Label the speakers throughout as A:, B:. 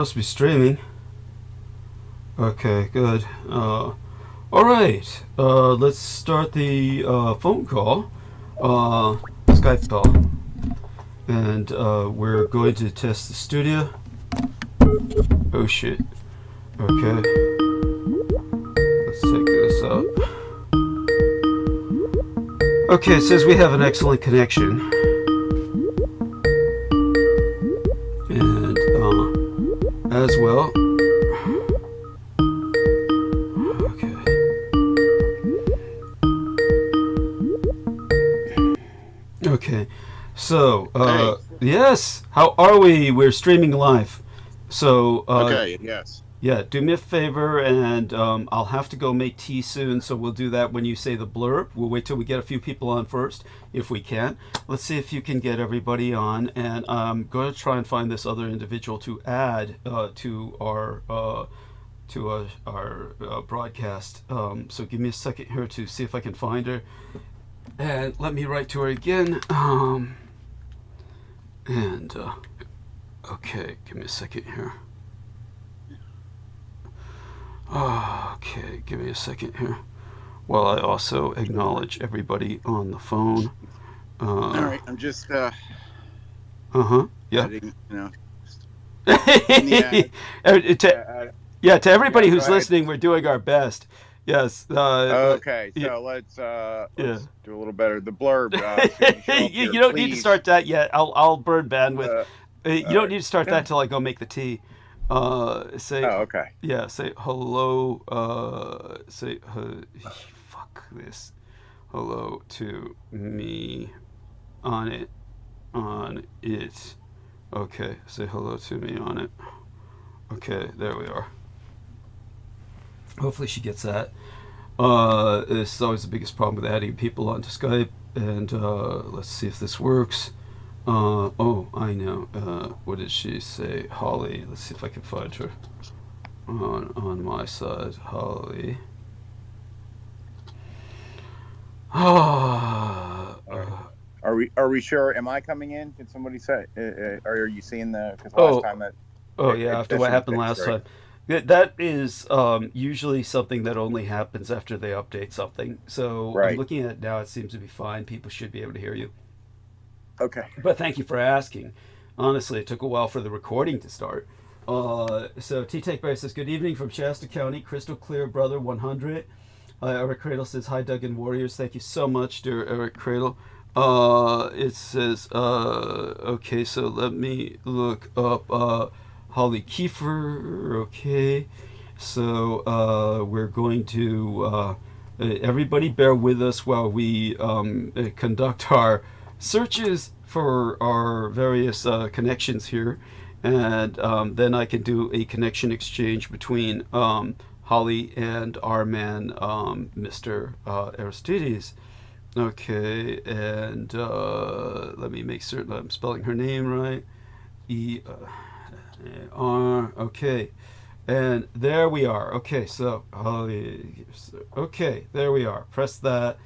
A: Must be streaming. Okay, good. All right. Let's start the phone call, Skype call, and we're going to test the studio. Oh shit. Okay. Let's take this up. Okay, it says we have an excellent connection. And as well. Okay. Okay. So,
B: Hey.
A: yes. How are we? We're streaming live. So,
B: Okay, yes.
A: yeah, do me a favor, and I'll have to go make tea soon, so we'll do that when you say the blurb. We'll wait till we get a few people on first, if we can. Let's see if you can get everybody on, and I'm going to try and find this other individual to add to our broadcast. So give me a second here to see if I can find her, and let me write to her again. Okay, give me a second here. Okay, give me a second here while I also acknowledge everybody on the phone.
B: All right, I'm just
A: Yeah.
B: adding,
A: Yeah, to everybody
B: Yeah, go
A: who's
B: ahead.
A: listening, we're doing our best. Yes.
B: okay,
A: yeah.
B: so let's
A: Yeah.
B: do a little better. The blurb. So
A: You don't need to start that yet. I'll burn bandwidth. You don't need to start
B: yeah.
A: that till I go make the tea. Say
B: okay.
A: Yeah, say hello, fuck this. Hello to me on it. Okay, say hello to me on it. Okay, there we are. Hopefully she gets that. This is always the biggest problem with adding people onto Skype, and let's see if this works. Oh, I know. What did she say? Holly. Let's see if I can find her on my side. Holly.
B: Are we sure? Am I coming in? Can somebody say? Are you seeing the? Because last time that.
A: Oh yeah, after what happened last time. That is usually something that only happens after they update something. So
B: Right.
A: I'm looking at it now. It seems to be fine. People should be able to hear you.
B: Okay.
A: But thank you for asking. Honestly, it took a while for the recording to start. So T-Take Bear says, good evening from Shasta County, crystal clear, brother 100. Eric Cradle says, hi, Duggan Warriors. Thank you so much, dear Eric Cradle. It says, okay, so let me look up Holly Kiefer. Okay, so we're going to, everybody bear with us while we conduct our searches for our various connections here, and then I can do a connection exchange between Holly and our man Mr. Aristides. Okay, and let me make certain I'm spelling her name right. E-R. Okay, and there we are. Okay, so Holly. Okay, there we are. Press that.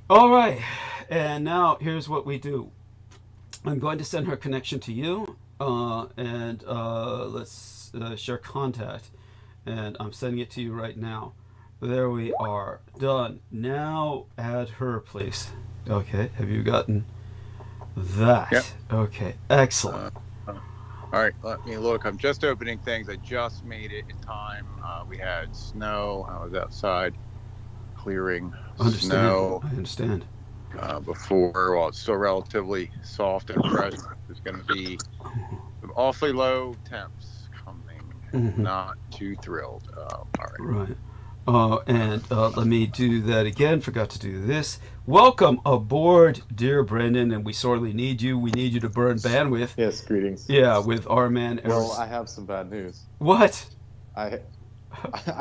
A: All right, and now here's what we do. I'm going to send her connection to you, and let's share contact, and I'm sending it to you right now. There we are. Done. Now add her, please. Okay, have you gotten that?
B: Yep.
A: Okay, excellent.
B: All right, let me look. I'm just opening things. I just made it in time. We had snow. I was outside clearing snow.
A: I understand.
B: Before, well, it's still relatively soft and fresh. There's going to be some awfully low temps coming.
A: Mhm.
B: Not too thrilled. All right.
A: Right. And let me do that again. Forgot to do this. Welcome aboard, dear Brendan, and we sorely need you. We need you to burn bandwidth.
C: Yes, greetings.
A: Yeah, with our man.
C: Well, I have some bad news.
A: What?
C: I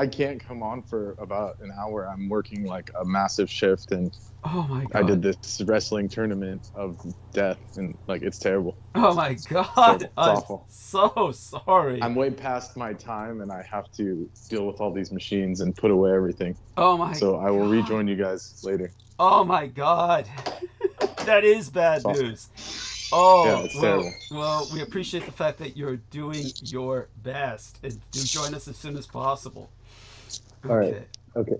C: can't come on for about an hour. I'm working like a massive shift, and
A: Oh my god.
C: I did this wrestling tournament of death, and like it's terrible.
A: Oh my god.
C: It's
A: I'm
C: awful.
A: so sorry.
C: I'm way past my time, and I have to deal with all these machines and put away everything.
A: Oh my
C: So I will
A: God.
C: rejoin you guys later.
A: Oh my god. That is bad
C: It's awesome.
A: news.
C: Yeah,
A: Oh,
C: it's
A: well,
C: terrible.
A: well, we appreciate the fact that you're doing your best, and do join us as soon as possible.
C: All right.
A: Okay.
C: Okay.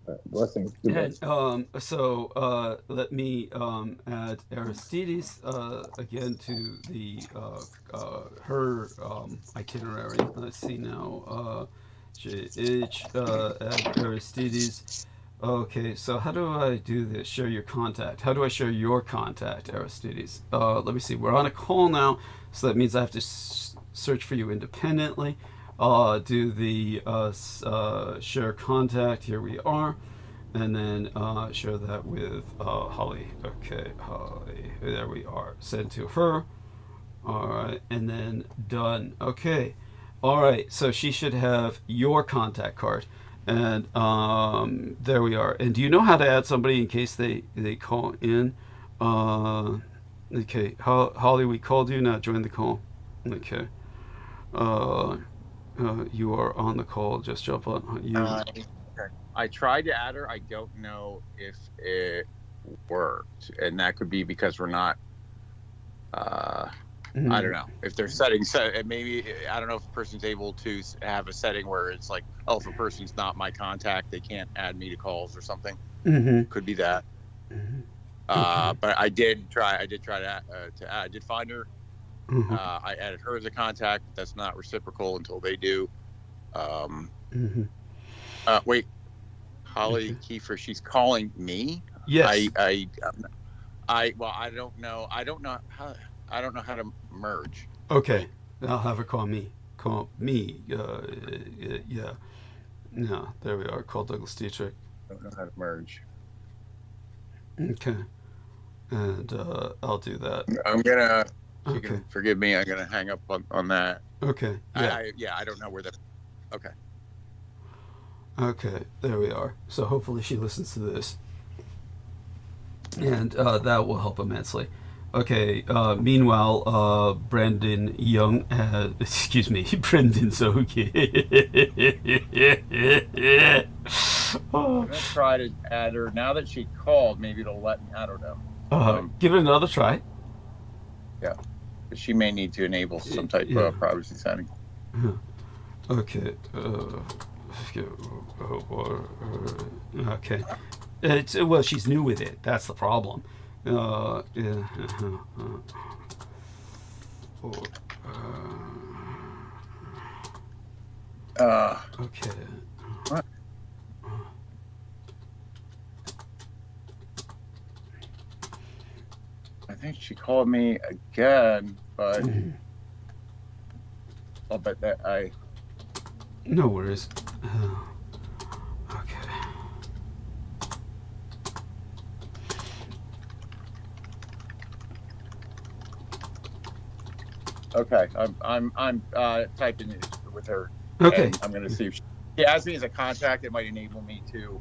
C: All right. Blessings. Goodbye.
A: And so let me add Aristides again to the her itinerary. Let's see now. Add Aristides. Okay, so how do I do this? Share your contact. How do I share your contact, Aristides? Let me see. We're on a call now, so that means I have to search for you independently. Do the share contact. Here we are. And then share that with Holly. Okay, Holly. There we are. Send to her. All right, and then done. Okay. All right, so she should have your contact card. And there we are. And do you know how to add somebody in case they call in? Okay, Holly, we called you. Now join the call. Okay. You are on the call. Just jump on. You.
B: I tried to add her. I don't know if it worked, and that could be because we're not. I don't know if there's settings. Maybe I don't know if a person's able to have a setting where it's like, oh, if a person's not my contact, they can't add me to calls or something. Could be that.
A: Okay.
B: But I did try. I did try to add. I did find her. I added her as a contact. That's not reciprocal until they do. Wait, Holly Kiefer. She's calling me.
A: Yes.
B: Well, I don't know. I don't know how to merge.
A: Okay. I'll have her call me. Call me. Yeah. No, there we are. Call Douglas Dietrich.
B: I don't know how to merge.
A: Okay. And I'll do that.
B: I'm gonna. You
A: Okay.
B: can forgive me. I'm gonna hang up on that.
A: Okay. Yeah.
B: I don't know where that. Okay.
A: Okay. There we are. So hopefully she listens to this, and that will help immensely. Okay. Meanwhile, Brandon Young. Excuse me, Brendan Zoki.
B: I'm gonna try to add her now that she called. Maybe it'll let me. I don't know.
A: Give it another try.
B: Yeah, but she may need to enable some type of privacy setting.
A: Okay. Okay. Well, she's new with it. That's the problem. Okay.
B: What? I think she called me again, but I'll bet that I.
A: No worries. Okay.
B: Okay, I'm typing it with her.
A: Okay.
B: And I'm gonna see if she adds me as a contact. It might enable me to.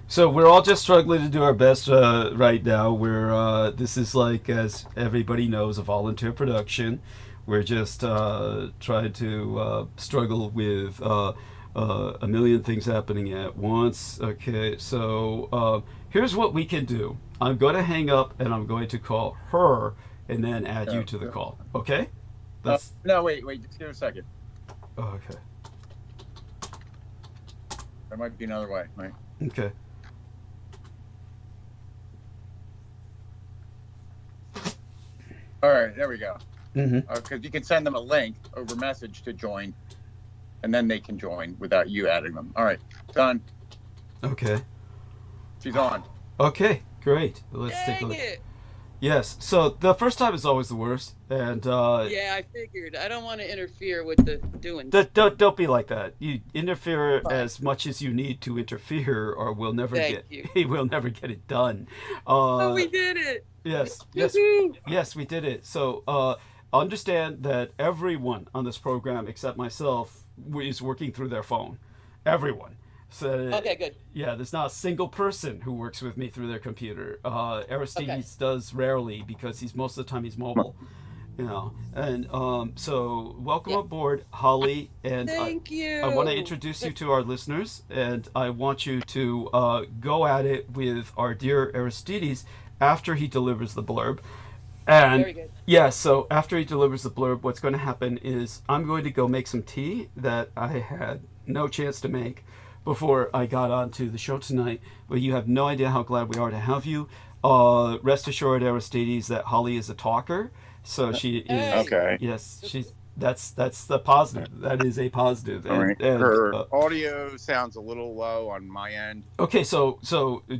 A: So we're all just struggling to do our best right now. This is like, as everybody knows, a volunteer production. We're just trying to struggle with a million things happening at once. Okay, so here's what we can do. I'm going to hang up and I'm going to call her and then add you to the call. Okay?
B: No, wait, just give it a second.
A: Okay.
B: There might be another way, right?
A: Okay.
B: All right, there we go.
A: Mm-hmm.
B: Because you can send them a link over message to join, and then they can join without you adding them. All right, done.
A: Okay.
B: She's on.
A: Okay, great. Let's take a look. Yes. So the first time is always the worst, and
D: yeah, I figured. I don't want to interfere with the doing.
A: Don't be like that. You interfere as much as you need to interfere, or we'll never we'll never get it done.
D: Oh, we did it.
A: Yes, yes, we did it. So understand that everyone on this program, except myself, is working through their phone. Everyone. So,
D: okay, good.
A: Yeah, there's not a single person who works with me through their computer. Aristides does rarely because most of the time he's mobile. You know, and so welcome aboard, Holly, and
D: Thank you.
A: I want to introduce you to our listeners, and I want you to go at it with our dear Aristides after he delivers the blurb. And
D: Very good.
A: yeah, so after he delivers the blurb, what's going to happen is I'm going to go make some tea that I had no chance to make before I got onto the show tonight. But you have no idea how glad we are to have you. Rest assured, Aristides, that Holly is a talker. So she is.
D: Hey.
C: Okay.
A: Yes, she's. That's the positive. That is a positive.
B: All right.
A: And,
B: Her audio sounds a little low on my end.
A: okay, so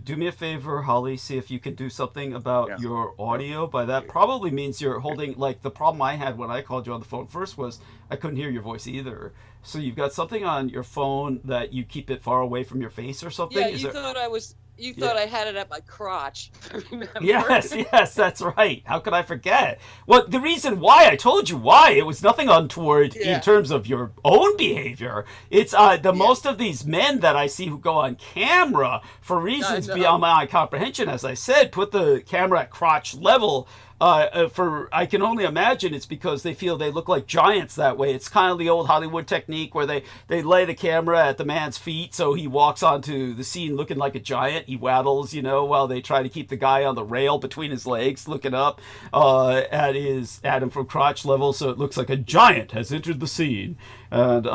A: do me a favor, Holly. See if you can do something about your audio. By that probably means you're holding, like, the problem I had when I called you on the phone first was I couldn't hear your voice either. So you've got something on your phone that you keep it far away from your face or something.
D: Yeah,
A: Is
D: you
A: there...
D: thought I was. You thought I had it at my crotch. Remember?
A: Yes, that's right. How could I forget? Well, the reason why, I told you why. It was nothing untoward in terms of your own behavior. It's most of these men that I see who go on camera for reasons beyond my comprehension, as I said, put the camera at crotch level. I can only imagine it's because they feel they look like giants that way. It's kind of the old Hollywood technique where they lay the camera at the man's feet so he walks onto the scene looking like a giant. He waddles, while they try to keep the guy on the rail between his legs looking up at him from crotch level so it looks like a giant has entered the scene. And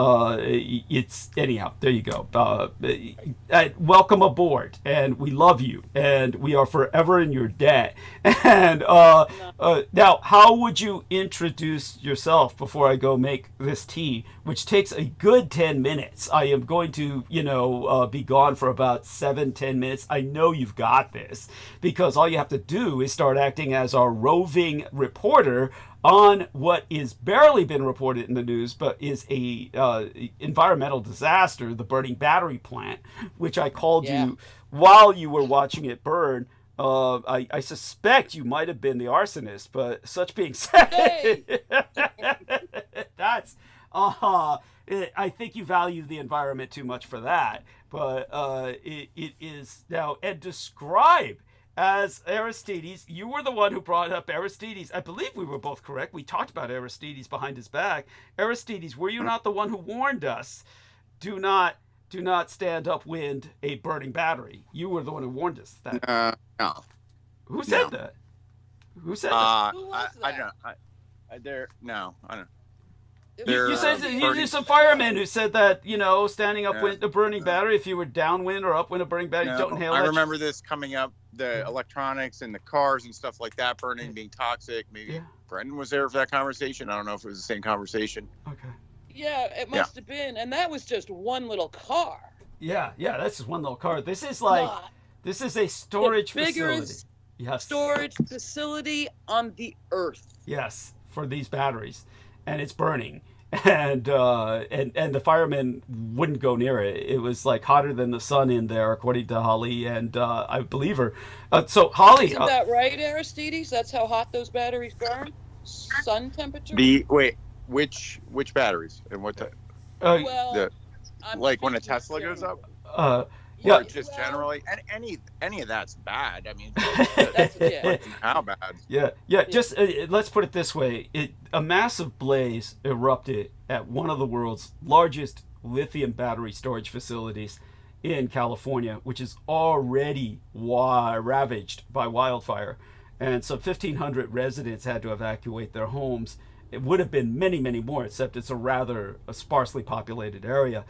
A: it's, anyhow, there you go. Welcome aboard, and we love you, and we are forever in your debt. And now, how would you introduce yourself before I go make this tea, which takes a good 10 minutes? I am going to, be gone for about 7-10 minutes. I know you've got this, because all you have to do is start acting as our roving reporter on what is barely been reported in the news, but is a environmental disaster, the burning battery plant, which I called you while you were watching it burn. I suspect you might have been the arsonist, but such being said, that's I think you value the environment too much for that. But it is now, and describe as Aristides. You were the one who brought up Aristides. I believe we were both correct. We talked about Aristides behind his back. Aristides, were you not the one who warned us? Do not stand upwind a burning battery. You were the one who warned us that.
B: No.
A: Who said that? Who said that?
D: Who was that?
B: I don't know. I don't.
A: You said you knew some firemen who said that, standing upwind a burning battery, if you were downwind or upwind a burning battery, don't inhale.
B: I remember this coming up, the electronics and the cars and stuff like that burning, being toxic. Maybe Brendan was there for that conversation. I don't know if it was the same conversation.
A: Okay.
D: Yeah, it must have been, and that was just one little car.
A: Yeah, that's just one little car. This is like, this is a storage facility. Yes. Storage
D: facility on the earth.
A: Yes, for these batteries, and it's burning, and the firemen wouldn't go near it. It was like hotter than the sun in there, according to Holly, and I believe her. So Holly,
D: isn't that right, Aristides? That's how hot those batteries burn. Sun temperature.
B: Which batteries and what type? Like when a Tesla goes up.
A: Yeah,
B: just generally, and any of that's bad. I mean, how bad?
A: Yeah. Just let's put it this way: a massive blaze erupted at one of the world's largest lithium battery storage facilities in California, which is already ravaged by wildfire, and some 1,500 residents had to evacuate their homes. It would have been many, many more, except it's a sparsely populated area.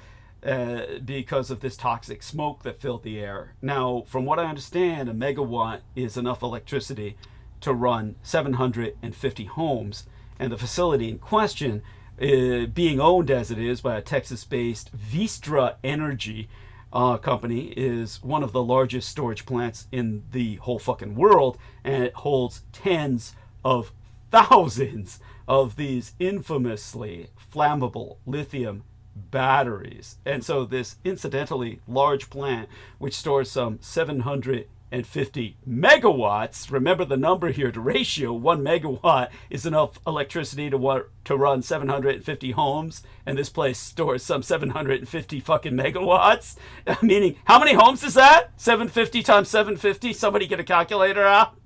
A: Because of this toxic smoke that filled the air. Now, from what I understand, a megawatt is enough electricity to run 750 homes, and the facility in question, being owned as it is by a Texas-based Vistra Energy company, is one of the largest storage plants in the whole fucking world, and it holds tens of thousands of these infamously flammable lithium batteries. And so this incidentally large plant, which stores some 750 megawatts, remember the number here, the ratio, 1 megawatt is enough electricity to run 750 homes, and this place stores some 750 fucking megawatts. Meaning, how many homes is that? 750 times 750? Somebody get a calculator out.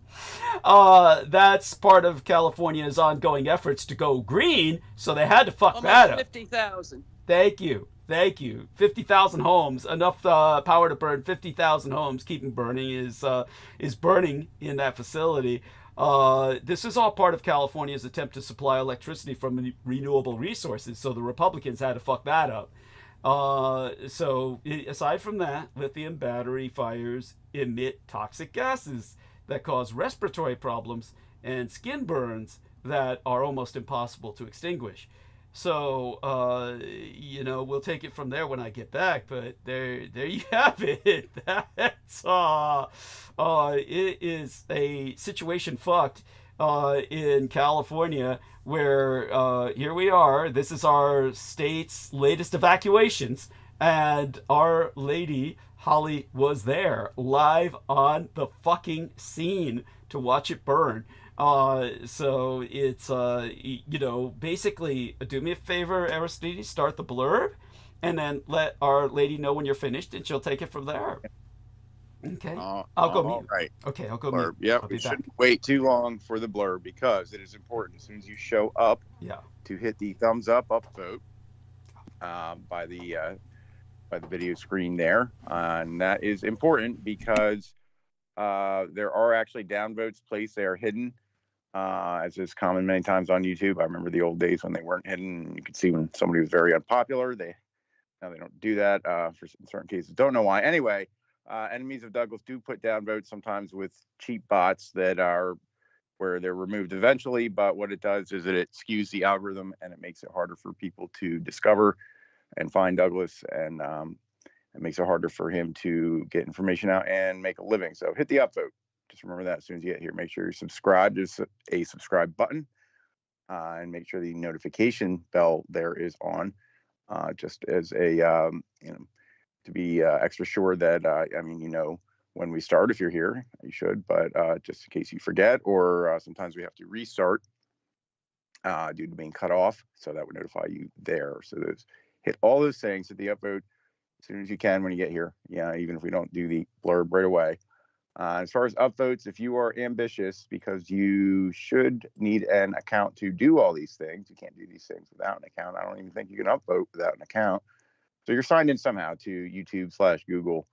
A: That's part of California's ongoing efforts to go green, so they had to fuck
D: Almost
A: that up.
D: 50,000.
A: Thank you. 50,000 homes, enough power to burn 50,000 homes. Keeping burning is burning in that facility. This is all part of California's attempt to supply electricity from renewable resources, so the Republicans had to fuck that up. Aside from that, lithium battery fires emit toxic gases that cause respiratory problems and skin burns that are almost impossible to extinguish. So, we'll take it from there when I get back. But there you have it. That's it is a situation fucked in California where here we are. This is our state's latest evacuations, and Our Lady Holly was there live on the fucking scene to watch it burn. So it's basically, do me a favor, Aristide, start the blurb, and then let Our Lady know when you're finished, and she'll take it from there. Okay, I'll go mute.
B: Right.
A: Okay, I'll go
B: Blurb.
A: mute.
B: Yep,
A: I'll
B: we
A: be back.
B: shouldn't wait too long for the blurb because it is important as soon as you show up to hit the thumbs up vote by the video screen there, and that is important because there are actually downvotes placed. They are hidden, as is common many times on YouTube. I remember the old days when they weren't hidden. You could see when somebody was very unpopular. Now they don't do that for certain cases. Don't know why. Anyway, enemies of Douglas do put down votes sometimes with cheap bots that are where they're removed eventually. But what it does is that it skews the algorithm and it makes it harder for people to discover and find Douglas, and it makes it harder for him to get information out and make a living. So hit the upvote. Just remember that as soon as you get here. Make sure you're subscribed. There's a subscribe button, and make sure the notification bell there is on, just as a to be extra sure that when we start. If you're here, you should, but just in case you forget, or sometimes we have to restart due to being cut off, so that would notify you there. So hit all those things, hit the upvote as soon as you can when you get here. Even if we don't do the blurb right away. As far as upvotes, if you are ambitious, because you should need an account to do all these things, you can't do these things without an account. I don't even think you can upvote without an account. So you're signed in somehow to YouTube/Google.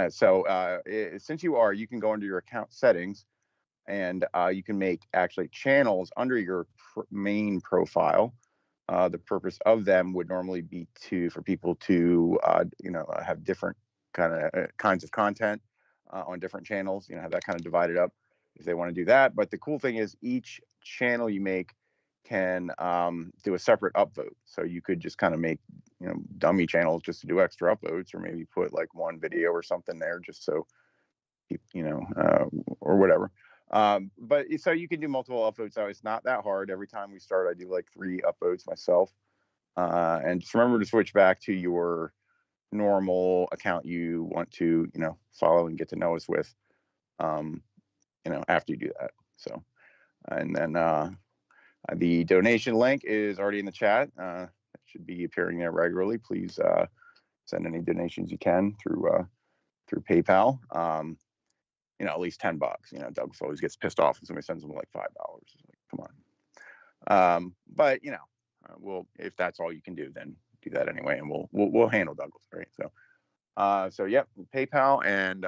B: Since you are, you can go under your account settings, and you can make actually channels under your main profile. The purpose of them would normally be for people to have different kinds of content on different channels, have that kind of divided up if they want to do that. But the cool thing is each channel you make can do a separate upvote. So you could just kind of make dummy channels just to do extra upvotes, or maybe put like one video or something there just so or whatever. But so you can do multiple upvotes. So it's not that hard. Every time we start, I do like 3 upvotes myself. And just remember to switch back to your normal account you want to follow and get to know us with after you do that. So, and then the donation link is already in the chat. It should be appearing there regularly. Please send any donations you can through PayPal. At least $10. Douglas always gets pissed off when somebody sends him like $5. Like, come on. But if that's all you can do, then do that anyway, and we'll handle Douglas, right? So yep, PayPal, and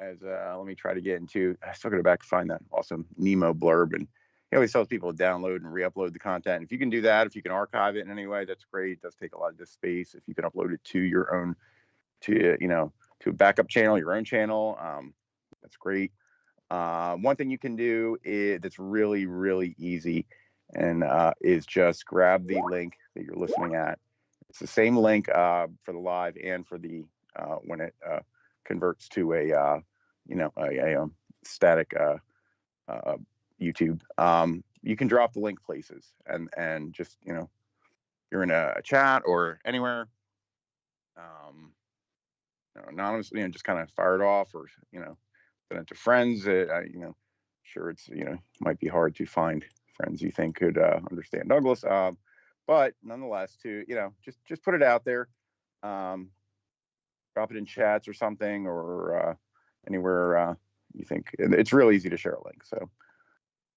B: let me try to get into. I still got to back to find that awesome Nemo blurb, and he always tells people to download and re-upload the content. If you can do that, if you can archive it in any way, that's great. It does take a lot of disk space. If you can upload it to your own, to a backup channel, your own channel, that's great. One thing you can do that's really, really easy, and is just grab the link that you're listening at. It's the same link for the live and for the when it converts to a static YouTube. You can drop the link places, and just you're in a chat or anywhere, anonymously, just kind of fire it off, or send it to friends. Sure, it's might be hard to find friends you think could understand Douglas, but nonetheless, to just put it out there, drop it in chats or something, or anywhere you think, and it's real easy to share a link. So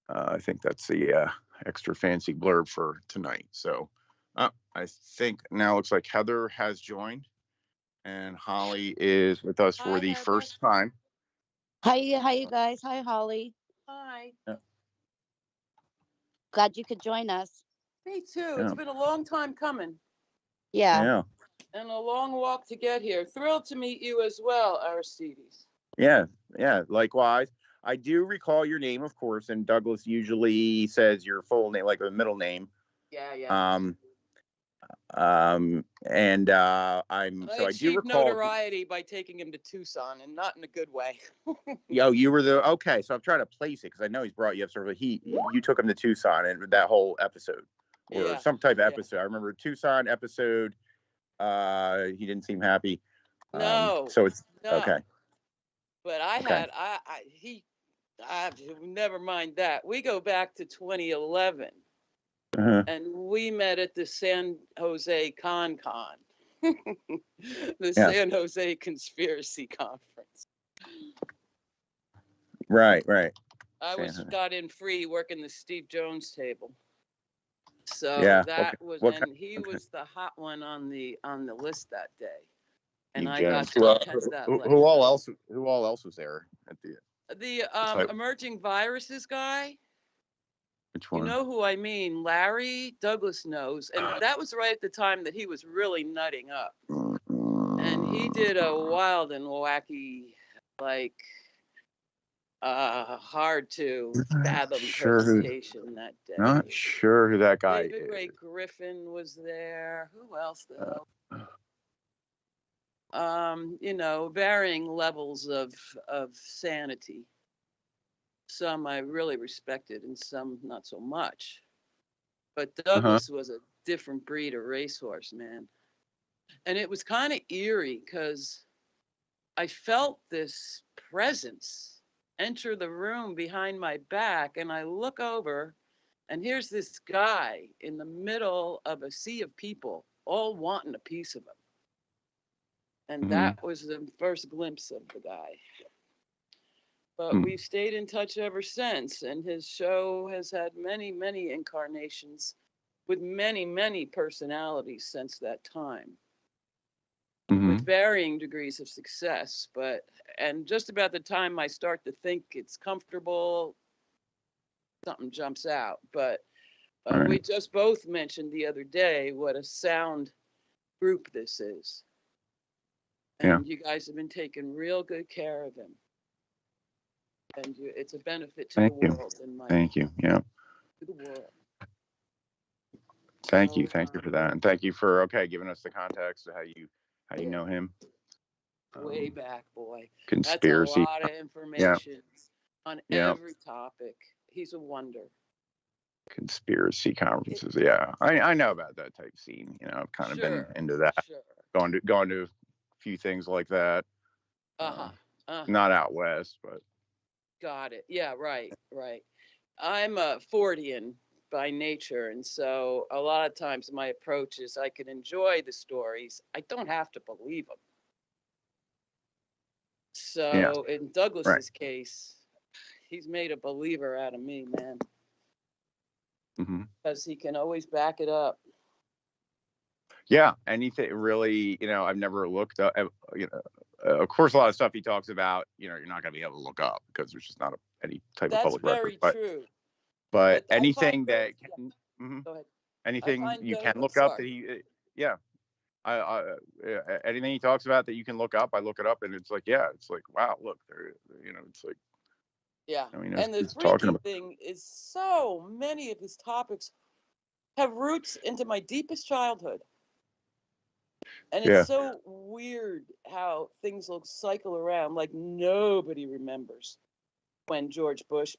B: I think that's the extra fancy blurb for tonight. So I think now looks like Heather has joined, and Holly is with us for the first time.
E: Hi, you guys? Hi, Holly.
D: Hi.
B: Yeah.
E: Glad you could join us.
D: Me too. It's been a long time coming.
E: Yeah.
D: And a long walk to get here. Thrilled to meet you as well, Aristides.
B: Yeah, likewise. I do recall your name, of course, and Douglas usually says your full name, like the middle name.
D: Yeah.
B: I do recall
D: notoriety by taking him to Tucson, and not in a good way.
B: You were okay. So I'm trying to place it because I know he's brought you up. You took him to Tucson and that whole episode, or some type of episode. I remember Tucson episode. He didn't seem happy.
D: No.
B: So it's okay.
D: But never mind that. We go back to 2011. And we met at the San Jose Con, the San Jose Conspiracy Conference.
B: Right.
D: I got in free working the Steve Jones table. So was, and he was the hot one on the list that day. And I got to test that.
B: Who all else was there at
D: the emerging viruses guy?
B: Which one?
D: You know who I mean? Larry. Douglas knows. And that was right at the time that he was really nutting up. And he did a wild and wacky, like, hard to fathom presentation that day.
B: Not sure who that guy
D: David
B: is.
D: Ray Griffin was there. Who else though? Varying levels of sanity. Some I really respected and some not so much. But Douglas was a different breed of racehorse, man. And it was kind of eerie because I felt this presence enter the room behind my back, and I look over and here's this guy in the middle of a sea of people all wanting a piece of him. And that was the first glimpse of the guy. But we've stayed in touch ever since, and his show has had many, many incarnations with many, many personalities since that time, with varying degrees of success. And just about the time I start to think it's comfortable, something jumps out. But we just both mentioned the other day what a sound group this is. And you guys have been taking real good care of him. And it's a benefit to the world.
B: Thank you. Yeah.
D: To the world.
B: Thank you for that, and thank you for giving us the context of how you know him.
D: Way back, boy.
B: Conspiracy.
D: That's a lot of information on every topic. He's a wonder.
B: Conspiracy conferences. I know about that type scene. I've kind of been into that.
D: Sure.
B: Gone to a few things like that. Not out west, but.
D: Got it. Yeah, right. I'm a Fordian by nature, and so a lot of times my approach is I can enjoy the stories. I don't have to believe them. So in Douglas's case, he's made a believer out of me, man. Because he can always back it up.
B: Yeah, anything really, I've never looked up, of course, a lot of stuff he talks about, you're not going to be able to look up because there's just not any type of public record.
D: That's very true.
B: But anything that can,
D: Go ahead.
B: Anything you can look up that he, anything he talks about that you can look up, I look it up, and it's like, wow, look, there, it's like.
D: Yeah, and the
B: freaky
D: thing is so many of his topics have roots into my deepest childhood. And it's so weird how things will cycle around. Like nobody remembers when Daddy Bush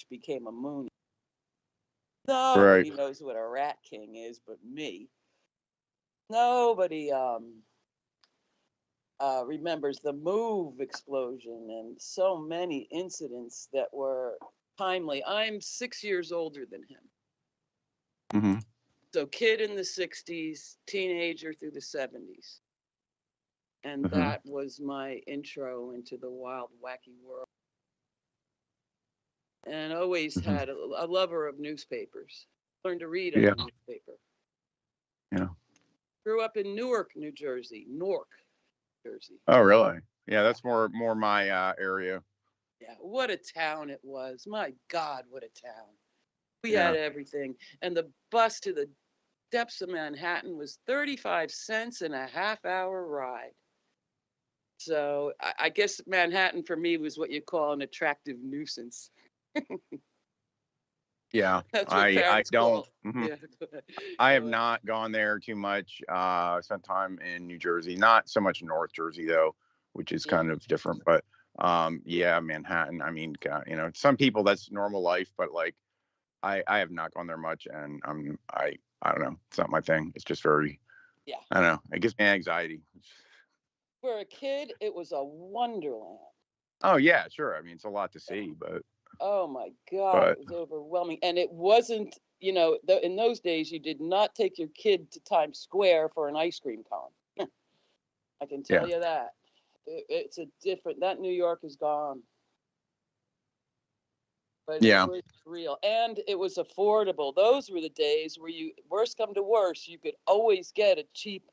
D: became a Mooney. Nobody knows what a Rat King is but me. Nobody remembers the Move explosion and so many incidents that were timely. I'm 6 years older than him. So kid in the 60s, teenager through the 70s. And that was my intro into the wild, wacky world. And always had a lover of newspapers. Learned to read on a newspaper.
B: Yeah.
D: Grew up in Newark, New Jersey. Newark, Jersey.
B: Oh, really? Yeah, that's more my area.
D: Yeah, what a town it was. My God, what a town. We had everything. And the bus to the depths of Manhattan was 35 cents and a half-hour ride. So I guess Manhattan for me was what you call an attractive nuisance.
B: Yeah,
D: That's what
B: I don't.
D: Yeah.
B: I have not gone there too much. Spent time in New Jersey, not so much North Jersey though, which is kind of different. But yeah, Manhattan. I mean, you know, some people that's normal life, but like, I have not gone there much, and I don't know. It's not my thing. It's just very.
D: Yeah.
B: I don't know. It gives me anxiety.
D: For a kid, it was a wonderland.
B: Oh yeah, sure. I mean, it's a lot to see, but.
D: Oh my God, it was overwhelming. And it wasn't, you know, in those days, you did not take your kid to Times Square for an ice cream cone. I can tell you that. It's a different, that New York is gone. But it was real. And it was affordable. Those were the days where worst come to worst, you could always get a cheap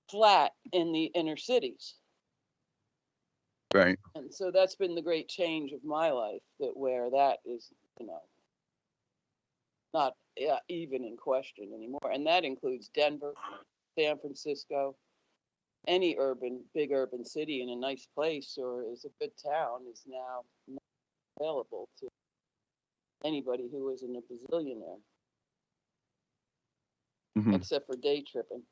D: flat in the inner cities.
B: Right.
D: And so that's been the great change of my life, where that is, you know, not even in question anymore. And that includes Denver, San Francisco, any big urban city in a nice place or is a good town is now not available to anybody who isn't a bazillionaire, except for day tripping.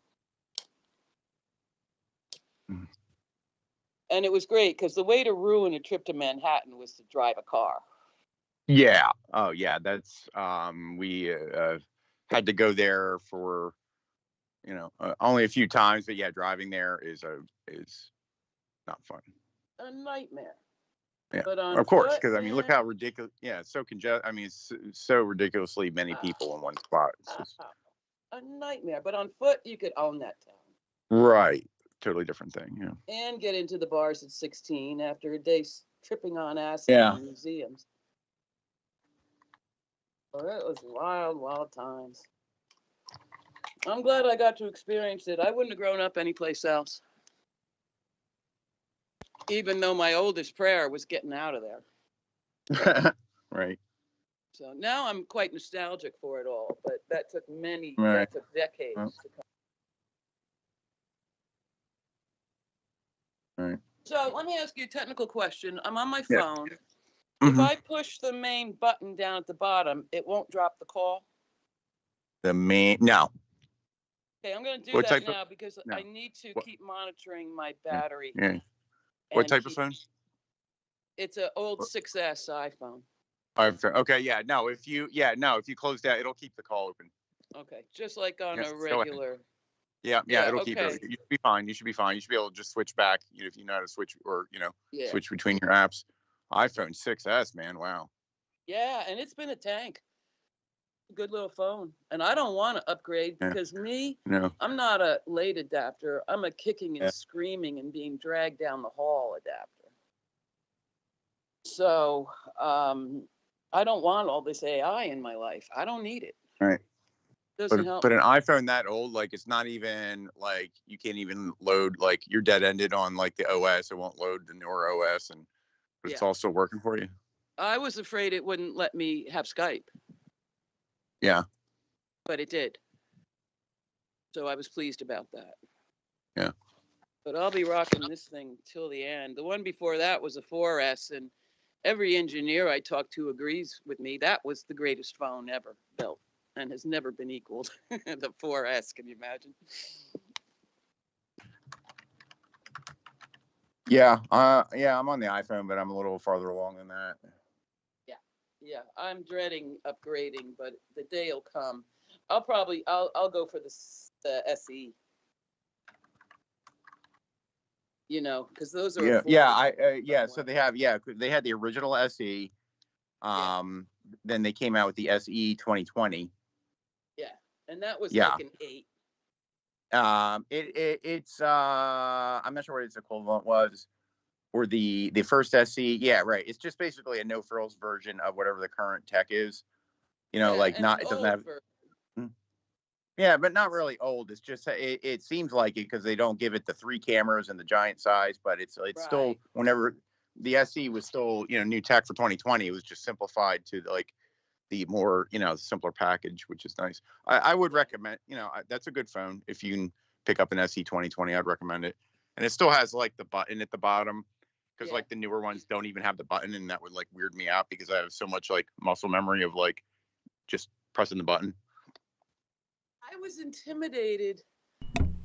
D: And it was great because the way to ruin a trip to Manhattan was to drive a car.
B: Yeah. Oh, yeah. That's we had to go there for, you know, only a few times, but yeah, driving there is not fun.
D: A nightmare.
B: Yeah,
D: but
B: of course, because I mean, look how ridiculous. Yeah, it's so congested. I mean, it's so ridiculously many people in one spot. It's just
D: a nightmare. But on foot, you could own that town.
B: Right. Totally different thing. Yeah.
D: And get into the bars at 16 after a day tripping on acid in museums. Well, it was wild, wild times. I'm glad I got to experience it. I wouldn't have grown up anyplace else. Even though my oldest prayer was getting out of there.
B: Right.
D: So now I'm quite nostalgic for it all, but that took decades to come.
B: Right.
D: So let me ask you a technical question. I'm on my phone. If I push the main button down at the bottom, it won't drop the call?
B: No.
D: Okay, I'm going to do that now because I need to keep monitoring my battery.
B: Yeah. What type of phone?
D: It's an old 6S iPhone.
B: Okay, yeah. No, if you close that, it'll keep the call open.
D: Okay, just like on a regular.
B: Yeah, it'll keep it. You should be fine. You should be fine. You should be able to just switch back if you know how to switch or, switch between your apps. iPhone 6S, man. Wow.
D: Yeah, and it's been a tank. Good little phone. And I don't want to upgrade because I'm not a late adapter. I'm a kicking and screaming and being dragged down the hall adapter. So I don't want all this AI in my life. I don't need it.
B: Right.
D: Doesn't help.
B: But an iPhone that old, like it's not even like you can't even load, like you're dead ended on like the OS. It won't load the newer OS, but it's also working for you.
D: I was afraid it wouldn't let me have Skype.
B: Yeah.
D: But it did. So I was pleased about that.
B: Yeah.
D: But I'll be rocking this thing till the end. The one before that was a 4S, and every engineer I talked to agrees with me. That was the greatest phone ever built and has never been equaled. The 4S, can you imagine?
B: Yeah. I'm on the iPhone, but I'm a little farther along than that.
D: Yeah, I'm dreading upgrading, but the day will come. I'll go for the SE. Because those are
B: So they had the original SE. Then they came out with the SE 2020.
D: Yeah, and that was like an 8.
B: It's I'm not sure what its equivalent was, or the first SC. Yeah, right. It's just basically a no frills version of whatever the current tech is. You know, like not it doesn't have. Yeah, but not really old. It's just it seems like it because they don't give it the 3 cameras and the giant size, but it's right. Still whenever the SE was still new tech for 2020, it was just simplified to like the more simpler package, which is nice. I would recommend that's a good phone if you can pick up an SE 2020. I'd recommend it, and it still has like the button at the bottom because like the newer ones don't even have the button, and that would like weird me out because I have so much like muscle memory of like just pressing the button.
D: I was intimidated.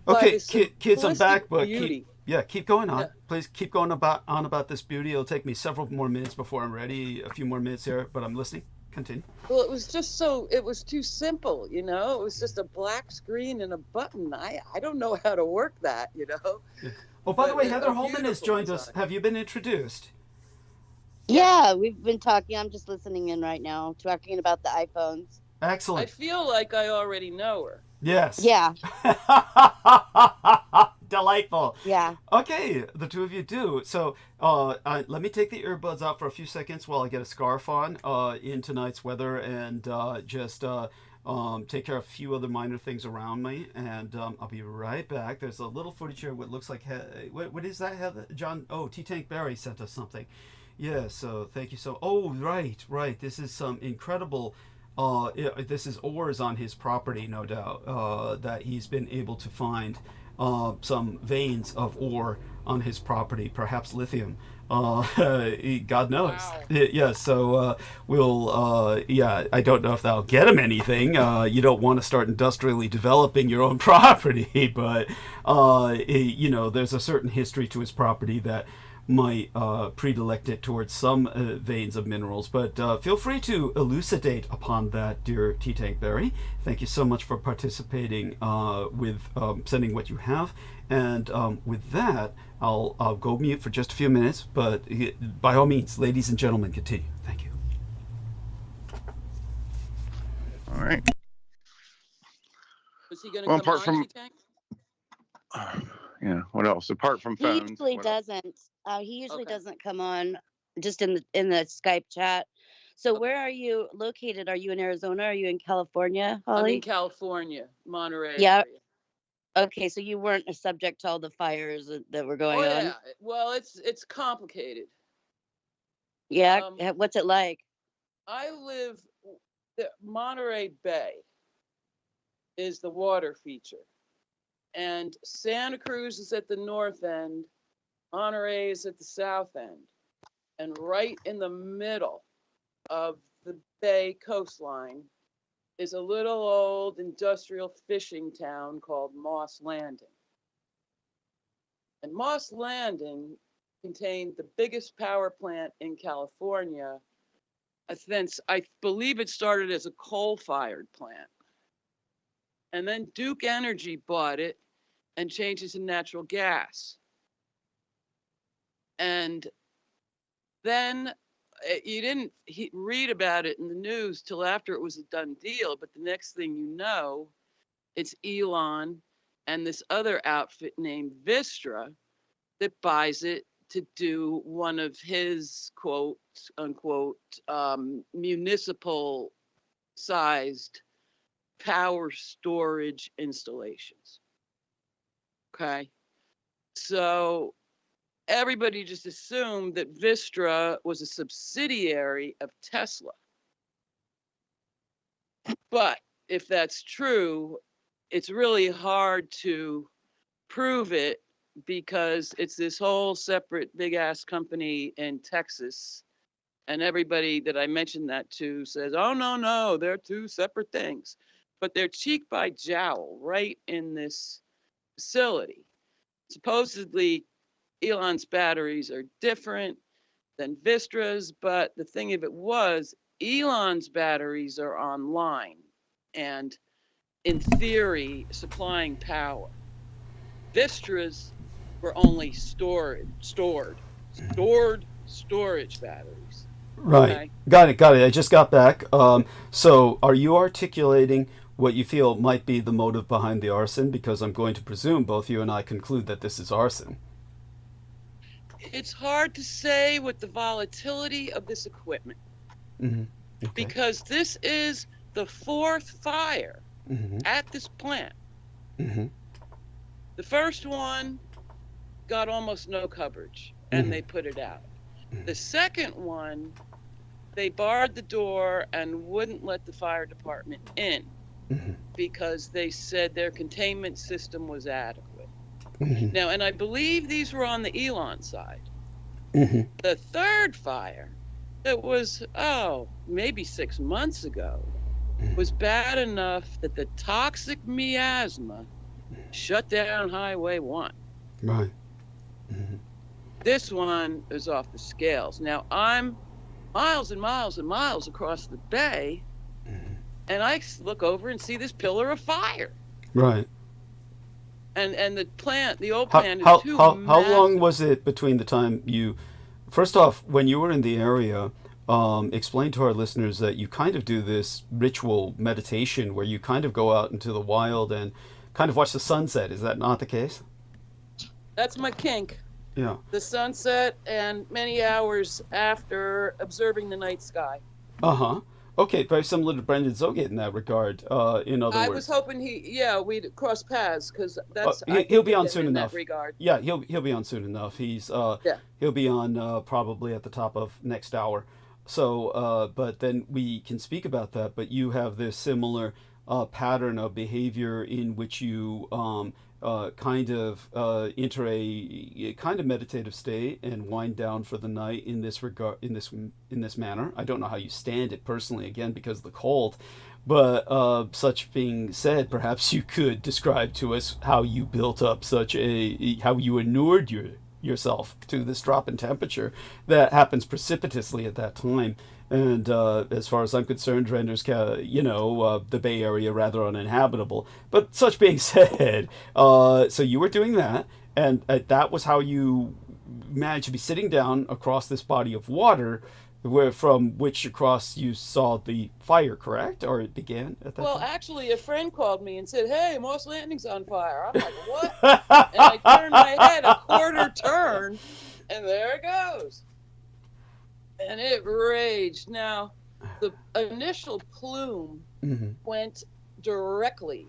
A: Okay, kids, I'm back, but keep going on. Yeah. Please keep going on about this beauty. It'll take me several more minutes before I'm ready. A few more minutes here, but I'm listening. Continue.
D: Well, it was just it was too simple, It was just a black screen and a button. I don't know how to work that,
A: Yeah. Oh, by the way, Heather Holman has joined us. Have you been introduced?
E: Yeah, we've been talking. I'm just listening in right now, talking about the iPhones.
A: Excellent.
D: I feel like I already know her.
A: Yes.
E: Yeah.
A: Delightful.
E: Yeah.
A: Okay, the two of you do. So let me take the earbuds out for a few seconds while I get a scarf on in tonight's weather and just take care of a few other minor things around me. And I'll be right back. There's a little footage here. What looks like... what is that, Heather? John? Oh, T-Tank Barry sent us something. Yeah, so thank you. So, oh, right. This is some incredible... this is ores on his property, no doubt, that he's been able to find some veins of ore on his property, perhaps lithium. God knows. Wow. Yeah, so we'll, I don't know if that'll get him anything. You don't want to start industrially developing your own property, but, there's a certain history to his property that might predilect it towards some veins of minerals, but feel free to elucidate upon that, dear T-Tank Barry. Thank you so much for participating with sending what you have, and with that, I'll go mute for just a few minutes, but by all means, ladies and gentlemen, continue. Thank you.
B: All right.
D: Is he going to come on, T-Tank?
B: Yeah. What else apart from phones?
E: He usually doesn't. He usually doesn't come on, just in the Skype chat. So where are you located? Are you in Arizona? Are you in California, Holly?
D: I'm in California, Monterey.
E: Yeah.
D: Area.
E: Okay, so you weren't subject to all the fires that were going on.
D: Yeah. Well, it's complicated.
E: Yeah. What's it like?
D: I live. Monterey Bay is the water feature. And Santa Cruz is at the north end, Monterey is at the south end. And right in the middle of the bay coastline is a little old industrial fishing town called Moss Landing. And Moss Landing contained the biggest power plant in California. Since I believe it started as a coal-fired plant. And then Duke Energy bought it and changed it to natural gas. And then you didn't read about it in the news till after it was a done deal. But the next thing you know, it's Elon and this other outfit named Vistra that buys it to do one of his quote unquote municipal sized power storage installations. Okay. So everybody just assumed that Vistra was a subsidiary of Tesla. But if that's true, it's really hard to prove it because it's this whole separate big ass company in Texas. And everybody that I mentioned that to says, oh, no, they're two separate things. But they're cheek by jowl right in this facility. Supposedly, Elon's batteries are different than Vistra's, but the thing of it was, Elon's batteries are online and, in theory, supplying power. Vistra's were only stored storage batteries.
A: Right. Okay? Got it. I just got back. So are you articulating what you feel might be the motive behind the arson, because I'm going to presume both you and I conclude that this is arson.
D: It's hard to say with the volatility of this equipment,
A: Okay.
D: because this is the 4th fire at this plant. The first one got almost no coverage, and they put it out. The second one, they barred the door and wouldn't let the fire department in because they said their containment system was adequate. Now, and I believe these were on the Elon side. The third fire, that was, maybe 6 months ago, was bad enough that the toxic miasma shut down Highway 1.
A: Right.
D: This one is off the scales. Now, I'm miles and miles and miles across the bay, and I look over and see this pillar of fire.
A: Right.
D: And the plant, the old plant, is
A: how
D: massive.
A: long was it between the time you, first off, when you were in the area, explain to our listeners that you kind of do this ritual meditation where you kind of go out into the wild and kind of watch the sunset. Is that not the case?
D: That's my kink.
A: Yeah.
D: The sunset and many hours after observing the night sky.
A: Okay, very similar to Brendan Zogate in that regard. In other words,
D: I was hoping we'd cross paths, because that's
A: he'll be on soon
D: in
A: enough.
D: That regard.
A: Yeah, he'll be on soon enough. He'll be on probably at the top of next hour. So, but then we can speak about that. But you have this similar pattern of behavior in which you kind of enter a kind of meditative state and wind down for the night in this regard, in this manner. I don't know how you stand it personally, again, because of the cold. But such being said, perhaps you could describe to us how you built up how you inured yourself to this drop in temperature that happens precipitously at that time. And as far as I'm concerned, renders the Bay Area rather uninhabitable. But such being said, so you were doing that, and that was how you managed to be sitting down across this body of water, from which across you saw the fire, correct? Or it began at that time?
D: Actually, a friend called me and said, "Hey, Moss Landing's on fire." I'm like, "What?" And I turned my head a quarter turn, and there it goes. And it raged. Now, the initial plume went directly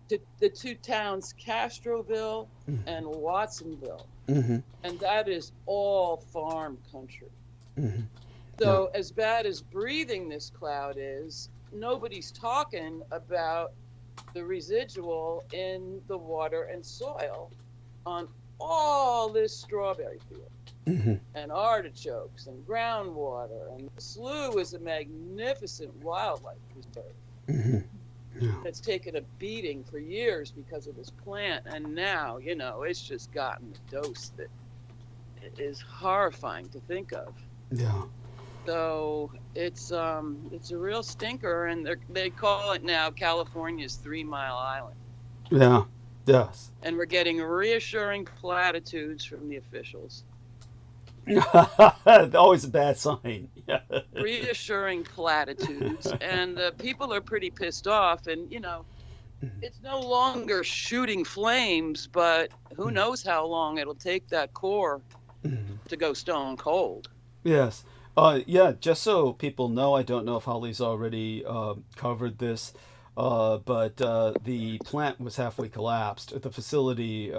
D: to the two towns, Castroville and Watsonville. And that is all farm country. So as bad as breathing this cloud is, nobody's talking about the residual in the water and soil on all this strawberry field. And artichokes and groundwater, and the slough is a magnificent wildlife reserve that's taken a beating for years because of this plant, and now it's just gotten a dose that is horrifying to think of.
A: Yeah.
D: So it's a real stinker, and they call it now California's 3 Mile Island.
A: Yeah. Yes.
D: And we're getting reassuring platitudes from the officials.
A: Always a bad sign.
D: Reassuring platitudes, and the people are pretty pissed off, and it's no longer shooting flames, but who knows how long it'll take that core to go stone cold.
A: Yes. Just so people know, I don't know if Holly's already covered this, but the plant was halfway collapsed. The facility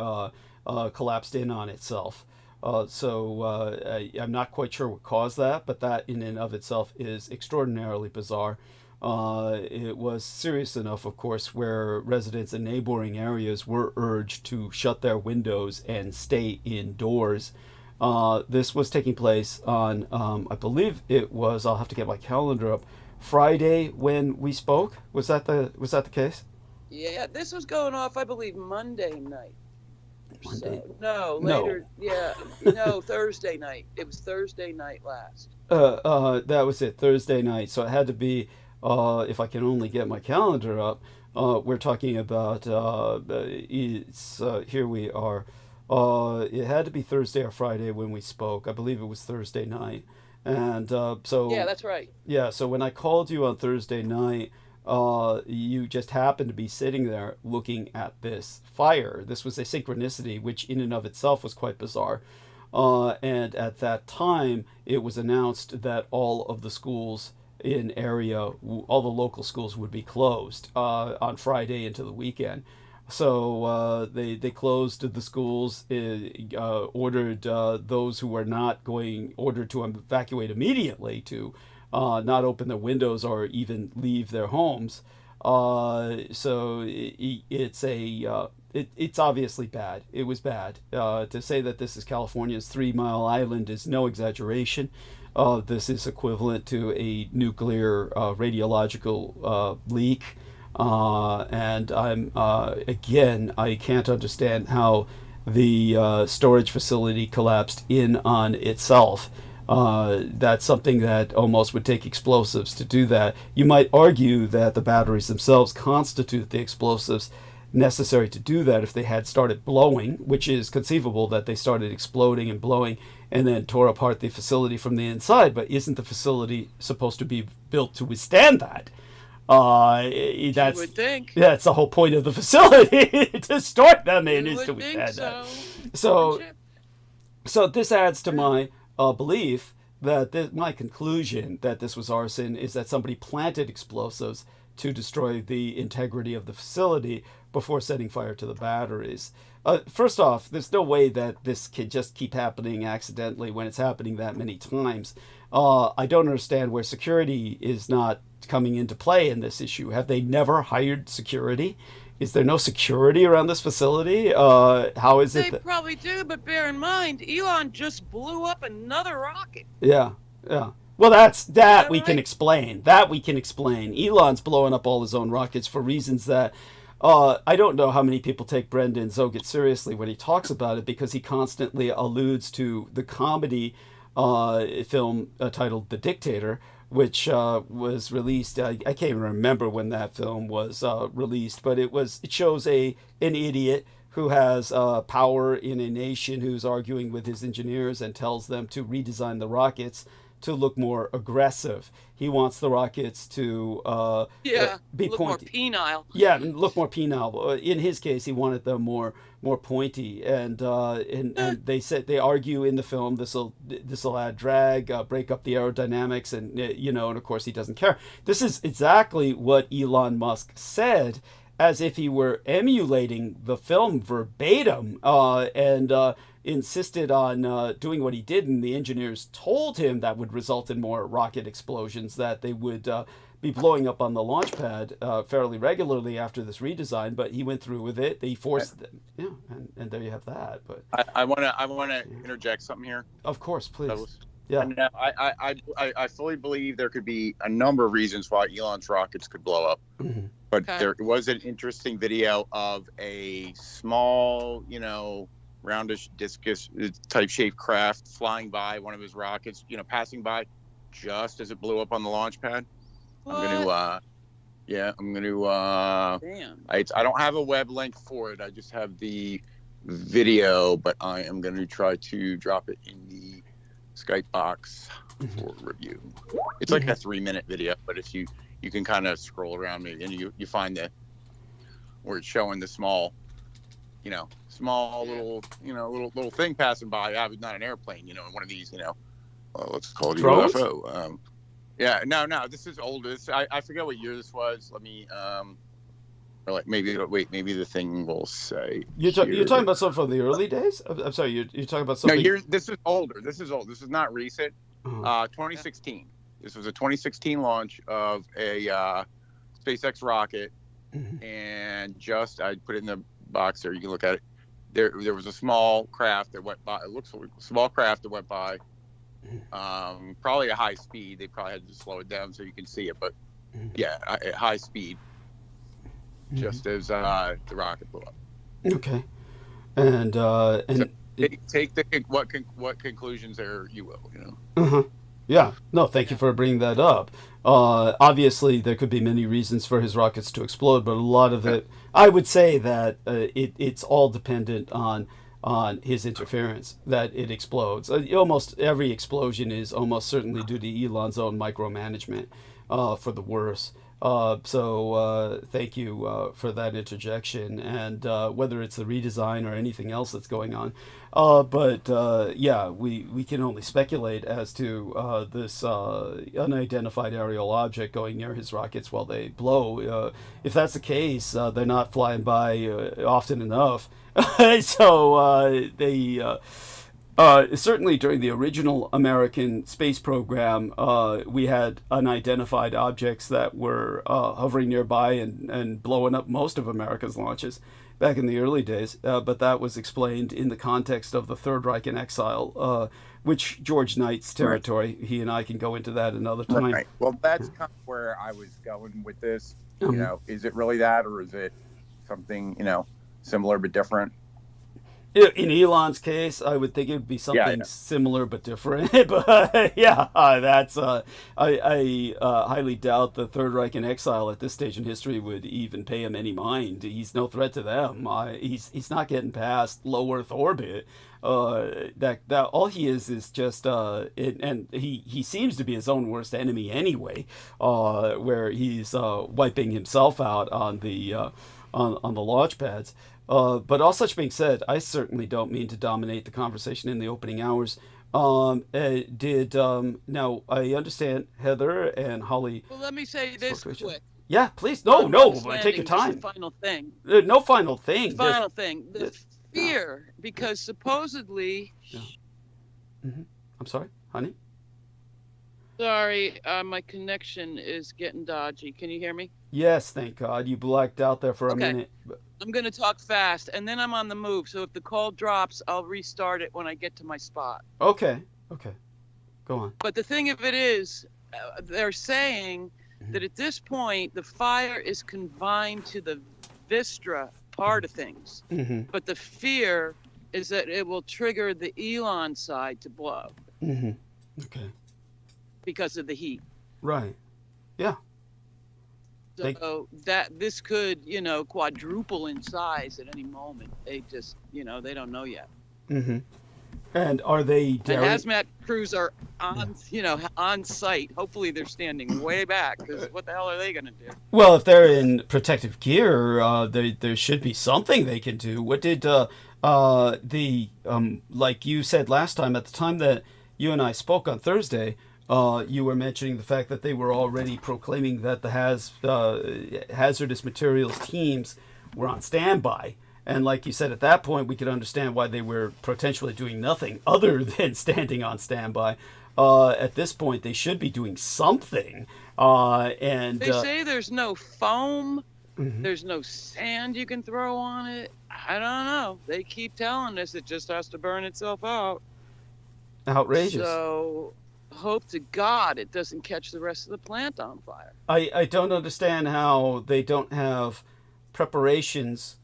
A: collapsed in on itself. I'm not quite sure what caused that, but that in and of itself is extraordinarily bizarre. It was serious enough, of course, where residents in neighboring areas were urged to shut their windows and stay indoors. This was taking place on, I believe it was, I'll have to get my calendar up, Friday when we spoke. Was that the case?
D: Yeah, this was going off, I believe, Monday night.
A: Monday?
D: So, later. Yeah, Thursday night. It was Thursday night last.
A: That was it, Thursday night. So it had to be, if I can only get my calendar up, we're talking about, here we are. It had to be Thursday or Friday when we spoke. I believe it was Thursday night. And so...
D: Yeah, that's right.
A: Yeah, so when I called you on Thursday night, you just happened to be sitting there looking at this fire. This was a synchronicity, which in and of itself was quite bizarre. And at that time, it was announced that all of the schools in area, all the local schools would be closed on Friday into the weekend. So they closed the schools, ordered those who were not going, ordered to evacuate immediately to not open their windows or even leave their homes. So it's obviously bad. It was bad. To say that this is California's 3 Mile Island is no exaggeration. This is equivalent to a nuclear radiological leak. And again, I can't understand how the storage facility collapsed in on itself. That's something that almost would take explosives to do that. You might argue that the batteries themselves constitute the explosives necessary to do that if they had started blowing, which is conceivable that they started exploding and blowing and then tore apart the facility from the inside. But isn't the facility supposed to be built to withstand that?
D: You would think.
A: That's the whole point of the facility, to store them in, is to withstand
D: so.
A: that. So this adds to my belief that my conclusion that this was arson is that somebody planted explosives to destroy the integrity of the facility before setting fire to the batteries. First off, there's no way that this can just keep happening accidentally when it's happening that many times. I don't understand where security is not coming into play in this issue. Have they never hired security? Is there no security around this facility? How is it?
D: They probably do, but bear in mind, Elon just blew up another rocket.
A: Yeah. Well, that we can explain. That we can explain. Elon's blowing up all his own rockets for reasons that I don't know how many people take Brendan Zoget seriously when he talks about it, because he constantly alludes to the comedy film titled The Dictator, which was released. I can't even remember when that film was released, but it shows an idiot who has power in a nation who's arguing with his engineers and tells them to redesign the rockets to look more aggressive. He wants the rockets to be
D: look
A: pointy.
D: more penile.
A: Yeah, look more penile. In his case, he wanted them more pointy, and they argue in the film this will add drag, break up the aerodynamics, and and of course he doesn't care. This is exactly what Elon Musk said, as if he were emulating the film verbatim, and insisted on doing what he did, and the engineers told him that would result in more rocket explosions, that they would be blowing up on the launch pad fairly regularly after this redesign, but he went through with it. They forced them. Yeah, and there you have that. But
B: I want to interject something here.
A: Of course, please.
B: Yeah. And I fully believe there could be a number of reasons why Elon's rockets could blow up. Mm-hmm. But there was an interesting video of a small, roundish discus type shaped craft flying by one of his rockets, passing by just as it blew up on the launch pad. What? I'm gonna damn. I don't have a web link for it. I just have the video, but I am going to try to drop it in the Skype box for review. It's like a 3-minute video, but if you can kind of scroll around maybe, and you find where it's showing the small little thing passing by. Not an airplane, one of these, let's call it a UFO. No, this is old. I forget what year this was. Let me, maybe the thing will say. You're
A: talking about something from the early days? I'm sorry, you're talking about something.
B: No, this is older. This is old. This is not recent. 2016. This was a 2016 launch of a SpaceX rocket, and I put it in the box there. You can look at it. There was a small craft that went by. It looks like a small craft that went by. Probably at high speed. They probably had to slow it down so you can see it, but at high speed, just as the rocket blew up.
A: Okay, and
B: so take what conclusions there you will.
A: Yeah, no, thank you for bringing that up. Obviously, there could be many reasons for his rockets to explode, but a lot of it, I would say that it's all dependent on his interference, that it explodes. Almost every explosion is almost certainly due to Elon's own micromanagement. for the worse. So thank you for that interjection, and whether it's the redesign or anything else that's going on. But yeah, we can only speculate as to this unidentified aerial object going near his rockets while they blow. If that's the case, they're not flying by often enough. So they... certainly during the original American space program, we had unidentified objects that were hovering nearby and blowing up most of America's launches back in the early days. But that was explained in the context of the Third Reich in exile, which George Knight's territory. Right. He and I can go into that another time.
B: Right. Well, that's kind of where I was going with this. You know, is it really that, or is it something, similar but different?
A: In Elon's case, I would think it would be something similar but different. But yeah, that's I highly doubt the Third Reich in exile at this stage in history would even pay him any mind. He's no threat to them. He's not getting past low Earth orbit. That all he is just and he seems to be his own worst enemy anyway. Where he's wiping himself out on the launch pads. But all such being said, I certainly don't mean to dominate the conversation in the opening hours. Now I understand Heather and Holly.
D: Well, let me say this quick.
A: Yeah, please. No, take your time.
D: The final thing.
A: No final thing.
D: The final thing. The fear, because supposedly.
A: Yeah. Mm-hmm. I'm sorry, honey.
D: Sorry, my connection is getting dodgy. Can you hear me?
A: Yes, thank God. You blacked out there for a minute.
D: I'm going to talk fast, and then I'm on the move. So if the call drops, I'll restart it when I get to my spot.
A: Okay. Go on.
D: But the thing of it is, they're saying that at this point, the fire is confined to the Vistra part of things. Mm-hmm. But the fear is that it will trigger the Elon side to blow.
A: Mm-hmm. Okay.
D: Because of the heat.
A: Right. Yeah.
D: So that this could, quadruple in size at any moment. They just, they don't know yet.
A: Mm-hmm. And are they daring?
D: And hazmat crews are on, on site. Hopefully they're standing way back, because what the hell are they going to do?
A: Well, if they're in protective gear, there should be something they can do. What did like you said last time, at the time that you and I spoke on Thursday, you were mentioning the fact that they were already proclaiming that the hazardous materials teams were on standby. And like you said, at that point, we could understand why they were potentially doing nothing other than standing on standby. At this point, they should be doing something. And
D: they say there's no foam.
A: Mm-hmm.
D: There's no sand you can throw on it. I don't know. They keep telling us it just has to burn itself out.
A: Outrageous.
D: So hope to God it doesn't catch the rest of the plant on fire.
A: I don't understand how they don't have preparations,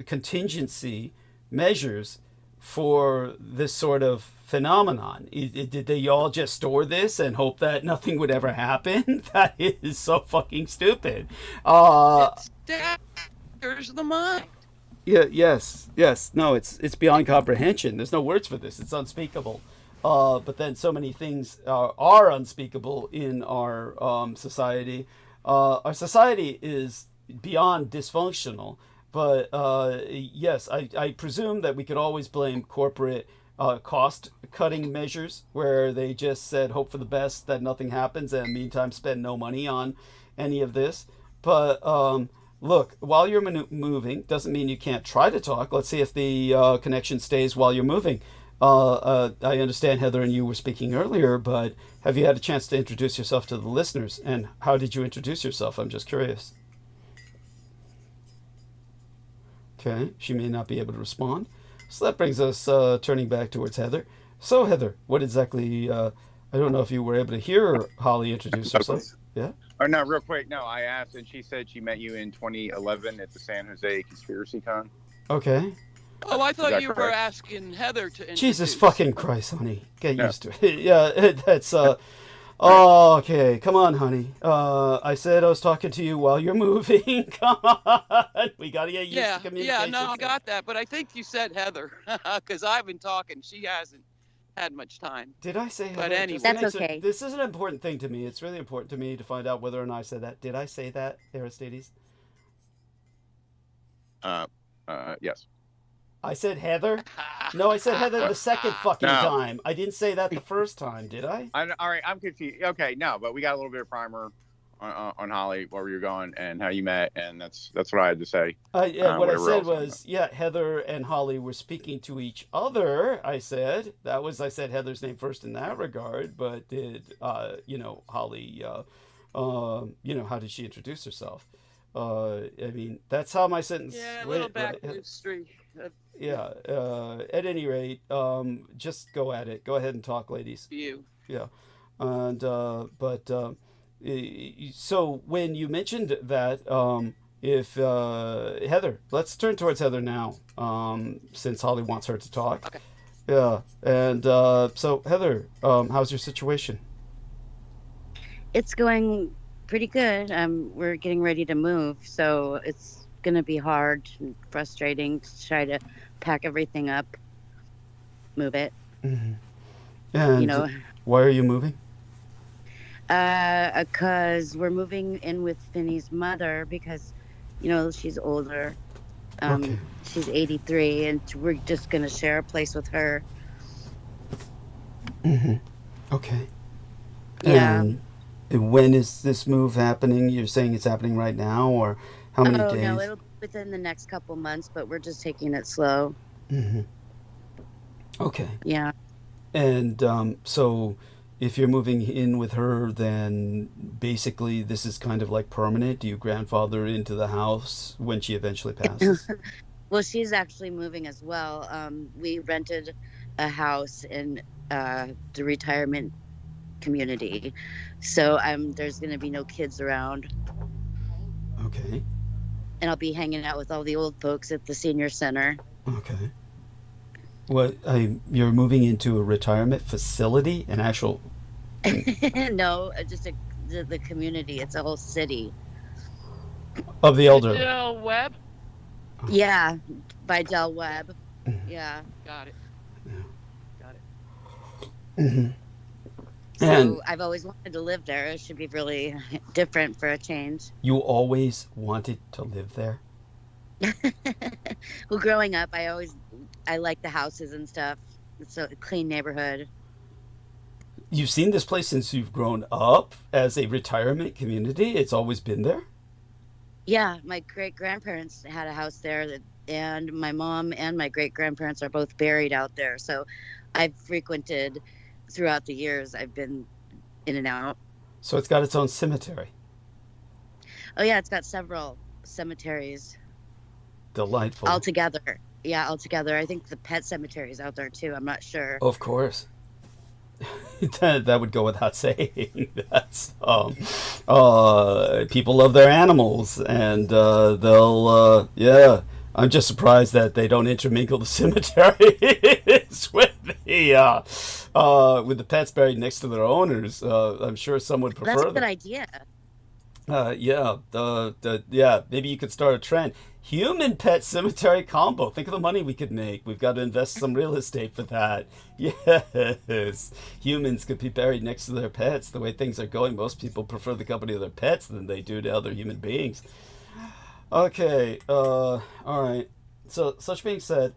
A: contingency measures for this sort of phenomenon. Did they all just store this and hope that nothing would ever happen? That is so fucking stupid.
D: It staggers the mind.
A: Yeah. Yes. No, it's beyond comprehension. There's no words for this. It's unspeakable. But then so many things are unspeakable in our society. Our society is beyond dysfunctional, but yes, I presume that we could always blame corporate cost-cutting measures, where they just said hope for the best that nothing happens, and meantime spend no money on any of this. But look, while you're moving, doesn't mean you can't try to talk. Let's see if the connection stays while you're moving. I understand Heather and you were speaking earlier, but have you had a chance to introduce yourself to the listeners? And how did you introduce yourself? I'm just curious. Okay, she may not be able to respond. So that brings us turning back towards Heather. So Heather, what exactly, I don't know if you were able to hear Holly introduce herself. Yeah?
B: Oh, no, real quick. No, I asked, and she said she met you in 2011 at the San Jose Conspiracy Con.
A: Okay.
D: Oh, I thought you were asking Heather to introduce.
A: Jesus fucking Christ, honey. Get used to it. Yeah, that's, okay, come on, honey. I said I was talking to you while you're moving. Come on. We got to get used to communication.
D: Yeah, no, I got that. But I think you said Heather, because I've been talking. She hasn't. had much time.
A: Did I say
D: But
A: Heather?
D: anyway.
E: That's okay.
A: This is an important thing to me. It's really important to me to find out whether or not I said that. Did I say that, Aristides?
B: Yes.
A: I said Heather? No, I said Heather the second fucking time. I didn't say that the first time, did I?
B: All right, I'm confused. Okay, no, but we got a little bit of primer on Holly, where you're going and how you met, and that's what I had to say.
A: Yeah, what I said was, Heather and Holly were speaking to each other. I said Heather's name first in that regard, but did Holly, how did she introduce herself? I mean, that's how my sentence.
D: Yeah, a little back history.
A: Yeah. At any rate, just go at it. Go ahead and talk, ladies.
D: You.
A: Yeah, and so when you mentioned that, if Heather, let's turn towards Heather now, since Holly wants her to talk.
D: Okay.
A: Yeah, and so Heather, how's your situation?
E: It's going pretty good. We're getting ready to move, so it's going to be hard and frustrating to try to pack everything up, move it.
A: Mm-hmm. And why are you moving?
E: Because we're moving in with Finney's mother because, she's older.
A: Okay.
E: She's 83, and we're just going to share a place with her.
A: Mm-hmm. Okay.
E: Yeah.
A: And when is this move happening? You're saying it's happening right now, or how many days?
E: No, it'll be within the next couple months, but we're just taking it slow.
A: Mm-hmm. Okay.
E: Yeah.
A: And so if you're moving in with her, then basically this is kind of like permanent. Do you grandfather into the house when she eventually passes?
E: Well, she's actually moving as well. We rented a house in the retirement community, so there's going to be no kids around.
A: Okay.
E: And I'll be hanging out with all the old folks at the senior center.
A: Okay. What? You're moving into a retirement facility, an actual?
E: No, just the community. It's a whole city.
A: Of the elderly.
D: Del Webb?
E: Yeah, by Del Webb. Yeah.
D: Got it.
A: Yeah.
D: Got it.
A: Mm-hmm.
E: So
A: And
E: I've always wanted to live there. It should be really different for a change.
A: you always wanted to live there?
E: Well, growing up, I liked the houses and stuff. It's a clean neighborhood.
A: You've seen this place since you've grown up as a retirement community? It's always been there?
E: Yeah, my great-grandparents had a house there, and my mom and my great-grandparents are both buried out there. So I've frequented throughout the years. I've been in and out.
A: So it's got its own cemetery.
E: Oh, yeah, it's got several cemeteries.
A: Delightful.
E: Altogether. Yeah, altogether. I think the pet cemetery is out there, too. I'm not sure.
A: Of course. That would go without saying. That's people love their animals, and they'll I'm just surprised that they don't intermingle the cemeteries with the pets buried next to their owners. I'm sure some would prefer
E: That's a good idea.
A: Maybe you could start a trend. Human pet cemetery combo. Think of the money we could make. We've got to invest some real estate for that. Yes. Humans could be buried next to their pets. The way things are going, most people prefer the company of their pets than they do to other human beings. Okay. All right. So, such being said,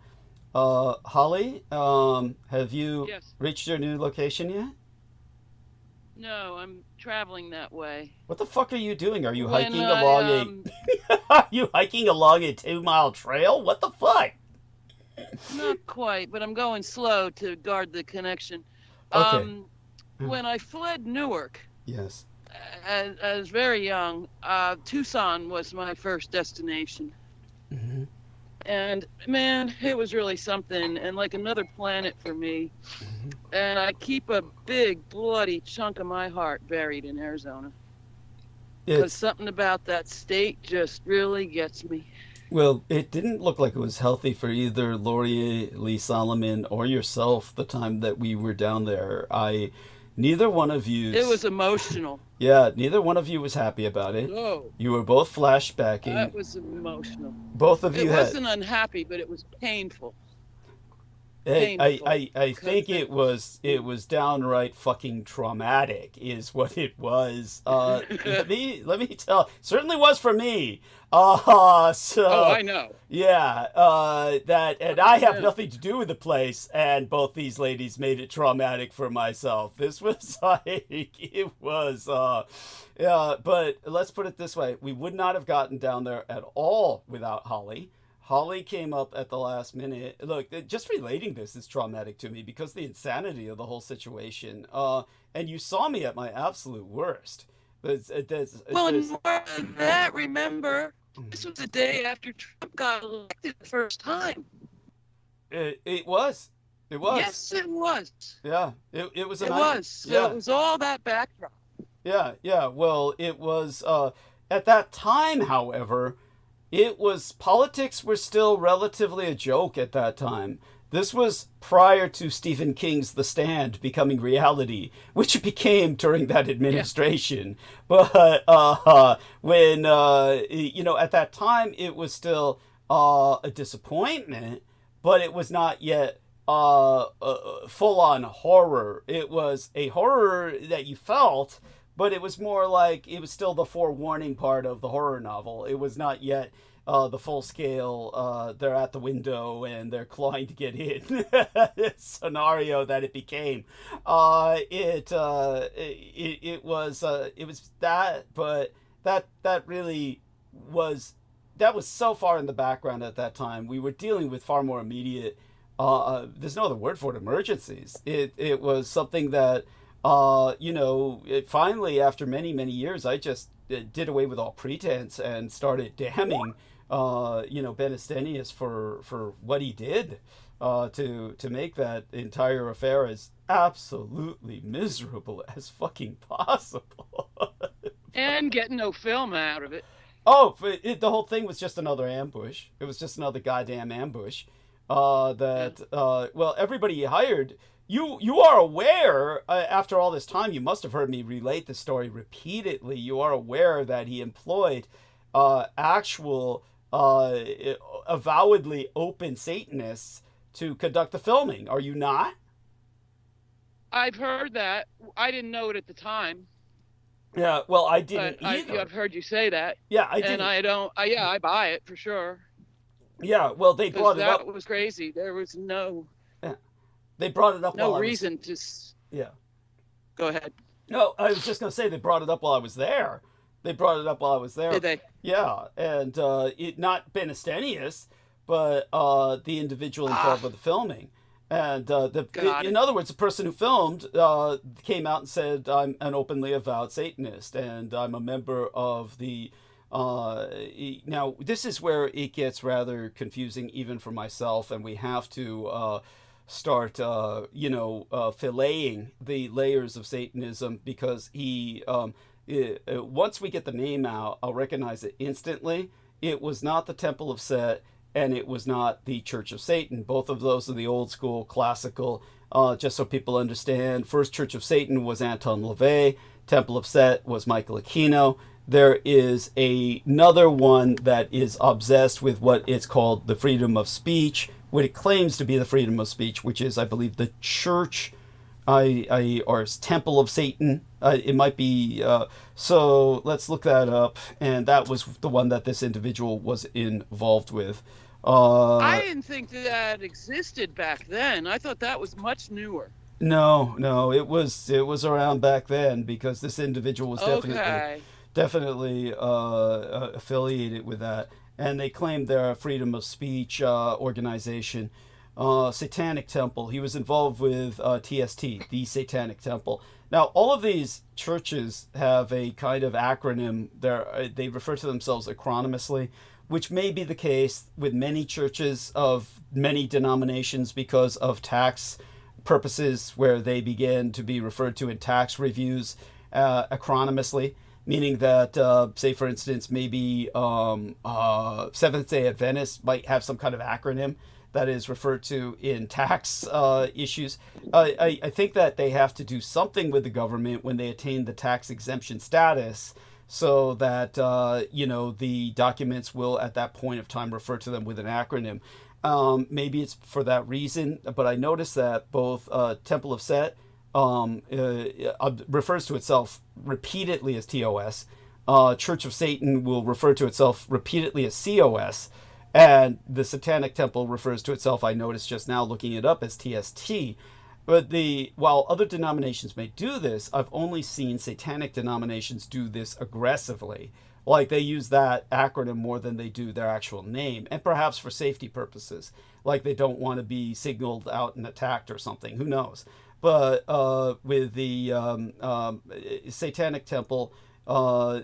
A: Holly, have you reached your new location yet?
D: No, I'm traveling that way.
A: What the fuck are you doing? Are you hiking along Are you hiking along a 2-mile trail? What the fuck?
D: Not quite, but I'm going slow to guard the connection.
A: Okay.
D: When I fled Newark,
A: yes,
D: I was very young. Tucson was my first destination.
A: Mm-hmm.
D: And man, it was really something, and like another planet for me.
A: Mm-hmm.
D: And I keep a big bloody chunk of my heart buried in Arizona. Because something about that state just really gets me.
A: Well, it didn't look like it was healthy for either Lori Lee Solomon or yourself the time that we were down there. Neither one of you.
D: It was emotional.
A: Yeah, neither one of you was happy about it.
D: No.
A: You were both flashbacking.
D: That was emotional.
A: Both of you
D: It wasn't unhappy, but it was painful. painful.
A: I think it was downright fucking traumatic is what it was. let me tell. Certainly was for me.
D: I know.
A: Yeah, that, and I have nothing to do with the place, and both these ladies made it traumatic for myself. This was it was, yeah, but let's put it this way. We would not have gotten down there at all without Holly. Holly came up at the last minute. Look, just relating this is traumatic to me because the insanity of the whole situation. And you saw me at my absolute worst.
D: And more than that, remember, this was the day after Trump got elected the first time.
A: It was.
D: Yes, it was.
A: Yeah, it was.
D: It was. So it was all that backdrop.
A: Yeah. Well, it was. At that time, however, politics were still relatively a joke at that time. This was prior to Stephen King's The Stand becoming reality, which it became during that administration. Yeah. But when, at that time, it was still a disappointment, but it was not yet full-on horror. It was a horror that you felt, but it was more like it was still the forewarning part of the horror novel. It was not yet the full scale, they're at the window and they're clawing to get in scenario that it became. It was that, but that really was, that was so far in the background at that time. We were dealing with far more immediate, there's no other word for it, emergencies. It was something that, finally, after many, many years, I just did away with all pretense and started damning Benestenius for what he did to make that entire affair as absolutely miserable as fucking possible.
D: And getting no film out of it.
A: Oh, the whole thing was just another ambush. It was just another goddamn ambush. Everybody he hired, you are aware, after all this time, you must have heard me relate the story repeatedly. You are aware that he employed actual avowedly open Satanists to conduct the filming. Are you not?
D: I've heard that. I didn't know it at the time.
A: Yeah, well, I didn't either.
D: I've heard you say that.
A: Yeah, I didn't.
D: And I don't. I buy it for sure.
A: Yeah, well, they brought it up.
D: That was crazy. There was no.
A: Yeah. They brought it up.
D: No reason to.
A: Yeah.
D: Go ahead.
A: No, I was just gonna say they brought it up while I was there. Did they? Yeah, and it not Benestenius, but the individual involved with the filming. And in other words, the person who filmed came out and said, "I'm an openly avowed Satanist, and I'm a member of the." Now, this is where it gets rather confusing, even for myself, and we have to start, filleting the layers of Satanism, because he. Once we get the name out, I'll recognize it instantly. It was not the Temple of Set, and it was not the Church of Satan. Both of those are the old school, classical, just so people understand. First Church of Satan was Anton LaVey. Temple of Set was Michael Aquino. There is another one that is obsessed with what it's called the freedom of speech, what it claims to be the freedom of speech, which is, I believe, the Church or Temple of Satan. It might be, so let's look that up. And that was the one that this individual was involved with.
D: I didn't think that existed back then. I thought that was much newer.
A: No, it was around back then, because this individual was definitely affiliated with that. And they claimed they're a freedom of speech organization. Satanic Temple. He was involved with TST, the Satanic Temple. Now, all of these churches have a kind of acronym. They refer to themselves acronymously, which may be the case with many churches of many denominations because of tax purposes, where they begin to be referred to in tax reviews acronymously, meaning that, say, for instance, maybe Seventh-day Adventists might have some kind of acronym that is referred to in tax issues. I think that they have to do something with the government when they attain the tax exemption status, so that the documents will at that point of time refer to them with an acronym. Maybe it's for that reason, but I noticed that both Temple of Set refers to itself repeatedly as TOS. Church of Satan will refer to itself repeatedly as COS. And the Satanic Temple refers to itself, I noticed just now looking it up, as TST. But while other denominations may do this, I've only seen satanic denominations do this aggressively. Like they use that acronym more than they do their actual name, and perhaps for safety purposes. Like they don't want to be signaled out and attacked or something. Who knows? But with the Satanic Temple,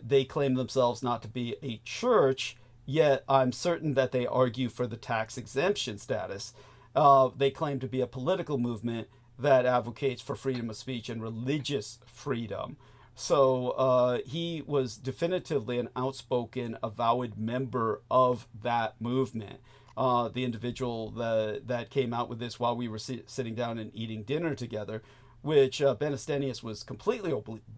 A: they claim themselves not to be a church, yet I'm certain that they argue for the tax exemption status. They claim to be a political movement that advocates for freedom of speech and religious freedom. So he was definitively an outspoken, avowed member of that movement. The individual that came out with this while we were sitting down and eating dinner together, which Benestenius was completely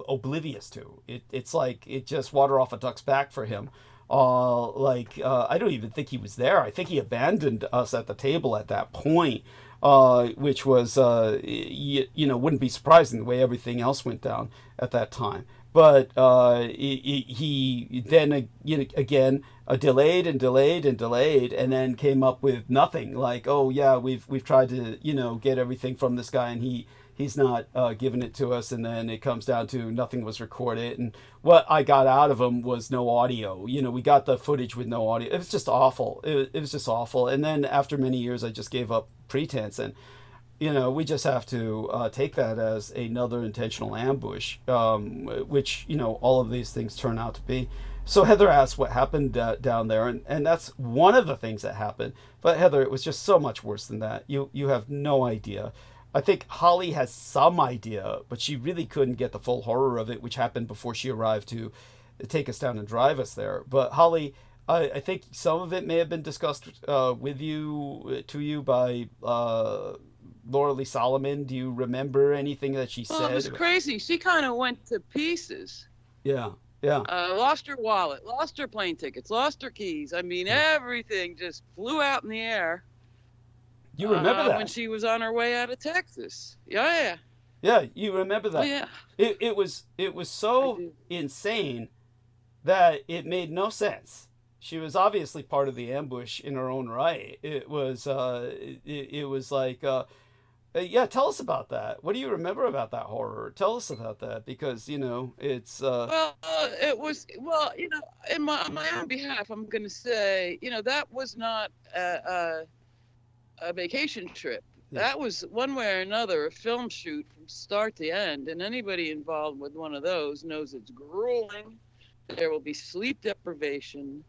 A: oblivious to. It's like it just water off a duck's back for him. I don't even think he was there. I think he abandoned us at the table at that point, which was, wouldn't be surprising the way everything else went down at that time. But he then, again, delayed and delayed and delayed, and then came up with nothing. Like, oh yeah, we've tried to, get everything from this guy, and he's not giving it to us. And then it comes down to nothing was recorded, and what I got out of him was no audio. We got the footage with no audio. It was just awful. It was just awful. And then after many years, I just gave up pretense, and we just have to take that as another intentional ambush, which all of these things turn out to be. So Heather asked what happened down there, and that's one of the things that happened. But Heather, it was just so much worse than that. You have no idea. I think Holly has some idea, but she really couldn't get the full horror of it, which happened before she arrived to take us down and drive us there. But Holly, I think some of it may have been discussed to you by Laura Lee Solomon. Do you remember anything that she said?
D: It was crazy. She kind of went to pieces.
A: Yeah.
D: Lost her wallet, lost her plane tickets, lost her keys. I mean, everything just flew out in the air.
A: You remember that?
D: When she was on her way out of Texas. Yeah.
A: Yeah, you remember that.
D: Oh, yeah.
A: It was so insane that it made no sense. She was obviously part of the ambush in her own right. It was like, tell us about that. What do you remember about that horror? Tell us about that, because, it's...
D: it was, in my own behalf, I'm going to say, that was not a vacation trip. Yeah. That was one way or another a film shoot from start to end, and anybody involved with one of those knows it's grueling. There will be sleep deprivation.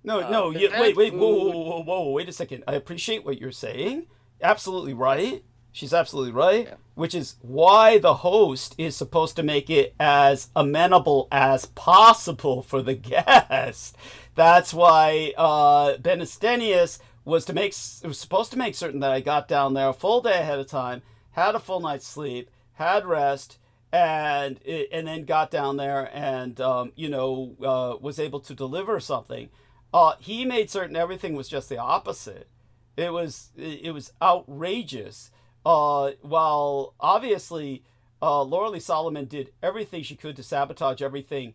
A: Wait, whoa, wait a second. I appreciate what you're saying. Absolutely right. She's absolutely right. Yeah. Which is why the host is supposed to make it as amenable as possible for the guest. That's why Benestenius was supposed to make certain that I got down there a full day ahead of time, had a full night's sleep, had rest, and then got down there and was able to deliver something. He made certain everything was just the opposite. It was outrageous. While obviously Laura Lee Solomon did everything she could to sabotage everything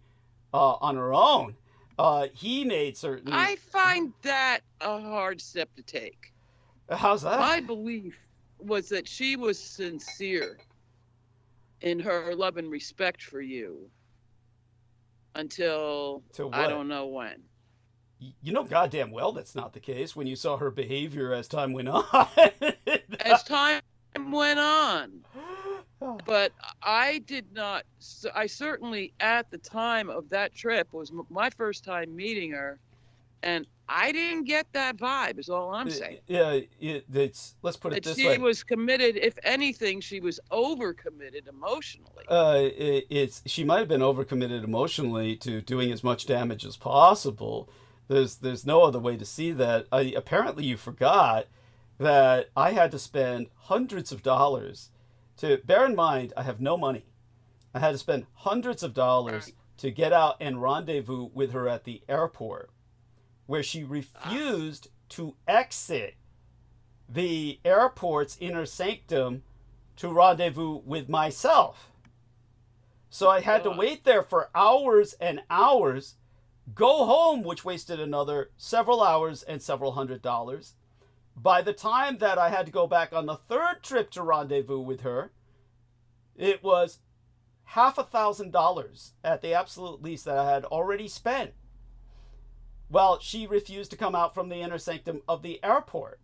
A: on her own. He made certain...
D: I find that a hard step to take.
A: How's that?
D: My belief was that she was sincere in her love and respect for you until I don't know when.
A: You know goddamn well that's not the case when you saw her behavior as time went on.
D: As time went on. But I did not, I certainly at the time of that trip was my first time meeting her, and I didn't get that vibe is all I'm saying.
A: Let's put it this way.
D: She was committed, if anything, she was overcommitted emotionally.
A: She might have been overcommitted emotionally to doing as much damage as possible. There's no other way to see that. Apparently you forgot that I had to spend hundreds of dollars to bear in mind, I have no money. I had to spend hundreds of dollars to get out and rendezvous with her at the airport, where she refused to exit the airport's inner sanctum to rendezvous with myself. So I had to wait there for hours and hours, go home, which wasted another several hours and several $100s. By the time that I had to go back on the third trip to rendezvous with her, it was $1,000 at the absolute least that I had already spent. Well, she refused to come out from the inner sanctum of the airport.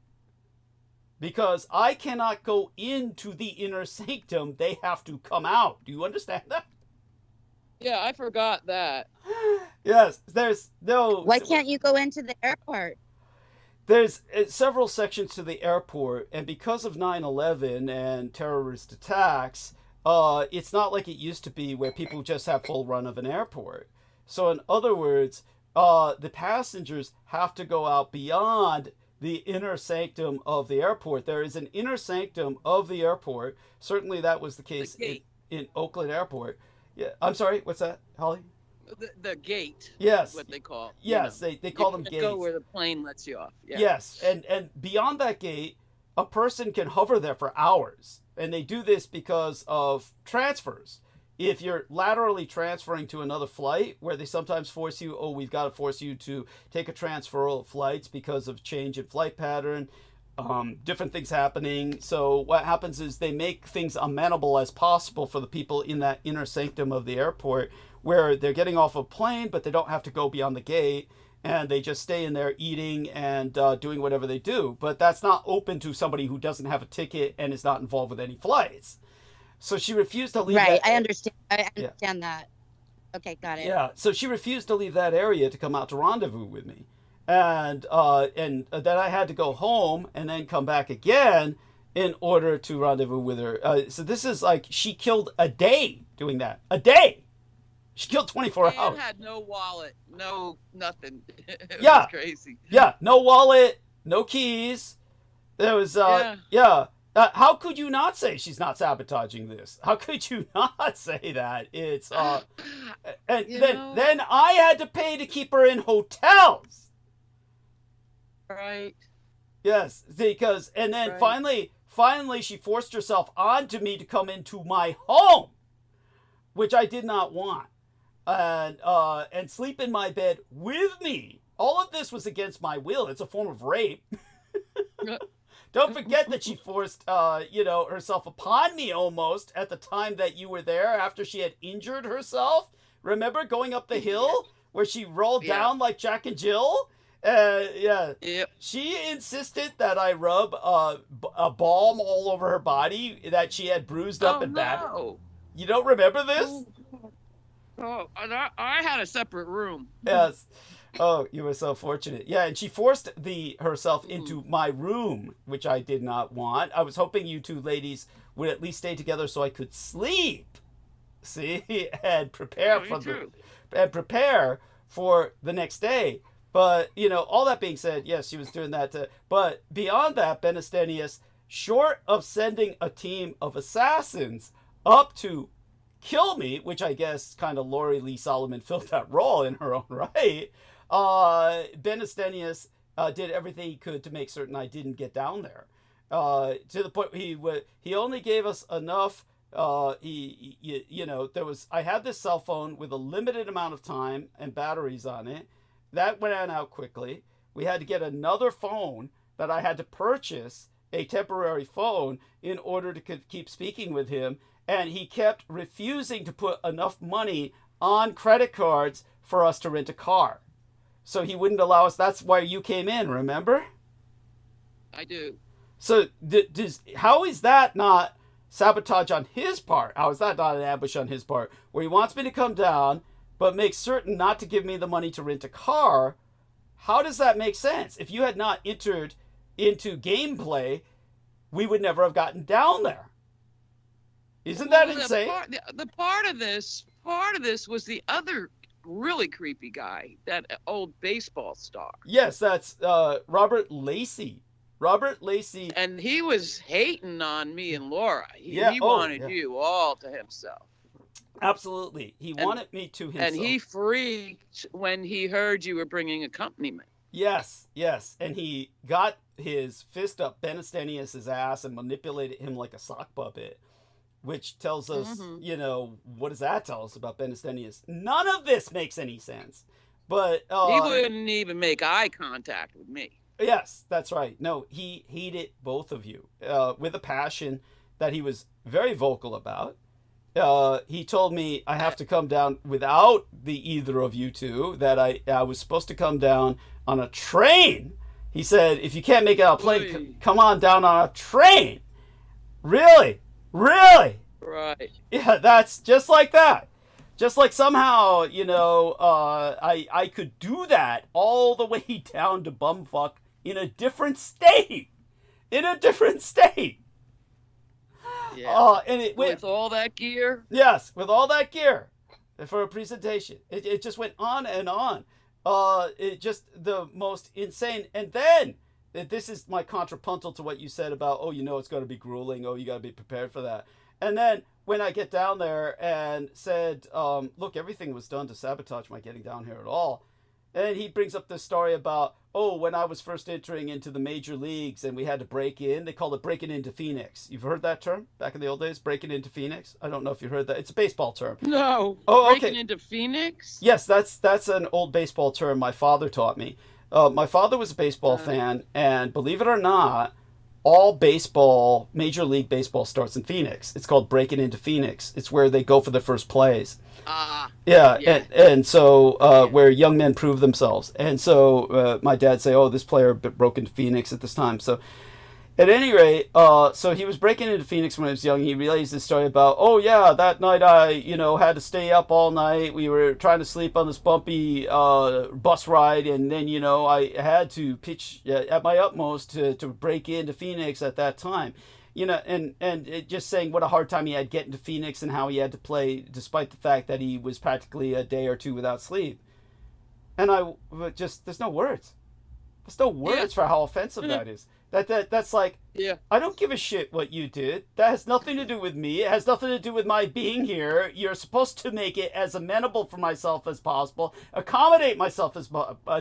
A: Because I cannot go into the inner sanctum, they have to come out. Do you understand that?
D: Yeah, I forgot that.
A: Yes, there's no...
E: Why can't you go into the airport?
A: There's several sections to the airport, and because of 9/11 and terrorist attacks, it's not like it used to be where people just have full run of an airport. So in other words, the passengers have to go out beyond the inner sanctum of the airport. There is an inner sanctum of the airport. Certainly that was the case in Oakland Airport. Yeah, I'm sorry, what's that, Holly?
D: The gate.
A: Yes.
D: Is what they call.
A: Yes, they call them gates.
D: Go where the plane lets you off. Yeah.
A: Yes, and beyond that gate, a person can hover there for hours. And they do this because of transfers. If you're laterally transferring to another flight, where they sometimes force you, we've got to force you to take a transferal of flights because of change in flight pattern, different things happening. So what happens is they make things amenable as possible for the people in that inner sanctum of the airport, where they're getting off a plane, but they don't have to go beyond the gate, and they just stay in there eating and doing whatever they do. But that's not open to somebody who doesn't have a ticket and is not involved with any flights. So she refused to leave.
E: Right, I understand. I understand that. Okay, got it.
A: Yeah, so she refused to leave that area to come out to rendezvous with me, and then I had to go home and then come back again in order to rendezvous with her. So this is like she killed a day doing that. A day. She killed 24 hours.
D: Had no wallet, no nothing. It
A: was
D: crazy.
A: Yeah, no wallet, no keys. There was how could you not say she's not sabotaging this? How could you not say that? It's and then I had to pay to keep her in hotels.
D: Right.
A: Yes, because and then finally she forced herself onto me to come into my home, which I did not want. And sleep in my bed with me. All of this was against my will. It's a form of rape. Don't forget that she forced, herself upon me almost at the time that you were there after she had injured herself. Remember going up the hill where she rolled down like Jack and Jill? She insisted that I rub a balm all over her body that she had bruised up and battered. You don't remember this?
D: Oh, I had a separate room.
A: Yes. Oh, you were so fortunate. Yeah, and she forced herself into my room, which I did not want. I was hoping you two ladies would at least stay together so I could sleep. See, and prepare for the next day. But all that being said, yes, she was doing that. But beyond that, Benestenius, short of sending a team of assassins up to kill me, which I guess kind of Lori Lee Solomon filled that role in her own right. Benestenius did everything he could to make certain I didn't get down there. To the point he only gave us enough. I had this cell phone with a limited amount of time and batteries on it. That went out quickly. We had to get another phone that I had to purchase, a temporary phone, in order to keep speaking with him. And he kept refusing to put enough money on credit cards for us to rent a car. So he wouldn't allow us. That's why you came in, remember?
D: I do.
A: So how is that not sabotage on his part? How is that not an ambush on his part? Where he wants me to come down, but makes certain not to give me the money to rent a car. How does that make sense? If you had not entered into gameplay, we would never have gotten down there. Isn't that insane?
D: The part of this was the other really creepy guy, that old baseball star.
A: Yes, that's Robert Lacey. Robert Lacey.
D: And he was hating on me and Laura. He wanted you all to himself.
A: Absolutely. He wanted me to himself.
D: And he freaked when he heard you were bringing accompaniment.
A: Yes, yes. And he got his fist up Benestenius's ass and manipulated him like a sock puppet, which tells us, what does that tell us about Benestenius? None of this makes any sense. But
D: he wouldn't even make eye contact with me.
A: Yes, that's right. No, he hated both of you with a passion that he was very vocal about. He told me I have to come down without the either of you two, that I was supposed to come down on a train. He said, if you can't make it on a plane, come on down on a train. Really? Really?
D: Right.
A: Yeah, that's just like that. Just like somehow, I could do that all the way down to bumfuck in a different state. In a different state.
D: Yeah.
A: And
D: with all that gear?
A: Yes, with all that gear for a presentation. It just went on and on. It just the most insane. And then, this is my contrapuntal to what you said about, it's going to be grueling. You got to be prepared for that. And then when I get down there and said, look, everything was done to sabotage my getting down here at all. And he brings up this story about, when I was first entering into the major leagues and we had to break in, they called it breaking into Phoenix. You've heard that term back in the old days, breaking into Phoenix? I don't know if you heard that. It's a baseball term.
D: No.
A: Oh, okay.
D: Breaking into Phoenix?
A: Yes, that's an old baseball term my father taught me. My father was a baseball fan, and believe it or not, all baseball, Major League Baseball starts in Phoenix. It's called breaking into Phoenix. It's where they go for the first plays. Yeah. And so where young men prove themselves. And so my dad say, this player broke into Phoenix at this time. So at any rate, so he was breaking into Phoenix when he was young. He relays this story about, that night I, had to stay up all night. We were trying to sleep on this bumpy bus ride. And then, I had to pitch at my utmost to break into Phoenix at that time. And just saying what a hard time he had getting to Phoenix and how he had to play despite the fact that he was practically a day or two without sleep. And there's no words. There's no words for how offensive that is. That's like, I don't give a shit what you did. That has nothing to do with me. It has nothing to do with my being here. You're supposed to make it as amenable for myself as possible, accommodate myself as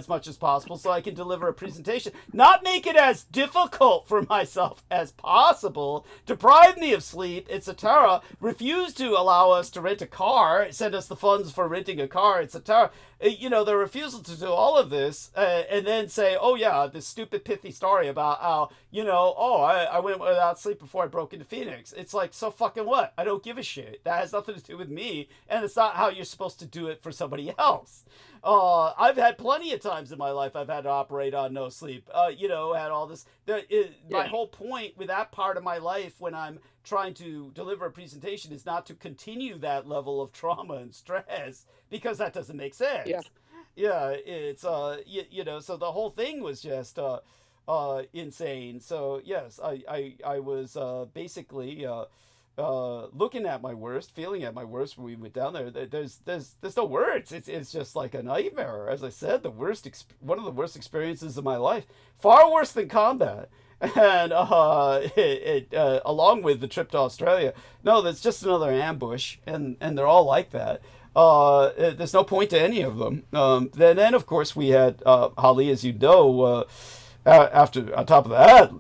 A: much as possible so I can deliver a presentation, not make it as difficult for myself as possible, deprive me of sleep, etc., refuse to allow us to rent a car, send us the funds for renting a car, etc. The refusal to do all of this, and then say, this stupid pithy story about how, I went without sleep before I broke into Phoenix. It's like, so fucking what? I don't give a shit. That has nothing to do with me, and it's not how you're supposed to do it for somebody else. I've had plenty of times in my life I've had to operate on no sleep. Had all this. My whole point with that part of my life when I'm trying to deliver a presentation is not to continue that level of trauma and stress, because that doesn't make sense. It's so the whole thing was just insane. So yes, I was basically looking at my worst, feeling at my worst when we went down there. There's no words. It's just like a nightmare. As I said, one of the worst experiences of my life, far worse than combat. And along with the trip to Australia, no, that's just another ambush, and they're all like that. There's no point to any of them. Then of course we had Holly, as you know. After on top of that,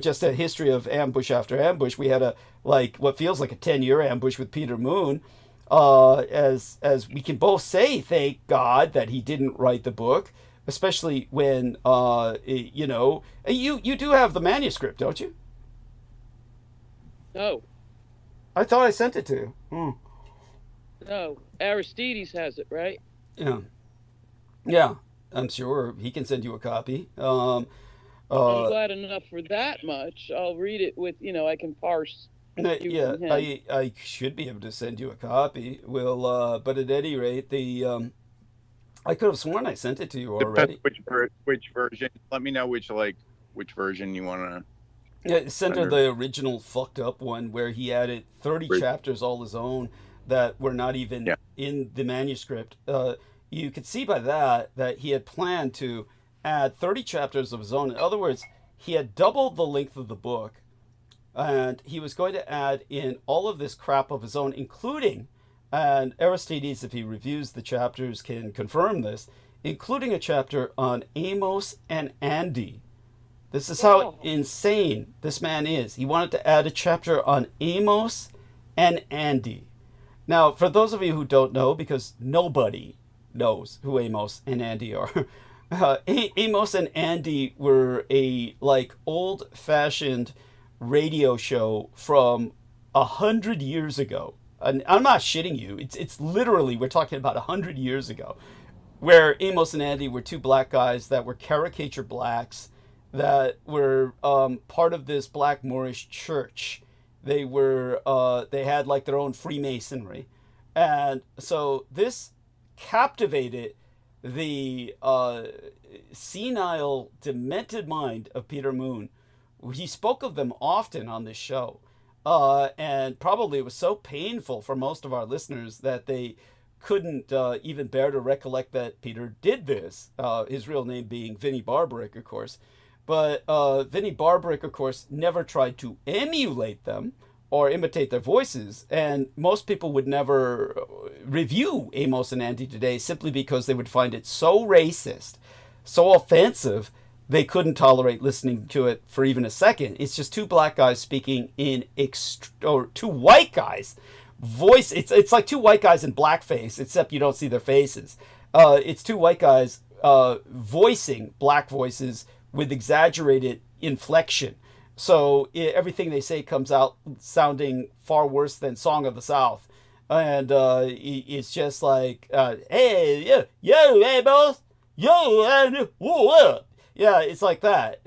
A: just a history of ambush after ambush. We had what feels like a 10-year ambush with Peter Moon. As we can both say, thank God that he didn't write the book, especially when you do have the manuscript, don't you?
D: No.
A: I thought I sent it to you.
D: No, Aristides has it, right?
A: Yeah. I'm sure he can send you a copy.
D: I'm glad enough for that much. I'll read it with, I can parse.
A: I should be able to send you a copy. But at any rate, I could have sworn I sent it to you already.
B: Which version? Let me know which version you want
A: to. Send her the original fucked up one where he added 30 chapters all his own that were not even in the manuscript. You could see by that he had planned to add 30 chapters of his own. In other words, he had doubled the length of the book, and he was going to add in all of this crap of his own, including, and Aristides, if he reviews the chapters, can confirm this, including a chapter on Amos and Andy. This is how insane this man is. He wanted to add a chapter on Amos and Andy. Now, for those of you who don't know, because nobody knows who Amos and Andy are, Amos and Andy were a old-fashioned radio show from 100 years ago. And I'm not shitting you. It's literally, we're talking about 100 years ago, where Amos and Andy were two black guys that were caricature blacks that were part of this black Moorish church. They were they had like their own Freemasonry, and so this captivated the senile, demented mind of Peter Moon. He spoke of them often on this show, and probably it was so painful for most of our listeners that they couldn't even bear to recollect that Peter did this. His real name being Vinnie Barbarick, of course. But Vinnie Barbarick, of course, never tried to emulate them or imitate their voices. And most people would never review Amos and Andy today simply because they would find it so racist, so offensive, they couldn't tolerate listening to it for even a second. It's just two black guys speaking in or two white guys voice. It's like two white guys in blackface, except you don't see their faces. It's two white guys voicing black voices with exaggerated inflection. So everything they say comes out sounding far worse than Song of the South. And it's just like, hey, yo, hey, boss, yo, and whoa. Yeah, it's like that,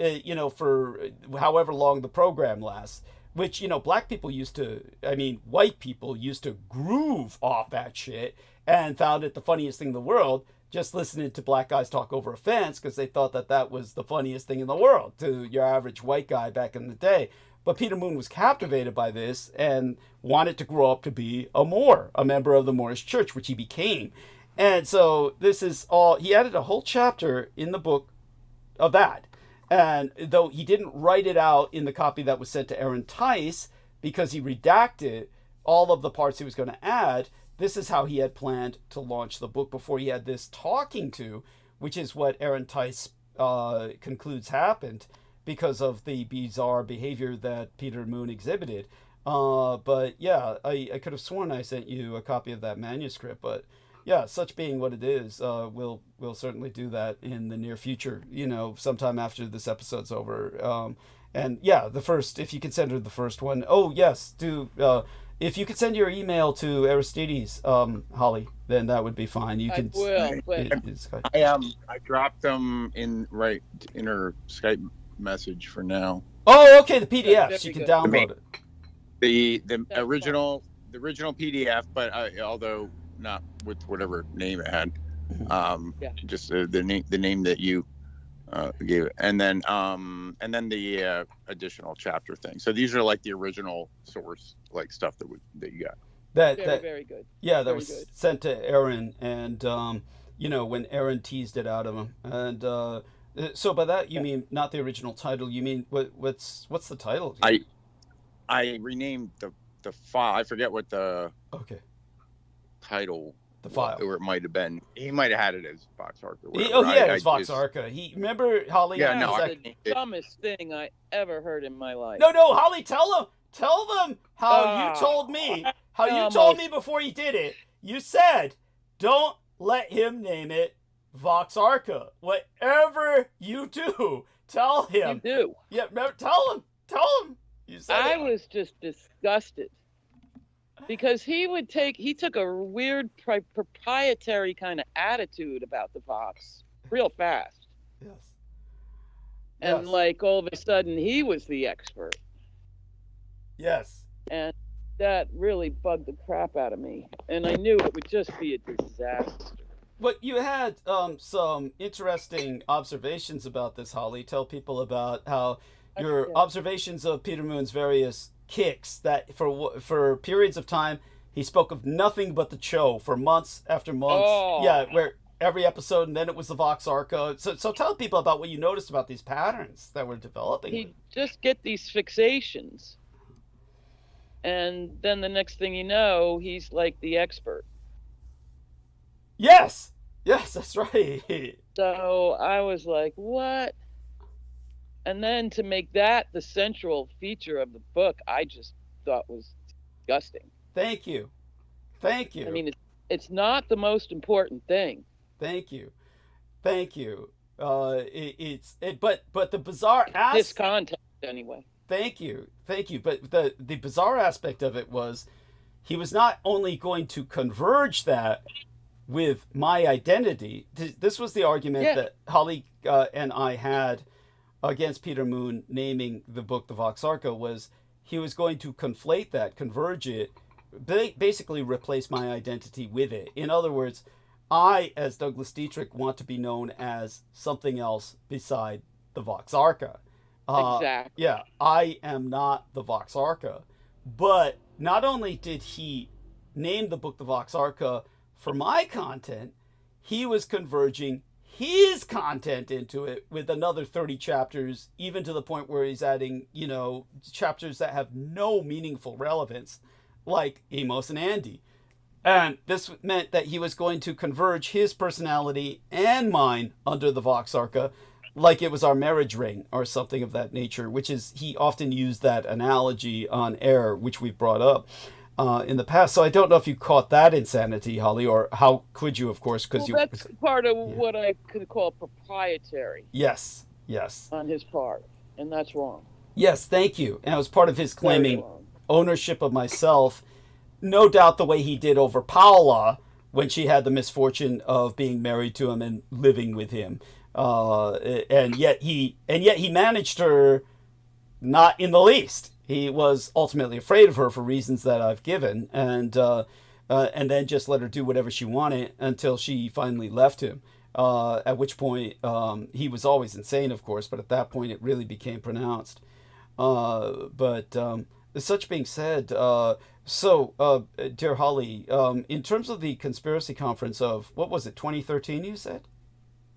A: for however long the program lasts. Which, black people white people used to groove off that shit and found it the funniest thing in the world, just listening to black guys talk over a fence because they thought that was the funniest thing in the world to your average white guy back in the day. But Peter Moon was captivated by this and wanted to grow up to be a member of the Moorish church, which he became. And so this is all, he added a whole chapter in the book of that. And though he didn't write it out in the copy that was sent to Aaron Tice because he redacted all of the parts he was going to add, this is how he had planned to launch the book before he had this talking to, which is what Aaron Tice concludes happened because of the bizarre behavior that Peter Moon exhibited. But yeah, I could have sworn I sent you a copy of that manuscript, but yeah, such being what it is, we'll certainly do that in the near future, sometime after this episode's over. And yeah, if you can send her the first one. Oh, yes, if you could send your email to Aristides, Holly, then that would be fine. You can.
D: I will.
B: I dropped them in her Skype message for now.
A: Oh, okay, the PDFs. You can download it.
B: The original PDF, but although not with whatever name it had, just the name that you gave it, and then the additional chapter thing. So these are like the original source, like stuff that you got.
D: Very good.
A: Yeah, that was good. Sent to Aaron, and when Aaron teased it out of him, and so by that you mean not the original title. You mean what's the title?
B: I renamed the file. I forget what the title.
A: The file,
B: or it might have been. He might have had it as Vox Arca.
A: It was Vox Arca. Remember Holly?
B: Yeah, no,
D: the dumbest thing I ever heard in my life.
A: No, Holly, tell them how you told me. How you told me before you did it. You said, don't let him name it Vox Arca. Whatever you do, tell him.
D: You do.
A: Yeah, remember, tell him. You said
D: I was just disgusted. Because he took a weird proprietary kind of attitude about the Vox real fast.
A: Yes.
D: And all of a sudden he was the expert.
A: Yes.
D: And that really bugged the crap out of me. And I knew it would just be a disaster.
A: But you had some interesting observations about this, Holly. Tell people about how your observations of Peter Moon's various kicks, that for periods of time he spoke of nothing but the Cho for months after months. Where every episode, and then it was the Vox Arca. So tell people about what you noticed about these patterns that were developing.
D: He'd just get these fixations, and then the next thing you know, he's like the expert.
A: Yes, Yes, that's right.
D: So I was like, what? And then to make that the central feature of the book, I just thought was disgusting.
A: Thank you. Thank you.
D: I mean, it's not the most important thing.
A: Thank you. Thank you. But the bizarre aspect.
D: This context, anyway.
A: Thank you. But the bizarre aspect of it was he was not only going to converge that with my identity. This was the argument that Holly and I had against Peter Moon naming the book the Voxarka, was he was going to conflate that, converge it, basically replace my identity with it. In other words, I, as Douglas Dietrich, want to be known as something else beside the Voxarka.
D: Exactly.
A: Yeah, I am not the Voxarka. But not only did he name the book the Voxarka for my content, he was converging his content into it with another 30 chapters, even to the point where he's adding, chapters that have no meaningful relevance, like Amos and Andy. And this meant that he was going to converge his personality and mine under the Voxarka, like it was our marriage ring or something of that nature, which is, he often used that analogy on air, which we've brought up in the past. So I don't know if you caught that insanity, Holly, or how could you, of course, because
D: that's part of what I could call proprietary.
A: Yes.
D: On his part, and that's wrong.
A: Yes, thank you. And it was part of his claiming ownership of myself. No doubt the way he did over Paula when she had the misfortune of being married to him and living with him. And yet he managed her not in the least. He was ultimately afraid of her for reasons that I've given, and then just let her do whatever she wanted until she finally left him. At which point he was always insane, of course, but at that point it really became pronounced. But such being said, dear Holly, in terms of the conspiracy conference of, what was it, 2013 you said?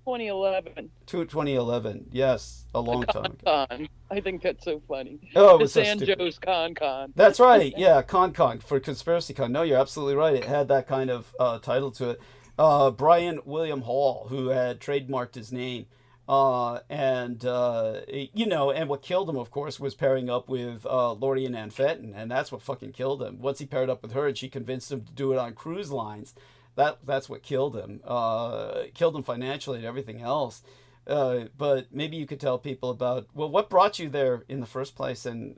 D: 2011.
A: 2011, yes, a long time ago.
D: I think that's so funny.
A: Oh, it was
D: the
A: so
D: Sanjo's Con.
A: That's right, yeah, Con for Conspiracy Con. No, you're absolutely right. It had that kind of title to it. Brian William Hall, who had trademarked his name, and what killed him, of course, was pairing up with Lori Ann Fenton, and that's what fucking killed him. Once he paired up with her and she convinced him to do it on cruise lines, that's what killed him. Killed him financially and everything else. But maybe you could tell people about, well, what brought you there in the first place, and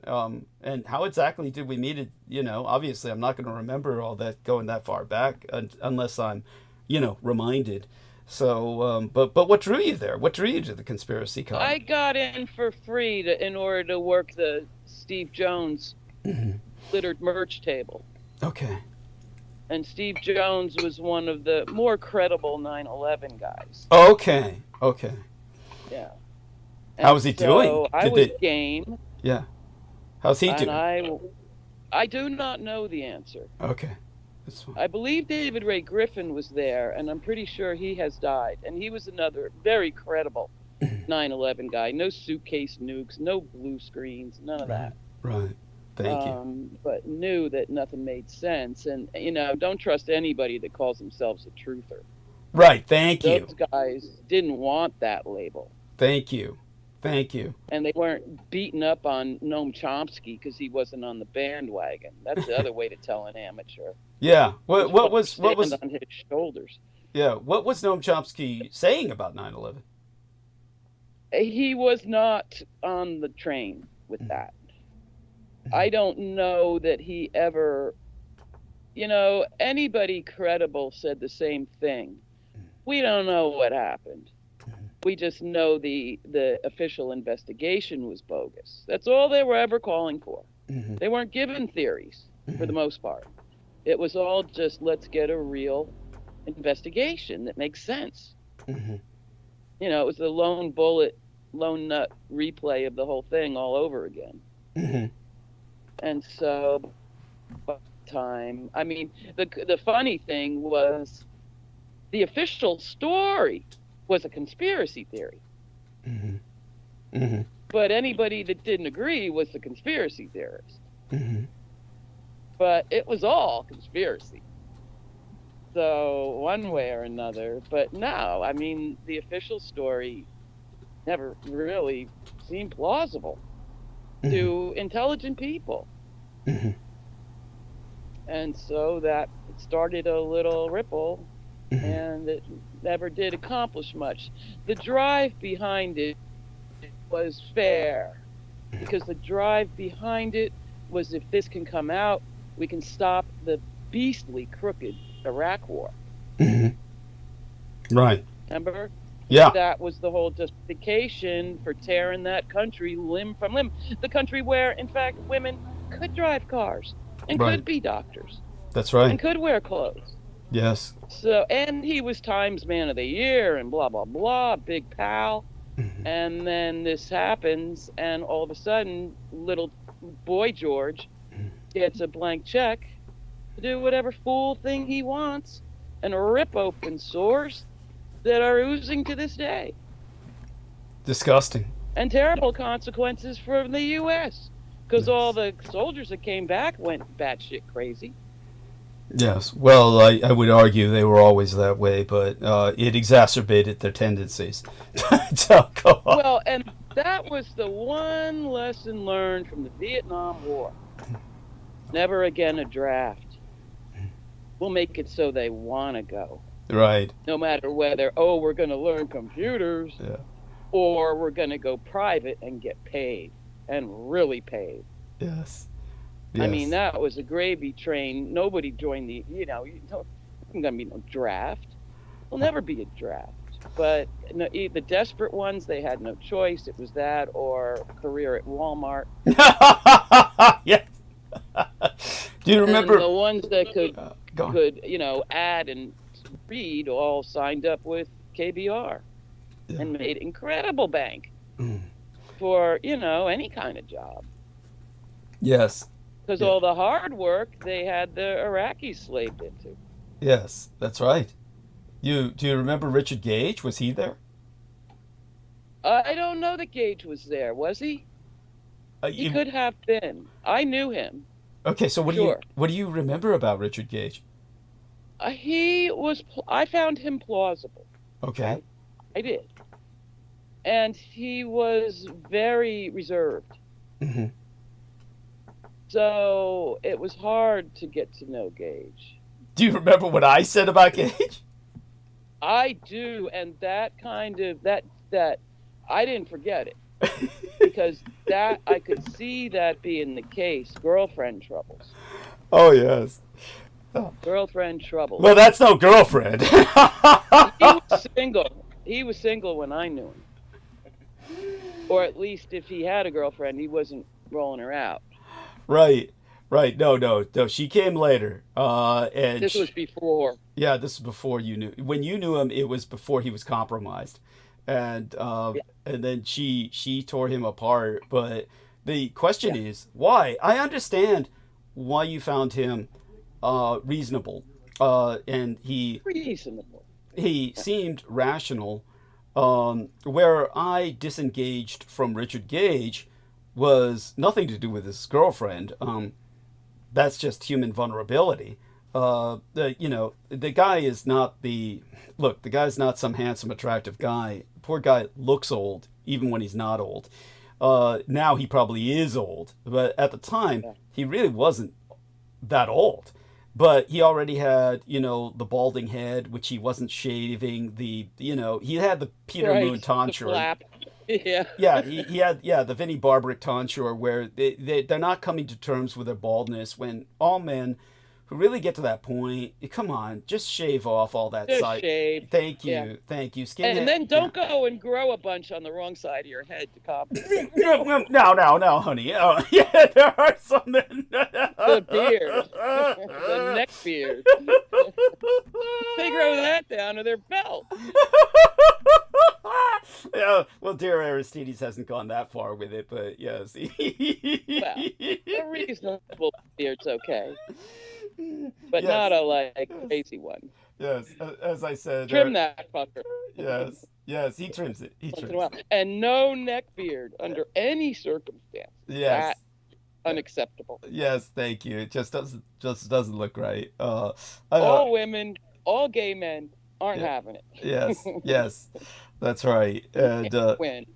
A: how exactly did we meet it? Obviously I'm not going to remember all that going that far back unless I'm, reminded. So, but what drew you there? What drew you to the Conspiracy Con?
D: I got in for free in order to work the Steve Jones littered merch table.
A: Okay.
D: And Steve Jones was one of the more credible 9/11 guys.
A: Okay.
D: Yeah. And
A: how was he doing?
D: I was game.
A: Yeah. How's he doing?
D: I do not know the answer.
A: Okay. That's fine.
D: I believe David Ray Griffin was there, and I'm pretty sure he has died. And he was another very credible 9/11 guy. No suitcase nukes, no blue screens, none of that.
A: Right. Thank you.
D: But knew that nothing made sense. And, don't trust anybody that calls themselves a truther.
A: Right. Thank you.
D: Those guys didn't want that label.
A: Thank you.
D: And they weren't beating up on Noam Chomsky because he wasn't on the bandwagon. That's the other way to tell an amateur.
A: Yeah. What was
D: on his shoulders?
A: Yeah. What was Noam Chomsky saying about 9/11?
D: He was not on the train with that. I don't know that he ever, anybody credible said the same thing. We don't know what happened. We just know the official investigation was bogus. That's all they were ever calling for. They weren't given theories for the most part. It was all just, let's get a real investigation that makes sense. It was the lone nut replay of the whole thing all over again. And so, the funny thing was, the official story was a conspiracy theory. But anybody that didn't agree was the conspiracy theorist. But it was all conspiracy. So one way or another, but no, I mean, the official story never really seemed plausible to intelligent people. And so that started a little ripple, and it never did accomplish much. The drive behind it was fair, because the drive behind it was, if this can come out, we can stop the beastly crooked Iraq war.
A: Right.
D: Remember?
A: Yeah.
D: That was the whole justification for tearing that country limb from limb. The country where, in fact, women could drive cars and could be doctors.
A: That's right.
D: And could wear clothes.
A: Yes.
D: So, and he was Times Man of the Year and blah, blah, blah, big pal. And then this happens, and all of a sudden, little boy George gets a blank check to do whatever fool thing he wants and rip open sores that are oozing to this day.
A: Disgusting.
D: And terrible consequences for the U.S. because all the soldiers that came back went batshit crazy.
A: Yes. Well, I would argue they were always that way, but it exacerbated their tendencies. So, go on.
D: Well, and that was the one lesson learned from the Vietnam War. Never again a draft. We'll make it so they want to go.
A: Right.
D: No matter whether, we're going to learn computers, or we're going to go private and get paid, and really paid.
A: Yes.
D: I mean, that was a gravy train. Nobody joined the, there's going to be no draft. There'll never be a draft. But no, the desperate ones, they had no choice. It was that or a career at Walmart.
A: Yes. Do you remember?
D: And the ones that could add and read all signed up with KBR and made incredible bank for, any kind of job.
A: Yes.
D: Because all the hard work they had the Iraqis slaved into.
A: Yes, that's right. Do you remember Richard Gage? Was he there?
D: I don't know that Gage was there. Was he? He could have been. I knew him.
A: Okay, so what do you remember about Richard Gage?
D: I found him plausible.
A: Okay.
D: I did. And he was very reserved. So it was hard to get to know Gage.
A: Do you remember what I said about Gage?
D: I do, and that I didn't forget it. Because that I could see that being the case. Girlfriend troubles.
A: Oh, yes.
D: Girlfriend troubles.
A: Well, that's no girlfriend.
D: He was single. He was single when I knew him. Or at least if he had a girlfriend, he wasn't rolling her out.
A: Right. No. She came later. And
D: this was before.
A: Yeah, this was before you knew. When you knew him, it was before he was compromised. And then she tore him apart. But the question is, why? I understand why you found him reasonable. And he seemed rational. Where I disengaged from Richard Gage was nothing to do with his girlfriend. That's just human vulnerability. The guy is not the guy's not some handsome, attractive guy. Poor guy looks old, even when he's not old. Now he probably is old, but at the time he really wasn't that old. But he already had, the balding head, which he wasn't shaving. He had the Peter Moon tonsure. Yeah, he had the Vinnie Barbaric tonsure, where they're not coming to terms with their baldness. When all men who really get to that point, come on, just shave off all that side.
D: Shave.
A: Thank you. Skinhead.
D: And then don't go and grow a bunch on the wrong side of your head to compensate.
A: No, honey. Yeah, there are some.
D: The beard, the neck beard. They grow that down to their belt.
A: Yeah, well, dear Aristides hasn't gone that far with it, but yes.
D: Well, a reasonable beard's okay. But not a crazy one.
A: Yes, as I said.
D: Trim that fucker.
A: Yes, he trims it.
D: And no neck beard under any circumstance.
A: Yes.
D: That's unacceptable.
A: Yes, thank you. It just doesn't look right.
D: All women all gay men aren't having it.
A: Yes, that's right. And
D: win.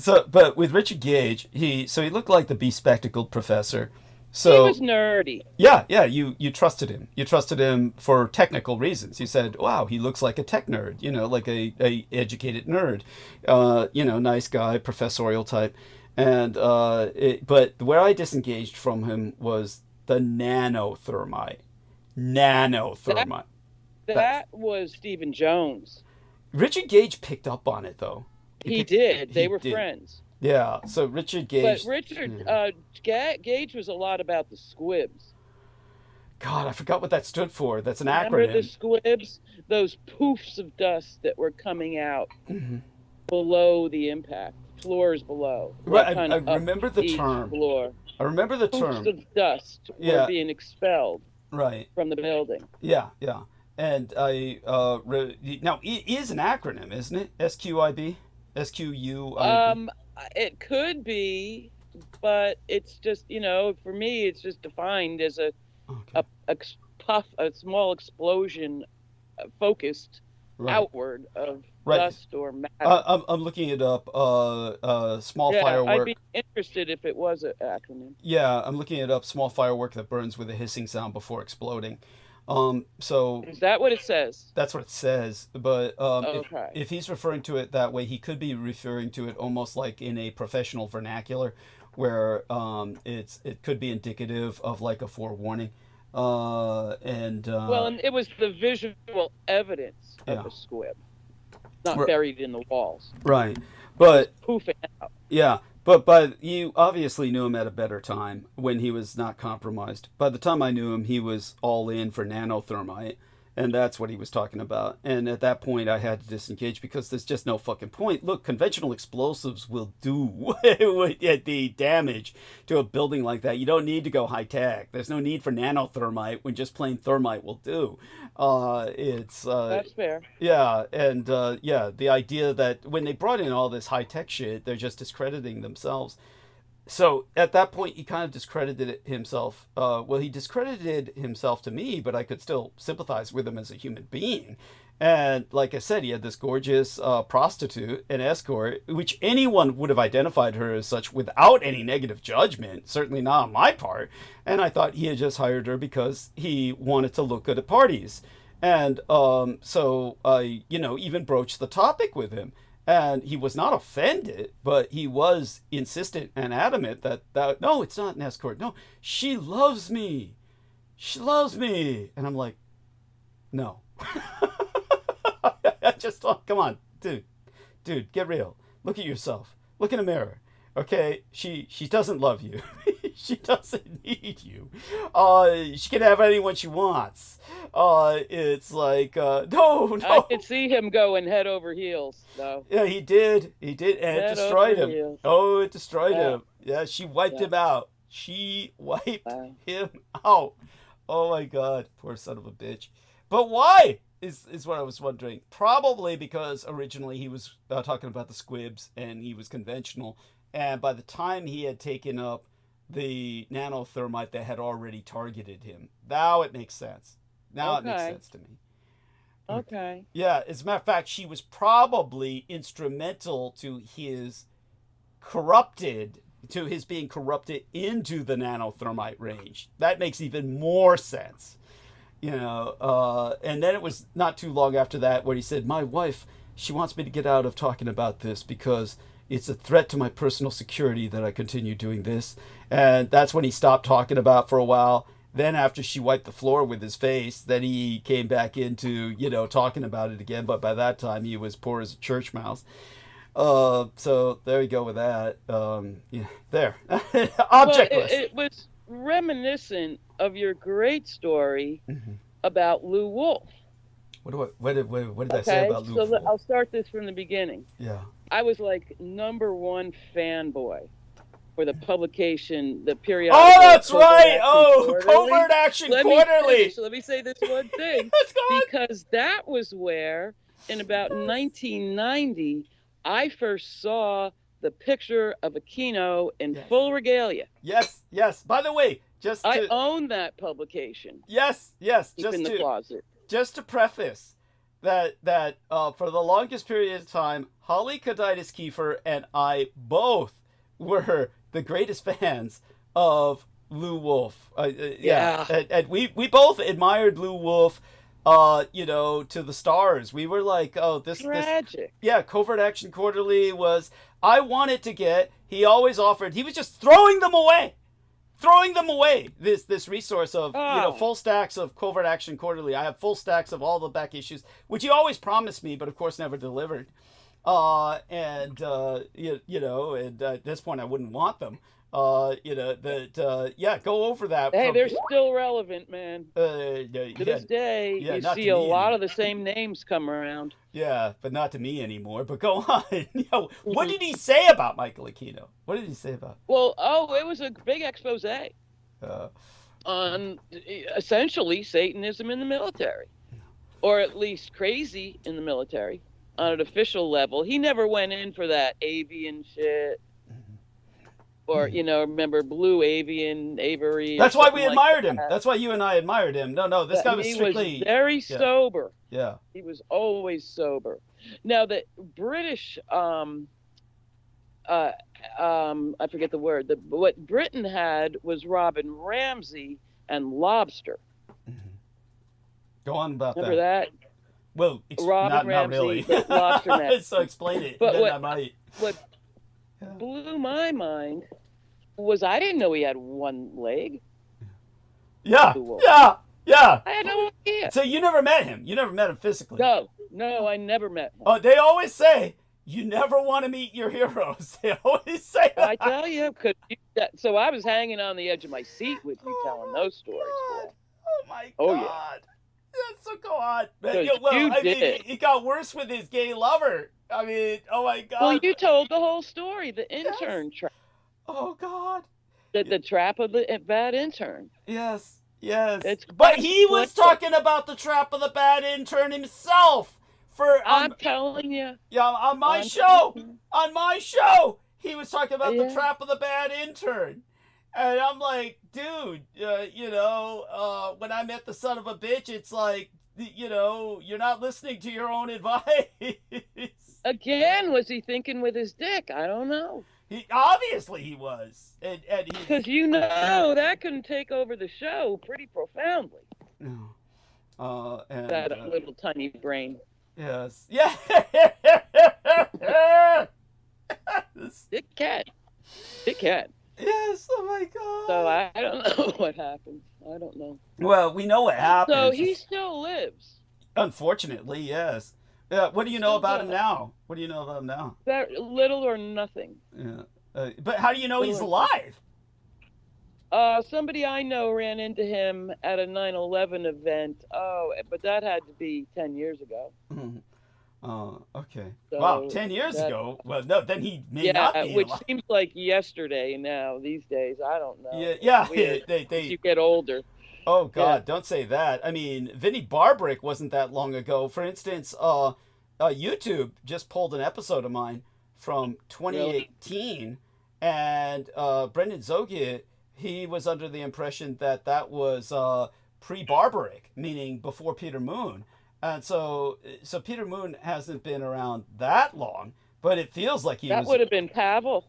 A: but with Richard Gage, he looked like the bespectacled professor. So
D: he was nerdy.
A: Yeah, you trusted him. You trusted him for technical reasons. You said, "Wow, he looks like a tech nerd, like a educated nerd, nice guy, professorial type." And but where I disengaged from him was the nanothermite.
D: That was Stephen Jones.
A: Richard Gage picked up on it, though.
D: He did. They were friends.
A: Yeah, so Richard Gage...
D: But Gage was a lot about the squibs.
A: God, I forgot what that stood for. That's an acronym.
D: Remember the squibs? Those poofs of dust that were coming out below the impact. Floors below.
A: Right, I remember the term.
D: Floor.
A: I remember the term.
D: Poofs of dust were being expelled from the building.
A: Yeah. And now, it is an acronym, isn't it? SQIB? SQUIB?
D: It could be, but it's just, for me, it's just defined as a small explosion focused outward of dust or matter.
A: I'm looking it up. Small firework.
D: I'd be interested if it was an acronym.
A: Yeah, I'm looking it up. Small firework that burns with a hissing sound before exploding. So
D: is that what it says?
A: That's what it says. But if he's referring to it that way, he could be referring to it almost like in a professional vernacular, where it could be indicative of like a forewarning. And
D: it was the visual evidence of a squib, not buried in the walls.
A: Right, but
D: poofing out.
A: Yeah. But you obviously knew him at a better time when he was not compromised. By the time I knew him, he was all in for nanothermite, and that's what he was talking about. And at that point, I had to disengage because there's just no fucking point. Look, conventional explosives will do the damage to a building like that. You don't need to go high tech. There's no need for nanothermite when just plain thermite will do. That's
D: fair.
A: Yeah, and the idea that when they brought in all this high tech shit, they're just discrediting themselves. So at that point, he kind of discredited himself. He discredited himself to me, but I could still sympathize with him as a human being. And like I said, he had this gorgeous prostitute, an escort, which anyone would have identified her as such without any negative judgment, certainly not on my part. And I thought he had just hired her because he wanted to look good at parties. And so I, even broached the topic with him. And he was not offended, but he was insistent and adamant that no, it's not an escort. No, she loves me. She loves me. And I'm like, no. I just thought, come on, dude, get real. Look at yourself. Look in the mirror. Okay, she doesn't love you. She doesn't need you. She can have anyone she wants. It's like, no.
D: I could see him going head over heels, though.
A: Yeah, he did, and it destroyed him. Heels. Oh, it destroyed him. Yeah, she wiped him out. She wiped him out. Oh my God, poor son of a bitch. But why? Is what I was wondering. Probably because originally he was talking about the squibs and he was conventional, and by the time he had taken up the nanothermite that had already targeted him, now it makes sense. It makes sense to me.
D: Okay.
A: Yeah, as a matter of fact, she was probably instrumental to his being corrupted into the nanothermite range. That makes even more sense. And then it was not too long after that where he said, my wife, she wants me to get out of talking about this because it's a threat to my personal security that I continue doing this. And that's when he stopped talking about for a while. Then after she wiped the floor with his face, then he came back into, talking about it again. But by that time, he was poor as a church mouse. So there you go with that. There. Objectless.
D: It was reminiscent of your great story about Lou Wolf.
A: What did I say about Lou Wolf?
D: So I'll start this from the beginning.
A: Yeah.
D: I was like #1 fanboy for the publication, the periodical.
A: Oh, that's right. Covert Action Quarterly.
D: Let me say this one thing. Because that was where, in about 1990, I first saw the picture of Aquino in full regalia.
A: Yes. By the way,
D: I own that publication.
A: Yes.
D: Deep in the closet.
A: just to preface that for the longest period of time, Holly Kaditis Kiefer and I both were the greatest fans of Lou Wolf. And we both admired Lou Wolf, to the stars. We were like, oh, this
D: tragic.
A: Covert Action Quarterly was. I wanted to get. He always offered. He was just throwing them away. This resource of full stacks of Covert Action Quarterly. I have full stacks of all the back issues, which he always promised me, but of course never delivered. And at this point I wouldn't want them. Go over that.
D: Hey, they're still relevant, man. To this day, you see a lot of the same names come around.
A: Yeah, but not to me anymore. But go on. What did he say about Michael Aquino? What did he say about?
D: Well, it was a big expose on essentially Satanism in the military, or at least crazy in the military on an official level. He never went in for that avian shit. Or, remember Blue Avian, Avery.
A: That's why we admired him. That's why you and I admired him. No, this guy was strictly...
D: He was very sober.
A: Yeah.
D: He was always sober. Now, the British, I forget the word. What Britain had was Robin Ramsey and Lobster.
A: Go on about
D: remember that?
A: Well,
D: Robin Ramsey,
A: not really.
D: but Lobster Net.
A: So explain it.
D: But
A: then I might.
D: What blew my mind was I didn't know he had one leg.
A: Yeah.
D: I had no idea.
A: So you never met him? You never met him physically?
D: No, I never met him.
A: Oh, they always say you never want to meet your heroes. They always say that.
D: I tell you, so I was hanging on the edge of my seat with you telling those stories.
A: God. Oh my God.
D: Oh yeah.
A: So go on. It got worse with his gay lover. I mean, oh my God.
D: Well, you told the whole story, the intern trap.
A: Oh God.
D: The trap of the bad intern.
A: Yes. But he was talking about the trap of the bad intern himself.
D: I'm telling you.
A: Yeah, on my show, he was talking about the trap of the bad intern. And I'm like, dude, when I met the son of a bitch, it's like, you're not listening to your own advice.
D: Again, was he thinking with his dick? I don't know.
A: Obviously he was.
D: Because that can take over the show pretty profoundly.
A: No.
D: That little tiny brain.
A: Yes. Yeah.
D: Dick cat.
A: Yes, oh my God.
D: So I don't know what happened. I don't know.
A: Well, we know what happened.
D: So he still lives.
A: Unfortunately, yes. What do you know about him now?
D: That little or nothing.
A: Yeah. But how do you know he's alive?
D: Somebody I know ran into him at a 9/11 event. Oh, but that had to be 10 years ago.
A: Mm-hmm. Okay.
D: So
A: wow, 10 years ago? Well, no, then he may not be
D: which
A: alive.
D: seems like yesterday now, these days. I don't know.
A: Yeah.
D: As you get older.
A: Oh, God, don't say that. I mean, Vinnie Barbrick wasn't that long ago. For instance, YouTube just pulled an episode of mine from 2018, and Brendan Zogia, he was under the impression that was pre-Barbaric, meaning before Peter Moon. And so Peter Moon hasn't been around that long, but it feels like he was...
D: That would have been Pavel.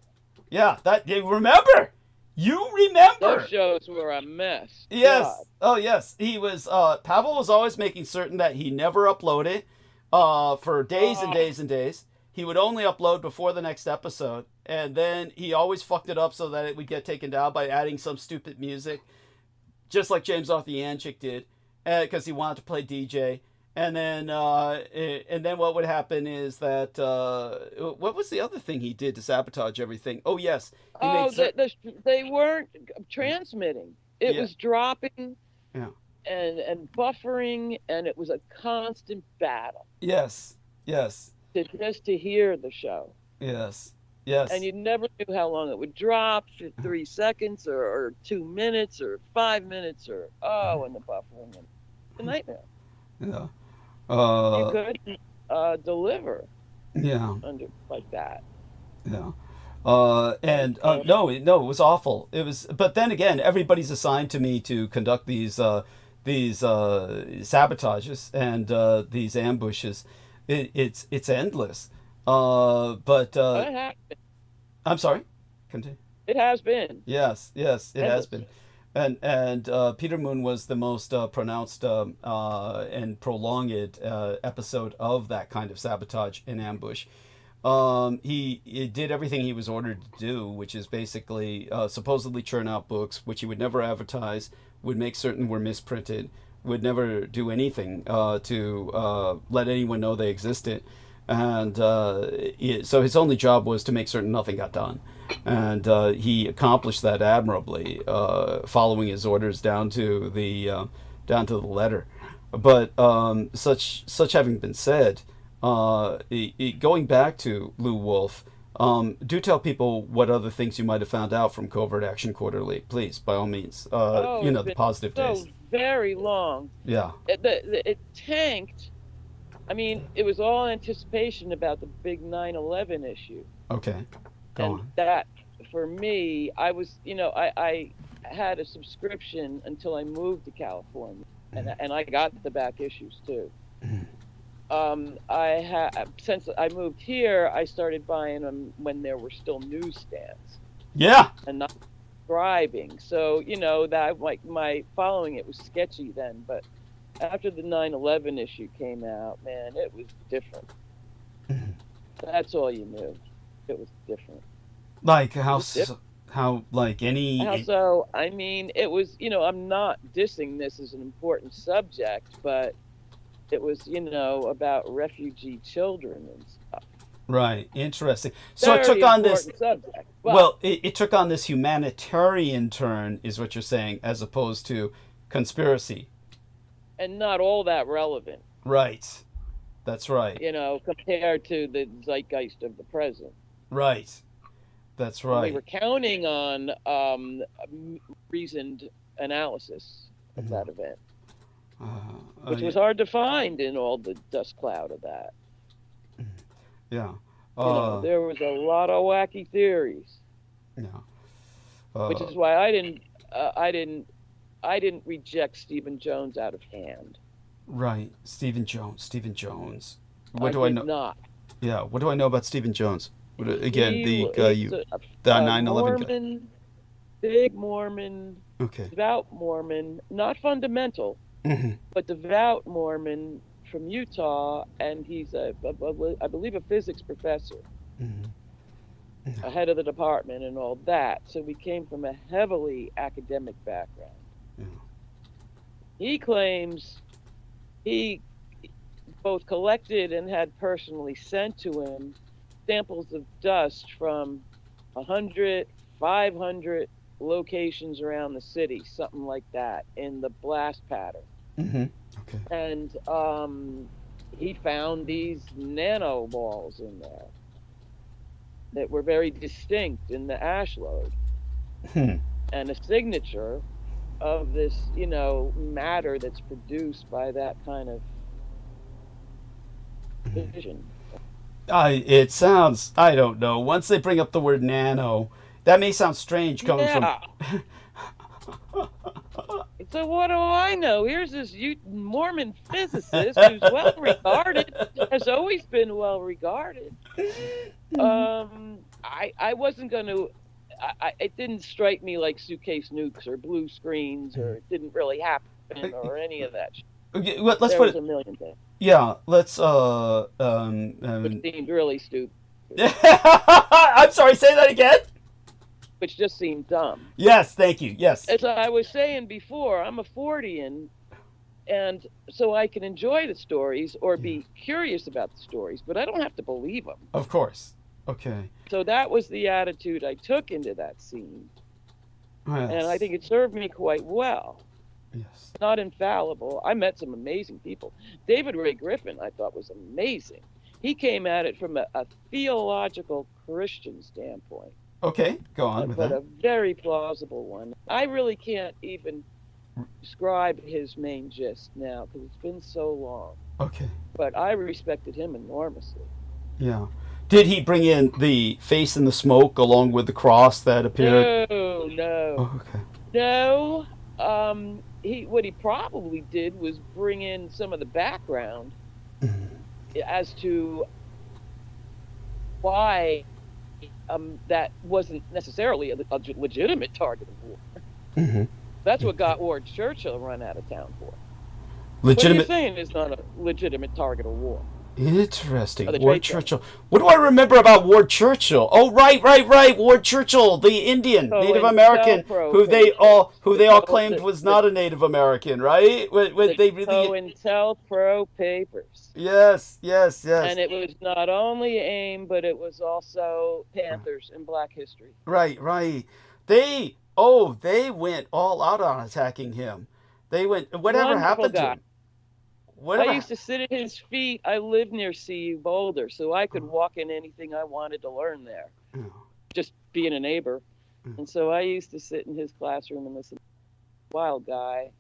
A: Yeah, remember? You remember?
D: Those shows were a mess.
A: Yes.
D: God.
A: Oh, yes. He was... Pavel was always making certain that he never uploaded for days and days and days. He would only upload before the next episode, and then he always fucked it up so that it would get taken down by adding some stupid music, just like James Arthur-Yanchik did, because he wanted to play DJ. And then what would happen is that what was the other thing he did to sabotage everything? Oh yes,
D: they weren't transmitting. It was dropping, and buffering, and it was a constant battle.
A: Yes.
D: Just to hear the show.
A: Yes.
D: And you never knew how long it would drop, 3 seconds or 2 minutes or 5 minutes and the buffering. It's a nightmare.
A: Yeah.
D: You couldn't deliver.
A: Yeah.
D: Under like that.
A: Yeah. No, it was awful. It was, but then again, everybody's assigned to me to conduct these these sabotages and these ambushes. It's endless. But I'm sorry. Continue.
F: It has been.
A: Yes, it has been. And Peter Moon was the most pronounced and prolonged episode of that kind of sabotage and ambush. He did everything he was ordered to do, which is basically supposedly churn out books, which he would never advertise, would make certain were misprinted, would never do anything to let anyone know they existed. And so his only job was to make certain nothing got done. And he accomplished that admirably, following his orders down to the letter. But such having been said, going back to Lou Wolf, do tell people what other things you might have found out from Covert Action Quarterly, please, by all means. The positive days.
F: Very long.
A: Yeah.
F: It tanked. I mean, it was all anticipation about the big 9/11 issue.
A: Okay. Go on.
F: That, for me, I was, I had a subscription until I moved to California, and I got the back issues too. Since I moved here, I started buying them when there were still newsstands.
A: Yeah.
F: And not subscribing. So, that like my following it was sketchy then, but after the 9/11 issue came out, man, it was different. That's all you knew. It was different.
A: Like how like any.
F: So I mean, it was. I'm not dissing this as an important subject, but it was, about refugee children and stuff.
A: Right. Interesting. So it took on this
F: subject.
A: Well, it took on this humanitarian turn, is what you're saying, as opposed to conspiracy.
F: And not all that relevant.
A: Right. That's right.
F: Compared to the zeitgeist of the present.
A: Right. That's right.
F: We were counting on reasoned analysis of that event, which was hard to find in all the dust cloud of that.
A: Yeah.
F: There was a lot of wacky theories.
A: Yeah.
F: Which is why I didn't reject Stephen Jones out of hand.
A: Right. Stephen Jones. What do I know?
F: Not.
A: Yeah. What do I know about Stephen Jones? Again, the 9/11
F: guy. Big Mormon.
A: Okay.
F: Devout Mormon, not fundamental, but devout Mormon from Utah, and he's I believe a physics professor, head of the department and all that. So we came from a heavily academic background. Yeah. He claims he both collected and had personally sent to him samples of dust from 100, 500 locations around the city, something like that, in the blast pattern.
A: Okay.
F: And he found these nanoballs in there that were very distinct in the ash load, and a signature of this, matter that's produced by that kind of fission.
A: It sounds, I don't know, once they bring up the word nano, that may sound strange coming from...
F: So what do I know? Here's this Mormon physicist who's well regarded, has always been well regarded. I wasn't going to, it didn't strike me like suitcase nukes or blue screens, or it didn't really happen, or any of that.
A: Okay, let's
F: there
A: put
F: was a million things.
A: Yeah, let's
F: Which seemed really stupid.
A: I'm sorry, say that again?
F: Which just seemed dumb.
A: Yes, thank you. Yes.
F: As I was saying before, I'm a Fordian, and so I can enjoy the stories or be curious about the stories, but I don't have to believe them.
A: Of course. Okay.
F: So that was the attitude I took into that scene.
A: Yes.
F: And I think it served me quite well.
A: Yes.
F: Not infallible. I met some amazing people. David Ray Griffin, I thought, was amazing. He came at it from a theological Christian standpoint.
A: Okay, go on with
F: but
A: that.
F: A very plausible one. I really can't even describe his main gist now because it's been so long.
A: Okay.
F: But I respected him enormously.
A: Yeah. Did he bring in the face in the smoke along with the cross that appeared?
F: No.
A: Oh, okay.
F: No. what he probably did was bring in some of the background as to why that wasn't necessarily a legitimate target of war.
A: Mm-hmm.
F: That's what got Ward Churchill run out of town for.
A: Legitimate.
F: What are you saying is not a legitimate target of war?
A: Interesting. Ward Churchill. What do I remember about Ward Churchill? Oh, right. Ward Churchill, the Indian Native American, who they all claimed was not a Native American, right? They really.
F: COINTELPRO papers.
A: Yes.
F: And it was not only AIM, but it was also Panthers in Black history.
A: Right. They went all out on attacking him. They went. Whatever happened to him?
F: I used to sit at his feet. I lived near CU Boulder, so I could walk in anything I wanted to learn there, just being a neighbor. And so I used to sit in his classroom and listen. Wild guy.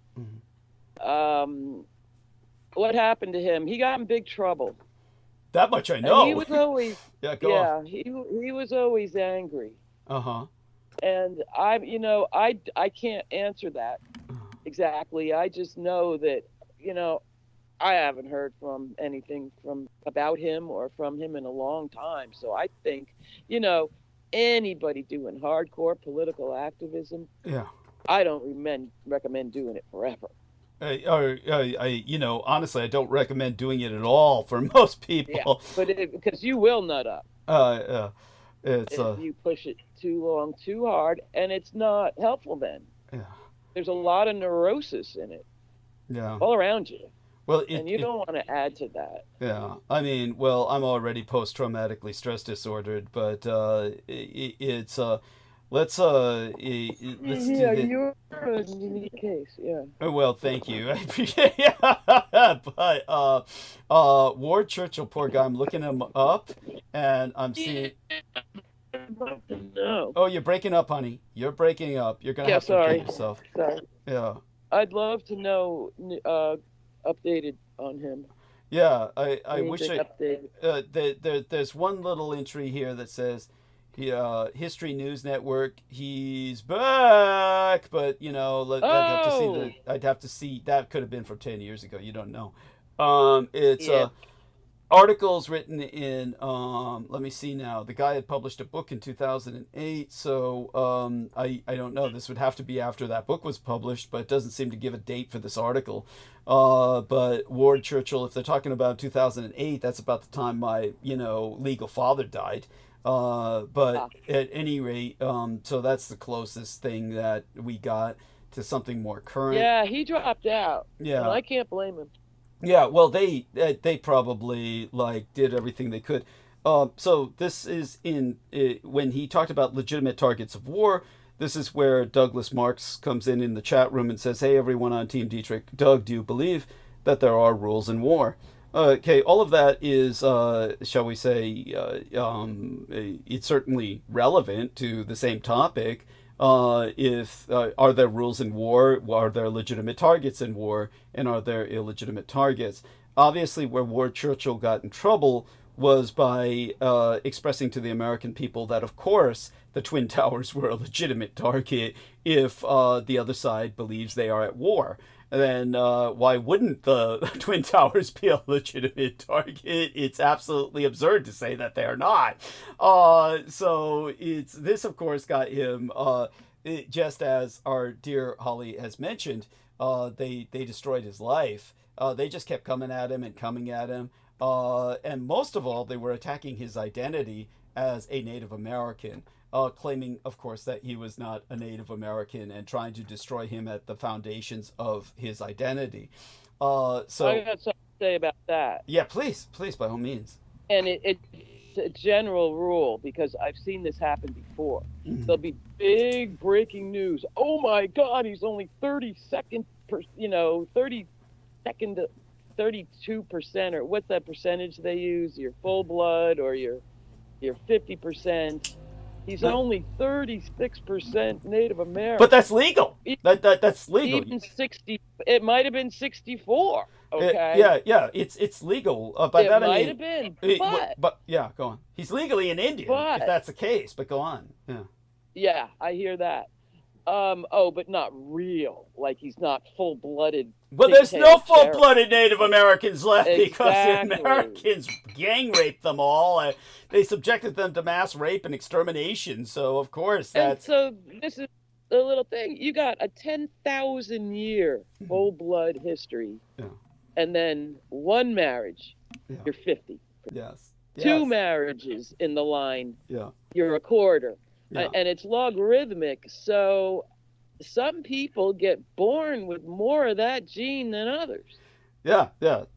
F: What happened to him? He got in big trouble.
A: That much I know.
F: And he was always
A: go on.
F: He was always angry. And I can't answer that exactly. I just know that I haven't heard from anything about him or from him in a long time. So I think, anybody doing hardcore political activism, I don't recommend doing it forever.
A: Honestly, I don't recommend doing it at all for most people.
F: Yeah, but because you will nut up.
A: If
F: you push it too long, too hard, and it's not helpful then. Yeah. There's a lot of neurosis in it.
A: Yeah.
F: All around you.
A: Well,
F: and you don't want to add to that.
A: Yeah, I mean, I'm already post-traumatically stress disordered, but let's
F: you're a unique case. Yeah.
A: Well, thank you. I appreciate it. But Ward Churchill, poor guy. I'm looking him up, and I'm seeing.
F: No.
A: Oh, you're breaking up, honey. You're breaking up. You're gonna have to repeat yourself.
F: Sorry.
A: Yeah.
F: I'd love to know. Updated on him.
A: Yeah, I wish there's one little entry here that says, History News Network, he's back, but I'd have to see that could have been from 10 years ago. You don't know. It's articles written in let me see now. The guy had published a book in 2008, so I don't know. This would have to be after that book was published, but it doesn't seem to give a date for this article. But Ward Churchill, if they're talking about 2008, that's about the time my legal father died. But at any rate, so that's the closest thing that we got to something more current.
F: Yeah, he dropped out. Yeah, and I can't blame him.
A: Yeah, well, they probably did everything they could. So this is when he talked about legitimate targets of war. This is where Douglas Marks comes in the chat room and says, "Hey, everyone on Team Dietrich, Doug, do you believe that there are rules in war?" Okay, all of that is, shall we say, it's certainly relevant to the same topic. Are there rules in war? Are there legitimate targets in war? And are there illegitimate targets? Obviously, where Ward Churchill got in trouble was by expressing to the American people that, of course, the Twin Towers were a legitimate target if the other side believes they are at war. Then why wouldn't the Twin Towers be a legitimate target? It's absolutely absurd to say that they are not. So this, of course, got him, just as our dear Holly has mentioned, they destroyed his life. They just kept coming at him. And most of all, they were attacking his identity as a Native American. Claiming, of course, that he was not a Native American and trying to destroy him at the foundations of his identity. So
F: I got something to say about that.
A: Yeah, please, by all means.
F: And it's a general rule because I've seen this happen before. Mm-hmm. There'll be big breaking news. Oh my God, he's only 32%, or what's that percentage they use? Your full blood or your 50%. He's only 36% Native American.
A: But that's legal. That's legal.
F: Even 60. It might have been 64. Okay.
A: Yeah. It's legal. By
F: it
A: that
F: might
A: I mean,
F: have been.
A: But yeah, go on. He's legally an Indian if that's the case. But go on. Yeah.
F: Yeah, I hear that. But not real. Like he's not full-blooded.
A: Well, there's no full-blooded Native Americans left because the Americans gang raped them all. They subjected them to mass rape and extermination. So of course that's.
F: And so this is the little thing. You got a 10,000-year full-blood history, and then one marriage, you're 50.
A: Yes.
F: Two marriages in the line, you're a quarter.
A: Yeah.
F: And it's logarithmic, so some people get born with more of that gene than others.
A: Yeah,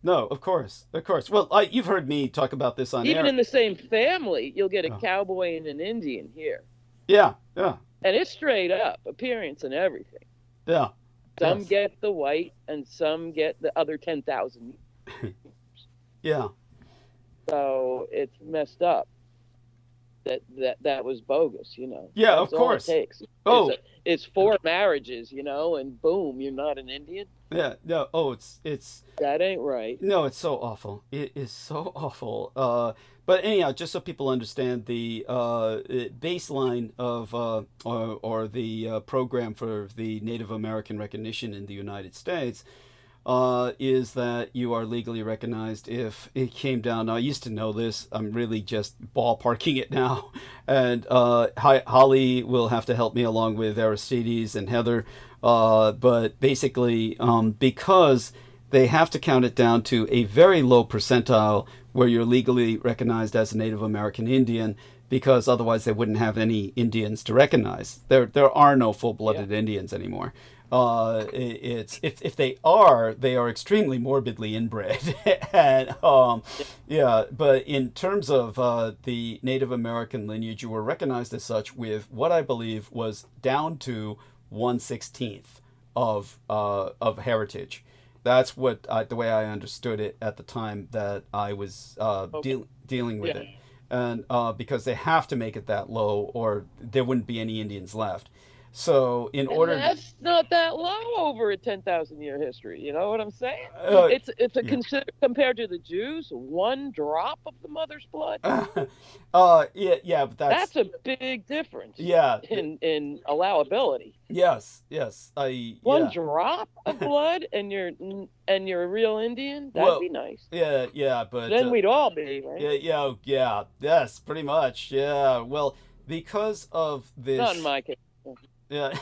A: no, of course. Well, you've heard me talk about this on
F: Even
A: air.
F: in the same family, you'll get a cowboy and an Indian here.
A: Yeah.
F: And it's straight up, appearance and everything.
A: Yeah.
F: Some get the white, and some get the other 10,000.
A: Yeah.
F: So it's messed up. That was bogus, you know.
A: Yeah,
F: That's
A: of course.
F: All it takes. It's 4 marriages, you know, and boom, you're not an Indian.
A: Yeah, no. Oh, it's.
F: That ain't right.
A: No, it's so awful. It is so awful. But anyhow, just so people understand the baseline of or the program for the Native American recognition in the United States. Is that you are legally recognized if it came down. Now, I used to know this. I'm really just ballparking it now. And Holly will have to help me along with Aristides and Heather. But basically, because they have to count it down to a very low percentile where you're legally recognized as a Native American Indian, because otherwise they wouldn't have any Indians to recognize. There are no full-blooded Indians anymore. It's if they are extremely morbidly inbred. And but in terms of the Native American lineage, you were recognized as such with what I believe was down to 1/16 of heritage. That's what the way I understood it at the time that I was dealing with it. And because they have to make it that low or there wouldn't be any Indians left. So
F: that's not that low over a 10,000-year history. You know what I'm saying? Compared to the Jews, 1 drop of the mother's blood.
A: But
F: that's a big difference.
A: Yeah.
F: In allowability.
A: Yes.
F: 1 drop of blood, and you're a real Indian. That'd be nice.
A: Yeah, but
F: then we'd all be, right?
A: Yeah. Yes, pretty much. Yeah. Well, because of this.
F: Not in my case.
A: Yeah,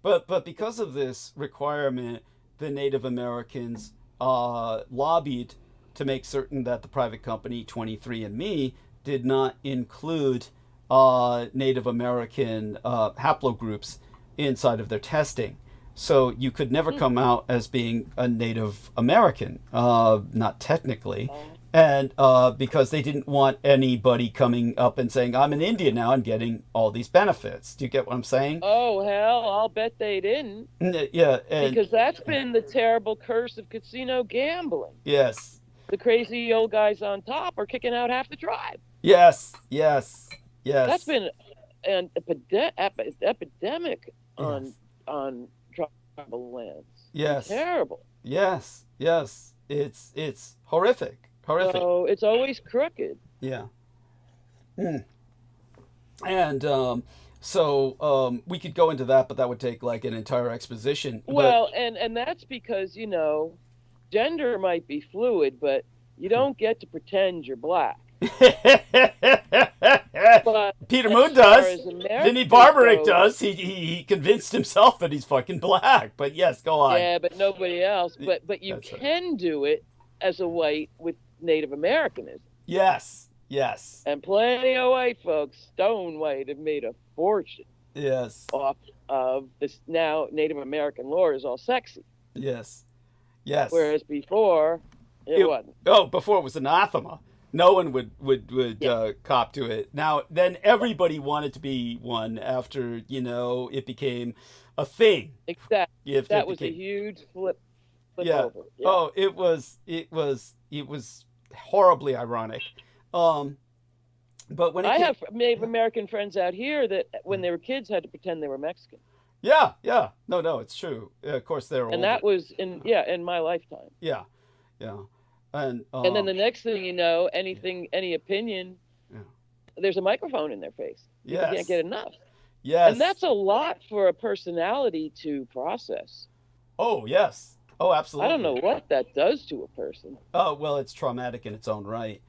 A: but because of this requirement, the Native Americans lobbied to make certain that the private company 23andMe did not include Native American haplogroups inside of their testing. So you could never come out as being a Native American, not technically. And because they didn't want anybody coming up and saying, I'm an Indian now and getting all these benefits. Do you get what I'm saying?
F: Oh, hell, I'll bet they didn't.
A: Yeah.
F: Because that's been the terrible curse of casino gambling.
A: Yes.
F: The crazy old guys on top are kicking out half the tribe.
A: Yes.
F: That's been an epidemic on tribal lands.
A: Yes.
F: It's terrible.
A: Yes. It's horrific.
F: So it's always crooked.
A: Yeah. And so we could go into that, but that would take like an entire exposition.
F: Well, and that's because, you know, gender might be fluid, but you don't get to pretend you're black. But
A: Peter Moon does. Vinnie Barbaric does. He convinced himself that he's fucking black. But yes, go on.
F: Yeah, but nobody else. But you can do it as a white with Native Americanism.
A: Yes.
F: And plenty of white folks, stone white, have made a fortune.
A: Yes.
F: Off of this now Native American lore is all sexy.
A: Yes.
F: Whereas before, it wasn't.
A: Oh, before it was anathema. No one would cop to it. Now, then everybody wanted to be one after, you know, it became a thing.
F: Exactly. That was a huge flip over. Yeah.
A: Oh, it was horribly ironic. But when
F: I have Native American friends out here that when they were kids had to pretend they were Mexican.
A: Yeah. No, it's true. Of course they're older.
F: And that was in my lifetime.
A: Yeah. And
F: then the next thing you know, any opinion, there's a microphone in their face. You can't get enough.
A: Yes.
F: And that's a lot for a personality to process.
A: Oh, yes. Oh, absolutely.
F: I don't know what that does to a person.
A: Oh, well, it's traumatic in its own right.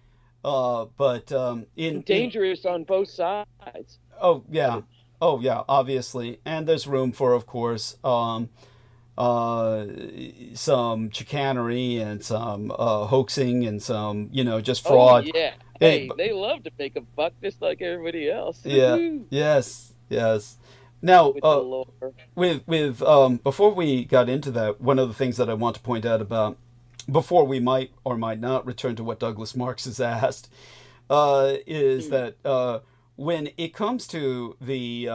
A: But
F: dangerous on both sides.
A: Oh, yeah. Oh, yeah, obviously. And there's room for, of course, some chicanery and some hoaxing and some, just fraud.
F: Oh, yeah. Hey, they love to make a buck just like everybody else.
A: Yeah. Yes. Now, with before we got into that, one of the things that I want to point out about, before we might or might not return to what Douglas Marks has asked, is that when it comes to the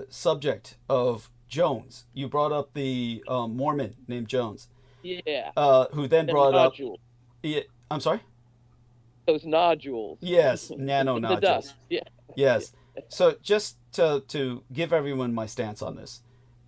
A: subject of Jones, you brought up the Mormon named Jones.
F: Yeah.
A: Who then brought up... Yeah, I'm sorry?
F: Those nodules.
A: Yes, nano nodules.
F: The dust. Yeah.
A: Yes. So just to give everyone my stance on this,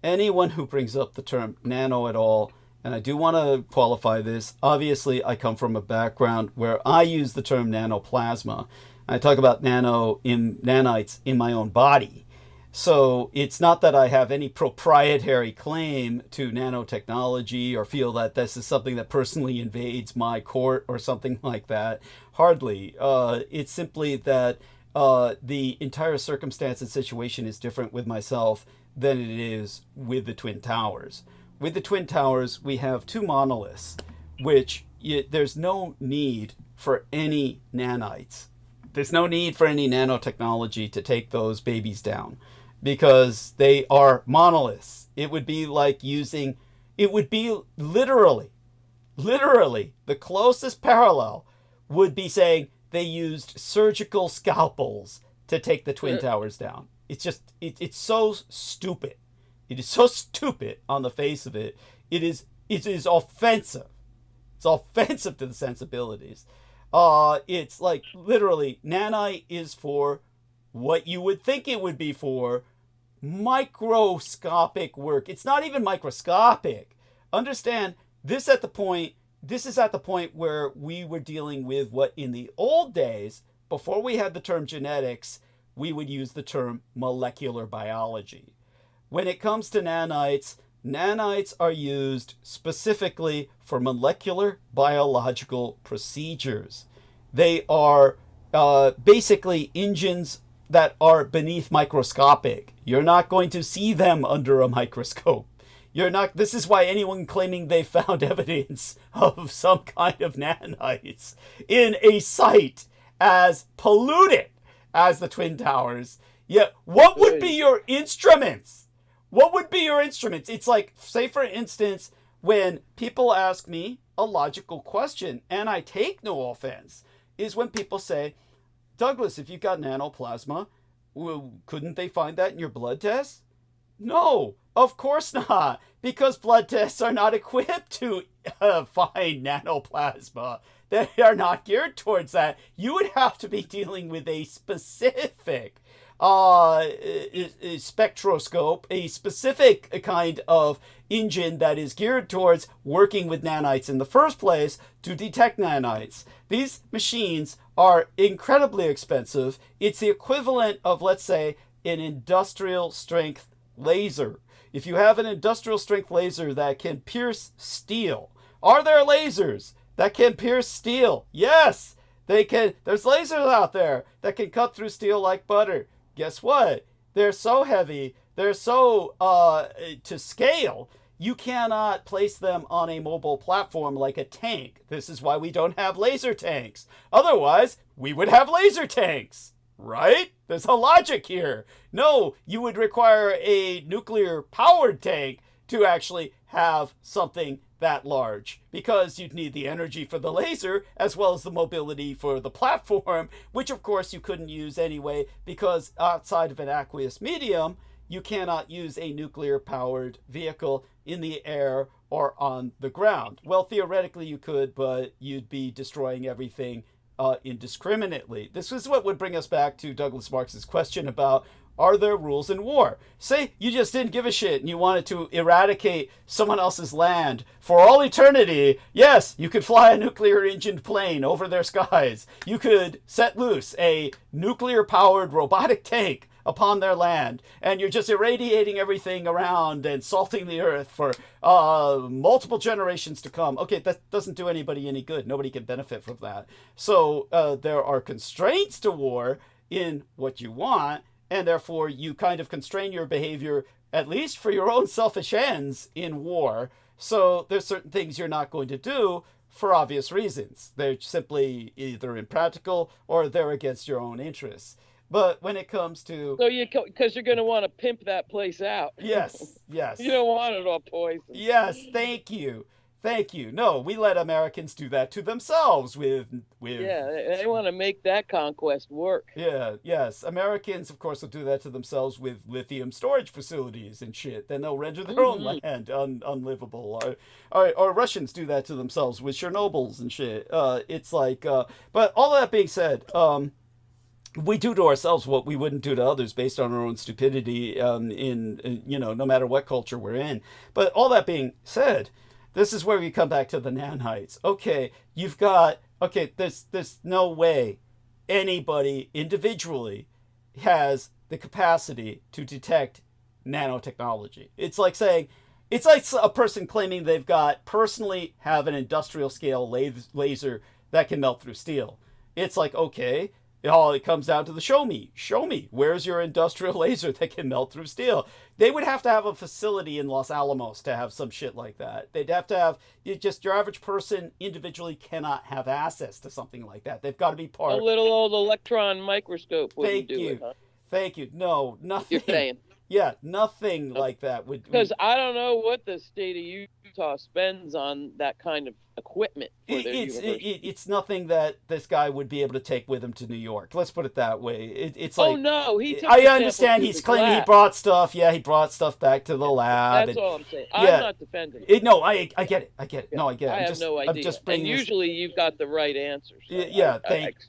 A: anyone who brings up the term nano at all, and I do want to qualify this, obviously I come from a background where I use the term nanoplasma. I talk about nanites in my own body. So it's not that I have any proprietary claim to nanotechnology or feel that this is something that personally invades my court or something like that. Hardly. It's simply that the entire circumstance and situation is different with myself than it is with the Twin Towers. With the Twin Towers, we have two monoliths, which there's no need for any nanites. There's no need for any nanotechnology to take those babies down because they are monoliths. It would be like literally, the closest parallel would be saying they used surgical scalpels to take the Twin Towers down. It's just, it's so stupid. It is so stupid on the face of it. It is offensive. It's offensive to the sensibilities. It's like literally nanite is for what you would think it would be for, microscopic work. It's not even microscopic. Understand, this is at the point where we were dealing with what in the old days, before we had the term genetics, we would use the term molecular biology. When it comes to nanites are used specifically for molecular biological procedures. They are basically engines that are beneath microscopic. You're not going to see them under a microscope. This is why anyone claiming they found evidence of some kind of nanites in a site as polluted as the Twin Towers. Yeah, what would be your instruments? What would be your instruments? It's like, say for instance, when people ask me a logical question, and I take no offense, is when people say, Douglas, if you've got nanoplasma, couldn't they find that in your blood tests? No, of course not, because blood tests are not equipped to find nanoplasma. They are not geared towards that. You would have to be dealing with a specific spectroscope, a specific kind of engine that is geared towards working with nanites in the first place to detect nanites. These machines are incredibly expensive. It's the equivalent of, let's say, an industrial strength laser. If you have an industrial strength laser that can pierce steel, are there lasers that can pierce steel? Yes, they can. There's lasers out there that can cut through steel like butter. Guess what? They're so heavy, they're so to scale, you cannot place them on a mobile platform like a tank. This is why we don't have laser tanks. Otherwise, we would have laser tanks, right? There's a logic here. No, you would require a nuclear powered tank to actually have something that large, because you'd need the energy for the laser as well as the mobility for the platform, which of course you couldn't use anyway, because outside of an aqueous medium, you cannot use a nuclear powered vehicle in the air or on the ground. Well, theoretically you could, but you'd be destroying everything indiscriminately. This is what would bring us back to Douglas Marx's question about, are there rules in war? Say you just didn't give a shit and you wanted to eradicate someone else's land for all eternity. Yes, you could fly a nuclear-engined plane over their skies. You could set loose a nuclear-powered robotic tank upon their land, and you're just irradiating everything around and salting the earth for multiple generations to come. Okay, that doesn't do anybody any good. Nobody can benefit from that. So there are constraints to war in what you want, and therefore you kind of constrain your behavior, at least for your own selfish ends, in war. So there's certain things you're not going to do for obvious reasons. They're simply either impractical or they're against your own interests. But when it comes to...
F: So because you're going to want to pimp that place out.
A: Yes, yes.
F: You don't want it all poisoned.
A: Yes, thank you. Thank you. No, we let Americans do that to themselves with...
F: Yeah, they want to make that conquest work.
A: Yeah, yes. Americans, of course, will do that to themselves with lithium storage facilities and shit. Then they'll render their own land unlivable. Or Russians do that to themselves with Chernobyls and shit. It's like... but all that being said... we do to ourselves what we wouldn't do to others based on our own stupidity no matter what culture we're in. But all that being said, this is where we come back to the nanites. Okay, there's no way anybody individually has the capacity to detect nanotechnology. It's like a person claiming they've personally have an industrial scale laser that can melt through steel. It's like, okay, it comes down to the show me. Where's your industrial laser that can melt through steel? They would have to have a facility in Los Alamos to have some shit like that. They'd have to have, your average person individually cannot have access to something like that. They've got to be part.
F: A little old electron microscope wouldn't
A: do it, huh? Thank you. No, nothing.
F: You're saying.
A: Yeah, nothing like that would.
F: Because I don't know what the state of Utah spends on that kind of equipment for their university.
A: It's nothing that this guy would be able to take with him to New York. Let's put it that way. It's like,
F: oh no, he took
A: I understand he's claiming he brought stuff. Yeah, he brought stuff back to the lab.
F: That's all I'm saying. I'm not defending it.
A: No, I get it. Yeah. No, I get it.
F: I have no idea.
A: I'm just bringing
F: usually you've got the right answer. So
A: yeah,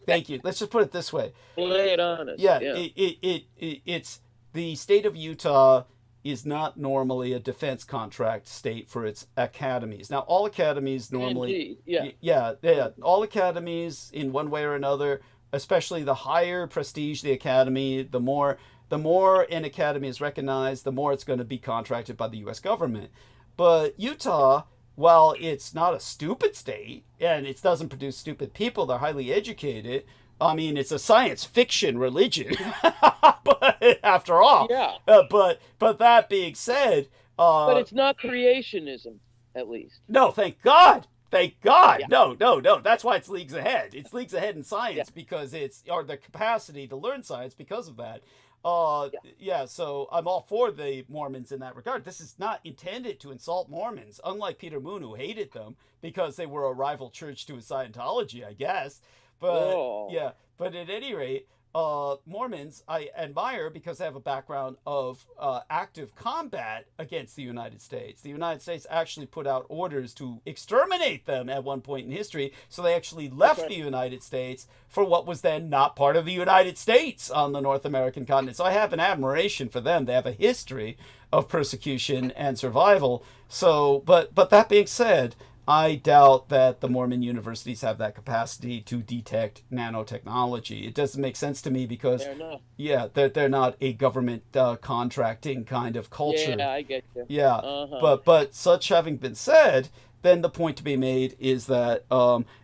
A: thank you. Let's just put it this way.
F: Lay it on us.
A: Yeah, it's the state of Utah is not normally a defense contract state for its academies. Now, all academies normally...
F: Indeed,
A: yeah. All academies, in one way or another, especially the higher prestige the academy, the more an academy is recognized, the more it's going to be contracted by the U.S. government. But Utah, while it's not a stupid state, and it doesn't produce stupid people, they're highly educated... I mean, it's a science fiction religion, but after all.
F: Yeah.
A: But that being said,
F: but it's not creationism, at least.
A: No, thank God. Thank God. Yeah. No. That's why it's leagues ahead. It's leagues ahead in science because or the capacity to learn science because of that. So I'm all for the Mormons in that regard. This is not intended to insult Mormons, unlike Peter Moon, who hated them because they were a rival church to Scientology, I guess. But but at any rate, Mormons I admire because they have a background of active combat against the United States. The United States actually put out orders to exterminate them at one point in history, so they actually left the United States for what was then not part of the United States on the North American continent. So I have an admiration for them. They have a history of persecution and survival. So, but that being said, I doubt that the Mormon universities have that capacity to detect nanotechnology. It doesn't make sense to me because, they're not a government contracting kind of culture.
F: Yeah, I get you.
A: Yeah, but such having been said, then the point to be made is that,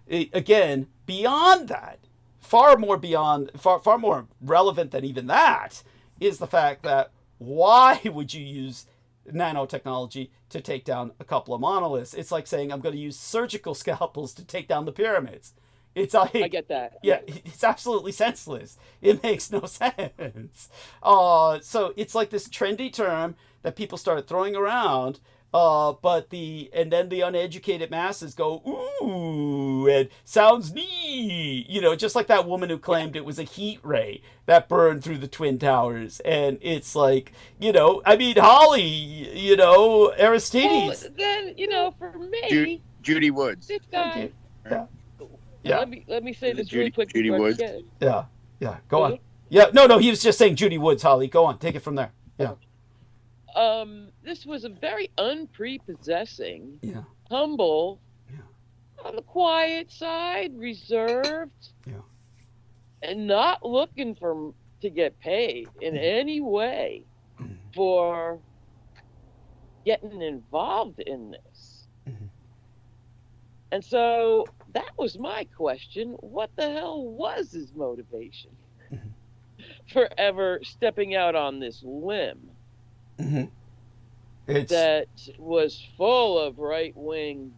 A: again, beyond that, far more relevant than even that, is the fact that why would you use nanotechnology to take down a couple of monoliths? It's like saying I'm going to use surgical scalpels to take down the pyramids. It's like, I
F: get that.
A: Yeah, it's absolutely senseless. It makes no sense. So it's like this trendy term that people started throwing around, and then the uneducated masses go, ooh, it sounds neat. Just like that woman who claimed it was a heat ray that burned through the Twin Towers. And it's like, Holly, Aristides.
F: Well, then, for me.
B: Judy Woods.
F: This guy.
A: Okay. Yeah. Yeah.
F: Let me say this really quick.
B: Judy Woods.
A: Yeah. Go on. Yeah. No. He was just saying Judy Woods. Holly, go on. Take it from there. Yeah.
F: This was a very unprepossessing, humble, on the quiet side, reserved, and not looking to get paid in any way for getting involved in this. And so that was my question. What the hell was his motivation for ever stepping out on this limb that was full of right-wing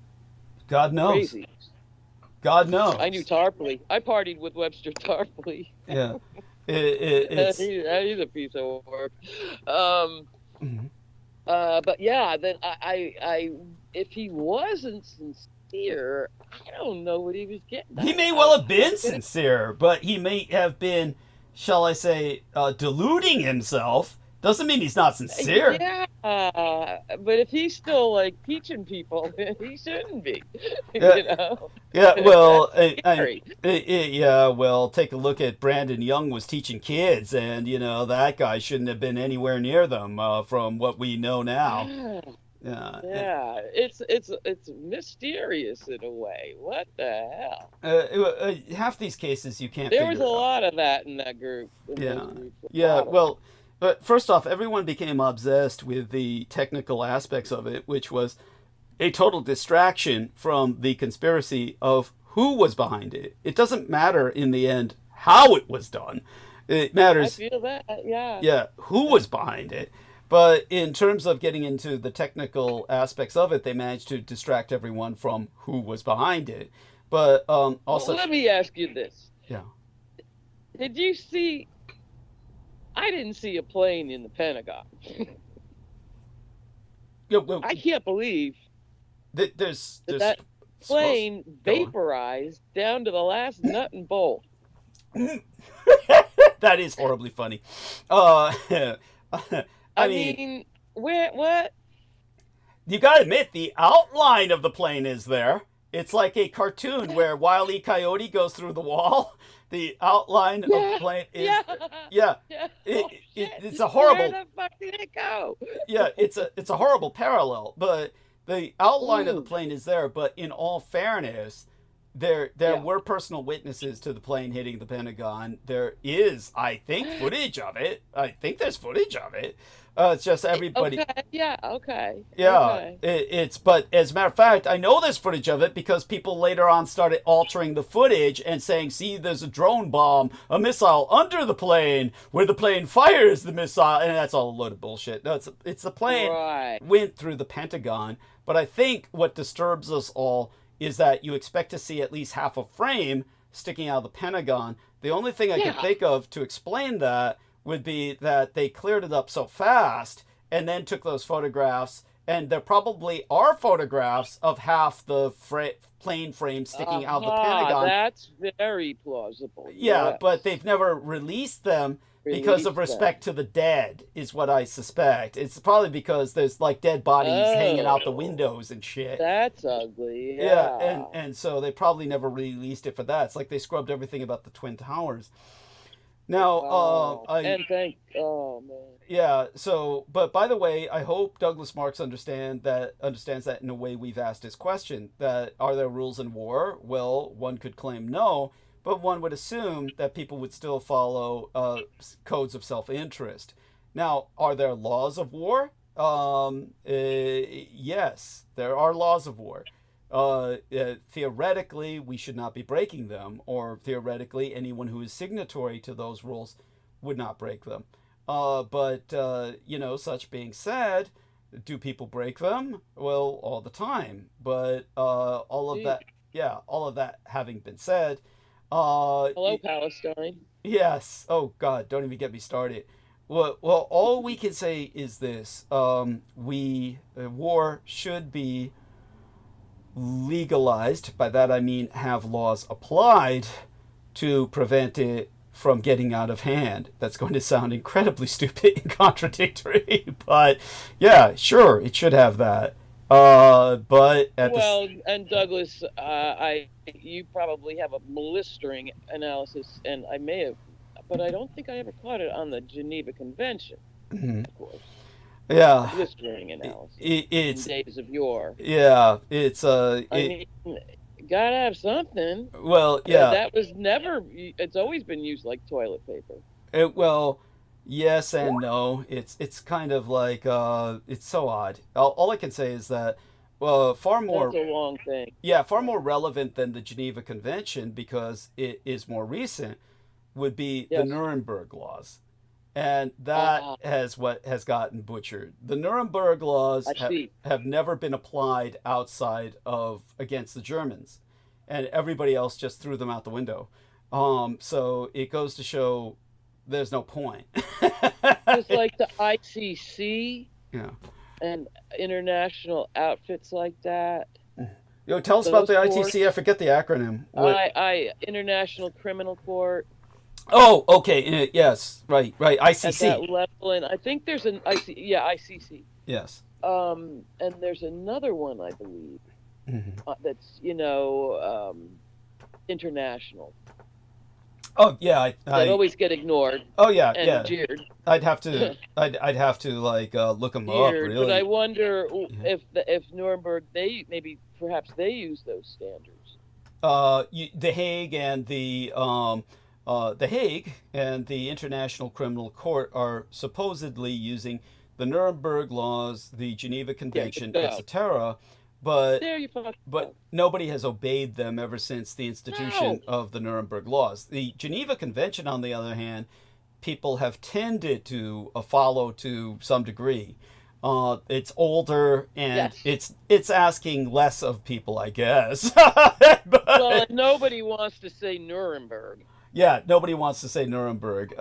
A: God knows.
F: crazies?
A: God knows.
F: I knew Tarpley. I partied with Webster Tarpley.
A: Yeah.
F: He's a piece of work. But yeah, then I if he wasn't sincere, I don't know what he was getting.
A: He may well have been sincere, but he may have been, shall I say, deluding himself. Doesn't mean he's not sincere.
F: Yeah, but if he's still like teaching people, he shouldn't be.
A: Yeah.
F: You know.
A: Yeah. Well,
F: Well,
A: take a look at Brandon Young was teaching kids, and that guy shouldn't have been anywhere near them. From what we know now.
F: Yeah. It's mysterious in a way. What the hell?
A: Half these cases you can't.
F: There was a lot of that in that group.
A: Well. But first off, everyone became obsessed with the technical aspects of it, which was a total distraction from the conspiracy of who was behind it. It doesn't matter in the end how it was done. It matters.
F: I feel that, yeah.
A: Yeah, who was behind it. But in terms of getting into the technical aspects of it, they managed to distract everyone from who was behind it. But also...
F: Well, let me ask you this.
A: Yeah.
F: Did you see... I didn't see a plane in the Pentagon. I can't believe
A: there's
F: that plane vaporized down to the last nut and bolt.
A: That is horribly funny. I mean,
F: what?
A: You gotta admit, the outline of the plane is there. It's like a cartoon where Wile E. Coyote goes through the wall. The outline of the plane is it's a horrible.
F: Where the fuck did it go?
A: Yeah, it's a horrible parallel, but the outline of the plane is there. But in all fairness, there were personal witnesses to the plane hitting the Pentagon. There is, I think, footage of it. I think there's footage of it. It's just everybody.
F: Okay. Yeah. Okay.
A: Yeah.
F: Okay.
A: But as a matter of fact, I know there's footage of it because people later on started altering the footage and saying, see, there's a drone bomb, a missile under the plane where the plane fires the missile. And that's all a load of bullshit. No, it's the plane went through the Pentagon. But I think what disturbs us all is that you expect to see at least half a frame sticking out of the Pentagon. The only thing I can think of to explain that would be that they cleared it up so fast and then took those photographs, and there probably are photographs of half the plane frame sticking out of the Pentagon.
F: That's very plausible.
A: Yeah, but they've never released them because of respect to the dead, is what I suspect. It's probably because there's like dead bodies hanging out the windows and shit.
F: That's ugly.
A: Yeah, and so they probably never released it for that. It's like they scrubbed everything about the Twin Towers. Now,
F: man.
A: Yeah. So, but by the way, I hope Douglas Marks understands that in a way we've asked his question. That are there rules in war? Well, one could claim no, but one would assume that people would still follow codes of self-interest. Now, are there laws of war? Yes, there are laws of war. Theoretically, we should not be breaking them, or theoretically, anyone who is signatory to those rules would not break them. But such being said, do people break them? Well, all the time. But all of that having been said,
F: hello, Palestine.
A: Yes. Oh God, don't even get me started. Well, all we can say is this: war should be legalized. By that I mean have laws applied to prevent it from getting out of hand. That's going to sound incredibly stupid and contradictory, but yeah, sure, it should have that. But at
F: well, and Douglas, you probably have a blistering analysis, and I may have, but I don't think I ever caught it on the Geneva Convention, of course.
A: Yeah,
F: Blistering analysis.
A: It's
F: in days of yore.
A: Yeah, it's
F: I mean, gotta have something.
A: Well, yeah.
F: That was never. It's always been used like toilet paper.
A: Well, yes and no. It's kind of like it's so odd. All I can say is that far more.
F: That's a long thing.
A: Yeah, far more relevant than the Geneva Convention because it is more recent would be the Nuremberg laws. And that has gotten butchered. The Nuremberg laws have never been applied outside of against the Germans, and everybody else just threw them out the window. So it goes to show there's no point.
F: Just like the ICC,
A: yeah,
F: and international outfits like that.
A: Tell us about the ITC. I forget the acronym.
F: International Criminal Court.
A: Oh, okay. Yes, right. ICC.
F: At that level, and I think there's an ICC.
A: Yes.
F: And there's another one, I believe, that's international.
A: Oh yeah,
F: that always get ignored.
A: Oh yeah,
F: and jeered.
A: I'd have to like look them up. Really.
F: But I wonder if Nuremberg perhaps they use those standards.
A: The Hague and the Hague and the International Criminal Court are supposedly using the Nuremberg laws, the Geneva Convention, etc. But nobody has obeyed them ever since the institution of the Nuremberg laws. The Geneva Convention, on the other hand, people have tended to follow to some degree. It's older and it's asking less of people, I guess.
F: Well, nobody wants to say Nuremberg.
A: Yeah, nobody wants to say Nuremberg.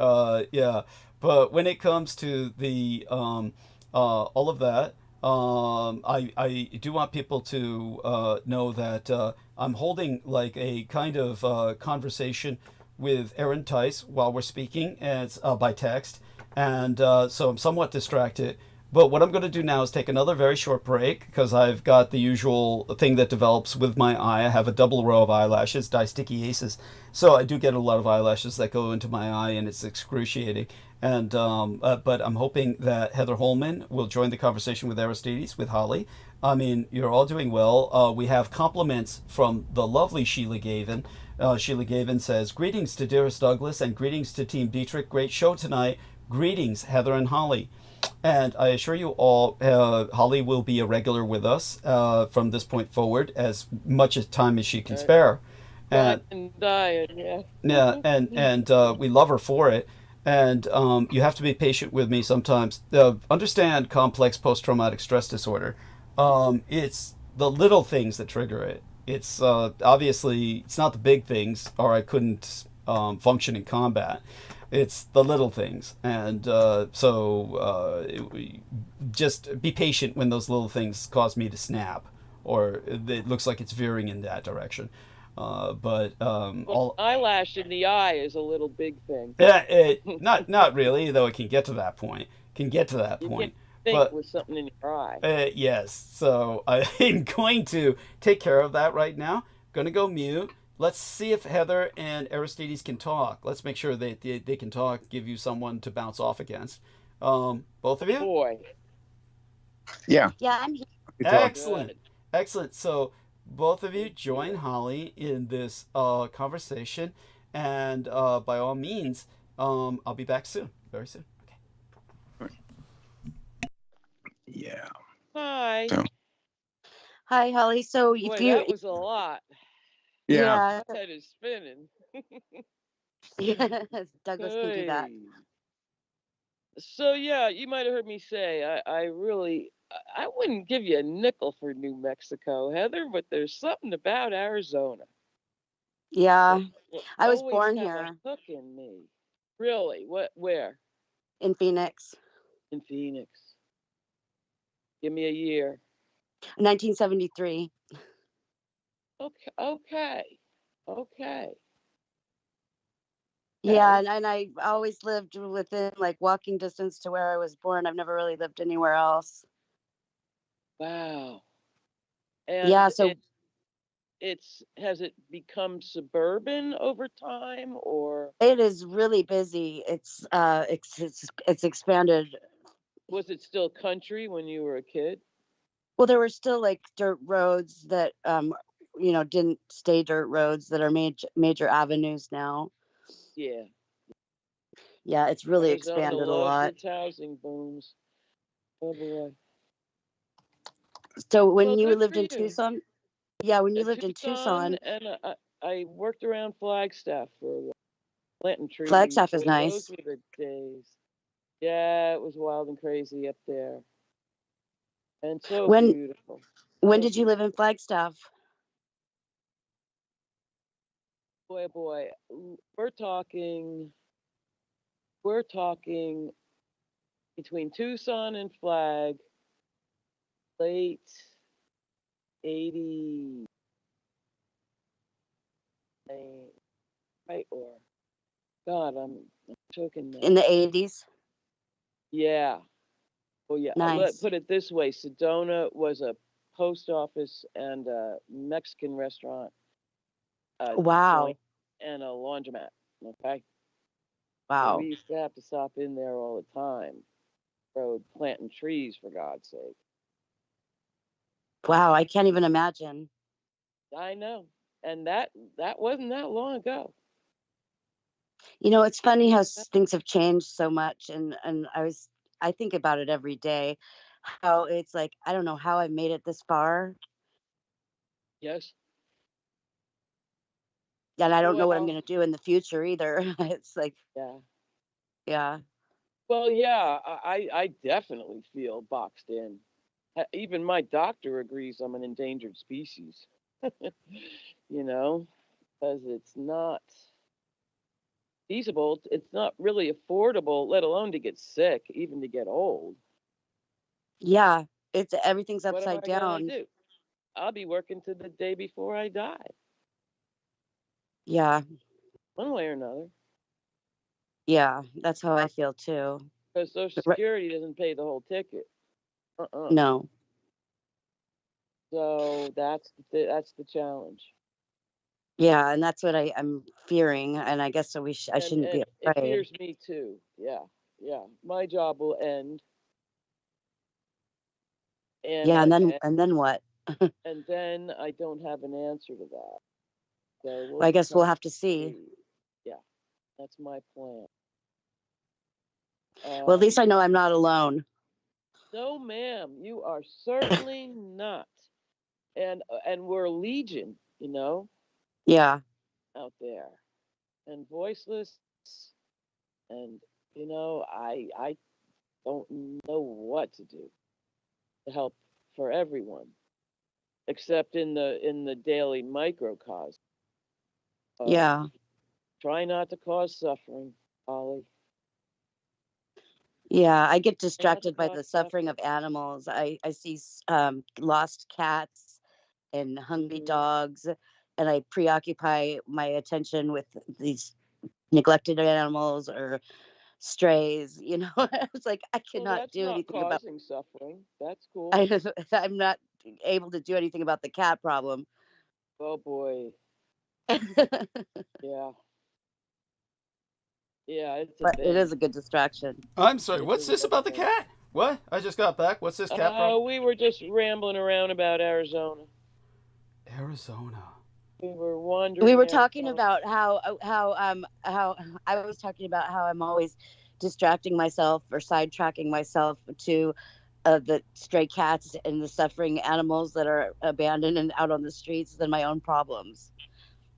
A: Yeah, but when it comes to the all of that, I do want people to know that I'm holding like a kind of conversation with Aaron Tice while we're speaking, and by text, and so I'm somewhat distracted. But what I'm going to do now is take another very short break because I've got the usual thing that develops with my eye. I have a double row of eyelashes, distichiasis. So I do get a lot of eyelashes that go into my eye, and it's excruciating. And but I'm hoping that Heather Holman will join the conversation with Aristides, with Holly. I mean, you're all doing well. We have compliments from the lovely Sheila Gavin. Sheila Gavin says, "Greetings to dearest Douglas and greetings to Team Dietrich. Great show tonight. Greetings, Heather and Holly." And I assure you all, Holly will be a regular with us from this point forward, as much as time as she can spare. And we love her for it. And you have to be patient with me sometimes. Understand complex post-traumatic stress disorder. It's the little things that trigger it. It's obviously it's not the big things, or I couldn't function in combat. It's the little things, and just be patient when those little things cause me to snap, or it looks like it's veering in that direction.
F: Eyelash in the eye is a little big thing.
A: Yeah, not really, though. It can get to that point.
F: But with something in your eye.
A: Yes. So I'm going to take care of that right now. Going to go mute. Let's see if Heather and Aristides can talk. Let's make sure they can talk, give you someone to bounce off against. Both of you?
F: Boy.
B: Yeah.
E: Yeah, I'm here.
A: Excellent. Excellent. So both of you join Holly in this conversation. And by all means, I'll be back soon. Very soon. Okay.
B: Yeah.
F: Hi.
E: Hi, Holly. So
F: that was a lot.
B: Yeah.
F: My head is spinning.
E: Yes, Douglas can do that.
F: So yeah, you might have heard me say I wouldn't give you a nickel for New Mexico, Heather, but there's something about Arizona.
E: Yeah,
F: It
E: I was
F: always
E: born
F: have
E: here.
F: A hook in me. Really? Where?
E: In Phoenix.
F: In Phoenix. Give me a year.
E: 1973.
F: Okay.
E: Yeah, and I always lived within like walking distance to where I was born. I've never really lived anywhere else.
F: Wow. And
E: Yeah, so
F: has it become suburban over time, or
E: it is really busy. It's expanded.
F: was it still country when you were a kid?
E: Well, there were still like dirt roads that didn't stay dirt roads that are major avenues now.
F: Yeah.
E: Yeah, it's really
F: Arizona
E: expanded a
F: loves
E: lot.
F: its housing booms. Oh boy.
E: So when
F: Well,
E: you
F: good
E: lived
F: for
E: in
F: you.
E: Tucson, yeah, when you lived in
F: Tucson,
E: Tucson,
F: and I worked around Flagstaff for a while, planting trees.
E: Flagstaff is nice.
F: Those were the days. Yeah, it was wild and crazy up there, and so beautiful.
E: When did you live in Flagstaff?
F: Boy, boy, we're talking between Tucson and Flag, late 80s, right? Or God, I'm choking now.
E: In the 80s?
F: Yeah. Oh yeah.
E: Nice.
F: Let's put it this way: Sedona was a post office and a Mexican restaurant.
E: Wow.
F: And a laundromat. Okay.
E: Wow.
F: So we used to have to stop in there all the time. Road planting trees, for God's sake.
E: Wow, I can't even imagine.
F: I know, and that wasn't that long ago.
E: You know, it's funny how things have changed so much, and I think about it every day. How it's like, I don't know how I made it this far.
F: Yes.
E: And I don't know what I'm going to do in the future either. It's like, yeah.
F: Well, yeah, I definitely feel boxed in. Even my doctor agrees I'm an endangered species. You know, because it's not feasible. It's not really affordable, let alone to get sick, even to get old.
E: Yeah, everything's upside
F: what am I
E: down.
F: gonna do? I'll be working to the day before I die.
E: Yeah.
F: One way or another.
E: Yeah, that's how I feel too.
F: Because Social Security doesn't pay the whole ticket.
E: No.
F: So that's the challenge.
E: Yeah, and that's what I'm fearing, and I guess so. I shouldn't be afraid.
F: It fears me too. Yeah. My job will end.
E: And and then what?
F: And then I don't have an answer to that. So
E: I guess we'll have to see.
F: Yeah, that's my plan.
E: Well, at least I know I'm not alone.
F: No, ma'am, you are certainly not. And we're a legion, you know.
E: Yeah.
F: Out there, and voiceless, and you know, I don't know what to do to help for everyone, except in the daily microcosm.
E: Yeah.
F: Try not to cause suffering, Ollie.
E: Yeah, I get distracted by the suffering of animals. I see lost cats and hungry dogs, and I preoccupy my attention with these neglected animals or strays. You know, it's like I cannot do anything about
F: causing suffering. That's cool.
E: I'm not able to do anything about the cat problem.
F: Oh boy. Yeah. Yeah,
E: it is a good distraction.
A: I'm sorry. What's this about the cat? What? I just got back. What's this cat problem?
F: We were just rambling around about Arizona.
A: Arizona.
F: We were wondering.
E: We were talking about how I was talking about how I'm always distracting myself or sidetracking myself to the stray cats and the suffering animals that are abandoned and out on the streets than my own problems.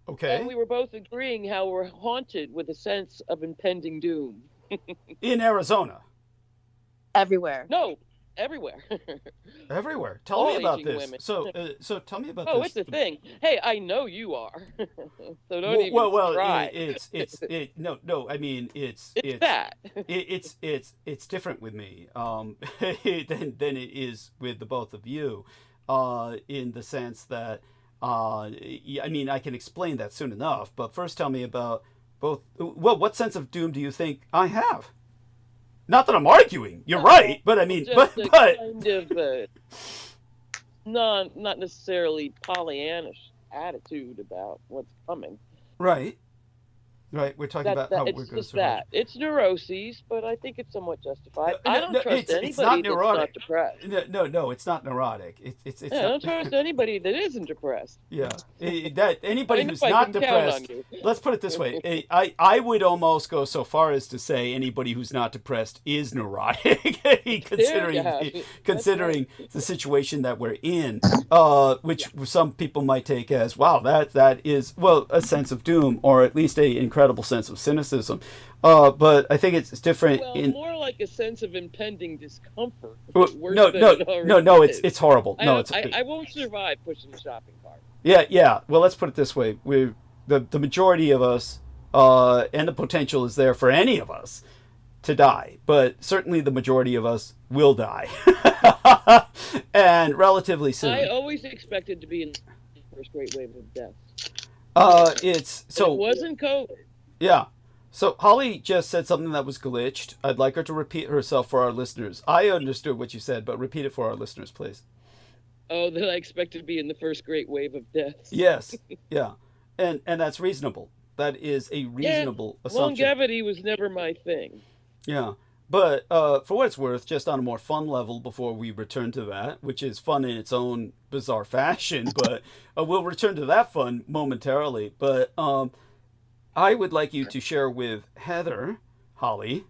A: Okay.
F: And we were both agreeing how we're haunted with a sense of impending doom.
A: In Arizona.
E: Everywhere.
F: No, everywhere.
A: Everywhere. Tell me about this. Women. So tell me about this.
F: Oh, it's a thing. Hey, I know you are. So don't even try.
A: No. I mean, it's
F: that.
A: It's different with me than it is with the both of you, in the sense that. I mean, I can explain that soon enough, but first tell me about both. Well, what sense of doom do you think I have? Not that I'm arguing. You're right, but I mean, but
F: kind of not necessarily Pollyannish attitude about what's coming.
A: Right. Right, we're talking about how we're going to survive.
F: It's neuroses, but I think it's somewhat justified. I don't trust anybody
A: it's not
F: neurotic. That's not depressed.
A: No, it's not neurotic. It's
F: I don't trust anybody that isn't depressed.
A: Yeah, anybody who's not depressed. Let's put it this way: I would almost go so far as to say anybody who's not depressed is neurotic, considering the situation that we're in, which some people might take as wow, that is a sense of doom, or at least a incredible sense of cynicism. But I think it's different.
F: Well, more like a sense of impending discomfort.
A: No, it's horrible.
F: I won't survive pushing the shopping cart.
A: Yeah. Well, let's put it this way: the majority of us, and the potential is there for any of us to die, but certainly the majority of us will die, and relatively soon.
F: I always expected to be in the first great wave of death. It wasn't COVID.
A: Yeah. So Holly just said something that was glitched. I'd like her to repeat herself for our listeners. I understood what you said, but repeat it for our listeners, please.
F: Oh, that I expected to be in the first great wave of death.
A: Yes. Yeah. And that's reasonable. That is a reasonable assumption.
F: Longevity was never my thing.
A: Yeah. But for what it's worth, just on a more fun level before we return to that, which is fun in its own bizarre fashion, but we'll return to that fun momentarily. But I would like you to share with Heather, Holly,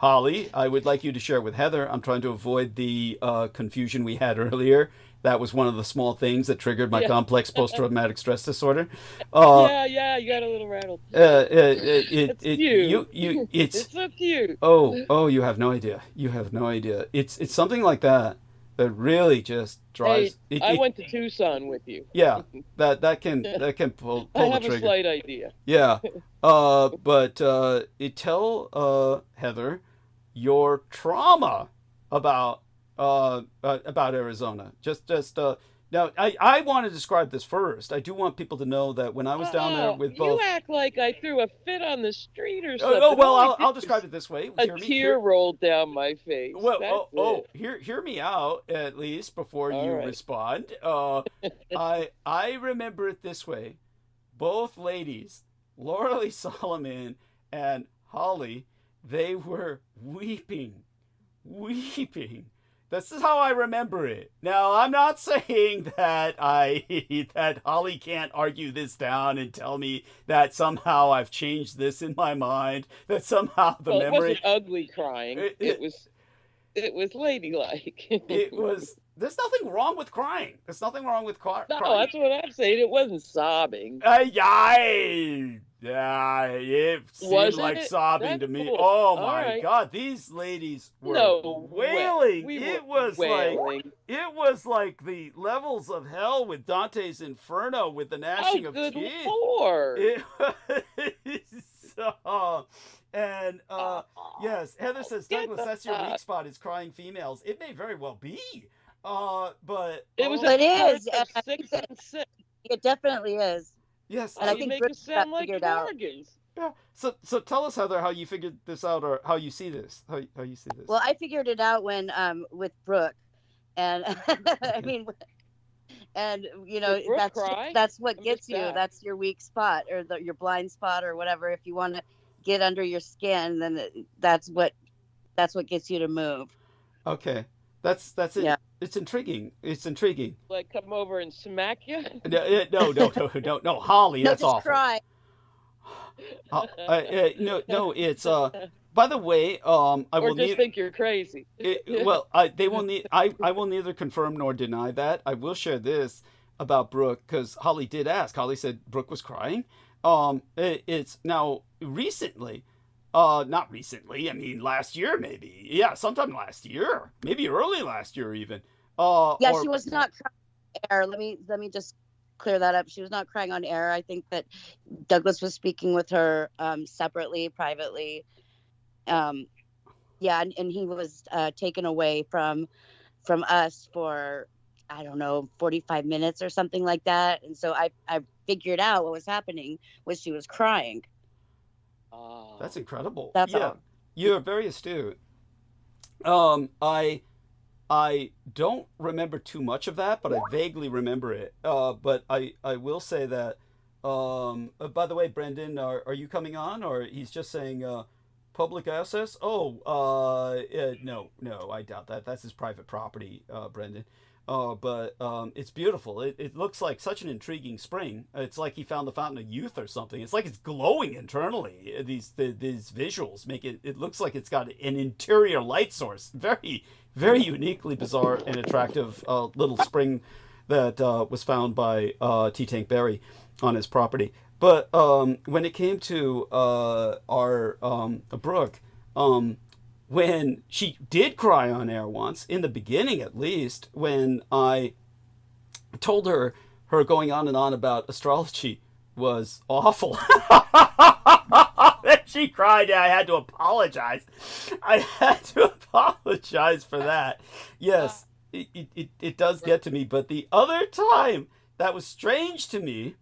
A: I would like you to share with Heather. I'm trying to avoid the confusion we had earlier. That was one of the small things that triggered my complex post-traumatic stress disorder.
F: You got a little rattled. It's cute. It's so cute.
A: Oh, you have no idea. It's something like that really just drives.
F: Hey, I went to Tucson with you.
A: Yeah, that can pull
F: I have
A: the trigger.
F: A slight idea.
A: Yeah, but tell Heather your trauma about Arizona. Just now, I want to describe this first. I do want people to know that when I was down there with both...
F: You act like I threw a fit on the street or something.
A: I'll describe it this way.
F: A tear rolled down my face.
A: Well, hear me out at least before you respond. I remember it this way. Both ladies, Laura Lee Solomon and Holly, they were weeping. This is how I remember it. Now, I'm not saying that that Holly can't argue this down and tell me that somehow I've changed this in my mind, that somehow the memory...
F: It wasn't ugly crying. It was ladylike.
A: There's nothing wrong with crying. There's nothing wrong with crying.
F: No, that's what I'm saying. It wasn't sobbing.
A: Yeah, it seemed like sobbing to me. Cool. Oh my God, these ladies were wailing. It was like the levels of hell with Dante's Inferno with the gnashing of teeth.
F: Lord.
A: Yes, Heather says, Douglas, that's your weak spot is crying females. It may very well be. But
E: it is. It definitely is.
A: Yes,
F: and I think make it sound like organs.
A: Yeah. So tell us, Heather, how you figured this out, or how you see this. How you see this.
E: Well, I figured it out when with Brooke, and I mean, and that's what gets you. That's your weak spot, or your blind spot, or whatever. If you want to get under your skin, then that's what gets you to move.
A: Okay. That's it. Yeah. It's intriguing.
F: Like come over and smack you?
A: No, Holly, that's awful.
E: Cry.
A: No, it's by the way, I will
F: think you're crazy.
A: I will neither confirm nor deny that. I will share this about Brooke because Holly did ask. Holly said Brooke was crying. It's now recently. Not recently. I mean, last year maybe. Yeah, sometime last year, maybe early last year even.
E: She was not crying on air. Let me just clear that up. She was not crying on air. I think that Douglas was speaking with her separately, privately. And he was taken away from us for 45 minutes or something like that. And so I figured out what was happening was she was crying.
A: That's incredible.
E: That's all.
A: You're very astute. I don't remember too much of that, but I vaguely remember it. But I will say that, by the way, Brendan, are you coming on? Or he's just saying public access? Oh, no, I doubt that. That's his private property, Brendan. But it's beautiful. It looks like such an intriguing spring. It's like he found the fountain of youth or something. It's like it's glowing internally. These visuals make it. It looks like it's got an interior light source. Very, very uniquely bizarre and attractive little spring that was found by T. Tank Berry on his property. But when it came to our Brooke, when she did cry on air once, in the beginning at least, when I told her going on and on about astrology was awful. She cried, and I had to apologize. I had to apologize for that. Yes, it does get to me. But the other time that was strange to me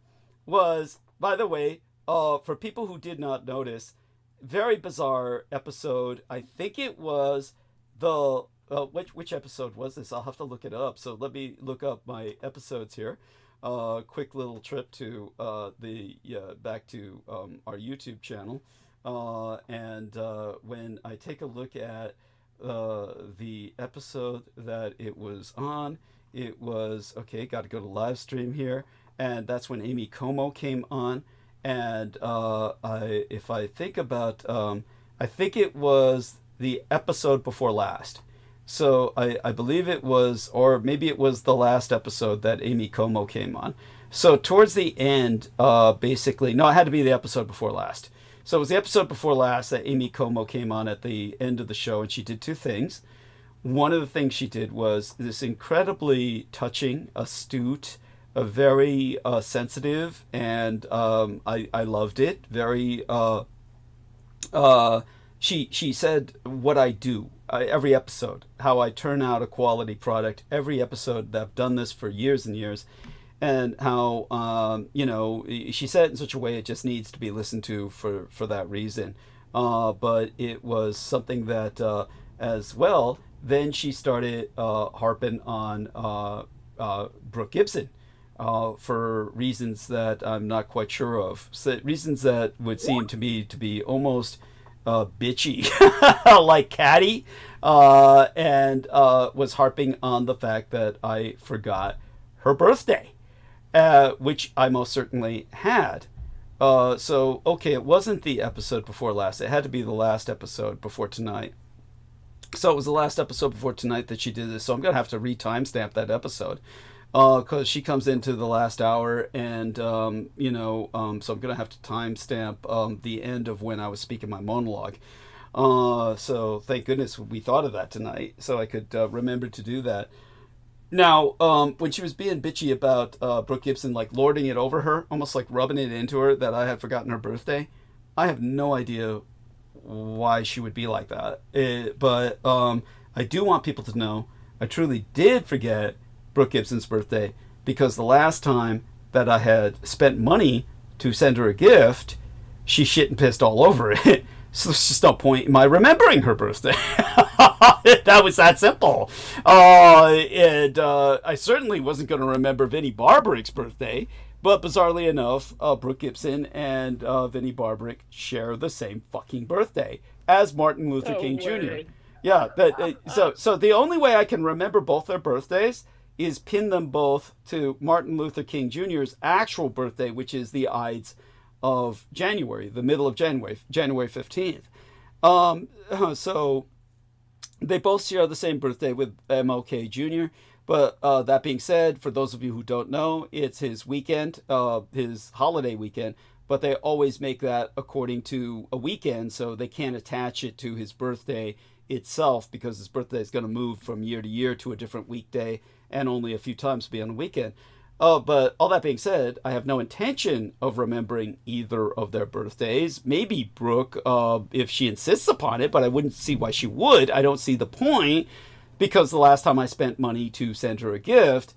A: was, by the way, for people who did not notice, very bizarre episode. I think it was the which episode was this? I'll have to look it up. So let me look up my episodes here. Quick little trip to back to our YouTube channel, and when I take a look at the episode that it was on, it was okay. Got to go to live stream here, and that's when Amy Como came on. And if I think about, I think it was the episode before last. So I believe it was, or maybe it was the last episode that Amy Como came on. So towards the end, basically, no, it had to be the episode before last. So it was the episode before last that Amy Como came on at the end of the show, and she did two things. One of the things she did was this incredibly touching, astute, a very sensitive, and I loved it. Very, she said what I do every episode, how I turn out a quality product every episode. That I've done this for years and years, and how she said it in such a way it just needs to be listened to for that reason. But it was something that as well. Then she started harping on Brooke Gibson. For reasons that I'm not quite sure of. So reasons that would seem to me to be almost bitchy, like catty, and was harping on the fact that I forgot her birthday, which I most certainly had. So, okay, it wasn't the episode before last. It had to be the last episode before tonight. So it was the last episode before tonight that she did this. So I'm going to have to re-timestamp that episode. Because she comes into the last hour, and so I'm gonna have to timestamp the end of when I was speaking my monologue. So thank goodness we thought of that tonight, so I could remember to do that. Now, when she was being bitchy about Brooke Gibson, like lording it over her, almost like rubbing it into her that I had forgotten her birthday, I have no idea why she would be like that. But I do want people to know I truly did forget Brooke Gibson's birthday, because the last time that I had spent money to send her a gift, she shit and pissed all over it. So there's just no point in my remembering her birthday. That was that simple. And I certainly wasn't going to remember Vinnie Barbarick's birthday, but bizarrely enough, Brooke Gibson and Vinnie Barbarick share the same fucking birthday as Martin Luther King Jr. Yeah, so the only way I can remember both their birthdays is pin them both to Martin Luther King Jr.'s actual birthday, which is the Ides of January, the middle of January, January 15th. So they both share the same birthday with MLK Jr., but that being said, for those of you who don't know, it's his weekend, his holiday weekend, but they always make that according to a weekend, so they can't attach it to his birthday itself, because his birthday is going to move from year to year to a different weekday, and only a few times be on a weekend. But all that being said, I have no intention of remembering either of their birthdays. Maybe Brooke, if she insists upon it, but I wouldn't see why she would. I don't see the point, because the last time I spent money to send her a gift,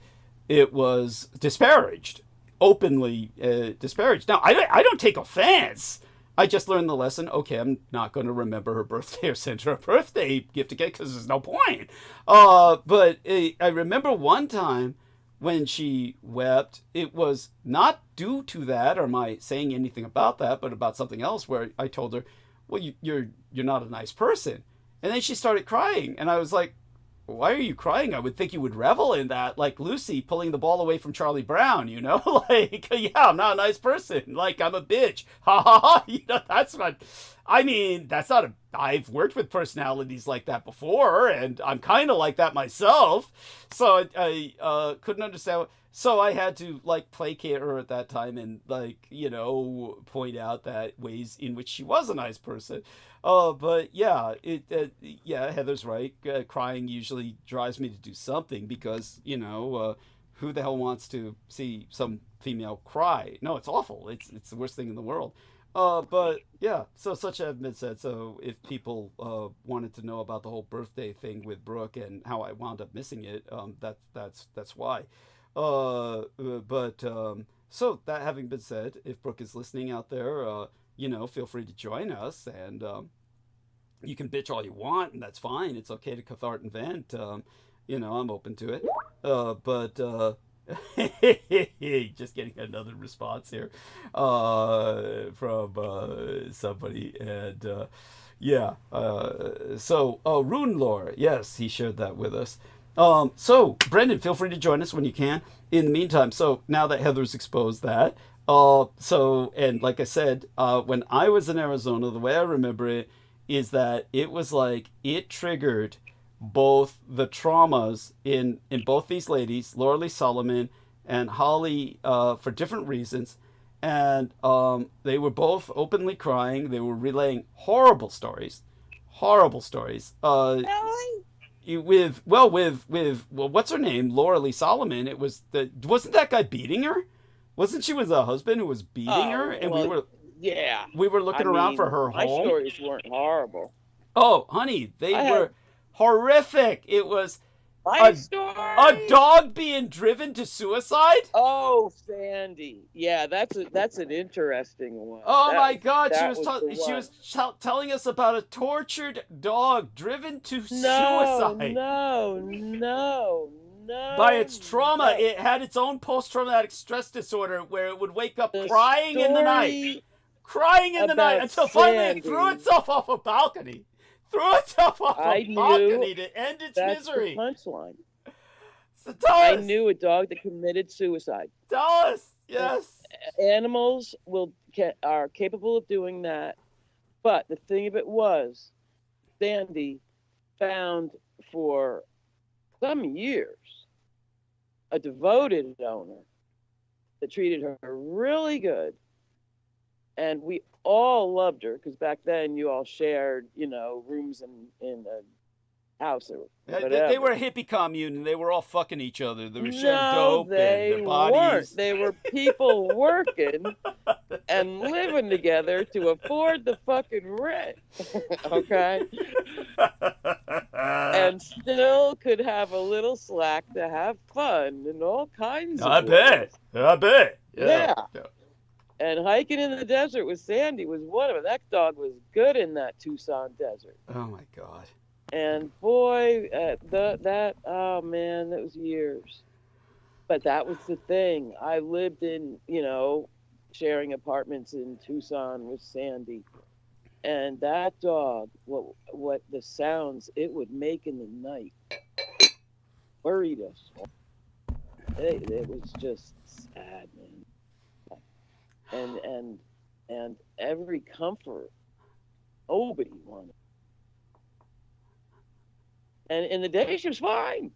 A: it was disparaged, openly disparaged. Now, I don't take offense. I just learned the lesson. Okay, I'm not going to remember her birthday or send her a birthday gift again because there's no point. But I remember one time when she wept, it was not due to that or my saying anything about that, but about something else where I told her, well, you're not a nice person. And then she started crying. And I was like, why are you crying? I would think you would revel in that, like Lucy pulling the ball away from Charlie Brown, you know? Like, yeah, I'm not a nice person. Like, I'm a bitch. Ha ha ha. You know, that's not, I mean, that's not a, I've worked with personalities like that before, and I'm kind of like that myself. So I couldn't understand. So I had to, like, placate her at that time and, like, you know, point out that ways in which she was a nice person. But yeah, yeah, Heather's right. Crying usually drives me to do something because, you know, who the hell wants to see some female cry? No, it's awful. It's the worst thing in the world. But yeah, so such have been said. So if people wanted to know about the whole birthday thing with Brooke and how I wound up missing it, that's why. So that having been said, if Brooke is listening out there, you know, feel free to join us, and you can bitch all you want, and that's fine. It's okay to cathartic and vent. You know, I'm open to it. But just getting another response here from somebody, and yeah. So Runelore, yes, he shared that with us. So Brendan, feel free to join us when you can. In the meantime, so now that Heather's exposed that, so, and like I said, when I was in Arizona, the way I remember it is that it was like, it triggered both the traumas in both these ladies, Laura Lee Solomon and Holly, for different reasons. And they were both openly crying. They were relaying horrible stories. With what's her name? Laura Lee Solomon. It was wasn't that guy beating her? Wasn't she with a husband who was beating her? And
F: well,
A: we were looking around for her
F: my
A: home.
F: My stories weren't horrible.
A: Oh, honey, they were horrific. It was
F: my story.
A: A dog being driven to suicide.
F: Oh, Sandy. Yeah, that's an interesting one.
A: Oh my God, she was telling us about a tortured dog driven to suicide.
F: No.
A: By its trauma, it had its own post-traumatic stress disorder where it would wake up crying in the night until finally it threw itself off a balcony. To end its misery.
F: That's the punchline.
A: So tell us.
F: I knew a dog that committed suicide.
A: Tell us. Yes.
F: Animals are capable of doing that. But the thing of it was, Sandy found for some years a devoted owner that treated her really good. And we all loved her because back then you all shared, you know, rooms in a house or whatever.
A: They were a hippie commune and they were all fucking each other. They were sharing dope and their bodies.
F: Weren't. They were people working and living together to afford the fucking rent. Okay? And still could have a little slack to have fun and all kinds of
A: I bet.
F: Yeah. And hiking in the desert with Sandy was one of them. That dog was good in that Tucson desert.
A: Oh my God.
F: And boy, oh man, that was years. But that was the thing. I lived in, you know, sharing apartments in Tucson with Sandy. And that dog, what the sounds it would make in the night worried us. It was just sad, man. And every comfort nobody wanted. And in the day she was fine.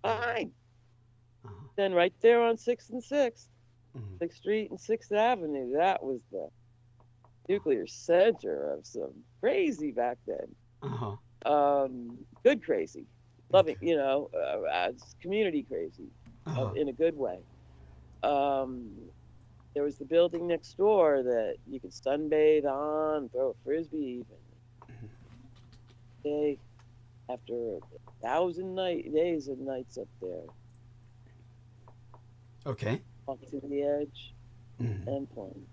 F: Then right there on 6th and 6th, 6th Street and 6th Avenue, that was the nuclear center of some crazy back then. Good crazy, loving, you know, community crazy, in a good way. There was the building next door that you could sunbathe on, throw a frisbee even. After 1,000 days and nights up there.
A: Okay.
F: Walk to the edge and playing.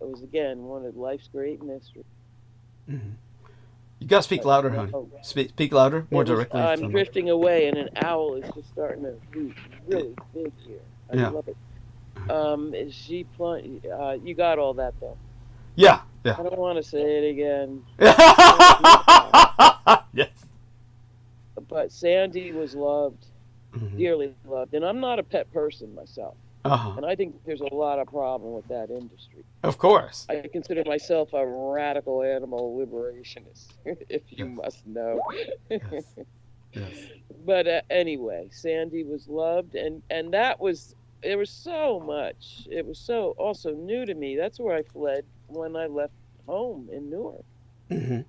F: It was, again, one of life's great mysteries.
A: Mm-hmm. You gotta speak louder, honey. Speak louder, more directly.
F: I'm drifting away, and an owl is just starting to hoot really big here. I love it. You got all that, though.
A: Yeah.
F: I don't want to say it again.
A: Yes.
F: But Sandy was loved, dearly loved, and I'm not a pet person myself. And I think there's a lot of problem with that industry.
A: Of course.
F: I consider myself a radical animal liberationist, if you must know.
A: Yes.
F: But anyway, Sandy was loved, and there was so much. It was so also new to me. That's where I fled when I left home in Newark. And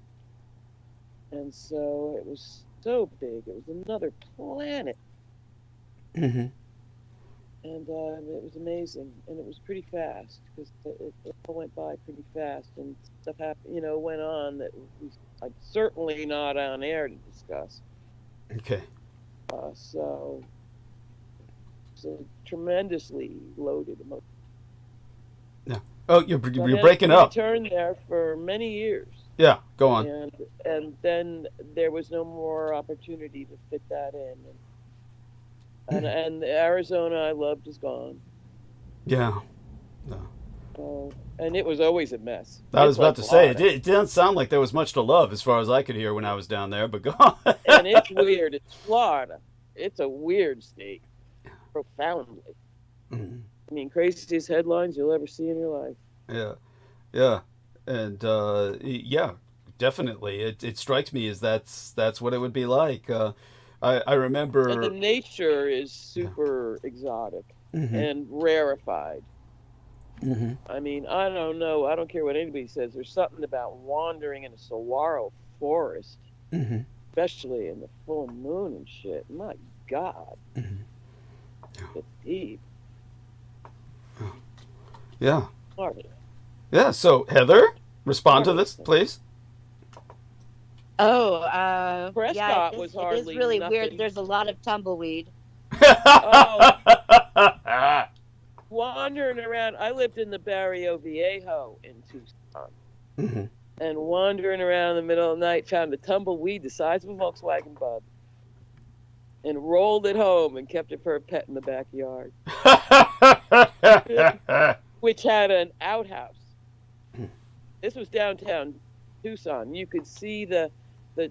F: so it was so big. It was another planet. And it was amazing, and it was pretty fast, because it all went by pretty fast, and stuff happened, went on that I'm certainly not on air to discuss.
A: Okay.
F: So it's a tremendously loaded emotion.
A: Yeah. Oh, you're breaking up.
F: I returned there for many years.
A: Yeah, go on.
F: And then there was no more opportunity to fit that in. And Arizona I loved is gone.
A: Yeah.
F: And it was always a mess.
A: I was about to say, it didn't sound like there was much to love as far as I could hear when I was down there, but go on.
F: And it's weird. It's Florida. It's a weird state. Profoundly. I mean, craziest headlines you'll ever see in your life.
A: Yeah. And, definitely. It strikes me as that's what it would be like. I remember...
F: And the nature is super exotic and rarefied. I mean, I don't know. I don't care what anybody says. There's something about wandering in a saguaro forest, especially in the full moon and shit. My God. It's deep.
A: Yeah.
F: Sorry.
A: Yeah, so Heather, respond to this, please.
F: Prescott was hardly
E: it is really
F: nothing.
E: weird. There's a lot of tumbleweed.
F: Wandering around. I lived in the Barrio Viejo in Tucson. And wandering around in the middle of the night, found a tumbleweed the size of a Volkswagen Bug. And rolled it home and kept it for a pet in the backyard. Which had an outhouse. This was downtown Tucson. You could see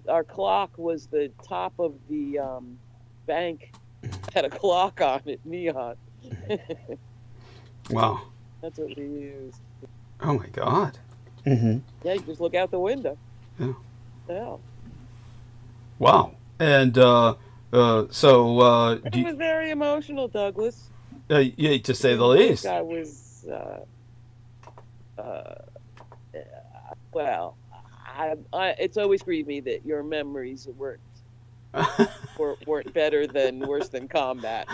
F: our clock was the top of the bank, had a clock on it, neon.
A: Wow.
F: That's what we used.
A: Oh my God.
F: Yeah, you just look out the window.
A: Yeah. Wow. And
F: it was very emotional, Douglas.
A: To say the least.
F: I was, it's always grieved me that your memories weren't better than worse than combat.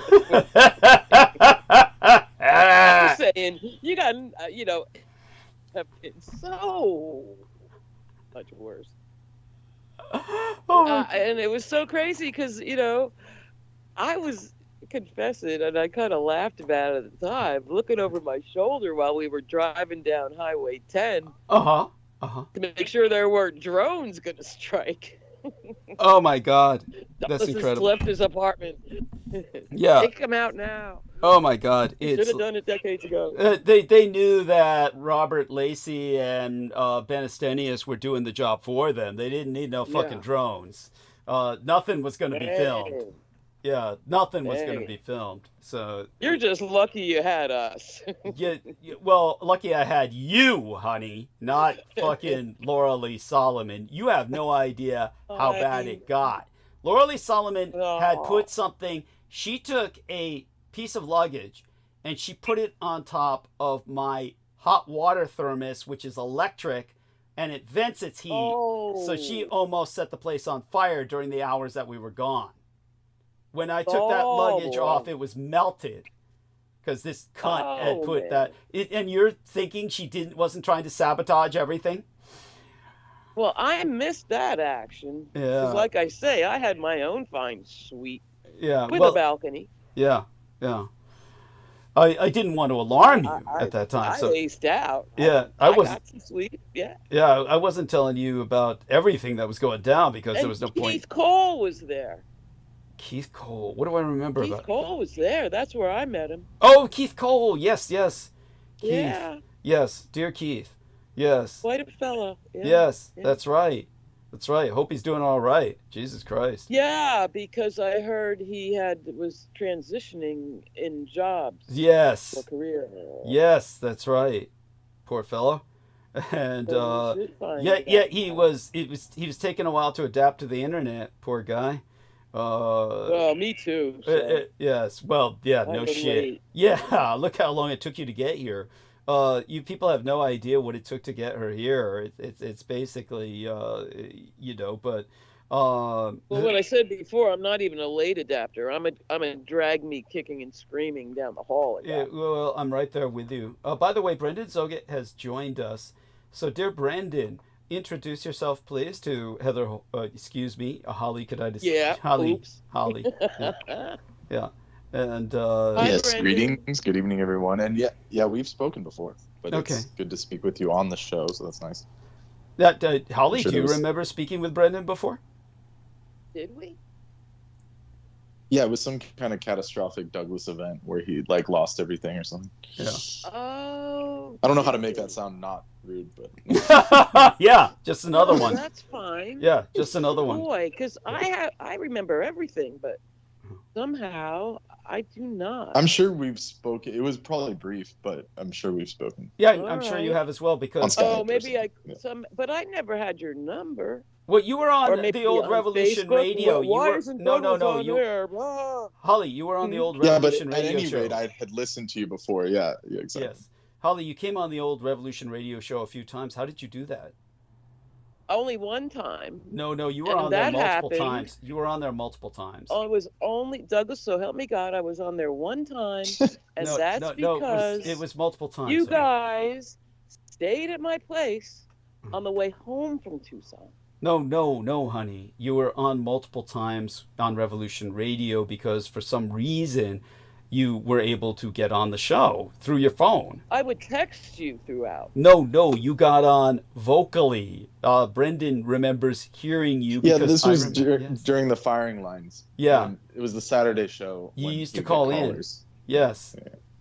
F: I'm just saying, you got, have been so much worse. And it was so crazy because, I was confessing, and I kind of laughed about it at the time, looking over my shoulder while we were driving down Highway 10 to make sure there weren't drones going to strike.
A: Oh my God, that's incredible.
F: Left his apartment.
A: Yeah,
F: take him out now.
A: Oh my God,
F: should have done it decades ago.
A: They knew that Robert Lacey and Ben Estenius were doing the job for them. They didn't need no fucking drones. Nothing was going to be filmed. Yeah, nothing was going to be filmed. So
F: you're just lucky you had us.
A: Well, lucky I had you, honey, not fucking Laura Lee Solomon. You have no idea how bad it got. Laura Lee Solomon had put something. She took a piece of luggage and she put it on top of my hot water thermos, which is electric, and it vents its heat. So she almost set the place on fire during the hours that we were gone. When I took that luggage off, it was melted because this cunt had put that. And you're thinking she wasn't trying to sabotage everything?
F: Well, I missed that action. Yeah. Because like I say, I had my own fine suite.
A: Yeah.
F: With a balcony.
A: Yeah. Yeah. I didn't want to alarm you at that time.
F: I aced out.
A: Yeah,
F: I got some sleep. Yeah.
A: Yeah, I wasn't telling you about everything that was going down because there was no point.
F: Keith Cole was there.
A: Keith Cole. What do I remember about?
F: Keith Cole was there. That's where I met him.
A: Oh, Keith Cole. Yes. Keith.
F: Yeah.
A: Yes, dear Keith. Yes.
F: Quite a fellow. Yeah.
A: Yes, that's right. That's right. Hope he's doing all right. Jesus Christ.
F: Yeah, because I heard he was transitioning in jobs.
A: Yes.
F: For career.
A: Yes, that's right. Poor fellow. And he was taking a while to adapt to the internet. Poor guy.
F: Well, me too. So.
A: Yes. Well, yeah. No shit.
F: Late.
A: Yeah. Look how long it took you to get here. You people have no idea what it took to get her here. It's basically, but.
F: Well, what I said before, I'm not even a late adapter. I'm a drag me kicking and screaming down the hall.
A: Yeah, well, I'm right there with you. By the way, Brendan Zoget has joined us. So, dear Brendan, introduce yourself, please, to Heather. Excuse me, Holly. Could I just?
F: Yeah.
A: Holly.
F: Oops.
A: Holly. Yeah. And
C: yes,
F: Brendan.
C: Greetings, good evening, everyone. And yeah, we've spoken before, but it's good to speak with you on the show, so that's nice.
A: Holly, do you remember speaking with Brendan before?
F: Did we?
C: Yeah, it was some kind of catastrophic Douglas event where he lost everything or something.
A: Yeah.
F: Oh.
C: I don't know how to make that sound not rude, but
A: yeah, just another one.
F: That's fine.
A: Yeah, just another one.
F: Boy, because I remember everything, but somehow I do not.
C: I'm sure we've spoken. It was probably brief, but I'm sure we've spoken.
A: Yeah, I'm sure you have as well because.
F: But I never had your number.
A: Well, you were on the old Revolution
F: Facebook?
A: Radio.
F: Why isn't Douglas on there?
A: Holly, you were on the old Revolution Radio show.
C: At any rate, I had listened to you before. Yeah, exactly.
A: Yes. Holly, you came on the old Revolution Radio show a few times. How did you do that?
F: Only one time.
A: No, you were on there multiple times. You were on there multiple times.
F: Oh, it was only Douglas. So help me God, I was on there one time, and because
A: it was multiple times.
F: You guys stayed at my place on the way home from Tucson.
A: No, honey. You were on multiple times on Revolution Radio because for some reason you were able to get on the show through your phone.
F: I would text you throughout.
A: No, you got on vocally. Brendan remembers hearing you.
C: Yeah, this was during the firing lines.
A: Yeah.
C: It was the Saturday show.
A: You used to call in. Yes.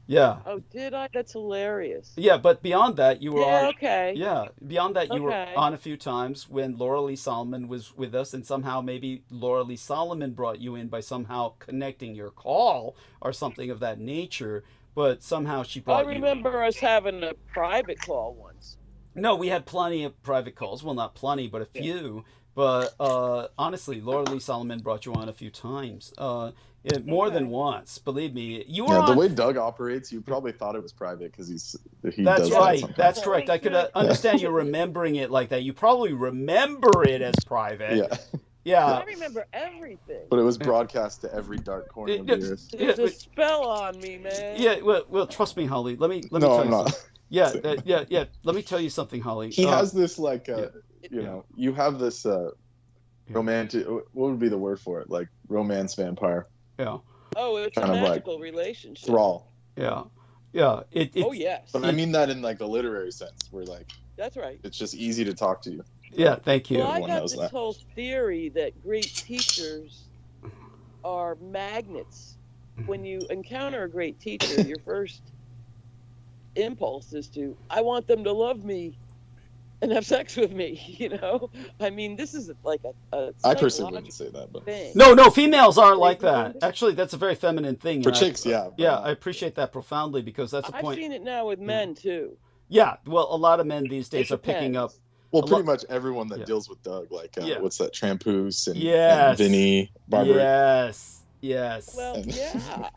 A: Yeah.
F: Oh, did I? That's hilarious.
A: Yeah, but beyond that, you were on.
F: Okay.
A: Yeah, beyond that, you were on a few times when Laura Lee Solomon was with us, and somehow maybe Laura Lee Solomon brought you in by somehow connecting your call or something of that nature. But somehow she brought you.
F: I remember us having a private call once.
A: No, we had plenty of private calls. Well, not plenty, but a few. But honestly, Laura Lee Solomon brought you on a few times. More than once, believe me. You were
C: the way Doug operates, you probably thought it was private because he
A: That's
C: does
A: right.
C: That
A: That's correct. I could understand you remembering it like that. You probably remember it as private. Yeah.
F: I remember everything.
C: But it was broadcast to every dark corner of the earth.
F: There's a spell on me, man.
A: Yeah. Well, trust me, Holly. Let me tell you something. Yeah. Let me tell you something, Holly.
C: He has this you have this romantic. What would be the word for it? Like romance vampire.
A: Yeah.
F: Oh, it's a magical relationship.
C: Thrall.
A: Yeah.
F: Oh yes.
C: But I mean that in the literary sense, where
F: that's right.
C: It's just easy to talk to you.
A: Yeah, thank you.
F: Well, I got this whole theory that great teachers are magnets. When you encounter a great teacher, your first impulse is I want them to love me and have sex with me, I mean, this is like a
C: I personally wouldn't say that, but
F: thing.
A: No, females aren't like that. Actually, that's a very feminine thing.
C: For chicks, yeah.
A: Yeah, I appreciate that profoundly because that's a point.
F: I've seen it now with men too.
A: Yeah, well, a lot of men these days are picking up.
C: Well, pretty much everyone that deals with Doug, what's that, Trampoose and Vinny, Barbara.
A: Yes.
F: Well, yeah.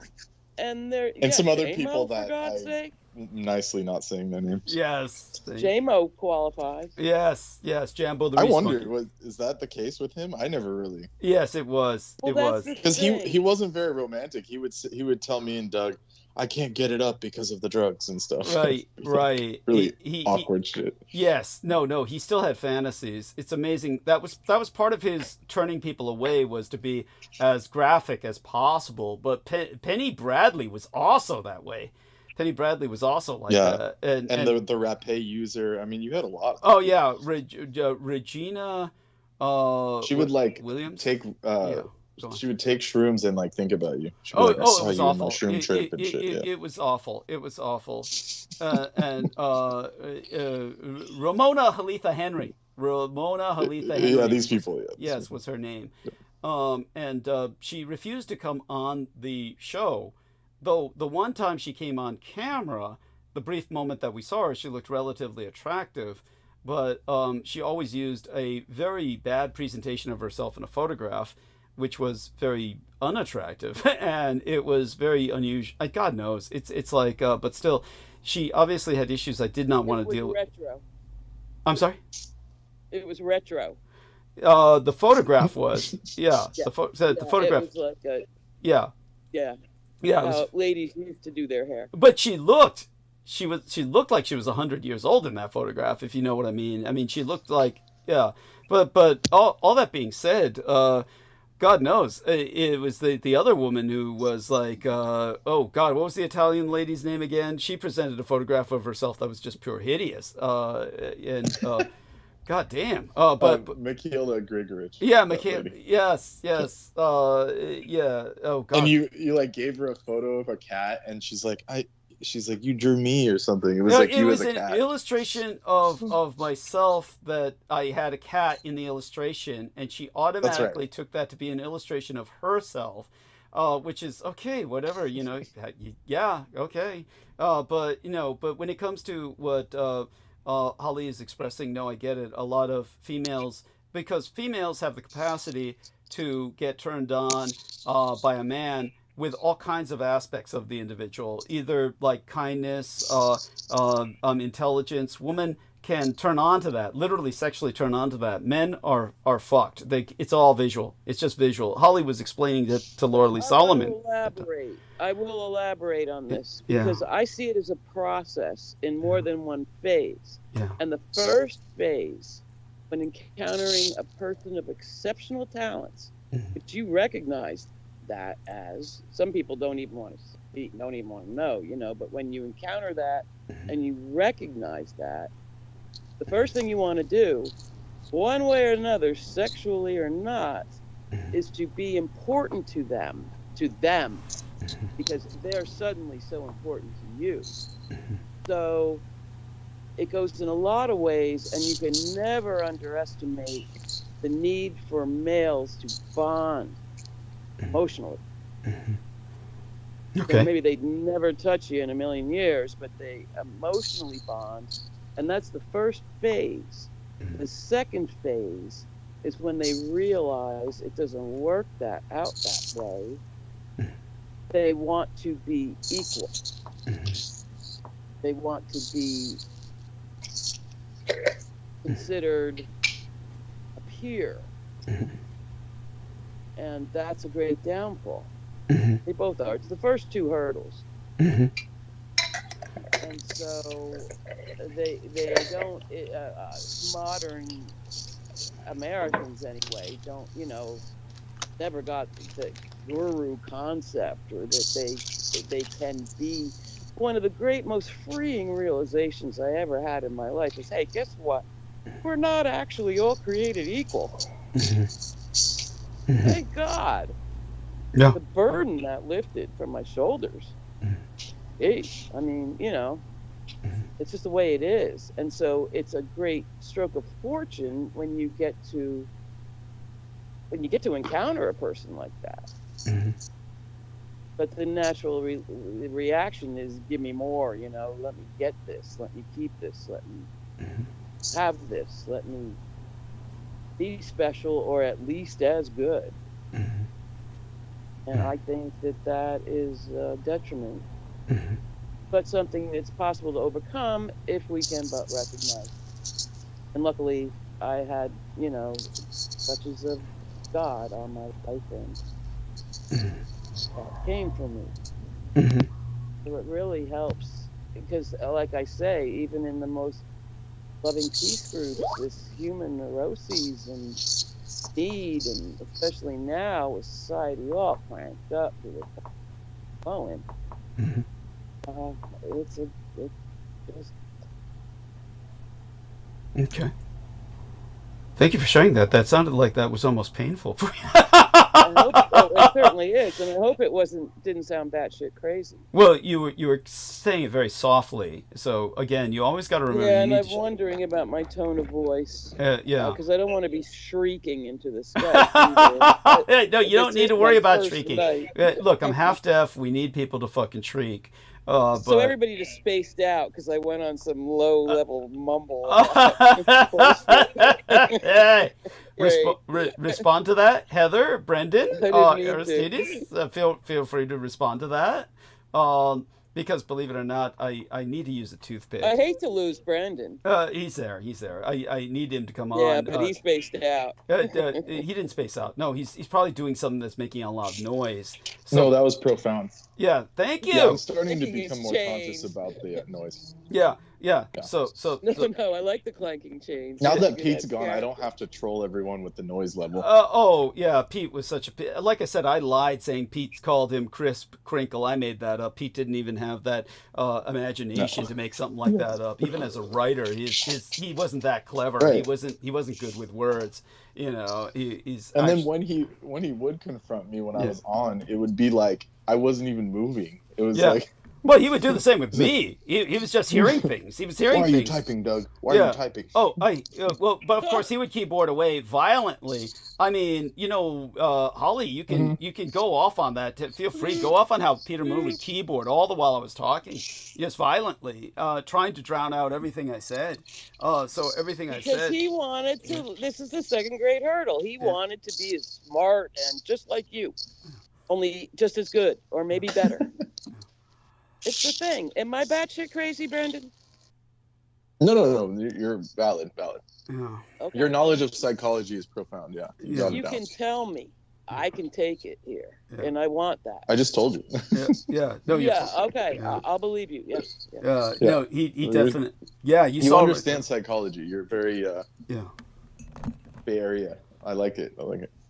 F: And there
C: and some other
F: J-Mo,
C: people that
F: for God's sake.
C: Nicely not saying their names.
A: Yes.
F: J-Mo qualifies.
A: Yes, Jambo the
C: I wonder, is that the case with him? I never really.
A: Yes, it was.
F: Well,
A: it was.
C: Because he wasn't very romantic. He would tell me and Doug, I can't get it up because of the drugs and stuff.
A: Right, right.
C: Really awkward shit.
A: Yes, no. He still had fantasies. It's amazing. That was part of his turning people away, was to be as graphic as possible. But Penny Bradley was also that way. Penny Bradley was also like that. And
C: the rapé user. I mean, you had a lot.
A: Oh yeah, Regina.
C: She would like
A: Williams
C: take. She would take shrooms and like think about you. She'd be
A: it
C: like, I saw
A: was
C: you on
A: awful.
C: my shroom trip and shit.
A: It was awful. It was awful. And Ramona Halitha Henry.
C: Yeah, these people. Yeah.
A: Yes, was her name. And she refused to come on the show. Though the one time she came on camera, the brief moment that we saw her, she looked relatively attractive. But she always used a very bad presentation of herself in a photograph, which was very unattractive, and it was very unusual. God knows, it's like, but still, she obviously had issues I did not want to deal with.
F: Retro.
A: I'm sorry?
F: It was retro.
A: The photograph was, yeah. The photograph.
F: It was like
A: yeah.
F: How ladies used to do their hair.
A: But she looked like she was 100 years old in that photograph, if you know what I mean. I mean, she looked like, yeah. But all that being said, God knows, it was the other woman who was like, oh God, what was the Italian lady's name again? She presented a photograph of herself that was just pure hideous. God damn. But
C: Michaela Grigorich.
A: Yeah, Michaela. Yes. Yeah. Oh God.
C: And you like gave her a photo of a cat, and she's like, you drew me or something. It was like you as a cat. It was an
A: illustration of myself that I had a cat in the illustration, and she automatically took that to be an illustration of herself, which is okay, whatever, yeah, okay. But when it comes to what Holly is expressing, no, I get it. A lot of females, because females have the capacity to get turned on by a man with all kinds of aspects of the individual, either like kindness, intelligence. Women can turn on to that, literally sexually turn on to that. Men are fucked. It's all visual. It's just visual. Holly was explaining it to Laura Lee Solomon.
F: I will elaborate on this because I see it as a process in more than one phase.
A: Yeah.
F: And the first phase, when encountering a person of exceptional talents, which you recognize that as, some people don't even want to speak, don't even want to know, but when you encounter that and you recognize that, the first thing you want to do, one way or another, sexually or not, is to be important to them, because they're suddenly so important to you. So it goes in a lot of ways, and you can never underestimate the need for males to bond emotionally.
A: Okay.
F: So maybe they'd never touch you in a million years, but they emotionally bond, and that's the first phase. The second phase is when they realize it doesn't work that way. They want to be equal. They want to be considered a peer. And that's a great downfall. They both are. It's the first two hurdles. And so they don't, modern Americans anyway, don't, never got the guru concept, or that they can be. One of the great, most freeing realizations I ever had in my life is, hey, guess what? We're not actually all created equal. Thank God.
A: Yeah.
F: The burden that lifted from my shoulders. Hey, I mean, it's just the way it is. And so it's a great stroke of fortune when you get to encounter a person like that. But the natural reaction is, give me more, let me get this, let me keep this, let me have this, let me be special, or at least as good. And I think that is a detriment, but something that's possible to overcome if we can but recognize. And luckily, I had, touches of God on my life, and that came from me. So it really helps because, like I say, even in the most loving peace groups, this human neuroses and need, and especially now with society all cranked up to the flowing, it's just
A: okay. Thank you for sharing that. That sounded like that was almost painful for you.
F: It certainly is, and I hope it didn't sound batshit crazy.
A: Well, you were saying it very softly. So again, you always got to remember.
F: Yeah, and I'm wondering about my tone of voice.
A: Yeah,
F: because I don't want to be shrieking into the sky.
A: No, you don't need to worry about shrieking. Look, I'm half deaf. We need people to fucking shriek.
F: So everybody just spaced out because I went on some low-level mumble.
A: Hey, respond to that, Heather, Brendan, Aristides. Feel free to respond to that. Because believe it or not, I need to use a toothpick.
F: I hate to lose Brendan.
A: He's there. I need him to come on.
F: Yeah, but he spaced out.
A: He didn't space out. No, he's probably doing something that's making a lot of noise. So,
C: no, that was profound.
A: Yeah, thank you.
C: Yeah, I'm starting to become more conscious about the noise.
A: Yeah. So
F: no, I like the clanking chains.
C: Now that Pete's gone, I don't have to troll everyone with the noise level.
A: Yeah, Pete was such a... Like I said, I lied saying Pete called him Crisp Crinkle. I made that up. Pete didn't even have that imagination to make something like that up. Even as a writer, he wasn't that clever. Right. He wasn't good with words. You know,
C: And then when he would confront me when I was on, it would be like I wasn't even moving. It was like...
A: Well, he would do the same with me. He was just hearing things. He was hearing things.
C: Why are you typing, Doug? Why are you typing?
A: Oh, well, but of course he would keyboard away violently. I mean, Holly, you can go off on that. Feel free, go off on how Peter Moon would keyboard all the while I was talking, just violently, trying to drown out everything I said. So everything I said.
F: Because he wanted to. This is the second grade hurdle. He wanted to be as smart and just like you, only just as good or maybe better. It's the thing. Am I batshit crazy, Brendan?
C: No. You're valid.
A: Yeah.
F: Okay.
C: Your knowledge of psychology is profound. Yeah.
F: You can tell me. I can take it here, and I want that.
C: I just told you.
A: Yeah. No.
F: Okay. Yeah. I'll believe you. Yes.
A: No. He definitely. Yeah.
C: You understand psychology. You're very. Bay Area. I like it.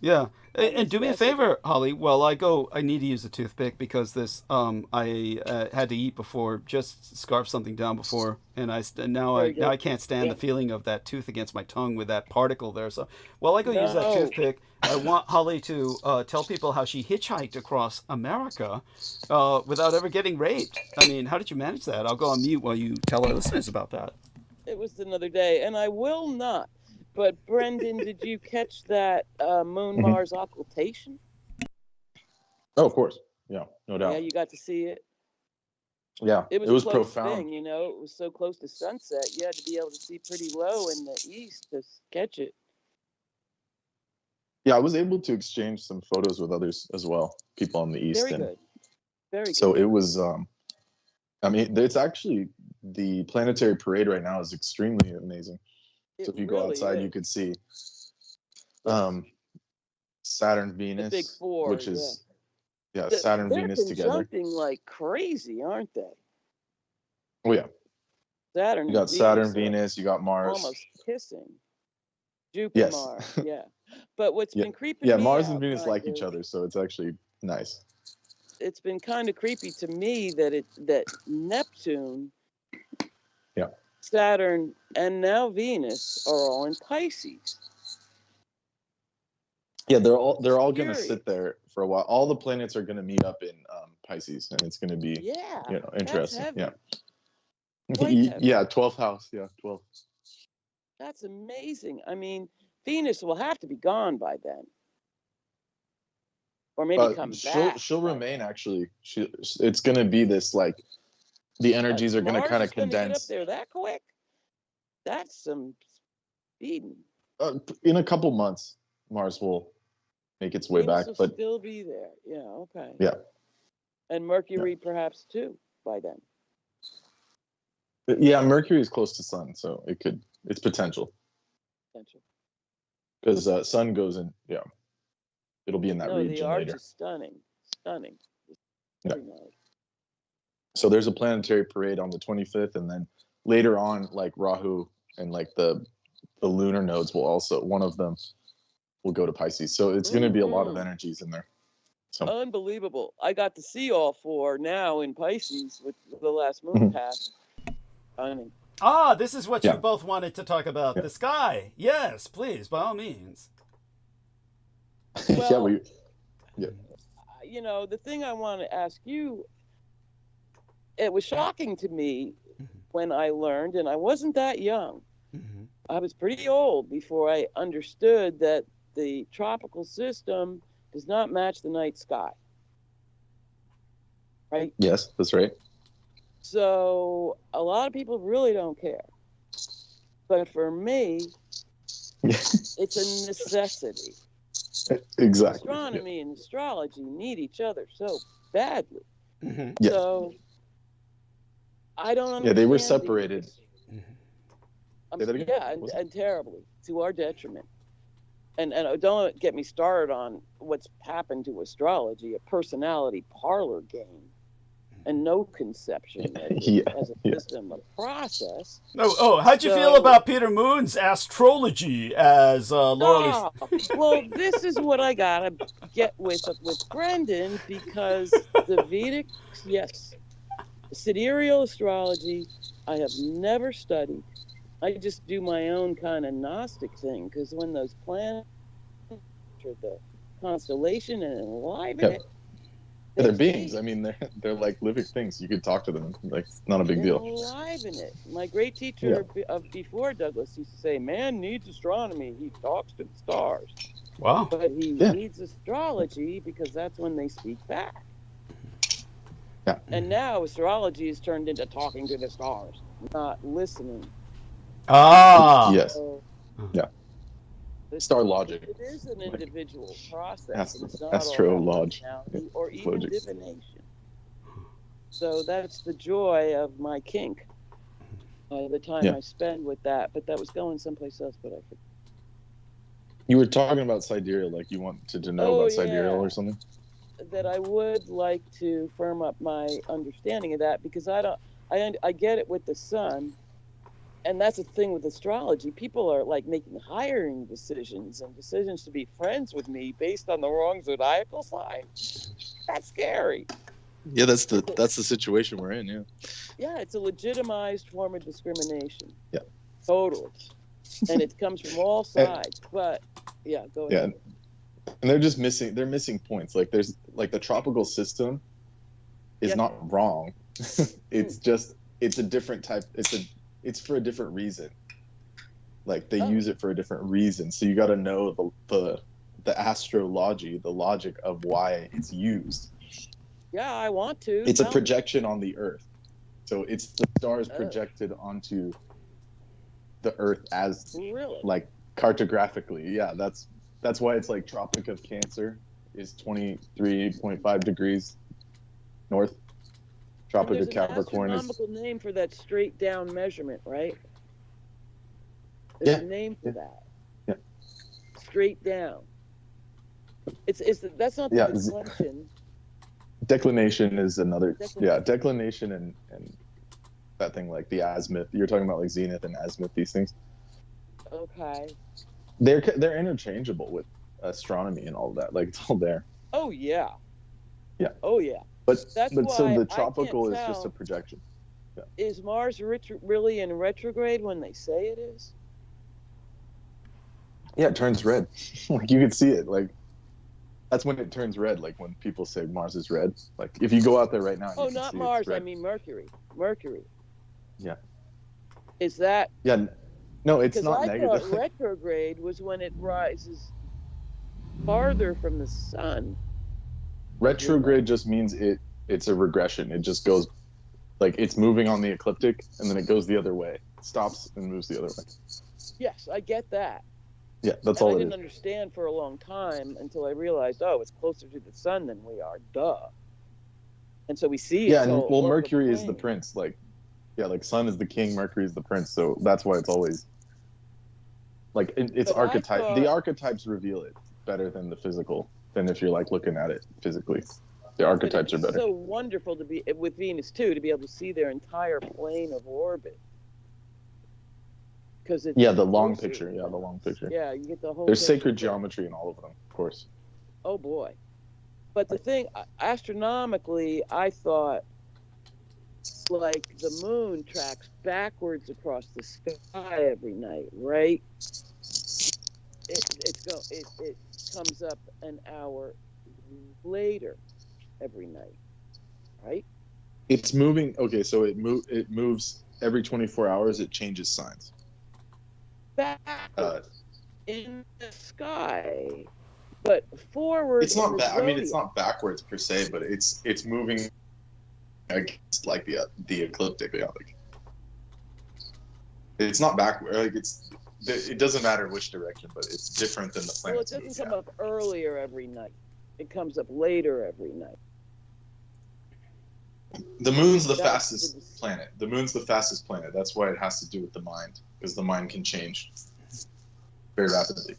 A: Yeah. And do me a favor, Holly. Well, I need to use a toothpick because this I had to eat before, just scarf something down before, and now I can't stand the feeling of that tooth against my tongue with that particle there. So while I go use that toothpick, I want Holly to tell people how she hitchhiked across America without ever getting raped. I mean, how did you manage that? I'll go on mute while you tell our listeners about that.
F: It was another day, and I will not. But Brendan, did you catch that Moon-Mars occultation?
C: Oh, of course. Yeah, no doubt.
F: Yeah, you got to see it?
C: Yeah, it was profound.
F: Thing, it was so close to sunset. You had to be able to see pretty low in the east to catch it.
C: Yeah, I was able to exchange some photos with others as well, people on the east.
F: Very good. Very good.
C: So it was, it's actually, the planetary parade right now is extremely amazing. So if you go outside, you could see Saturn, Venus,
F: the big four,
C: which is Saturn, Venus together.
F: They're jumping like crazy, aren't they?
C: Oh yeah.
F: Saturn.
C: You got Saturn, Venus. You got Mars.
F: Almost kissing. Jupiter, Mars. Yeah. But what's been creeping?
C: Yeah, Mars and Venus like each other, so it's actually nice.
F: It's been kind of creepy to me that Neptune.
C: Yeah.
F: Saturn and now Venus are all in Pisces.
C: Yeah, they're all going to sit there for a while. All the planets are going to meet up in Pisces, and it's going to be interesting. Yeah. Yeah, 12th house. Yeah, 12.
F: That's amazing. I mean, Venus will have to be gone by then, or maybe come back.
C: She'll remain. Actually, it's going to be this like. The energies are going to kind of condense.
F: Get up there that quick? That's some speeding.
C: In a couple months, Mars will make its way back,
F: will
C: but
F: still be there. Yeah. Okay.
C: Yeah.
F: And Mercury perhaps too by then.
C: Yeah, Mercury is close to Sun, so it's potential. Because Sun goes in. Yeah. It'll be in that region
F: the arch
C: later.
F: Is stunning.
C: Yeah.
F: Nice.
C: So there's a planetary parade on the 25th, and then later on, like Rahu and like the lunar nodes will also, one of them will go to Pisces. So it's going to be a lot of energies in there. So.
F: Unbelievable. I got to see all 4 now in Pisces with the last moon pass. I mean,
A: this is what you both wanted to talk about. The sky. Yes, please, by all means.
F: Well, you know, the thing I want to ask you, it was shocking to me when I learned, and I wasn't that young. I was pretty old before I understood that the tropical system does not match the night sky. Right?
C: Yes, that's right.
F: So a lot of people really don't care. But for me, it's a necessity.
C: Exactly.
F: Astronomy and astrology need each other so badly.
C: Yeah.
F: So I don't understand.
C: Yeah, they were separated.
F: And terribly, to our detriment. And don't get me started on what's happened to astrology, a personality parlor game, and no conception as a system of process.
A: How'd you feel about Peter Moon's astrology as Laura?
F: Well, this is what I gotta get with Brendan, because the Vedic, yes, sidereal astrology, I have never studied. I just do my own kind of Gnostic thing, because when those planets enter the constellation and enliven it,
C: they're beings. I mean, they're like living things. You could talk to them. Like, not a big deal.
F: Enliven it. My great teacher of before Douglas used to say, "Man needs astronomy. He talks to the stars."
A: Wow.
F: But he needs astrology because that's when they speak back.
C: Yeah.
F: And now astrology is turned into talking to the stars, not listening.
C: Yes.
F: Yeah.
C: Star logic.
F: It is an individual process. It's not
C: astrology
F: or even divination. So that's the joy of my kink. The time I spend with that, but that was going someplace else. But I forgot.
C: You were talking about sidereal, like you wanted to know about sidereal or something.
F: That I would like to firm up my understanding of that, because I get it with the sun. And that's the thing with astrology. People are like making hiring decisions and decisions to be friends with me based on the wrong zodiacal sign. That's scary.
C: Yeah, that's the situation we're in. Yeah.
F: Yeah, it's a legitimized form of discrimination.
C: Yeah.
F: Totally. And it comes from all sides. But go ahead.
C: Yeah. And they're missing points. Like there's like the tropical system is not wrong. It's just it's a different type. It's for a different reason. Like they use it for a different reason. So you got to know the astrology, the logic of why it's used.
F: Yeah, I want to.
C: It's a projection on the Earth. So it's the stars projected onto the Earth as like cartographically. Yeah, that's why it's like Tropic of Cancer is 23.5 degrees north. Tropic of Capricorn is.
F: There's an astronomical name for that straight down measurement, right? There's a name for that.
C: Yeah.
F: Straight down. That's not the declension.
C: Declination is another. Declination and that thing like the azimuth. You're talking about like zenith and azimuth. These things.
F: Okay.
C: They're interchangeable with astronomy and all of that. Like it's all there.
F: Oh yeah.
C: Yeah.
F: Oh yeah.
C: But so the tropical is just a projection. Yeah.
F: Is Mars really in retrograde when they say it is?
C: Yeah, it turns red. Like you can see it. Like that's when it turns red. Like when people say Mars is red. Like if you go out there right now.
F: Oh, not Mars. I mean Mercury. Mercury.
C: Yeah.
F: Is that?
C: Yeah. No, it's not negative.
F: I thought retrograde was when it rises farther from the sun.
C: Retrograde just means it's a regression. It just goes like it's moving on the ecliptic and then it goes the other way. It stops and moves the other way.
F: Yes, I get that.
C: Yeah, that's all it is.
F: I didn't understand for a long time until I realized, it's closer to the sun than we are. Duh. And so we see.
C: Yeah, and well, Mercury is the prince. Like sun is the king, Mercury is the prince. So that's why it's always like it's archetype. The archetypes reveal it better than the physical. Than if you're like looking at it physically. The archetypes are better.
F: It's so wonderful to be with Venus too, to be able to see their entire plane of orbit. Because it's
C: the long picture. Yeah, the long picture.
F: Yeah, you get the whole.
C: There's sacred geometry in all of them, of course.
F: Oh boy, but the thing, astronomically, I thought, like the moon tracks backwards across the sky every night, right? It comes up an hour later every night, right?
C: It's moving. Okay, so it moves every 24 hours. It changes signs.
F: Backwards in the sky, but forward.
C: It's not I mean, it's not backwards per se, but it's moving against like the ecliptic. Yeah, like it's not backward. Like it doesn't matter which direction, but it's different than the planets.
F: Well, it doesn't come up earlier every night. It comes up later every night.
C: The moon's the fastest planet. The moon's the fastest planet. That's why it has to do with the mind, because the mind can change very rapidly.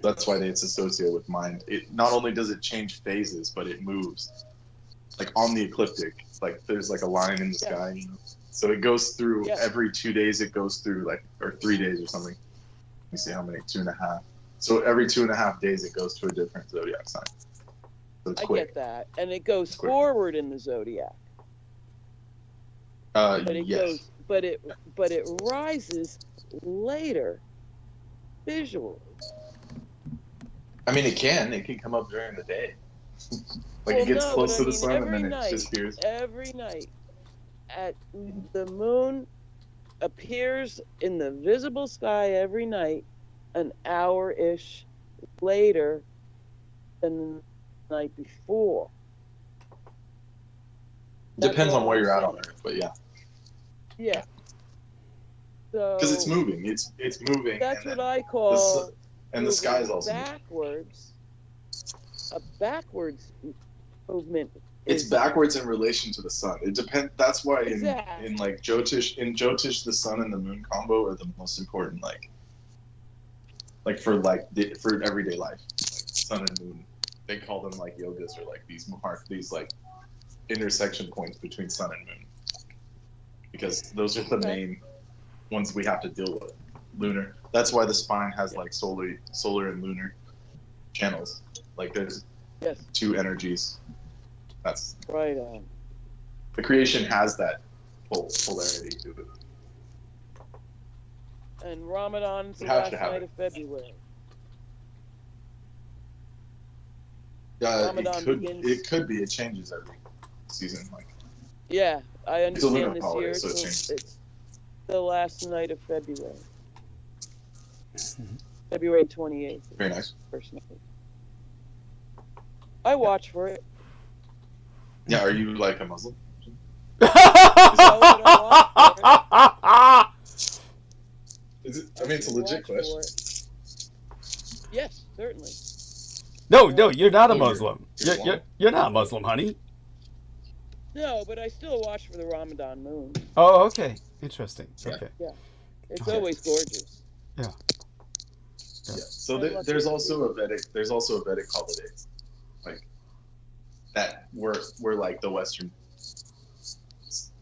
C: That's why it's associated with mind. It not only does it change phases, but it moves. Like on the ecliptic, like there's like a line in the sky, you know? So it goes through every 2 days. It goes through or 3 days or something. Let me see how many. 2.5. So every 2.5 days, it goes to a different zodiac sign. So it's quick.
F: I get that, and it goes forward in the zodiac. But it
C: yes.
F: goes, but it rises later, visually.
C: I mean, it can come up during the day. It gets close to the sun and then it disappears.
F: Every night, the moon appears in the visible sky every night, an hour-ish later than the night before.
C: Depends on where you're at on Earth, but yeah.
F: Yeah. So
C: because it's moving. It's moving.
F: That's what I call.
C: And the sky is also
F: backwards. A backwards movement.
C: It's backwards in relation to the sun. It depends. That's why in like Jyotish, the sun and the moon combo are the most important. For everyday life, like sun and moon, they call them like yogas, or like these like intersection points between sun and moon, because those are the main ones we have to deal with. Lunar. That's why the spine has like solar and lunar channels. Like there's two energies. That's
F: right on.
C: The creation has that polarity to it.
F: And Ramadan's the last night of February.
C: It could be. It changes every season.
F: Yeah, I understand this
C: holiday,
F: year.
C: So
F: it's the last night of February. February 28th.
C: Very nice.
F: First night. I watch for it.
C: Yeah, are you like a Muslim? It's a legit question.
F: Yes, certainly.
A: No, you're not a Muslim. You're not Muslim, honey.
F: No, but I still watch for the Ramadan moon.
A: Oh, okay. Interesting. Okay.
F: Yeah. It's always gorgeous.
A: Yeah.
C: Yeah. So there's also a Vedic holiday, like that where like the Western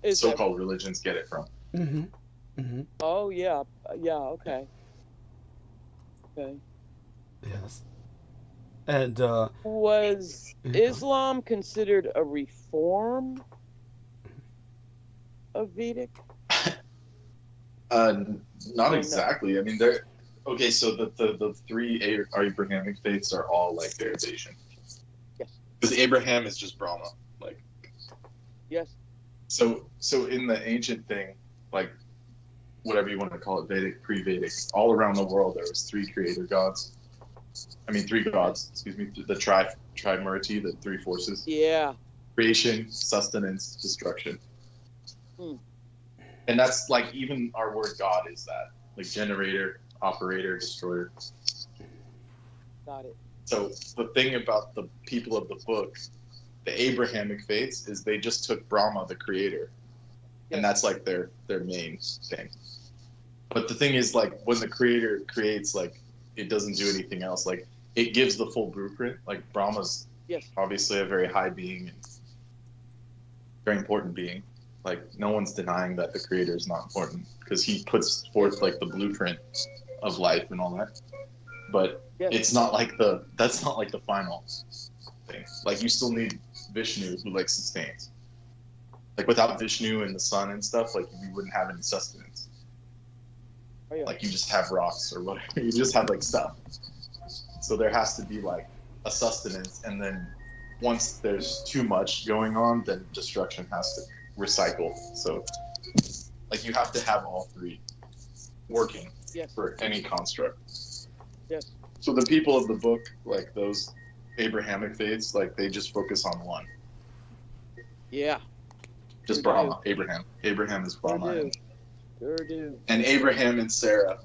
C: so-called religions get it from.
A: Mm-hmm. Mm-hmm.
F: Oh yeah, okay. Okay.
A: Yes. And
F: was Islam considered a reform of Vedic?
C: Not exactly. I mean, okay. So the three Abrahamic faiths are all like derivation.
F: Yes.
C: Because Abraham is just Brahma, like.
F: Yes.
C: So in the ancient thing, like, whatever you want to call it, Vedic, pre-Vedic, all around the world there was three gods. Excuse me. The Trimurti, the three forces.
F: Yeah.
C: Creation, sustenance, destruction.
F: Hmm.
C: And that's like, even our word God is that, like, generator, operator, destroyer.
F: Got it.
C: So the thing about the people of the book, the Abrahamic faiths, is they just took Brahma, the creator, and that's like their main thing. But the thing is, like, when the creator creates, like, it doesn't do anything else. Like, it gives the full blueprint. Like, Brahma's
F: Yes.
C: Obviously a very high being and very important being. Like, no one's denying that the creator is not important because he puts forth like the blueprint of life and all that. But it's not like that's not like the final thing. Like, you still need Vishnu who like sustains. Like, without Vishnu and the sun and stuff, like, you wouldn't have any sustenance.
F: Oh, yeah.
C: Like, you just have rocks or whatever. You just have like stuff. So there has to be like a sustenance, and then once there's too much going on, then destruction has to recycle. So, like, you have to have all three working for any construct.
F: Yes.
C: So the people of the book, like those Abrahamic faiths, like, they just focus on one.
F: Yeah.
C: Just Brahma, Abraham. Abraham is Brahma.
F: Sure do.
C: And Abraham and Sarah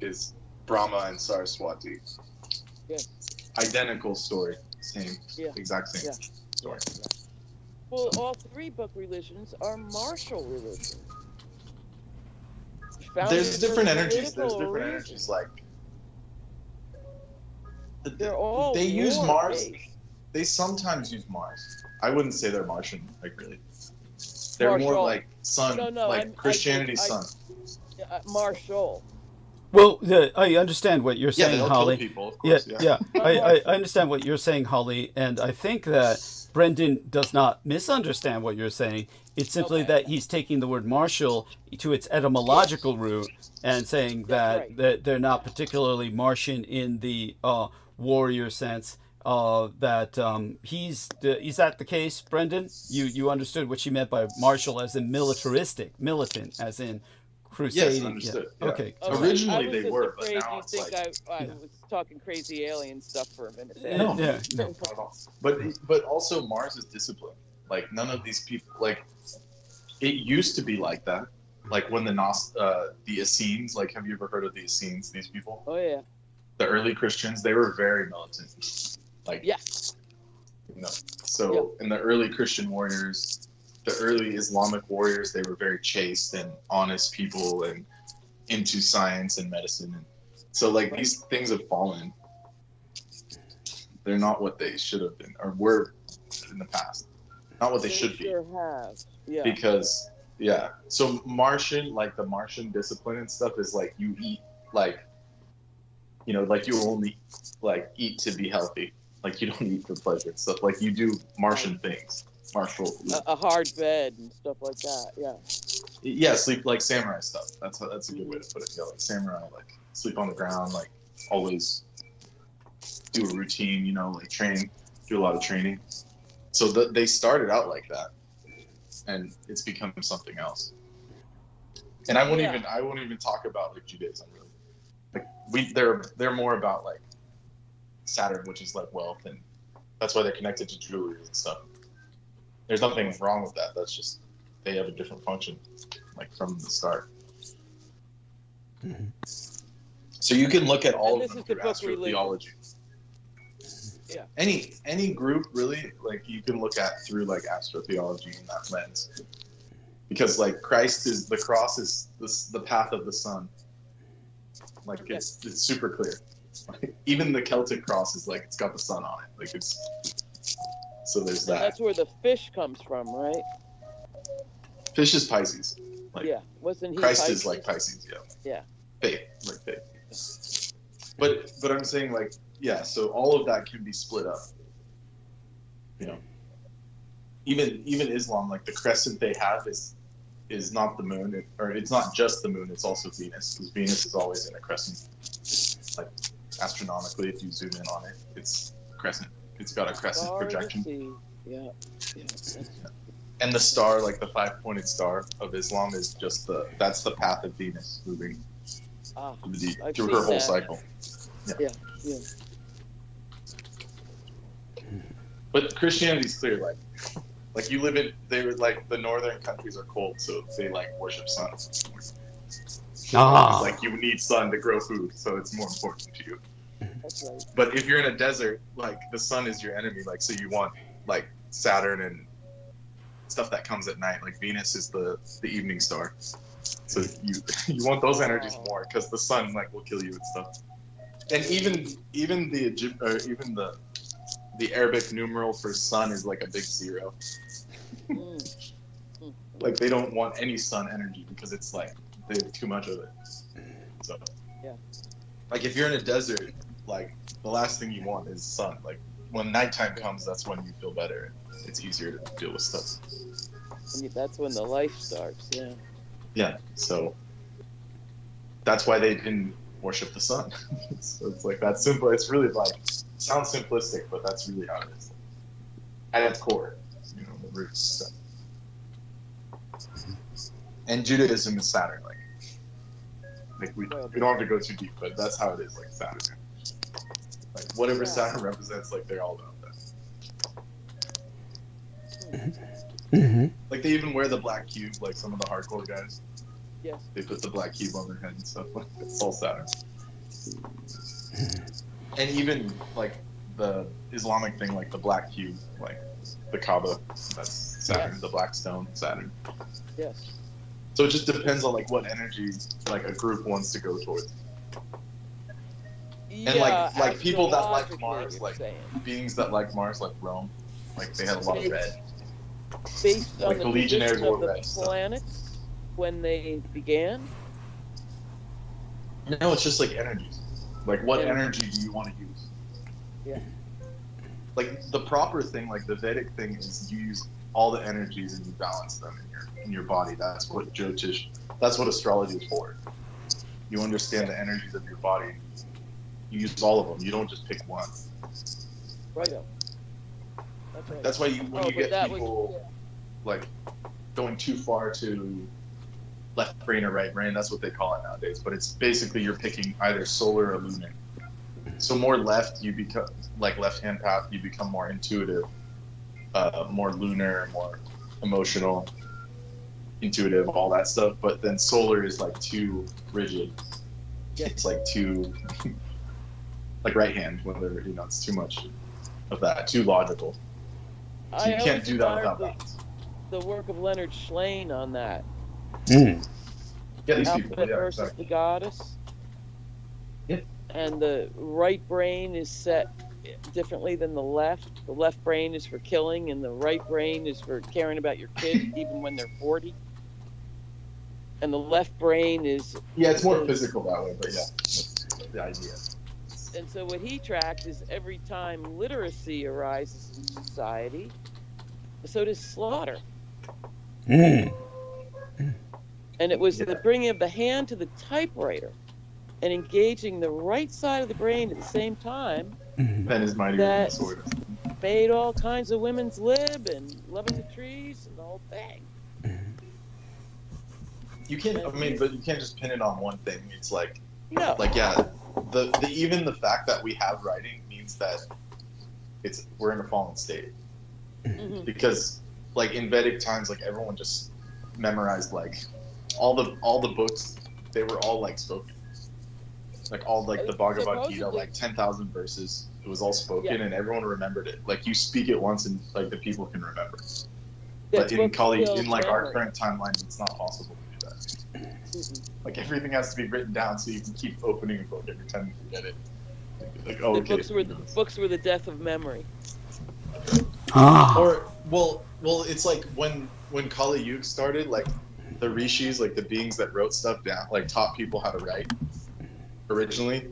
C: is Brahma and Saraswati.
F: Yes.
C: Identical story. Same. Exact same story.
F: Well, all three book religions are martial religions.
C: There's different energies. There's different energies. Like,
F: they're all
C: they use Mars.
F: based.
C: They sometimes use Mars. I wouldn't say they're Martian, like, really. They're
F: Martial.
C: more like sun,
F: No,
C: like Christianity's sun.
F: Martial.
A: Well, I understand what you're
C: Yeah,
A: saying,
C: they'll
A: Holly.
C: kill people, of course,
A: yeah. I understand what you're saying, Holly, and I think that Brendan does not misunderstand what you're saying. It's simply that he's taking the word martial to its etymological root and saying that they're not particularly Martian in the warrior sense. Is that the case, Brendan? You understood what she meant by martial as in militaristic, militant, as in crusading.
C: Yes, understood.
A: Yeah.
C: Yeah.
A: Okay.
C: Originally they were, but now it's
F: think
C: like...
F: I was talking crazy alien stuff for a minute.
C: No, not at all. But also Mars is discipline. Like, none of these people, like, it used to be like that. Like, when the Essenes, like, have you ever heard of the Essenes, these people?
F: Oh, yeah.
C: The early Christians, they were very militant. Like, so in the early Christian warriors, the early Islamic warriors, they were very chaste and honest people and into science and medicine. And so, like, these things have fallen. They're not what they should have been, or were in the past. Not what they should be.
F: Have. Yeah.
C: Because, so Martian, like, the Martian discipline and stuff is like, you eat, like, you know, like, you only, like, eat to be healthy. Like, you don't eat for pleasure and stuff. Like, you do Martian things. Martial.
F: A hard bed and stuff like that, yeah.
C: Yeah, sleep like samurai stuff. That's a good way to put it. Yeah, like samurai, like, sleep on the ground, like, always do a routine, you know, like, train, do a lot of training. So they started out like that, and it's become something else. And I won't even talk about, like, Judaism, really. Like, they're more about, like, Saturn, which is like wealth, and that's why they're connected to jewelry and stuff. There's nothing wrong with that. That's just, they have a different function, like, from the start.
A: Mm-hmm.
C: So you can look at all of them through
F: book
C: astrotheology.
F: Yeah.
C: Any group, really, like, you can look at through, like, astrotheology in that lens, because, like, the cross is the path of the sun. Like, it's super clear. Like, even the Celtic cross is like, it's got the sun on it. Like, it's, so there's that.
F: And that's where the fish comes from, right?
C: Fish is Pisces. Like,
F: wasn't he
C: Christ
F: Pisces?
C: is like Pisces,
F: Yeah.
C: Faith, like faith. But I'm saying, like, so all of that can be split up. You know, even Islam, like, the crescent they have is not the moon, or it's not just the moon, it's also Venus, because Venus is always in a crescent. Like, astronomically, if you zoom in on it, it's a crescent. It's got a crescent projection.
F: Yeah.
C: And the star, like the 5-pointed star of Islam, is just that's the path of Venus moving through her whole cycle.
F: Yeah.
C: But Christianity's clear, like you live in, they were like, the northern countries are cold, so they, like, worship sun. Like, you need sun to grow food, so it's more important to you.
F: That's right.
C: But if you're in a desert, like, the sun is your enemy, like, so you want, like, Saturn and stuff that comes at night. Like, Venus is the evening star, so you want those energies more, because the sun, like, will kill you and stuff. And even the the Arabic numeral for sun is like a big 0. Like they don't want any sun energy because it's like they have too much of it. So
F: yeah,
C: like if you're in a desert, like the last thing you want is sun. Like when nighttime comes, that's when you feel better. It's easier to deal with stuff.
F: and that's when the life starts. Yeah.
C: Yeah, so that's why they didn't worship the sun. So it's like that simple. It's really like sounds simplistic, but that's really how it is. At its core, you know, the roots stuff. And Judaism is Saturn, like we don't have to go too deep, but that's how it is, like Saturn. Like whatever Saturn represents, like they're all about that. Like they even wear the black cube, like some of the hardcore guys.
F: Yes.
C: They put the black cube on their head and stuff. Like it's all Saturn. And even like the Islamic thing, like the black cube, like the Kaaba, that's Saturn. The black stone, Saturn.
F: Yes.
C: So it just depends on like what energy like a group wants to go towards. And like people that like Mars, like beings that like Mars, like Rome, like they had a lot of red.
F: Based on
C: like
F: the
C: legionnaires
F: position of
C: wore
F: the
C: red
F: planets when they began.
C: No, it's just like energies. Like what energy do you want to use?
F: Yeah.
C: Like the proper thing, like the Vedic thing, is you use all the energies and you balance them in your body. That's what Jyotish, that's what astrology is for. You understand the energies of your body. You use all of them. You don't just pick one.
F: Right. That's right.
C: That's why when you get people like going too far to left brain or right brain, that's what they call it nowadays. But it's basically you're picking either solar or lunar. So more left, you become like left-hand path. You become more intuitive, more lunar, more emotional, intuitive, all that stuff. But then solar is like too rigid.
F: Yeah.
C: It's like too like right hand, whether you know it's too much of that, too logical. So you can't do that without balance.
F: The work of Leonard Schlein on that.
C: Yeah, these
F: Alphabet
C: people. Yeah,
F: versus
C: exactly.
F: the goddess.
C: Yeah.
F: And the right brain is set differently than the left. The left brain is for killing, and the right brain is for caring about your kid, even when they're 40. And the left brain is...
C: Yeah, it's more physical that way, but yeah, that's the idea.
F: And so what he tracked is every time literacy arises in society, so does slaughter. And it was the bringing of the hand to the typewriter and engaging the right side of the brain at the same time
C: Pen is mightier than the sword.
F: Made all kinds of women's lib and loving the trees and the whole thing.
C: You can't. I mean, but you can't just pin it on one thing. It's like,
F: No.
C: like yeah, the even the fact that we have writing means that we're in a fallen state. Because like in Vedic times, like everyone just memorized like all the books. They were all like spoken. Like all like the Bhagavad Gita, like 10,000 verses. It was all spoken, and everyone remembered it. Like you speak it once, and like the people can remember. But in Kali, in like our current timeline, it's not possible to do that. Like everything has to be written down, so you can keep opening a book every time you forget it. Like oh, okay.
F: Books were the death of memory.
C: Or well, it's like when Kali Yuga started, like the rishis, like the beings that wrote stuff down, like taught people how to write. Originally,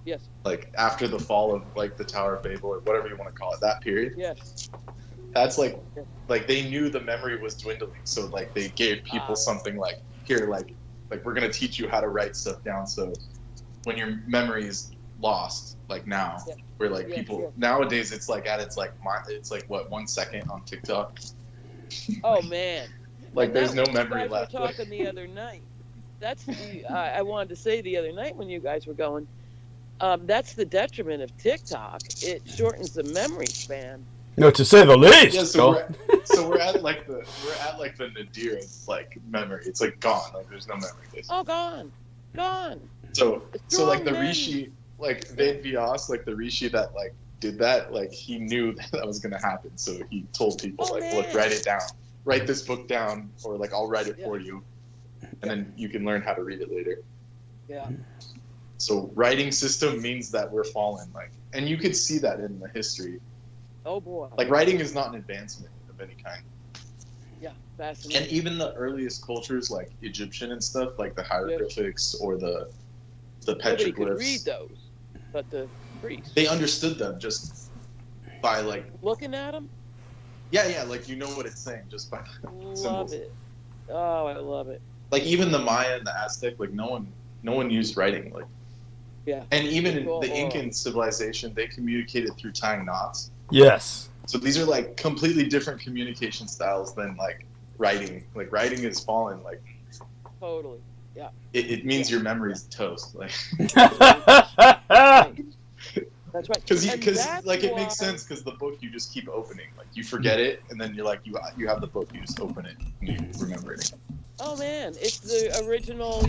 F: yes.
C: Like after the fall of like the Tower of Babel or whatever you want to call it, that period.
F: Yes.
C: That's like they knew the memory was dwindling, so like they gave people something like here, like we're gonna teach you how to write stuff down, so when your memory is lost, like now, where like people nowadays it's like it's like what 1 second on TikTok.
F: Oh man.
C: Like there's no memory left.
F: We were talking the other night. That's I wanted to say the other night when you guys were going. That's the detriment of TikTok. It shortens the memory span.
A: No, to say the least.
C: Yeah, so we're at like the nadir of like memory. It's like gone. Like there's no memory. Basically.
F: Oh, gone.
C: So like the rishi, like Ved Vyas, like the rishi that like did that, like he knew that was gonna happen. So he told people look, write it down. Write this book down, or like I'll write it for you, and then you can learn how to read it later.
F: Yeah.
C: So writing system means that we're fallen, like, and you could see that in the history.
F: Oh boy.
C: Like writing is not an advancement of any kind.
F: Yeah, fascinating.
C: And even the earliest cultures, like Egyptian and stuff, like the hieroglyphics or the
F: Nobody could read
C: petroglyphs,
F: those, but the priests.
C: they understood them just by like
F: Looking at them.
C: yeah, like you know what it's saying just by
F: Love
C: symbols.
F: it. Oh, I love it.
C: Like even the Maya and the Aztec, like no one used writing. Like
F: Yeah.
C: and even in
F: Cool.
C: the Incan civilization, they communicated through tying knots.
A: Yes.
C: So these are like completely different communication styles than like writing. Like writing is fallen. Like
F: Totally. Yeah.
C: it means your memory's toast. Like
F: That's right.
C: because
F: And that's
C: like it
F: why-
C: makes sense because the book you just keep opening. Like you forget it and then you're like you have the book, you just open it and you remember it.
F: Oh man, it's the original,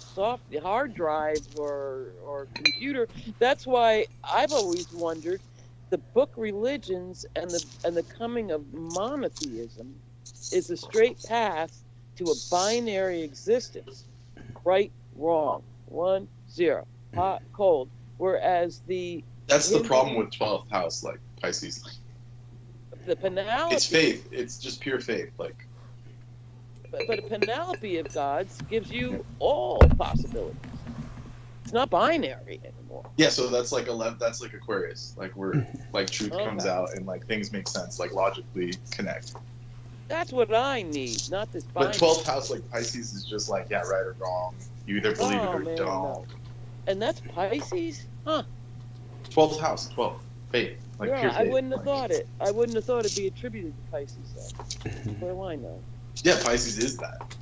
F: soft hard drive or computer. That's why I've always wondered the book religions and the coming of monotheism is a straight path to a binary existence, right, wrong, 1, 0, hot, cold. Whereas
C: That's the problem with 12th house, like Pisces.
F: the Penelope,
C: It's faith. It's just pure faith. Like
F: but a Penelope of gods gives you all possibilities. It's not binary anymore.
C: yeah, so that's like that's like Aquarius. Like where like truth comes
F: Okay.
C: out and like things make sense, like logically connect.
F: That's what I need, not this binary.
C: But 12th house, like Pisces, is just like, yeah, right or wrong. You either believe it or
F: man,
C: don't.
F: no. And that's Pisces? Huh.
C: 12th house, 12. Faith. Like pure
F: Yeah,
C: faith.
F: I wouldn't have
C: Like,
F: thought it. I wouldn't have thought it'd be attributed to Pisces though. What do I know?
C: Yeah, Pisces is that.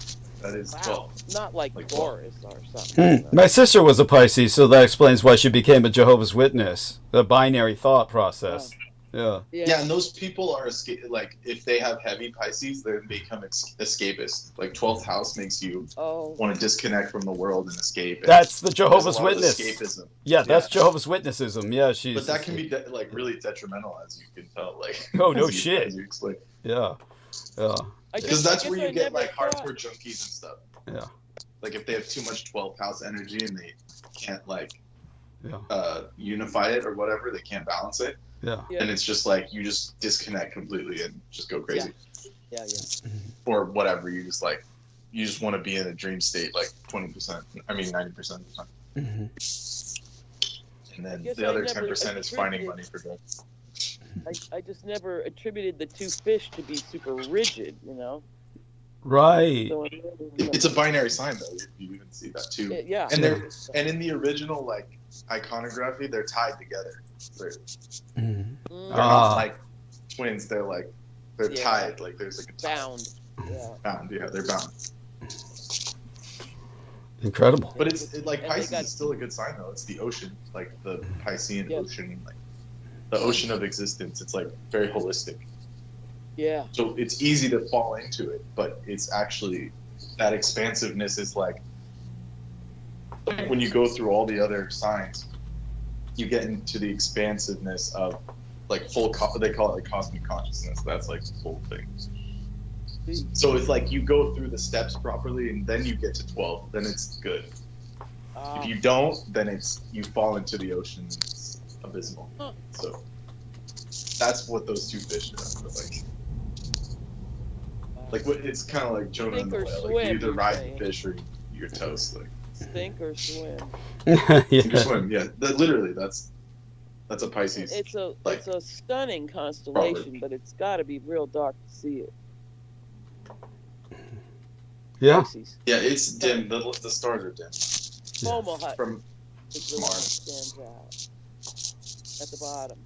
C: That is
F: Wow.
C: 12.
F: Not like
C: Like
F: Taurus or something.
A: My sister was a Pisces, so that explains why she became a Jehovah's Witness. The binary thought process. Yeah.
C: Yeah, and those people are like if they have heavy Pisces, they become escapist. Like 12th house makes you want to disconnect from the world and escape.
A: That's the
C: There's
A: Jehovah's
C: a lot of
A: Witness.
C: escapism.
A: Yeah, that's Jehovah's Witnessism. Yeah, she's.
C: But that can be like really detrimental, as you can tell. Like
A: Oh, no
C: as you-
A: shit.
C: as you explain.
A: Yeah. Yeah.
C: Because that's where you
F: I
C: get
F: never
C: like
F: thought-
C: hardcore junkies and stuff.
A: Yeah.
C: Like if they have too much 12th house energy and they can't like
A: Yeah.
C: unify it or whatever, they can't balance it.
A: Yeah.
F: Yeah.
C: And it's just like you just disconnect completely and just go crazy.
F: Yeah.
C: Or whatever. You just want to be in a dream state like 20%. I mean 90% of the time. And then
F: guess
C: the
F: I
C: other
F: never
C: 10% is finding
F: attributed-
C: money for drugs.
F: I just never attributed the two fish to be super rigid,
A: Right.
F: So
C: It's a binary sign though. You even see that too.
F: yeah.
C: And in the original like iconography, they're tied together. They're
F: Mm,
C: not like twins. They're
F: Yeah.
C: tied. Like there's like a tie.
F: bound. Yeah.
C: Bound. Yeah, they're bound.
A: Incredible.
C: But it's like
F: And they
C: Pisces
F: got-
C: is still a good sign though. It's the ocean, like the Piscean
F: Yes.
C: ocean, like the ocean of existence. It's like very holistic.
F: Yeah.
C: So it's easy to fall into it, but it's actually that expansiveness is like when you go through all the other signs, you get into the expansiveness of like they call it like cosmic consciousness. That's like the full thing. So it's like you go through the steps properly and then you get to 12, then it's good. If you don't, then you fall into the ocean. It's abysmal.
F: Huh.
C: So that's what those two fish are. Like what? It's kind of like Jonah and
F: Sink
C: the
F: or
C: whale. Like
F: swim,
C: you either
F: you're
C: ride
F: saying.
C: the fish or you're toast. Like
F: Sink or swim.
C: you
A: Yeah.
C: swim. Yeah, literally, that's a Pisces.
F: It's a
C: like,
F: it's a stunning constellation,
C: proverb.
F: but it's got to be real dark to see it.
A: Yeah.
F: Pisces.
C: yeah, it's dim. The stars are dim.
F: Fomalhaut
C: From
F: is the one that
C: Mars.
F: stands out at the bottom.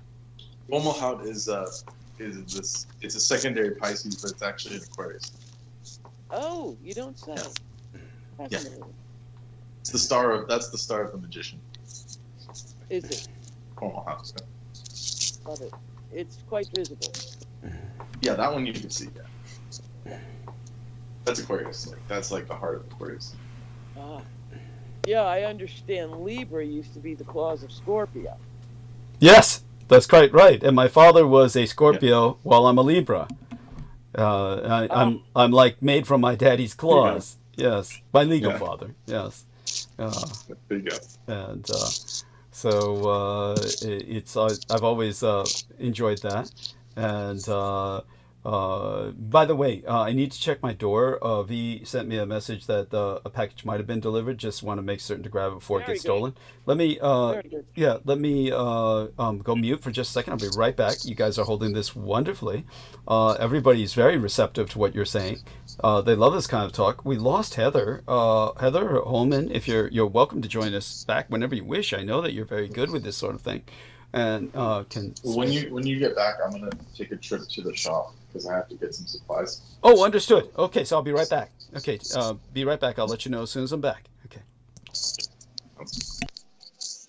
C: Fomalhaut is this? It's a secondary Pisces, but it's actually an Aquarius.
F: Oh, you don't say.
C: Yeah.
F: Fascinating.
C: It's the star of that's the star of the magician.
F: Is it?
C: Fomalhaut.
F: Love it. It's quite visible.
C: Yeah, that one you can see. Yeah, that's Aquarius. Like that's like the heart of Aquarius.
F: Ah. Yeah, I understand Libra used to be the claws of Scorpio.
A: Yes, that's quite right. And my father was a Scorpio while I'm a Libra. I'm like made from my daddy's claws. Yes, my legal
C: Yeah.
A: father. Yes.
C: There you go.
A: And So I've always enjoyed that. And by the way, I need to check my door. V sent me a message that a package might have been delivered. Just want to make certain to grab it before it gets stolen. Let me let me go mute for just a second. I'll be right back. You guys are holding this wonderfully. Everybody's very receptive to what you're saying. They love this kind of talk. We lost Heather. Heather Holman, if you're welcome to join us back whenever you wish. I know that you're very good with this sort of thing, and can.
C: When you get back, I'm gonna take a trip to the shop because I have to get some supplies.
A: Oh, understood. Okay, so I'll be right back. Okay, be right back. I'll let you know as soon as I'm back. Okay.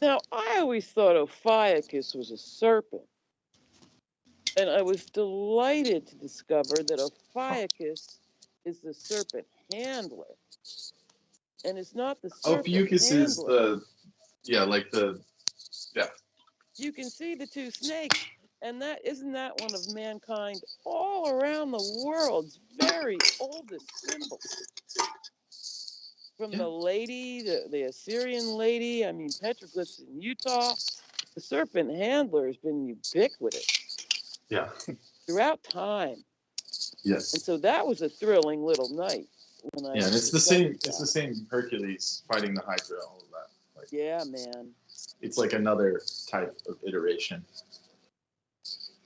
F: Now, I always thought Ophiuchus was a serpent. And I was delighted to discover that Ophiuchus is the serpent handler. And it's not the serpent
C: Ophiuchus
F: handler.
C: is the, yeah.
F: You can see the two snakes, and isn't that one of mankind all around the world's very oldest symbols? From the lady, the Assyrian lady, I mean, petroglyphs in Utah, the serpent handler has been ubiquitous.
C: Yeah.
F: Throughout time.
C: Yes.
F: And so that was a thrilling little night.
C: And it's the same. It's the same Hercules fighting the Hydra, all of that. Like,
F: yeah, man.
C: It's like another type of iteration.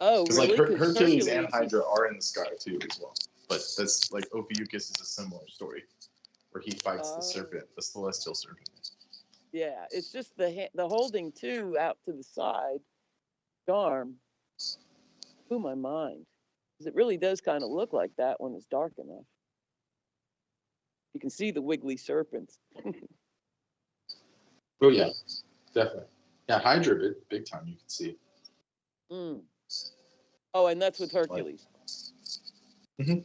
F: Oh,
C: really? Like Hercules and Hydra are in the sky too, as well. But that's like Ophiuchus is a similar story, where he fights the serpent, the celestial serpent.
F: Yeah, it's just the holding two out to the side, arm. Blew my mind, because it really does kind of look like that when it's dark enough. You can see the wiggly serpents.
C: Oh yeah, definitely. Yeah, Hydra, big time. You can see.
F: Mm. Oh, and that's with Hercules.
C: Mm-hmm.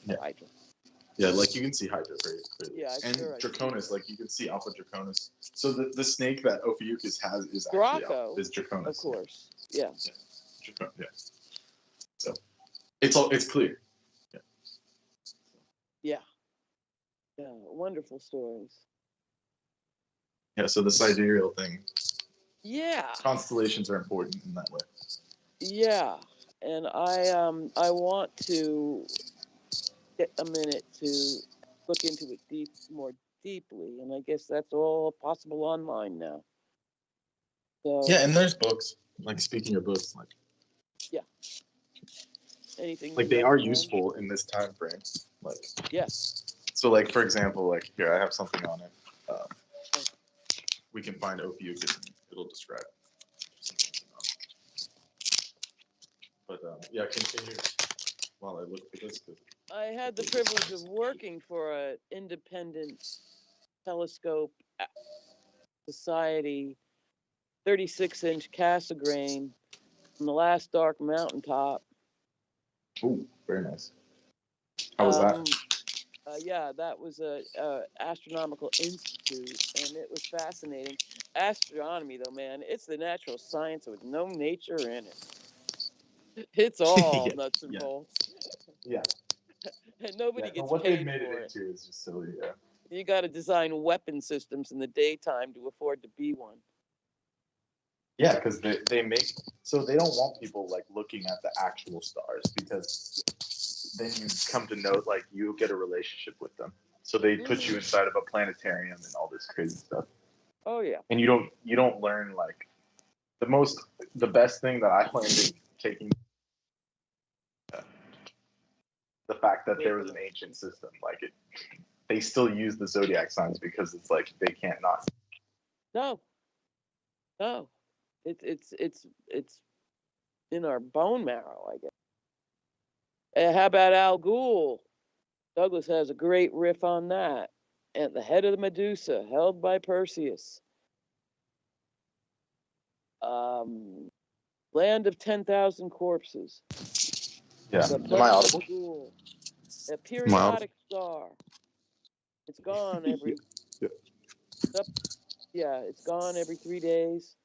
C: Yeah.
F: Hydra.
C: Yeah, like you can see Hydra very clearly.
F: Yeah,
C: and
F: sure
C: Draconis, like you can see Alpha Draconis. So the snake that Ophiuchus has is
F: Draco,
C: actually is Draconis.
F: Of course. Yeah.
C: Yeah. So it's clear. Yeah.
F: Yeah. Yeah. Wonderful stories.
C: Yeah. So the sidereal thing.
F: Yeah.
C: Constellations are important in that way.
F: Yeah, and I want to get a minute to look into it more deeply, and I guess that's all possible online now. So
C: yeah, and there's books. Like speaking of books, like
F: yeah, anything
C: like they are useful in this time frame. Like
F: yes.
C: So like for example, like here I have something on it. We can find Ophiuchus and it'll describe it. But yeah, continue while I look for this.
F: I had the privilege of working for an independent telescope society, 36-inch Cassegrain on the last dark mountaintop.
C: Oh, very nice. How was that?
F: Yeah, that was a astronomical institute, and it was fascinating. Astronomy, though, man, it's the natural science with no nature in it. It's all nuts and bolts.
C: Yeah.
F: And nobody gets
C: what
F: paid
C: they've made
F: for
C: it into is just silly. Yeah.
F: You got to design weapon systems in the daytime to afford to be one.
C: Yeah, because they make so they don't want people like looking at the actual stars because then you come to know like you get a relationship with them. So they put you inside of a planetarium and all this crazy stuff.
F: Oh yeah.
C: And you don't learn like the best thing that I learned in taking the fact that there was an ancient system. Like they still use the zodiac signs because it's like they can't not.
F: No. It's in our bone marrow, I guess. How about Al Ghul? Douglas has a great riff on that. At the head of the Medusa, held by Perseus. Land of 10,000 corpses.
C: Yeah. Am I audible?
F: A periodic star. It's gone every. Yeah, it's gone every 3 days.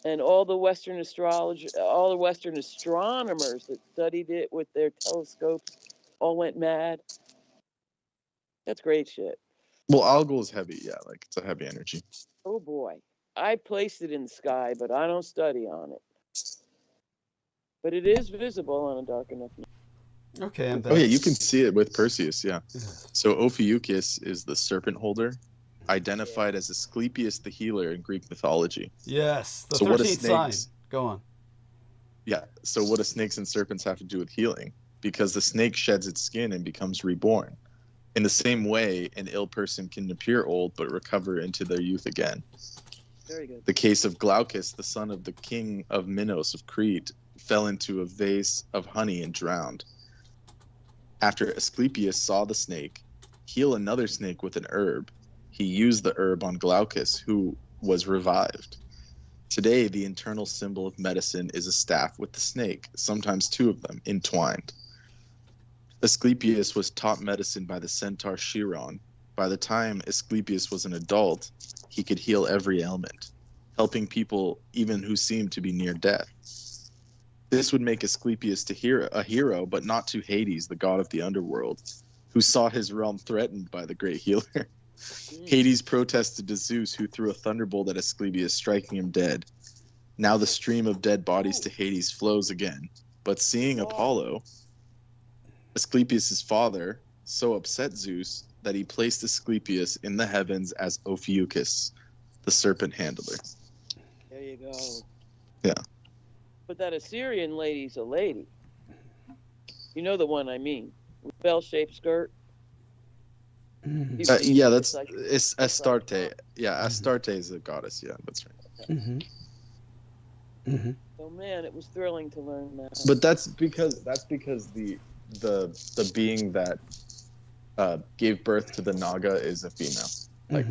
F: And all the Western astronomers that studied it with their telescopes all went mad. That's great shit.
C: Well, Al Ghul is heavy, yeah, like it's a heavy energy.
F: Oh boy. I placed it in the sky, but I don't study on it. But it is visible on a dark enough night.
A: Okay, and
C: oh yeah, you can see it with Perseus. Yeah. So Ophiuchus is the serpent holder, identified as Asclepius the healer in Greek mythology.
A: Yes, the
C: So what do
A: 13th sign.
C: snakes-
A: Go on.
C: Yeah. So what do snakes and serpents have to do with healing? Because the snake sheds its skin and becomes reborn. In the same way, an ill person can appear old but recover into their youth again.
F: Very good.
C: The case of Glaucus, the son of the king of Minos of Crete, fell into a vase of honey and drowned. After Asclepius saw the snake heal another snake with an herb, he used the herb on Glaucus, who was revived. Today, the internal symbol of medicine is a staff with the snake, sometimes two of them, entwined. Asclepius was taught medicine by the centaur Chiron. By the time Asclepius was an adult, he could heal every ailment, helping people even who seemed to be near death. This would make Asclepius a hero, but not to Hades, the god of the underworld, who saw his realm threatened by the great healer. Hades protested to Zeus, who threw a thunderbolt at Asclepius, striking him dead. Now the stream of dead bodies to Hades flows again. But seeing Apollo, Asclepius' father, so upset Zeus that he placed Asclepius in the heavens as Ophiuchus, the serpent handler.
F: There you go.
C: Yeah.
F: But that Assyrian lady's a lady. You know the one I mean. With bell-shaped skirt.
C: Yeah,
F: It's like-
C: it's Astarte. Yeah, Astarte is a goddess. Yeah, that's right.
A: Mm-hmm. Mm-hmm.
F: Oh man, it was thrilling to learn that.
C: But that's because the being that gave birth to the Naga is a female. Like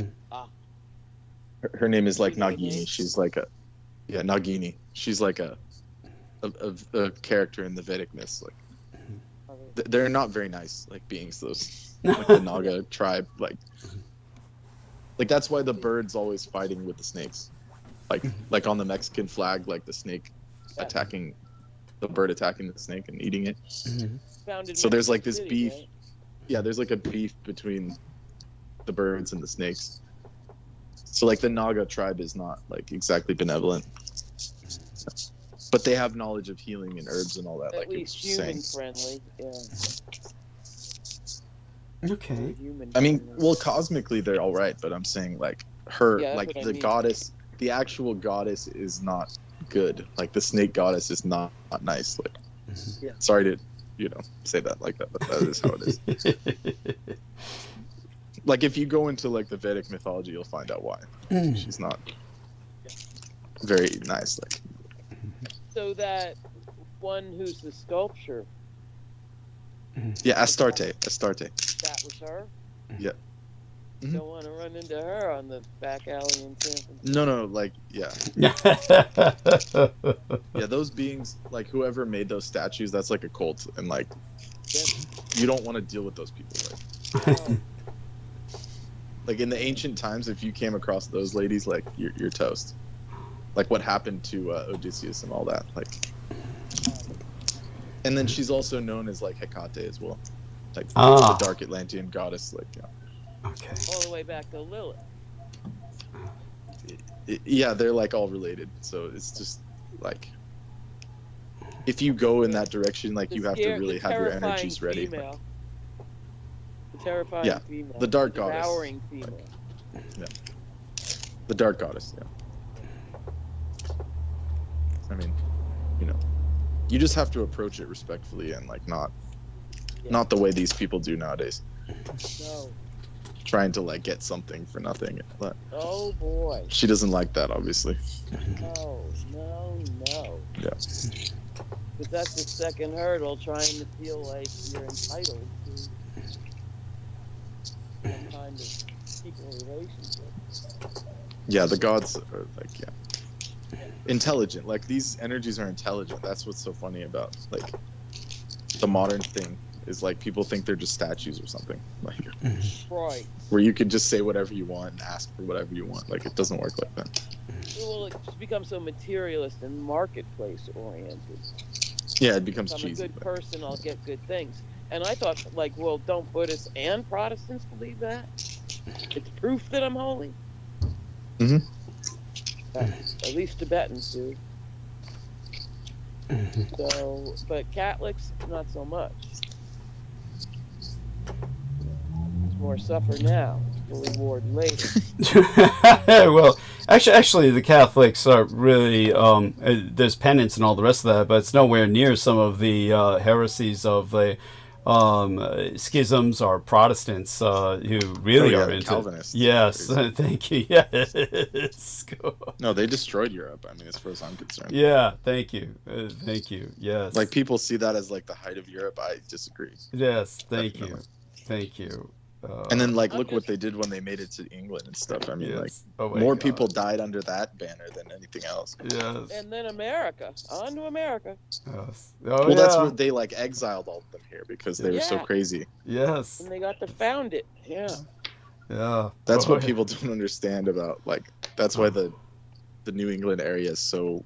C: her name is like Nagini. She's like Nagini. She's like a character in the Vedic myths. Like they're not very nice like beings. Those like the Naga tribe. Like that's why the bird's always fighting with the snakes. Like on the Mexican flag, like the snake attacking the bird attacking the snake and eating it.
F: Founded
C: So there's like
F: Mexico
C: this
F: City,
C: beef.
F: right?
C: Yeah, there's like a beef between the birds and the snakes. So like the Naga tribe is not like exactly benevolent, but they have knowledge of healing and herbs and all that.
F: At
C: like
F: least
C: you were
F: human
C: saying.
F: friendly. Yeah.
A: Okay.
F: Human
C: I mean,
F: friendly.
C: well, cosmically they're all right, but I'm saying like her,
F: Yeah, that's
C: like
F: what I
C: the
F: mean.
C: goddess, the actual goddess is not good. Like the snake goddess is not nice. Like,
F: Yeah.
C: sorry to, say that like that, but that is how it is. Like if you go into like the Vedic mythology, you'll find out why. She's not very nice. Like,
F: So that one who's the sculpture,
C: yeah, Astarte.
F: that was her?
C: Yeah. Mhm.
F: Don't want to run into her on the back alley in San Francisco.
C: No, like yeah, those beings, like whoever made those statues, that's like a cult, and like you don't want to deal with those people. Like, like in the ancient times, if you came across those ladies, like you're toast. Like what happened to Odysseus and all that. Like, and then she's also known as like Hecate as well, like the dark Atlantean goddess. Like, yeah.
A: Okay.
F: All the way back to Lilith.
C: Yeah, they're like all related. So it's just like if you go in that direction, like you have to really have your energies ready. Like,
F: The terrifying
C: Yeah,
F: female.
C: the dark goddess.
F: Devouring female.
C: the dark goddess. Yeah. I mean, you just have to approach it respectfully and like not the way these people do nowadays,
F: No.
C: trying to like get something for nothing. But
F: Oh boy.
C: she doesn't like that, obviously.
F: No.
C: Yeah.
F: But that's the second hurdle, trying to feel like you're entitled to some kind of equal relationship.
C: Yeah, the gods are like intelligent. Like these energies are intelligent. That's what's so funny about like the modern thing is like people think they're just statues or something. Like
F: Right.
C: where you could just say whatever you want and ask for whatever you want. Like it doesn't work like that.
F: Well, it's become so materialist and marketplace oriented.
C: Yeah, it becomes
F: If I'm a
C: cheesy.
F: good person, I'll get good things. And I thought, like, well, don't Buddhists and Protestants believe that? It's proof that I'm holy. At least Tibetans do. So, but Catholics, not so much. It's more suffer now, the reward later.
A: Well, actually, the Catholics are really there's penance and all the rest of that, but it's nowhere near some of the heresies of the schisms or Protestants who really are into
C: Calvinists.
A: Yes, thank you. Yes.
C: No, they destroyed Europe. I mean, as far as I'm concerned.
A: Yeah, thank you. Yes.
C: Like, people see that as like the height of Europe. I disagree.
A: Yes, thank
C: Definitely.
A: you. Thank you.
C: And then, like, look what they did when they made it to England and stuff. I mean,
A: Yes.
C: like,
A: Oh my
C: more
A: God.
C: people died under that banner than anything else.
A: Yes.
F: And then America, on to America.
A: Yes.
C: Well, that's where they, like, exiled all of them here because they were so
F: Yeah.
C: crazy.
A: Yes.
F: And they got to found it. Yeah.
A: Yeah.
C: That's
A: Oh,
C: what people don't understand about, like, that's why the New England area is so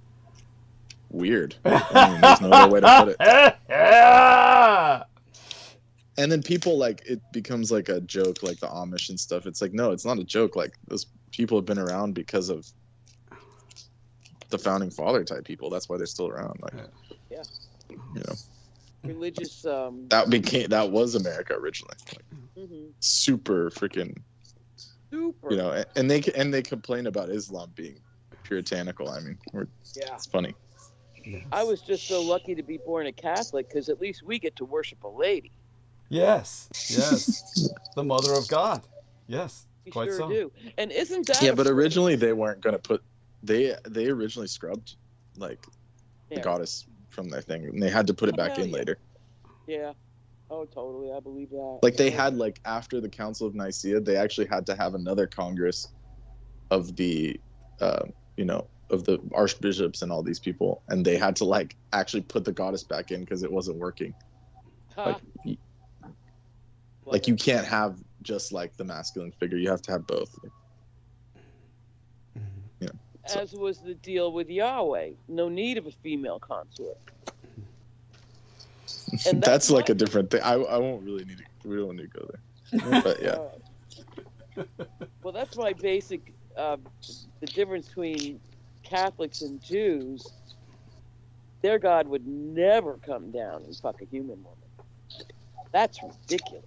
C: weird. I mean, there's no other way to put it.
A: Yeah.
C: And then people, like, it becomes like a joke, like the Amish and stuff. It's like, no, it's not a joke. Like, those people have been around because of the founding father type people. That's why they're still around. Like,
F: Yeah.
C: you know,
F: Religious.
C: that was America originally. Like,
F: Mhm.
C: super freaking,
F: Super.
C: you know, and they complain about Islam being puritanical. I mean,
F: Yeah.
C: it's funny.
F: I was just so lucky to be born a Catholic because at least we get to worship a lady.
A: Yes. The Mother of God. Yes.
F: We
A: Quite
F: sure
A: so.
F: do. And isn't that
C: Yeah,
F: a
C: but
F: freak?
C: originally they weren't gonna put they originally scrubbed like the
F: Yeah.
C: goddess from their thing, and they had to put it back
F: hell
C: in
F: yeah.
C: later.
F: Yeah. Oh, totally. I believe that.
C: Like, they had, like, after the Council of Nicaea, they actually had to have another congress of the you know, of the archbishops and all these people, and they had to, like, actually put the goddess back in because it wasn't working.
F: Huh.
C: Like, you can't have just, like, the masculine figure, you have to have both.
F: As was the deal with Yahweh. No need of a female consort. And
C: That's like a different thing. I won't really need to, we don't need to go there. But yeah.
F: Well, that's my basic. The difference between Catholics and Jews. Their God would never come down and fuck a human woman. That's ridiculous.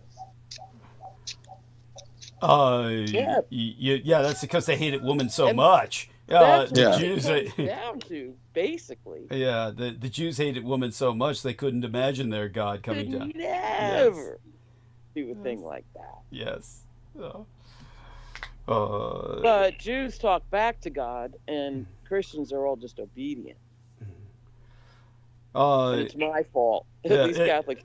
A: Yeah, that's because they hated women so
F: And
A: much.
F: That's
A: The
F: what
A: Jews,
F: it comes down to, basically.
A: yeah, the Jews hated women so much they couldn't imagine their God coming
F: Could
A: down.
F: never do a thing like that.
A: Yes.
F: But Jews talk back to God, and Christians are all just obedient. And it's my fault.
A: yeah,
F: At least Catholics,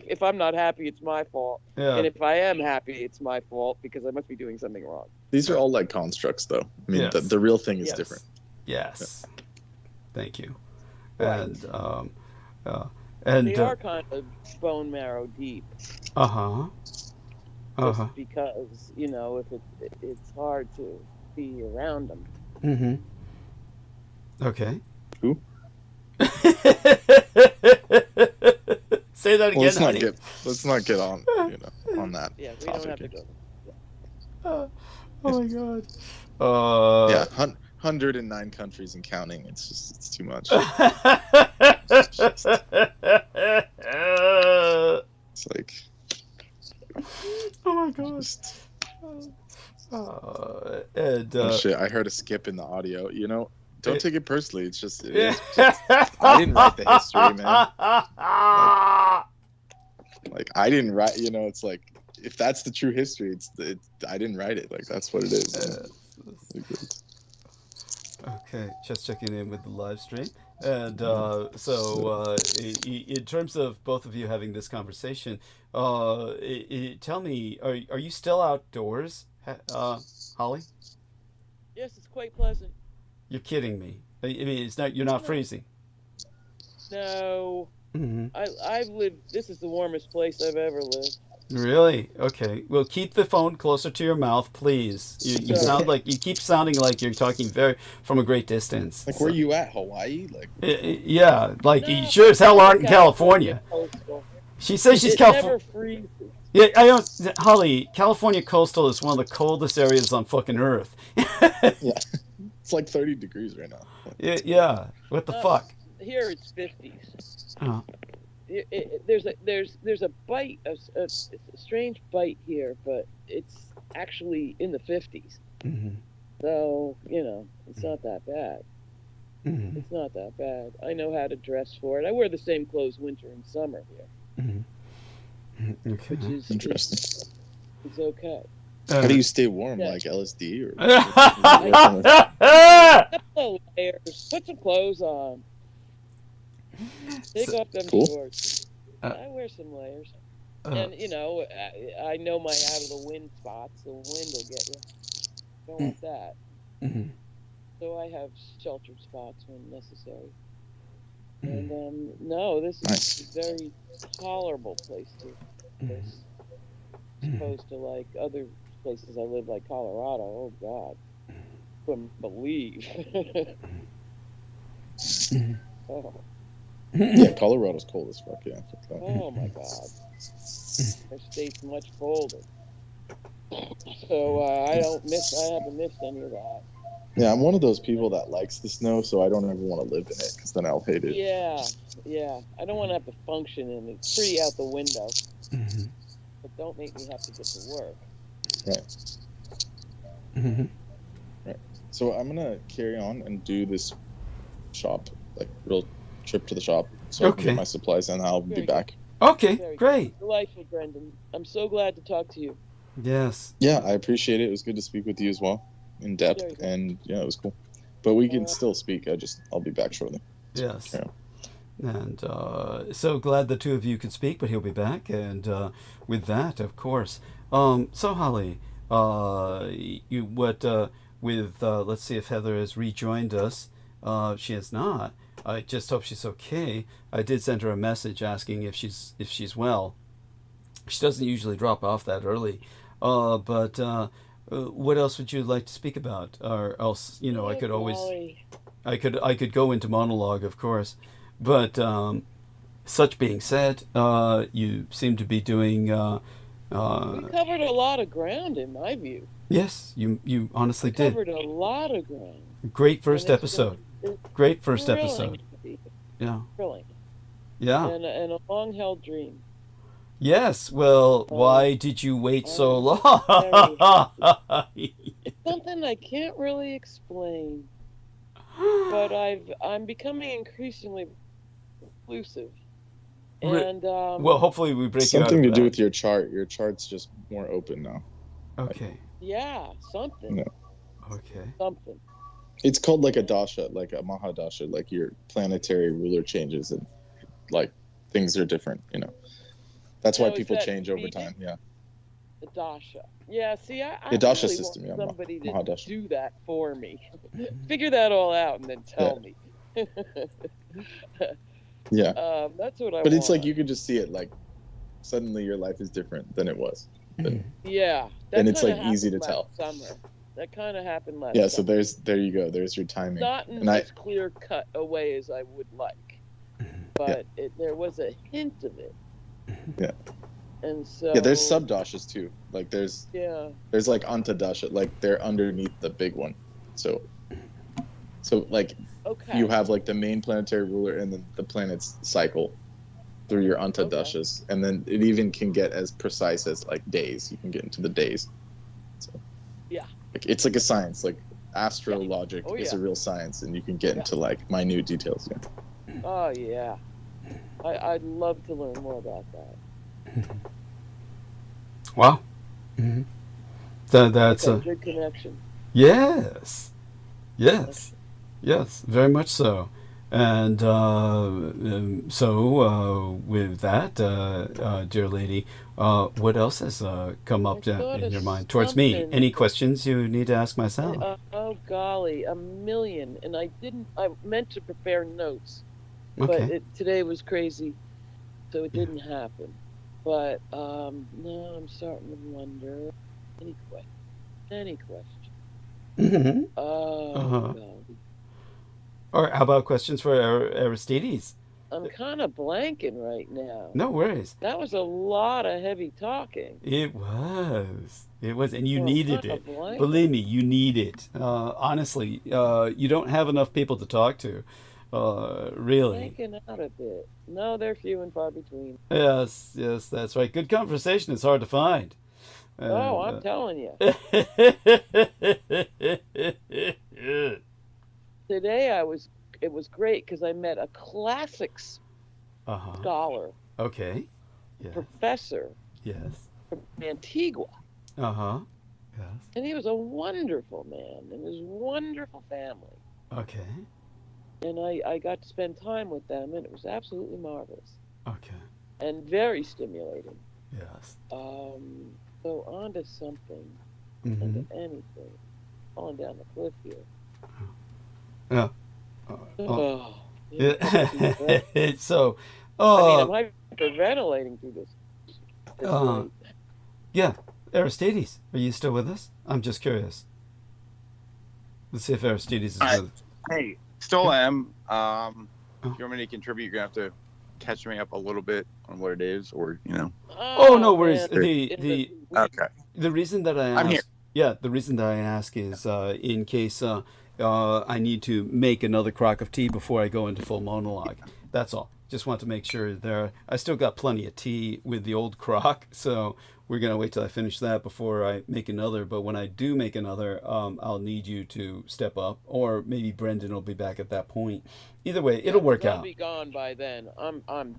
F: if I'm not happy, it's my fault.
A: yeah.
F: And if I am happy, it's my fault because I must be doing something wrong.
C: These are all, like, constructs, though. I mean,
A: Yes.
C: the real thing is
F: Yes.
C: different.
A: Yes. Thank you.
F: Right.
A: And
F: They are kind of bone marrow deep. Just because, you know, if it's hard to be around them.
A: Mm-hmm. Okay.
C: Who?
A: Say that again,
C: Well,
A: honey.
C: let's not get on, you know, on that
F: Yeah, we
C: topic.
F: don't have to go.
A: Oh my god.
C: Yeah, 109 countries and counting. It's too much. It's like,
A: Oh my god.
C: just,
A: And
C: shit. I heard a skip in the audio. You know, don't take it personally. It's just,
A: yeah.
C: I didn't write the history, man. Like, I didn't write. You know, it's like, if that's the true history, I didn't write it. Like, that's what it is.
A: Okay, just checking in with the live stream. And in terms of both of you having this conversation, tell me, are you still outdoors, Holly?
F: Yes, it's quite pleasant.
A: You're kidding me. I mean, it's not. You're not freezing.
F: No,
A: Mm-hmm.
F: I've lived. This is the warmest place I've ever lived.
A: Really? Okay. Well, keep the phone closer to your mouth, please. You
F: Sure.
A: sound like you keep sounding like you're talking from a great distance.
C: Like, where you at? Hawaii? Like,
A: Yeah, like you
F: No,
A: sure as hell aren't in California.
F: Coastal.
A: She says she's
F: It never
A: California.
F: freezes.
A: Yeah, I don't. Holly, California coastal is one of the coldest areas on fucking Earth.
C: yeah. It's like 30 degrees right now.
A: Yeah. What the fuck?
F: Here it's 50s.
A: Oh.
F: There's a bite, a strange bite here, but it's actually in the 50s.
A: Mm-hmm.
F: So, it's not that bad.
A: Mm-hmm.
F: It's not that bad. I know how to dress for it. I wear the same clothes winter and summer here.
A: Mm-hmm. Okay.
F: Which is
C: Interesting.
F: It's okay.
C: How do you stay warm? Like LSD or?
F: Couple layers. Put some clothes on. Take off them shorts. I wear some layers. And, I know my out of the wind spots. The wind will get you. Don't want that.
A: Mm-hmm.
F: So I have sheltered spots when necessary. And no, this is a very tolerable place to live. As opposed to like other places I live, like Colorado. Oh God, couldn't believe. Oh.
C: Yeah, Colorado's cold as fuck. Yeah.
F: Oh my God, our state's much colder. So I haven't missed any of that.
C: Yeah, I'm one of those people that likes the snow, so I don't ever want to live in it because then I'll hate it.
F: Yeah. I don't want to have to function in it. It's pretty out the window.
A: Mm-hmm.
F: But don't make me have to get to work.
C: Right.
A: Mm-hmm.
C: Right. So I'm gonna carry on and do this shop, like real trip to the shop, so I can get my supplies, and I'll be back.
A: Okay, great.
F: Delightful, Brendan. I'm so glad to talk to you.
A: Yes.
C: Yeah, I appreciate it. It was good to speak with you as well, in depth, and yeah, it was cool. But we can still speak. I'll be back shortly.
A: Yes. And so glad the two of you could speak, but he'll be back. And with that, of course. So Holly, let's see if Heather has rejoined us. She has not. I just hope she's okay. I did send her a message asking if she's well. She doesn't usually drop off that early. But what else would you like to speak about? Or else, I could always, I could go into monologue, of course. But such being said, you seem to be doing.
F: We covered a lot of ground, in my view.
A: Yes, you honestly did.
F: Covered a lot of ground.
A: Great first episode. Great first
F: thrilling.
A: episode. Yeah.
F: Thrilling.
A: Yeah.
F: And a long-held dream.
A: Yes. Well, why did you wait so long?
F: It's something I can't really explain, but I'm becoming increasingly elusive. And
A: well, hopefully we break you out of
C: something to do
A: that.
C: with your chart. Your chart's just more open now.
A: Okay.
F: Yeah, something.
C: Yeah.
A: Okay.
F: Something.
C: It's called like a dasha, like a mahadasha, like your planetary ruler changes and like things are different, That's why people change over time. Yeah.
F: The dasha. Yeah, see, I
C: the dasha
F: really
C: system,
F: want somebody to
C: mahadasha.
F: do that for me. Figure that all out and then tell me.
C: Yeah.
F: That's what I want.
C: But it's like you could just see it, like suddenly your life is different than it was.
F: Yeah.
C: And it's like easy to tell.
F: Summer. That kind of happened last
C: Yeah,
F: summer.
C: so there you go. There's your timing.
F: Not in as clear cut a way as I would like, but there was a hint of it.
C: Yeah.
F: And so.
C: Yeah, there's sub-dashas too. Like there's like antadasha, like they're underneath the big one. So like you have like the main planetary ruler and then the planets cycle through your antadashas, and then it even can get as precise as like days. You can get into the days. So.
F: Yeah.
C: It's like a science, like astrologic is a real science, and you can get into like minute details. Yeah.
F: Oh yeah, I'd love to learn more about that.
A: Wow. Mm-hmm. That's a
F: good connection.
A: Yes, very much so. And so with that, dear lady, what else has come up in your mind towards me? Any questions you need to ask myself?
F: Oh golly, a million. And I meant to prepare notes, but today was crazy, so it didn't happen. But no, I'm starting to wonder. Any question?
A: Mm-hmm.
F: Oh golly.
A: Or how about questions for Aristides?
F: I'm kind of blanking right now.
A: No worries.
F: That was a lot of heavy talking.
A: It was. It was, and you needed it.
F: Blanking.
A: Believe me, you need it. Honestly, you don't have enough people to talk to. Really.
F: Blanking out a bit. No, they're few and far between.
A: Yes, that's right. Good conversation is hard to find.
F: Oh, I'm telling you. Today it was great because I met a classics scholar.
A: Okay. Yeah.
F: Professor.
A: Yes.
F: From Antigua.
A: Yes.
F: And he was a wonderful man and his wonderful family.
A: Okay.
F: And I got to spend time with them, and it was absolutely marvelous.
A: Okay.
F: And very stimulating.
A: Yes.
F: So on to something, onto anything, falling down the cliff here.
A: Yeah. So,
F: I mean, I'm hyperventilating through this.
A: Yeah. Aristides, are you still with us? I'm just curious. Let's see if Aristides is with us.
B: Hey, still am. If you want me to contribute, you're going to have to catch me up a little bit on what it is, or, you know.
A: Oh, no worries.
B: Okay.
A: The reason that I ask,
B: I'm here.
A: Yeah, the reason that I ask is in case I need to make another crock of tea before I go into full monologue. That's all. Just want to make sure there. I still got plenty of tea with the old crock, so we're going to wait till I finish that before I make another. But when I do make another, I'll need you to step up, or maybe Brendan will be back at that point. Either way, it'll work out.
F: I'll be gone by then. I'm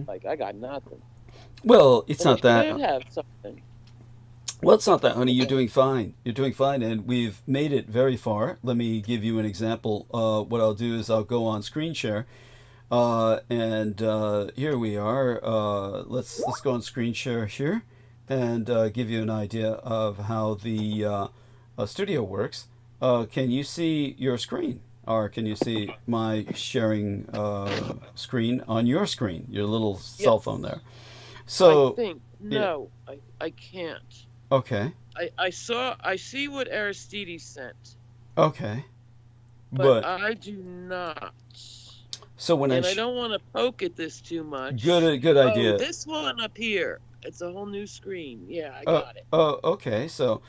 F: like, I got nothing.
A: Well, it's not
F: I
A: that.
F: should have something.
A: Well, it's not that, honey. You're doing fine. You're doing fine, and we've made it very far. Let me give you an example. What I'll do is I'll go on screen share, and here we are. Let's go on screen share here, and give you an idea of how the studio works. Can you see your screen, or can you see my sharing screen on your screen, your little cell phone there? So
F: I think no, I can't.
A: Okay.
F: I see what Aristides sent.
A: Okay.
F: But I do not.
A: So when
F: I don't want to poke at this too much.
A: Good idea.
F: Oh, this one up here. It's a whole new screen. Yeah, I got it.
A: Oh, okay. So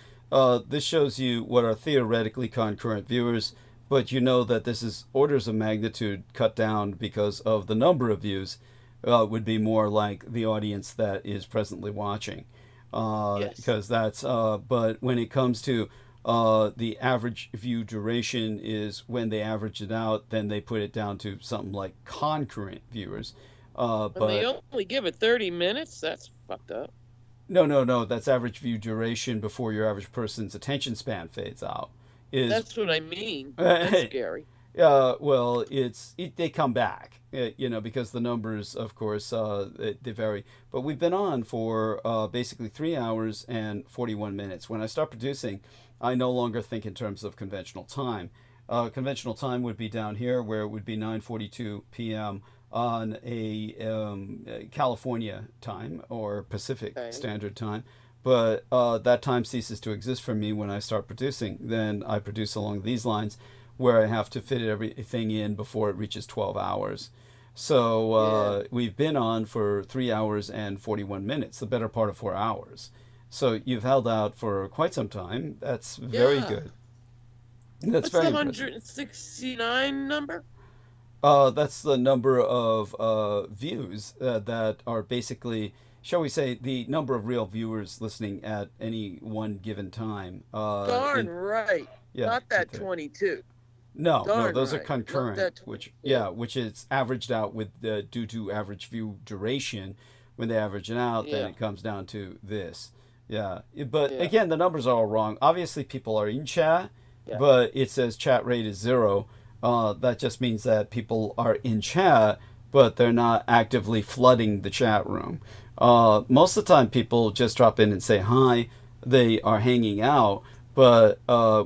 A: this shows you what are theoretically concurrent viewers, but you know that this is orders of magnitude cut down because of the number of views. Would be more like the audience that is presently watching.
F: Yes.
A: Because that's but when it comes to the average view duration is when they average it out, then they put it down to something like concurrent viewers. But
F: they only give it 30 minutes. That's fucked up.
A: No, that's average view duration before your average person's attention span fades out.
F: That's what I mean. That's scary.
A: Well, they come back, because the numbers, of course, they vary. But we've been on for basically 3 hours and 41 minutes. When I start producing, I no longer think in terms of conventional time. Conventional time would be down here, where it would be 9:42 p.m. on a California time or Pacific Standard Time. But that time ceases to exist for me when I start producing. Then I produce along these lines, where I have to fit everything in before it reaches 12 hours. So we've been on for 3 hours and 41 minutes, the better part of 4 hours. So you've held out for quite some time. That's very good. That's
F: What's the 169 number?
A: That's the number of views that are basically, shall we say, the number of real viewers listening at any one given time.
F: Darn right.
A: Yeah,
F: not that 22.
A: No,
F: Darn
A: those
F: right.
A: are concurrent, which is averaged out with due to average view duration. When they average it out, then it comes down to this. Yeah, but again, the numbers are all wrong. Obviously, people are in chat, but it says chat rate is 0. That just means that people are in chat, but they're not actively flooding the chat room. Most of the time, people just drop in and say hi. They are hanging out, but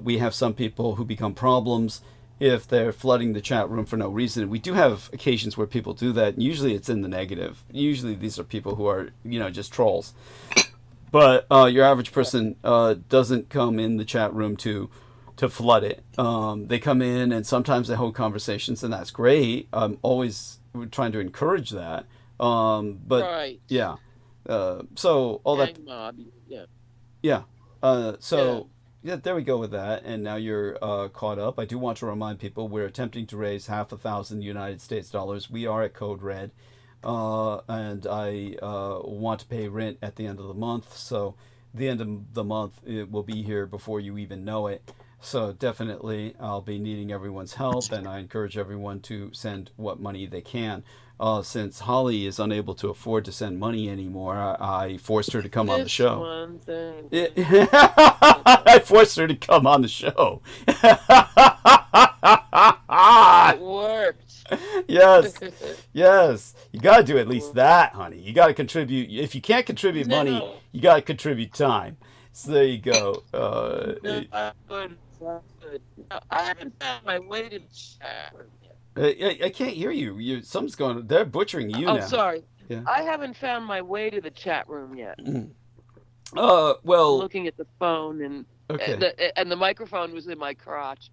A: we have some people who become problems if they're flooding the chat room for no reason. We do have occasions where people do that, and usually it's in the negative. Usually these are people who are, just trolls. But your average person doesn't come in the chat room to flood it. They come in, and sometimes they hold conversations, and that's great. I'm always we're trying to encourage that. But
F: right.
A: yeah. So all that.
F: Mob. Yeah.
A: Yeah. Yeah, there we go with that. And now you're caught up. I do want to remind people we're attempting to raise $500,000 United States dollars. We are at Code Red, and I want to pay rent at the end of the month. So the end of the month, it will be here before you even know it. So definitely, I'll be needing everyone's help, and I encourage everyone to send what money they can. Since Holly is unable to afford to send money anymore, I forced her to come on the show.
F: One thing.
A: I forced her to come on the show.
F: It worked.
A: Yes, yes. You got to do at least that, honey. You got to contribute. If you can't contribute money, you got to contribute time. So there you go.
F: I haven't found my way to the chat room yet.
A: I can't hear you. Something's going. They're butchering you now.
F: I'm sorry.
A: Yeah.
F: I haven't found my way to the chat room yet.
A: Well.
F: I'm looking at the phone and
A: Okay.
F: and the microphone was in my crotch.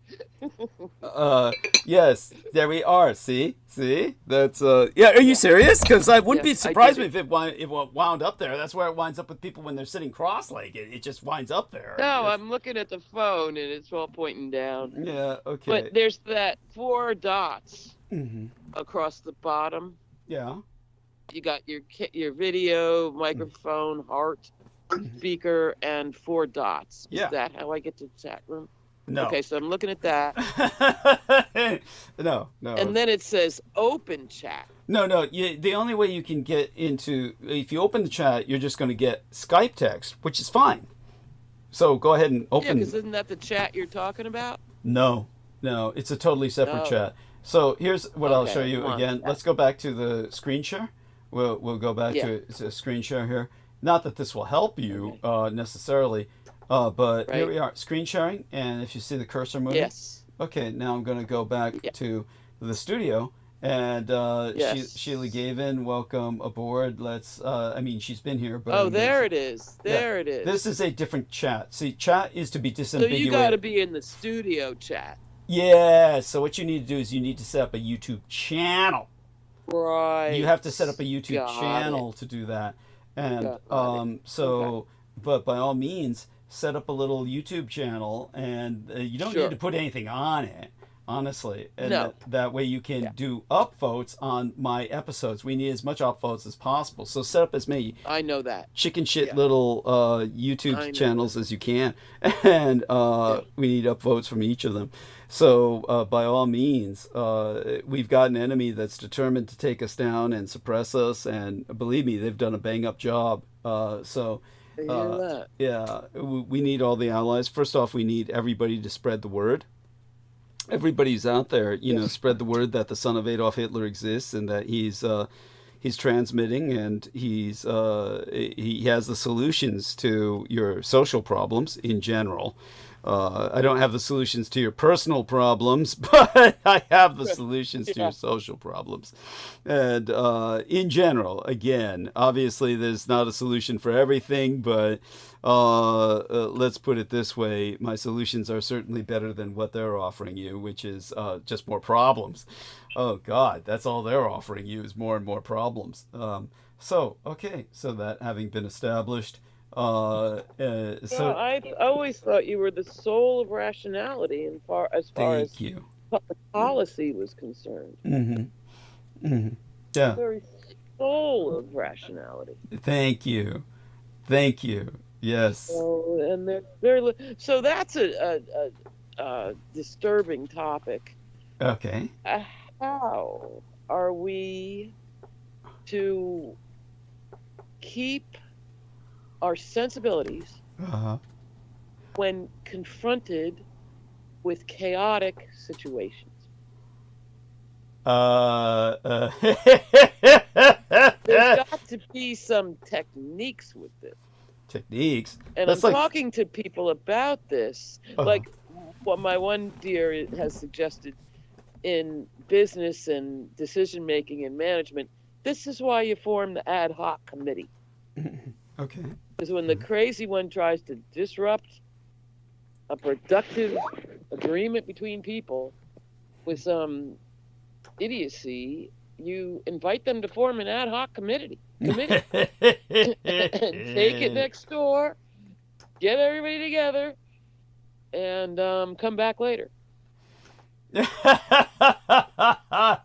A: Yes, there we are. See, that's yeah. Are you serious? Because I wouldn't be surprised if it wound up there. That's where it winds up with people when they're sitting cross-legged. It just winds up there.
F: No, I'm looking at the phone and it's all pointing down.
A: Yeah. Okay.
F: But there's that 4 dots across the bottom.
A: Yeah.
F: You got your video, microphone, heart, speaker, and 4 dots.
A: Yeah.
F: Is that how I get to the chat room?
A: No.
F: Okay, so I'm looking at that.
A: No.
F: And then it says open chat.
A: No. The only way you can get into, if you open the chat, you're just going to get Skype text, which is fine. So go ahead and open.
F: Yeah, because isn't that the chat you're talking about?
A: No, it's a totally separate chat. So here's what I'll show you again. Let's go back to the screen share. We'll go back to screen share here. Not that this will help you necessarily, but here we are, screen sharing. And if you see the cursor moving,
F: yes.
A: Okay, now I'm going to go back to the studio. And Sheila Gavin, welcome aboard. Let's. I mean, she's been here, but
F: there it is. There it is.
A: This is a different chat. See, chat is to be disambiguated.
F: So you got to be in the studio chat.
A: Yeah. So what you need to do is you need to set up a YouTube channel.
F: Right.
A: You have to set up a YouTube channel to do that. And but by all means, set up a little YouTube channel, and you don't need to put anything on it, honestly. And that way you can do upvotes on my episodes. We need as much upvotes as possible. So set up as many chicken shit little YouTube channels as you can, and we need upvotes from each of them. So by all means, we've got an enemy that's determined to take us down and suppress us, and believe me, they've done a bang-up job. We need all the allies. First off, we need everybody to spread the word. Everybody's out there, spread the word that the son of Adolf Hitler exists and that he's transmitting, and he has the solutions to your social problems in general. I don't have the solutions to your personal problems, but I have the solutions to your social problems. And in general, again, obviously there's not a solution for everything, but let's put it this way. My solutions are certainly better than what they're offering you, which is just more problems. Oh, God, that's all they're offering you is more and more problems. So that having been established,
F: I always thought you were the soul of rationality as far as public policy was concerned.
A: Yeah.
F: The very soul of rationality.
A: Thank you. Yes.
F: So that's a disturbing topic.
A: Okay.
F: How are we to keep our sensibilities when confronted with chaotic situations? There's got to be some techniques with this.
A: Techniques?
F: And I'm talking to people about this. Like what my one dear has suggested in business and decision-making and management, this is why you form the ad hoc committee.
A: Okay.
F: Because when the crazy one tries to disrupt a productive agreement between people with some idiocy, you invite them to form an ad hoc committee, and take it next door, get everybody together, and come back later.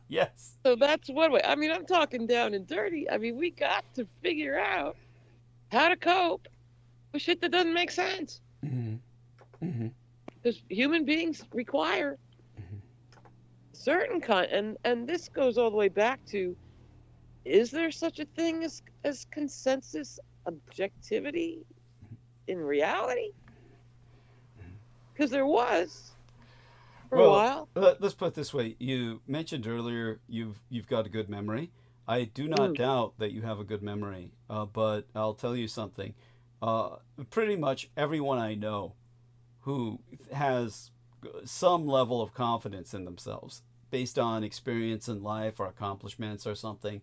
A: Yes.
F: So that's one way. I mean, I'm talking down and dirty. I mean, we got to figure out how to cope with shit that doesn't make sense. Because human beings require certain kind, and this goes all the way back to, is there such a thing as consensus objectivity in reality? Because there was for a while.
A: Let's put it this way. You mentioned earlier you've got a good memory. I do not doubt that you have a good memory, but I'll tell you something. Pretty much everyone I know who has some level of confidence in themselves based on experience in life or accomplishments or something,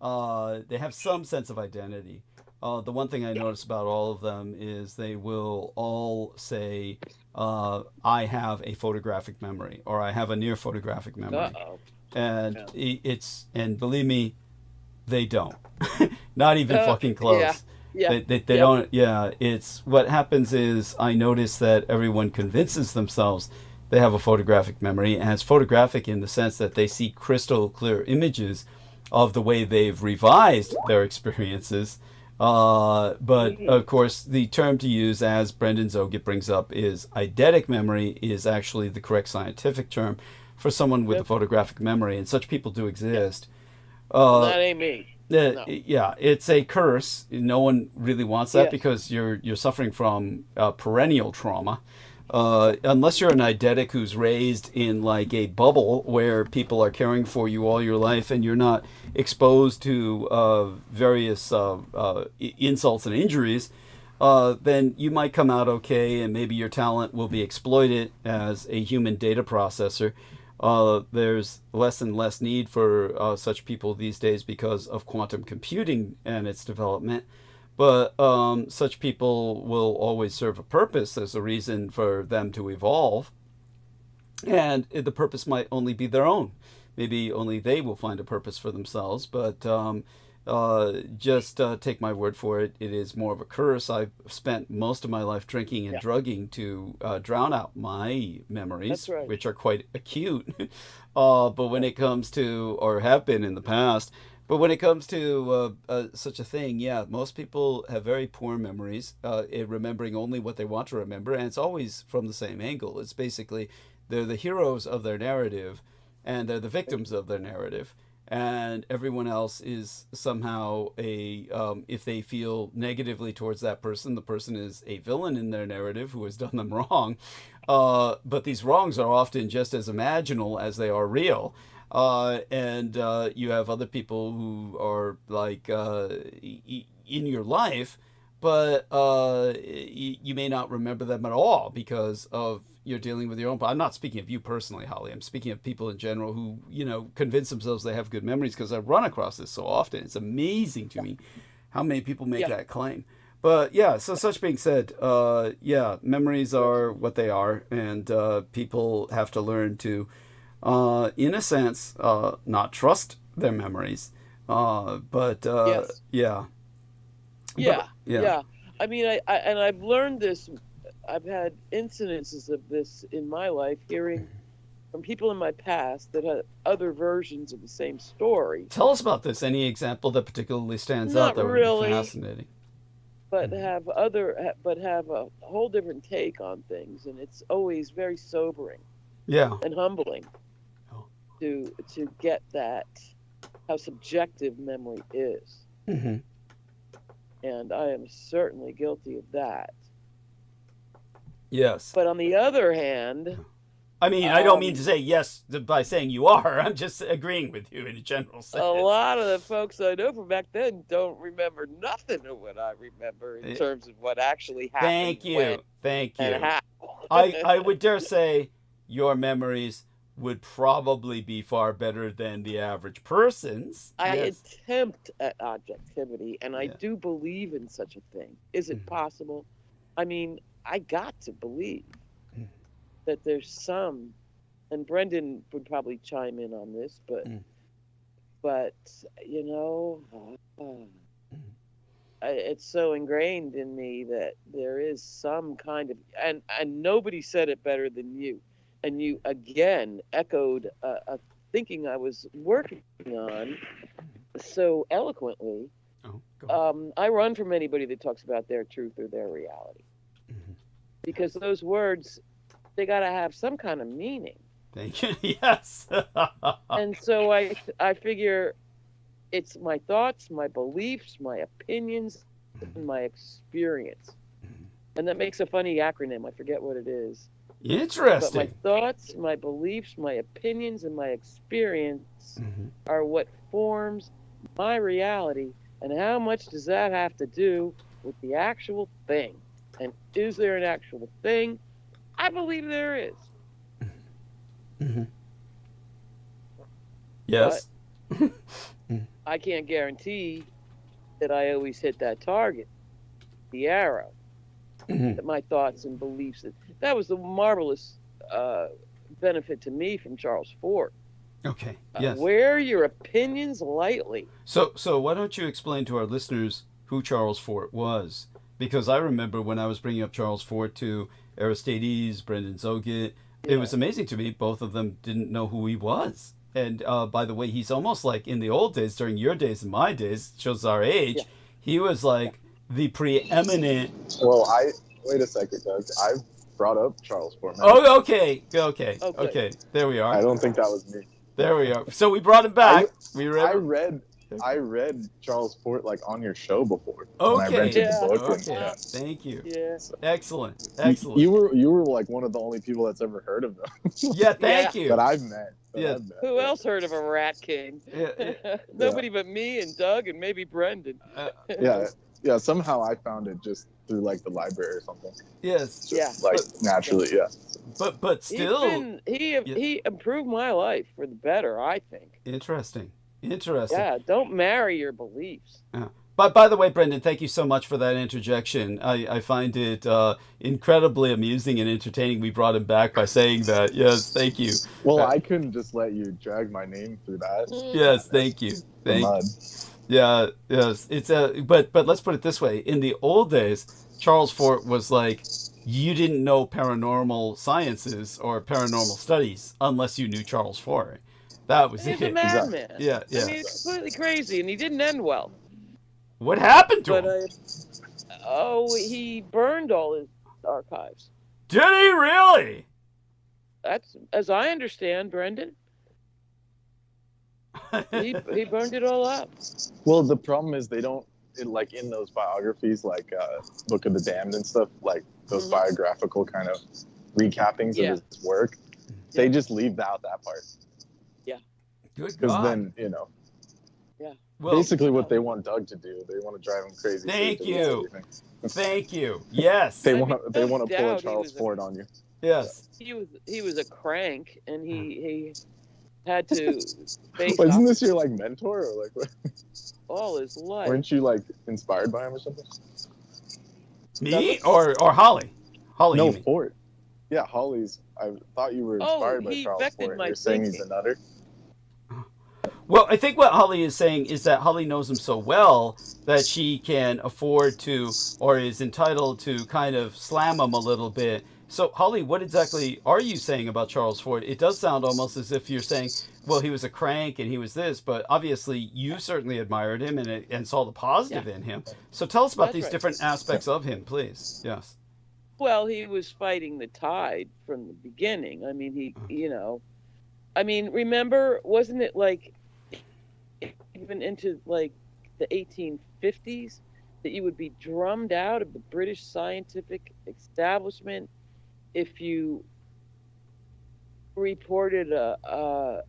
A: they have some sense of identity. The one thing I notice about all of them is they will all say, I have a photographic memory, or I have a near photographic memory. And and believe me, they don't. Not even fucking close. They don't. It's what happens is I notice that everyone convinces themselves they have a photographic memory, and it's photographic in the sense that they see crystal clear images of the way they've revised their experiences. But of course, the term to use, as Brendan Zogit brings up, is eidetic memory, is actually the correct scientific term for someone with a photographic memory, and such people do exist.
F: That ain't me. No.
A: Yeah, it's a curse. No one really wants that because you're suffering from perennial trauma. Unless you're an eidetic who's raised in like a bubble where people are caring for you all your life and you're not exposed to various insults and injuries, then you might come out okay, and maybe your talent will be exploited as a human data processor. There's less and less need for such people these days because of quantum computing and its development. But such people will always serve a purpose. There's a reason for them to evolve. And the purpose might only be their own. Maybe only they will find a purpose for themselves. But just take my word for it. It is more of a curse. I've spent most of my life drinking and drugging to drown out my memories, which are quite acute. But when it comes to, or have been in the past, but when it comes to such a thing, most people have very poor memories, remembering only what they want to remember, and it's always from the same angle. It's basically they're the heroes of their narrative, and they're the victims of their narrative, and everyone else is somehow if they feel negatively towards that person, the person is a villain in their narrative who has done them wrong. But these wrongs are often just as imaginal as they are real. And you have other people who are like in your life, but you may not remember them at all because of you're dealing with your own. I'm not speaking of you personally, Holly. I'm speaking of people in general who, convince themselves they have good memories, because I run across this so often. It's amazing to me how many people make that claim. But so such being said, memories are what they are, and people have to learn to, in a sense, not trust their memories. I
F: mean, I've learned this. I've had incidences of this in my life, hearing from people in my past that had other versions of the same story.
A: Tell us about this. Any example that particularly stands out that would be fascinating?
F: But have a whole different take on things, and it's always very sobering. And humbling to get that, how subjective memory is. And I am certainly guilty of that.
A: Yes.
F: But on the other hand,
A: I mean, I don't mean to say yes by saying you are. I'm just agreeing with you in a general sense.
F: A lot of the folks I know from back then don't remember nothing of what I remember in terms of what actually happened.
A: Thank you.
F: And how.
A: I would dare say your memories would probably be far better than the average person's.
F: I attempt at objectivity, and I do believe in such a thing. Is it possible? I mean, I got to believe that there's some, and Brendan would probably chime in on this, but but it's so ingrained in me that there is some kind of, and nobody said it better than you, and you again echoed a thinking I was working on so eloquently. I run from anybody that talks about their truth or their reality, because those words, they got to have some kind of meaning.
A: Thank you. Yes.
F: And so I figure it's my thoughts, my beliefs, my opinions, and my experience. And that makes a funny acronym. I forget what it is.
A: Interesting.
F: But my thoughts, my beliefs, my opinions, and my experience are what forms my reality. And how much does that have to do with the actual thing? And is there an actual thing? I believe there is.
A: Yes.
F: But I can't guarantee that I always hit that target, the arrow, that my thoughts and beliefs. That was the marvelous benefit to me from Charles Fort.
A: Okay. Yes.
F: Wear your opinions lightly.
A: So why don't you explain to our listeners who Charles Fort was? Because I remember when I was bringing up Charles Fort to Aristides, Brendan Zoget, it was amazing to me. Both of them didn't know who he was. And by the way, he's almost like in the old days, during your days and my days, shows our age. Yeah. He was like the preeminent.
C: Well, wait a second, Doug. I brought up Charles Fort.
A: Oh, okay. There we are.
C: I don't think that was me.
A: There we are. So we brought him back.
C: I read Charles Fort like on your show before.
A: Okay.
C: When I rented the book.
A: Okay. Thank you.
F: Yeah.
A: Excellent.
C: You were like one of the only people that's ever heard of them.
A: Yeah. Thank you.
C: That I've met.
F: Who else heard of a Rat King? Nobody but me and Doug and maybe Brendan.
C: Yeah. Somehow I found it just through like the library or something.
A: Yes.
C: Naturally. Yeah.
A: But still,
F: he improved my life for the better, I think.
A: Interesting.
F: Yeah, don't marry your beliefs.
A: But by the way, Brendan, thank you so much for that interjection. I find it incredibly amusing and entertaining. We brought him back by saying that. Yes, thank you.
C: Well, I couldn't just let you drag my name through that.
A: Yes, thank you. Yeah, yes. It's but let's put it this way. In the old days, Charles Fort was like, you didn't know paranormal sciences or paranormal studies unless you knew Charles Fort. That was it.
F: He's a madman.
A: Yeah.
F: I mean, it's completely crazy, and he didn't end well.
A: What happened to him?
F: He burned all his archives.
A: Did he really?
F: That's, as I understand, Brendan. He burned it all up.
C: Well, the problem is they don't, like in those biographies, like Book of the Damned and stuff, like those biographical kind of recappings of his work, they just leave out that part.
A: Good God.
C: Because then,
A: well,
C: basically what they want Doug to do, they want to drive him crazy.
A: Thank you. Yes.
C: They want to pull a Charles Fort on you.
A: Yes.
F: He was a crank, and he had to face.
C: Isn't this your like mentor or like what?
F: All his life?
C: Weren't you like inspired by him or something?
A: Me or Holly? Holly.
C: No, Fort. Yeah, Holly's. I thought you were inspired by Charles Fort. You're saying he's a nutter.
A: Well, I think what Holly is saying is that Holly knows him so well that she can afford to, or is entitled to, kind of slam him a little bit. So, Holly, what exactly are you saying about Charles Fort? It does sound almost as if you're saying, well, he was a crank and he was this, but obviously you certainly admired him and saw the positive in him. So tell us about these different aspects of him, please. Yes.
F: Well, he was fighting the tide from the beginning. I mean, remember, wasn't it like even into like the 1850s that you would be drummed out of the British scientific establishment if you reported a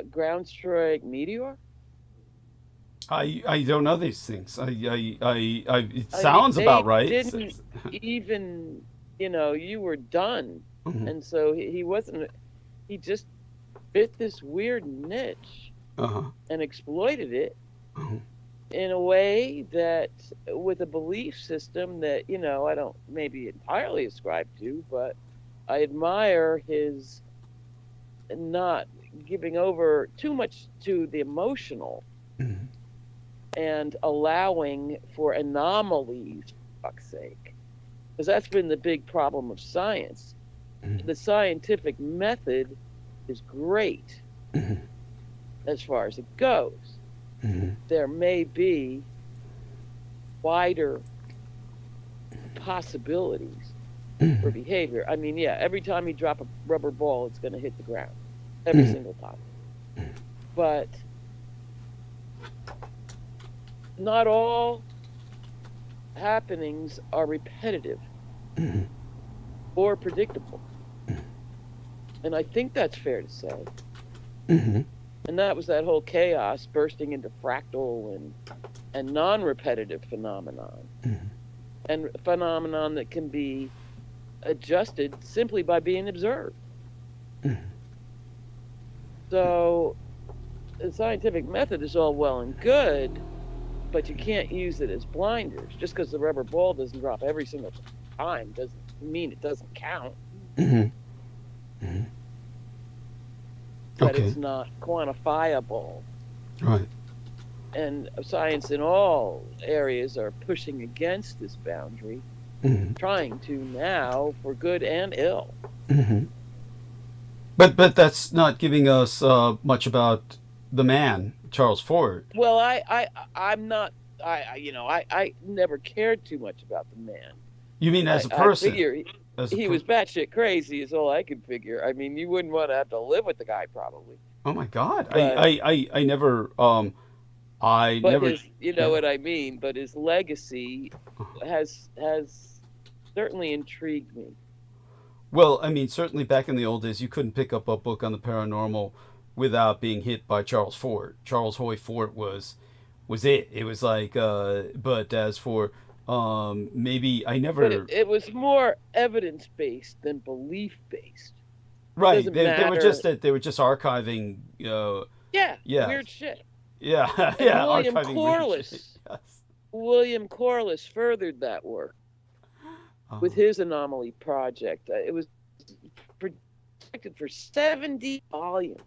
F: ground strike meteor?
A: I don't know these things. It sounds about right.
F: Didn't even, you were done. And so he wasn't, he just fit this weird niche and exploited it in a way that, with a belief system that, I don't maybe entirely ascribe to, but I admire his not giving over too much to the emotional and allowing for anomalies, for fuck's sake. Because that's been the big problem of science. The scientific method is great as far as it goes. There may be wider possibilities for behavior. I mean, yeah, every time you drop a rubber ball, it's going to hit the ground. Every single time. But not all happenings are repetitive or predictable. And I think that's fair to say. And that was that whole chaos bursting into fractal and non-repetitive phenomenon. And a phenomenon that can be adjusted simply by being observed. So the scientific method is all well and good, but you can't use it as blinders. Just because the rubber ball doesn't drop every single time doesn't mean it doesn't count. But it's not quantifiable.
A: Right.
F: And science in all areas are pushing against this boundary, trying to now for good and ill.
A: But that's not giving us much about the man, Charles Fort.
F: Well, I'm not. I never cared too much about the man.
A: You mean as a person?
F: I figure he was batshit crazy is all I could figure. I mean, you wouldn't want to have to live with the guy probably.
A: Oh my God!
F: But,
A: I never. I
F: but
A: never.
F: You know what I mean. But his legacy has certainly intrigued me.
A: Well, I mean, certainly back in the old days, you couldn't pick up a book on the paranormal without being hit by Charles Fort. Charles Hoy Fort was it. It was like, but as for maybe I never.
F: But it was more evidence based than belief based.
A: Right. They were just archiving.
F: Yeah. Weird shit.
A: Yeah.
F: And
A: Yeah.
F: William
A: archiving
F: Corliss.
A: Yes.
F: William Corliss furthered that work with his anomaly project. It was projected for 70 volumes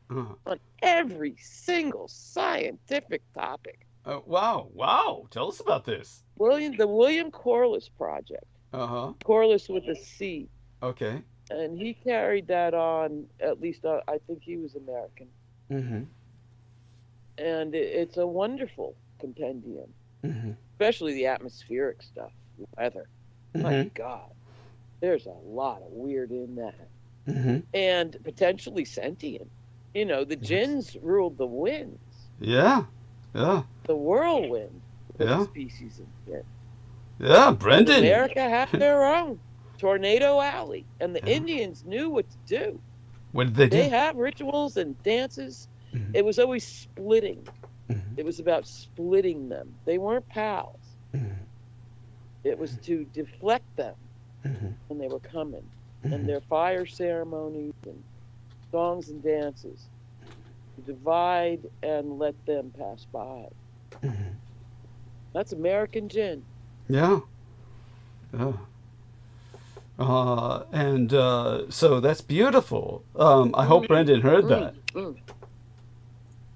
F: on every single scientific topic.
A: Wow! Tell us about this.
F: The William Corliss project. Corliss with a C.
A: Okay.
F: And he carried that on. At least I think he was American. And it's a wonderful compendium, especially the atmospheric stuff, weather. My God, there's a lot of weird in that, and potentially sentient. You know, the jinns ruled the winds.
A: Yeah.
F: The whirlwind was a species of jinn.
A: Yeah, Brendan.
F: And America had their own Tornado Alley, and the Indians knew what to do.
A: What did they do?
F: They have rituals and dances. It was always splitting. It was about splitting them. They weren't pals. It was to deflect them when they were coming. And their fire ceremonies and songs and dances. To divide and let them pass by. That's American gin.
A: Yeah. So that's beautiful. I hope Brendan heard that.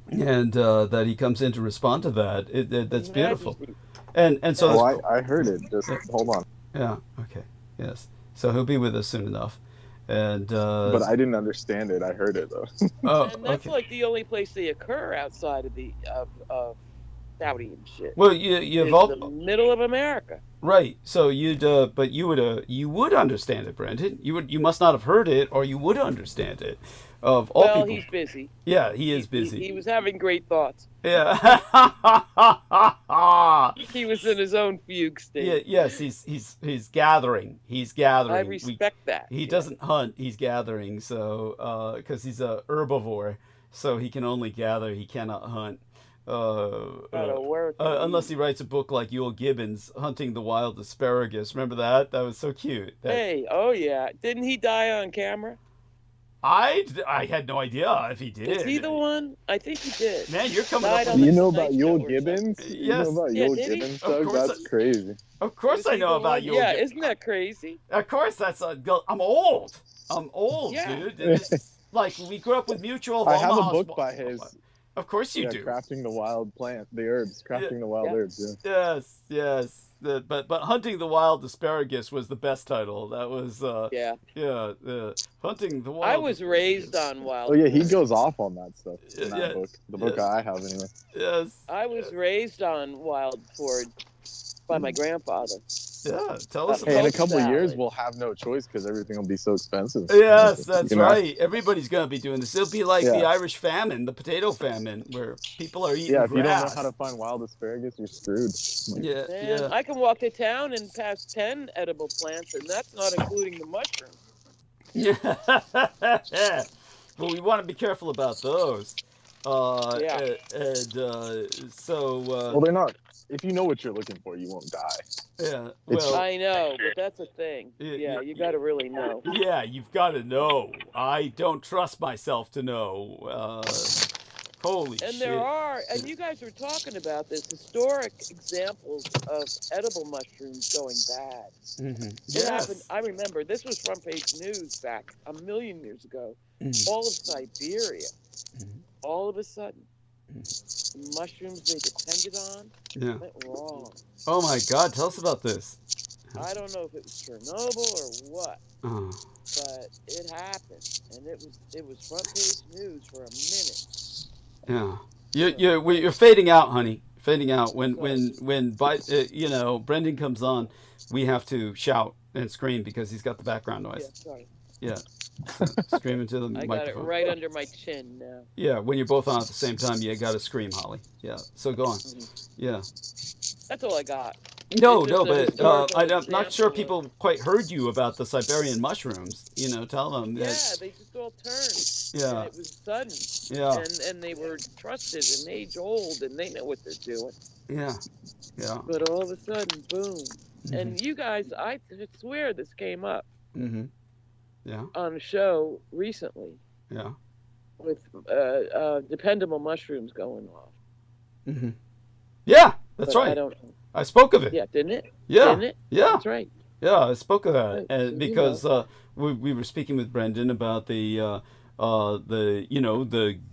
A: And that he comes in to respond to that. That's beautiful. And so
C: I heard it. Just hold on.
A: Yeah. Okay. Yes. So he'll be with us soon enough. And
C: but I didn't understand it. I heard it though.
F: And that's like the only place they occur outside of the of Saudi and shit.
A: Well, you've all
F: the middle of America.
A: Right. So but you would understand it, Brendan. You must not have heard it, or you would understand it. Of all people.
F: He's busy.
A: Yeah, he is busy.
F: He was having great thoughts.
A: Yeah.
F: He was in his own fugue state.
A: Yeah, yes, he's gathering. He's gathering.
F: I respect that.
A: He doesn't hunt. He's gathering. So because he's a herbivore, so he can only gather. He cannot hunt. Unless he writes a book like Yule Gibbons, Hunting the Wild Asparagus. Remember that? That was so cute.
F: Oh yeah. Didn't he die on camera?
A: I had no idea if he did.
F: Is he the one? I think he did.
A: Man, you're coming up.
C: You know about Yule Gibbons?
A: Yes.
C: You know about Yule Gibbons, Doug? That's crazy.
A: Of course I know about Yule Gibbons.
F: Yeah, isn't that crazy?
A: Of course I'm old. I'm old, dude. like we grew up with Mutual. Of
C: I have a
A: Omaha's
C: book by his.
A: Of course you do.
C: Crafting the wild plant, the herbs, crafting the wild herbs. Yeah.
A: Yes. But hunting the wild asparagus was the best title. That was hunting the wild.
F: I was raised on wild.
C: Oh yeah, he goes off on that stuff in that book. The book I have anyway.
A: Yes.
F: I was raised on wild food by my grandfather.
A: Yeah, tell us.
C: Hey, in a couple of years, we'll have no choice because everything will be so expensive.
A: Yes, that's right. Everybody's gonna be doing this. It'll be like the Irish famine, the potato famine, where people are eating
C: if
A: grass.
C: you don't know how to find wild asparagus, you're screwed.
F: Man, I can walk to town and pass 10 edible plants, and that's not including the mushrooms.
A: Yeah. Well, we want to be careful about those.
C: Well, they're not. If you know what you're looking for, you won't die.
A: Yeah.
F: Well, I know, but that's a thing. Yeah, you got to really know.
A: Yeah, you've got to know. I don't trust myself to know. Holy shit.
F: And there are, and you guys were talking about this, historic examples of edible mushrooms going bad.
A: Mm-hmm.
F: It happened, I remember, this was front page news back a million years ago. Mm-hmm. All of Siberia, all of a sudden, the mushrooms they depended on went wrong.
A: Oh my God, tell us about this.
F: I don't know if it was Chernobyl or what, but it happened, and it was front page news for a minute.
A: Yeah, you're fading out, honey. Fading out. When Brendan comes on, we have to shout and scream because he's got the background noise.
F: Yeah, sorry.
A: Yeah. Scream into the microphone.
F: I got it right under my chin now.
A: Yeah, when you're both on at the same time, you got to scream, Holly. Yeah, so go on. Yeah.
F: That's all I got.
A: No, but I'm not sure people quite heard you about the Siberian mushrooms. Tell them.
F: Yeah, they just all turned.
A: Yeah.
F: And it was sudden.
A: Yeah.
F: And they were trusted and age old and they know what they're doing.
A: Yeah. Yeah.
F: But all of a sudden, boom. Mm-hmm. And you guys, I swear this came up.
A: Mm-hmm. Yeah.
F: On a show recently.
A: Yeah.
F: With dependable mushrooms going off.
A: Mm-hmm. Yeah, that's right. I spoke of it.
F: Yeah, didn't it?
A: Yeah.
F: Didn't it?
A: Yeah.
F: That's right.
A: Yeah, I spoke of that, and because we were speaking with Brendan about the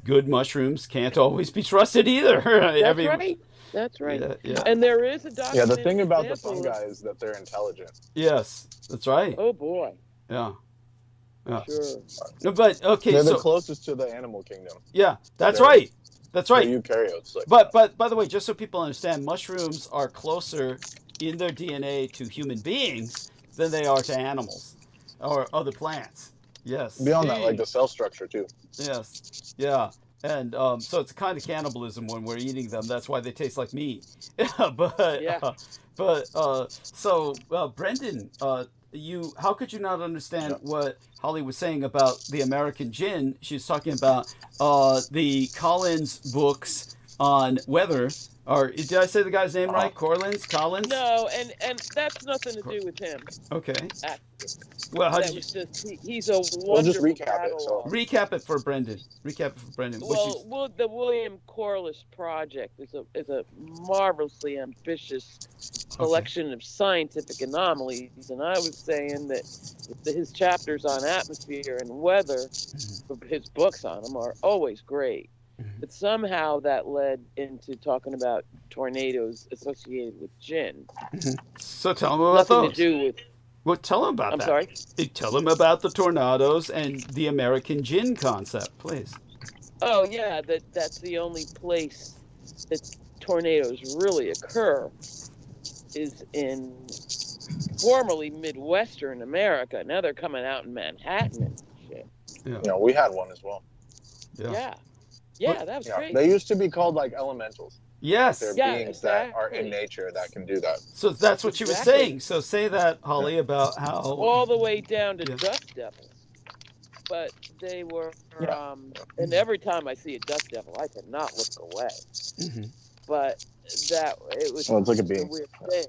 A: good mushrooms can't always be trusted either.
F: That's right. That's right.
A: Yeah.
F: And there is a document.
C: Yeah, the thing about the fungi is that they're intelligent.
A: Yes, that's right.
F: Oh boy.
A: Yeah. Yeah.
F: Sure.
A: But okay,
C: they're the closest to the animal kingdom.
A: Yeah, that's right. That's right.
C: They're eukaryotes.
A: But by the way, just so people understand, mushrooms are closer in their DNA to human beings than they are to animals or other plants. Yes.
C: Beyond that, like the cell structure too.
A: Yes. Yeah. And so it's a kind of cannibalism when we're eating them. That's why they taste like meat. So Brendan, how could you not understand what Holly was saying about the American gin? She's talking about the Collins books on weather. Or did I say the guy's name right? Collins?
F: No, and that's nothing to do with him.
A: Okay.
F: Actually.
A: Well,
F: he's a wonderful.
C: We'll just recap it. So.
A: Recap it for Brendan.
F: Well, the William Corliss Project is a marvelously ambitious collection of scientific anomalies, and I was saying that his chapters on atmosphere and weather, his books on them, are always great. But somehow that led into talking about tornadoes associated with gin.
A: So tell them about those.
F: Nothing to do with.
A: Well, tell them about that.
F: I'm sorry?
A: Tell them about the tornadoes and the American gin concept, please.
F: Oh, yeah, that's the only place that tornadoes really occur is in formerly Midwestern America. Now they're coming out in Manhattan and shit.
C: Yeah, we had one as well.
F: Yeah, that was great.
C: They used to be called like elementals.
A: Yes.
C: They're beings that are in nature that can do that.
A: So that's what you were saying. So say that, Holly, about how...
F: All the way down to dust devils. But they were... and every time I see a dust devil, I cannot look away. Mm-hmm. But it was
C: it's like a being.
F: Weird thing.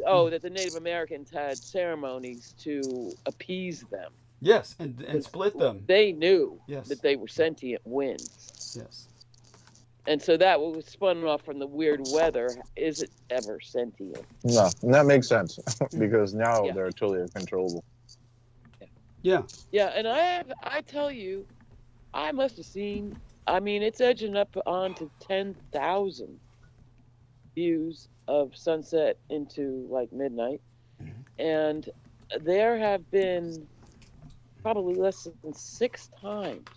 F: Oh, that the Native Americans had ceremonies to appease them.
A: Yes, and split them.
F: They knew that they were sentient winds.
A: Yes.
F: And so that was spun off from the weird weather. Is it ever sentient?
C: No, and that makes sense because now they're totally uncontrollable.
F: Yeah. Yeah, and I tell you, I must have seen, I mean, it's edging up onto 10,000 views of sunset into like midnight. And there have been probably less than 6 times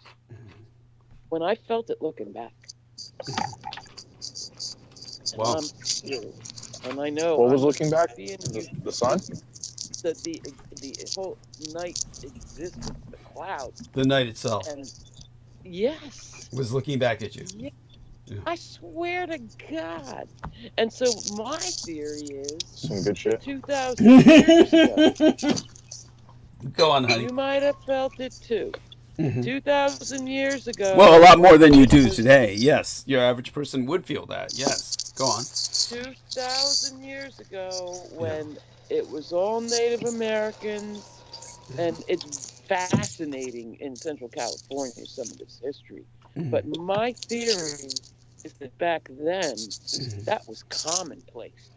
F: when I felt it looking back. And
A: Wow.
F: I'm serious. And I know.
C: What was looking back?
F: Being
C: The sun?
F: The whole night existence, the clouds.
A: The night itself
F: And yes.
A: was looking back at you.
F: Yeah.
A: Yeah.
F: I swear to God. And so my theory is
C: Some good shit.
F: 2,000 years ago,
A: Go on, honey.
F: you might have felt it too. 2,000 years ago.
A: Well, a lot more than you do today. Yes, your average person would feel that. Yes, go on.
F: 2,000 years ago, when it was all Native Americans, and it's fascinating in Central California, some of this history. But my theory is that back then, that was commonplace.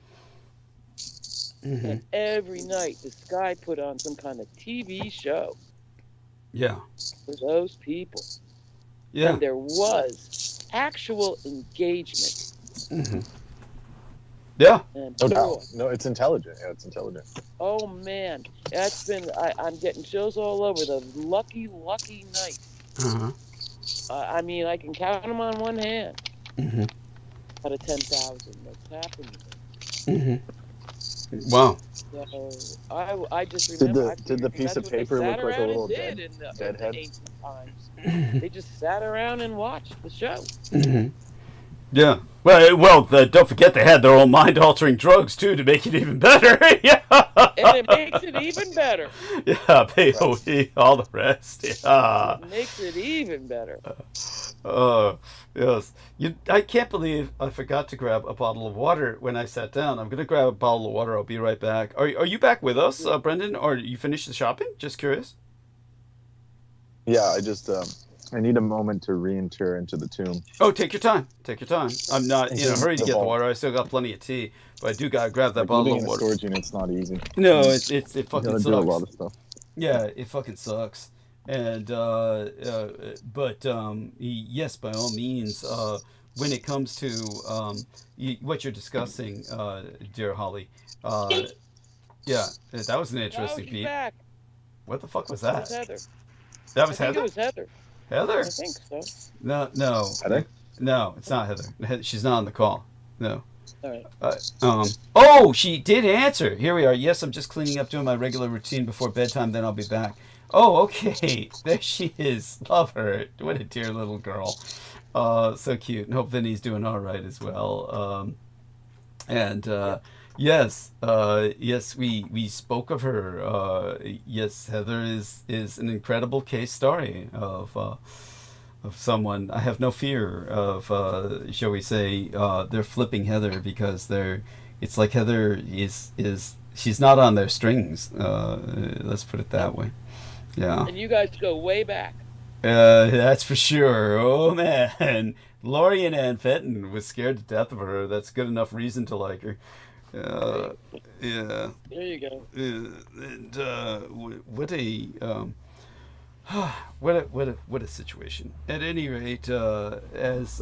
F: And every night, this guy put on some kind of TV show
A: Yeah.
F: for those people.
A: Yeah.
F: And there was actual engagement.
A: Yeah.
F: And
C: No
F: boy,
C: doubt. No, it's intelligent. Yeah, it's intelligent.
F: oh man, that's been, I'm getting chills all over. The lucky night. I mean, I can count them on one hand. Out of 10,000 that's happening.
A: Wow.
F: So I just remember.
C: Did the piece of paper look like a little
F: dead
C: dead,
F: in the
C: deadhead?
F: ancient times? They just sat around and watched the show.
A: Yeah. Well, don't forget they had their own mind-altering drugs too to make it even better. Yeah.
F: And it makes it even better.
A: Yeah, peyote, all the rest. Yeah.
F: It makes it even better.
A: Yes. I can't believe I forgot to grab a bottle of water when I sat down. I'm gonna grab a bottle of water. I'll be right back. Are you back with us, Brendan, or you finished the shopping? Just curious.
C: Yeah, I just I need a moment to re-enter into the tomb.
A: Oh, take your time. Take your time. I'm not in a hurry to get the water. I still got plenty of tea, but I do gotta grab that bottle
C: Living
A: of
C: in a
A: water.
C: storage unit's not easy.
A: No, it
C: You
A: fucking
C: gotta
A: sucks.
C: do a lot of stuff.
A: Yeah, it fucking sucks. And but yes, by all means, when it comes to what you're discussing, dear Holly, yeah, that was an interesting
F: she's
A: beat.
F: back.
A: What the fuck was
F: That
A: that?
F: was Heather.
A: That was
F: I think
A: Heather.
F: it was Heather.
A: Heather?
F: I think so.
A: No,
C: Heather?
A: no, it's not Heather. She's not on the call. No.
F: All right.
A: Oh, she did answer. Here we are. Yes, I'm just cleaning up, doing my regular routine before bedtime. Then I'll be back. Oh, okay. There she is. Love her. What a dear little girl. So cute. And hope Vinny's doing all right as well. Yes, we spoke of her. Yes, Heather is an incredible case story of someone. I have no fear of, shall we say, they're flipping Heather because it's like Heather is she's not on their strings. Let's put it that way. Yeah.
F: And you guys go way back.
A: That's for sure. Oh man, Laurie and Ann Fenton was scared to death of her. That's good enough reason to like her. Yeah.
F: There you go.
A: And what a situation. At any rate, as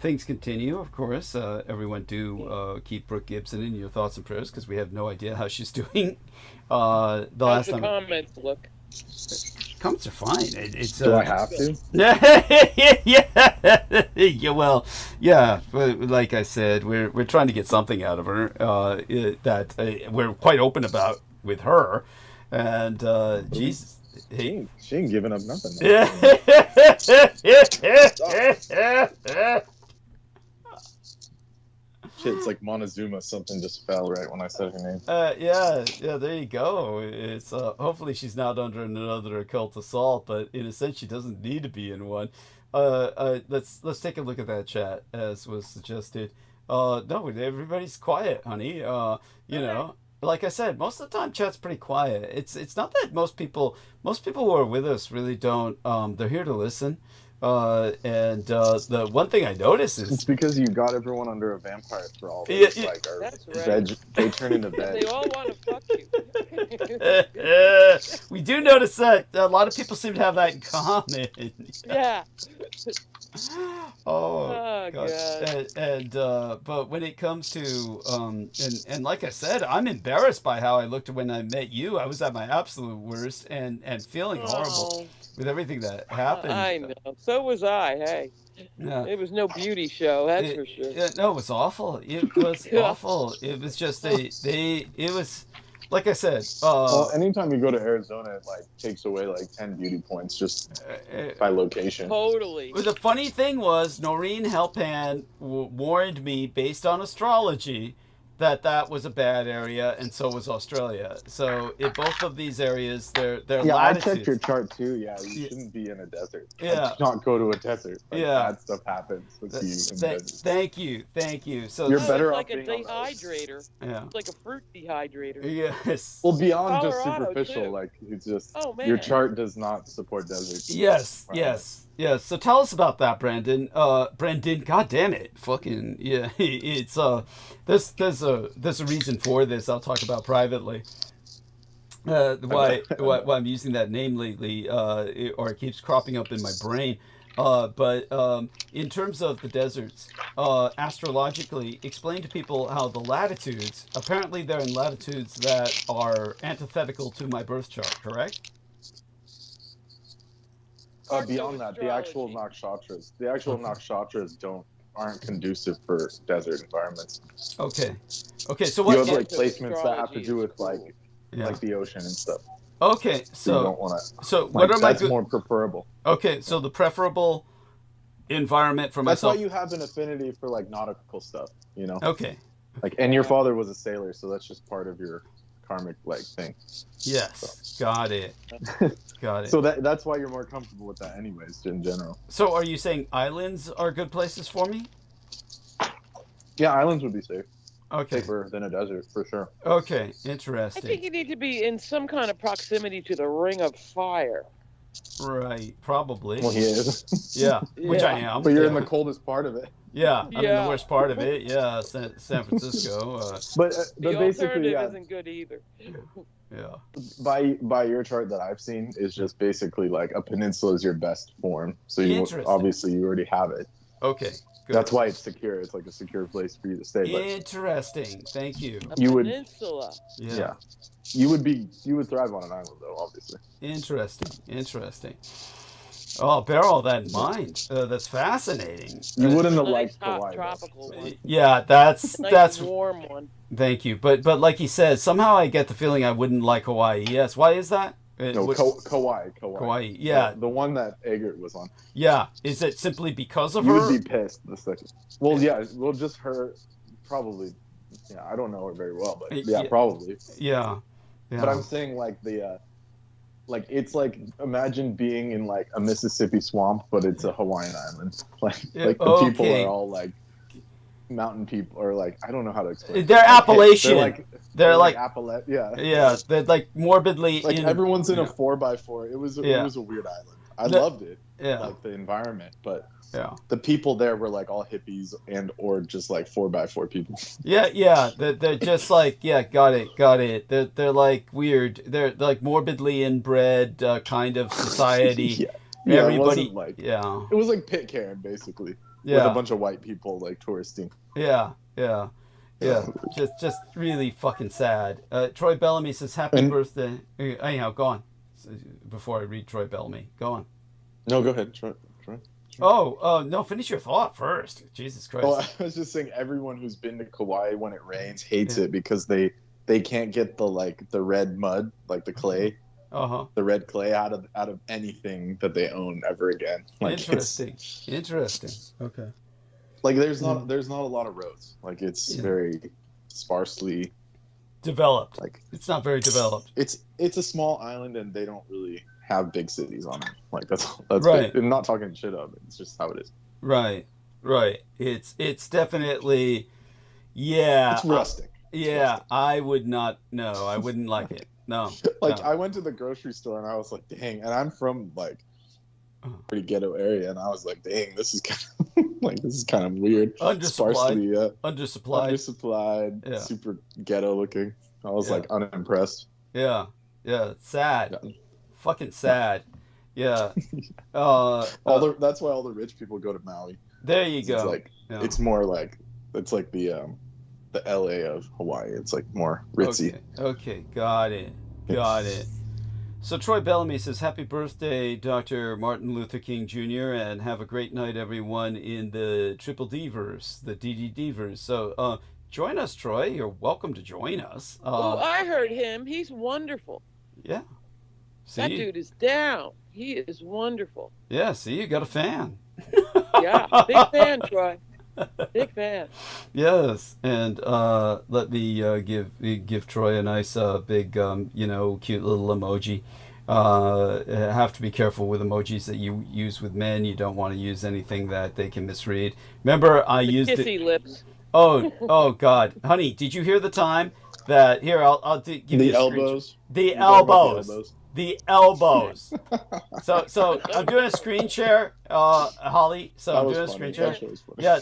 A: things continue, of course, everyone do keep Brooke Gibson in your thoughts and prayers because we have no idea how she's doing.
F: How's the comments look?
A: Comments are fine. It's
C: Do I have to?
A: yeah. Well, yeah. Like I said, we're trying to get something out of her that we're quite open about with her, and Jesus,
C: She ain't giving up nothing. Shit, it's like Montezuma. Something just fell right when I said her name.
A: Yeah. There you go. It's hopefully she's not under another occult assault, but in a sense, she doesn't need to be in one. Let's take a look at that chat as was suggested. No, everybody's quiet, honey. You know, like I said, most of the time, chat's pretty quiet. It's not that most people who are with us really don't. They're here to listen. The one thing I noticed is
C: it's because you got everyone under a vampire thrall. Like,
F: that's right.
C: they turn into veg.
F: They all want to fuck you.
A: We do notice that a lot of people seem to have that in common.
F: Yeah.
A: Oh
F: God.
A: But when it comes to and like I said, I'm embarrassed by how I looked when I met you. I was at my absolute worst and feeling horrible with everything that happened.
F: I know. So was I. Hey.
A: Yeah.
F: It was no beauty show, that's for sure.
A: No, it was awful. It was awful. It was just it was like I said.
C: Well, anytime you go to Arizona, it like takes away like 10 beauty points just by location.
F: Totally.
A: The funny thing was, Noreen Helpan warned me based on astrology that was a bad area, and so was Australia. So in both of these areas, their latitudes.
C: I checked your chart too. Yeah, you shouldn't be in a desert.
A: Yeah,
C: not go to a desert. Like, bad stuff happens with you in deserts.
A: Thank you. So
C: you're better off
F: like a dehydrator.
A: Yeah,
F: it's like a fruit dehydrator.
A: Yes.
C: Well, beyond
F: Colorado,
C: just superficial,
F: too.
C: like it's just
F: your
C: chart does not support deserts.
A: Yes. So tell us about that, Brandon. Brandon, God damn it, fucking yeah. It's there's a reason for this. I'll talk about privately. Why I'm using that name lately, or it keeps cropping up in my brain. But in terms of the deserts, astrologically, explain to people how the latitudes. Apparently, they're in latitudes that are antithetical to my birth chart. Correct?
C: Beyond that, the actual nakshatras aren't conducive for desert environments.
A: Okay. So what?
C: You have like placements that have to do with like the ocean and stuff.
A: Okay, so
C: you don't want to.
A: So what are
C: that's more preferable.
A: Okay, so the preferable environment for myself.
C: That's why you have an affinity for like nautical stuff, you know.
A: Okay.
C: Like, and your father was a sailor, so that's just part of your karmic like thing.
A: Yes, got it.
C: So that's why you're more comfortable with that, anyways, in general.
A: So are you saying islands are good places for me?
C: Yeah, islands would be safe.
A: Okay.
C: Safer than a desert, for sure.
A: Okay, interesting.
F: I think you need to be in some kind of proximity to the ring of fire.
A: Right, probably.
C: Well, he is.
A: Yeah, which I am.
C: But you're in the coldest part of it.
A: Yeah, I'm in the worst part of it. Yeah, San Francisco.
C: But
F: the
C: basically,
F: alternative isn't good either.
A: Yeah.
C: By your chart that I've seen is just basically like a peninsula is your best form. So you obviously you already have it.
A: Okay. Good.
C: That's why it's secure. It's like a secure place for you to stay.
A: Interesting. Thank you.
F: Peninsula.
A: Yeah.
C: You would thrive on an island though, obviously.
A: Interesting. Oh, bear all that in mind. That's fascinating.
C: You wouldn't have
F: liked
C: Hawaii.
F: Tropical one.
A: Yeah, that's
F: warm one.
A: Thank you, but like he says, somehow I get the feeling I wouldn't like Hawaii. Yes, why is that?
C: Kauai.
A: Yeah,
C: the one that Eggert was on.
A: Yeah, is it simply because of her?
C: You would be pissed the second. Well, yeah, just her. Probably. Yeah, I don't know her very well, but yeah, probably.
A: Yeah.
C: But I'm saying like the. Like it's like imagine being in like a Mississippi swamp, but it's a Hawaiian island. Like the people are all like mountain people, or like I don't know how to explain.
A: They're Appalachian.
C: They're like Appalachia.
A: Yeah, they're like morbidly.
C: Like everyone's in a 4x4. It was a weird island. I loved it.
A: Yeah,
C: like the environment, but
A: yeah,
C: the people there were like all hippies or just like 4x4 people.
A: Yeah. They're just like got it. They're like weird. They're like morbidly inbred kind of society. Everybody.
C: It was like Pitcairn basically.
A: Yeah.
C: With a bunch of white people like touristing.
A: Yeah. Just really fucking sad. Troy Bellamy says happy birthday. Anyhow, go on. Before I read Troy Bellamy, go on.
C: No, go ahead, Troy.
A: Oh, no, finish your thought first. Jesus Christ.
C: Oh, I was just saying everyone who's been to Kauai when it rains hates it because they can't get the red mud, like the clay. The red clay out of anything that they own ever again. Like
A: Interesting. Okay.
C: Like there's not a lot of roads. Like it's very sparsely
A: developed. Like it's not very developed.
C: It's a small island and they don't really have big cities on it. Like that's
A: right.
C: I'm not talking shit of it. It's just how it is.
A: Right. It's definitely
C: It's rustic.
A: I would not. No, I wouldn't like it. No.
C: I went to the grocery store and I was like, dang. And I'm from like pretty ghetto area, and I was like, dang, this is kind of weird. Undersupplied,
A: yeah.
C: super ghetto looking. I was like unimpressed.
A: Yeah, sad, fucking sad. Yeah.
C: That's why all the rich people go to Maui.
A: There you go.
C: It's like it's more like it's like the LA of Hawaii. It's like more ritzy.
A: Okay, got it. So Troy Bellamy says, happy birthday, Dr. Martin Luther King Jr., and have a great night, everyone, in the Triple D-verse, the DDD-verse. So join us, Troy. You're welcome to join us.
F: I heard him. He's wonderful.
A: Yeah. See?
F: That dude is down. He is wonderful.
A: Yeah, see, you got a fan.
F: Yeah, big fan, Troy. Big fan.
A: Yes, and let me give Troy a nice big cute little emoji. Have to be careful with emojis that you use with men. You don't want to use anything that they can misread. Remember, I used
F: kissy lips.
A: Oh God, honey, did you hear the time that here? I'll give you
C: the elbows.
A: The elbows. The elbows. So I'm doing a screen share, Holly. So I'm doing a screen share. Yeah.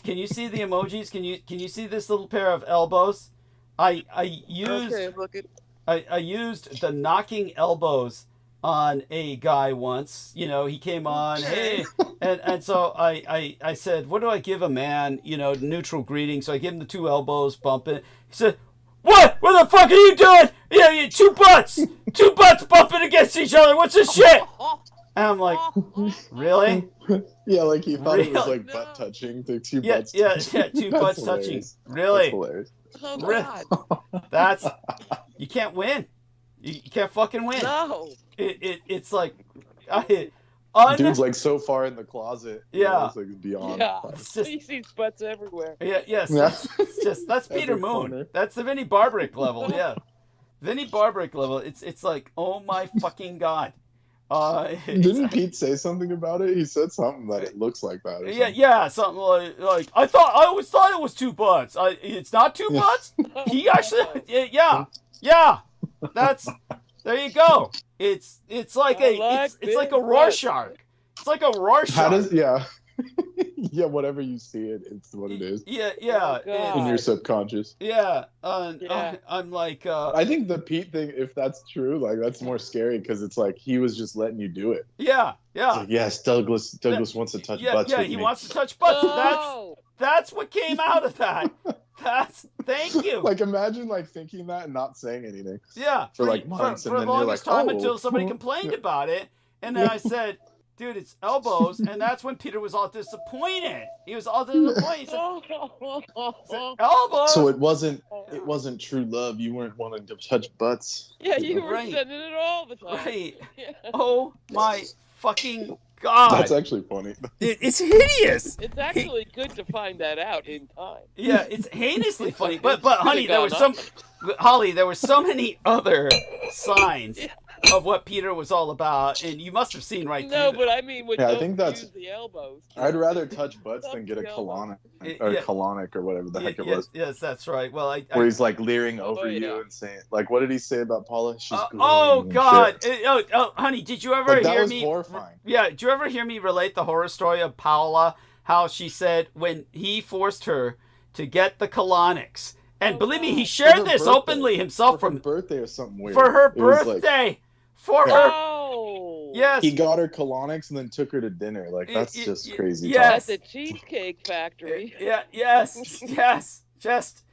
A: Can you see the emojis? Can you see this little pair of elbows? I used the knocking elbows on a guy once. He came on, hey, and so I said, what do I give a man? Neutral greeting. So I gave him the two elbows bumping. He said, what? What the fuck are you doing? Yeah, two butts bumping against each other. What's this shit? And I'm like, really?
C: Yeah, like he thought it was like butt touching. The two butts.
A: Yeah, two butts touching. Really?
C: That's hilarious.
F: Oh
A: God. You can't win. You can't fucking win.
F: No.
A: It's like
C: dude's like so far in the closet.
A: Yeah.
C: It's like beyond.
F: Yeah. He sees butts everywhere.
A: Yeah. Yes. That's Peter Moon.
C: Corner.
A: That's the Vinnie Barbaric level. Yeah. Vinnie Barbaric level. It's like, oh my fucking God.
C: Didn't Pete say something about it? He said something that it looks like that. Or
A: yeah, something like I always thought it was two butts. It's not two butts. He actually, yeah. That's there you go. It's like it's like a Rorschach. It's like a Rorschach.
C: How does yeah, whatever you see it's what it is.
A: Yeah.
F: Oh,
C: in your subconscious.
A: Yeah.
F: Yeah.
A: I'm like.
C: I think the Pete thing, if that's true, like that's more scary because it's like he was just letting you do it.
A: Yeah.
C: Like, yes, Douglas wants to touch butts.
A: Yeah, he wants to touch butts.
F: Oh.
A: That's what came out of that. Thank you.
C: Like imagine like thinking that and not saying anything.
A: Yeah.
C: For like months,
A: for
C: and
A: the
C: then you're
A: longest
C: like,
A: time
C: oh.
A: until somebody complained about it, and then I said, dude, it's elbows, and that's when Peter was all disappointed. He was all disappointed. He said, elbows.
C: So it wasn't true love. You weren't wanting to touch butts.
F: Yeah, you were
A: Right.
F: sending it all the time.
A: Right.
F: Yeah.
A: Oh my fucking God.
C: That's actually funny.
A: It's hideous.
F: It's actually good to find that out in time.
A: Yeah, it's heinously funny. But honey, there were so many other signs of what Peter was all about, and you must have seen right through
F: No, but I mean, when
C: I
F: you
C: think that's.
F: use the elbows.
C: I'd rather touch butts than get a colonic or whatever the heck it was.
A: Yes, that's right. Well,
C: Where he's like leering over
F: yeah.
C: you and saying, like, what did he say about Paula? She's
A: oh
C: glowing and
A: God!
C: shit.
A: Honey, did you ever
C: Like, that
A: hear
C: was
A: me?
C: horrifying.
A: Yeah, did you ever hear me relate the horror story of Paula? How she said when he forced her to get the colonics, and believe me, he shared this openly himself
C: for her birthday or something weird.
A: for her
C: It was like-
A: birthday. For her,
F: Oh.
A: yes.
C: he got her colonics and then took her to dinner. Like that's just crazy.
A: Yes.
F: At the Cheesecake Factory.
A: Yeah. Yes. Just.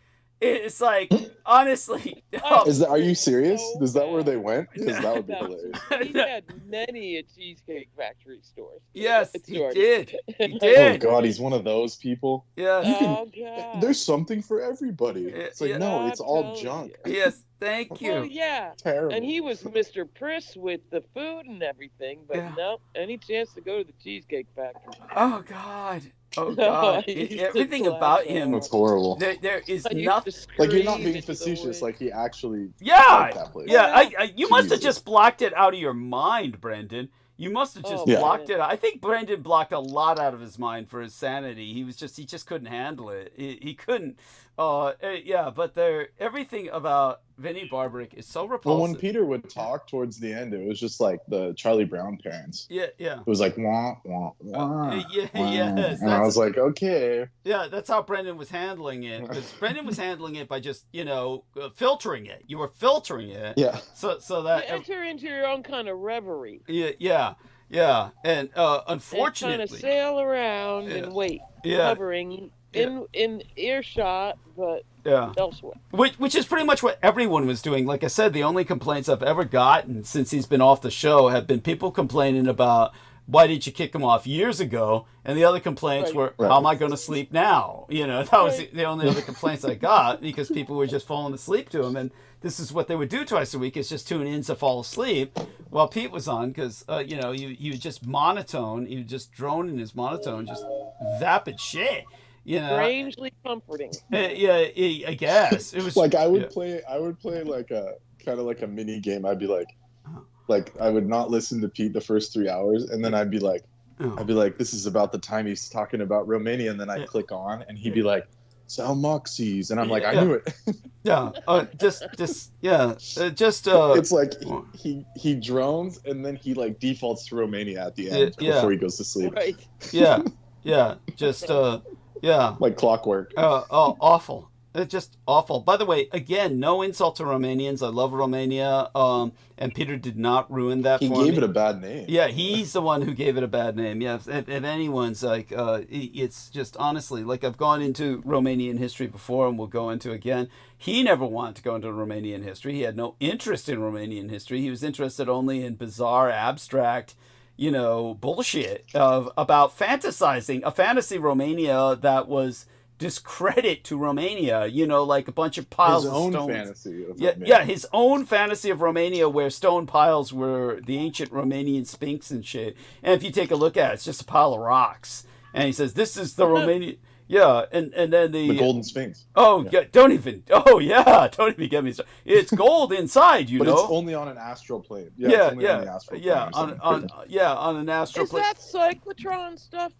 A: It's like, honestly.
C: Are you serious? Is that where they went? Because that would be
F: No.
C: hilarious.
F: He had many a Cheesecake Factory stores.
A: Yes, he
F: Stores.
A: did. He
C: Oh
A: did.
C: God, he's one of those people.
A: Yes.
F: Oh, God.
C: There's something for everybody. It's like
A: Yeah.
C: no, it's
F: I'm
C: all
F: telling
C: junk.
F: you.
A: Yes. Thank you.
F: Well, yeah.
C: Terrible.
F: And he was Mr. Priss with the food and everything, but
A: Yeah.
F: no, any chance to go to the Cheesecake Factory.
A: Oh God. Oh
F: No,
A: God.
F: he used to
A: Everything
F: collapse
A: about
F: over.
A: him.
C: That's horrible.
A: There is
F: I used
A: nothing.
F: to
C: Like you're not
F: scream
C: being
F: into the
C: facetious.
F: wind.
C: Like he actually.
A: Yeah.
C: liked that place.
A: Yeah. You must have
C: Jesus.
A: just blocked it out of your mind, Brendan. You must have just
F: Oh, yeah.
A: blocked it out. I think Brendan blocked a lot out of his mind for his sanity. He just couldn't handle it. He couldn't. Yeah. But everything about Vinnie Barbaric is so repulsive.
C: Well, when Peter would talk towards the end, it was just like the Charlie Brown parents.
A: Yeah.
C: It was like, wah, wah, wah,
A: yes.
C: And I was like, okay.
A: Yeah, that's how Brendan was handling it. Because Brendan was handling it by just, filtering it. You were filtering it.
C: Yeah.
A: So that...
F: You enter into your own kind of reverie.
A: Yeah. And unfortunately...
F: And kind of sail around and wait. Hovering in earshot, but elsewhere.
A: Which is pretty much what everyone was doing. Like I said, the only complaints I've ever gotten since he's been off the show have been people complaining about, why did you kick him off years ago? And the other complaints were, how am I going to sleep now? That was the only other complaints I got, because people were just falling asleep to him. And this is what they would do twice a week, is just tune in to fall asleep while Pete was on, because, he was just monotone. He would just drone in his monotone, just vapid shit.
F: Strangely comforting.
A: I guess it was
C: like I would play like a kind of like a mini game. I'd be like I would not listen to Pete the first 3 hours, and then I'd be like, this is about the time he's talking about Romania, and then I'd click on, and he'd be like, Sal Moxies, and I'm like, I knew it.
A: It's
C: like he drones, and then he like defaults to Romania at the end before he goes to sleep.
F: Right.
C: Like clockwork.
A: Awful. It's just awful. By the way, again, no insult to Romanians. I love Romania. And Peter did not ruin that for me.
C: He gave it a bad name.
A: Yeah, he's the one who gave it a bad name. Yeah, if anyone's like, it's just honestly, like I've gone into Romanian history before and we'll go into again. He never wanted to go into Romanian history. He had no interest in Romanian history. He was interested only in bizarre, abstract, bullshit about fantasizing a fantasy Romania that was discredit to Romania, like a bunch of piles of stones. His own fantasy of Romania. His own fantasy of Romania, where stone piles were the ancient Romanian Sphinx and shit. And if you take a look at it, it's just a pile of rocks. And he says, this is the Romanian... Yeah, and then the
C: Golden Sphinx.
A: Don't even get me started. It's gold inside,
C: but it's only on an astral plane. On an astral
F: plane.
C: Is
F: that cyclotron stuff?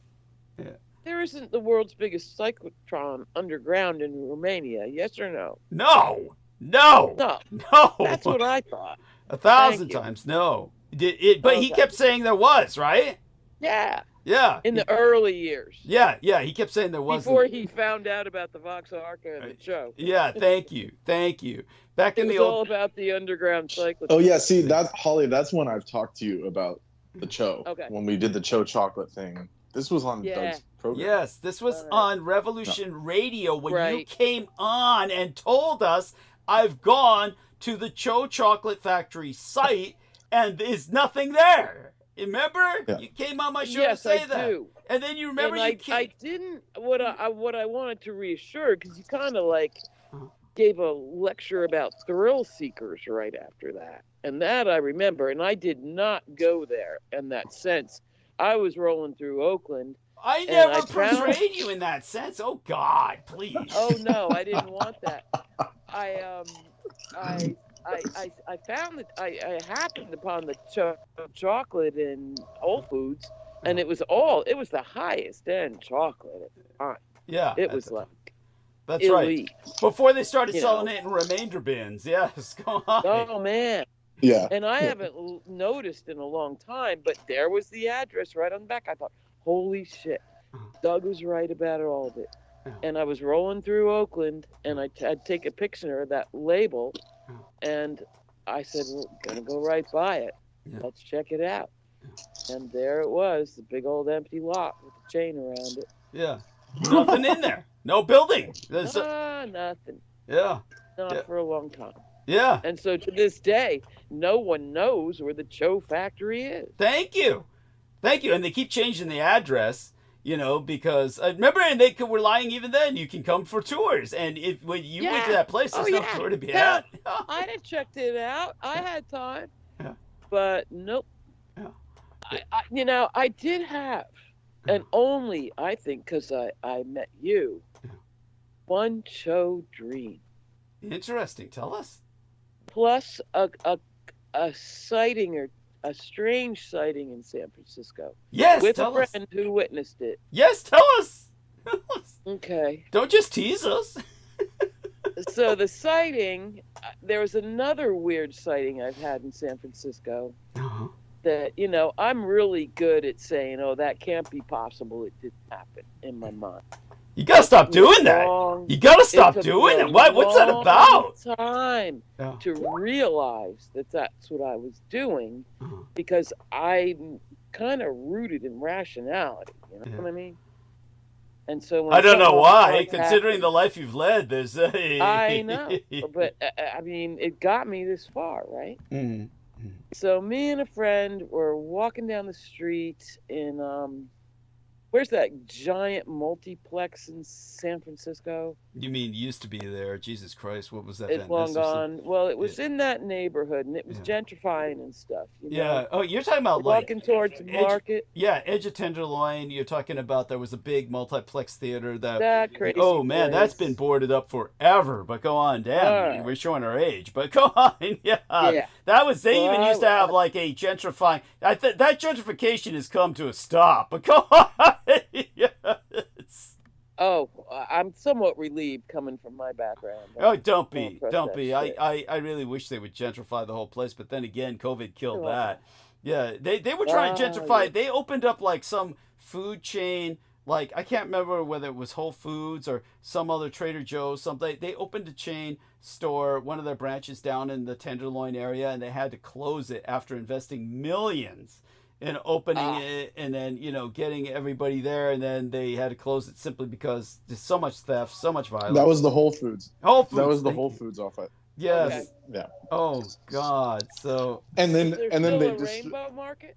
F: Yeah. There isn't the world's biggest cyclotron underground in Romania, yes or no?
A: No.
F: That's what I thought.
A: 1,000 times, no. But he kept saying there was, right?
F: Yeah.
A: Yeah.
F: In the early years.
A: Yeah, he kept saying there wasn't.
F: Before he found out about the Vox Arca and the show.
A: Yeah, thank you. Back in the old...
F: all about the underground cyclotron.
C: Oh, yeah, see, that's when I've talked to you about the Cho.
F: Okay.
C: When we did the Cho chocolate thing. This was on Doug's program.
A: Yes, this was on Revolution Radio when you came on and told us, I've gone to the Cho Chocolate Factory site and there's nothing there. Remember? Yeah. You came on my show to say that. Do. And then you remember
F: I didn't, what I wanted to reassure, because you kind of like gave a lecture about thrill seekers right after that. And that I remember, and I did not go there in that sense. I was rolling through Oakland.
A: I never portrayed you in that sense. Oh God, please.
F: Oh no, I didn't want that. I found that I happened upon the chocolate in Whole Foods, and it was the highest end chocolate at the time.
A: Yeah,
F: it was like
A: that's
F: elite.
A: Right. Before they started selling it in remainder bins. Yes, go on.
F: Oh man.
C: Yeah.
F: And I haven't noticed in a long time, but there was the address right on the back. I thought, holy shit, Doug was right about all of it. And I was rolling through Oakland, and I'd take a picture of that label, and I said, we're going to go right by it. Yeah. Let's check it out. And there it was, the big old empty lot with the chain around it.
A: Yeah. Nothing in there. No building.
F: Nothing.
A: Yeah.
F: Not for a long time.
A: Yeah.
F: And so to this day, no one knows where the Cho factory is.
A: Thank you. And they keep changing the address, because remember, and they were lying even then. You can come for tours. And when you went to that place, there's no tour to be had.
F: I'd have checked it out. I had time. Yeah. But nope.
A: Yeah.
F: I did have, and only, I think, because I met you, one Cho dream.
A: Interesting. Tell us.
F: Plus a sighting, or a strange sighting in San Francisco.
A: Yes,
F: with a friend who witnessed it.
A: Yes, tell us.
F: Okay.
A: Don't just tease us.
F: So the sighting there was another weird sighting I've had in San Francisco.
A: Uh-huh.
F: That, you know, I'm really good at saying, oh, that can't be possible. It didn't happen in my mind.
A: You gotta stop doing that. You gotta stop doing it. What's that about?
F: Time to realize that that's what I was doing, because I'm kind of rooted in rationality. You know what I mean? And so when
A: I don't know why,
F: like
A: considering the life you've led. There's a...
F: I know, but I mean, it got me this far, right?
A: Mm-hmm.
F: So me and a friend were walking down the street in where's that giant multiplex in San Francisco?
A: You mean used to be there? Jesus Christ, what was that?
F: It's long gone. Well, it was in that neighborhood, and it was gentrifying and stuff. You know?
A: Oh, you're talking about
F: walking towards Market.
A: Edge of Tenderloin. You're talking about there was a big multiplex theater that
F: crazy.
A: Oh man, that's been boarded up forever. But go on, damn, we're showing our age. But go on, that was they even used to have like a gentrifying. That gentrification has come to a stop. But go on.
F: Oh, I'm somewhat relieved coming from my background.
A: Oh, don't be. I really wish they would gentrify the whole place, but then again, COVID killed that. Yeah, they were trying to gentrify. Yeah. They opened up like some food chain, like I can't remember whether it was Whole Foods or some other Trader Joe's, something. They opened a chain store, one of their branches down in the Tenderloin area, and they had to close it after investing millions in opening it, and then, you know, getting everybody there, and then they had to close it simply because there's so much theft, so much violence.
C: That was the Whole Foods.
A: Whole Foods.
C: That was the Whole Foods off it.
A: Yes.
F: Okay.
C: Yeah.
A: Oh God. So.
C: And then they just.
F: Rainbow Market.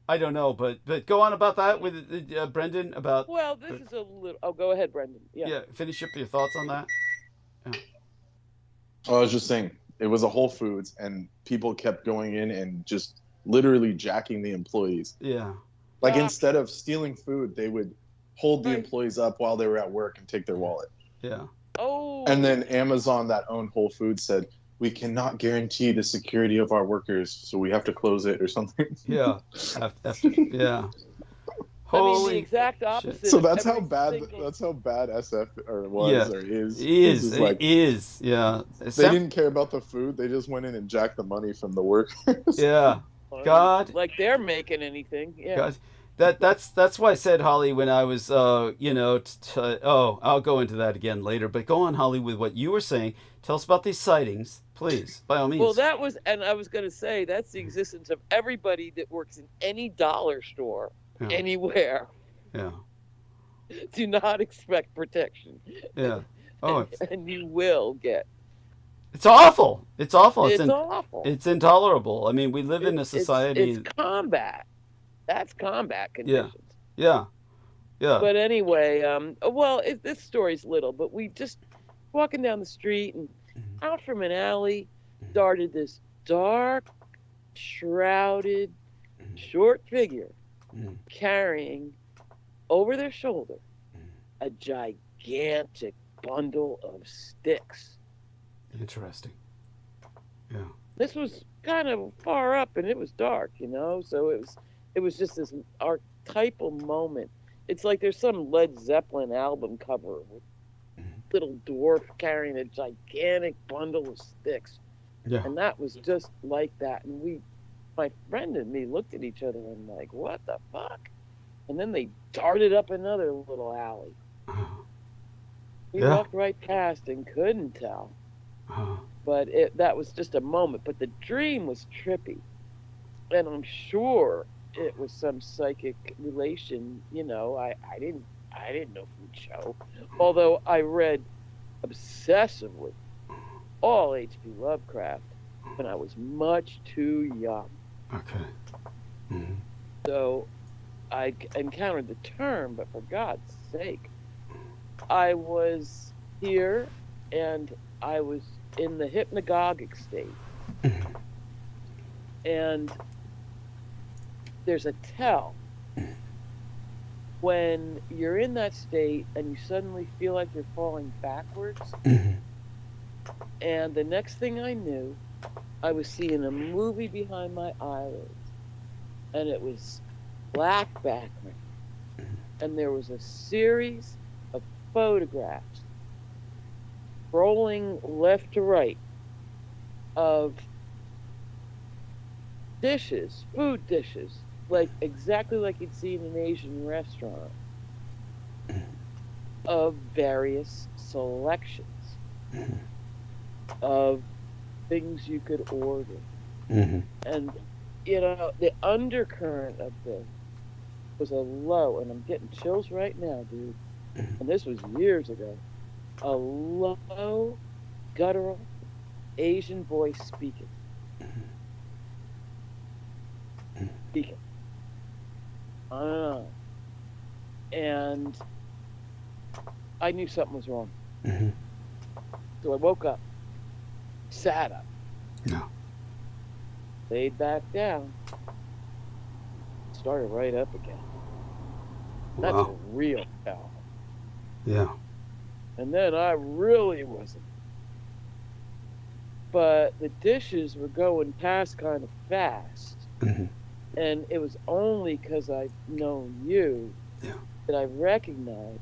A: I don't know, but go on about that with Brendan about.
F: Well, this is a little. Oh, go ahead, Brendan. Yeah.
A: Yeah. Finish up your thoughts on that. Yeah.
C: Oh, I was just saying it was a Whole Foods, and people kept going in and just literally jacking the employees.
A: Yeah.
C: Like instead of stealing food, they would hold the employees up while they were at work and take their wallet.
A: Yeah.
F: Oh.
C: And then Amazon, that owned Whole Foods, said, we cannot guarantee the security of our workers, so we have to close it or something.
A: Yeah. Yeah.
F: Holy, the exact opposite.
C: So that's how bad SF was or is.
A: It is. Yeah.
C: They didn't care about the food. They just went in and jacked the money from the workers.
A: Yeah. God.
F: Like they're making anything. Yeah.
A: God. That's why I said, Holly, when I was I'll go into that again later. But go on, Holly, with what you were saying. Tell us about these sightings, please, by all means.
F: Well, that was, and I was going to say, that's the existence of everybody that works in any dollar store. Yeah. Anywhere.
A: Yeah.
F: Do not expect protection.
A: Yeah. Oh.
F: And you will get.
A: It's awful. It's awful.
F: It's awful.
A: It's intolerable. I mean, we live in a society.
F: It's combat. That's combat conditions.
A: Yeah. Yeah.
F: But anyway, this story's little, but we just walking down the street and out from an alley darted this dark, shrouded, short figure. Carrying over their shoulder a gigantic bundle of sticks.
A: Interesting. Yeah.
F: This was kind of far up and it was dark, you know, so it was just this archetypal moment. It's like there's some Led Zeppelin album cover with little dwarf carrying a gigantic bundle of sticks.
A: Yeah.
F: And that was just like that. And my friend and me looked at each other and like, what the fuck? And then they darted up another little alley. We walked right past and couldn't tell. But that was just a moment. But the dream was trippy. And I'm sure it was some psychic relation. You know, I didn't know who'd show. Although I read obsessively all H.P. Lovecraft when I was much too young.
A: Okay. Mm-hmm.
F: So I encountered the term, but for God's sake, I was here and I was in the hypnagogic state. And there's a tell when you're in that state and you suddenly feel like you're falling backwards. And the next thing I knew, I was seeing a movie behind my eyelids, and it was black background, and there was a series of photographs scrolling left to right of dishes, food dishes, like exactly like you'd see in an Asian restaurant, of various selections of things you could order. And, you know, the undercurrent of this was a low, and I'm getting chills right now, dude. And this was years ago. A low, guttural Asian voice speaking. Speaking. And I knew something was wrong. So I woke up, sat up, laid back down, started right up again. That's a real hell.
A: Yeah.
F: And then I really wasn't. But the dishes were going past kind of fast. And it was only because I've known you that I recognized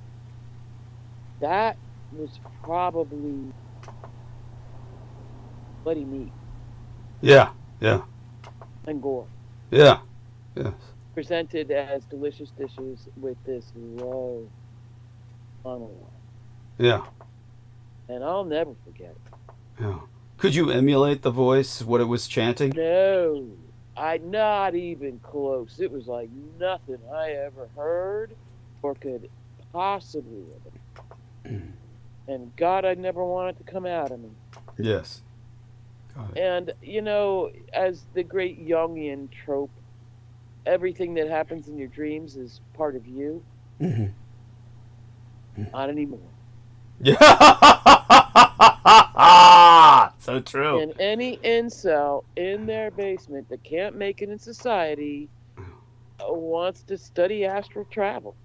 F: that was probably bloody meat.
A: Yeah, yeah.
F: And gore.
A: Yeah, yes.
F: Presented as delicious dishes with this low monologue.
A: Yeah.
F: And I'll never forget it.
A: Yeah. Could you emulate the voice, what it was chanting?
F: No. Not even close. It was like nothing I ever heard or could possibly have. And God, I never want it to come out of me.
A: Yes.
F: And, you know, as the great Jungian trope, everything that happens in your dreams is part of you. Not anymore.
A: Yeah. So true.
F: And any incel in their basement that can't make it in society wants to study astral travel.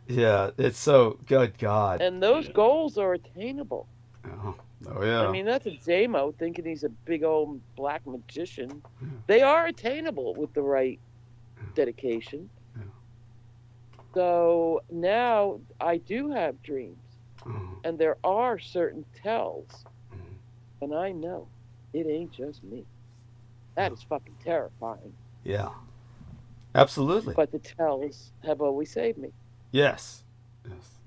A: Yeah, it's so good, God.
F: And those goals are attainable.
A: Oh yeah.
F: I mean, that's a Zamo thinking he's a big old black magician. They are attainable with the right dedication. So now I do have dreams. And there are certain tells. And I know it ain't just me. That is fucking terrifying.
A: Yeah. Absolutely.
F: But the tells have always saved me.
A: Yes. Yes.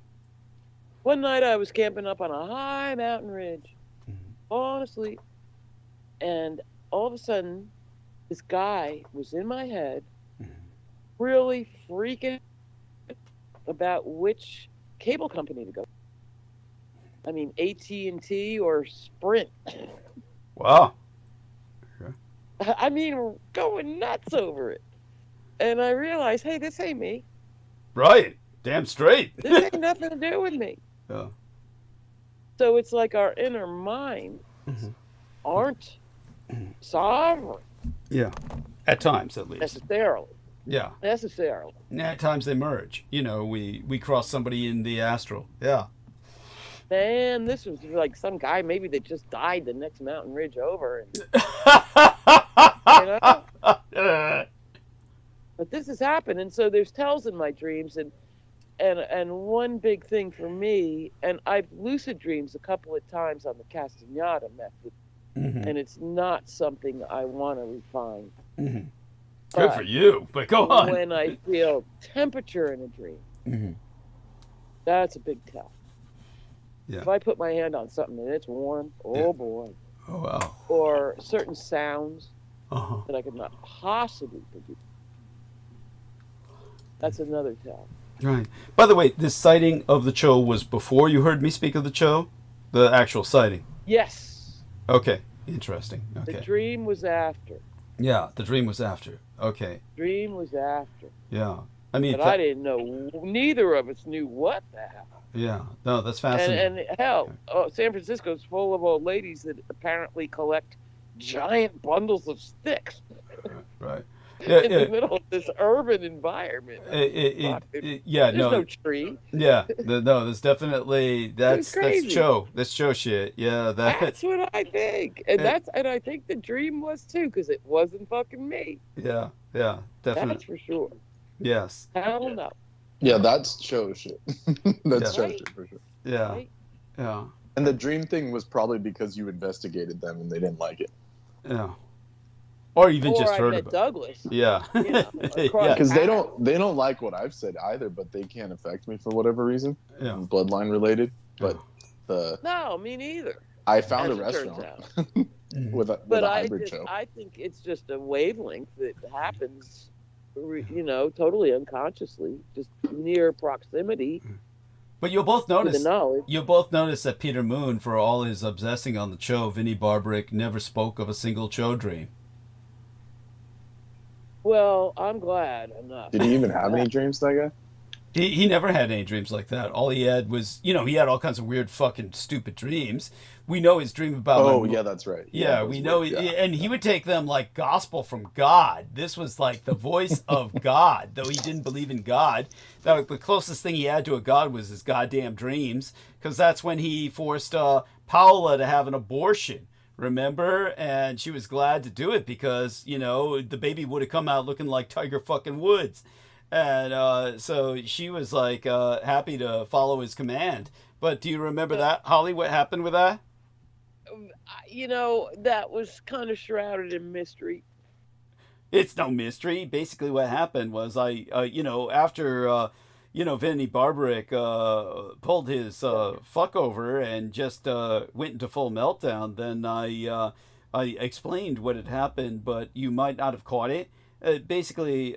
F: One night I was camping up on a high mountain ridge, falling asleep, and all of a sudden, this guy was in my head, really freaking about which cable company to go. I mean, AT&T or Sprint.
A: Wow. Okay.
F: I mean, going nuts over it. And I realized, hey, this ain't me.
A: Right. Damn straight.
F: This ain't nothing to do with me.
A: Yeah.
F: So it's like our inner minds aren't sovereign.
A: Yeah. At times, at least.
F: Necessarily.
A: Yeah.
F: Necessarily.
A: And at times they merge. You know, we cross somebody in the astral. Yeah.
F: Man, this was like some guy maybe that just died the next mountain ridge over. And, you know? But this has happened, and so there's tells in my dreams, and one big thing for me, and I've lucid dreams a couple of times on the Castaneda method, and it's not something I want to refine.
A: Good for you, but go on.
F: When I feel temperature in a dream, that's a big tell.
A: Yeah.
F: If I put my hand on something and it's warm, boy.
A: Oh, wow.
F: Or certain sounds that I could not possibly produce. That's another tell.
A: Right. By the way, this sighting of the Cho was before you heard me speak of the Cho? The actual sighting?
F: Yes.
A: Okay. Interesting. Okay.
F: The dream was after.
A: Yeah, the dream was after. Okay.
F: Dream was after.
A: Yeah. I mean,
F: but I didn't know. Neither of us knew what the hell.
A: Yeah. No, that's fascinating.
F: And hell, San Francisco's full of old ladies that apparently collect giant bundles of sticks.
A: Right.
F: In the middle of this urban environment.
A: Yeah,
F: there's no tree.
A: Yeah, no, there's definitely that's Cho. That's Cho shit. Yeah,
F: that's what I think, and I think the dream was too, because it wasn't fucking me.
A: Yeah, definitely.
F: That's for sure.
A: Yes.
F: Hell no.
C: Yeah, that's Cho shit. That's Cho shit for sure.
A: Yeah,
F: Right?
A: yeah.
C: And the dream thing was probably because you investigated them and they didn't like it.
A: Yeah. Or even
F: Or
A: just
F: I
A: heard
F: met
A: of it.
F: Douglas.
A: Yeah.
F: You know,
A: Yeah.
C: Because they don't like what I've said either, but they can't affect me for whatever reason.
A: Yeah.
C: Bloodline related. But
F: No, me neither.
C: I found
F: As
C: a
F: it turns
C: restaurant
F: out.
C: with a
F: But
C: hybrid show.
F: I think it's just a wavelength that happens, you know, totally unconsciously, just near proximity.
A: But you'll both
F: The
A: notice.
F: knowledge.
A: You'll both notice that Peter Moon, for all his obsessing on the Cho, Vinnie Barbaric never spoke of a single Cho dream.
F: Well, I'm glad enough.
C: Did he even have any dreams, that guy?
A: He never had any dreams like that. All he had was, you know, he had all kinds of weird fucking stupid dreams. We know his dream about...
C: Oh, yeah, that's right.
A: Yeah, we know.
C: Weird, yeah.
A: And he would take them like gospel from God. This was like the voice of God, though he didn't believe in God. The closest thing he had to a God was his goddamn dreams, because that's when he forced Paula to have an abortion. Remember? And she was glad to do it because, you know, the baby would have come out looking like Tiger fucking Woods. And so she was like happy to follow his command. But do you remember that, Holly? What happened with that?
F: You know, that was kind of shrouded in mystery.
A: It's no mystery. Basically, what happened was you know, after you know, Vinnie Barbaric pulled his fuck over and just went into full meltdown, then I explained what had happened, but you might not have caught it. Basically,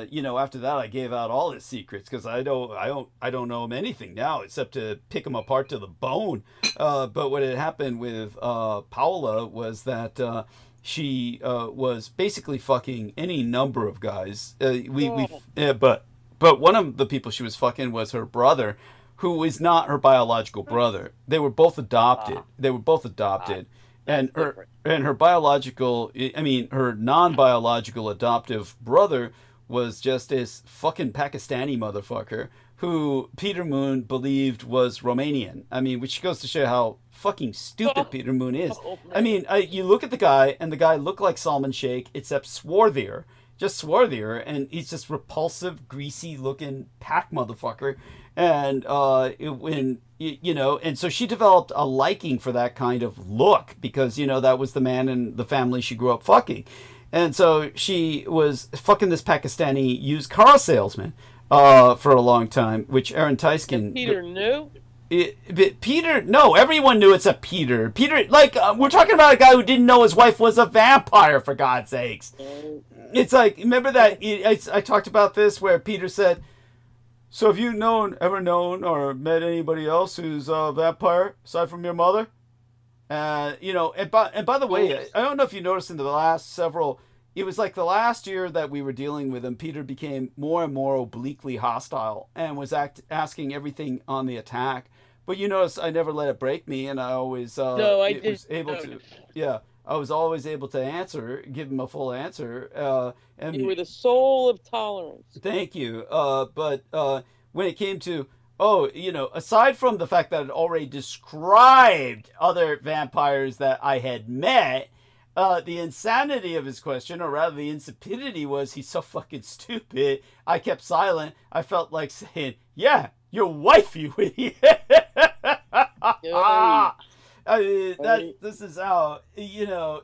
A: you know, after that, I gave out all his secrets because I don't know him anything now except to pick him apart to the bone. But what had happened with Paula was that she was basically fucking any number of guys. But one of the people she was fucking was her brother, who is not her biological brother. They were both adopted. And her biological, I mean, her non-biological adoptive brother was just this fucking Pakistani motherfucker who Peter Moon believed was Romanian. I mean, which goes to show how fucking stupid Peter Moon is. I mean, you look at the guy, and the guy looked like Salman Sheikh, except swarthier. Just swarthier, and he's just repulsive, greasy-looking pack motherfucker. And you know, and so she developed a liking for that kind of look because, you know, that was the man in the family she grew up fucking. And so she was fucking this Pakistani used car salesman for a long time, which Aaron Teiskin...
F: Peter knew?
A: Peter, no, everyone knew except Peter. Peter, like, we're talking about a guy who didn't know his wife was a vampire, for God's sakes. It's like, remember that, I talked about this where Peter said, so have you ever known or met anybody else who's a vampire aside from your mother? You know, and by the way, I don't know if you noticed in the last several, it was like the last year that we were dealing with him, Peter became more and more obliquely hostile and was asking everything on the attack. But you notice I never let it break me, and I always was able to. Yeah, I was always able to answer, give him a full answer. And
F: you were the soul of tolerance.
A: Thank you. But when it came to, you know, aside from the fact that I'd already described other vampires that I had met, the insanity of his question, or rather the insipidity, was he's so fucking stupid. I kept silent. I felt like saying, yeah, your wife, you idiot. This is how, you know,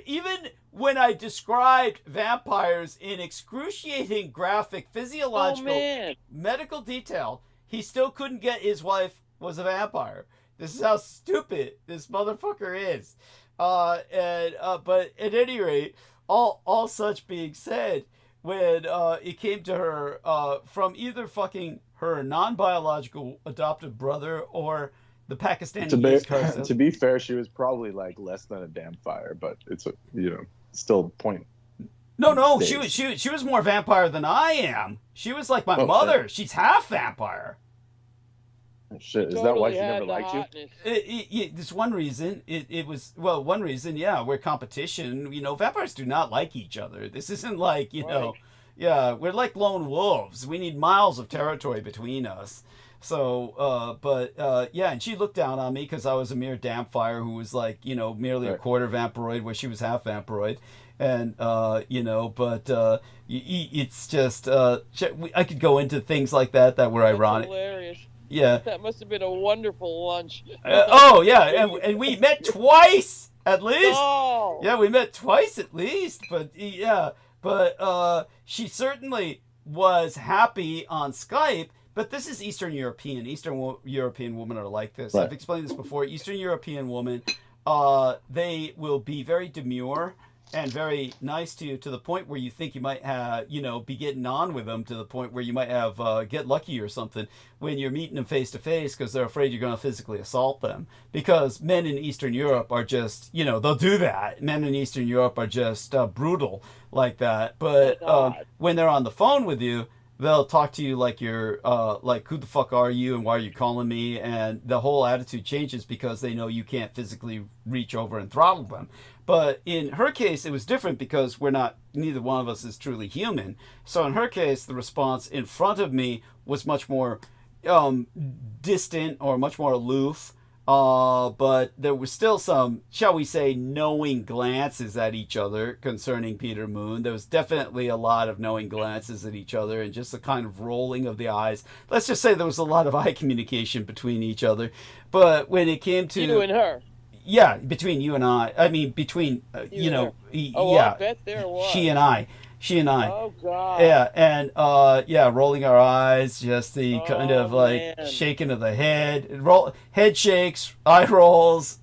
A: even when I described vampires in excruciating graphic physiological medical detail, he still couldn't get his wife was a vampire. This is how stupid this motherfucker is. But at any rate, all such being said, when it came to her from either fucking her non-biological adoptive brother or the Pakistani
C: to be fair, she was probably like less than a damn fire, but it's you know, still point.
A: No, she was more vampire than I am. She was like my mother. Shit. She's half vampire.
C: Shit, is that why she never liked you?
A: There's one reason. It was, well, one reason, yeah, we're competition. You know, vampires do not like each other. This isn't like, you know, yeah, we're like lone wolves. We need miles of territory between us. So, yeah, and she looked down on me because I was a mere dampfire who was like, you know, merely a quarter vampiroid where she was half vampiroid. And, you know, but it's just, I could go into things like that were ironic.
F: Hilarious.
A: Yeah.
F: That must have been a wonderful lunch.
A: Oh yeah, and we met twice at least.
F: Oh.
A: Yeah, we met twice at least. But yeah, but she certainly was happy on Skype. But this is Eastern European. Eastern European women are like this.
C: Right.
A: I've explained this before. Eastern European women, they will be very demure and very nice to you, to the point where you think you might have, be getting on with them, to the point where you might have get lucky or something when you're meeting them face to face, because they're afraid you're going to physically assault them. Because men in Eastern Europe are just, they'll do that. Men in Eastern Europe are just brutal like that. But when they're on the phone with you, they'll talk to you like you're like, who the fuck are you and why are you calling me? And the whole attitude changes because they know you can't physically reach over and throttle them. But in her case, it was different because neither one of us is truly human. So in her case, the response in front of me was much more distant or much more aloof. But there was still some, shall we say, knowing glances at each other concerning Peter Moon. There was definitely a lot of knowing glances at each other and just a kind of rolling of the eyes. Let's just say there was a lot of eye communication between each other. But when it came to...
F: You and her.
A: Yeah, between you and I. I mean, between,
F: I bet there was.
A: She and I.
F: Oh, God.
A: Yeah, and, rolling our eyes, just the kind of, shaking of the head. Head shakes, eye rolls,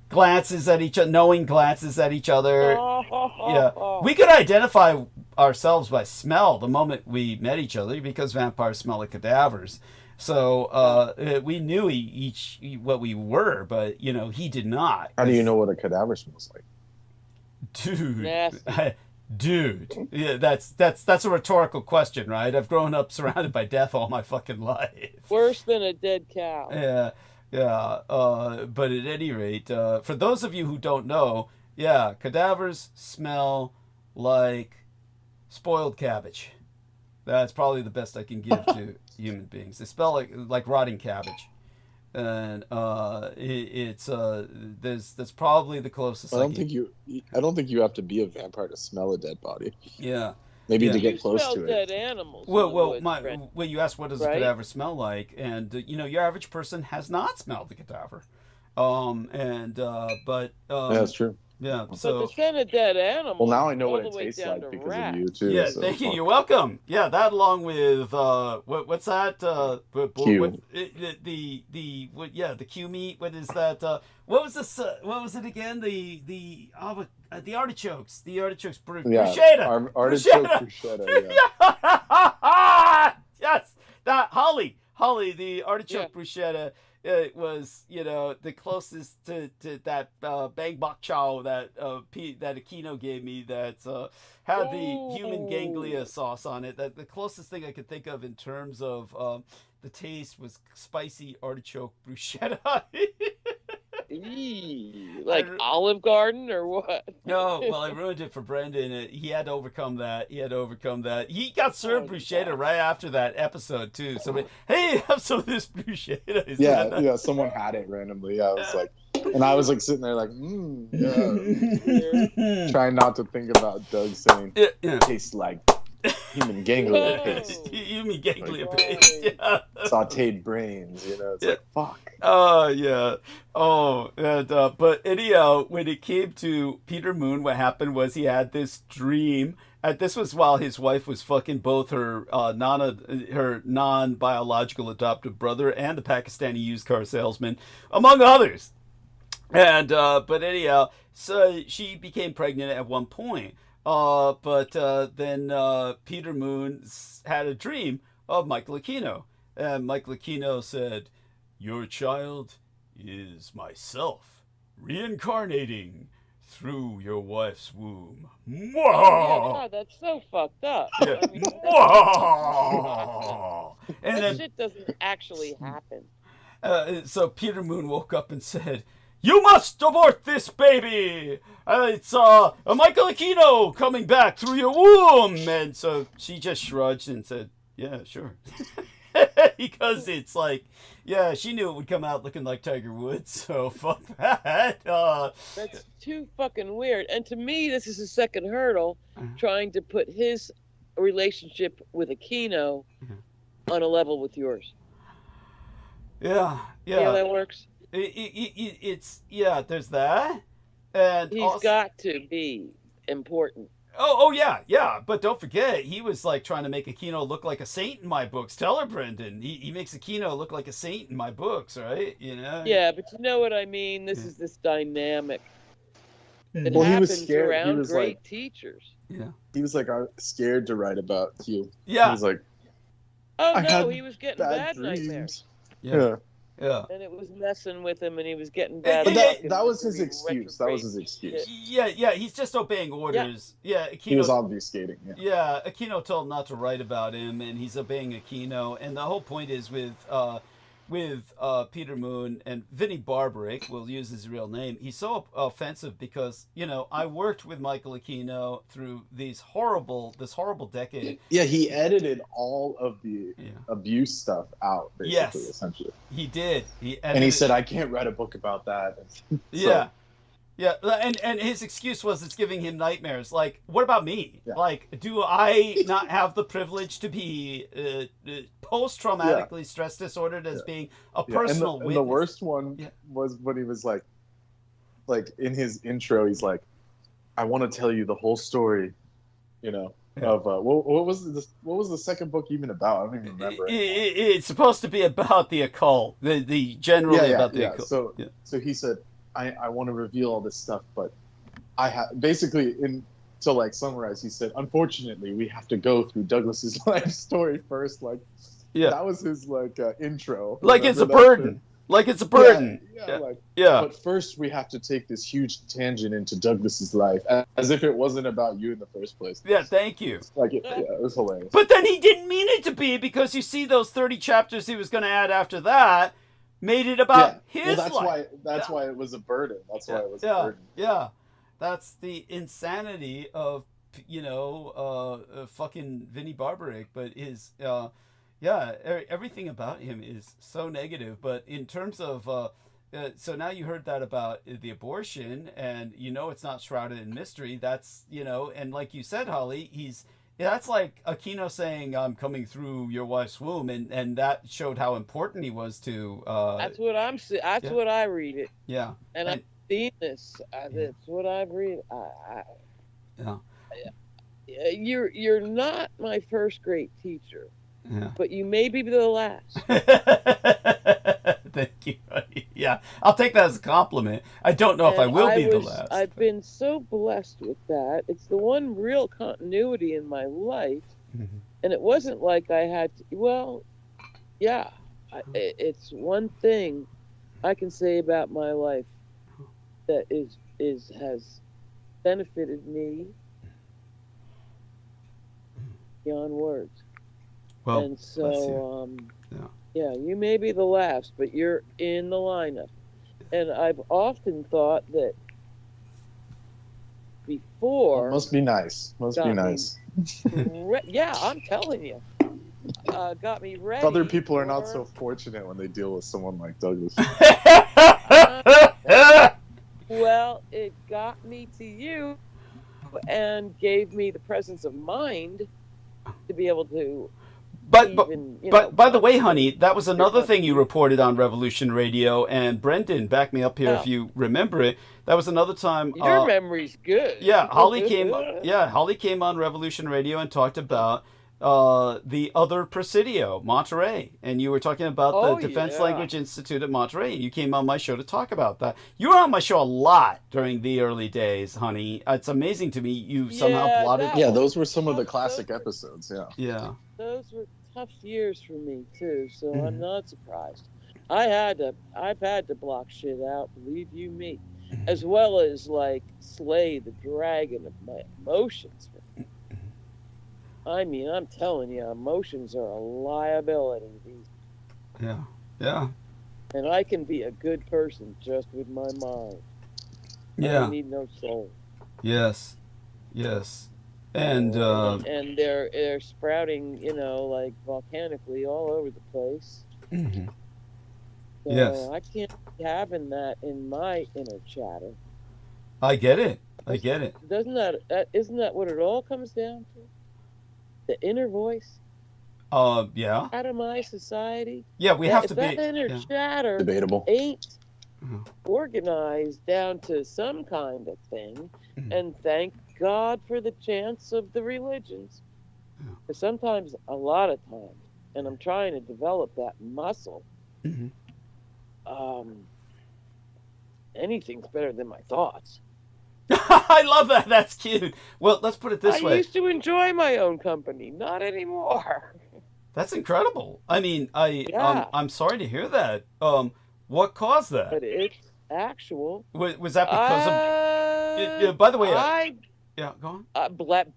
A: glances at each other, knowing glances at each other. Yeah. We could identify ourselves by smell the moment we met each other, because vampires smell like cadavers. So we knew each what we were, but he did not.
C: How do you know what a cadaver smells like?
A: Dude, yeah, that's a rhetorical question, right? I've grown up surrounded by death all my fucking life.
F: Worse than a dead cow.
A: Yeah. But at any rate, for those of you who don't know, yeah, cadavers smell like spoiled cabbage. That's probably the best I can give to human beings. They smell like rotting cabbage, and that's probably the closest.
C: I don't think you have to be a vampire to smell a dead body.
A: Yeah.
C: Maybe to get close to
F: dead
C: it.
F: Animals.
A: Well, you asked what does a cadaver smell like, and your average person has not smelled the cadaver,
C: yeah, that's true.
A: Yeah,
F: but the scent of dead animals.
C: Well, now I know what it tastes like because of you too.
A: Yeah, so thank you. You're welcome. Yeah, that along with what's that?
C: Q.
A: The Q meat. What is that? What was this? What was it again? The artichokes. The artichokes bruschetta.
C: Artichoke bruschetta. Yeah.
A: Yes, that Holly. The artichoke bruschetta. It was, the closest to that bang bok chow that Aquino gave me that had the human ganglia sauce on it. That the closest thing I could think of in terms of the taste was spicy artichoke bruschetta.
F: Like Olive Garden or what?
A: No, well, I ruined it for Brendan. He had to overcome that. He got served bruschetta right after that episode too. So, hey, have some of this bruschetta.
C: Yeah. Someone had it randomly. Yeah, I was like sitting there like, yeah. Trying not to think about Doug saying, tastes like human ganglia paste.
A: Human ganglia paste. Yeah.
C: Sauteed brains. It's like fuck.
A: Oh yeah. Oh, and but anyhow, when it came to Peter Moon, what happened was he had this dream. This was while his wife was fucking both her non-biological adoptive brother and the Pakistani used car salesman, among others. And but anyhow, so she became pregnant at one point. But then Peter Moon had a dream of Michael Aquino. And Michael Aquino said, "Your child is myself, reincarnating through your wife's womb."
F: God, that's so fucked up.
A: Yeah. And
F: that shit doesn't actually happen.
A: So Peter Moon woke up and said, "You must abort this baby! It's Michael Aquino coming back through your womb!" And so she just shrugged and said, "Yeah, sure." Because it's like, yeah, she knew it would come out looking like Tiger Woods, so fuck that.
F: That's too fucking weird. And to me, this is a second hurdle, trying to put his relationship with Aquino on a level with yours.
A: Yeah.
F: See how that works?
A: It's there's that, and
F: He's
A: also,
F: got to be important.
A: oh yeah. But don't forget, he was like trying to make Aquino look like a saint in my books. Tell her, Brendan. He makes Aquino look like a saint in my books, right? You know.
F: Yeah, but you know what I mean. This is this dynamic. It
C: Well, he was
F: happens
C: scared. He
F: around
C: was
F: great
C: like-
F: teachers.
A: Yeah.
C: He was like, I'm scared to write about you.
A: Yeah.
C: He was like,
F: Oh
C: I
F: no,
C: had
F: he was getting
C: bad
F: bad nightmares.
C: dreams.
A: Yeah.
F: And it was messing with him, and he was getting bad.
C: But
F: luck, and
C: that was
F: he
C: his excuse. That was his excuse.
A: Yeah. He's just obeying orders. Yeah. Aquino,
C: He was obfuscating. Yeah.
A: Yeah, Aquino told him not to write about him, and he's obeying Aquino. And the whole point is with Peter Moon and Vinnie Barbaric, we'll use his real name. He's so offensive because I worked with Michael Aquino through this horrible decade.
C: Yeah, he edited all of the abuse stuff out, basically, essentially.
A: He did.
C: And he said, I can't write a book about that.
A: Yeah. Yeah, and his excuse was it's giving him nightmares. Like, what about me?
C: Yeah.
A: Like, do I not have the privilege to be post-traumatically stress disordered as being a personal
C: and
A: witness?
C: the worst one was when he was like in his intro, he's like, I want to tell you the whole story, of what was the second book even about? I don't even remember.
A: It's supposed to be about the occult, the generally about the occult.
C: So he said, I want to reveal all this stuff, but I have basically to like summarize, he said, unfortunately, we have to go through Douglas's life story first. Like, that was his intro.
A: Like it's a burden. Like it's a burden.
C: Yeah. But first, we have to take this huge tangent into Douglas's life, as if it wasn't about you in the first place.
A: Yeah, thank you.
C: It was hilarious.
A: But then he didn't mean it to be, because you see those 30 chapters he was going to add after that made it about his life.
C: That's why it was a burden. That's why it was a burden.
A: Yeah. That's the insanity of, fucking Vinnie Barbaric. But his, everything about him is so negative. But in terms of, so now you heard that about the abortion, and it's not shrouded in mystery. That's, and like you said, Holly, that's like Aquino saying, I'm coming through your wife's womb, and that showed how important he was to...
F: that's what I'm saying. That's what I read it.
A: Yeah.
F: And I've seen this. That's what I've read. You're not my first great teacher, but you may be the last.
A: Thank you. Yeah, I'll take that as a compliment. I don't know if I will be the last.
F: I've been so blessed with that. It's the one real continuity in my life. Mm-hmm. And it wasn't like I had to, it's one thing I can say about my life that has benefited me beyond words.
A: Well,
F: and so, you may be the last, but you're in the lineup. And I've often thought that before...
C: Must be nice. Be nice.
F: I'm telling you. Got me ready.
C: Other people are not so fortunate when they deal with someone like Douglas.
F: Well, it got me to you and gave me the presence of mind to be able to...
A: But by the way, honey, that was another thing you reported on Revolution Radio, and Brendan, back me up here if you remember it. That was another time.
F: Your memory's good.
A: Yeah, Holly came on Revolution Radio and talked about the other Presidio, Monterey, and you were talking about the Defense Language Institute at Monterey. You came on my show to talk about that. You were on my show a lot during the early days, honey. It's amazing to me you somehow plotted.
C: Yeah, those were some of the classic episodes.
A: Yeah.
F: Those were tough years for me too, so I'm not surprised. I've had to block shit out, believe you me, as well as like slay the dragon of my emotions. I mean, I'm telling you, emotions are a liability.
A: Yeah.
F: And I can be a good person just with my mind.
A: Yeah.
F: I need no soul.
A: Yes. And
F: they're sprouting, like volcanically all over the place.
A: Mm-hmm.
F: So I can't be having that in my inner chatter.
A: I get it.
F: Isn't that what it all comes down to? The inner voice.
A: Yeah.
F: Out of my society.
A: Yeah, we have to be.
F: That inner chatter
C: Debatable.
F: ain't organized down to some kind of thing, and thank God for the chance of the religions. Because sometimes, a lot of times, and I'm trying to develop that muscle, anything's better than my thoughts.
A: I love that. That's cute. Well, let's put it this way.
F: I used to enjoy my own company. Not anymore.
A: That's incredible. I mean, I'm sorry to hear that. What caused that?
F: But it's actual.
A: Was that because of? By the way, yeah, go on.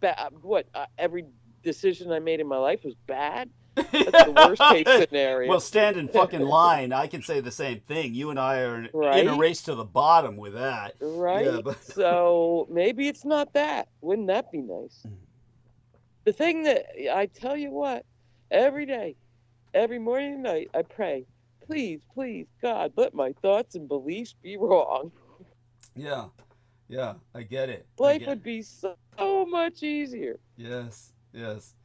F: Every decision I made in my life was bad. That's the worst case scenario.
A: Well, stand in fucking line. I can say the same thing. You and I are in a race to the bottom with that.
F: Right.
A: Yeah, but...
F: So maybe it's not that. Wouldn't that be nice? The thing that I tell you what, every day, every morning and night, I pray, please, please, God, let my thoughts and beliefs be wrong.
A: Yeah. Yeah, I get it.
F: Life would be so much easier.
A: Yes. Yes.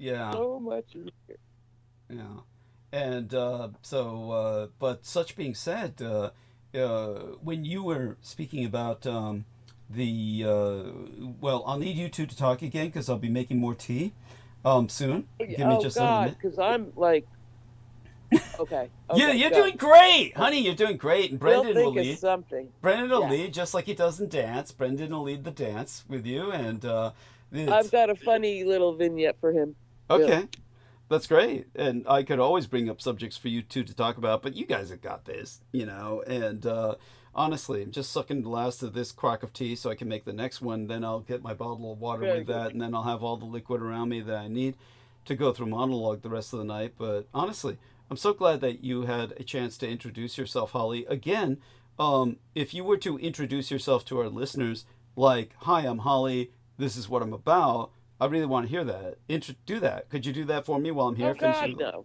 A: Yeah.
F: So much easier.
A: Yeah. And but such being said, when you were speaking about well, I'll need you two to talk again because I'll be making more tea soon. Give me just a minute.
F: Because I'm like, okay.
A: You're doing great, honey. You're doing great. And Brendan will lead.
F: Something.
A: Brendan will lead just like he does in dance. Brendan will lead the dance with you, and
F: I've got a funny little vignette for him.
A: Okay. That's great. And I could always bring up subjects for you two to talk about, but you guys have got this, and honestly, I'm just sucking the last of this crock of tea so I can make the next one. Then I'll get my bottle of water with that, and then I'll have all the liquid around me that I need to go through monologue the rest of the night. But honestly, I'm so glad that you had a chance to introduce yourself, Holly. Again, if you were to introduce yourself to our listeners, like, hi, I'm Holly, this is what I'm about, I really want to hear that. Do that. Could you do that for me while I'm here?
F: Oh, God, no.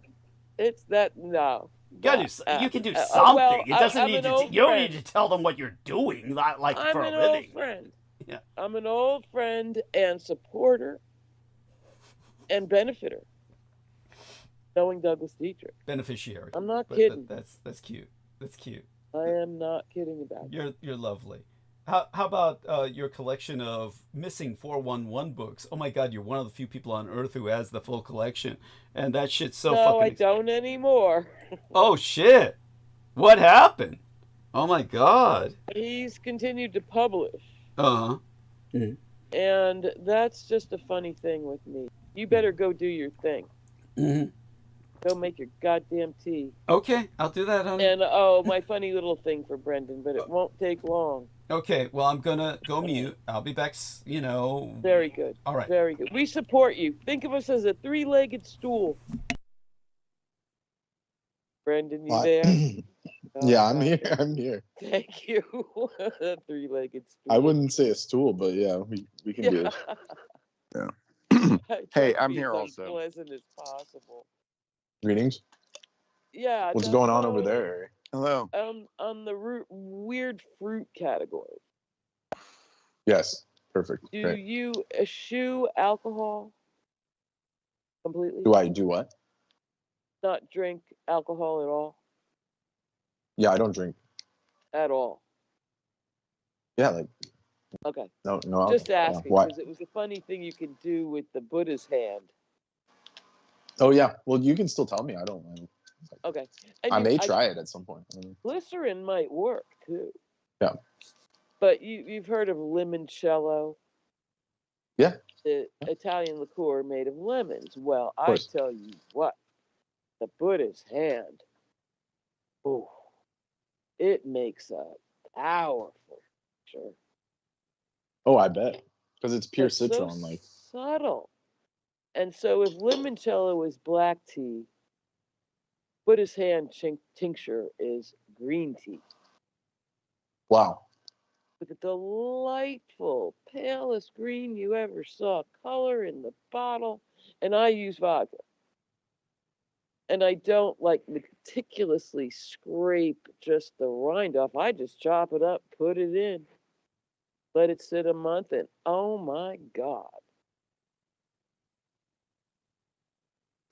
F: It's that, no.
A: You can do something. It doesn't need to. You don't need to tell them what you're doing, like for a living.
F: I'm an old friend.
A: Yeah.
F: I'm an old friend and supporter and benefiter. Knowing Douglas Dietrich.
A: Beneficiary.
F: I'm not kidding.
A: That's cute. That's cute.
F: I am not kidding about it.
A: You're lovely. How about your collection of missing 411 books? Oh my God, you're one of the few people on Earth who has the full collection, and that shit's so fucking.
F: No, I don't anymore.
A: Oh shit! What happened? Oh my God.
F: He's continued to publish.
A: Mm-hmm.
F: And that's just a funny thing with me. You better go do your thing.
A: Mm-hmm.
F: Go make your goddamn tea.
A: Okay, I'll do that, honey.
F: And my funny little thing for Brendan, but it won't take long.
A: Okay, well, I'm gonna go mute. I'll be back,
F: Very good.
A: All right.
F: Very good. We support you. Think of us as a three-legged stool. Brendan, you there?
C: Yeah, I'm here. I'm here.
F: Thank you. Three-legged stool.
C: I wouldn't say a stool, but yeah, we can do it.
B: Yeah. Hey, I'm here also.
F: As pleasant as possible.
C: Greetings.
F: Yeah.
C: What's going on over there?
B: Hello.
F: On the weird fruit category.
C: Yes, perfect.
F: Do
C: Great.
F: you eschew alcohol completely?
C: Do I do what?
F: Not drink alcohol at all?
C: Yeah, I don't drink.
F: At all?
C: Yeah, like.
F: Okay.
C: No.
F: Just asking,
C: Why?
F: because it was a funny thing you could do with the Buddha's hand.
C: Oh yeah. Well, you can still tell me. I don't mind.
F: Okay.
C: I may try it at some point.
F: Glycerin might work too.
C: Yeah.
F: But you've heard of limoncello?
C: Yeah.
F: The Italian liqueur made of lemons. Well, I tell you what, the Buddha's hand, oh, it makes a powerful picture.
C: Oh, I bet. Because it's pure citron,
F: so
C: like
F: subtle. And so if limoncello is black tea, Buddha's hand tincture is green tea.
C: wow.
F: With a delightful, palest green you ever saw color in the bottle. And I use vodka. And I don't meticulously scrape just the rind off. I just chop it up, put it in, let it sit a month, and oh my God.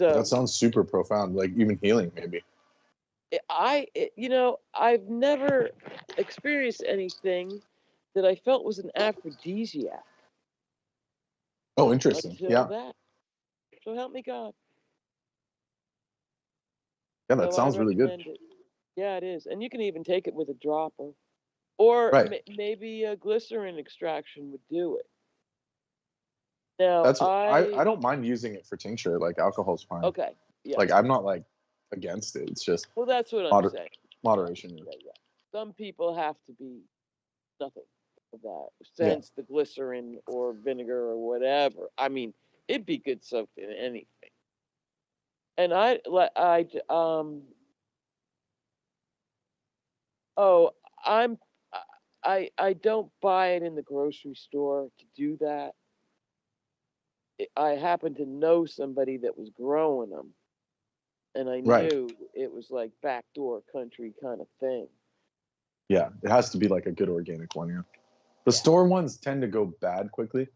F: So
C: That sounds super profound, like even healing, maybe.
F: I've never experienced anything that I felt was an aphrodisiac.
C: Oh, interesting.
F: Until
C: Yeah.
F: that. So help me God.
C: Yeah, that
F: So I
C: sounds really good.
F: recommend it. Yeah, it is. And you can even take it with a dropper. Or
C: Right.
F: maybe a glycerin extraction would do it. Now,
C: That's I don't mind using it for tincture. Like alcohol's fine.
F: Okay. Yeah.
C: Like I'm not like against it. It's just
F: Well, that's what I'm saying.
C: moderation.
F: Yeah. Some people have to be nothing of that. Since the glycerin or vinegar or whatever. I mean, it'd be good soaked in anything. And I don't buy it in the grocery store to do that. I happen to know somebody that was growing them, and I knew it was like backdoor country kind of thing.
C: Yeah, it has to be like a good organic one. Yeah, the store ones tend to go bad quickly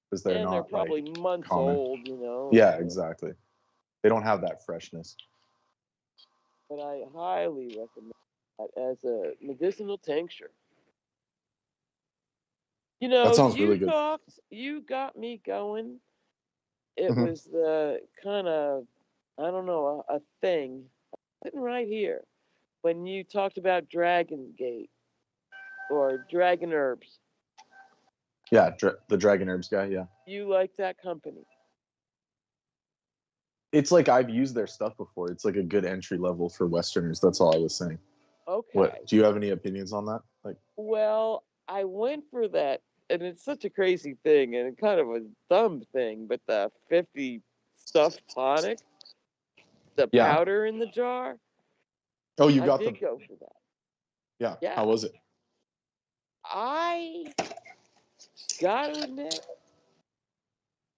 C: because they're
F: they're probably
C: like,
F: months
C: common.
F: old, you know.
C: Yeah, exactly. They don't have that freshness.
F: But I highly recommend that as a medicinal tincture. You know,
C: That sounds really good.
F: You got me going. It
C: Mhm.
F: was the kind of, I don't know, a thing. Sitting right here when you talked about Dragon Gate or Dragon Herbs.
C: Yeah, the Dragon Herbs guy. Yeah,
F: You like that company?
C: it's like I've used their stuff before. It's like a good entry level for Westerners. That's all I was saying.
F: Okay.
C: What do you have any opinions on that? Like,
F: Well, I went for that, and it's such a crazy thing, and kind of a dumb thing, but the 50 stuffed tonic, the powder in the jar.
C: Oh, you got
F: I did go for that.
C: Yeah. How was it?
F: I gotta admit,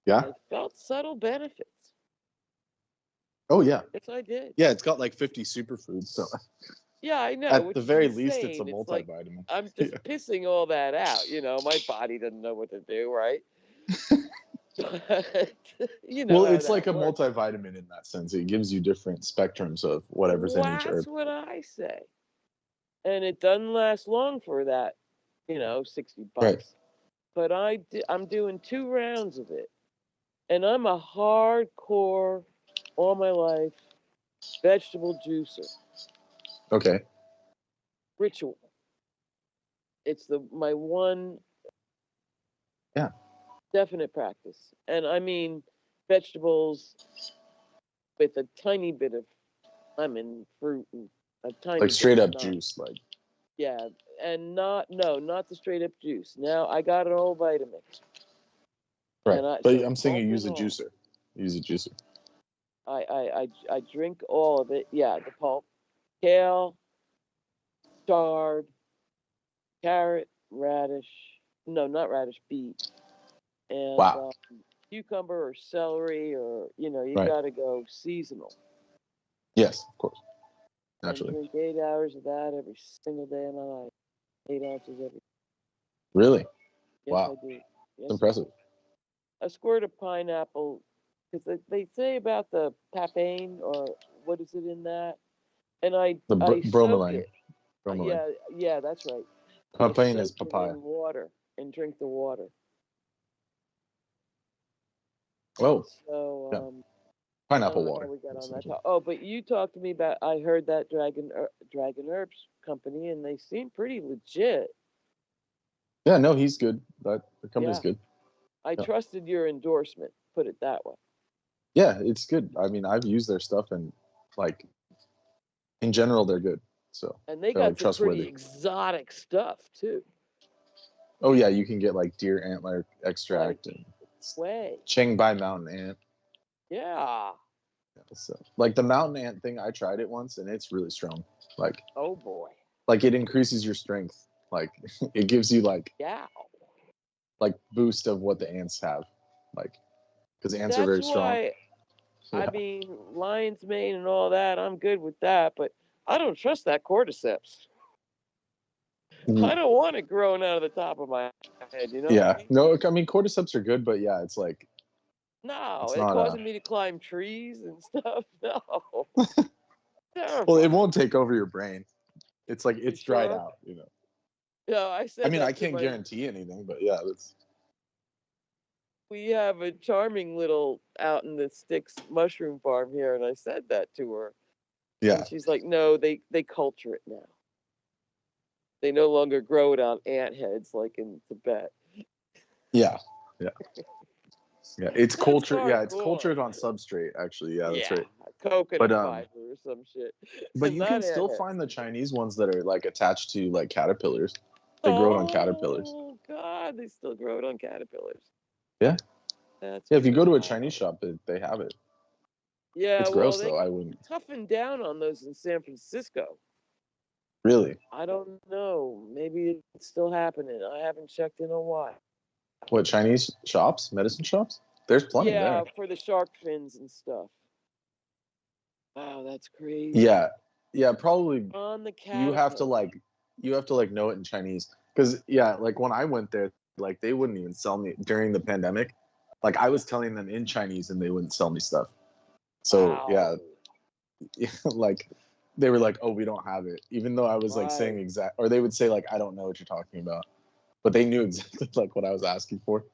C: Yeah.
F: I felt subtle benefits.
C: Oh yeah.
F: Yes, I did.
C: Yeah, it's got like 50 superfoods. So
F: yeah, I know.
C: At the very least, it's a multivitamin.
F: Like, I'm just pissing all that out. You know, my body doesn't know what to do, right? But,
C: well, it's like a multivitamin in that sense. It gives you different spectrums of whatever's in each herb.
F: That's what I say. And it doesn't last long for that, $60. Right. But I'm doing 2 rounds of it. And I'm a hardcore, all my life, vegetable juicer.
C: Okay.
F: Ritual. It's my one definite practice. And I mean vegetables with a tiny bit of lemon, fruit, and a tiny
C: like
F: bit
C: straight
F: of
C: up juice, like.
F: Yeah, and not the straight up juice. Now I got an old Vitamix.
C: Right, but I'm saying you use a juicer. Use a juicer.
F: I drink all of it. Yeah, the pulp, kale, chard, carrot, radish. No, not radish, beet, and cucumber or celery, or you got to go seasonal.
C: Yes, of course. Naturally.
F: And drink 8 hours of that every single day of my life. 8 ounces every.
C: Really?
F: Yes,
C: wow.
F: I do. Yes,
C: it's impressive.
F: A squirt of pineapple, because they say about the papain, or what is it in that? And I
C: bromelain.
F: Yeah, that's right.
C: Papain is papaya.
F: In water and drink the water.
C: Oh.
F: So
C: pineapple water.
F: We got on that. Oh, but you talked to me about. I heard that Dragon Herbs company, and they seem pretty legit.
C: Yeah, no, he's good. The company's good.
F: I trusted your endorsement. Put it that way.
C: Yeah, it's good. I mean, I've used their stuff, and like, in general, they're good. So.
F: And they got some pretty exotic stuff too.
C: Oh yeah, you can get like deer antler extract and Chiangbai mountain ant.
F: Yeah.
C: So, like the mountain ant thing, I tried it once, and it's really strong. Like.
F: Oh boy.
C: Like it increases your strength. Like it gives you like.
F: Yeah.
C: Like boost of what the ants have, like because ants are very strong.
F: I mean, lion's mane and all that, I'm good with that, but I don't trust that cordyceps. I don't want it growing out of the top of my head,
C: Yeah, no, I mean cordyceps are good, but yeah, it's like
F: No,
C: It's
F: it
C: not
F: causing me to climb trees and stuff. No.
C: well, it won't take over your brain. It's like it's dried
F: sure?
C: out, you know.
F: Yeah, I said
C: I mean,
F: that
C: I
F: to
C: can't
F: my.
C: guarantee anything, but yeah, that's
F: We have a charming little out in the sticks mushroom farm here, and I said that to her,
C: yeah.
F: and she's like, "No, they culture it now. They no longer grow it on ant heads like in Tibet."
C: Yeah. Yeah. Yeah. It's
F: That's
C: culture. Yeah, it's
F: hardcore.
C: cultured on substrate, actually. Yeah, that's right.
F: Coconut
C: But
F: fiber or some shit.
C: but you can
F: Not
C: still
F: ant heads.
C: find the Chinese ones that are like attached to like caterpillars. They grow it on caterpillars.
F: Oh God, they still grow it on caterpillars.
C: Yeah.
F: That's
C: Yeah, if you go to a
F: wild.
C: Chinese shop, they have it.
F: Yeah,
C: It's
F: well,
C: gross
F: they
C: though. I wouldn't
F: toughened down on those in San Francisco.
C: really.
F: I don't know. Maybe it's still happening. I haven't checked in a while.
C: What Chinese shops? Medicine shops? There's plenty
F: Yeah,
C: there.
F: for the shark fins and stuff. Wow, that's crazy.
C: Yeah. Yeah, probably
F: On the
C: you have to
F: caterpillar.
C: like know it in Chinese because yeah, like when I went there, like they wouldn't even sell me during the pandemic. Like I was telling them in Chinese and they wouldn't sell me stuff. So
F: Wow.
C: yeah, like they were like, "Oh, we don't have it," even though I was like saying
F: Right.
C: or they would say like, "I don't know what you're talking about," but they knew exactly like what I was asking for.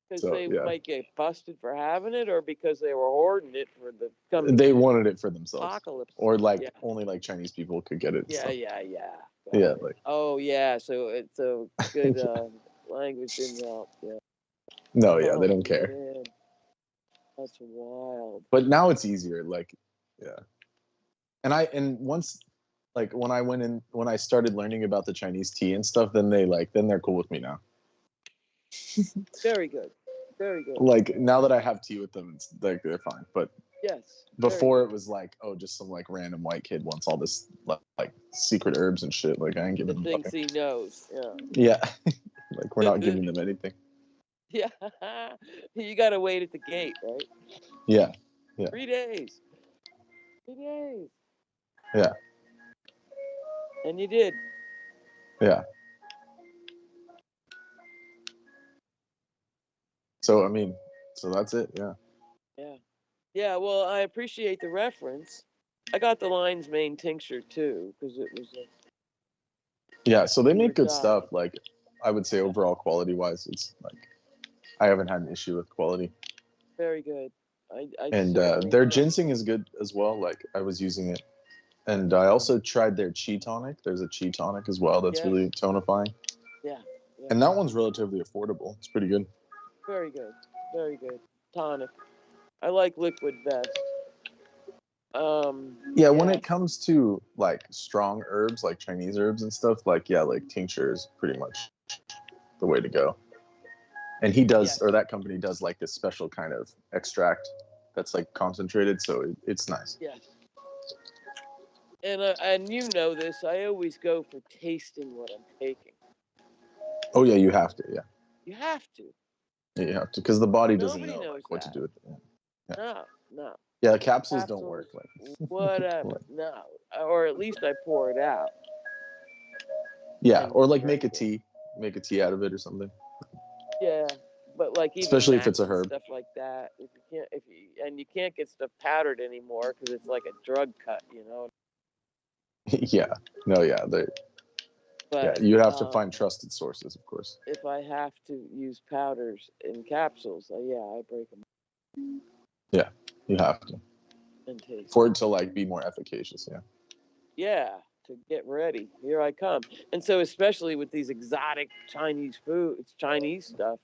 F: Because
C: So
F: they
C: yeah,
F: might get busted for having it, or because they were hoarding it for the coming
C: they wanted it for themselves,
F: apocalypse.
C: or like
F: Yeah.
C: only like Chinese people could get it. And
F: Yeah,
C: stuff.
F: yeah. Got
C: Yeah,
F: it.
C: like
F: Oh yeah, so it's a good language didn't help. Yeah.
C: no, yeah, they
F: Oh
C: don't care.
F: man, that's wild.
C: But now it's easier, like yeah. And once like when I started learning about the Chinese tea and stuff, then they're cool with me now.
F: Very good. Very good.
C: Like now that I have tea with them, it's like they're fine. But
F: Yes.
C: before it was like, oh, just some like random white kid wants all this like secret herbs and shit. Like I ain't giving
F: The
C: them
F: things
C: nothing.
F: he knows. Yeah.
C: Yeah. Like we're not giving them anything.
F: Yeah. You gotta wait at the gate, right?
C: Yeah. Yeah.
F: 3 days. 3 days.
C: Yeah.
F: And you did.
C: Yeah. So I mean, so that's it. Yeah.
F: Yeah. Yeah. Well, I appreciate the reference. I got the lion's mane tincture too, because it was.
C: Yeah. So they
F: Do
C: make
F: or
C: good
F: die.
C: stuff. Like I would say overall quality wise, it's like I haven't had an issue with quality.
F: Very good.
C: And their ginseng is good as well. Like I was using it, and I also tried their chi tonic. There's a chi tonic as well that's really tonifying.
F: Yeah.
C: And that one's relatively affordable. It's pretty good.
F: Very good. Very good. Tonic. I like liquid best.
C: Yeah, when it comes to like strong herbs, like Chinese herbs and stuff, like yeah, like tincture is pretty much the way to go. And he does, or that company does, like this special kind of extract that's like concentrated, so it's nice.
F: Yes. And you know this, I always go for tasting what I'm taking.
C: Oh yeah, you have to. Yeah.
F: You have to.
C: Yeah, you have to, because the body doesn't
F: Nobody
C: know
F: knows
C: like, what to do with it. Yeah.
F: No.
C: Yeah, capsules don't work. Like
F: whatever. No. Or at least I pour it out.
C: Yeah, or like make a tea out of it or something.
F: Yeah, but like even
C: especially if it's a herb,
F: stuff like that. You can't get stuff powdered anymore because it's like a drug cut, you know.
C: Yeah. No. Yeah. Yeah. You have to find trusted sources, of course.
F: If I have to use powders in capsules, I break them.
C: Yeah, you have to.
F: And taste.
C: For it to like be more efficacious. Yeah.
F: Yeah. To get ready, here I come. And so, especially with these exotic Chinese food, it's Chinese stuff.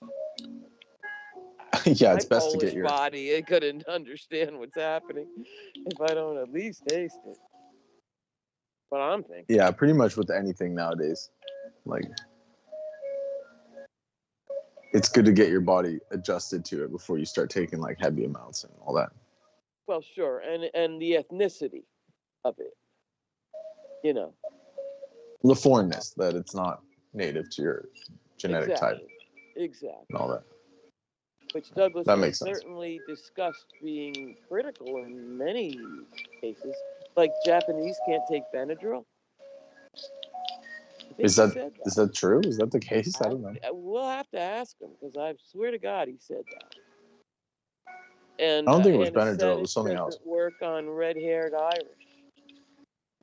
C: Yeah, it's best to get your
F: body. It couldn't understand what's happening if I don't at least taste it. What I'm thinking.
C: Yeah, pretty much with anything nowadays, like it's good to get your body adjusted to it before you start taking like heavy amounts and all that.
F: Well, sure, and the ethnicity of it. You know,
C: the foreignness, that it's not native to your genetic type.
F: Exactly.
C: And all that.
F: Which Douglas
C: that
F: has certainly discussed being critical in many cases. Like Japanese can't take Benadryl.
C: Is that true? Is that the case? I don't know.
F: We'll have to ask him because I swear to God he said that. And
C: I don't think it was Benadryl. It was
F: anesthetic
C: something else.
F: doesn't work on red-haired Irish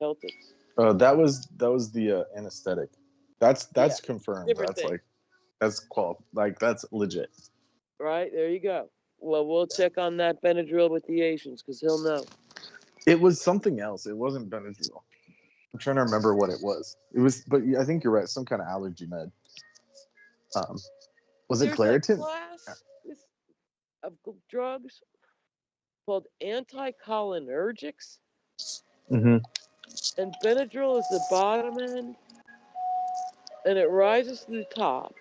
F: Celtics.
C: That was the anesthetic. That's confirmed.
F: Different
C: That's
F: thing.
C: like that's legit.
F: Right, there you go. Well, we'll check on that Benadryl with the Asians because he'll know.
C: It was something else. It wasn't Benadryl. I'm trying to remember what it was. It was, but I think you're right. Some kind of allergy med. Was it
F: There's a
C: Claritin?
F: class of drugs called anticholinergics,
C: Mm-hmm.
F: and Benadryl is the bottom end, and it rises to the top.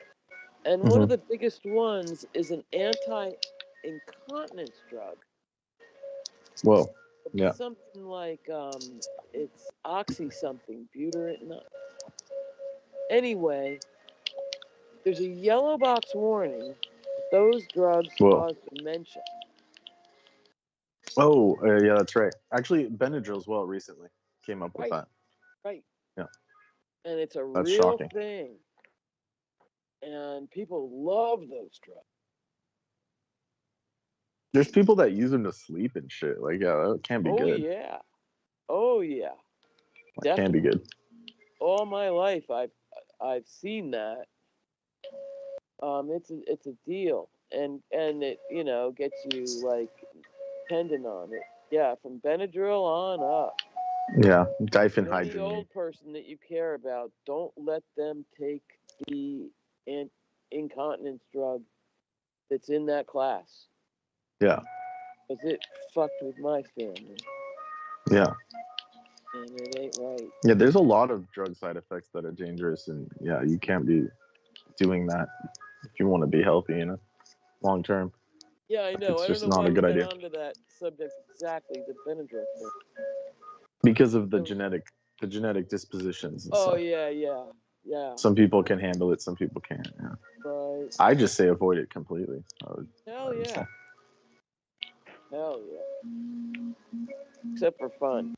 F: And one of the biggest ones is an anti-incontinence drug.
C: Whoa. Yeah.
F: Something like it's oxy something, butyrate. Anyway, there's a yellow box warning that those drugs cause dementia.
C: Oh, yeah, that's right. Actually, Benadryl as well recently came up with that.
F: Right.
C: Yeah.
F: And it's a
C: That's
F: real
C: shocking.
F: thing. And people love those drugs.
C: There's people that use them to sleep and shit. Like, yeah, that can be good.
F: Yeah. Oh yeah.
C: That can be good.
F: All my life I've seen that. It's a deal. And it, gets you like dependent on it. Yeah, from Benadryl on up.
C: Yeah,
F: Any
C: diphenhydramine.
F: old person that you care about, don't let them take the incontinence drug that's in that class.
C: Yeah.
F: Because it fucked with my family.
C: Yeah.
F: And it ain't right.
C: Yeah, there's a lot of drug side effects that are dangerous, and yeah, you can't be doing that if you want to be healthy, long term.
F: Yeah, I know.
C: It's
F: I
C: just
F: don't know
C: not
F: why
C: a good
F: we
C: idea.
F: got onto that subject exactly, the Benadryl thing.
C: Because of the genetic dispositions. And
F: Oh
C: stuff.
F: yeah.
C: Some people can handle it, some people can't. Yeah.
F: Right.
C: I just say avoid it completely.
F: Hell yeah. Hell yeah. Except for fun.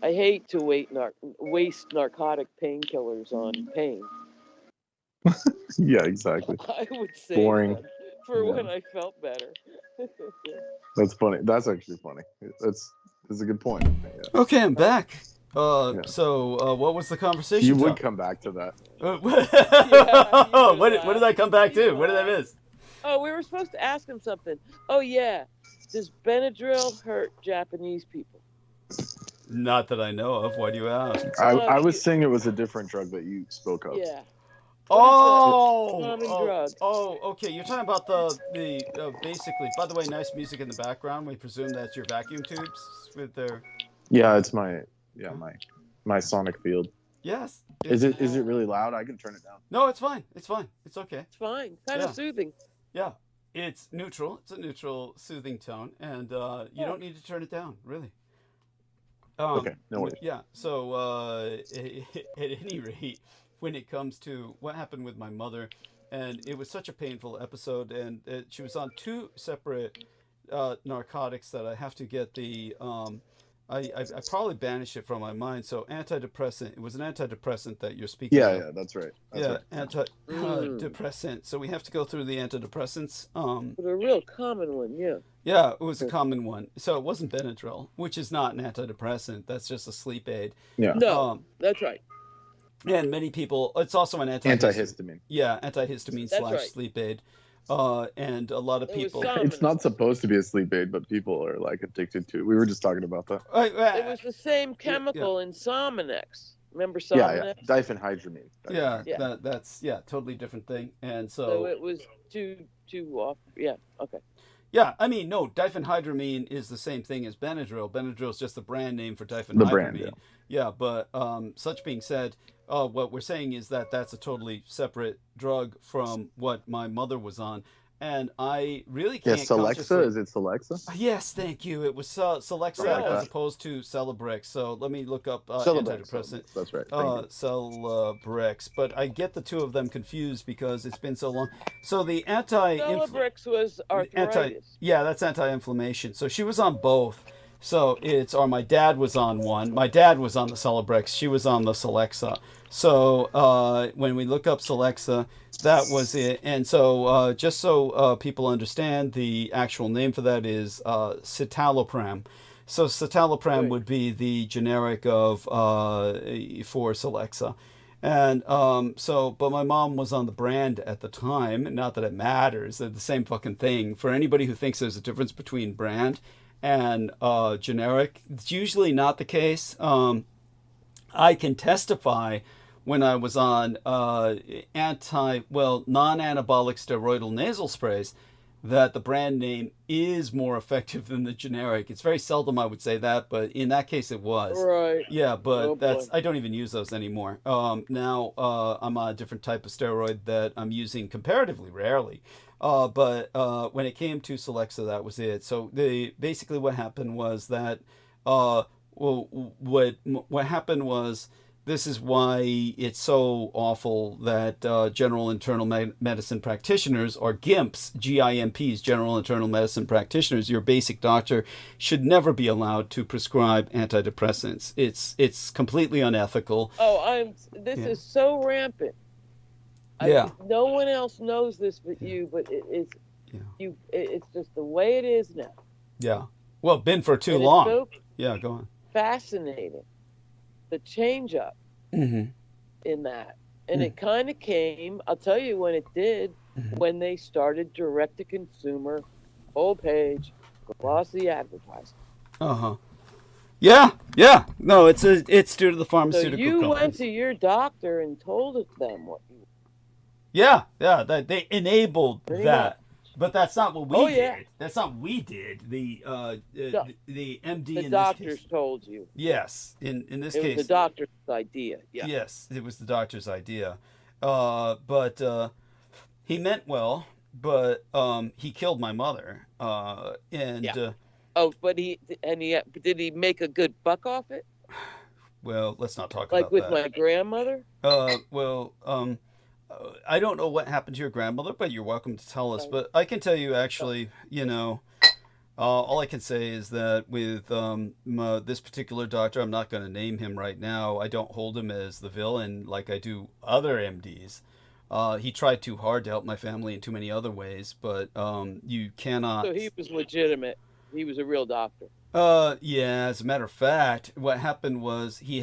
F: I hate to waste narcotic painkillers on pain.
C: Yeah, exactly.
F: I would say
C: Boring.
F: that for when I felt better.
C: That's funny. That's actually funny. That's a good point. Yeah.
A: Okay, I'm back. So what was the conversation?
C: You would come back to that.
A: What did I come back to? What did I miss?
F: Oh, we were supposed to ask him something. Oh yeah, does Benadryl hurt Japanese people?
A: Not that I know of. Why do you ask?
C: I was saying it was a different drug that you spoke of.
F: Yeah.
A: Okay. You're talking about the basically. By the way, nice music in the background. We presume that's your vacuum tubes with their.
C: Yeah, it's my sonic field.
A: Yes.
C: Is it really loud? I can turn it down.
A: No, it's fine. It's fine. It's okay.
F: It's fine. Kind of soothing.
A: Yeah. It's neutral. It's a neutral, soothing tone, and you don't need to turn it down, really.
C: Okay, no worries.
A: Yeah. So at any rate, when it comes to what happened with my mother, and it was such a painful episode, and she was on 2 separate narcotics that I have to get the. I probably banished it from my mind. So antidepressant. It was an antidepressant that you're speaking of.
C: Yeah, that's right.
A: Antidepressant. So we have to go through the antidepressants.
F: But a real common one, yeah.
A: Yeah, it was a common one. So it wasn't Benadryl, which is not an antidepressant. That's just a sleep aid.
C: Yeah.
F: No, that's right.
A: And many people, it's also an
C: antihistamine.
A: Yeah, antihistamine / sleep aid. And a lot of people.
C: It's not supposed to be a sleep aid, but people are like addicted to it. We were just talking about that.
F: It was the same chemical in Sominex. Remember Sominex?
C: Yeah, diphenhydramine.
A: That's totally different thing. And
F: so it was too off. Yeah, okay.
A: Yeah, I mean, no, diphenhydramine is the same thing as Benadryl. Benadryl is just the brand name for diphenhydramine.
C: The brand,
A: yeah. But such being said, what we're saying is that that's a totally separate drug from what my mother was on. And I really can't.
C: Yes, Celexa. Is it Celexa?
A: Yes, thank you. It was Celexa as opposed to Celebrex. So let me look up antidepressant.
C: That's right.
A: Celebrex. But I get the two of them confused because it's been so long. So the Celebrex
F: was arthritis.
A: That's anti-inflammation. So she was on both. So it's, or my dad was on one. My dad was on the Celebrex. She was on the Celexa. So when we look up Celexa, that was it. And so just so people understand, the actual name for that is citalopram. So citalopram would be the generic of for Celexa. And but my mom was on the brand at the time. Not that it matters. They're the same fucking thing. For anybody who thinks there's a difference between brand and generic, it's usually not the case. I can testify when I was on non-anabolic steroidal nasal sprays that the brand name is more effective than the generic. It's very seldom I would say that, but in that case it was.
F: Right.
A: Yeah, but I don't even use those anymore. Now I'm on a different type of steroid that I'm using comparatively rarely. But when it came to Celexa, that was it. So basically what happened was that what happened was, this is why it's so awful that general internal medicine practitioners, or GIMPs, G-I-M-Ps, general internal medicine practitioners, your basic doctor, should never be allowed to prescribe antidepressants. It's completely unethical.
F: Oh, this is so rampant. No one else knows this but you, but it's just the way it is now.
A: Yeah. Well, been for too long. So go on.
F: Fascinating. The change up in that. And it kind of came, I'll tell you when it did, when they started direct to consumer, full page, glossy advertising.
A: Yeah. No, it's due to the pharmaceutical
F: companies. So you went to your doctor and told them what you.
A: Yeah, they enabled that. But that's not what we did. That's not what we did. The MD.
F: The doctors told you.
A: Yes, in this case,
F: it was the doctor's idea. Yeah.
A: Yes, it was the doctor's idea. But he meant well. But he killed my mother. But did he make a good buck off it? Well, let's not talk
F: about
A: that.
F: Like with my grandmother.
A: I don't know what happened to your grandmother, but you're welcome to tell us. But I can tell you, actually, all I can say is that with this particular doctor, I'm not going to name him right now. I don't hold him as the villain like I do other MDs. He tried too hard to help my family in too many other ways, but you cannot.
F: So he was legitimate. He was a real doctor.
A: Yeah. As a matter of fact, what happened was he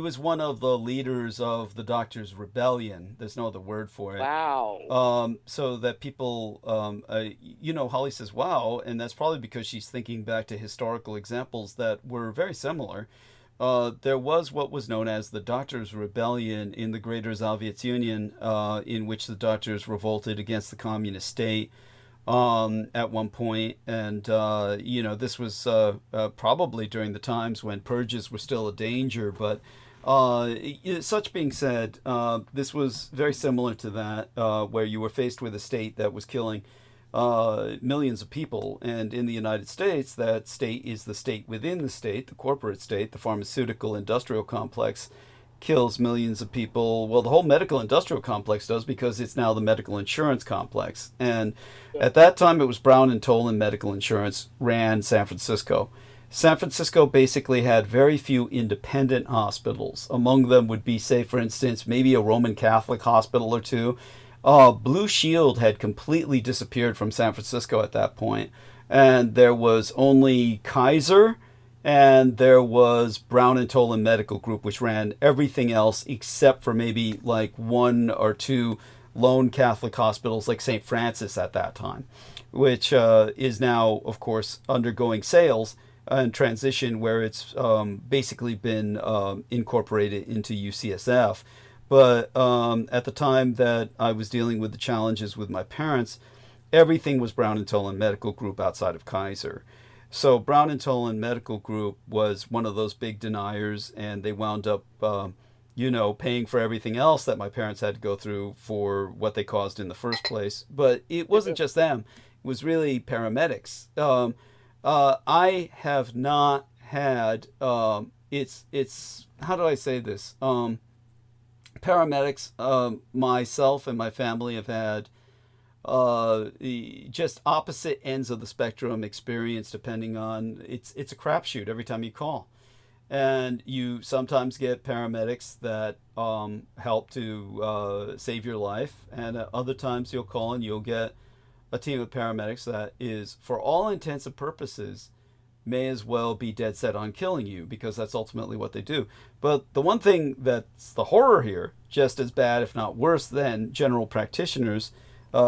A: was one of the leaders of the Doctors' Rebellion. There's no other word for it.
F: Wow.
A: So that people, Holly says, wow, and that's probably because she's thinking back to historical examples that were very similar. There was what was known as the Doctors' Rebellion in the Greater Soviet Union, in which the doctors revolted against the communist state at one point. And, this was probably during the times when purges were still a danger, but such being said, this was very similar to that, where you were faced with a state that was killing millions of people. And in the United States, that state is the state within the state, the corporate state, the pharmaceutical industrial complex kills millions of people. Well, the whole medical industrial complex does, because it's now the medical insurance complex. And at that time, it was Brown and Tolan Medical Insurance ran San Francisco. San Francisco basically had very few independent hospitals. Among them would be, say, for instance, maybe a Roman Catholic hospital or two. Blue Shield had completely disappeared from San Francisco at that point. And there was only Kaiser, and there was Brown and Tolan Medical Group, which ran everything else except for maybe like one or two lone Catholic hospitals like St. Francis at that time, which is now, of course, undergoing sales and transition, where it's basically been incorporated into UCSF. But at the time that I was dealing with the challenges with my parents, everything was Brown and Tolan Medical Group outside of Kaiser. So Brown and Tolan Medical Group was one of those big deniers, and they wound up, paying for everything else that my parents had to go through for what they caused in the first place. But it wasn't just them; it was really paramedics. I have not had. It's how do I say this? Paramedics. Myself and my family have had just opposite ends of the spectrum experience, depending on it's a crapshoot every time you call. And you sometimes get paramedics that help to save your life, and at other times you'll call and you'll get a team of paramedics that is, for all intents and purposes, may as well be dead set on killing you, because that's ultimately what they do. But the one thing that's the horror here, just as bad if not worse than general practitioners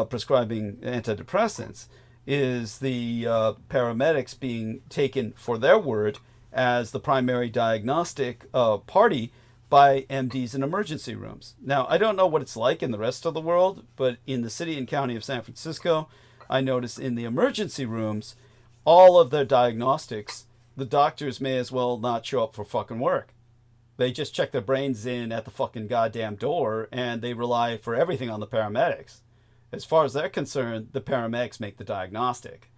A: prescribing antidepressants, is the paramedics being taken for their word as the primary diagnostic party by MDs in emergency rooms. Now, I don't know what it's like in the rest of the world, but in the city and county of San Francisco, I noticed in the emergency rooms, all of their diagnostics, the doctors may as well not show up for fucking work. They just check their brains in at the fucking goddamn door, and they rely for everything on the paramedics. As far as they're concerned, the paramedics make the diagnostic.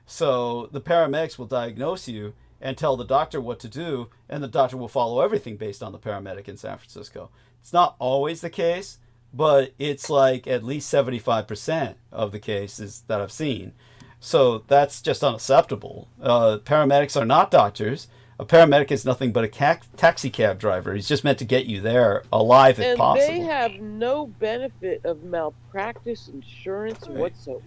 A: So the paramedics will diagnose you and tell the doctor what to do, and the doctor will follow everything based on the paramedic in San Francisco. It's not always the case, but it's like at least 75% of the cases that I've seen. So that's just unacceptable. Paramedics are not doctors. A paramedic is nothing but a taxi cab driver. He's just meant to get you there alive if possible.
F: And they have no benefit of malpractice insurance whatsoever.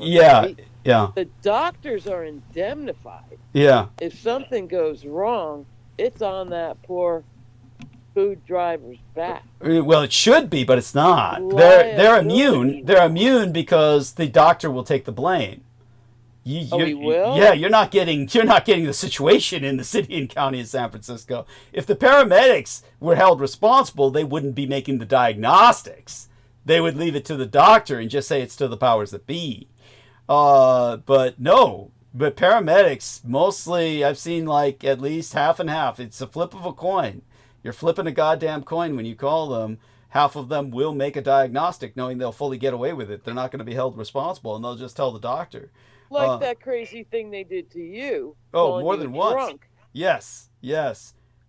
A: Yeah,
F: right?
A: yeah.
F: The doctors are indemnified.
A: Yeah.
F: If something goes wrong, it's on that poor food driver's back.
A: Well, it should be, but it's not. They're immune. They're immune because the doctor will take the blame.
F: He will?
A: Yeah, you're not getting the situation in the city and county of San Francisco. If the paramedics were held responsible, they wouldn't be making the diagnostics. They would leave it to the doctor and just say it's to the powers that be. But no. But paramedics, mostly, I've seen like at least half and half. It's a flip of a coin. You're flipping a goddamn coin when you call them. Half of them will make a diagnostic knowing they'll fully get away with it. They're not going to be held responsible, and they'll just tell the doctor.
F: Like that crazy thing they did to you.
A: Oh, more than once.
F: Drunk.
A: Yes.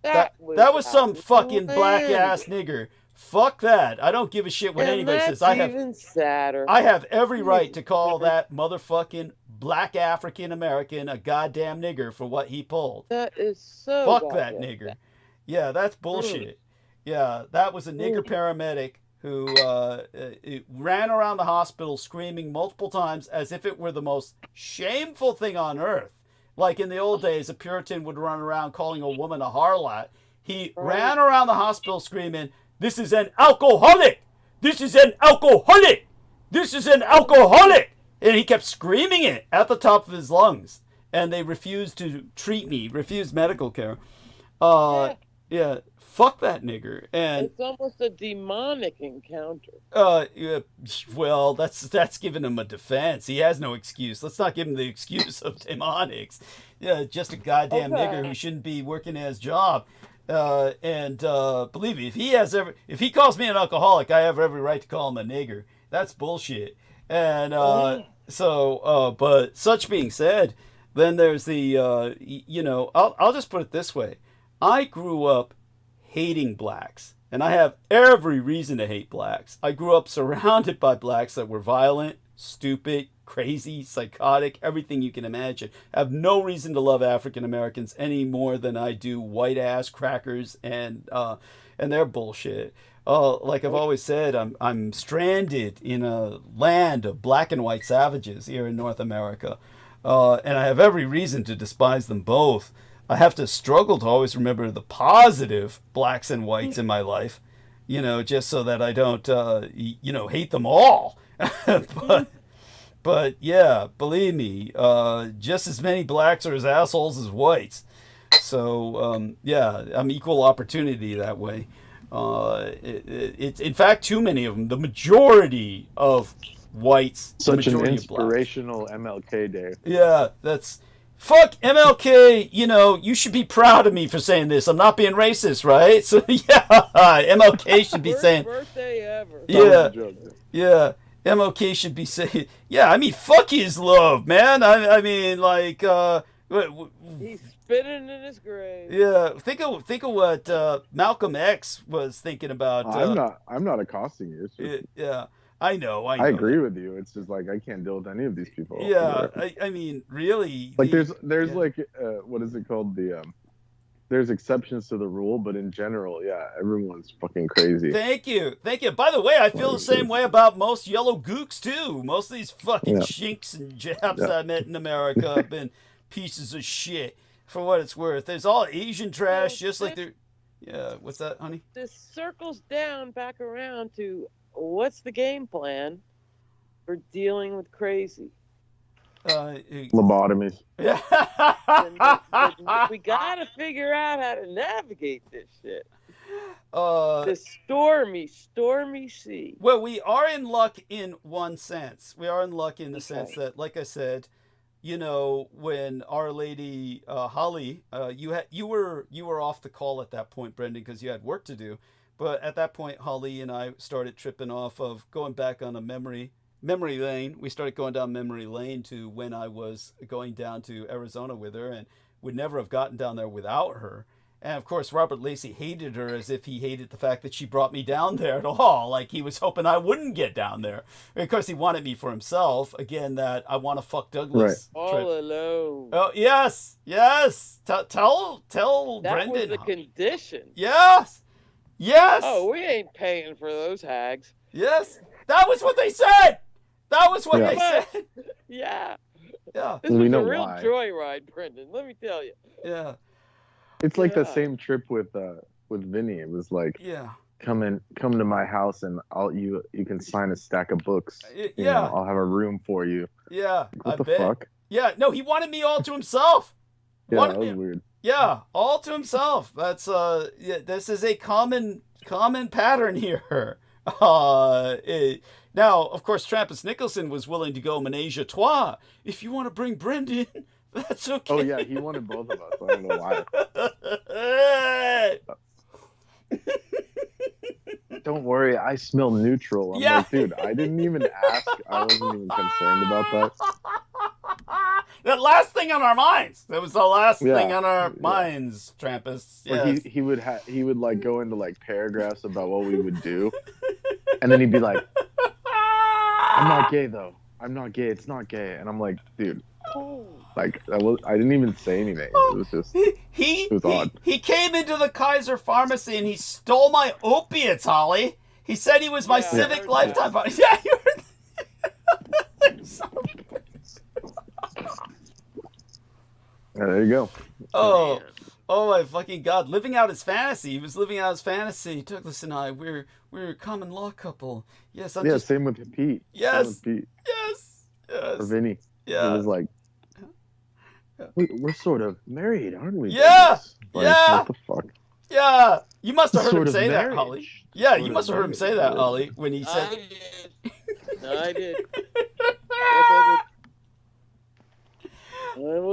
F: That
A: was some fucking black-ass nigger. Fuck that. I don't give a shit what anybody says.
F: Even sadder.
A: I have every right to call that motherfucking black African American a goddamn nigger for what he pulled.
F: That is so
A: fuck that nigger. Yeah, that's bullshit. Yeah, that was a nigger paramedic who ran around the hospital screaming multiple times as if it were the most shameful thing on earth. Like in the old days, a Puritan would run around calling a woman a harlot. He ran around the hospital screaming, "This is an alcoholic! This is an alcoholic! This is an alcoholic!" And he kept screaming it at the top of his lungs. And they refused to treat me, refused medical care. Yeah, fuck that nigger. And
F: it's almost a demonic encounter.
A: Yeah, well, that's giving him a defense. He has no excuse. Let's not give him the excuse of demonics. Yeah, just a goddamn nigger who shouldn't be working his job. And believe me, if he calls me an alcoholic, I have every right to call him a nigger. That's bullshit. And but such being said, then there's the I'll just put it this way. I grew up hating blacks, and I have every reason to hate blacks. I grew up surrounded by blacks that were violent, stupid, crazy, psychotic, everything you can imagine. I have no reason to love African Americans any more than I do white ass crackers and their bullshit. Like I've always said, I'm stranded in a land of black and white savages here in North America, and I have every reason to despise them both. I have to struggle to always remember the positive blacks and whites in my life, just so that I don't, hate them all. But yeah, believe me, just as many blacks are as assholes as whites. So, yeah, I'm equal opportunity that way. It's in fact too many of them. The majority of whites.
C: Such an inspirational MLK day.
A: Yeah, that's... Fuck MLK, you should be proud of me for saying this. I'm not being racist, right? So, yeah, MLK should be saying...
F: Worst birthday ever.
A: Yeah, MLK should be saying... Yeah, I mean, fuck his love, man. I mean, like...
F: He's spitting in his grave.
A: Yeah, think of what Malcolm X was thinking about.
C: I'm not accosting you.
A: Yeah. I know.
C: I agree with you. It's just like I can't deal with any of these people.
A: Yeah, I mean, really.
C: Like there's like what is it called? There's exceptions to the rule, but in general, yeah, everyone's fucking crazy.
A: Thank you. By the way, I feel the same way about most yellow gooks too. Most of these fucking shinks and Japs I met in America have been pieces of shit. For what it's worth, there's all Asian trash, just like there. Yeah, what's that, honey?
F: This circles down back around to what's the game plan for dealing with crazy?
C: Lobotomies.
A: Yeah.
F: We gotta figure out how to navigate this shit.
A: The
F: stormy sea.
A: Well, we are in luck in one sense. We are in luck in the sense that, like I said, you know, when Our Lady Holly, you were off the call at that point, Brendan, because you had work to do. But at that point, Holly and I started tripping off of going back on a memory lane. We started going down memory lane to when I was going down to Arizona with her, and would never have gotten down there without her. And of course, Robert Lacey hated her as if he hated the fact that she brought me down there at all. Like he was hoping I wouldn't get down there. And of course, he wanted me for himself. Again, that I want to fuck Douglas.
F: Right. All alone.
A: Oh yes. Tell
F: that
A: Brendan.
F: That was the condition.
A: Yes.
F: Oh, we ain't paying for those hags.
A: Yes. That was what they said. They said.
F: Yeah.
A: Yeah.
F: This was a real joyride, Brendan. Let me tell you.
A: Yeah.
C: It's like the same trip with Vinny. It was like, come to my house and you can sign a stack of books. You know, I'll have a room for you.
A: Yeah.
C: What the fuck?
A: Yeah. No, he wanted me all to himself.
C: Yeah, that was weird.
A: Yeah, all to himself. That's this is a common pattern here. Now, of course, Trappist Nicholson was willing to go ménage à trois. If you want to bring Brendan, that's okay.
C: Oh yeah, he wanted both of us. I don't know why. Don't worry, I smell neutral. I'm like, dude, I didn't even ask. I wasn't even concerned about that.
A: The last thing on our minds. That was the last thing on our minds, Trampists. Yes.
C: He would like go into like paragraphs about what we would do, and then he'd be like, "I'm not gay though. I'm not gay. It's not gay." And I'm like, dude, like I didn't even say anything. It was just it was odd.
A: He came into the Kaiser Pharmacy and he stole my opiates, Holly. He said he was my civic lifetime. Yeah, you heard.
C: There you go.
A: Oh my fucking God! Living out his fantasy. He was living out his fantasy. Douglas and I, we're a common law couple. Yes,
C: same with Pete.
A: Yes.
C: Same with Pete.
A: Yes.
C: Or Vinny.
A: Yeah.
C: It was like, we're sort of married, aren't we?
A: Yeah.
C: Like,
A: yeah.
C: What the fuck?
A: Yeah. You must have heard him say
C: marriage.
A: that, Holly. Yeah, you must have heard him say that, Holly, when he said.
F: I did.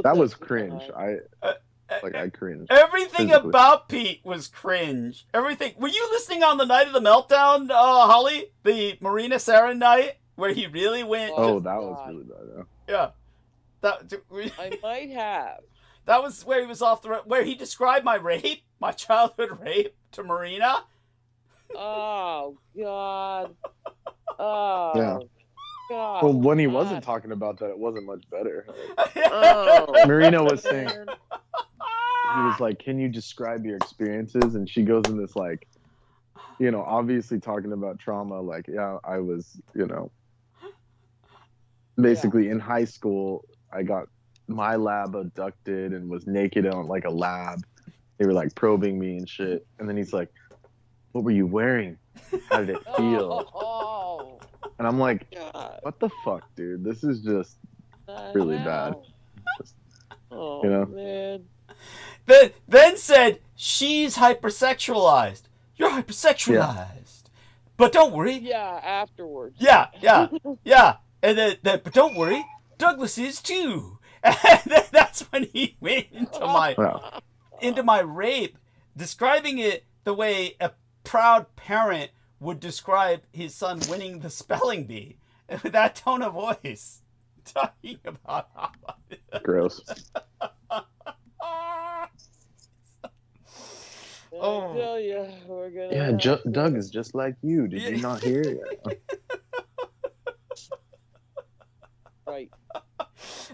C: That was cringe. I cringed.
A: Everything about Pete was cringe. Everything. Were you listening on the night of the meltdown, Holly? The Marina Saren night where he really went.
C: Oh, that was really bad.
A: Yeah.
F: I might have.
A: That was where he was off the where he described my rape, my childhood rape to Marina.
F: Oh God. Oh. Yeah. God.
C: Well, when he wasn't talking about that, it wasn't much better. Oh, Marina was saying, he was like, "Can you describe your experiences?" And she goes in this like, you know, obviously talking about trauma. Like, yeah, I was, you know, basically in high school, I got my lab abducted and was naked on like a lab. They were like probing me and shit. And then he's like, "What were you wearing? How did it feel?" And I'm like, what the fuck, dude? This is just really bad. Just, you know?
F: Man.
A: Then said, "She's hypersexualized. You're hypersexualized. Yeah. But don't worry."
F: Yeah, afterwards.
A: Yeah. And then, but don't worry, Douglas is too. And then that's when he went into my rape, describing it the way a proud parent would describe his son winning the spelling bee with that tone of voice, talking about
C: gross.
F: I tell you, we're gonna.
C: Yeah, Doug is just like you. Did you not hear?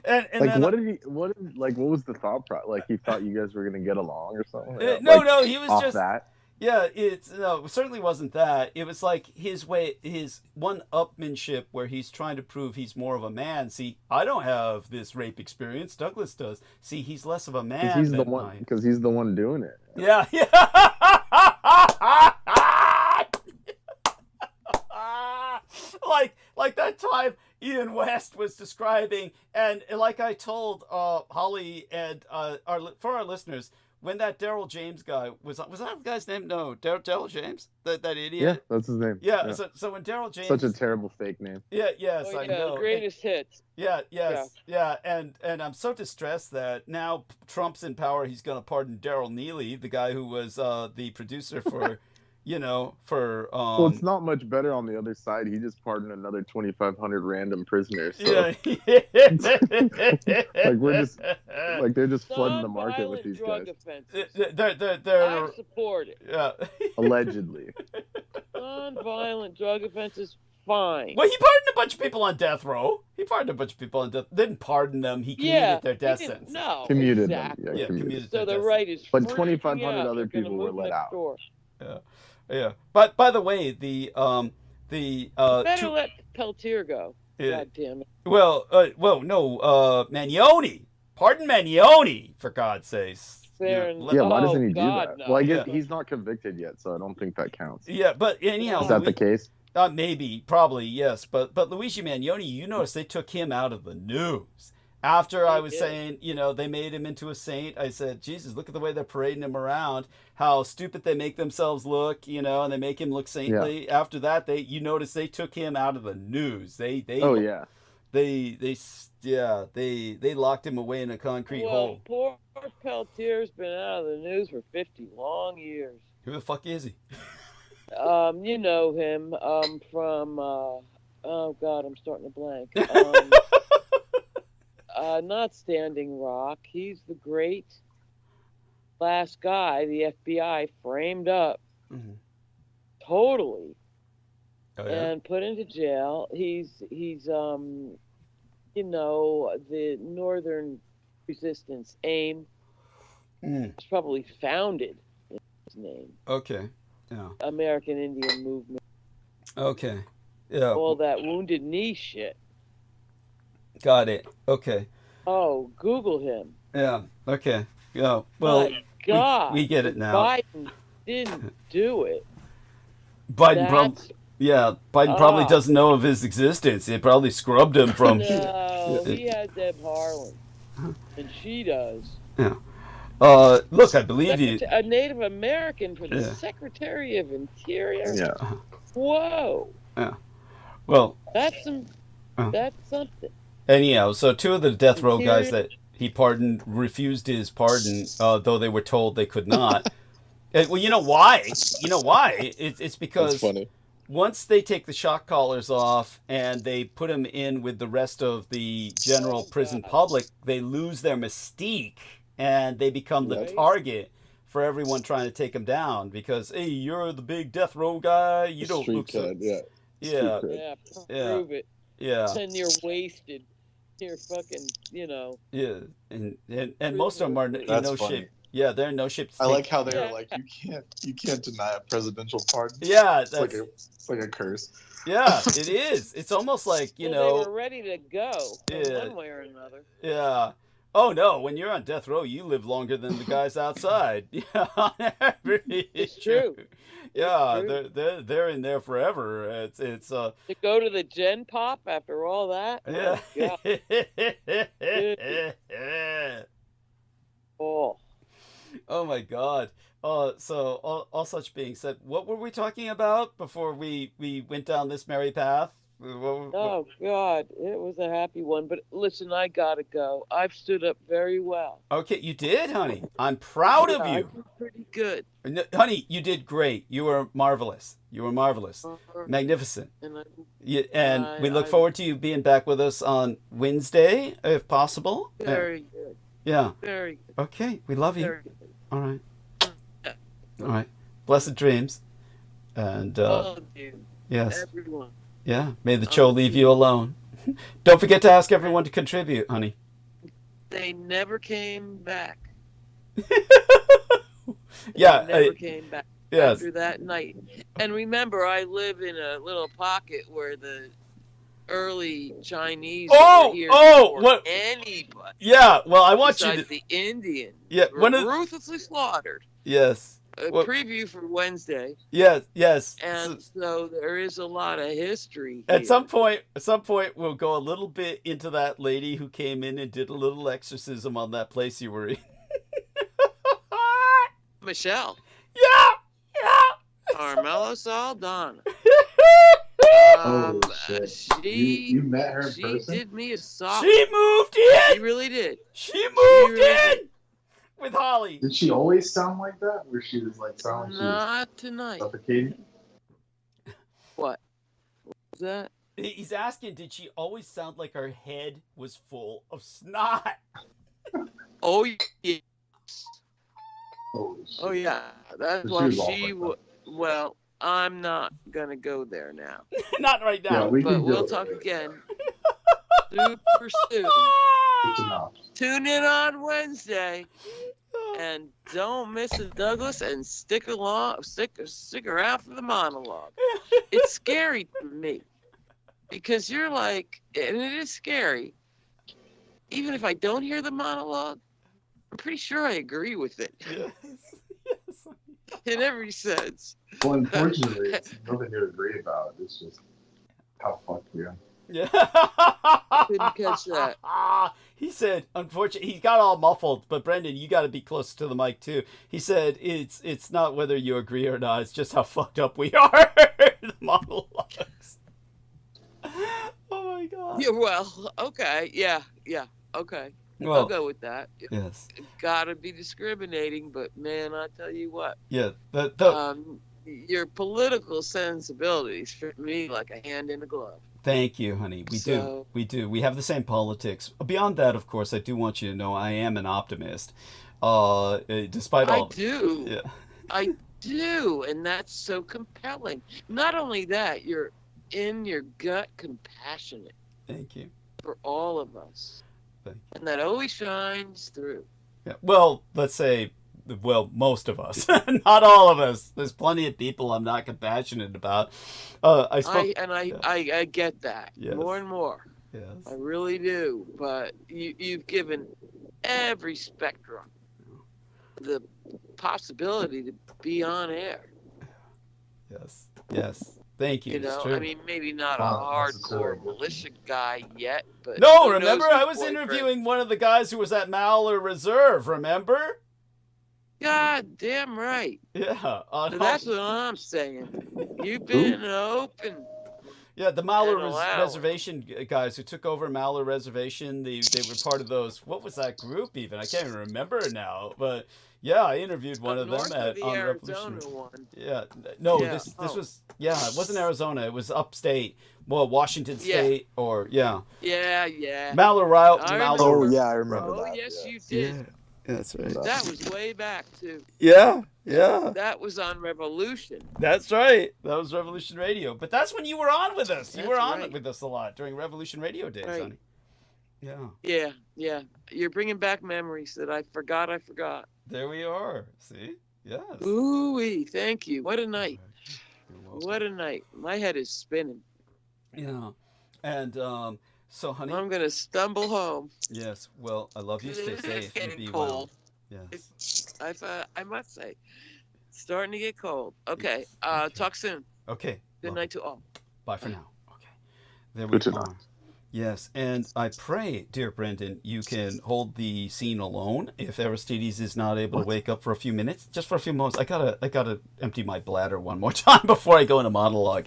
A: And
C: like,
A: then,
C: what was the thought process? Like, he thought you guys were gonna get along or something?
A: no, he was
C: off
A: just
C: that.
A: Yeah, it certainly wasn't that. It was like his one-upmanship where he's trying to prove he's more of a man. See, I don't have this rape experience. Douglas does. See, he's less of a man.
C: Because he's the one doing it.
A: Yeah. like that time Ian West was describing, and like I told Holly and for our listeners, when that Daryl James guy was that the guy's name? No, Daryl James, that idiot.
C: Yeah, that's his name.
A: Yeah. So when Daryl James,
C: such a terrible fake name.
A: Yeah. Yes, I know.
F: Greatest hits.
A: Yeah. Yes. Yeah. And I'm so distressed that now Trump's in power. He's going to pardon Daryl Neely, the guy who was the producer for.
C: Well, it's not much better on the other side. He just pardoned another 2,500 random prisoners. So.
A: Yeah.
C: They're just flooding the market with these guys.
A: They're
F: I support it.
A: Yeah.
C: Allegedly.
F: Non-violent drug offenses, fine.
A: Well, he pardoned a bunch of people on death row. Didn't pardon them. He commuted their death sentence.
F: No,
C: commuted
F: exactly.
C: them. Yeah, commuted.
F: So the right is.
C: But 2,500 other people were let out.
A: Yeah. But by the way, the
F: better let Peltier go.
A: Yeah.
F: God damn it.
A: Well, no, Manioni. Pardon Manioni, for God's sakes.
C: Why doesn't he do that?
F: No.
C: Well, I guess he's not convicted yet, so I don't think that counts.
A: Yeah, but anyhow,
C: is that the case?
A: Maybe, probably, yes. But Luigi Manioni, you notice they took him out of the news. After I was saying, they made him into a saint, I said, Jesus, look at the way they're parading him around, how stupid they make themselves look, and they make him look saintly. Yeah. After that, you notice they took him out of the news. They locked him away in a concrete hole.
F: Poor Peltier's been out of the news for 50 long years.
A: Who the fuck is he?
F: You know him from, oh God, I'm starting to blank. Not Standing Rock. He's the great last guy the FBI framed up totally and put into jail. He's the Northern Resistance AIM. It's probably founded in his name.
A: Okay. Yeah.
F: American Indian Movement.
A: Okay. Yeah.
F: All that Wounded Knee shit.
A: Got it. Okay.
F: Oh, Google him.
A: Yeah. Okay. Yeah. Well,
F: my God,
A: we get it now.
F: Biden didn't do it.
A: Biden probably doesn't know of his existence. They probably scrubbed him from.
F: No, he has Deb Harlan, and she does.
A: Yeah. Look, I believe you.
F: A Native American for the Secretary of Interior.
C: Yeah.
F: Whoa.
A: Yeah. Well.
F: That's something.
A: Anyhow, so two of the death row guys that he pardoned refused his pardon, though they were told they could not. Well, you know why? It's because once they take the shock collars off and they put him in with the rest of the general prison public, they lose their mystique and they become the target for everyone trying to take him down because, hey, you're the big death row guy. You don't look so...
F: Yeah, prove it.
A: Yeah.
F: And you're wasted. You're fucking,
A: Yeah, and most of them are in no shape. Yeah, they're in no shape.
C: I like how they're like, you can't deny a presidential pardon.
A: Yeah,
C: it's like a curse.
A: Yeah, it is. It's almost like
F: they were ready to go one way or another.
A: Yeah. Oh no, when you're on death row, you live longer than the guys outside. Yeah,
F: it's true.
A: Yeah, they're in there forever. It's
F: to go to the Gen Pop after all that.
A: Yeah. Oh my God. So all such being said, what were we talking about before we went down this merry path?
F: Oh God, it was a happy one. But listen, I gotta go. I've stood up very well.
A: Okay, you did, honey. I'm proud of you.
F: I did pretty good.
A: No, honey, you did great. You were marvelous. Magnificent. And we look forward to you being back with us on Wednesday, if possible.
F: Very good.
A: Yeah.
F: Very good.
A: Okay, we love you.
F: Very good.
A: All right. All right. Blessed dreams. And
F: all of you.
A: Yes.
F: Everyone.
A: Yeah. May the Cho leave you alone. Don't forget to ask everyone to contribute, honey.
D: They never came back.
A: Yeah,
D: They never came back
A: yes.
D: after that night. And remember, I live in a little pocket where the early Chinese were here before
A: what?
D: anybody.
A: Yeah, well, I want you
D: besides
A: to.
D: the Indians.
A: Yeah,
D: were ruthlessly slaughtered.
A: Yes.
D: A preview for Wednesday.
A: Yes.
D: And so there is a lot of history here.
A: At some point, we'll go a little bit into that lady who came in and did a little exorcism on that place you were in.
D: Michelle.
A: Yeah.
D: Carmelo Saldana.
C: You met her in person?
D: She did me a soft.
A: She moved in.
D: She really did.
A: She moved in with Holly.
C: Did she always sound like that? Where she was like sounding?
D: Not tonight.
C: Suffocating.
D: What was that?
A: He's asking, did she always sound like her head was full of snot?
D: Oh yes.
C: Oh
D: yeah. That's why she was. Well, I'm not gonna go there now.
A: Not right now.
C: Yeah,
D: but we'll talk again. Super soon. Tune in on Wednesday, and don't miss the Douglas, and stick around for the monologue. It's scary to me because you're like, and it is scary. Even if I don't hear the monologue, I'm pretty sure I agree with it.
A: Yes.
D: In every sense.
C: Well, unfortunately, it's nothing to agree about. It's just how fucked we are.
A: Yeah.
D: Couldn't catch that.
A: He said, unfortunately, he got all muffled, but Brendan, you got to be close to the mic too. He said, it's not whether you agree or not, it's just how fucked up we are. The monologues. Oh my God.
D: Yeah, well, okay. Yeah, okay.
A: Well,
D: I'll go with that.
A: Yes.
D: Gotta be discriminating, but man, I tell you what.
A: Yeah.
D: Your political sensibilities fit me like a hand in a glove.
A: Thank you, honey. We do. We have the same politics. Beyond that, of course, I do want you to know I am an optimist. Despite all.
D: I do.
A: Yeah.
D: I do, and that's so compelling. Not only that, you're in your gut compassionate.
A: Thank you.
D: For all of us. And that always shines through.
A: Yeah. Well, let's say, most of us, not all of us. There's plenty of people I'm not compassionate about.
D: I get that more and more.
A: Yes.
D: I really do. But you've given every spectrum the possibility to be on air.
A: Yes. Thank you.
D: You know, I mean, maybe not a hardcore militia guy yet, but
A: no. Remember, I was interviewing one of the guys who was at Malheur Reserve. Remember?
D: God damn right.
A: Yeah.
D: So that's what I'm saying. You've been open.
A: Yeah, the Malheur Reservation guys who took over Malheur Reservation. They were part of those. What was that group even? I can't even remember now. But yeah, I interviewed one of them on Revolution.
D: One.
A: Yeah. No, this was it wasn't Arizona. It was upstate. Well, Washington State or
D: Yeah.
A: Malheur.
C: Oh yeah, I remember that.
D: Oh yes, you did.
A: Yeah. That's right.
D: That was way back too.
A: Yeah.
D: That was on Revolution.
A: That's right. That was Revolution Radio. But that's when you were on with us. You were on with us a lot during Revolution Radio days, honey. Yeah.
D: Yeah. You're bringing back memories that I forgot.
A: There we are. See? Yes.
D: Ooh-wee. Thank you. What a night. What a night. My head is spinning.
A: Yeah. And so, honey,
D: I'm gonna stumble home.
A: Yes. Well, I love you. Stay safe.
D: It's getting
A: be
D: cold.
A: Well. Yes.
D: I must say, it's starting to get cold. Okay. Talk soon.
A: Okay.
D: Good night to all.
A: Bye for now. Okay. There we go. Yes, and I pray, dear Brendan, you can hold the scene alone if Aristides is not able to wake up for a few minutes, just for a few moments. I gotta empty my bladder one more time before I go into monologue.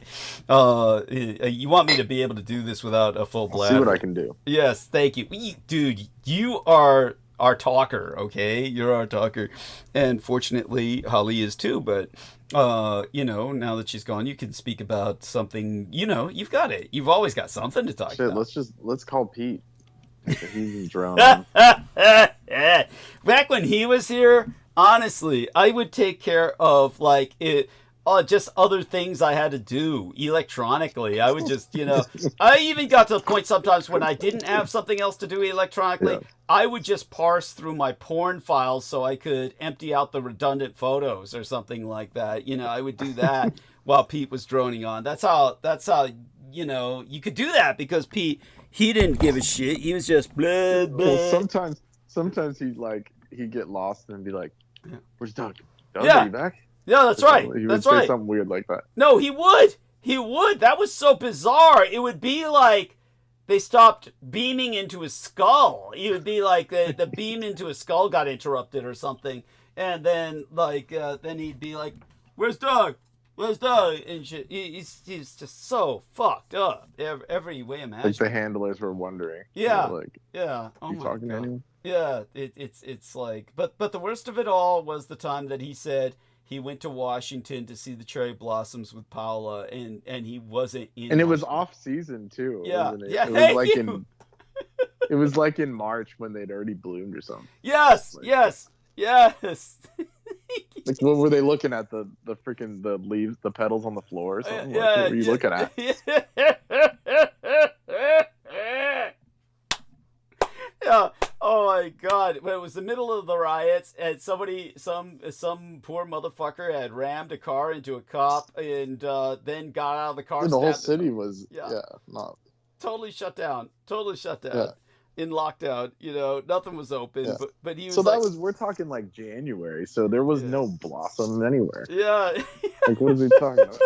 A: You want me to be able to do this without a full bladder?
C: See what I can do.
A: Yes, thank you, dude. You are our talker, okay? You're our talker, and fortunately, Holly is too. But now that she's gone, you can speak about something. You've got it. You've always got something to talk about.
C: Let's call Pete. He's drowning.
A: Back when he was here, honestly, I would take care of just other things I had to do electronically. I would just, I even got to the point sometimes when I didn't have something else to do electronically, I would just parse through my porn files so I could empty out the redundant photos or something like that. I would do that while Pete was droning on. That's how, you could do that because Pete, he didn't give a shit. He was just blah, blah.
C: Well, sometimes he'd get lost and be like, "Where's Doug? Doug, are you back?"
A: Yeah, that's right.
C: He would say something weird like that.
A: No, he would. He would. That was so bizarre. It would be like they stopped beaming into his skull. It would be like the beam into his skull got interrupted or something. And then then he'd be like, "Where's Doug? Where's Doug?" And shit. He's just so fucked up every way imaginable.
C: Like the handlers were wondering.
A: Yeah.
C: Oh you talking to anyone?
A: Yeah. It's like, but the worst of it all was the time that he said he went to Washington to see the cherry blossoms with Paula, and he wasn't in.
C: And it was off season too.
A: Yeah,
C: wasn't it?
A: yeah.
C: It was it was like in March when they'd already bloomed or something.
A: Yes, yes.
C: Like what were they looking at? The freaking the leaves, the petals on the floor or something? What were you looking at?
A: Yeah. Oh my God! When it was the middle of the riots, and some poor motherfucker had rammed a car into a cop, and then got out of the car.
C: And the whole city was not
A: totally shut down. In lockdown. Nothing was open. But he was.
C: So we're talking like January. So there was no blossom anywhere.
A: Yeah.
C: Like what are we talking about?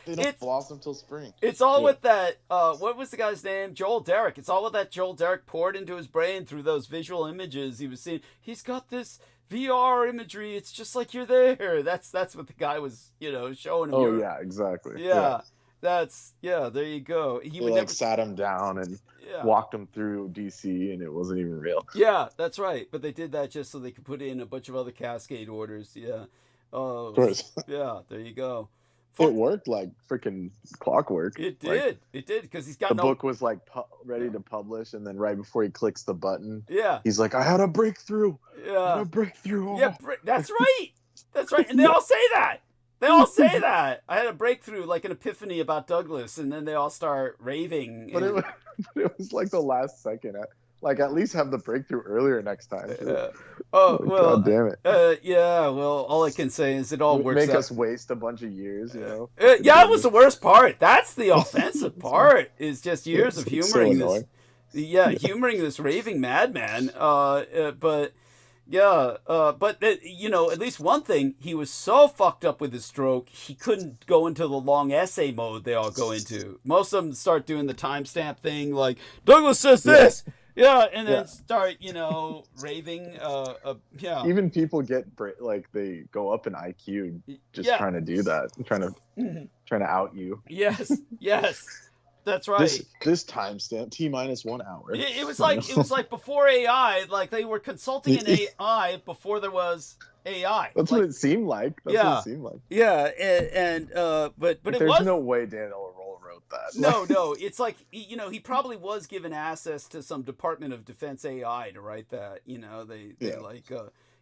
C: They don't blossom till spring.
A: It's all with that, what was the guy's name? Joel Derek. It's all what that Joel Derek poured into his brain through those visual images he was seeing. He's got this VR imagery. It's just like you're there. That's what the guy was, showing him.
C: Oh, yeah, exactly.
A: Yeah. There you go. He would
C: sat him down and walked him through DC, and it wasn't even real.
A: Yeah, that's right. But they did that just so they could put in a bunch of other Cascade orders. Yeah.
C: Of course.
A: Yeah, there you go.
C: It worked like freaking clockwork.
A: It did. It did because he's got
C: the book was like ready to publish, and then right before he clicks the button, he's like, "I had a breakthrough."
A: Yeah,
C: I had a breakthrough.
A: Yeah, that's right. That's right. And they all say that. They all say that. I had a breakthrough, like an epiphany about Douglas, and then they all start raving.
C: But it was like the last second. Like, at least have the breakthrough earlier next time.
A: Oh, well.
C: God damn it.
A: Yeah, well, all I can say is it all works out.
C: Make us waste a bunch of years,
A: Yeah, it was the worst part. That's the offensive part, is just years of humoring this. Yeah, humoring this raving madman. But at least one thing, he was so fucked up with his stroke, he couldn't go into the long essay mode they all go into. Most of them start doing the timestamp thing, like, Douglas says this! Yeah, and then start, raving.
C: Even people get they go up in IQ just trying to do that, trying to out you.
A: Yes, that's right.
C: This timestamp T-1 hour.
A: It was like before AI, like they were consulting an AI before there was AI.
C: That's what it seemed like. What it seemed like.
A: Yeah, but
C: there's no way Daniel wrote that.
A: No, it's like he probably was given access to some Department of Defense AI to write that. They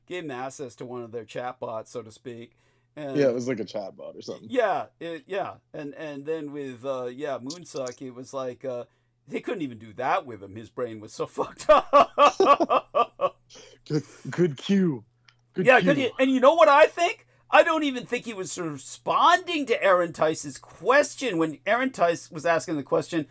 A: gave him access to one of their chatbots, so to speak. And,
C: it was like a chatbot or something.
A: Yeah, and then with Moonsuck, it was like they couldn't even do that with him. His brain was so fucked up.
C: Good cue.
A: Good cue. And you know what I think? I don't even think he was responding to Aaron Tice's question when Aaron Tice was asking the question,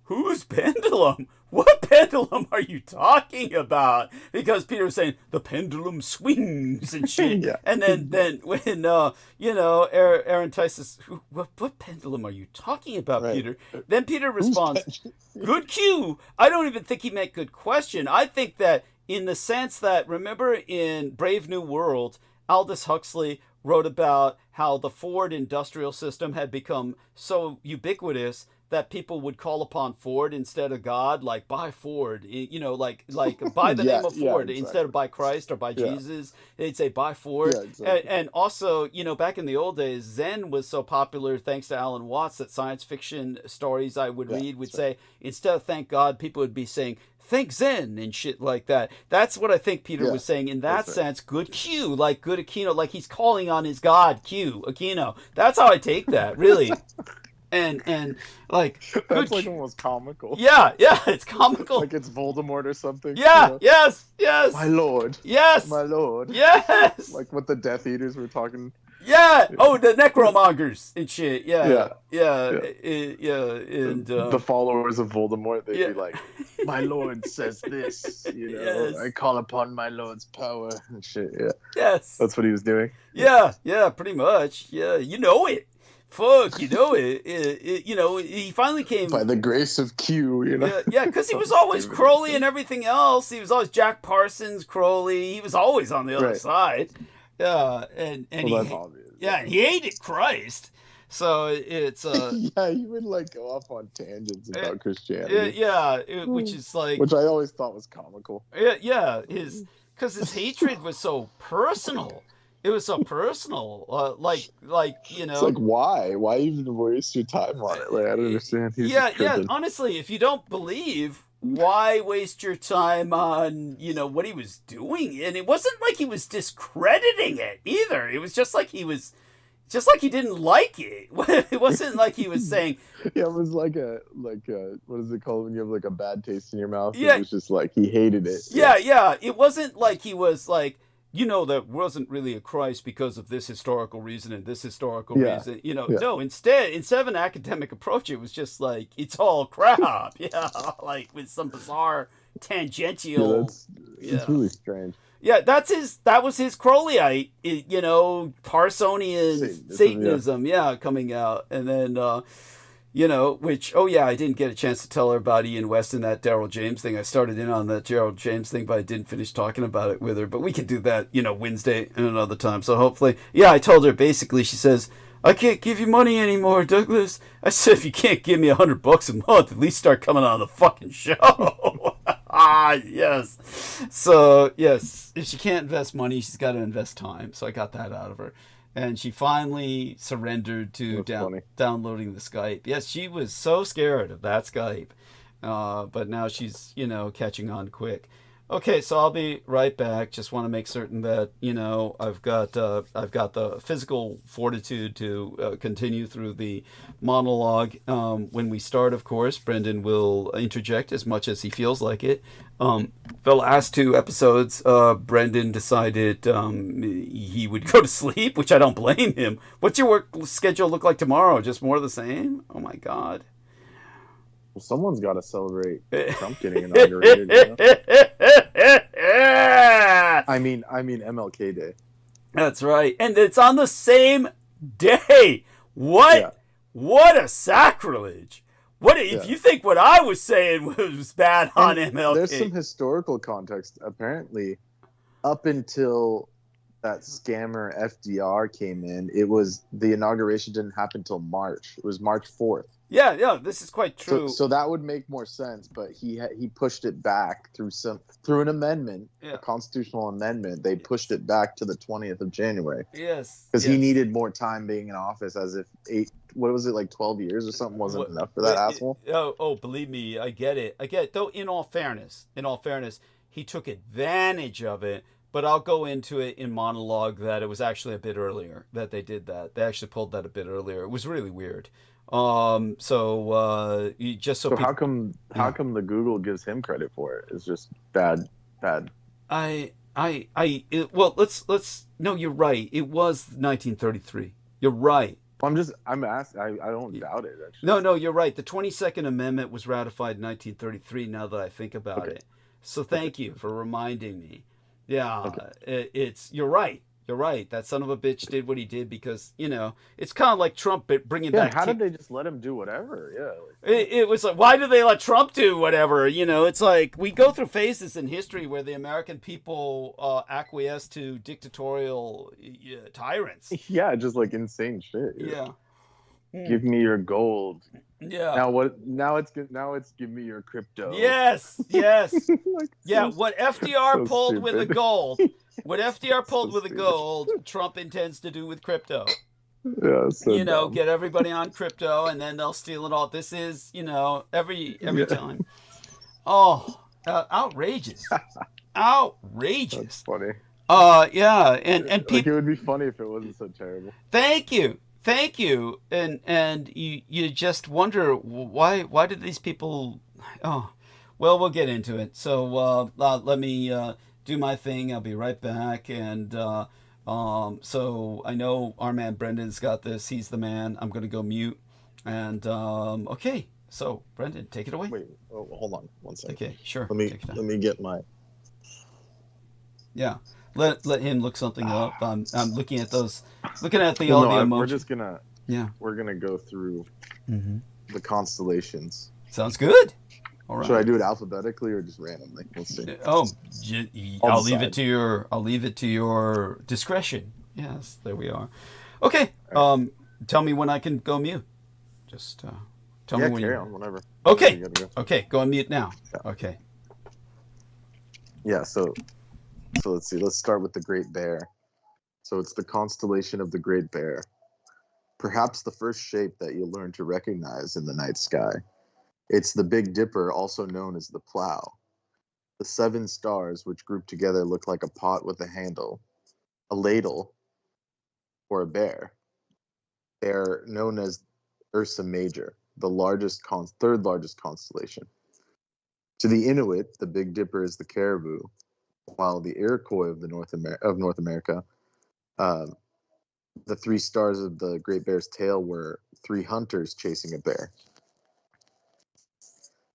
A: "Whose pendulum? What pendulum are you talking about?" Because Peter was saying the pendulum swings and shit. And then when Aaron Tice says, "What pendulum are you talking about, Peter?" Then Peter responds, "Good cue." I don't even think he meant good question. I think that in the sense that, remember in Brave New World, Aldous Huxley wrote about how the Ford industrial system had become so ubiquitous that people would call upon Ford instead of God, like by Ford, you know, like by the name of Ford instead of by Christ or by Jesus. They'd say by Ford.
C: Yeah, exactly.
A: And also, you know, back in the old days, Zen was so popular thanks to Alan Watts that science fiction stories I would read would say, instead of thank God, people would be saying, thank Zen and shit like that. That's what I think Peter was saying in that sense. Good Q, like good Aquino, like he's calling on his God, Q, Aquino. That's how I take that, really. And like
C: that's like almost comical.
A: Yeah, it's comical.
C: Like it's Voldemort or something.
A: Yeah, you know? Yes.
C: My lord.
A: Yes.
C: My lord.
A: Yes.
C: Like what the Death Eaters were talking.
A: Yeah. Oh, the necromongers and shit. Yeah. And
C: the followers of Voldemort, they'd be like, "My lord says this, you know. I call upon my lord's power and shit." Yeah.
A: Yes.
C: That's what he was doing.
A: Yeah. Pretty much. Yeah. You know it. Fuck, you know it. You know, he finally came
C: by the grace of Q. You know.
A: Yeah, because he was always Crowley and everything else. He was always Jack Parsons, Crowley. He was always on the other side. Yeah, and
C: that's obvious.
A: Yeah, and he hated Christ. So it's
C: yeah, he would like go off on tangents about Christianity.
A: Which is like
C: which I always thought was comical.
A: Yeah, because his hatred was so personal. It was so personal, like you know.
C: It's like why even waste your time on it? Like I don't understand.
A: Yeah. Honestly, if you don't believe, why waste your time on what he was doing? And it wasn't like he was discrediting it either. It was just like he didn't like it. It wasn't like he was saying.
C: Yeah, it was like a what is it called when you have like a bad taste in your mouth?
A: Yeah,
C: it was just like he hated it.
A: Yeah. It wasn't like he was like. There wasn't really a Christ because of this historical reason and this historical reason. No, instead of an academic approach, it was just like, it's all crap. Like with some bizarre tangential.
C: It's really strange.
A: Yeah, that was his Crowleyite, Parsonian Satanism, coming out. And then, which, I didn't get a chance to tell her about Ian West and that Daryl James thing. I started in on that Daryl James thing, but I didn't finish talking about it with her. But we can do that, Wednesday and another time. So hopefully, I told her basically, she says, I can't give you money anymore, Douglas. I said, if you can't give me $100 a month, at least start coming on the fucking show. Yes. So, yes, if she can't invest money, she's got to invest time. So I got that out of her. And she finally surrendered to downloading the Skype. Yes, she was so scared of that Skype. But now she's, catching on quick. Okay, so I'll be right back. Just want to make certain that, I've got the physical fortitude to continue through the monologue. When we start, of course, Brendan will interject as much as he feels like it. The last two episodes, Brendan decided he would go to sleep, which I don't blame him. What's your work schedule look like tomorrow? Just more of the same? Oh, my God.
C: Well, someone's got to celebrate Trump getting inaugurated. I mean MLK Day.
A: That's right, and it's on the same day. What? Yeah. What a sacrilege! If you think what I was saying was bad on MLK?
C: There's some historical context. Apparently, up until that scammer FDR came in, the inauguration didn't happen until March. It was March 4th.
A: Yeah, this is quite true.
C: So that would make more sense, but he pushed it back through an amendment, a constitutional amendment. They pushed it back to the 20th of January.
A: Yes,
C: because he needed more time being in office, as if 12 years or something wasn't enough for that asshole.
A: Oh, believe me, I get it. Though, in all fairness, he took advantage of it. But I'll go into it in monologue that it was actually a bit earlier that they did that. They actually pulled that a bit earlier. It was really weird. How come
C: the Google gives him credit for it? It's just bad.
A: No, you're right. It was 1933. You're right.
C: I'm asking. I don't doubt it. Actually.
A: No, you're right. The 22nd Amendment was ratified in 1933. Now that I think about it, so thank you for reminding me. Yeah, you're right. You're right. That son of a bitch did what he did because, it's kind of like Trump bringing back...
C: how did they just let him do whatever? Yeah.
A: It was like, why did they let Trump do whatever? It's like we go through phases in history where the American people acquiesce to dictatorial tyrants.
C: Yeah, just like insane shit.
A: Yeah.
C: Give me your gold.
A: Yeah.
C: Now what? Now it's give me your crypto.
A: Yes. Yes.
C: Like,
A: Yeah. What FDR
C: so
A: pulled with the
C: stupid.
A: gold. What FDR pulled
C: So
A: with the
C: stupid.
A: gold, Trump intends to do with crypto.
C: Yeah, so
A: You know,
C: dumb.
A: get everybody on crypto, and then they'll steal it all. This is, you know, every time. Oh, outrageous. Outrageous.
C: That's funny.
A: Yeah, and
C: Like,
A: people.
C: it would be funny if it wasn't so terrible.
A: Thank you, and you just wonder why did these people? Oh, well, we'll get into it. So let me do my thing. I'll be right back. And so I know our man Brendan's got this. He's the man. I'm gonna go mute. And okay. So Brendan, take it away.
C: Wait, hold on one second.
A: Okay, sure.
C: Let me get my.
A: Yeah. Let him look something up. I'm looking at those. Looking at the
C: Well,
A: all the
C: we're
A: emojis.
C: just gonna.
A: Yeah.
C: We're gonna go through the constellations.
A: Sounds good. All right.
C: Should I do it alphabetically or just randomly? Let's see.
A: Oh, I'll leave it
C: decide.
A: to your discretion. Yes, there we are. Okay. Tell me when I can go mute. Just tell me when
C: carry
A: you.
C: on whenever.
A: Okay.
C: You gotta go.
A: Okay. Go on mute now.
C: Yeah.
A: Okay.
C: Yeah. So let's see. Let's start with the Great Bear. So it's the constellation of the Great Bear. Perhaps the first shape that you'll learn to recognize in the night sky. It's the Big Dipper, also known as the Plow. The 7 stars, which group together look like a pot with a handle, a ladle, or a bear. They're known as Ursa Major, the third largest constellation. To the Inuit, the Big Dipper is the caribou, while the Iroquois of North America, the 3 stars of the Great Bear's tail were 3 hunters chasing a bear.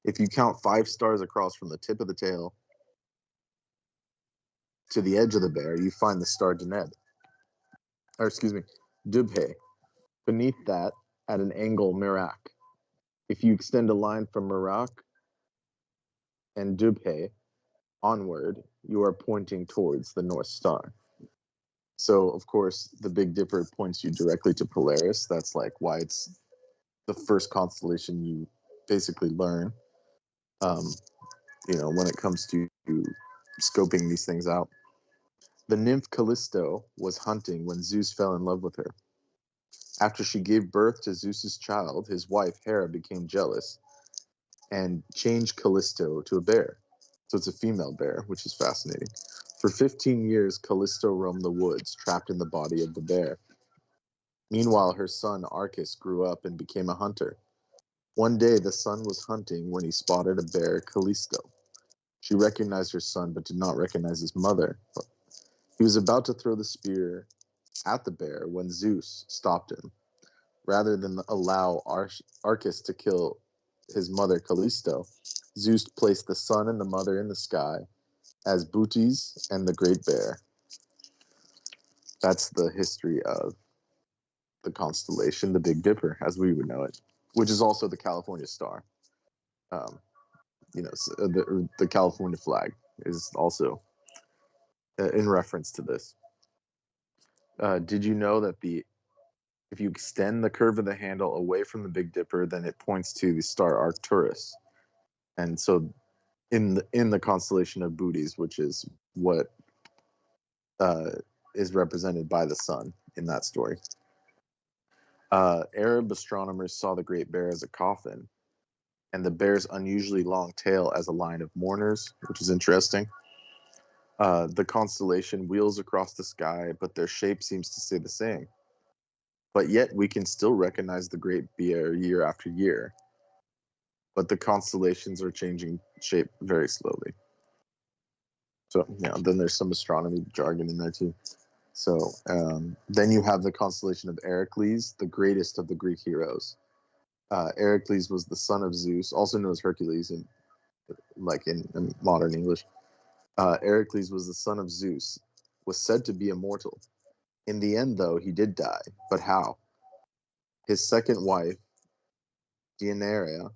C: If you count 5 stars across from the tip of the tail to the edge of the bear, you find the star Dubhe. Beneath that, at an angle, Merak. If you extend a line from Merak and Dubhe onward, you are pointing towards the North Star. So, of course, the Big Dipper points you directly to Polaris. That's like why it's the first constellation you basically learn. When it comes to scoping these things out. The nymph Callisto was hunting when Zeus fell in love with her. After she gave birth to Zeus's child, his wife Hera became jealous and changed Callisto to a bear. So it's a female bear, which is fascinating. For 15 years, Callisto roamed the woods, trapped in the body of the bear. Meanwhile, her son Arcas grew up and became a hunter. One day, the son was hunting when he spotted a bear, Callisto. She recognized her son, but did not recognize his mother. He was about to throw the spear at the bear when Zeus stopped him. Rather than allow Arcas to kill his mother, Callisto, Zeus placed the son and the mother in the sky as Bootes and the Great Bear. That's the history of the constellation, the Big Dipper, as we would know it, which is also the California star. The California flag is also in reference to this. Did you know that if you extend the curve of the handle away from the Big Dipper, then it points to the star Arcturus? And so in the constellation of Bootes, which is what is represented by the sun in that story. Arab astronomers saw the Great Bear as a coffin, and the bear's unusually long tail as a line of mourners, which is interesting. The constellation wheels across the sky, but their shape seems to stay the same. But yet we can still recognize the Great Bear year after year. But the constellations are changing shape very slowly. So, then there's some astronomy jargon in there too. So, then you have the constellation of Heracles, the greatest of the Greek heroes. Heracles was the son of Zeus, also known as Hercules in modern English. Heracles was the son of Zeus, was said to be immortal. In the end, though, he did die. But how? His second wife, Deianeira,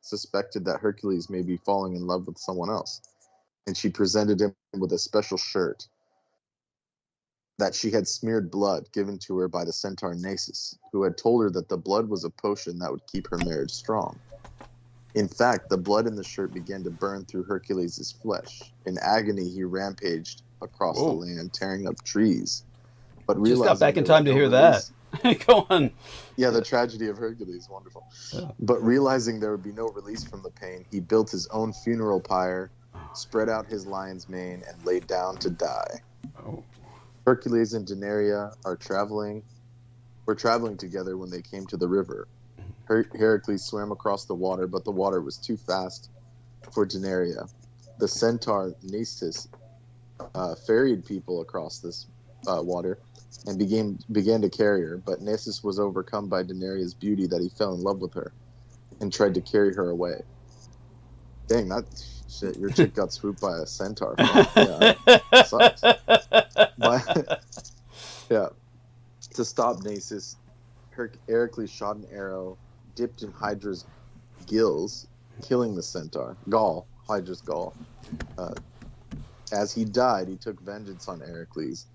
C: suspected that Hercules may be falling in love with someone else, and she presented him with a special shirt that she had smeared blood given to her by the centaur Nasus, who had told her that the blood was a potion that would keep her marriage strong. In fact, the blood in the shirt began to burn through Hercules' flesh. In agony, he rampaged across the land, tearing up trees. But
A: just got back in time to hear that. Go on.
C: Yeah, the tragedy of Hercules, wonderful. Yeah. But realizing there would be no release from the pain, he built his own funeral pyre, spread out his lion's mane, and laid down to die.
A: Oh.
C: Hercules and Denaria were traveling together when they came to the river. Heracles swam across the water, but the water was too fast for Denaria. The centaur Nasus ferried people across this water and began to carry her, but Nasus was overcome by Denaria's beauty that he fell in love with her and tried to carry her away. Dang, that shit, your chick got swooped by a centaur. Yeah, sucks. Yeah. To stop Nasus, Heracles shot an arrow dipped in Hydra's gills, killing the centaur. Hydra's gall. As he died, he took vengeance on Heracles,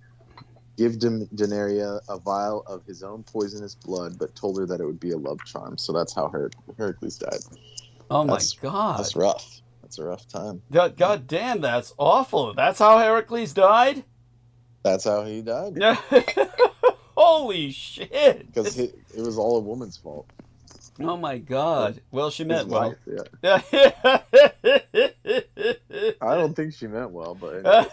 C: gave Denaria a vial of his own poisonous blood, but told her that it would be a love charm. So that's how Heracles died.
A: Oh my God.
C: That's rough. That's a rough time.
A: God damn, that's awful. That's how Heracles died?
C: That's how he died.
A: Holy shit.
C: Because it was all a woman's fault.
A: Oh my God. Well, she meant well.
C: Yeah. I don't think she meant well, but anyway.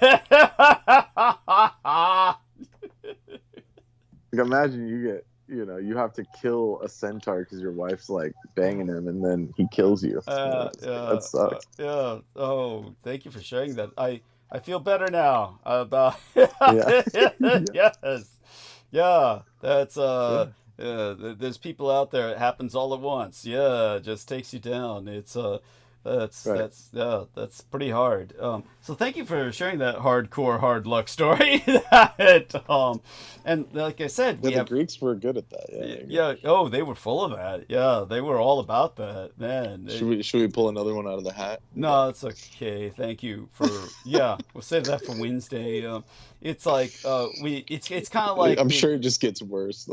C: Like, imagine you have to kill a centaur because your wife's like banging him and then he kills you. That sucks.
A: Yeah. Oh, thank you for sharing that. I feel better now about Yes. Yeah. That's there's people out there, it happens all at once. Yeah, it just takes you down. It's that's pretty hard. So thank you for sharing that hardcore hard luck story. And like I said,
C: the Greeks were good at that.
A: Yeah. Oh, they were full of that. Yeah, they were all about that, man.
C: Should we pull another one out of the hat?
A: No, it's okay. Thank you for we'll save that for Wednesday. It's like it's kind of like
C: I'm sure it just gets worse.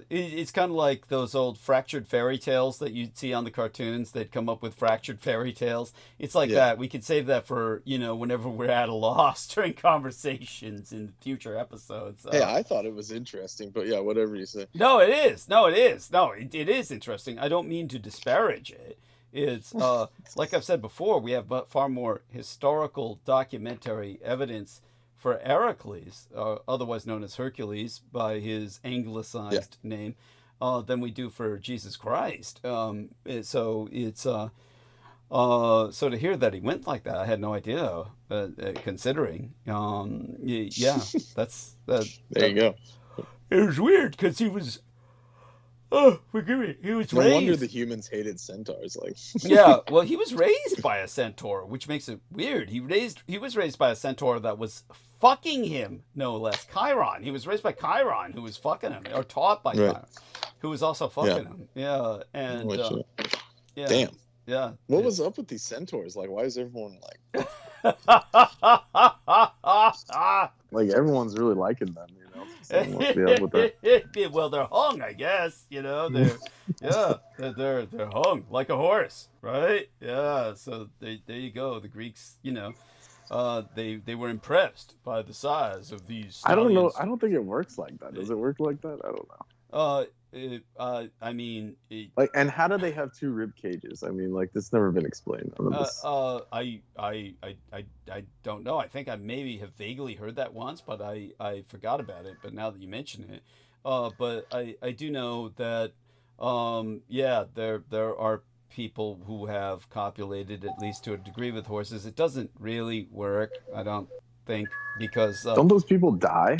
A: It's kind of like those old fractured fairy tales that you'd see on the cartoons. They'd come up with fractured fairy tales. It's like that. We could save that for whenever we're at a loss during conversations in future episodes.
C: Hey, I thought it was interesting, but yeah, whatever you say.
A: No, it is. No, it is interesting. I don't mean to disparage it. It's like I've said before, we have far more historical documentary evidence for Heracles, otherwise known as Hercules by his anglicized name, than we do for Jesus Christ. So it's so to hear that he went like that, I had no idea. Considering, that's
C: there you go.
A: It was weird because he was. Oh, forgive me. He was raised.
C: No wonder the humans hated centaurs.
A: Well, he was raised by a centaur, which makes it weird. He was raised by a centaur that was fucking him, no less. Chiron. He was raised by Chiron, who was fucking him, or taught by Chiron, who was also fucking him. Yeah, and
C: damn.
A: Yeah.
C: What was up with these centaurs? Like, why is everyone like? Like everyone's really liking them,
A: Well, they're hung, I guess. They're they're hung like a horse, right? Yeah. So there you go. The Greeks, they were impressed by the size of these stallions.
C: I don't know. I don't think it works like that. Does it work like that? I don't know.
A: I mean,
C: and how do they have two rib cages? I mean, this never been explained.
A: I don't know. I think I maybe have vaguely heard that once, but I forgot about it. But now that you mention it, but I do know that there are people who have copulated at least to a degree with horses. It doesn't really work, I don't think, because
C: don't those people die?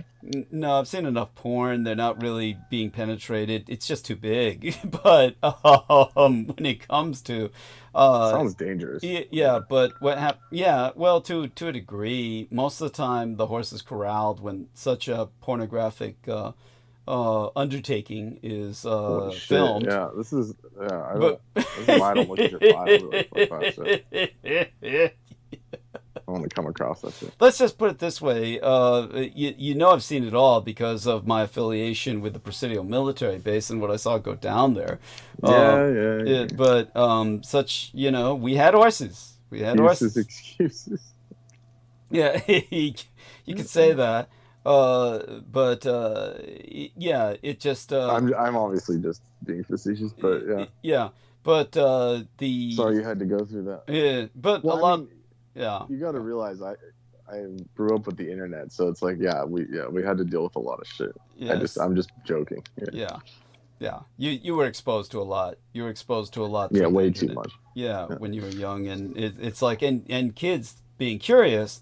A: No, I've seen enough porn. They're not really being penetrated. It's just too big. But when it comes to
C: sounds dangerous.
A: But what happened? Yeah, well, to a degree, most of the time the horse is corralled when such a pornographic undertaking is filmed.
C: Yeah, this is this is why I don't look at your file. only come across that shit.
A: Let's just put it this way. You know I've seen it all because of my affiliation with the Presidio military base and what I saw go down there.
C: Yeah.
A: But such, we had horses. We had horses.
C: Excuses.
A: Yeah, you could say that. But yeah, it just...
C: I'm obviously just being facetious, but yeah.
A: Yeah, but the...
C: Sorry you had to go through that.
A: Yeah, but a lot... Yeah,
C: you got to realize I grew up with the internet, so it's like we had to deal with a lot of shit.
A: Yes.
C: I'm just joking.
A: Yeah. You were exposed to a lot. You were exposed to a lot.
C: Yeah, way too much.
A: Yeah, when you were young, and it's like and kids being curious,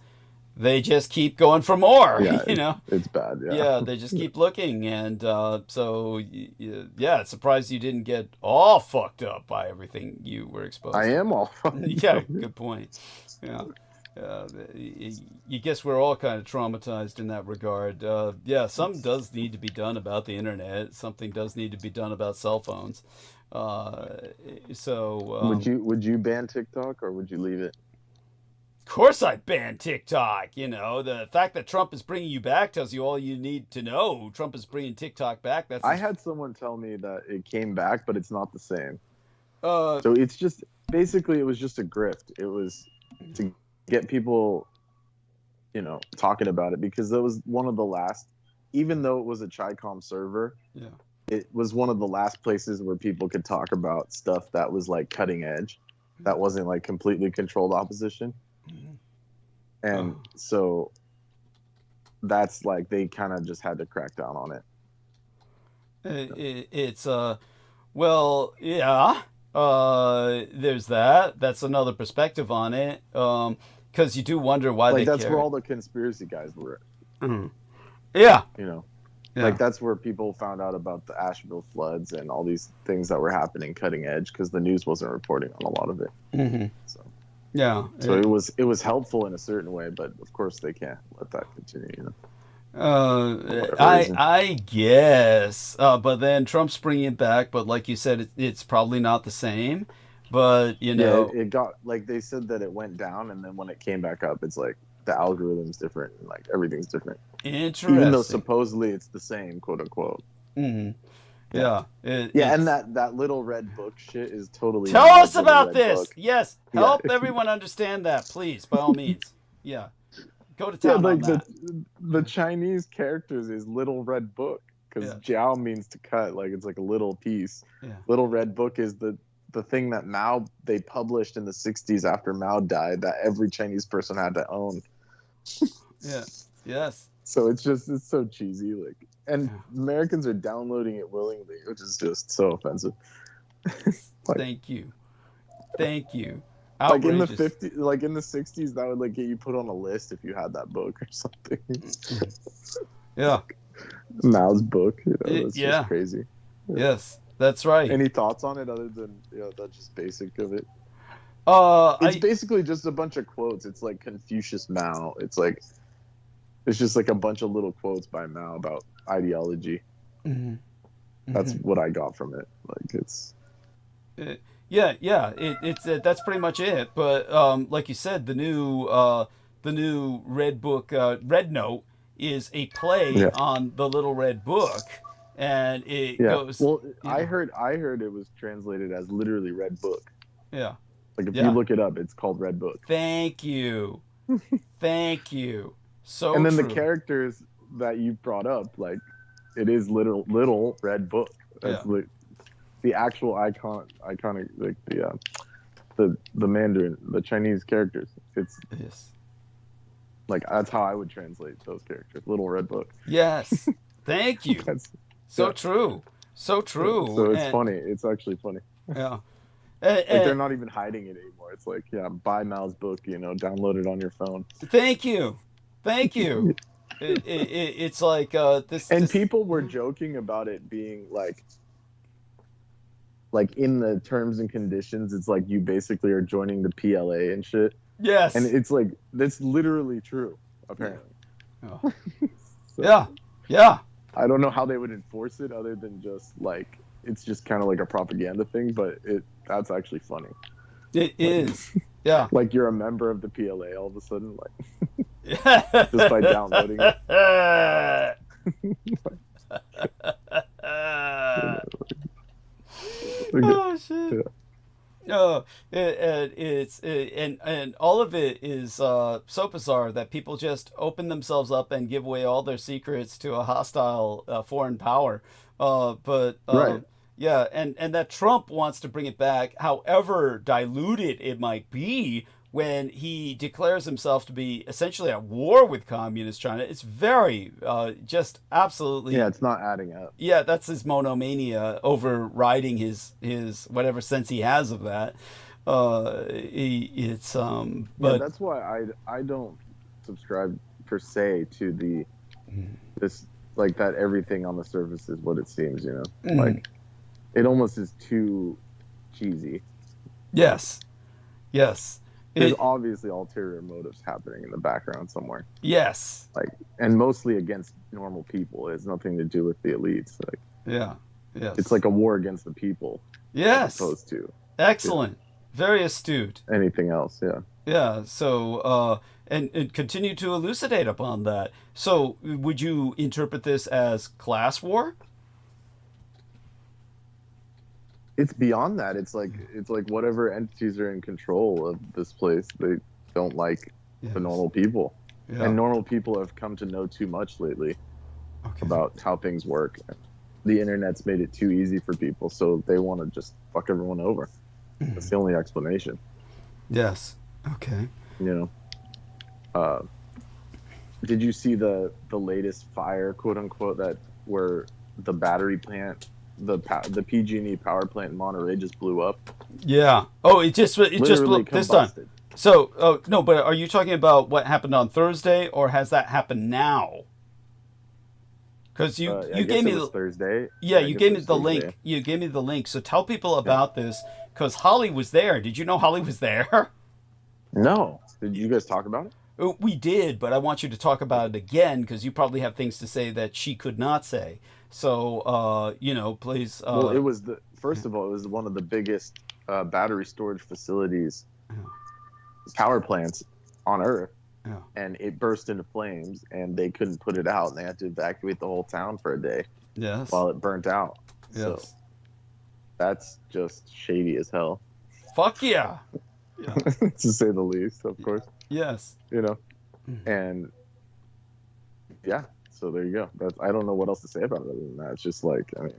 A: they just keep going for more.
C: Yeah, it's bad.
A: Yeah, they just keep looking, and so it's surprised you didn't get all fucked up by everything you were exposed to.
C: I am all fucked up.
A: Yeah, good point. Yeah. You guess we're all kind of traumatized in that regard. Something does need to be done about the internet. Something does need to be done about cell phones.
C: Would you ban TikTok or would you leave it?
A: Of course I'd ban TikTok. The fact that Trump is bringing you back tells you all you need to know. Trump is bringing TikTok back. I
C: had someone tell me that it came back, but it's not the same. So it's just basically it was just a grift. It was to get people, talking about it because that was one of the last, even though it was a Chi-Com server, it was one of the last places where people could talk about stuff that was like cutting edge, that wasn't like completely controlled opposition. And so that's like, they kind of just had to crack down on it.
A: There's that. That's another perspective on it. Because you do wonder why
C: that's where all the conspiracy guys were.
A: Mm-hmm. Yeah.
C: Like that's where people found out about the Asheville floods and all these things that were happening cutting edge because the news wasn't reporting on a lot of it.
A: Mm-hmm.
C: So it was helpful in a certain way, but of course they can't let that continue.
A: I guess, but then Trump's bringing it back. But like you said, it's probably not the same. But
C: it got like they said that it went down, and then when it came back up, it's like the algorithm's different, and like everything's different.
A: Interesting.
C: Even though supposedly it's the same, quote unquote.
A: Mm-hmm. Yeah.
C: And that little red book shit is totally.
A: Tell us about this. Book. Yes, help everyone understand that, please, by all means. Yeah. Go to town on that.
C: The Chinese characters is little red book because jiao means to cut, like it's like a little piece. Yeah. Little red book is the thing that Mao they published in the 60s after Mao died that every Chinese person had to own.
A: Yeah. Yes.
C: So it's so cheesy, like, and Americans are downloading it willingly, which is just so offensive.
A: Thank you. Outrageous.
C: Like in the 50s, like in the 60s, that would like get you put on a list if you had that book or something.
A: Yeah.
C: Mao's book, it's just crazy.
A: Yeah. Yes, that's right.
C: Any thoughts on it other than that's just basic of it? It's basically just a bunch of quotes. It's like Confucius Mao. It's just like a bunch of little quotes by Mao about ideology. Mm-hmm. That's what I got from it. Like it's.
A: It's that's pretty much it. But like you said, the new Red Book, Red Note is a play on the Little Red Book, and it goes.
C: Well, I heard it was translated as literally Red Book.
A: Yeah.
C: Like if you look it up, it's called Red Book.
A: Thank you. So.
C: And then
A: true.
C: the characters that you brought up, like it is little Red Book. That's like the actual iconic like the Mandarin, the Chinese characters. It's like that's how I would translate those characters. Little Red Book.
A: Yes. Thank you. So true. So
C: it's funny. It's actually funny.
A: Yeah.
C: Like they're not even hiding it anymore. It's like, buy Mao's book, download it on your phone.
A: Thank you. It's like this.
C: And people were joking about it being like in the terms and conditions, it's like you basically are joining the PLA and shit.
A: Yes.
C: And it's like that's literally true, apparently.
A: Oh. Yeah.
C: I don't know how they would enforce it other than just like it's just kind of like a propaganda thing, but that's actually funny.
A: It is. Yeah.
C: Like you're a member of the PLA all of a sudden, like just by downloading it.
A: Oh shit. Yeah. Oh, and all of it is so bizarre that people just open themselves up and give away all their secrets to a hostile foreign power.
C: Right.
A: Yeah, and that Trump wants to bring it back, however diluted it might be, when he declares himself to be essentially at war with communist China. It's very, just absolutely...
C: Yeah, it's not adding up.
A: Yeah, that's his monomania overriding his whatever sense he has of that. But
C: yeah, that's why I don't subscribe per se to this, like, that everything on the surface is what it seems, you know? Like, it almost is too cheesy.
A: Yes.
C: There's obviously ulterior motives happening in the background somewhere.
A: Yes.
C: Like, and mostly against normal people. It has nothing to do with the elites. Like,
A: yeah. Yes.
C: It's like a war against the people.
A: Yes.
C: As opposed to.
A: Excellent. Very astute.
C: Anything else, yeah.
A: Yeah. So, and continue to elucidate upon that. So, would you interpret this as class war?
C: It's beyond that. It's like whatever entities are in control of this place, they don't like the normal people. Yeah. And normal people have come to know too much lately about how things work. The internet's made it too easy for people, so they want to just fuck everyone over. That's the only explanation.
A: Yes. Okay.
C: You know. Did you see the latest fire, quote unquote, that where the battery plant, the PG&E power plant in Monterey just blew up?
A: Yeah. Oh, it just blew this time. So, no, but are you talking about what happened on Thursday, or has that happened now? Because you gave me the
C: Thursday.
A: Yeah, you gave me the link. You gave me the link. So tell people about this, because Holly was there. Did you know Holly was there?
C: No. Did you guys talk about it?
A: We did, but I want you to talk about it again, because you probably have things to say that she could not say. So, you know, please.
C: Well, it was first of all, it was one of the biggest battery storage facilities, power plants on Earth. Yeah. And it burst into flames, and they couldn't put it out, and they had to evacuate the whole town for a day.
A: Yes.
C: While it burnt out.
A: Yes.
C: So that's just shady as hell.
A: Fuck yeah.
C: Yeah. To say the least, of course.
A: Yes.
C: You know, and yeah. So there you go. I don't know what else to say about it other than that. It's just like, I mean,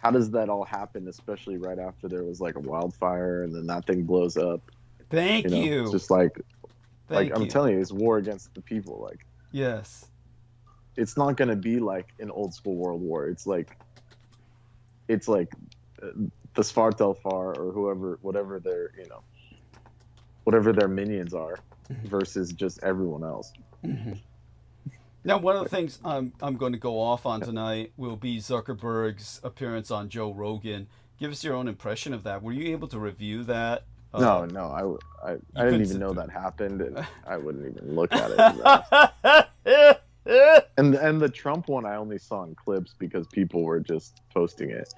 C: how does that all happen, especially right after there was like a wildfire and then that thing blows up?
A: Thank you.
C: It's just like I'm telling you, it's war against the people. Like,
A: yes,
C: it's not going to be like an old school world war. It's like the Svartalfar or whatever their, you know, whatever their minions are versus just everyone else.
A: Mm-hmm. Now, one of the things I'm going to go off on tonight will be Zuckerberg's appearance on Joe Rogan. Give us your own impression of that. Were you able to review that?
C: No, I didn't even know that happened, and I wouldn't even look at it. And the Trump one I only saw in clips because people were just posting it,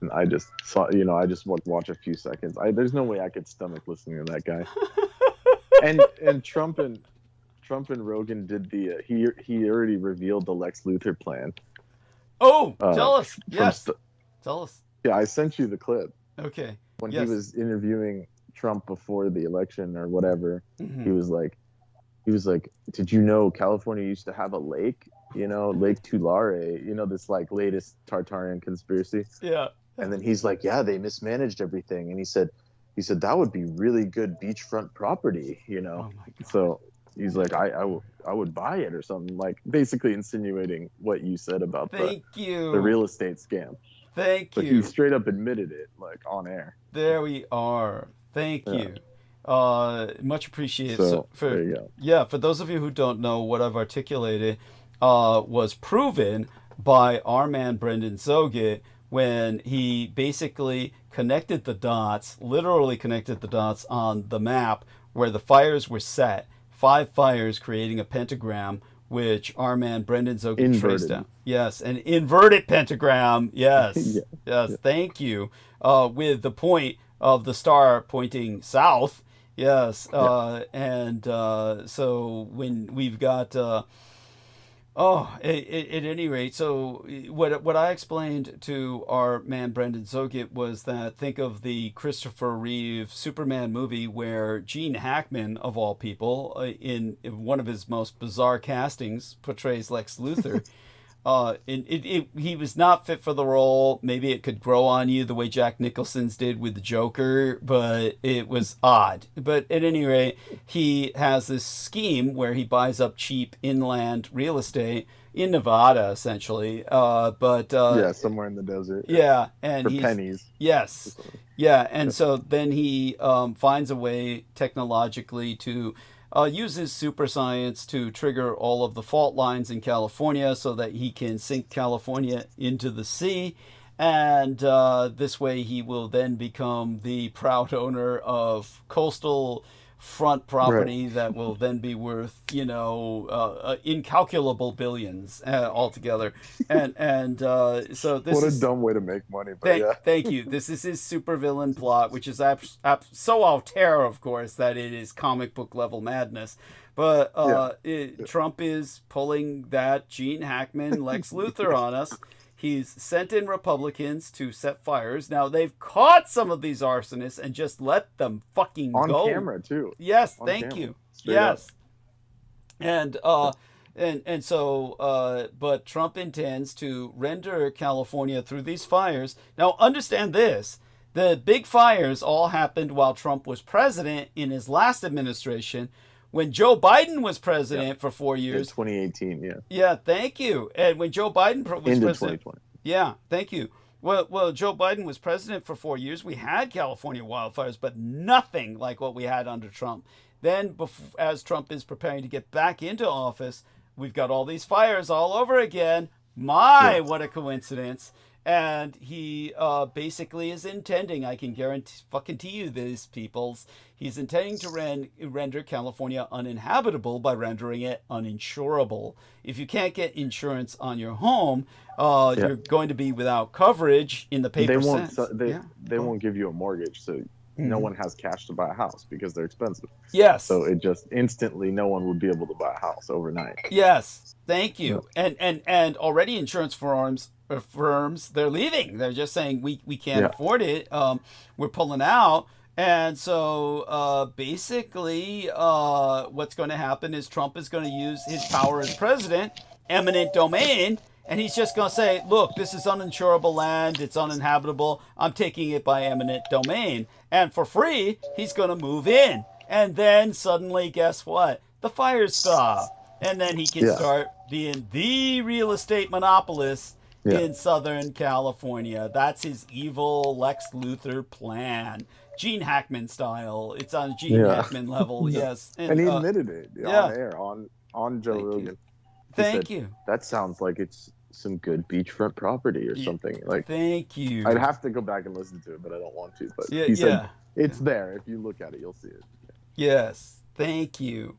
C: and I just saw, you know, I just watch a few seconds. There's no way I could stomach listening to that guy. and Trump and Rogan did he already revealed the Lex Luthor plan.
A: Oh, tell us. Yes, tell us.
C: Yeah, I sent you the clip.
A: Okay.
C: When he was interviewing Trump before the election or whatever, he was like, did you know California used to have a lake, you know, Lake Tulare, you know, this like latest Tartarian conspiracy.
A: Yeah.
C: And then he's like, yeah, they mismanaged everything. And he said that would be really good beachfront property, you know. Oh my God. So he's like, I would buy it or something, like basically insinuating what you said about the real estate scam.
A: Thank you.
C: But he straight up admitted it, like, on air.
A: There we are. Thank you. Much appreciated.
C: So there you go.
A: Yeah, for those of you who don't know, what I've articulated was proven by our man Brendan Zogit when he basically connected the dots, literally connected the dots on the map where the fires were set. 5 fires creating a pentagram, which our man Brendan Zogit traced down. Yes, an inverted pentagram. Yes, yes. Thank you. With the point of the star pointing south, Yes. And so when we've got at any rate, so what I explained to our man Brendan Zogit was that think of the Christopher Reeve Superman movie where Gene Hackman, of all people, in one of his most bizarre castings, portrays Lex Luthor. He was not fit for the role. Maybe it could grow on you the way Jack Nicholson's did with the Joker, but it was odd. But at any rate, he has this scheme where he buys up cheap inland real estate in Nevada, essentially.
C: Somewhere in the desert.
A: Yeah, and
C: for pennies.
A: Yes, yeah, and so then he finds a way technologically to uses super science to trigger all of the fault lines in California so that he can sink California into the sea. And this way he will then become the proud owner of coastal front property that will then be worth, incalculable billions altogether. And so this
C: is... What a dumb way to make money. But
A: Thank you. This is his supervillain plot, which is so out there, of course, that it is comic book level madness. But Trump is pulling that Gene Hackman, Lex Luthor on us. He's sent in Republicans to set fires. Now, they've caught some of these arsonists and just let them fucking go.
C: On camera, too.
A: Yes, thank you. Yes. And so, but Trump intends to render California through these fires. Now, understand this. The big fires all happened while Trump was president in his last administration. When Joe Biden was president for 4 years.
C: In 2018, yeah.
A: Yeah, thank you. And when Joe Biden was president.
C: 2020.
A: Yeah, thank you. Well, Joe Biden was president for 4 years. We had California wildfires, but nothing like what we had under Trump. Then, as Trump is preparing to get back into office, we've got all these fires all over again. What a coincidence. And he basically is intending, I can guarantee you this, peoples, he's intending to render California uninhabitable by rendering it uninsurable. If you can't get insurance on your home, you're going to be without coverage in the paper sense.
C: They won't give you a mortgage, so no one has cash to buy a house because they're expensive.
A: Yes.
C: So it just instantly, no one would be able to buy a house overnight.
A: Yes. Thank you. Yeah. And already insurance firms, they're leaving. They're just saying we can't afford it. We're pulling out. And so basically what's going to happen is Trump is going to use his power as president, eminent domain, and he's just going to say, look, this is uninsurable land. It's uninhabitable. I'm taking it by eminent domain. And for free, he's going to move in. And then suddenly, guess what? The fires stop. And then he can start being the real estate monopolist in Southern California. That's his evil Lex Luthor plan. Gene Hackman style. It's on Gene Hackman level, yes.
C: And he admitted it on air, on Joe Rogan.
A: Thank you.
C: That sounds like it's some good beachfront property or something. Like,
A: thank you.
C: I'd have to go back and listen to it, but I don't want to. But he said it's there. If you look at it, you'll see it.
A: Yes. Thank you.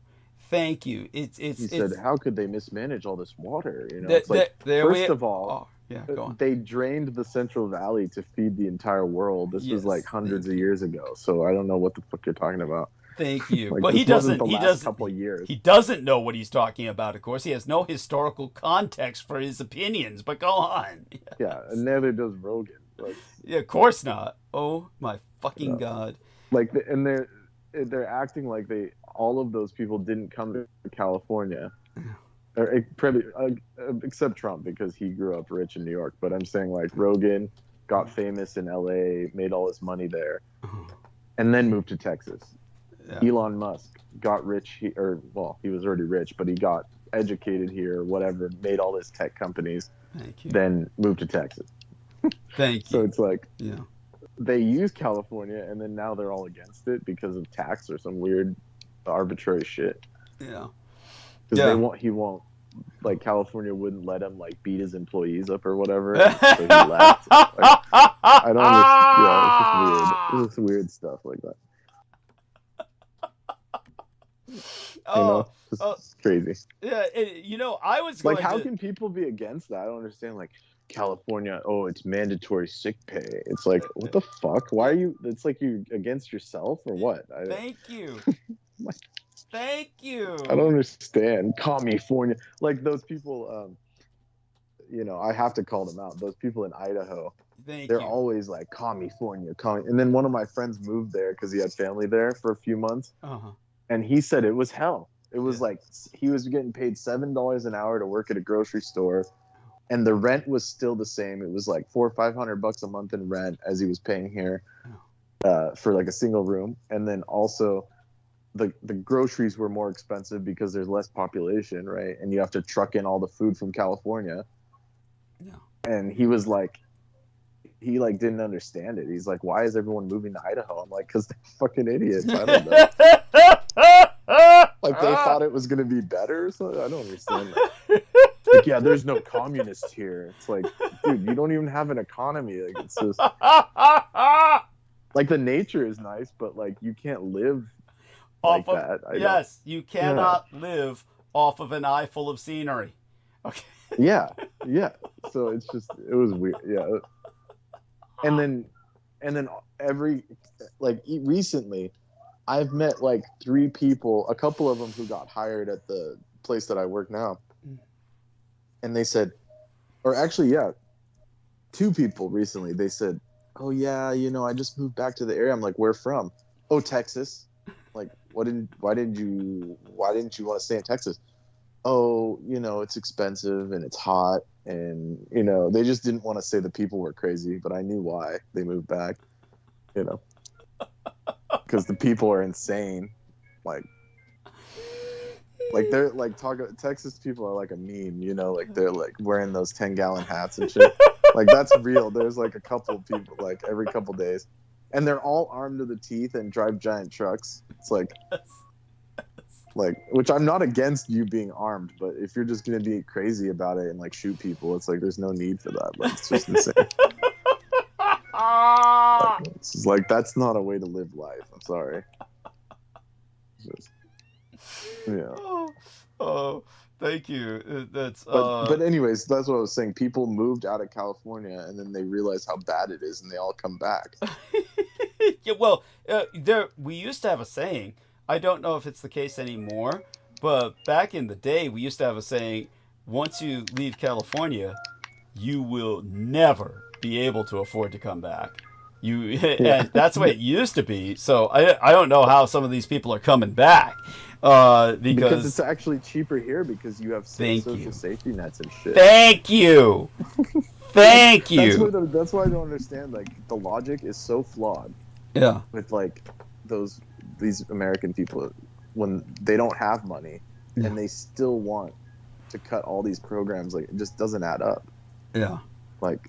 A: Thank you. He
C: said, how could they mismanage all this water? It's like, first of all,
A: go on.
C: They drained the Central Valley to feed the entire world. This was like hundreds of years ago. So I don't know what the fuck you're talking about.
A: Thank you.
C: Like,
A: but he doesn't.
C: Couple of years.
A: He doesn't know what he's talking about. Of course, he has no historical context for his opinions. But go on. Yes.
C: Yeah, and neither does Rogan.
A: Of course not. Oh my fucking god!
C: Like, and they're acting like all of those people didn't come to California, or except Trump because he grew up rich in New York. But I'm saying like Rogan got famous in L.A., made all his money there, and then moved to Texas. Yeah. Elon Musk got rich, he was already rich, but he got educated here, whatever, made all his tech companies, then moved to Texas.
A: Thank you.
C: So it's like, they use California, and then now they're all against it because of tax or some weird arbitrary shit.
A: Yeah.
C: Because he won't, like, California wouldn't let him, like, beat his employees up or whatever. So he left. Like, I don't understand. Yeah, it's just weird. It's just weird stuff like that. It's crazy.
A: Yeah, I was going
C: how can people be against that? I don't understand. Like, California, oh, it's mandatory sick pay. It's like, what the fuck? Why are you? It's like you against yourself or what?
A: Thank you. Thank you.
C: I don't understand. California, like those people. You know, I have to call them out. Those people in Idaho. They're always like California, and then one of my friends moved there because he had family there for a few months, and he said it was hell. It was like he was getting paid $7 an hour to work at a grocery store. And the rent was still the same. It was like $400 or $500 a month in rent as he was paying here for like a single room. And then also the groceries were more expensive because there's less population, right? And you have to truck in all the food from California. Yeah. And he was like, he like didn't understand it. He's like, why is everyone moving to Idaho? I'm like, because they're fucking idiots. I don't know. Like they thought it was going to be better. So I don't understand that. Like, yeah, there's no communists here. It's like, dude, you don't even have an economy. Like, it's just like the nature is nice, but like you can't live like that.
A: Yes, you cannot live off of an eye full of scenery. Okay.
C: Yeah. So it's just, it was weird. Yeah. And then recently, I've met like 3 people, a couple of them who got hired at the place that I work now. And they said, or actually, 2 people recently, they said, oh yeah, you know, I just moved back to the area. I'm like, where from? Oh, Texas. Like, why didn't you want to stay in Texas? Oh, you know, it's expensive and it's hot. And, you know, they just didn't want to say the people were crazy, but I knew why they moved back, you know, because the people are insane. Like they're like Texas people are like a meme, you know, like they're like wearing those 10-gallon hats and shit. Like that's real. There's like a couple of people like every couple days, and they're all armed to the teeth and drive giant trucks. It's like, which I'm not against you being armed, but if you're just gonna be crazy about it and like shoot people, it's like there's no need for that. Like it's just insane. It's like that's not a way to live life. I'm sorry. Just, yeah.
A: Oh, thank you. That's
C: but anyways, that's what I was saying. People moved out of California and then they realize how bad it is and they all come back.
A: Yeah, well, we used to have a saying. I don't know if it's the case anymore, but back in the day, we used to have a saying: once you leave California, you will never be able to afford to come back. And that's the way it used to be. So I don't know how some of these people are coming back. Because
C: it's actually cheaper here because you have social safety nets and shit.
A: Thank you. Thank you.
C: That's why I don't understand. Like the logic is so flawed.
A: Yeah.
C: With like these American people when they don't have money and they still want to cut all these programs, like it just doesn't add up.
A: Yeah.
C: Like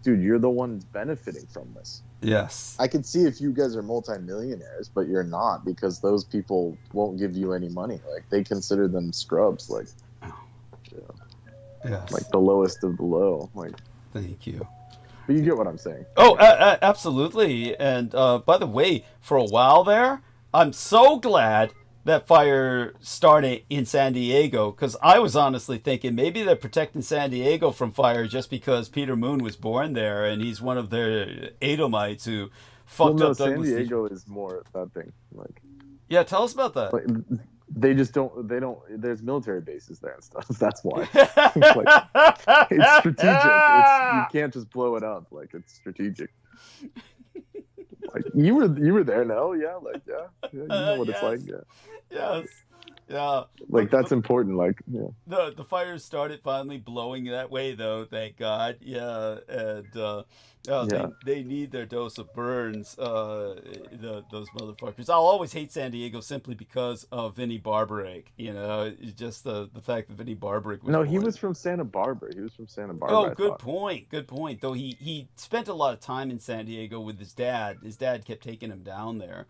C: dude, you're the ones benefiting from this.
A: Yes.
C: I can see if you guys are multimillionaires, but you're not because those people won't give you any money. Like they consider them scrubs, like
A: yes.
C: Like the lowest of the low. Like
A: thank you.
C: But you get what I'm saying.
A: Oh, absolutely. And by the way, for a while there, I'm so glad that fire started in San Diego, because I was honestly thinking maybe they're protecting San Diego from fire just because Peter Moon was born there and he's one of their Edomites who fucked up
C: San
A: Douglas.
C: Diego is more that thing. Like,
A: yeah, tell us about that.
C: Like, they don't. There's military bases there and stuff. That's why. It's strategic. You can't just blow it up. Like it's strategic. Like you were there, no? Yeah, like you know what it's like. Yeah.
A: Yes. Yeah.
C: Like that's important. Like
A: The fire started finally blowing that way though, thank God. Yeah. And they need their dose of burns, those motherfuckers. I'll always hate San Diego simply because of Vinnie Barbaric. You know, just the fact that Vinnie Barbaric was
C: he was from Santa Barbara.
A: Oh, good point. Good point. Though he spent a lot of time in San Diego with his dad. His dad kept taking him down there.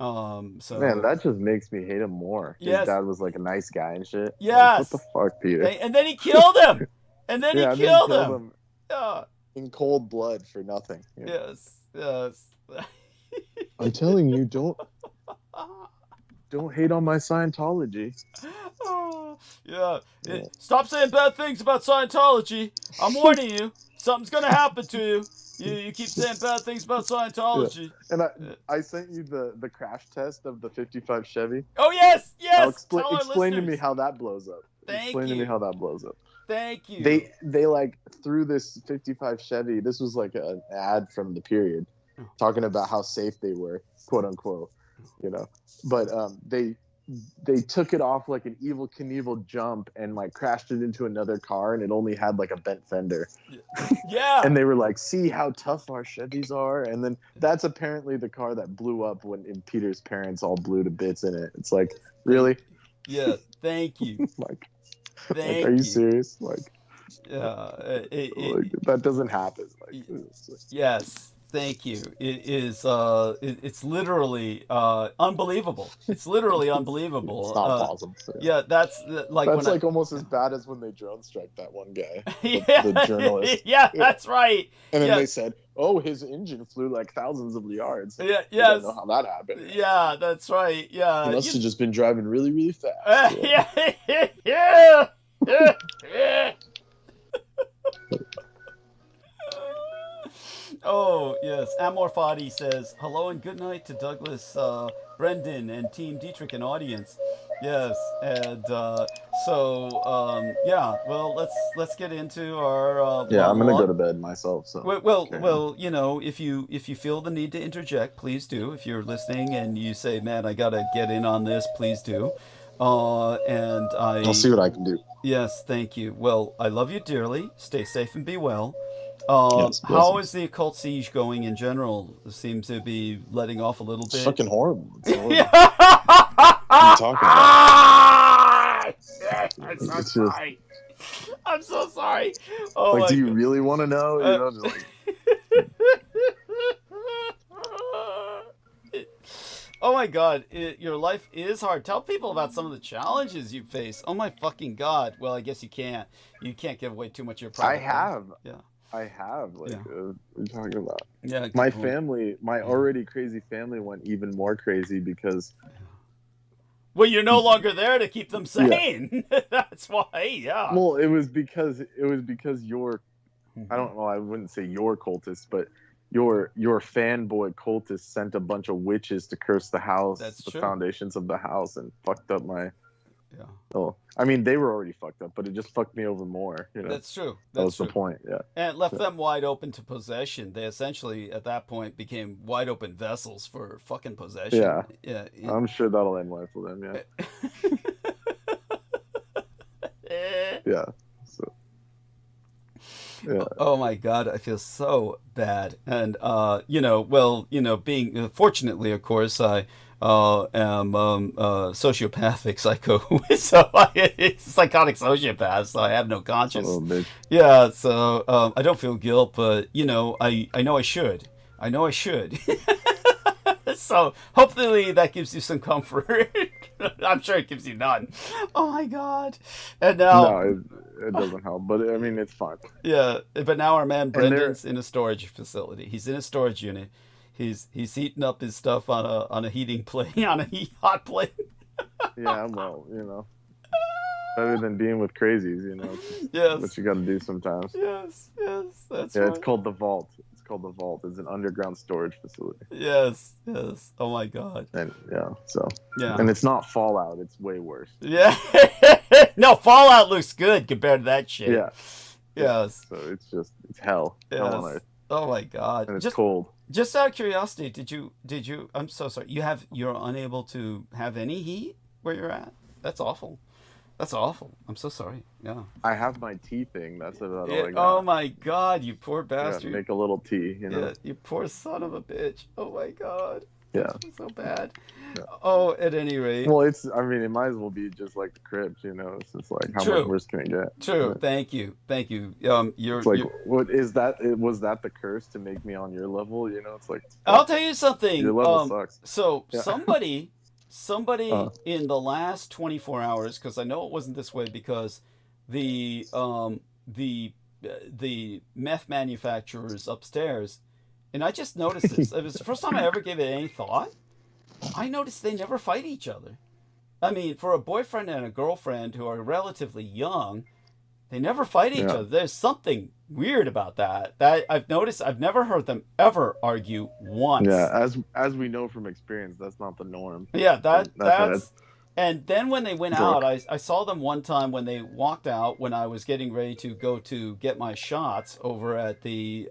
A: So
C: man, that just makes me hate him more.
A: Yes.
C: His dad was like a nice guy and shit.
A: Yes.
C: Like, what the fuck, Peter?
A: And then he killed him. And then he killed him. Yeah.
C: In cold blood for nothing.
A: Yeah. Yes.
C: I'm telling you, don't. Don't hate on my Scientology.
A: Oh, yeah. Stop saying bad things about Scientology. I'm warning you. Something's going to happen to you. You keep saying bad things about Scientology.
C: Yeah. And I sent you the crash test of the 55 Chevy.
A: Oh, yes.
C: Now explain to me how that blows up. Explain to me how that blows up.
A: Thank you.
C: They like threw this 55 Chevy. This was like an ad from the period talking about how safe they were, quote unquote, you know. But they took it off like an Evel Knievel jump and like crashed it into another car, and it only had like a bent fender.
A: Yeah.
C: And they were like, see how tough our Chevys are? And then that's apparently the car that blew up when Peter's parents all blew to bits in it. It's like, really?
A: Yeah, thank you.
C: Like, are you serious? Like, that doesn't happen. Like,
A: yes. Thank you. It is. It's literally unbelievable. It's literally unbelievable.
C: It's not possible.
A: Yeah, that's like
C: almost as bad as when they drone strike that one guy,
A: yeah,
C: the journalist.
A: Yeah, that's right.
C: And then they said, "Oh, his engine flew like thousands of yards."
A: Yeah, yes.
C: I don't know how that happened.
A: Yeah, that's right. Yeah,
C: he must have just been driving really, really fast.
A: Yeah. Oh, yes. Amor Fadi says, hello and good night to Douglas, Brendan, and Team Dietrich and audience. Yes, and yeah, well, let's get into our
C: I'm going to go to bed myself. So
A: well, you know, if you feel the need to interject, please do. If you're listening and you say, man, I got to get in on this, please do. And I'll
C: see what I can do.
A: Yes, thank you. Well, I love you dearly. Stay safe and be well.
C: Yes,
A: how is the occult siege going in general? It seems to be letting off a little bit.
C: It's fucking horrible. It's horrible. What are you talking about?
A: I'm so sorry. I'm so sorry. Oh,
C: like, do you really want to know? You know, just like...
A: Oh my God, your life is hard. Tell people about some of the challenges you face. Oh my fucking God. Well, I guess you can't. You can't give away too much of your private life.
C: I have. Like, what are you talking about?
A: Yeah.
C: My family, my already crazy family went even more crazy because...
A: Well, you're no longer there to keep them sane. Yeah. That's why, yeah.
C: Well, it was because your... I don't know, I wouldn't say your cultist, but... Your fanboy cultist sent a bunch of witches to curse the house, foundations of the house, and fucked up my... Yeah. Oh, I mean, they were already fucked up, but it just fucked me over more. You know?
A: That's true.
C: That was the point. Yeah.
A: And it left them wide open to possession. They essentially, at that point, became wide open vessels for fucking possession.
C: Yeah.
A: Yeah.
C: I'm sure that'll end well for them. Yeah. Yeah. So. Yeah.
A: Oh my God, I feel so bad. And being fortunately, of course, I am sociopathic psychotic sociopath, so I have no conscience. Yeah, so I don't feel guilt, but I know I should. So hopefully that gives you some comfort. I'm sure it gives you none. Oh my God. And now
C: no, it doesn't help, but I mean, it's fine.
A: Yeah, but now our man Brendan's in a storage facility. He's in a storage unit. He's heating up his stuff on a heating plate, on a hot plate.
C: Yeah, well, better than being with crazies,
A: Yes.
C: What you got to do sometimes.
A: Yes, that's right.
C: It's called the Vault. It's an underground storage facility.
A: Yes. Oh my God.
C: And and it's not Fallout. It's way worse.
A: Yeah. No, Fallout looks good compared to that shit.
C: Yeah.
A: Yes.
C: So it's hell.
A: Yes.
C: Hell on earth.
A: Oh my God.
C: And it's cold.
A: Just out of curiosity, did you? I'm so sorry. You're unable to have any heat where you're at? That's awful. I'm so sorry. Yeah.
C: I have my tea thing. That's about all I got.
A: Oh my God, you poor bastard.
C: Make a little tea,
A: Yeah, you poor son of a bitch. Oh my God.
C: Yeah.
A: It's so bad.
C: Yeah.
A: Oh, at any rate.
C: Well, it might as well be just like the crypt, It's just like, how much worse can it get?
A: True.
C: Right.
A: Thank you.
C: It's like, what is that? Was that the curse to make me on your level? It's like...
A: I'll tell you something.
C: Your level sucks.
A: So somebody in the last 24 hours, because I know it wasn't this way, because the meth manufacturers upstairs, and I just noticed this. It was the first time I ever gave it any thought. I noticed they never fight each other. I mean, for a boyfriend and a girlfriend who are relatively young, they never fight each other. There's something weird about that. That I've noticed. I've never heard them ever argue once.
C: Yeah, as we know from experience, that's not the norm.
A: Yeah, that's. And then when they went out, I saw them one time when they walked out when I was getting ready to go to get my shots over at the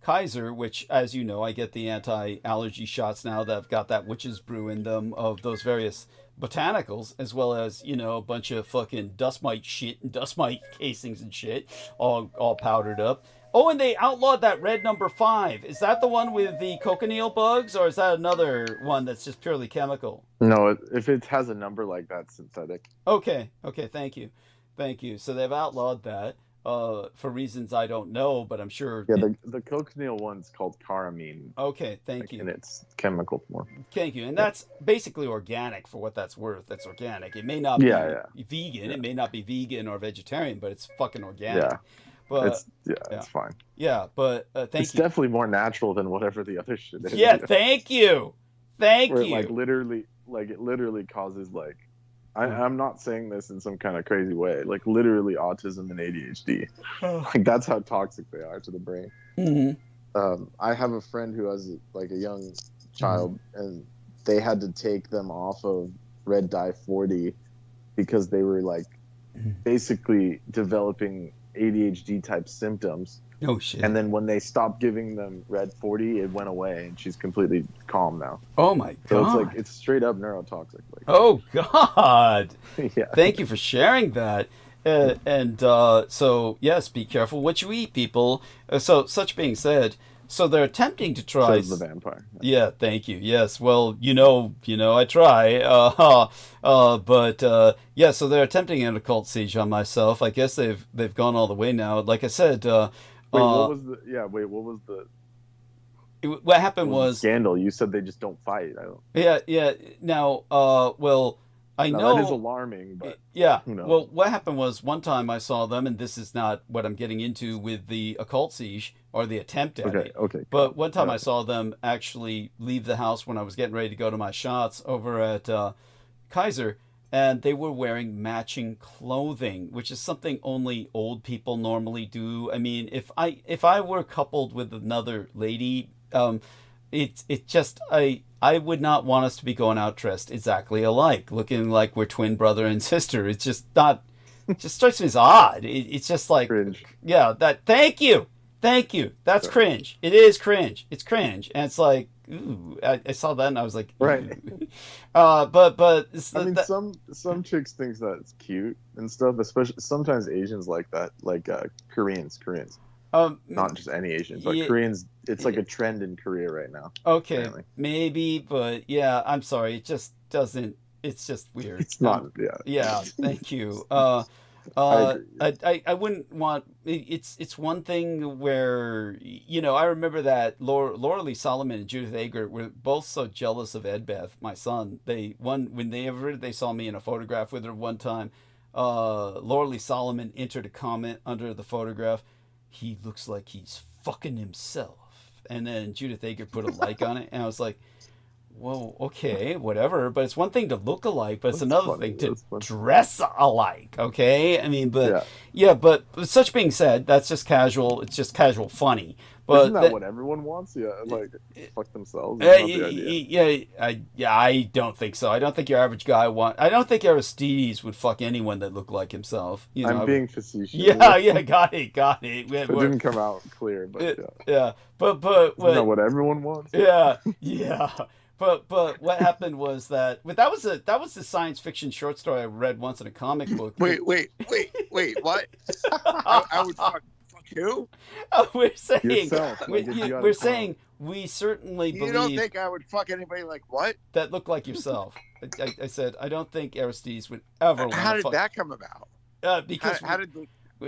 A: Kaiser, which, as you know, I get the anti-allergy shots now that have got that witch's brew in them of those various botanicals, as well as, you know, a bunch of fucking dust mite shit and dust mite casings and shit, all powdered up. Oh, and they outlawed that red number 5. Is that the one with the cochineal bugs, or is that another one that's just purely chemical?
C: No, if it has a number like that, synthetic.
A: Okay, thank you. So they've outlawed that for reasons I don't know, but I'm sure.
C: Yeah, the cochineal one's called caramine.
A: Okay, thank you.
C: In its chemical form.
A: Thank you. And that's basically organic for what that's worth. That's organic. It may not be vegan. It may not be vegan or vegetarian, but it's fucking organic.
C: Yeah.
A: But
C: it's fine.
A: Yeah, but thank you.
C: It's definitely more natural than whatever the other shit is.
A: Yeah, thank you. Thank you.
C: It literally causes like, I'm not saying this in some kind of crazy way, like literally autism and ADHD. Like that's how toxic they are to the brain.
A: Mm-hmm.
C: I have a friend who has like a young child, and they had to take them off of red dye 40 because they were like basically developing ADHD type symptoms.
A: Oh shit.
C: And then when they stopped giving them red 40, it went away and she's completely calm now.
A: Oh my god.
C: So it's like, it's straight up neurotoxic. Like,
A: oh god.
C: Yeah.
A: Thank you for sharing that. So yes, be careful what you eat, people. So such being said, so they're attempting to try.
C: Says the vampire.
A: Yeah, thank you. Yes, well, you know, I try. Yeah. So they're attempting an occult siege on myself. I guess they've gone all the way now. Like I said.
C: What was the?
A: What happened was
C: scandal. You said they just don't fight. I don't.
A: Yeah. Now, well. I know
C: that is alarming, but
A: yeah.
C: Who knows?
A: Well, what happened was one time I saw them, and this is not what I'm getting into with the occult siege or the attempt at it.
C: Okay.
A: But one time I saw them actually leave the house when I was getting ready to go to my shots over at Kaiser, and they were wearing matching clothing, which is something only old people normally do. I mean, if I were coupled with another lady, I would not want us to be going out dressed exactly alike, looking like we're twin brother and sister. It's just not. It just strikes me as odd. It's just like,
C: cringe.
A: Yeah. Thank you. That's cringe. It is cringe. It's cringe, and it's like, ooh. I saw that and I was like, ooh.
C: Right.
A: But
C: I mean, some chicks thinks that it's cute and stuff. Especially sometimes Asians like that, like Koreans. Not just any Asians, but Koreans. It's like a trend in Korea right now.
A: Okay,
C: apparently.
A: Maybe, but yeah, I'm sorry. It just doesn't. It's just weird.
C: It's not. Yeah.
A: Yeah. Thank you. I wouldn't want. It's one thing where, you know, I remember that Laura Lee Solomon and Judith Eger were both so jealous of Edbeth, my son. When they saw me in a photograph with her one time, Laura Lee Solomon entered a comment under the photograph. He looks like he's fucking himself. And then Judith Eger put a like on it, and I was like, whoa, okay, whatever. But it's one thing to look alike, but it's another thing to dress alike, okay? I mean, but but such being said, that's just casual. It's just casual funny. But
C: isn't that what everyone wants? Yeah, like fuck themselves.
A: I don't think so. I don't think your average guy I don't think Aristides would fuck anyone that looked like himself. You know,
C: I'm being facetious.
A: Yeah, got it.
C: It didn't come out clear, but
A: but
C: isn't that what everyone wants?
A: Yeah. But what happened was that that was the science fiction short story I read once in a comic book.
B: Wait, what? I would fuck you?
A: We're saying
C: yourself.
A: we're saying we certainly believe.
B: You don't think I would fuck anybody like what?
A: That looked like yourself. I said I don't think Aristides would ever.
B: How did that come about?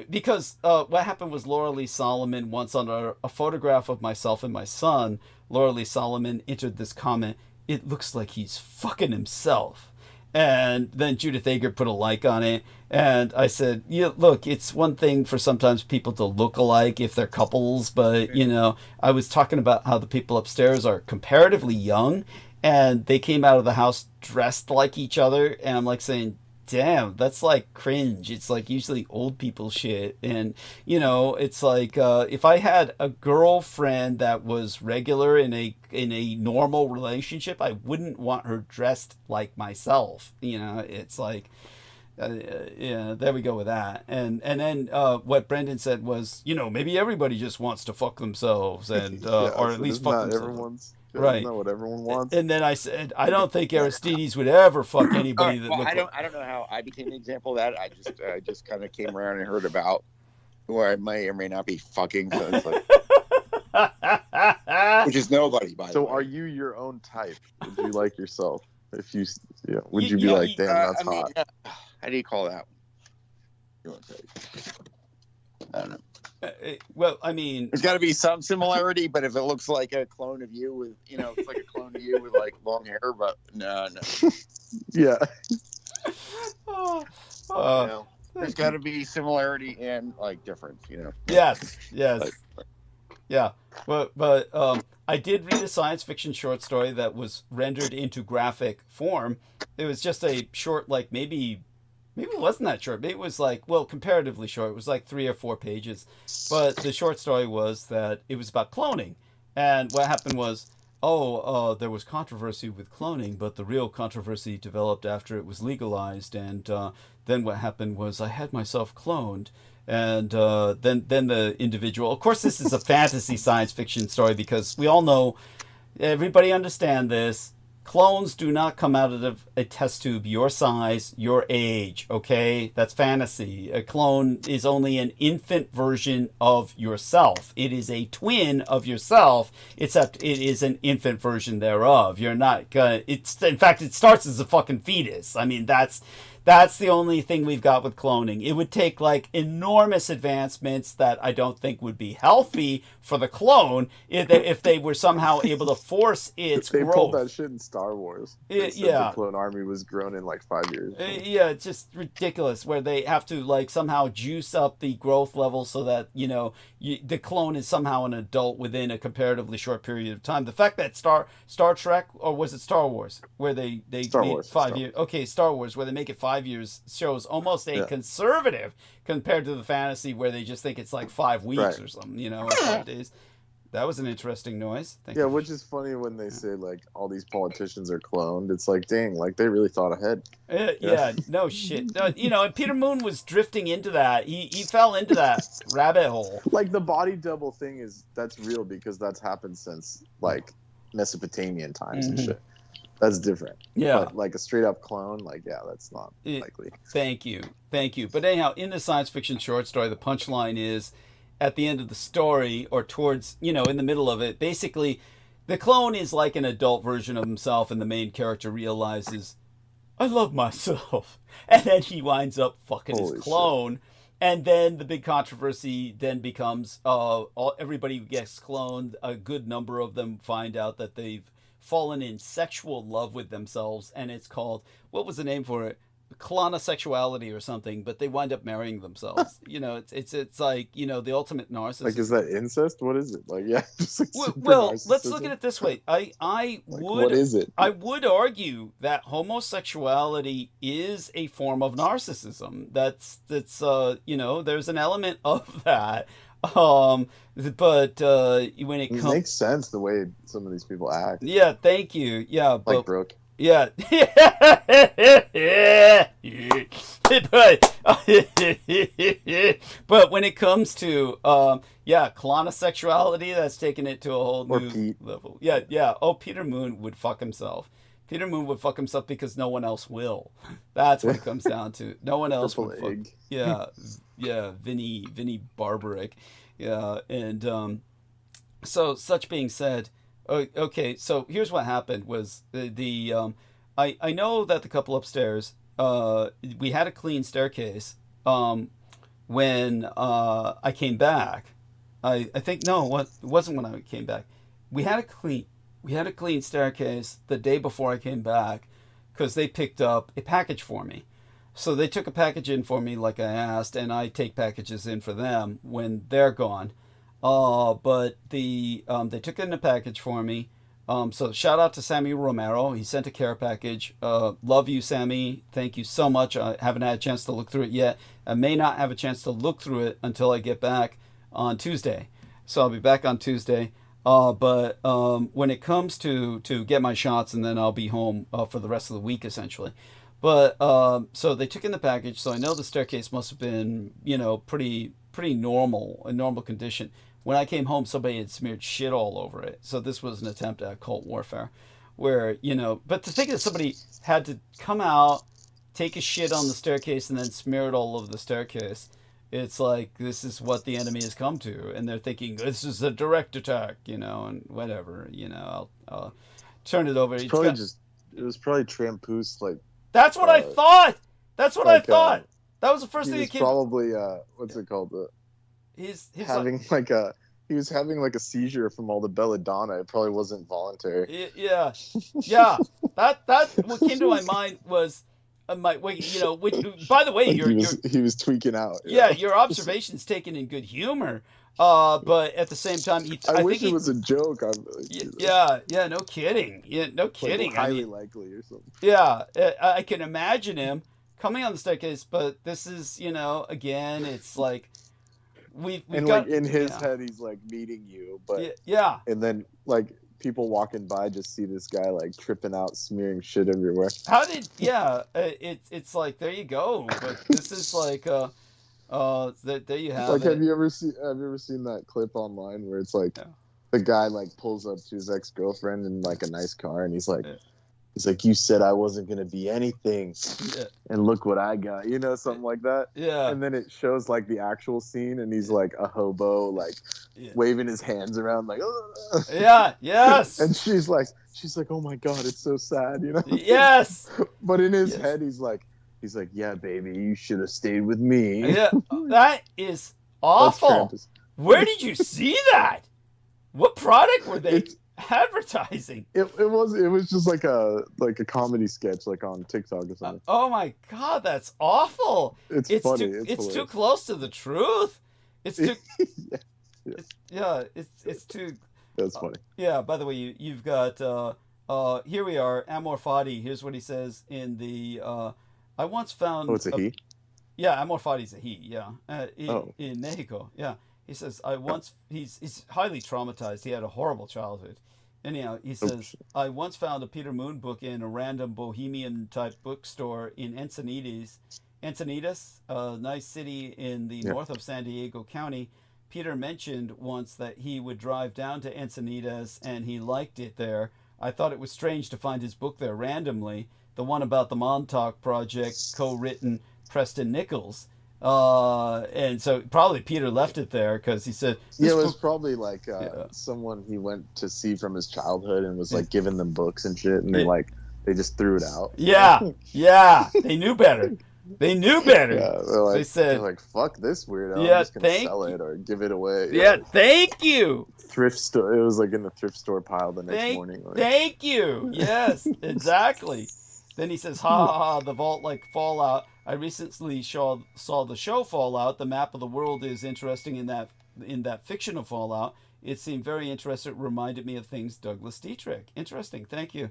A: Because what happened was Laura Lee Solomon once under a photograph of myself and my son, Laura Lee Solomon entered this comment, "It looks like he's fucking himself." And then Judith Eger put a like on it. And I said, yeah, look, it's one thing for sometimes people to look alike if they're couples. But, you know, I was talking about how the people upstairs are comparatively young. and they came out of the house dressed like each other, and I'm like saying, damn, that's like cringe. It's like usually old people shit. And, you know, it's like if I had a girlfriend that was regular in a normal relationship, I wouldn't want her dressed like myself. You know, it's like, yeah, there we go with that. And then what Brendan said was, you know, maybe everybody just wants to fuck themselves, and or at least fuck themselves. Right.
C: Isn't that what everyone wants?
A: And then I said, I don't think Aristides would ever fuck anybody that looked
B: I don't know how I became an example of that. I just kind of came around and heard about who I may or may not be fucking. So it's like, which is nobody, by the way.
C: So are you your own type? Would you like yourself? If you, would you be like, damn, that's hot?
B: How do you call that? I don't know.
A: Well, I mean,
B: there's got to be some similarity, but if it looks like a clone of you with, you know, it's like a clone of you with like long hair, but no.
C: Yeah.
B: No. There's got to be similarity and like difference, you know.
A: Yes. Yeah. But I did read a science fiction short story that was rendered into graphic form. It was just a short, like maybe it wasn't that short. Maybe it was like, well, comparatively short. It was like 3 or 4 pages. But the short story was that it was about cloning. And what happened was, there was controversy with cloning, but the real controversy developed after it was legalized. And then what happened was I had myself cloned. And then the individual, of course, this is a fantasy science fiction story because we all know, everybody understand this. Clones do not come out of a test tube your size, your age, okay? That's fantasy. A clone is only an infant version of yourself. It is a twin of yourself, except it is an infant version thereof. You're not gonna... in fact, it starts as a fucking fetus. I mean, that's the only thing we've got with cloning. It would take like enormous advancements that I don't think would be healthy for the clone if they were somehow able to force its growth.
C: They pulled that shit in Star Wars.
A: Yeah.
C: The clone army was grown in like 5 years.
A: Yeah, it's just ridiculous where they have to like somehow juice up the growth level so that, you know, the clone is somehow an adult within a comparatively short period of time. The fact that Star Trek, or was it Star Wars, where they
C: Star
A: made
C: Wars,
A: 5 years? Okay, Star Wars, where they make it 5 years, shows almost a conservative compared to the fantasy where they just think it's like 5 weeks or something, you know, or 5 days. That was an interesting noise. Thank you.
C: Which is funny when they say like all these politicians are cloned. It's like, dang, like they really thought ahead.
A: No shit. No, you know, and Peter Moon was drifting into that. He fell into that rabbit hole.
C: Like the body double thing that's real because that's happened since like Mesopotamian times and shit. That's different.
A: Yeah.
C: But like a straight up clone, like, that's not likely.
A: Thank you. But anyhow, in the science fiction short story, the punchline is at the end of the story, or towards, you know, in the middle of it, basically the clone is like an adult version of himself, and the main character realizes, I love myself. And then he winds up fucking his clone. Shit. And then the big controversy then becomes everybody who gets cloned, a good number of them find out that they've fallen in sexual love with themselves, and it's called, what was the name for it? Clonosexuality or something, but they wind up marrying themselves. You know, it's like, you know, the ultimate narcissism.
C: Like, is that incest? What is it? Like, just like
A: well, let's look at it this way. What
C: is it?
A: I would argue that homosexuality is a form of narcissism. That's you know, there's an element of that. But when it
C: makes sense the way some of these people act.
A: Yeah, thank you. Yeah,
C: like Brooke.
A: Yeah. But when it comes to clonosexuality, that's taking it to a whole new level. Yeah. Oh, Peter Moon would fuck himself. Peter Moon would fuck himself because no one else will. That's what it comes down to. No one else would fuck. Yeah. Vinny Barbaric. Yeah, and so such being said, okay, so here's what happened was I know that the couple upstairs, we had a clean staircase when I came back. I think, no, it wasn't when I came back. We had a clean staircase the day before I came back because they picked up a package for me. So they took a package in for me like I asked, and I take packages in for them when they're gone. But they took in a package for me. So shout out to Sammy Romero. He sent a care package. Love you, Sammy. Thank you so much. I haven't had a chance to look through it yet. I may not have a chance to look through it until I get back on Tuesday. So I'll be back on Tuesday. But when it comes to get my shots, and then I'll be home for the rest of the week, essentially. But so they took in the package. So I know the staircase must have been, pretty normal, a normal condition. When I came home, somebody had smeared shit all over it. So this was an attempt at cult warfare, where, but to think that somebody had to come out, take a shit on the staircase, and then smear it all over the staircase. It's like, this is what the enemy has come to. And they're thinking, this is a direct attack, and whatever, I'll turn it over.
C: It was probably Trampoos, like.
A: That's what I thought. That's what I thought. That was the first thing that came.
C: Probably, what's it called?
A: He's
C: having he was having like a seizure from all the belladonna. It probably wasn't voluntary.
A: Yeah. That what came to my mind was by the way,
C: he was tweaking out.
A: Yeah, your observation's taken in good humor. But at the same time,
C: I wish it was a joke.
A: Yeah, no kidding. Yeah, no kidding.
C: Like highly likely or something.
A: Yeah, I can imagine him coming on the staircase, but this is, again, it's like we've
C: and
A: got,
C: like in his head, he's like meeting you, but
A: yeah,
C: and then like people walking by just see this guy like tripping out, smearing shit everywhere.
A: It's like, there you go. But this is like there you have
C: like
A: it.
C: Have you ever seen that clip online where it's like the guy like pulls up to his ex-girlfriend in like a nice car, and he's like you said I wasn't gonna be anything, and look what I got, something like that.
A: Yeah.
C: And then it shows like the actual scene, and he's like a hobo, like waving his hands around, like
A: yes.
C: And she's like, oh my god, it's so sad,
A: Yes.
C: But in his head, he's like, yeah, baby, you should have stayed with me.
A: Yeah, that is awful. Where did you see that? What product were they advertising?
C: It was just like a comedy sketch, like on TikTok or something.
A: Oh my god, that's awful.
C: It's funny.
A: It's too close to the truth. It's too. It's too.
C: That's funny.
A: Yeah. By the way, you've got here we are. Amor Fati. Here's what he says in the. I once found.
C: Oh, it's a he.
A: Yeah, Amor Fati's a he. Yeah. In Mexico. Yeah. He says, he's highly traumatized. He had a horrible childhood. Anyhow, he says, I once found a Peter Moon book in a random bohemian-type bookstore in Encinitas, a nice city in the north of San Diego County. Peter mentioned once that he would drive down to Encinitas, and he liked it there. I thought it was strange to find his book there randomly, the one about the Montauk Project, co-written Preston Nichols. And so probably Peter left it there because he said
C: it was probably like someone he went to see from his childhood and was like giving them books and shit, and they just threw it out.
A: They knew better. They said,
C: they're like, fuck this weirdo. I'm just gonna sell it or give it away.
A: Thank you.
C: Thrift store. It was like in the thrift store pile the next morning. Like.
A: Thank you. Yes, exactly. Then he says, the vault like Fallout. I recently saw the show Fallout. The map of the world is interesting in that fiction of Fallout. It seemed very interesting. It reminded me of things Douglas Dietrich. Interesting. Thank you.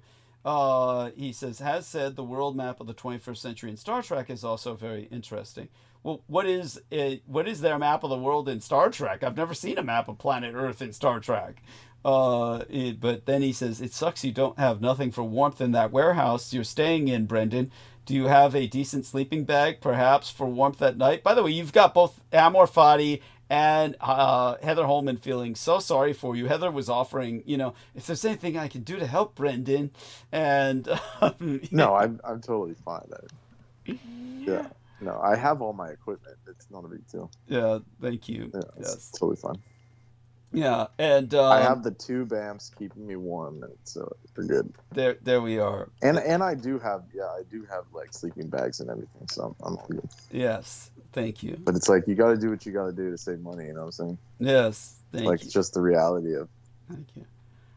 A: He says, has said the world map of the 21st century in Star Trek is also very interesting. Well, what is their map of the world in Star Trek? I've never seen a map of planet Earth in Star Trek. But then he says, it sucks you don't have nothing for warmth in that warehouse you're staying in, Brendan. Do you have a decent sleeping bag, perhaps, for warmth at night? By the way, you've got both Amor Fati and Heather Holman feeling so sorry for you. Heather was offering, if there's anything I can do to help Brendan. And
C: no, I'm totally fine. Yeah. No, I have all my equipment. It's not a big deal.
A: Yeah, thank you.
C: Yeah, it's totally fine.
A: Yeah, and
C: I have the 2 BAMs keeping me warm, and so we're good.
A: There we are.
C: And I do have like sleeping bags and everything, so I'm all good.
A: Yes, thank you.
C: But it's like you got to do what you got to do to save money. You know what I'm saying?
A: Yes, thank you.
C: Like it's just the reality of
A: thank you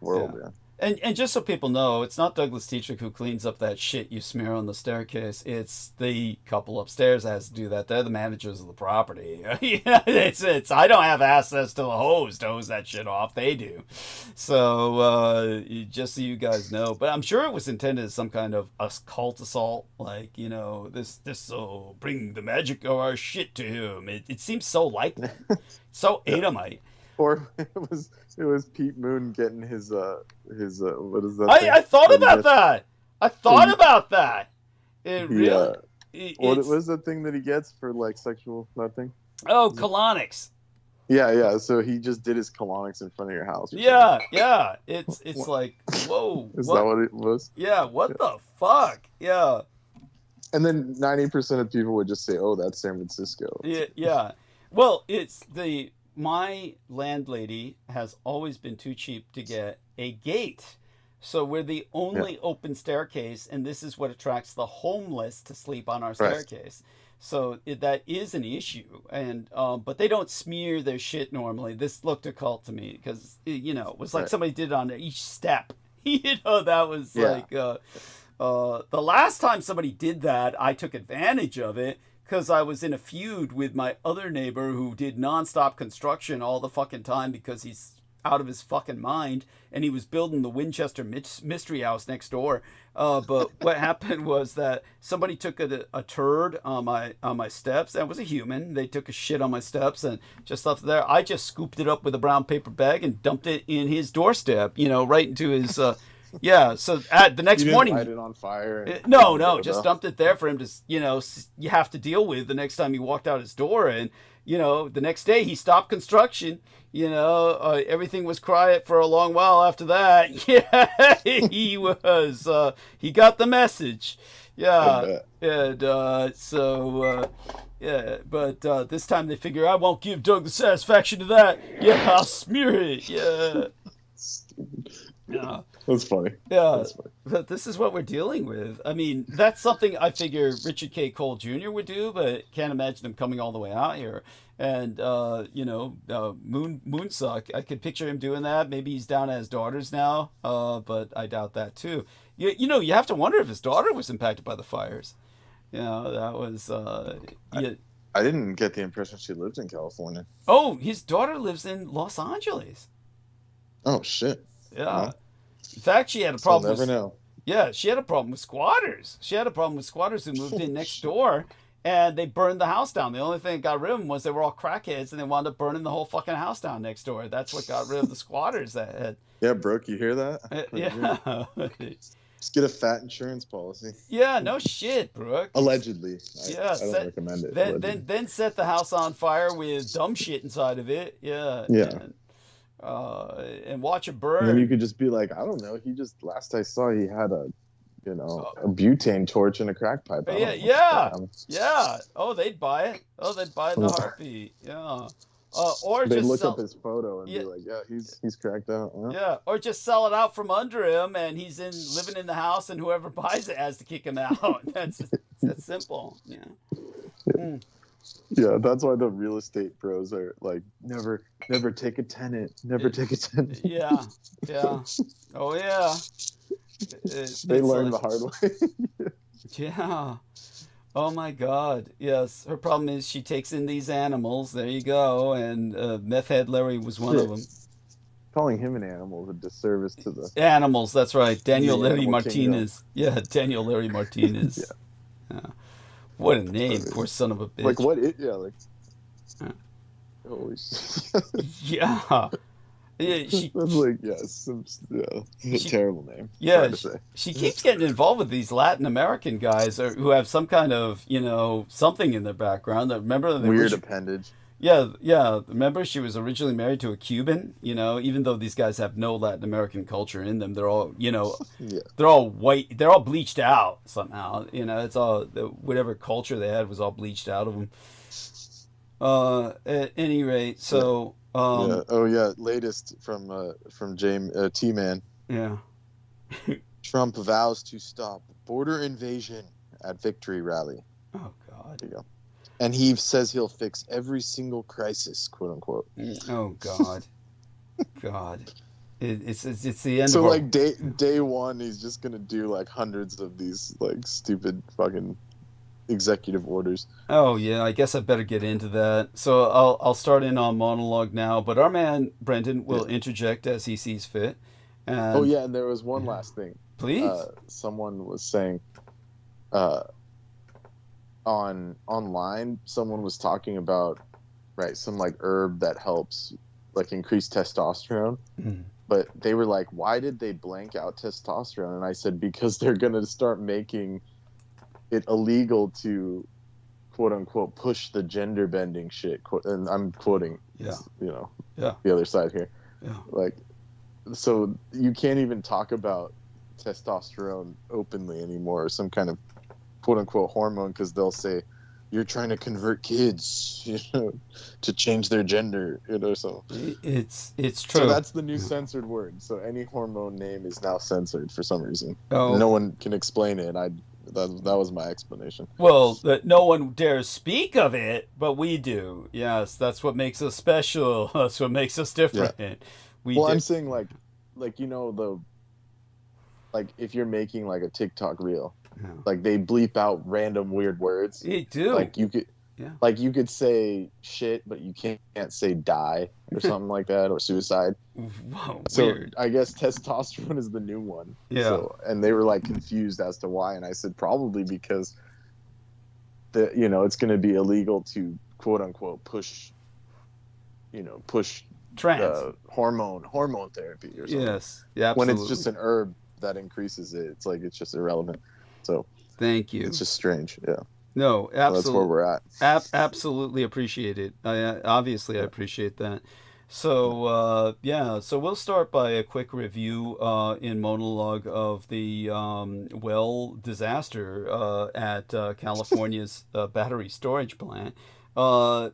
C: world.
A: And just so people know, it's not Douglas Tetrick who cleans up that shit you smear on the staircase. It's the couple upstairs that has to do that. They're the managers of the property. it's I don't have access to the hose to hose that shit off. They do. So just so you guys know. But I'm sure it was intended as some kind of occult assault. Like, this will bring the magic of our shit to him. It seems so likely. So Adamite.
C: Or it was Pete Moon getting his what is that?
A: I thought about that. I thought about that. It really.
C: What was the thing that he gets for like sexual nothing?
A: Oh, colonics.
C: Yeah. So he just did his colonics in front of your house.
A: Yeah. It's like, whoa.
C: Is that what it was?
A: Yeah. What the fuck? Yeah.
C: And then 90% of people would just say, "Oh, that's San Francisco."
A: Yeah. Well, my landlady has always been too cheap to get a gate. So we're the only open staircase, and this is what attracts the homeless to sleep on our staircase. So that is an issue. And but they don't smear their shit normally. This looked occult to me because, it was like somebody did it on each step. That was like... the last time somebody did that, I took advantage of it. Because I was in a feud with my other neighbor who did nonstop construction all the fucking time because he's out of his fucking mind, and he was building the Winchester Mystery House next door. But what happened was that somebody took a turd on my steps, and it was a human. They took a shit on my steps and just left it there. I just scooped it up with a brown paper bag and dumped it in his doorstep, right into his... Yeah, so the next morning...
C: light it on fire?
A: No, just dumped it there for him to, you have to deal with the next time he walked out his door. And, the next day he stopped construction. Everything was quiet for a long while after that. Yeah, he got the message. Yeah, and but this time they figure I won't give Doug the satisfaction of that. Yeah, I'll smear it. Yeah. Yeah.
C: That's funny.
A: Yeah,
C: that's funny.
A: But this is what we're dealing with. I mean, that's something I figure Richard K. Cole Jr. would do, but can't imagine him coming all the way out here. And Moonsuck, I could picture him doing that. Maybe he's down at his daughter's now, but I doubt that too. You have to wonder if his daughter was impacted by the fires. That was.
C: I didn't get the impression she lived in California.
A: Oh, his daughter lives in Los Angeles.
C: Oh shit.
A: Yeah.
C: Well,
A: in fact, she had a problem.
C: Never know.
A: Yeah, she had a problem with squatters. She had a problem with squatters who moved in next door, and they burned the house down. The only thing that got rid of them was they were all crackheads, and they wound up burning the whole fucking house down next door. That's what got rid of the squatters that had.
C: Yeah, Brooke, you hear that?
A: Yeah.
C: Just get a fat insurance policy.
A: Yeah, no shit, Brooke.
C: Allegedly.
A: I don't
C: recommend it.
A: Then set the house on fire with dumb shit inside of it. Yeah.
C: Yeah.
A: And watch it burn.
C: And then you could just be like, I don't know. Last I saw, he had a butane torch and a crack pipe.
A: Yeah. Oh, they'd buy it. Oh, they'd buy it in a heartbeat. Yeah. Or
C: they
A: just
C: look up his photo and be like, yeah, he's cracked out.
A: Yeah. Or just sell it out from under him, and he's living in the house, and whoever buys it has to kick him out. That's simple. Yeah. Mm.
C: Yeah, that's why the real estate bros are like, never take a tenant. Never take a tenant.
A: Yeah. Oh, yeah.
C: They learned the hard way.
A: Yeah. Oh, my God. Yes. Her problem is she takes in these animals. There you go. And Meth Head Larry was one of them. Calling
C: him an animal is a disservice to the...
A: Animals, that's right. Daniel Larry Martinez. Kingdom. Yeah, Daniel Larry Martinez. Yeah. What a name, poor son of a bitch.
C: Like what? Holy shit.
A: Yeah.
C: That's like a terrible name.
A: Yeah, she keeps getting involved with these Latin American guys who have some kind of something in their background. Remember
C: weird appendage.
A: Yeah. Remember, she was originally married to a Cuban. Even though these guys have no Latin American culture in them, they're all they're all white. They're all bleached out somehow. It's all whatever culture they had was all bleached out of them. At any rate, so.
C: Latest from James T-Man.
A: Yeah.
C: Trump vows to stop border invasion at victory rally.
A: Oh God.
C: There you go. And he says he'll fix every single crisis, quote unquote.
A: Oh God. God. It's the end.
C: So
A: of
C: like day one, he's just gonna do like hundreds of these like stupid fucking executive orders.
A: Oh yeah, I guess I better get into that. So I'll start in on monologue now, but our man Brendan will interject as he sees fit. And
C: oh yeah, and there was one last thing.
A: Please.
C: Someone was saying, online, someone was talking about some like herb that helps like increase testosterone. But they were like, why did they blank out testosterone? And I said, because they're going to start making it illegal to, quote unquote, push the gender bending shit. And I'm quoting, the other side here.
A: Yeah.
C: Like, so you can't even talk about testosterone openly anymore, or some kind of, quote unquote, hormone, because they'll say, you're trying to convert kids, to change their gender, so.
A: It's true.
C: So that's the new censored word. So any hormone name is now censored for some reason.
A: Oh.
C: No one can explain it. That was my explanation.
A: Well, no one dares speak of it, but we do. Yes, that's what makes us special. That's what makes us different.
C: Yeah. I'm saying like if you're making like a TikTok reel, like they bleep out random weird words.
A: They do.
C: Like you could say shit, but you can't say die or something like that, or suicide.
A: Whoa,
C: so
A: weird.
C: I guess testosterone is the new one.
A: Yeah.
C: So, and they were like confused as to why, and I said probably because it's going to be illegal to quote unquote push
A: trans
C: hormone therapy or something.
A: Yes. Yeah. Absolutely.
C: When it's just an herb that increases it, it's just irrelevant. So
A: thank you.
C: It's just strange. Yeah.
A: No, absolutely.
C: So that's where we're at.
A: Absolutely appreciate it. I appreciate that. So so we'll start by a quick review in monologue of the disaster at California's battery storage plant.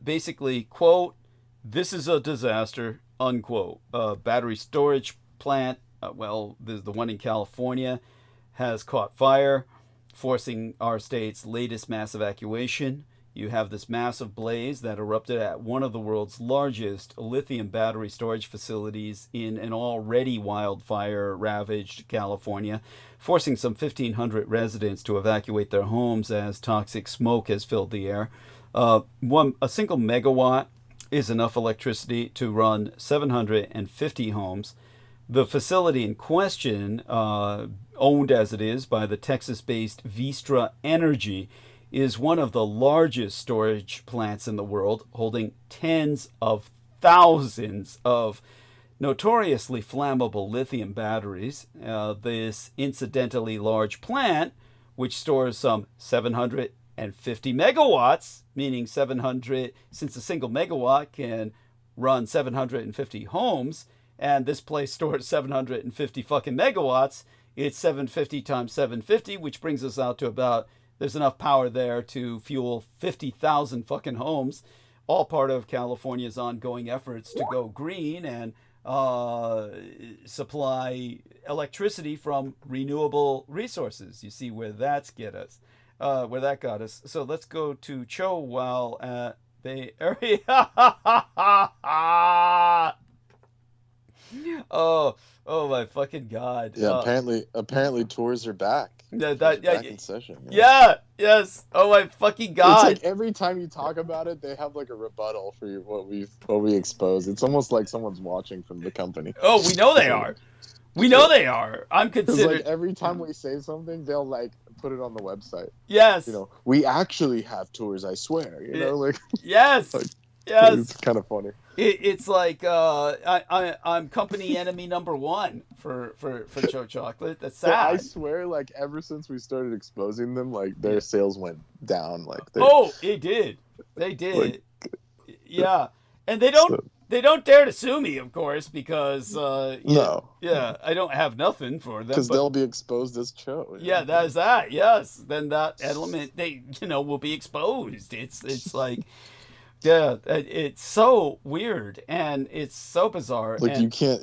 A: Basically, quote, "This is a disaster," unquote. Battery storage plant, the one in California, has caught fire, forcing our state's latest mass evacuation. You have this massive blaze that erupted at one of the world's largest lithium battery storage facilities in an already wildfire-ravaged California, forcing some 1,500 residents to evacuate their homes as toxic smoke has filled the air. A single megawatt is enough electricity to run 750 homes. The facility in question, owned as it is by the Texas-based Vistra Energy, is one of the largest storage plants in the world, holding tens of thousands of notoriously flammable lithium batteries. This incidentally large plant, which stores some 750 megawatts, meaning 700, since a single megawatt can run 750 homes, and this place stores 750 fucking megawatts, it's 750 times 750, which brings us out to about, there's enough power there to fuel 50,000 fucking homes, all part of California's ongoing efforts to go green and supply electricity from renewable resources. You see where that got us. So let's go to Cho while at Bay Area. Oh my fucking God.
C: Yeah, apparently tours are back.
A: Back
C: in session.
A: Yes. Oh my fucking God.
C: It's like every time you talk about it, they have like a rebuttal for what we expose. It's almost like someone's watching from the company.
A: Oh, we know they are. I'm considered.
C: Like every time we say something, they'll like put it on the website.
A: Yes.
C: We actually have tours, I swear.
A: Yes.
C: Yes. It's kind of funny.
A: It's like I'm company enemy number one for Joe Chocolate. That's sad.
C: I swear, like ever since we started exposing them, like their sales went down. Like
A: it did. They did. And they don't dare to sue me, of course, because I don't have nothing for them.
C: Because they'll be exposed as Cho.
A: Yeah, that's that. Yes, then that element will be exposed. It's like. Yeah, it's so weird and it's so bizarre.
C: Like you can't,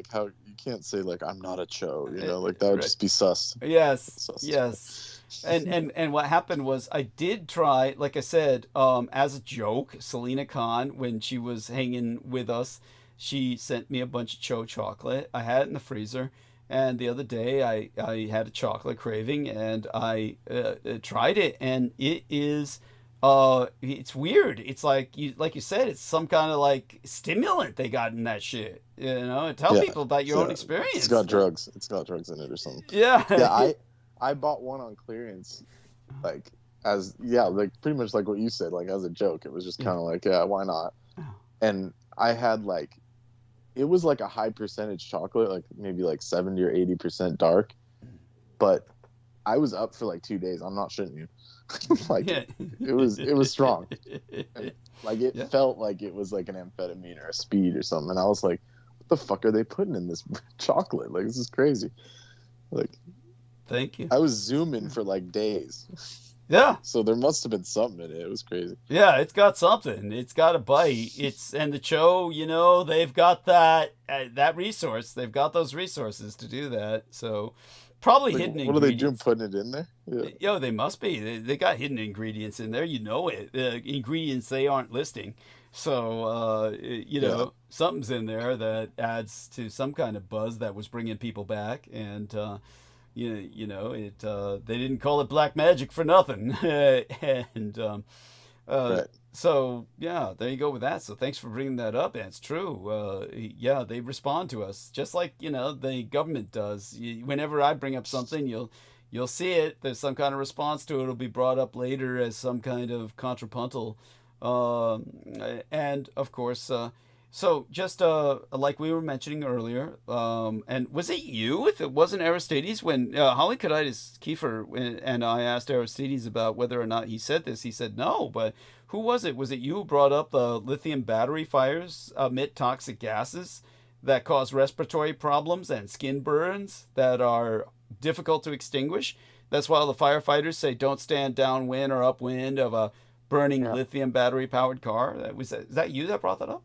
C: how you can't say like I'm not a Cho, like that would just be sus.
A: Yes, yes. And what happened was I did try, like I said, as a joke. Selena Khan, when she was hanging with us, she sent me a bunch of Cho chocolate. I had it in the freezer. And the other day I had a chocolate craving, and I tried it, and it is, it's weird. It's like you said, it's some kind of like stimulant they got in that shit. Tell people about your own experience.
C: It's got drugs. It's got drugs in it or something.
A: Yeah.
C: Yeah, I bought one on clearance, like pretty much like what you said, like as a joke. It was just kind of like, yeah, why not? And I had like, it was like a high percentage chocolate, like maybe like 70 or 80% dark, but I was up for like 2 days. I'm not shitting you. It was strong. And, like it felt like it was like an amphetamine or a speed or something. And I was like, what the fuck are they putting in this chocolate? Like, this is crazy. Like,
A: thank you.
C: I was zooming for like days.
A: Yeah.
C: So there must have been something in it. It was crazy.
A: Yeah, it's got something. It's got a bite. And the Cho, they've got that resource. They've got those resources to do that. So probably hidden ingredients.
C: What are they doing, putting it in there?
A: Yeah. They must be. They got hidden ingredients in there. Ingredients they aren't listing. So, something's in there that adds to some kind of buzz that was bringing people back. And, they didn't call it black magic for nothing. And
C: right.
A: So yeah, there you go with that. So thanks for bringing that up. And it's true. They respond to us just like the government does. Whenever I bring up something, you'll see it. There's some kind of response to it. It'll be brought up later as some kind of contrapuntal. And of course, so just like we were mentioning earlier, and was it you, if it wasn't Aristides, when Halicaditis Kiefer and I asked Aristides about whether or not he said this, he said no, but who was it? Was it you who brought up the lithium battery fires emit toxic gases that cause respiratory problems and skin burns that are difficult to extinguish? That's why the firefighters say don't stand downwind or upwind of a burning lithium battery powered car. Is that you that brought that up?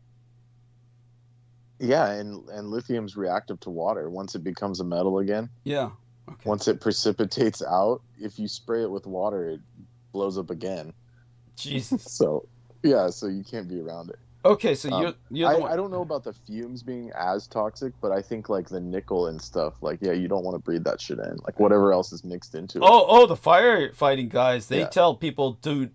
C: Yeah, and lithium's reactive to water. Once it becomes a metal again.
A: Yeah. Okay.
C: Once it precipitates out, if you spray it with water, it blows up again.
A: Jesus.
C: So you can't be around it.
A: Okay, so you're the one.
C: I don't know about the fumes being as toxic, but I think like the nickel and stuff, like you don't want to breathe that shit in, like whatever else is mixed into it.
A: Oh, the firefighting guys, they tell people do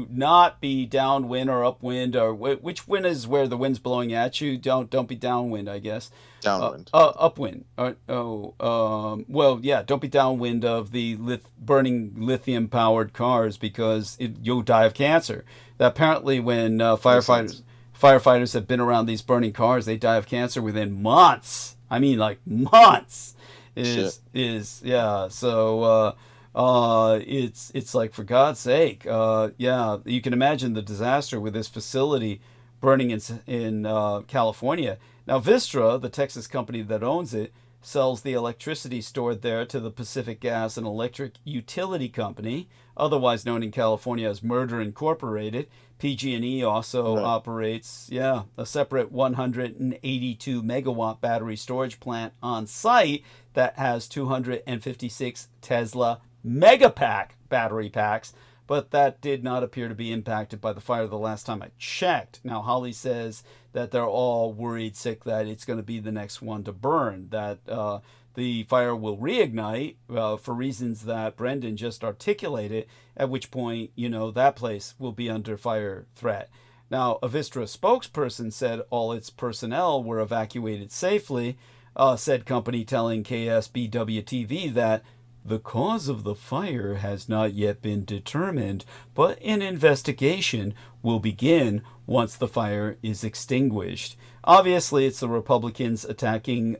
A: not be downwind or upwind, or which wind is where the wind's blowing at you. Don't be downwind, I guess.
C: Downwind.
A: Upwind. Don't be downwind of the burning lithium powered cars because you'll die of cancer. Apparently, when firefighters have been around these burning cars, they die of cancer within months. I mean, like months. So it's like, for God's sake, you can imagine the disaster with this facility burning in California. Now, Vistra, the Texas company that owns it, sells the electricity stored there to the Pacific Gas and Electric Utility Company, otherwise known in California as Murder Incorporated. PG&E also operates, a separate 182 megawatt battery storage plant on site that has 256 Tesla Megapack battery packs, but that did not appear to be impacted by the fire the last time I checked. Now, Holly says that they're all worried sick that it's going to be the next one to burn, that the fire will reignite for reasons that Brendan just articulated, at which point, that place will be under fire threat. Now, a Vistra spokesperson said all its personnel were evacuated safely, said company telling KSBW-TV that the cause of the fire has not yet been determined, but an investigation will begin once the fire is extinguished. Obviously, it's the Republicans attacking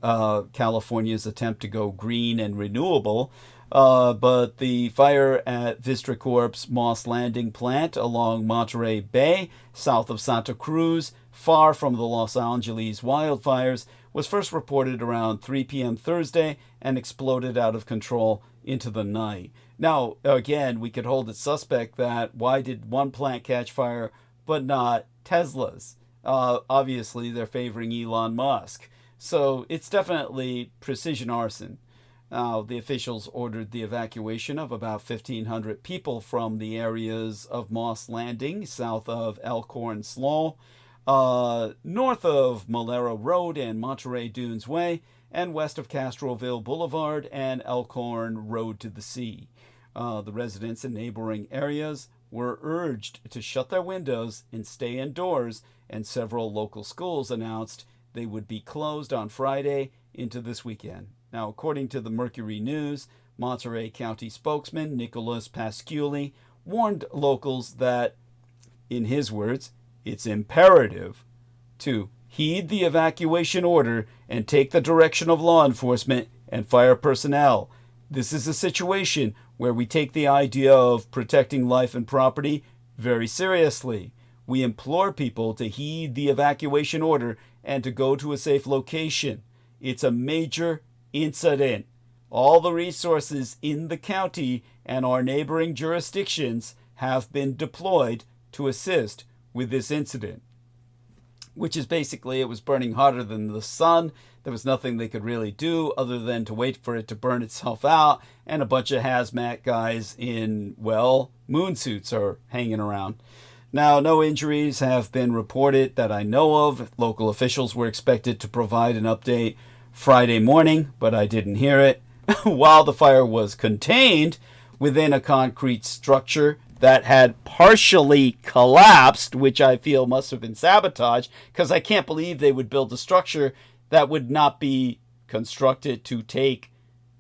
A: California's attempt to go green and renewable, but the fire at Vistra Corp's Moss Landing plant along Monterey Bay, south of Santa Cruz, far from the Los Angeles wildfires, was first reported around 3 p.m. Thursday and exploded out of control into the night. Now, again, we could hold it suspect that why did one plant catch fire but not Tesla's? Obviously, they're favoring Elon Musk. So it's definitely precision arson. Now, the officials ordered the evacuation of about 1,500 people from the areas of Moss Landing, south of Elkhorn Slough. north of Malero Road and Monterey Dunes Way, and west of Castroville Boulevard and Elkhorn Road to the Sea. The residents in neighboring areas were urged to shut their windows and stay indoors, and several local schools announced they would be closed on Friday into this weekend. Now, according to the Mercury News, Monterey County spokesman Nicholas Pasquuli warned locals that, in his words, it's imperative to heed the evacuation order and take the direction of law enforcement and fire personnel. This is a situation where we take the idea of protecting life and property very seriously. We implore people to heed the evacuation order and to go to a safe location. It's a major incident. All the resources in the county and our neighboring jurisdictions have been deployed to assist with this incident. Which is basically, it was burning hotter than the sun. There was nothing they could really do other than to wait for it to burn itself out, and a bunch of hazmat guys in, well, moon suits are hanging around. Now, no injuries have been reported that I know of. Local officials were expected to provide an update Friday morning, but I didn't hear it. While the fire was contained within a concrete structure that had partially collapsed, which I feel must have been sabotage, because I can't believe they would build a structure that would not be constructed to take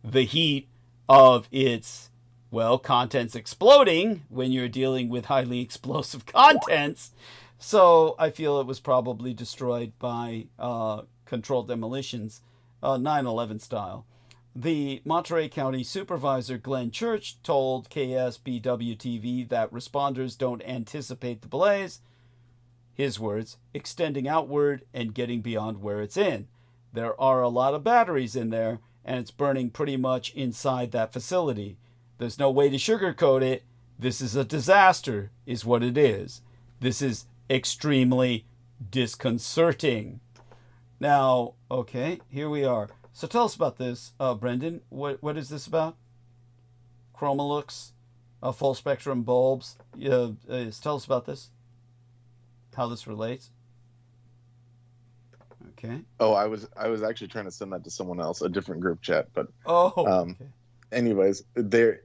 A: the heat of its, well, contents exploding when you're dealing with highly explosive contents. So I feel it was probably destroyed by controlled demolitions, 9/11 style. The Monterey County Supervisor Glenn Church told KSBW-TV that responders don't anticipate the blaze, his words, extending outward and getting beyond where it's in. There are a lot of batteries in there, and it's burning pretty much inside that facility. There's no way to sugarcoat it. This is a disaster, is what it is. This is extremely disconcerting. Now, okay, here we are. So tell us about this, Brendan. What is this about? Chromolux, full spectrum bulbs. Tell us about this. How this relates. Okay.
C: Oh, I was actually trying to send that to someone else, a different group chat, but
A: okay.
C: Anyways, they're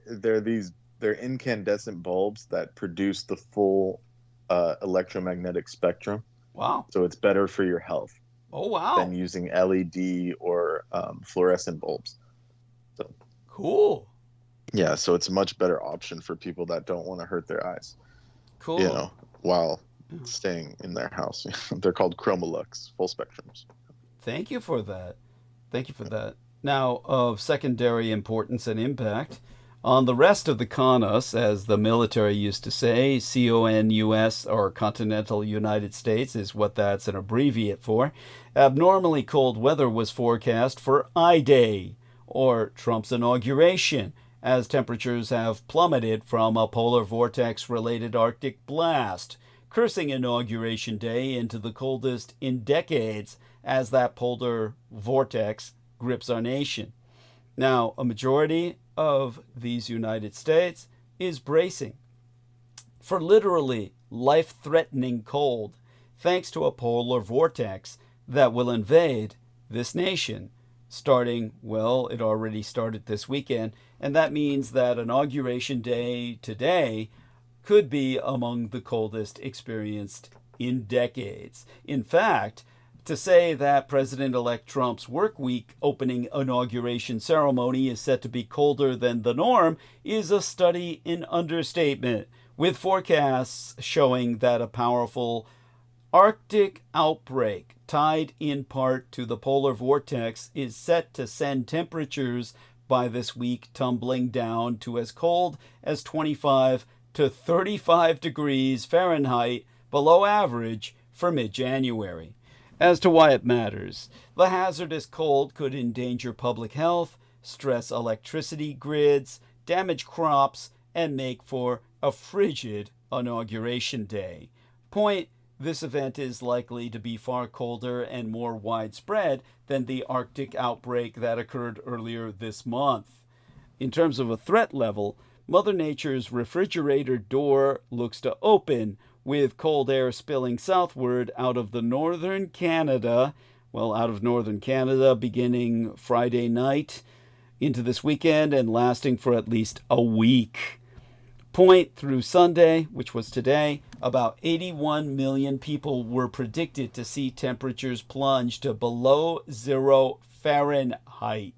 C: incandescent bulbs that produce the full electromagnetic spectrum.
A: Wow.
C: So it's better for your health.
A: Oh, wow.
C: Than using LED or fluorescent bulbs. So
A: cool.
C: Yeah, so it's a much better option for people that don't want to hurt their eyes.
A: Cool.
C: You know, while staying in their house. They're called Chromolux, full spectrums.
A: Thank you for that. Thank you for that. Now, of secondary importance and impact, on the rest of the CONUS, as the military used to say, CONUS, or Continental United States, is what that's an abbreviate for, abnormally cold weather was forecast for I-Day, or Trump's inauguration, as temperatures have plummeted from a polar vortex-related Arctic blast, cursing Inauguration Day into the coldest in decades as that polar vortex grips our nation. Now, a majority of these United States is bracing for literally life-threatening cold, thanks to a polar vortex that will invade this nation, starting, well, it already started this weekend, and that means that Inauguration Day today could be among the coldest experienced in decades. In fact, to say that President-elect Trump's work week opening inauguration ceremony is set to be colder than the norm is a study in understatement, with forecasts showing that a powerful Arctic outbreak tied in part to the polar vortex is set to send temperatures by this week tumbling down to as cold as 25 to 35 degrees Fahrenheit below average for mid-January. As to why it matters, the hazardous cold could endanger public health, stress electricity grids, damage crops, and make for a frigid Inauguration Day. Point, this event is likely to be far colder and more widespread than the Arctic outbreak that occurred earlier this month. In terms of a threat level, Mother Nature's refrigerator door looks to open with cold air spilling southward out of northern Canada beginning Friday night into this weekend and lasting for at least a week. Point through Sunday, which was today, about 81 million people were predicted to see temperatures plunge to below 0 Fahrenheit,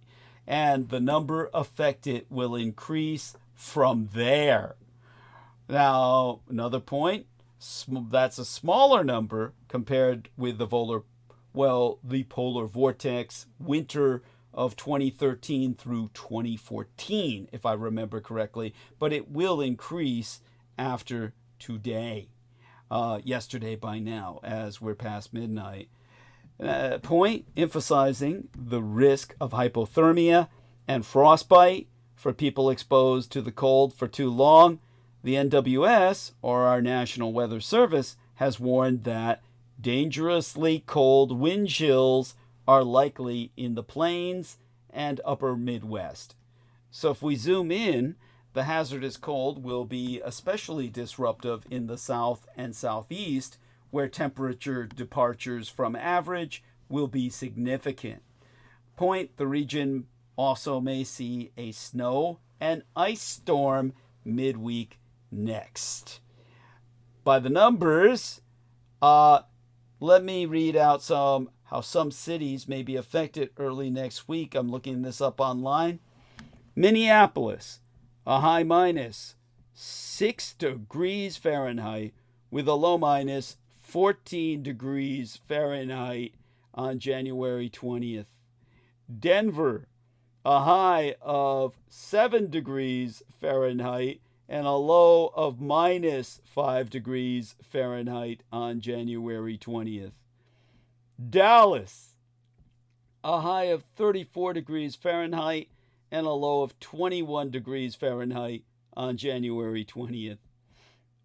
A: and the number affected will increase from there. Now, another point, that's a smaller number compared with the polar vortex winter of 2013 through 2014, if I remember correctly, but it will increase after today, yesterday by now, as we're past midnight. Point emphasizing the risk of hypothermia and frostbite for people exposed to the cold for too long. The NWS, or our National Weather Service, has warned that dangerously cold wind chills are likely in the plains and upper Midwest. So if we zoom in, the hazardous cold will be especially disruptive in the south and southeast, where temperature departures from average will be significant. Point, the region also may see a snow and ice storm midweek next. By the numbers, let me read out how some cities may be affected early next week. I'm looking this up online. Minneapolis, a high minus 6 degrees Fahrenheit with a low minus 14 degrees Fahrenheit on January 20th. Denver, a high of 7 degrees Fahrenheit and a low of minus 5 degrees Fahrenheit on January 20th. Dallas, a high of 34 degrees Fahrenheit and a low of 21 degrees Fahrenheit on January 20th.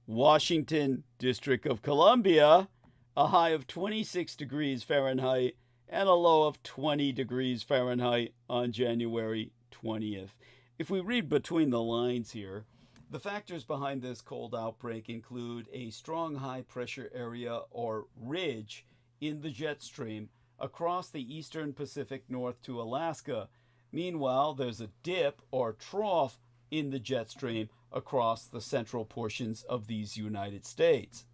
A: Washington, District of Columbia, a high of 26 degrees Fahrenheit and a low of 20 degrees Fahrenheit on January 20th. If we read between the lines here, the factors behind this cold outbreak include a strong high pressure area or ridge in the jet stream across the eastern Pacific north to Alaska. Meanwhile, there's a dip or trough in the jet stream across the central portions of these United States.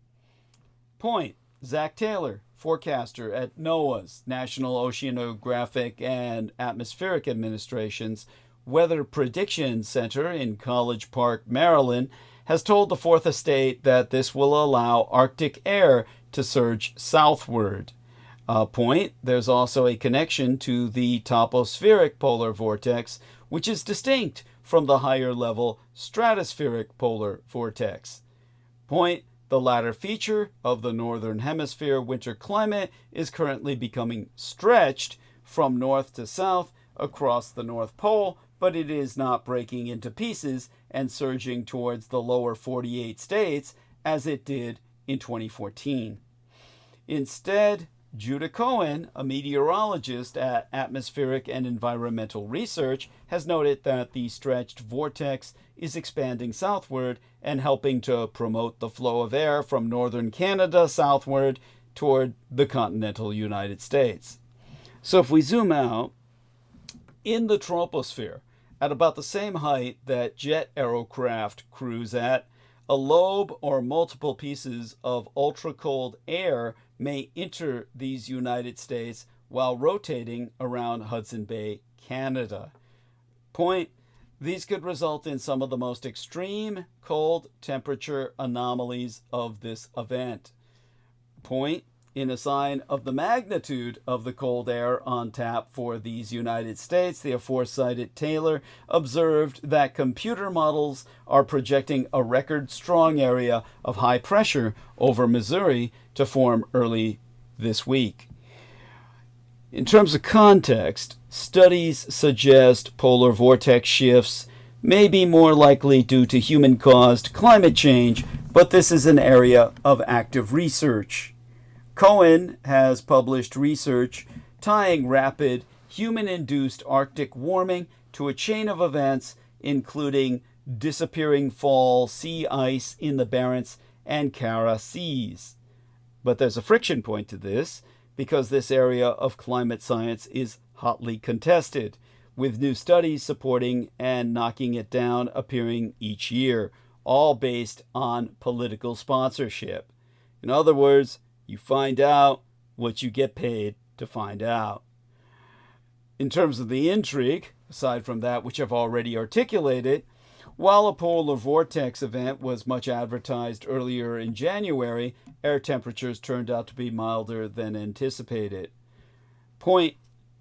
A: Point, Zach Taylor, forecaster at NOAA's National Oceanographic and Atmospheric Administration's Weather Prediction Center in College Park, Maryland, has told the Fourth Estate that this will allow Arctic air to surge southward. Point, there's also a connection to the tropospheric polar vortex, which is distinct from the higher level stratospheric polar vortex. Point, the latter feature of the northern hemisphere winter climate is currently becoming stretched from north to south across the North Pole, but it is not breaking into pieces and surging towards the lower 48 states as it did in 2014. Instead, Judah Cohen, a meteorologist at Atmospheric and Environmental Research, has noted that the stretched vortex is expanding southward and helping to promote the flow of air from northern Canada southward toward the continental United States. So if we zoom out, in the troposphere, at about the same height that jet aerocraft cruise at, a lobe or multiple pieces of ultra-cold air may enter these United States while rotating around Hudson Bay, Canada. Point, these could result in some of the most extreme cold temperature anomalies of this event. Point, in a sign of the magnitude of the cold air on tap for these United States, the aforecited Taylor observed that computer models are projecting a record strong area of high pressure over Missouri to form early this week. In terms of context, studies suggest polar vortex shifts may be more likely due to human-caused climate change, but this is an area of active research. Cohen has published research tying rapid human-induced Arctic warming to a chain of events including disappearing fall sea ice in the Barents and KRSNA. But there's a friction point to this, because this area of climate science is hotly contested, with new studies supporting and knocking it down appearing each year, all based on political sponsorship. In other words, you find out what you get paid to find out. In terms of the intrigue, aside from that which I've already articulated, while a polar vortex event was much advertised earlier in January, air temperatures turned out to be milder than anticipated. Point: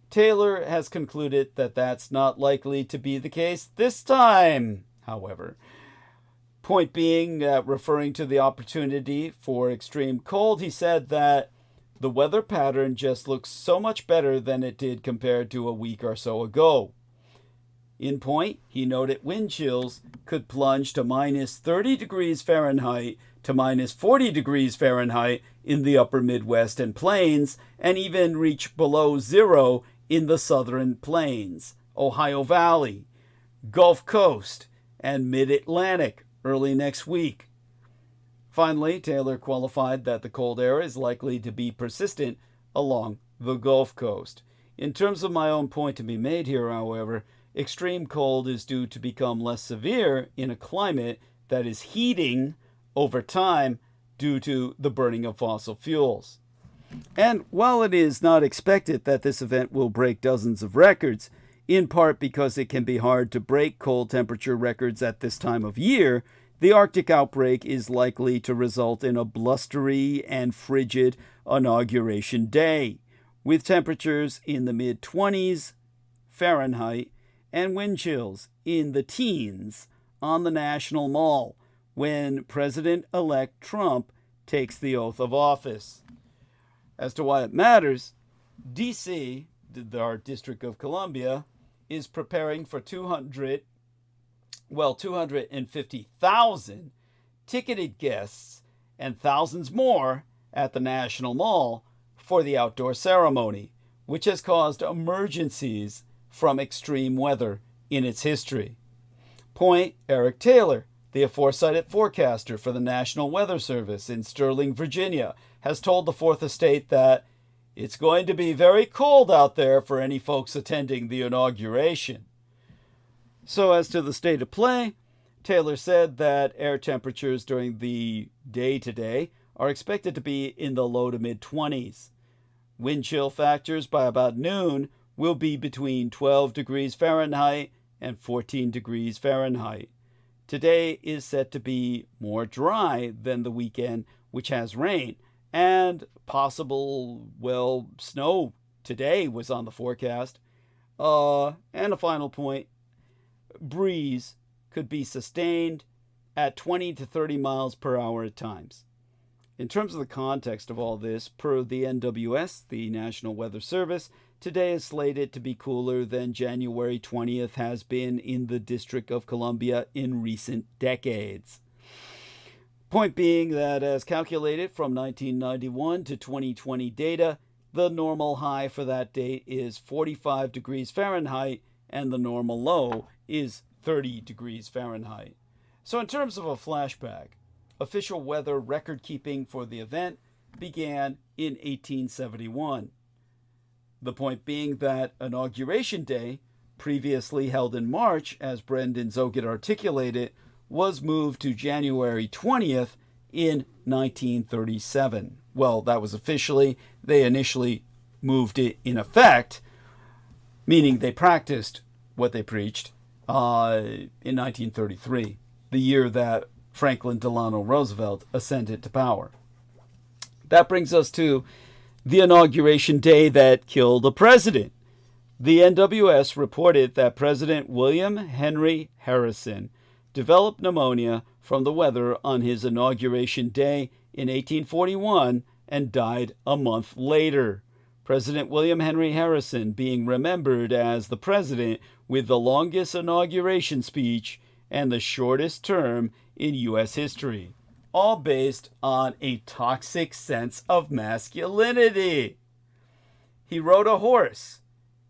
A: Taylor has concluded that that's not likely to be the case this time, however. Point being, referring to the opportunity for extreme cold, he said that the weather pattern just looks so much better than it did compared to a week or so ago. In point, he noted wind chills could plunge to minus 30 degrees Fahrenheit to minus 40 degrees Fahrenheit in the upper Midwest and plains, and even reach below zero in the southern plains, Ohio Valley, Gulf Coast, and Mid-Atlantic early next week. Finally, Taylor qualified that the cold air is likely to be persistent along the Gulf Coast. In terms of my own point to be made here, however, extreme cold is due to become less severe in a climate that is heating over time due to the burning of fossil fuels. And while it is not expected that this event will break dozens of records, in part because it can be hard to break cold temperature records at this time of year, the Arctic outbreak is likely to result in a blustery and frigid inauguration day, with temperatures in the mid-20s Fahrenheit and wind chills in the teens on the National Mall when President-elect Trump takes the oath of office. As to why it matters, D.C., our District of Columbia, is preparing for 250,000 ticketed guests and thousands more at the National Mall for the outdoor ceremony, which has caused emergencies from extreme weather in its history. Point: Eric Taylor, the aforecited forecaster for the National Weather Service in Sterling, Virginia, has told the Fourth Estate that it's going to be very cold out there for any folks attending the inauguration. So as to the state of play, Taylor said that air temperatures during the day today are expected to be in the low to mid-20s. Wind chill factors by about noon will be between 12 degrees Fahrenheit and 14 degrees Fahrenheit. Today is set to be more dry than the weekend, which has rain, and possible, snow today was on the forecast. And a final point, breeze could be sustained at 20 to 30 miles per hour at times. In terms of the context of all this, per the NWS, the National Weather Service, today is slated to be cooler than January 20th has been in the District of Columbia in recent decades. Point being that as calculated from 1991 to 2020 data, the normal high for that date is 45 degrees Fahrenheit and the normal low is 30 degrees Fahrenheit. So in terms of a flashback, official weather record keeping for the event began in 1871. The point being that Inauguration Day, previously held in March, as Brendan Zogit articulated, was moved to January 20th in 1937. Well, that was officially. They initially moved it in effect, meaning they practiced what they preached in 1933, the year that Franklin Delano Roosevelt ascended to power. That brings us to the inauguration day that killed a president. The NWS reported that President William Henry Harrison developed pneumonia from the weather on his inauguration day in 1841 and died a month later. President William Henry Harrison being remembered as the president with the longest inauguration speech and the shortest term in U.S. history, all based on a toxic sense of masculinity. He rode a horse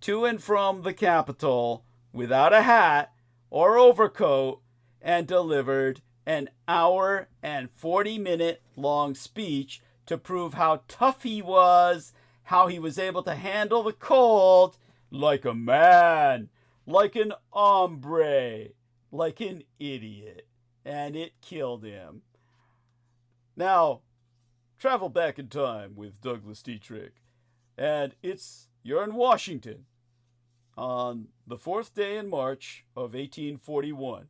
A: to and from the Capitol without a hat or overcoat and delivered an hour and 40-minute long speech to prove how tough he was, how he was able to handle the cold like a man, like an hombre, like an idiot. And it killed him. Now, travel back in time with Douglas Dietrich. And you're in Washington on the 4th day in March of 1841.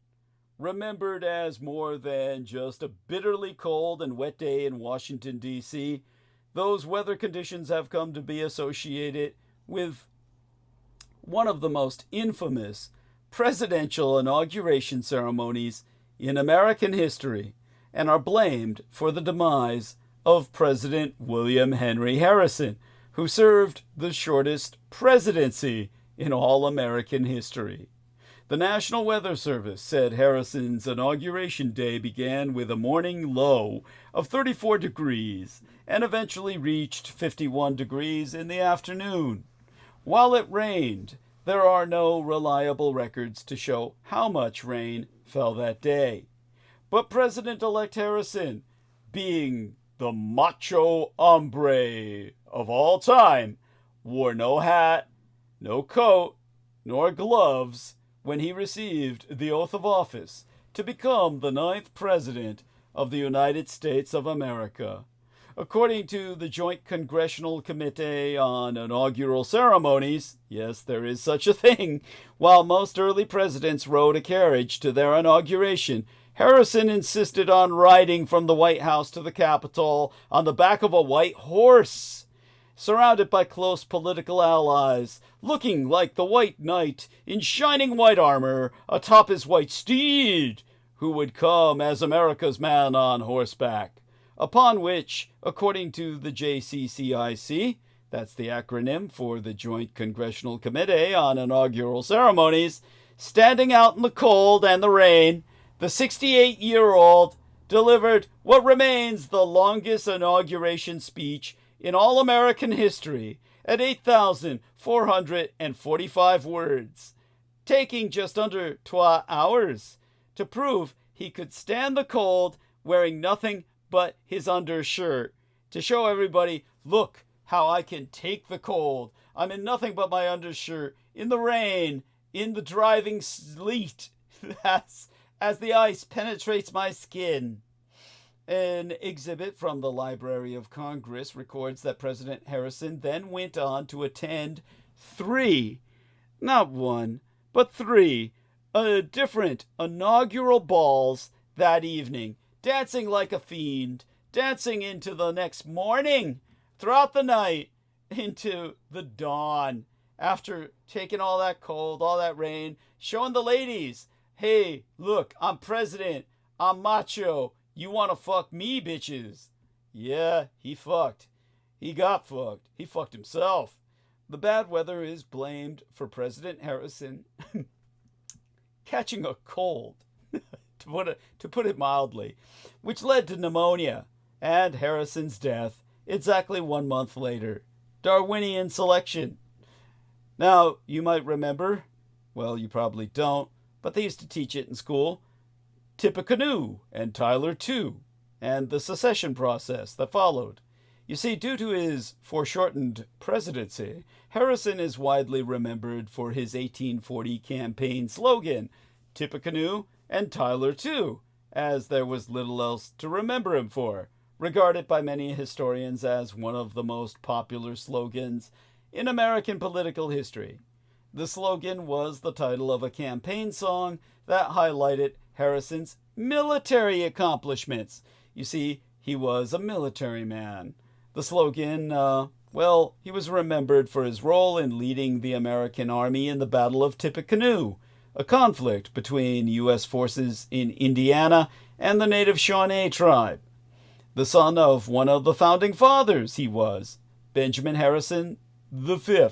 A: Remembered as more than just a bitterly cold and wet day in Washington, D.C., those weather conditions have come to be associated with one of the most infamous presidential inauguration ceremonies in American history and are blamed for the demise of President William Henry Harrison, who served the shortest presidency in all American history. The National Weather Service said Harrison's inauguration day began with a morning low of 34 degrees and eventually reached 51 degrees in the afternoon. While it rained, there are no reliable records to show how much rain fell that day. But President-elect Harrison, being the macho hombre of all time, wore no hat, no coat, nor gloves when he received the oath of office to become the 9th President of the United States of America. According to the Joint Congressional Committee on Inaugural Ceremonies, yes, there is such a thing, while most early presidents rode a carriage to their inauguration, Harrison insisted on riding from the White House to the Capitol on the back of a white horse. Surrounded by close political allies, looking like the White Knight in shining white armor atop his white steed, who would come as America's man on horseback, upon which, according to the JCCIC, that's the acronym for the Joint Congressional Committee on Inaugural Ceremonies, standing out in the cold and the rain, the 68-year-old delivered what remains the longest inauguration speech in all American history at 8,445 words, taking just under 2 hours to prove he could stand the cold wearing nothing but his undershirt, to show everybody, look how I can take the cold. I'm in nothing but my undershirt, in the rain, in the driving sleet, as the ice penetrates my skin. An exhibit from the Library of Congress records that President Harrison then went on to attend 3, not 1, but 3, different inaugural balls that evening, dancing like a fiend, dancing into the next morning, throughout the night, into the dawn, after taking all that cold, all that rain, showing the ladies, hey, look, I'm president, I'm macho, you want to fuck me, bitches? Yeah, he fucked. He got fucked. He fucked himself. The bad weather is blamed for President Harrison catching a cold, to put it mildly, which led to pneumonia and Harrison's death exactly 1 month later. Darwinian selection. Now, you might remember, well, you probably don't, but they used to teach it in school, Tippecanoe and Tyler 2, and the secession process that followed. You see, due to his foreshortened presidency, Harrison is widely remembered for his 1840 campaign slogan, Tippecanoe and Tyler 2, as there was little else to remember him for, regarded by many historians as one of the most popular slogans in American political history. The slogan was the title of a campaign song that highlighted Harrison's military accomplishments. You see, he was a military man. The slogan, he was remembered for his role in leading the American Army in the Battle of Tippecanoe, a conflict between U.S. forces in Indiana and the native Shawnee tribe. The son of one of the founding fathers, he was, Benjamin Harrison V.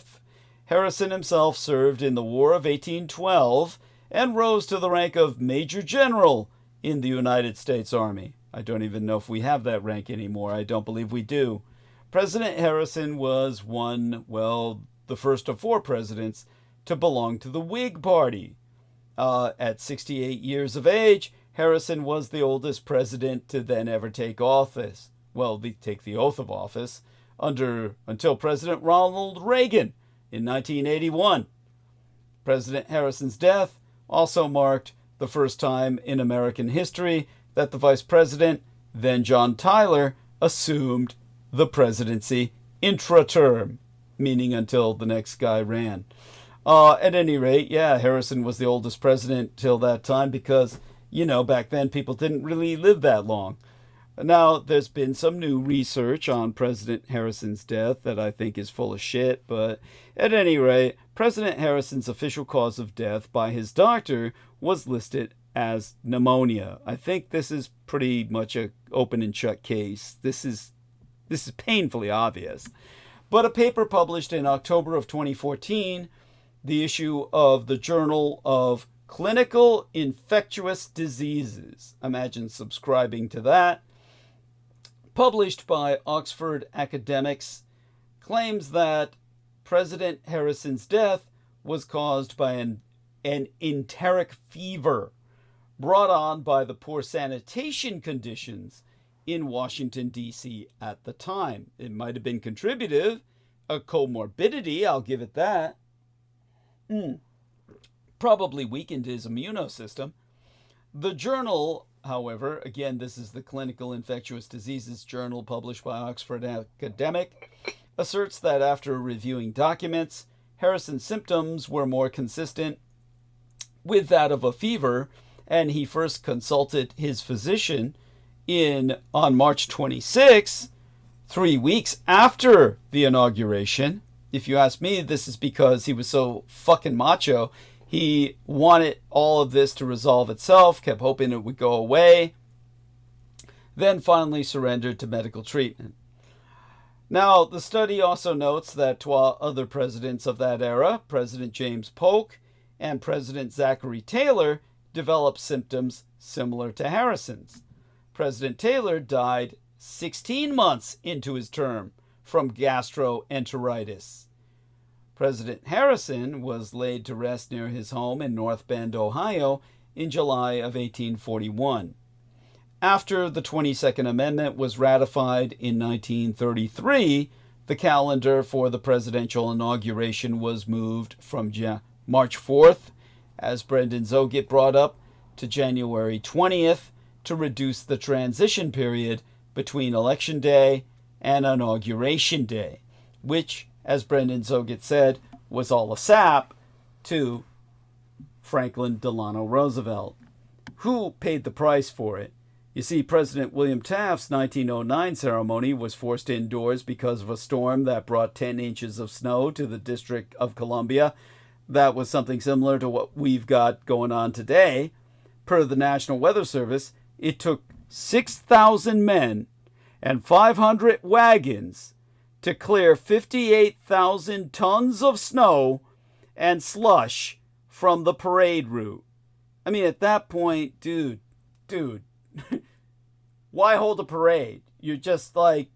A: Harrison himself served in the War of 1812 and rose to the rank of Major General in the United States Army. I don't even know if we have that rank anymore. I don't believe we do. President Harrison was the first of 4 presidents to belong to the Whig Party. At 68 years of age, Harrison was the oldest president to then ever take office. Well, take the oath of office until President Ronald Reagan in 1981. President Harrison's death also marked the first time in American history that the vice president, then John Tyler, assumed the presidency intra-term, meaning until the next guy ran. At any rate, yeah, Harrison was the oldest president till that time because, back then people didn't really live that long. Now, there's been some new research on President Harrison's death that I think is full of shit, but at any rate, President Harrison's official cause of death by his doctor was listed as pneumonia. I think this is pretty much an open and shut case. This is painfully obvious. But a paper published in October of 2014, the issue of the Journal of Clinical Infectious Diseases, imagine subscribing to that, published by Oxford academics, claims that President Harrison's death was caused by an enteric fever brought on by the poor sanitation conditions in Washington, D.C. at the time. It might have been contributive, a comorbidity, I'll give it that. Probably weakened his immunosystem. The journal, however, again, this is the Clinical Infectious Diseases Journal published by Oxford academic, asserts that after reviewing documents, Harrison's symptoms were more consistent with that of a fever, and he first consulted his physician on March 26, 3 weeks after the inauguration. If you ask me, this is because he was so fucking macho. He wanted all of this to resolve itself, kept hoping it would go away, then finally surrendered to medical treatment. Now, the study also notes that 12 other presidents of that era, President James Polk and President Zachary Taylor, developed symptoms similar to Harrison's. President Taylor died 16 months into his term from gastroenteritis. President Harrison was laid to rest near his home in North Bend, Ohio, in July of 1841. After the 22nd Amendment was ratified in 1933, the calendar for the presidential inauguration was moved from March 4th, as Brendan Zogit brought up, to January 20th to reduce the transition period between Election Day and Inauguration Day, which, as Brendan Zogit said, was all a sap to Franklin Delano Roosevelt, who paid the price for it. You see, President William Taft's 1909 ceremony was forced indoors because of a storm that brought 10 inches of snow to the District of Columbia. That was something similar to what we've got going on today. Per the National Weather Service, it took 6,000 men and 500 wagons to clear 58,000 tons of snow and slush from the parade route. I mean, at that point, dude, why hold a parade? You're just like,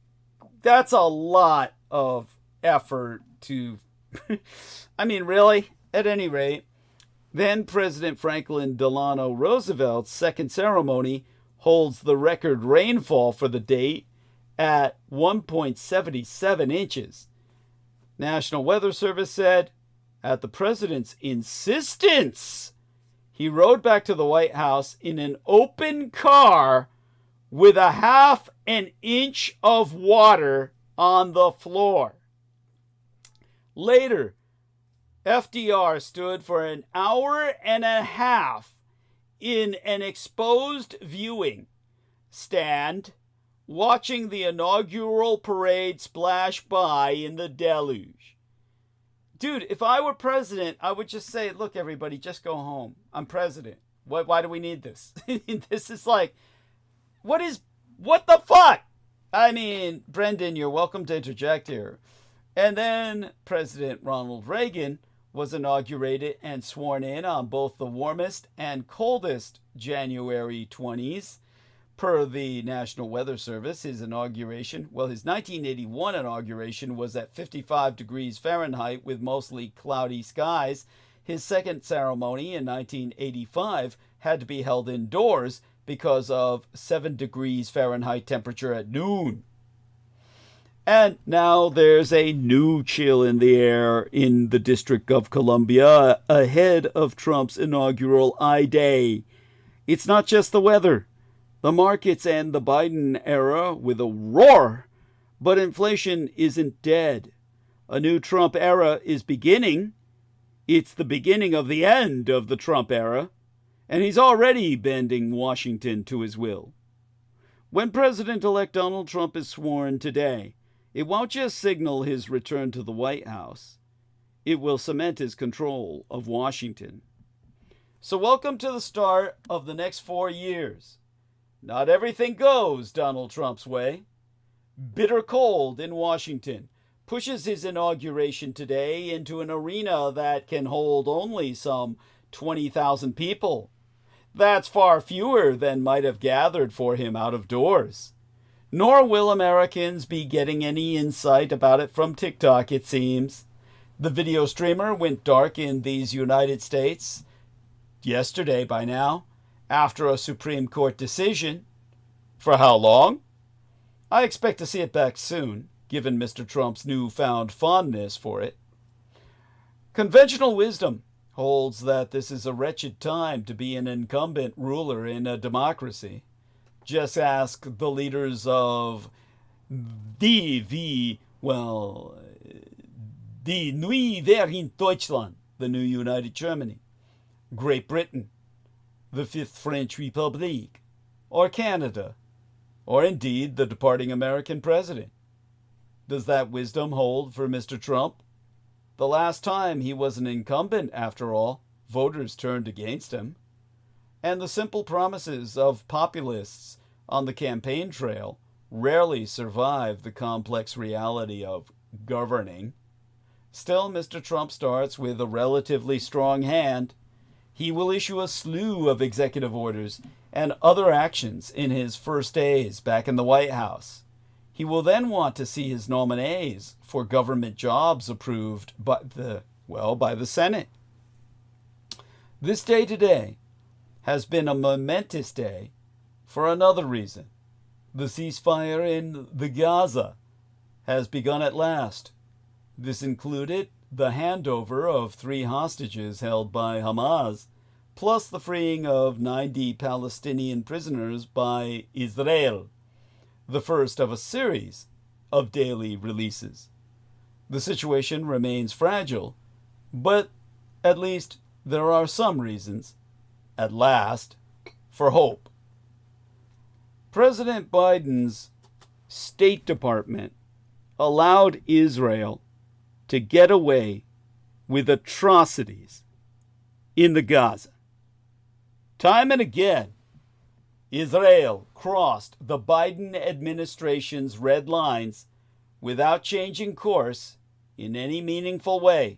A: that's a lot of effort to, I mean, really? At any rate, then President Franklin Delano Roosevelt's second ceremony holds the record rainfall for the date at 1.77 inches. National Weather Service said, at the president's insistence, he rode back to the White House in an open car with a half an inch of water on the floor. Later, FDR stood for an hour and a half in an exposed viewing stand, watching the inaugural parade splash by in the deluge. Dude, if I were president, I would just say, look, everybody, just go home. I'm president. Why do we need this? This is like, what the fuck? I mean, Brendan, you're welcome to interject here. And then President Ronald Reagan was inaugurated and sworn in on both the warmest and coldest January 20s. Per the National Weather Service, his 1981 inauguration was at 55 degrees Fahrenheit with mostly cloudy skies. His second ceremony in 1985 had to be held indoors because of 7 degrees Fahrenheit temperature at noon. And now there's a new chill in the air in the District of Columbia ahead of Trump's inaugural I-Day. It's not just the weather. The markets end the Biden era with a roar, but inflation isn't dead. A new Trump era is beginning. It's the beginning of the end of the Trump era, and he's already bending Washington to his will. When President-elect Donald Trump is sworn today, it won't just signal his return to the White House. It will cement his control of Washington. So welcome to the start of the next 4 years. Not everything goes Donald Trump's way. Bitter cold in Washington pushes his inauguration today into an arena that can hold only some 20,000 people. That's far fewer than might have gathered for him out of doors. Nor will Americans be getting any insight about it from TikTok, it seems. The video streamer went dark in these United States yesterday by now, after a Supreme Court decision. For how long? I expect to see it back soon, given Mr. Trump's newfound fondness for it. Conventional wisdom holds that this is a wretched time to be an incumbent ruler in a democracy. Just ask the leaders of die Neue Deutschland, the new United Germany, Great Britain, the Fifth French Republic, or Canada, or indeed the departing American president. Does that wisdom hold for Mr. Trump? The last time he was an incumbent, after all, voters turned against him. And the simple promises of populists on the campaign trail rarely survive the complex reality of governing. Still, Mr. Trump starts with a relatively strong hand. He will issue a slew of executive orders and other actions in his first days back in the White House. He will then want to see his nominees for government jobs approved by the Senate. This day today has been a momentous day for another reason. The ceasefire in the Gaza has begun at last. This included the handover of 3 hostages held by Hamas, plus the freeing of 90 Palestinian prisoners by Israel, the first of a series of daily releases. The situation remains fragile, but at least there are some reasons, at last, for hope. President Biden's State Department allowed Israel to get away with atrocities in the Gaza. Time and again, Israel crossed the Biden administration's red lines without changing course in any meaningful way.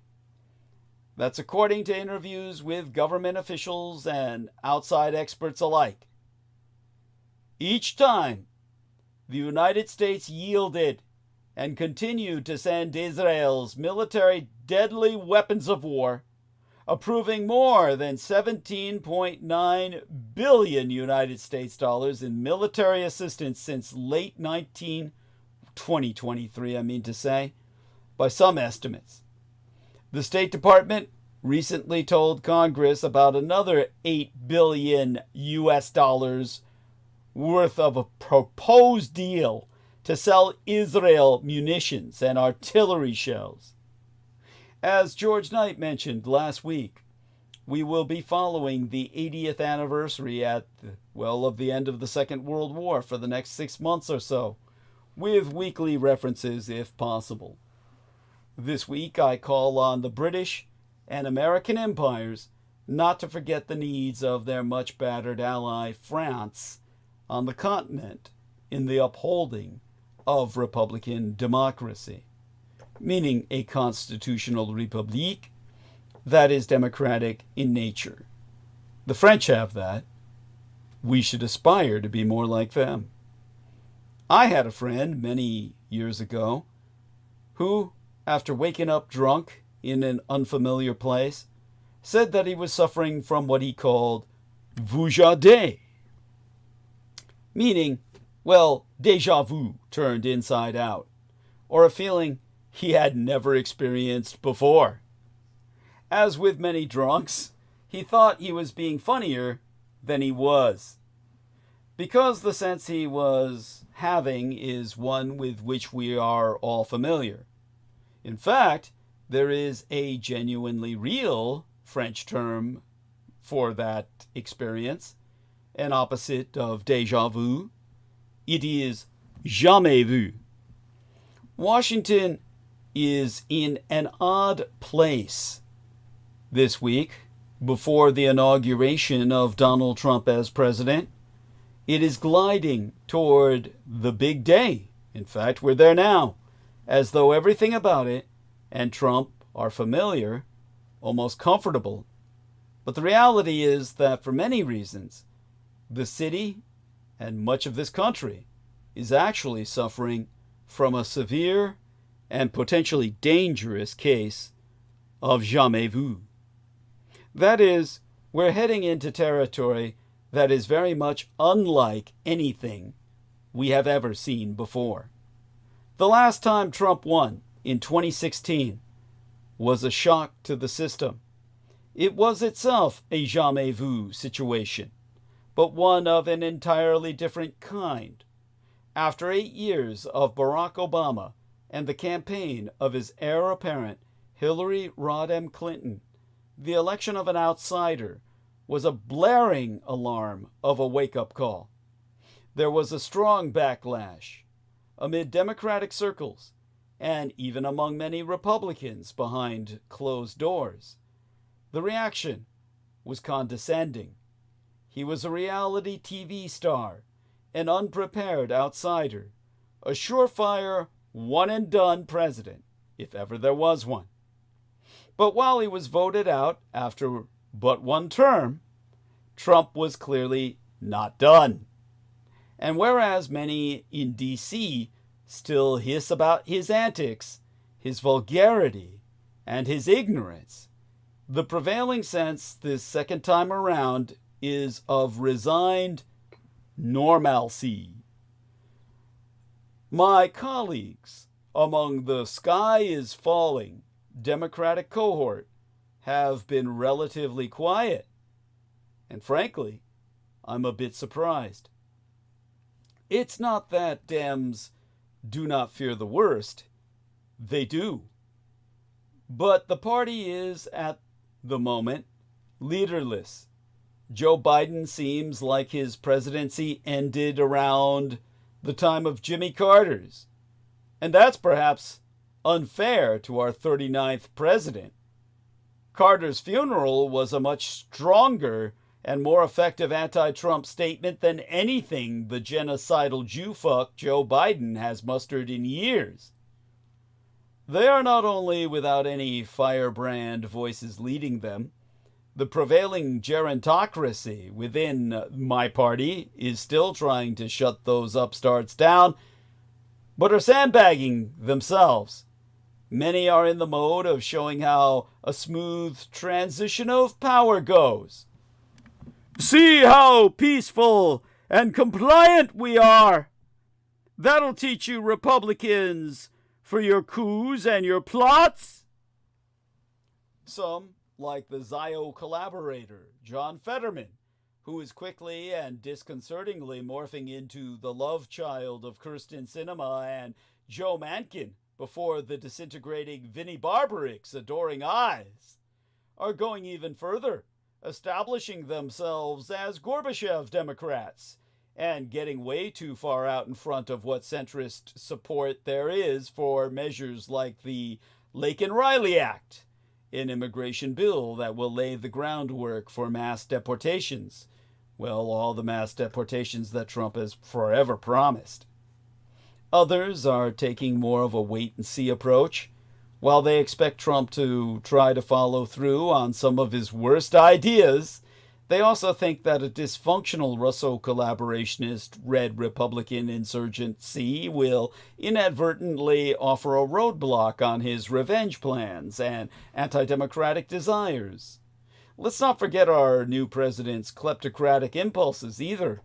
A: That's according to interviews with government officials and outside experts alike. Each time, the United States yielded and continued to send Israel's military deadly weapons of war, approving more than $17.9 billion United States dollars in military assistance since late 2023, by some estimates. The State Department recently told Congress about another $8 billion US dollars worth of a proposed deal to sell Israel munitions and artillery shells. As George Knight mentioned last week, we will be following the 80th anniversary of the end of the Second World War for the next 6 months or so, with weekly references if possible. This week I call on the British and American empires not to forget the needs of their much battered ally France on the continent in the upholding of republican democracy, meaning a constitutional republique that is democratic in nature. The French have that. We should aspire to be more like them. I had a friend many years ago who, after waking up drunk in an unfamiliar place, said that he was suffering from what he called vujade, meaning, well, déjà vu turned inside out, or a feeling he had never experienced before. As with many drunks, he thought he was being funnier than he was, because the sense he was having is one with which we are all familiar. In fact, there is a genuinely real French term for that experience, an opposite of déjà vu. It is jamais vu. Washington is in an odd place this week before the inauguration of Donald Trump as president. It is gliding toward the big day. In fact, we're there now, as though everything about it and Trump are familiar, almost comfortable. But the reality is that for many reasons, the city and much of this country is actually suffering from a severe and potentially dangerous case of jamais vu. That is, we're heading into territory that is very much unlike anything we have ever seen before. The last time Trump won, in 2016, was a shock to the system. It was itself a jamais vu situation, but one of an entirely different kind. After 8 years of Barack Obama and the campaign of his heir apparent, Hillary Rodham Clinton, the election of an outsider was a blaring alarm of a wake-up call. There was a strong backlash amid Democratic circles and even among many Republicans behind closed doors. The reaction was condescending. He was a reality TV star, an unprepared outsider, a surefire one-and-done president, if ever there was one. But while he was voted out after but one term, Trump was clearly not done. And whereas many in D.C. still hiss about his antics, his vulgarity, and his ignorance, the prevailing sense this second time around is of resigned normalcy. My colleagues among the Sky is Falling Democratic cohort have been relatively quiet, and frankly, I'm a bit surprised. It's not that Dems do not fear the worst. They do. But the party is, at the moment, leaderless. Joe Biden seems like his presidency ended around the time of Jimmy Carter's. And that's perhaps unfair to our 39th president. Carter's funeral was a much stronger and more effective anti-Trump statement than anything the genocidal Jewfuck Joe Biden has mustered in years. They are not only without any firebrand voices leading them, the prevailing gerontocracy within my party is still trying to shut those upstarts down, but are sandbagging themselves. Many are in the mode of showing how a smooth transition of power goes. See how peaceful and compliant we are. That'll teach you Republicans for your coups and your plots. Some, like the Zio collaborator, John Fetterman, who is quickly and disconcertingly morphing into the love child of Kyrsten Sinema and Joe Manchin before the disintegrating Vinnie Barbarick's adoring eyes, are going even further, establishing themselves as Gorbachev Democrats and getting way too far out in front of what centrist support there is for measures like the Laken-Riley Act, an immigration bill that will lay the groundwork for mass deportations. Well, all the mass deportations that Trump has forever promised. Others are taking more of a wait-and-see approach. While they expect Trump to try to follow through on some of his worst ideas, they also think that a dysfunctional Russo-collaborationist Red Republican insurgency will inadvertently offer a roadblock on his revenge plans and anti-democratic desires. let's not forget our new president's kleptocratic impulses either.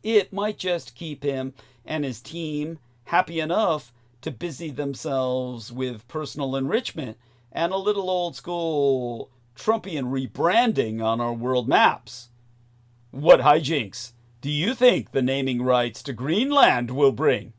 A: It might just keep him and his team happy enough to busy themselves with personal enrichment and a little old-school Trumpian rebranding on our world maps. What hijinks do you think the naming rights to Greenland will bring?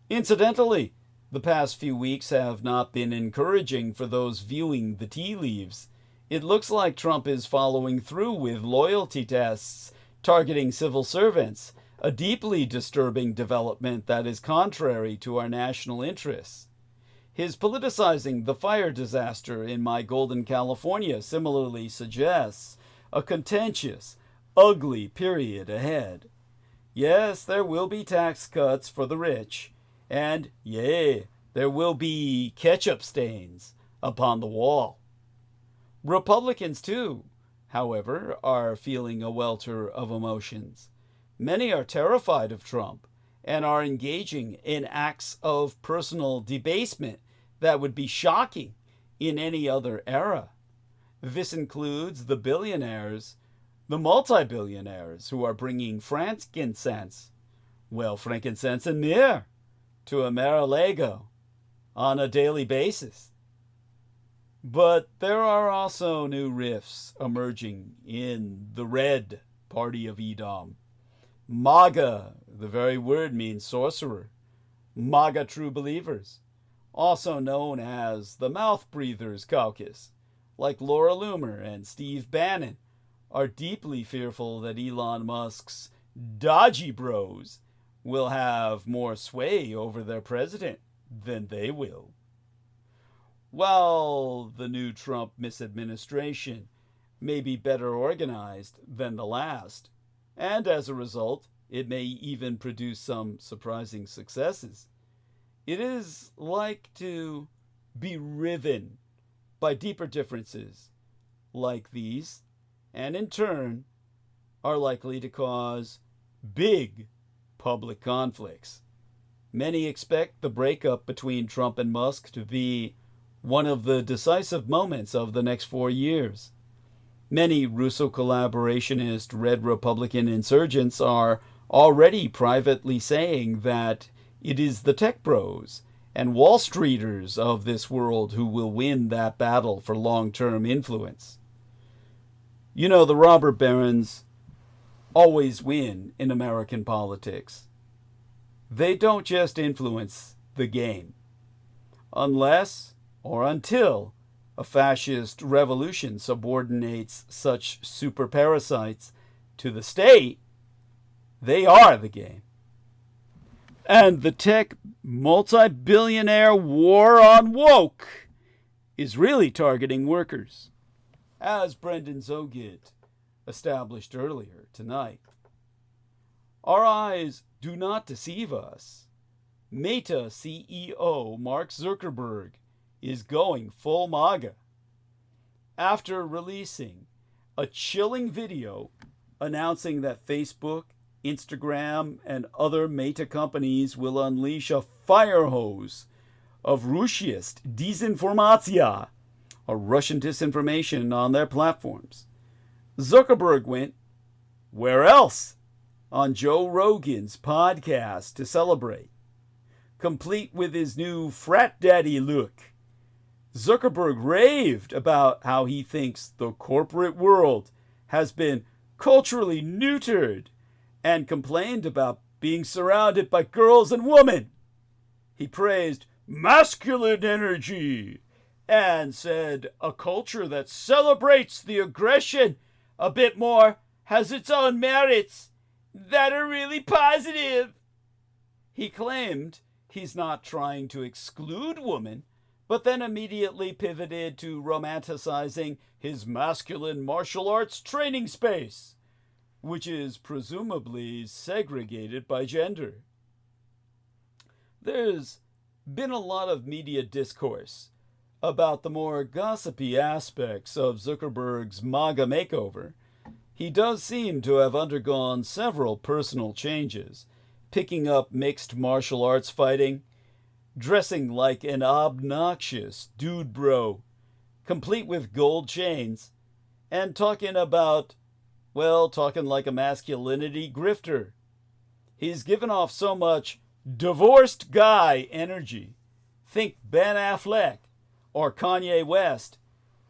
A: Incidentally, the past few weeks have not been encouraging for those viewing the tea leaves. It looks like Trump is following through with loyalty tests targeting civil servants, a deeply disturbing development that is contrary to our national interests. His politicizing the fire disaster in my golden California similarly suggests a contentious, ugly period ahead. Yes, there will be tax cuts for the rich, and, yea, there will be ketchup stains upon the wall. Republicans, too, however, are feeling a welter of emotions. Many are terrified of Trump and are engaging in acts of personal debasement that would be shocking in any other era. This includes the billionaires, the multi-billionaires who are bringing frankincense and myrrh to Mar-a-Lago on a daily basis. But there are also new rifts emerging in the Red Party of Edom. MAGA, the very word means sorcerer. MAGA true believers, also known as the Mouth Breathers Caucus, like Laura Loomer and Steve Bannon, are deeply fearful that Elon Musk's dodgy bros will have more sway over their president than they will. While the new Trump misadministration may be better organized than the last, and as a result, it may even produce some surprising successes, it is like to be riven by deeper differences like these, and in turn are likely to cause big public conflicts. Many expect the breakup between Trump and Musk to be one of the decisive moments of the next 4 years. Many Russo collaborationist Red Republican insurgents are already privately saying that it is the tech bros and Wall Streeters of this world who will win that battle for long-term influence. You know, the robber barons always win in American politics. They don't just influence the game. Unless or until a fascist revolution subordinates such super parasites to the state, they are the game. And the tech multi-billionaire war on woke is really targeting workers, as Brendan Zogid established earlier tonight. Our eyes do not deceive us. Meta CEO Mark Zuckerberg is going full MAGA after releasing a chilling video announcing that Facebook, Instagram, and other Meta companies will unleash a fire hose of Russiist disinformatia, or Russian disinformation, on their platforms. Zuckerberg went, where else? On Joe Rogan's podcast to celebrate. Complete with his new frat daddy look, Zuckerberg raved about how he thinks the corporate world has been culturally neutered and complained about being surrounded by girls and women. He praised masculine energy and said a culture that celebrates the aggression a bit more has its own merits that are really positive. He claimed he's not trying to exclude women, but then immediately pivoted to romanticizing his masculine martial arts training space, which is presumably segregated by gender. There's been a lot of media discourse about the more gossipy aspects of Zuckerberg's MAGA makeover. He does seem to have undergone several personal changes, picking up mixed martial arts fighting, dressing like an obnoxious dude bro, complete with gold chains, and talking about, well, talking like a masculinity grifter. He's given off so much divorced guy energy, think Ben Affleck or Kanye West,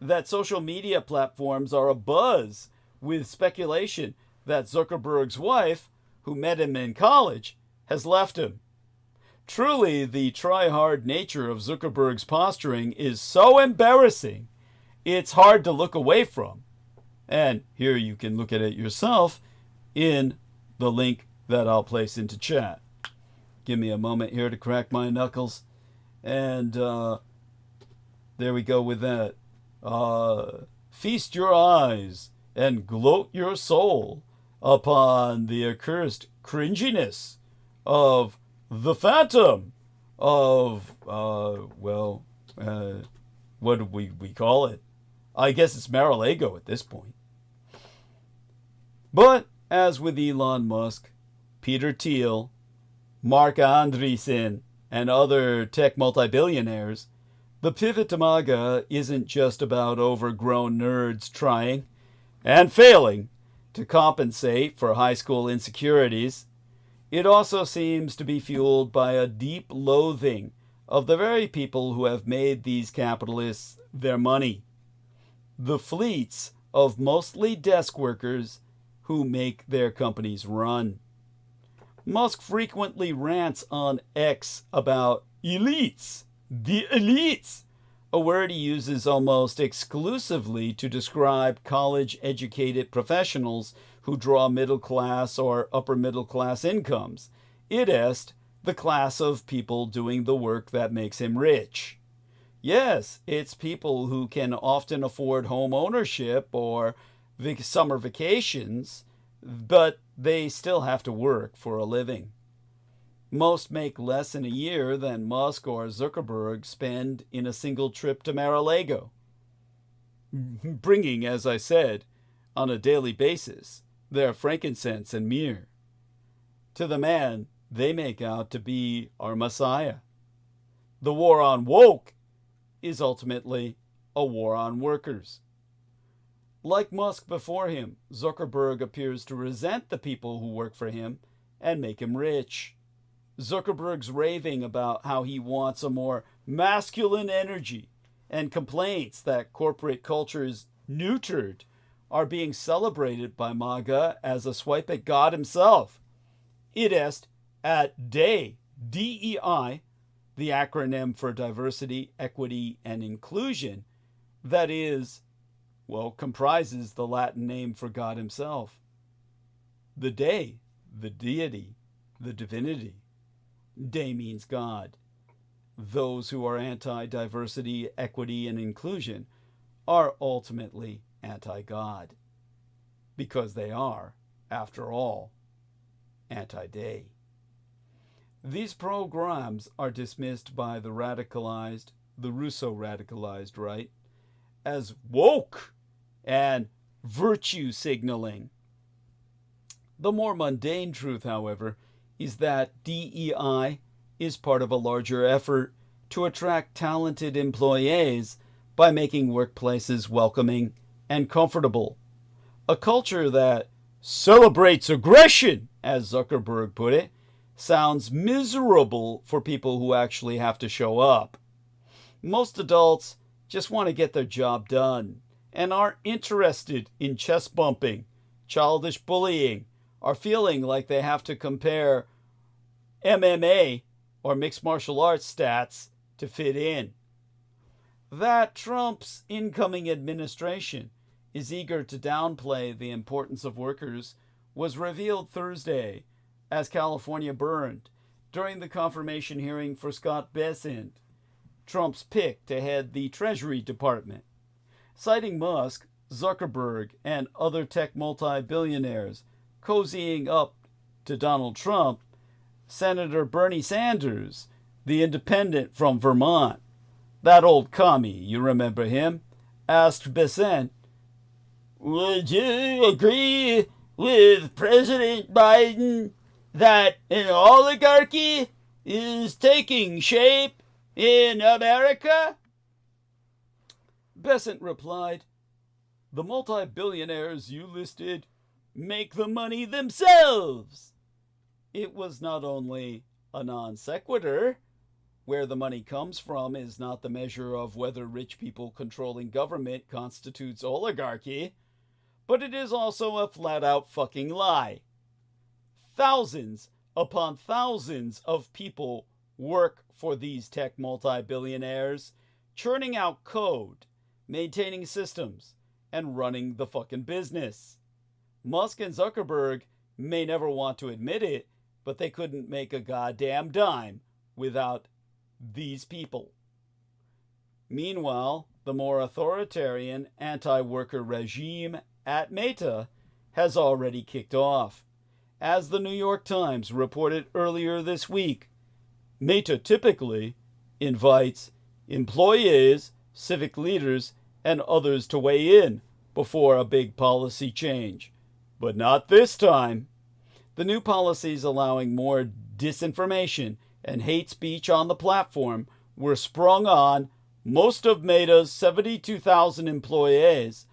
A: that social media platforms are abuzz with speculation that Zuckerberg's wife, who met him in college, has left him. Truly, the try-hard nature of Zuckerberg's posturing is so embarrassing, it's hard to look away from. And here you can look at it yourself in the link that I'll place into chat. Give me a moment here to crack my knuckles. And there we go with that. Feast your eyes and gloat your soul upon the accursed cringiness of the phantom of, what do we call it? I guess it's Mar-a-Lago at this point. But, as with Elon Musk, Peter Thiel, Mark Andreessen, and other tech multi-billionaires, the pivot to MAGA isn't just about overgrown nerds trying and failing to compensate for high school insecurities. It also seems to be fueled by a deep loathing of the very people who have made these capitalists their money. The fleets of mostly desk workers who make their companies run. Musk frequently rants on X about elites, the elites, a word he uses almost exclusively to describe college-educated professionals who draw middle-class or upper-middle-class incomes. It est, the class of people doing the work that makes him rich. Yes, it's people who can often afford home ownership or summer vacations, but they still have to work for a living. Most make less in a year than Musk or Zuckerberg spend in a single trip to Mar-a-Lago, bringing, as I said, on a daily basis, their frankincense and myrrh to the man they make out to be our Messiah. The war on woke is ultimately a war on workers. Like Musk before him, Zuckerberg appears to resent the people who work for him and make him rich. Zuckerberg's raving about how he wants a more masculine energy and complaints that corporate culture is neutered are being celebrated by MAGA as a swipe at God himself. It est at DEI, DEI, the acronym for diversity, equity, and inclusion, that is, well, comprises the Latin name for God himself. The Dei, the deity, the divinity. Dei means God. Those who are anti-diversity, equity, and inclusion are ultimately anti-God, because they are, after all, anti-Dei. These programs are dismissed by the radicalized, the Russo-radicalized right, as woke and virtue signaling. The more mundane truth, however, is that DEI is part of a larger effort to attract talented employees by making workplaces welcoming and comfortable. A culture that celebrates aggression, as Zuckerberg put it, sounds miserable for people who actually have to show up. Most adults just want to get their job done and aren't interested in chest bumping, childish bullying, or feeling like they have to compare MMA or mixed martial arts stats to fit in. That Trump's incoming administration is eager to downplay the importance of workers was revealed Thursday as California burned during the confirmation hearing for Scott Bessent, Trump's pick to head the Treasury Department. Citing Musk, Zuckerberg, and other tech multi-billionaires cozying up to Donald Trump, Senator Bernie Sanders, the independent from Vermont, that old commie, you remember him, asked Bessent, "Would you agree with President Biden that an oligarchy is taking shape in America?" Besant replied, "The multi-billionaires you listed make the money themselves." It was not only a non sequitur, where the money comes from is not the measure of whether rich people controlling government constitutes oligarchy, but it is also a flat-out fucking lie. Thousands upon thousands of people work for these tech multi-billionaires, churning out code, maintaining systems, and running the fucking business. Musk and Zuckerberg may never want to admit it, but they couldn't make a goddamn dime without these people. Meanwhile, the more authoritarian anti-worker regime at Meta has already kicked off. As the New York Times reported earlier this week, Meta typically invites employees, civic leaders, and others to weigh in before a big policy change. But not this time. The new policies allowing more disinformation and hate speech on the platform were sprung on most of Meta's 72,000 employees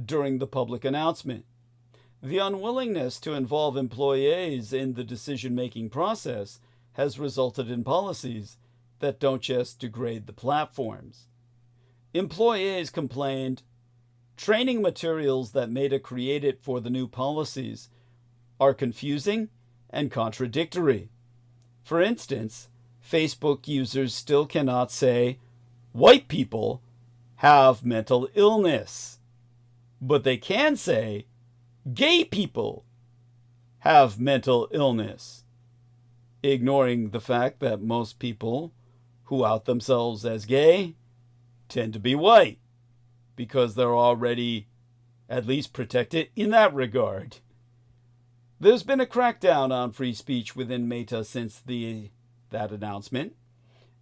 A: during the public announcement. The unwillingness to involve employees in the decision-making process has resulted in policies that don't just degrade the platforms. Employees complained, "Training materials that Meta created for the new policies are confusing and contradictory. For instance, Facebook users still cannot say, 'White people have mental illness,' but they can say, 'Gay people have mental illness,' ignoring the fact that most people who out themselves as gay tend to be white, because they're already at least protected in that regard." There's been a crackdown on free speech within Meta since that announcement.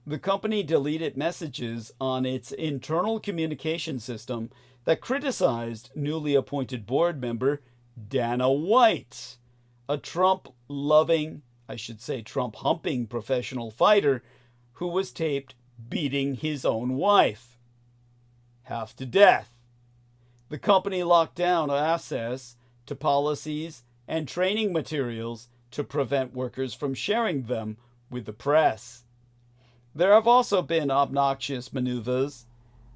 A: The company deleted messages on its internal communication system that criticized newly appointed board member Dana White, a Trump-loving, I should say Trump-humping professional fighter who was taped beating his own wife, half to death. The company locked down access to policies and training materials to prevent workers from sharing them with the press. There have also been obnoxious maneuvers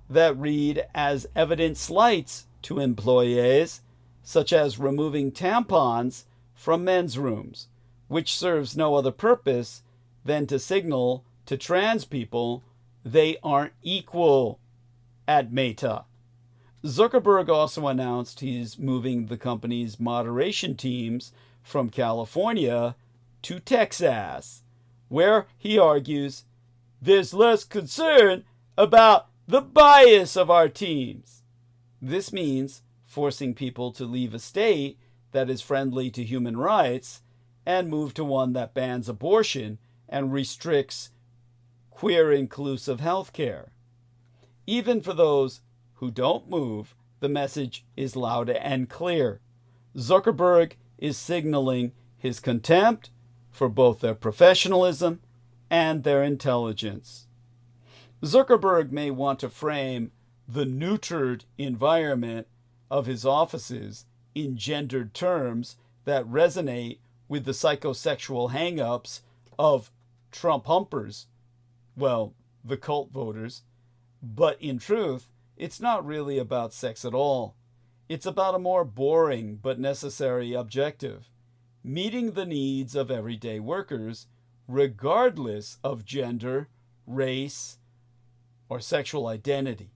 A: that read as evident slights to employees, such as removing tampons from men's rooms, which serves no other purpose than to signal to trans people they aren't equal at Meta. Zuckerberg also announced he's moving the company's moderation teams from California to Texas, where he argues there's less concern about the bias of our teams. This means forcing people to leave a state that is friendly to human rights and move to one that bans abortion and restricts queer-inclusive health care. Even for those who don't move, the message is loud and clear. Zuckerberg is signaling his contempt for both their professionalism and their intelligence. Zuckerberg may want to frame the neutered environment of his offices in gendered terms that resonate with the psychosexual hang-ups of Trump humpers, well, the cult voters, but in truth, it's not really about sex at all. It's about a more boring but necessary objective: meeting the needs of everyday workers, regardless of gender, race, or sexual identity.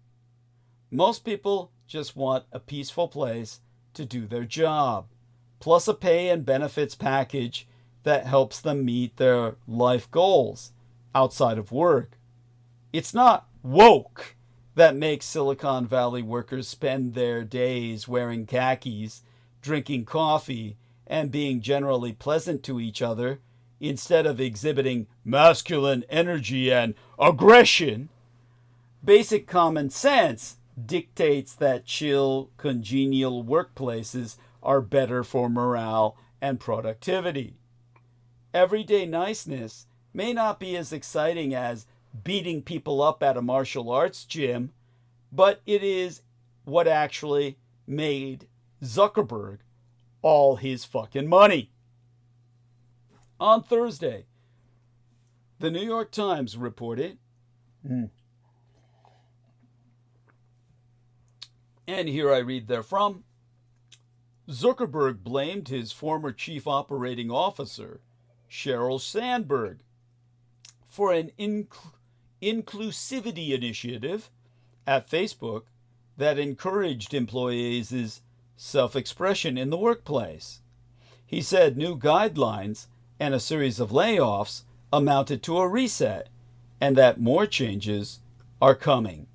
A: Most people just want a peaceful place to do their job, plus a pay and benefits package that helps them meet their life goals outside of work. It's not woke that makes Silicon Valley workers spend their days wearing khakis, drinking coffee, and being generally pleasant to each other instead of exhibiting masculine energy and aggression. Basic common sense dictates that chill, congenial workplaces are better for morale and productivity. Everyday niceness may not be as exciting as beating people up at a martial arts gym, but it is what actually made Zuckerberg all his fucking money. On Thursday, the New York Times reported, and here I read therefrom, Zuckerberg blamed his former chief operating officer, Sheryl Sandberg, for an inclusivity initiative at Facebook that encouraged employees' self-expression in the workplace. He said new guidelines and a series of layoffs amounted to a reset, and that more changes are coming.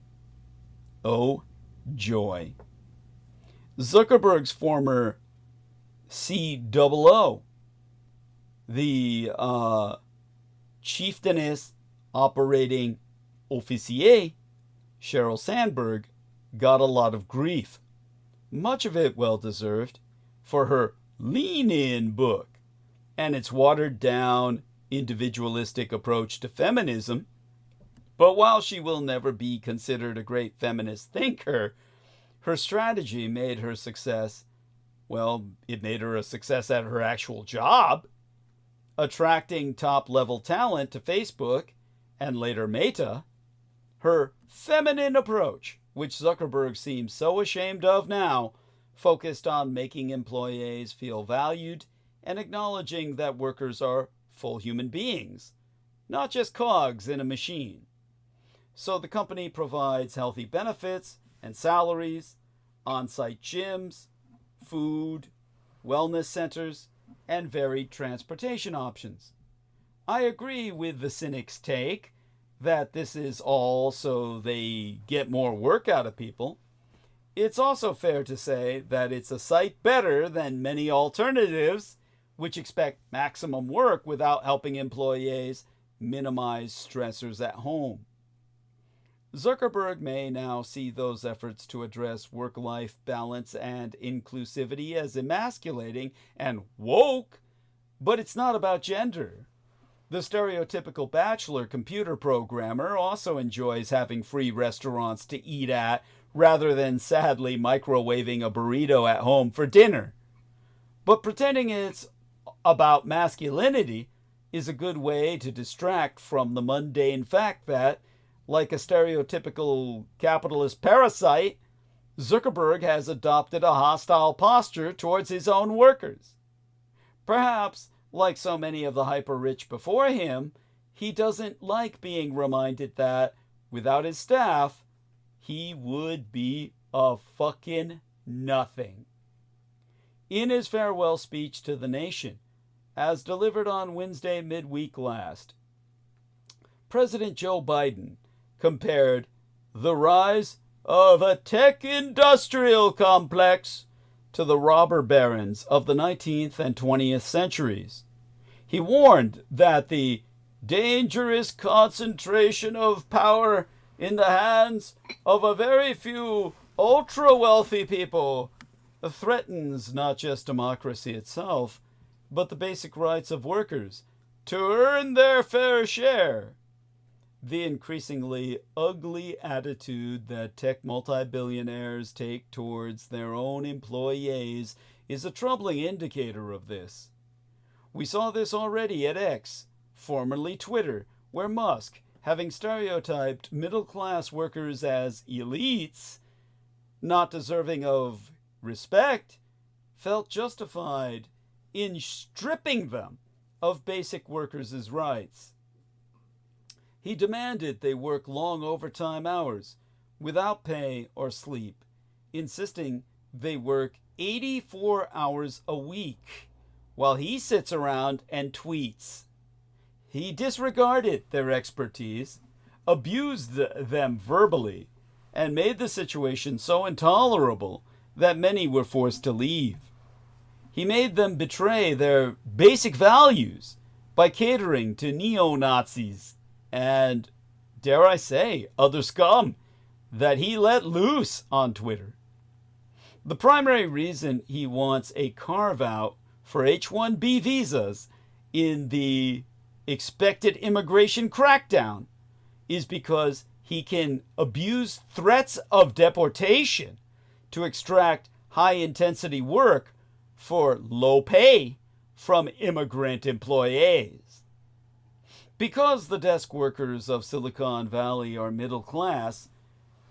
A: Oh, joy. Zuckerberg's former COO, the chieftainess operating officier, Sheryl Sandberg, got a lot of grief, much of it well-deserved, for her lean-in book and its watered-down, individualistic approach to feminism. But while she will never be considered a great feminist thinker, her strategy made her success, well, it made her a success at her actual job, attracting top-level talent to Facebook and later Meta. Her feminine approach, which Zuckerberg seems so ashamed of now, focused on making employees feel valued and acknowledging that workers are full human beings, not just cogs in a machine. So the company provides healthy benefits and salaries, on-site gyms, food, wellness centers, and varied transportation options. I agree with the cynic's take that this is all so they get more work out of people. It's also fair to say that it's a sight better than many alternatives which expect maximum work without helping employees minimize stressors at home. Zuckerberg may now see those efforts to address work-life balance and inclusivity as emasculating and woke, but it's not about gender. The stereotypical bachelor computer programmer also enjoys having free restaurants to eat at rather than sadly microwaving a burrito at home for dinner. But pretending it's about masculinity is a good way to distract from the mundane fact that, like a stereotypical capitalist parasite, Zuckerberg has adopted a hostile posture towards his own workers. Perhaps, like so many of the hyper-rich before him, he doesn't like being reminded that, without his staff, he would be a fucking nothing. In his farewell speech to the nation, as delivered on Wednesday midweek last, President Joe Biden compared the rise of a tech-industrial complex to the robber barons of the 19th and 20th centuries. He warned that the dangerous concentration of power in the hands of a very few ultra-wealthy people threatens not just democracy itself, but the basic rights of workers to earn their fair share. The increasingly ugly attitude that tech multi-billionaires take towards their own employees is a troubling indicator of this. We saw this already at X, formerly Twitter, where Musk, having stereotyped middle-class workers as elites, not deserving of respect, felt justified in stripping them of basic workers' rights. He demanded they work long overtime hours without pay or sleep, insisting they work 84 hours a week while he sits around and tweets. He disregarded their expertise, abused them verbally, and made the situation so intolerable that many were forced to leave. He made them betray their basic values by catering to neo-Nazis and, dare I say, other scum that he let loose on Twitter. The primary reason he wants a carve-out for H-1B visas in the expected immigration crackdown is because he can abuse threats of deportation to extract high-intensity work for low pay from immigrant employees. Because the desk workers of Silicon Valley are middle class,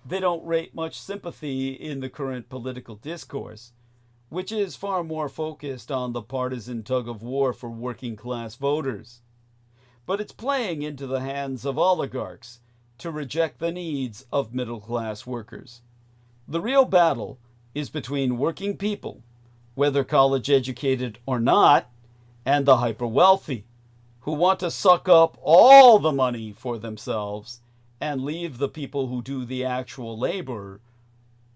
A: they don't rate much sympathy in the current political discourse, which is far more focused on the partisan tug-of-war for working-class voters. But it's playing into the hands of oligarchs to reject the needs of middle-class workers. The real battle is between working people, whether college-educated or not, and the hyper-wealthy, who want to suck up all the money for themselves and leave the people who do the actual labor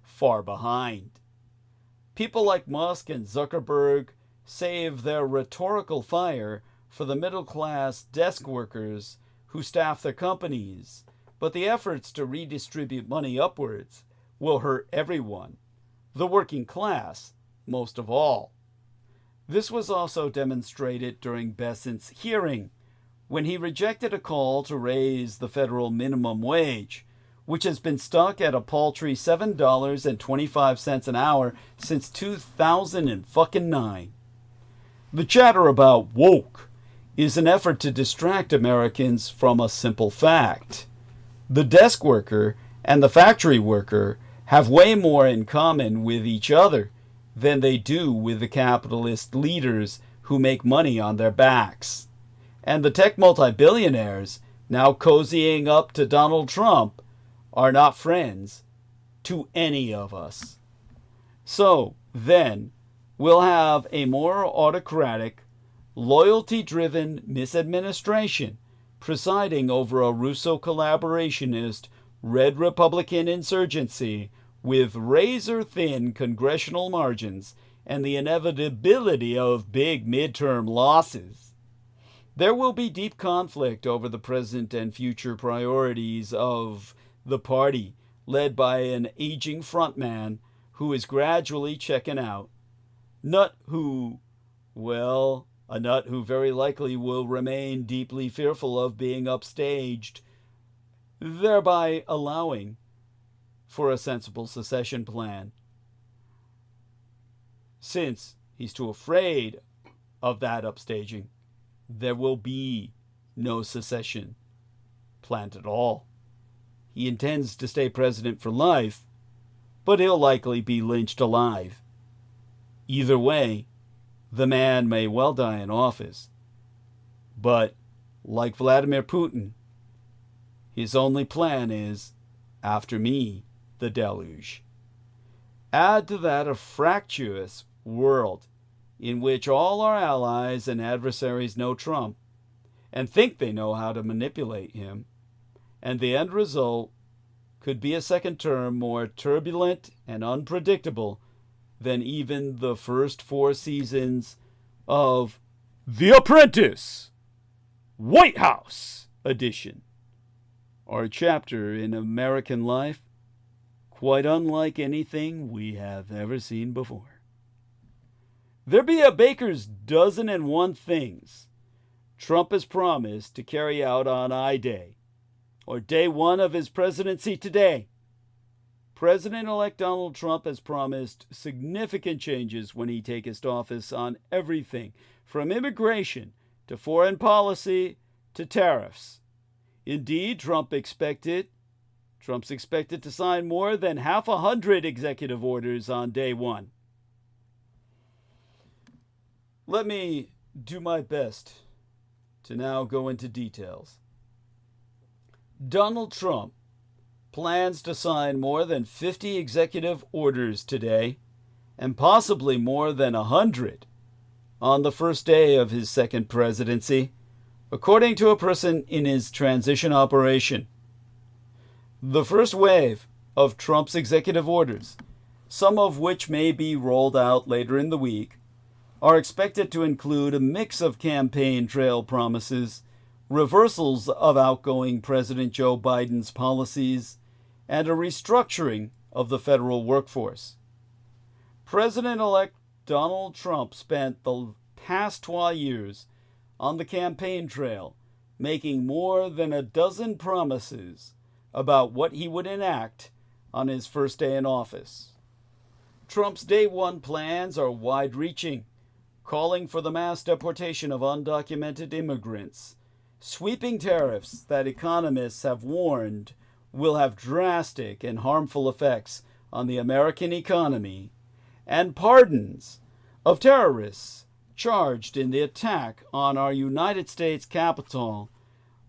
A: far behind. People like Musk and Zuckerberg save their rhetorical fire for the middle-class desk workers who staff their companies, but the efforts to redistribute money upwards will hurt everyone, the working class most of all. This was also demonstrated during Besant's hearing, when he rejected a call to raise the federal minimum wage, which has been stuck at a paltry $7.25 an hour since 2009. The chatter about woke is an effort to distract Americans from a simple fact. The desk worker and the factory worker have way more in common with each other than they do with the capitalist leaders who make money on their backs. And the tech multi-billionaires, now cozying up to Donald Trump, are not friends to any of us. So, then, we'll have a more autocratic, loyalty-driven misadministration presiding over a Russo-collaborationist Red Republican insurgency with razor-thin congressional margins and the inevitability of big midterm losses. There will be deep conflict over the present and future priorities of the party, led by an aging frontman who is gradually checking out. A nut who very likely will remain deeply fearful of being upstaged, thereby allowing for a sensible secession plan. Since he's too afraid of that upstaging, there will be no secession planned at all. He intends to stay president for life, but he'll likely be lynched alive. Either way, the man may well die in office. But, like Vladimir Putin, his only plan is, after me, the deluge. Add to that a fractious world in which all our allies and adversaries know Trump and think they know how to manipulate him, and the end result could be a second term more turbulent and unpredictable than even the first 4 seasons of The Apprentice, White House edition. Our chapter in American life, quite unlike anything we have ever seen before. There be a baker's dozen and one things Trump has promised to carry out on I-Day, or day 1 of his presidency today. President-elect Donald Trump has promised significant changes when he takes office on everything from immigration to foreign policy to tariffs. Indeed, Trump's expected to sign more than 100 executive orders on day 1. Let me do my best to now go into details. Donald Trump plans to sign more than 50 executive orders today, and possibly more than 100 on the first day of his second presidency, according to a person in his transition operation. The first wave of Trump's executive orders, some of which may be rolled out later in the week, are expected to include a mix of campaign trail promises, reversals of outgoing President Joe Biden's policies, and a restructuring of the federal workforce. President-elect Donald Trump spent the past 12 years on the campaign trail, making more than a dozen promises about what he would enact on his first day in office. Trump's day one plans are wide-reaching, calling for the mass deportation of undocumented immigrants, sweeping tariffs that economists have warned will have drastic and harmful effects on the American economy, and pardons of terrorists charged in the attack on our United States Capitol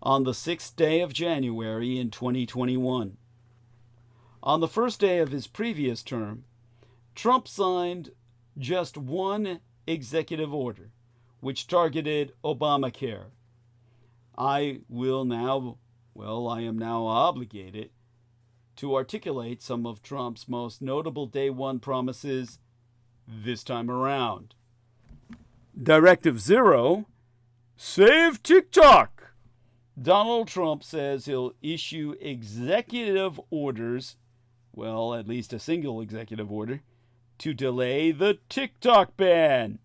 A: on the 6th day of January in 2021. On the first day of his previous term, Trump signed just one executive order, which targeted Obamacare. I am now obligated to articulate some of Trump's most notable day one promises this time around. Directive 0, save TikTok. Donald Trump says he'll issue executive orders, well, at least a single executive order, to delay the TikTok ban.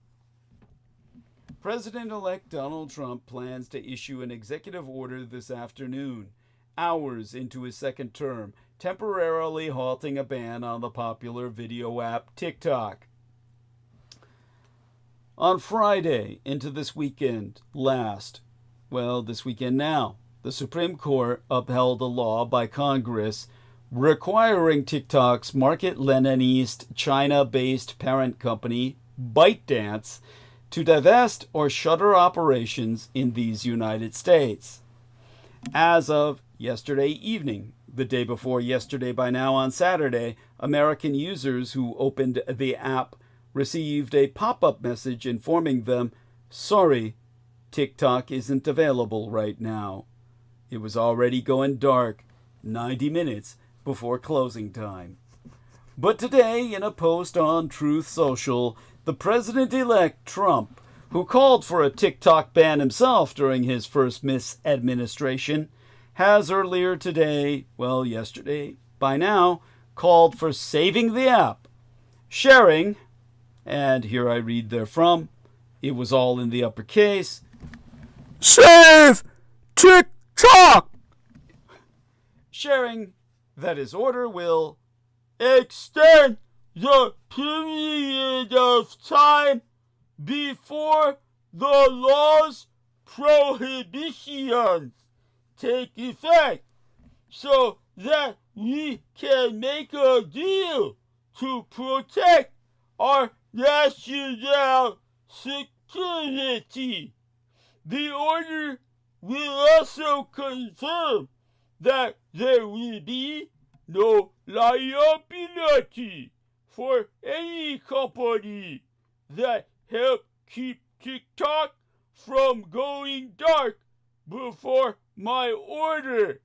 A: President-elect Donald Trump plans to issue an executive order this afternoon, hours into his second term, temporarily halting a ban on the popular video app TikTok. On Friday into this weekend this weekend now, the Supreme Court upheld a law by Congress requiring TikTok's Market-Leninist China-based parent company, ByteDance, to divest or shutter operations in these United States. As of yesterday evening, the day before yesterday by now on Saturday, American users who opened the app received a pop-up message informing them, sorry, TikTok isn't available right now. It was already going dark 90 minutes before closing time. But today, in a post on Truth Social, the president-elect Trump, who called for a TikTok ban himself during his first misadministration, has earlier today, yesterday by now, called for saving the app, sharing, and here I read therefrom, it was all in the uppercase, save TikTok! Sharing that his order will extend the period of time before the law's prohibitions take effect so that we can make a deal to protect our national security. The order will also confirm that there will be no liability for any company that help keep TikTok from going dark before my order.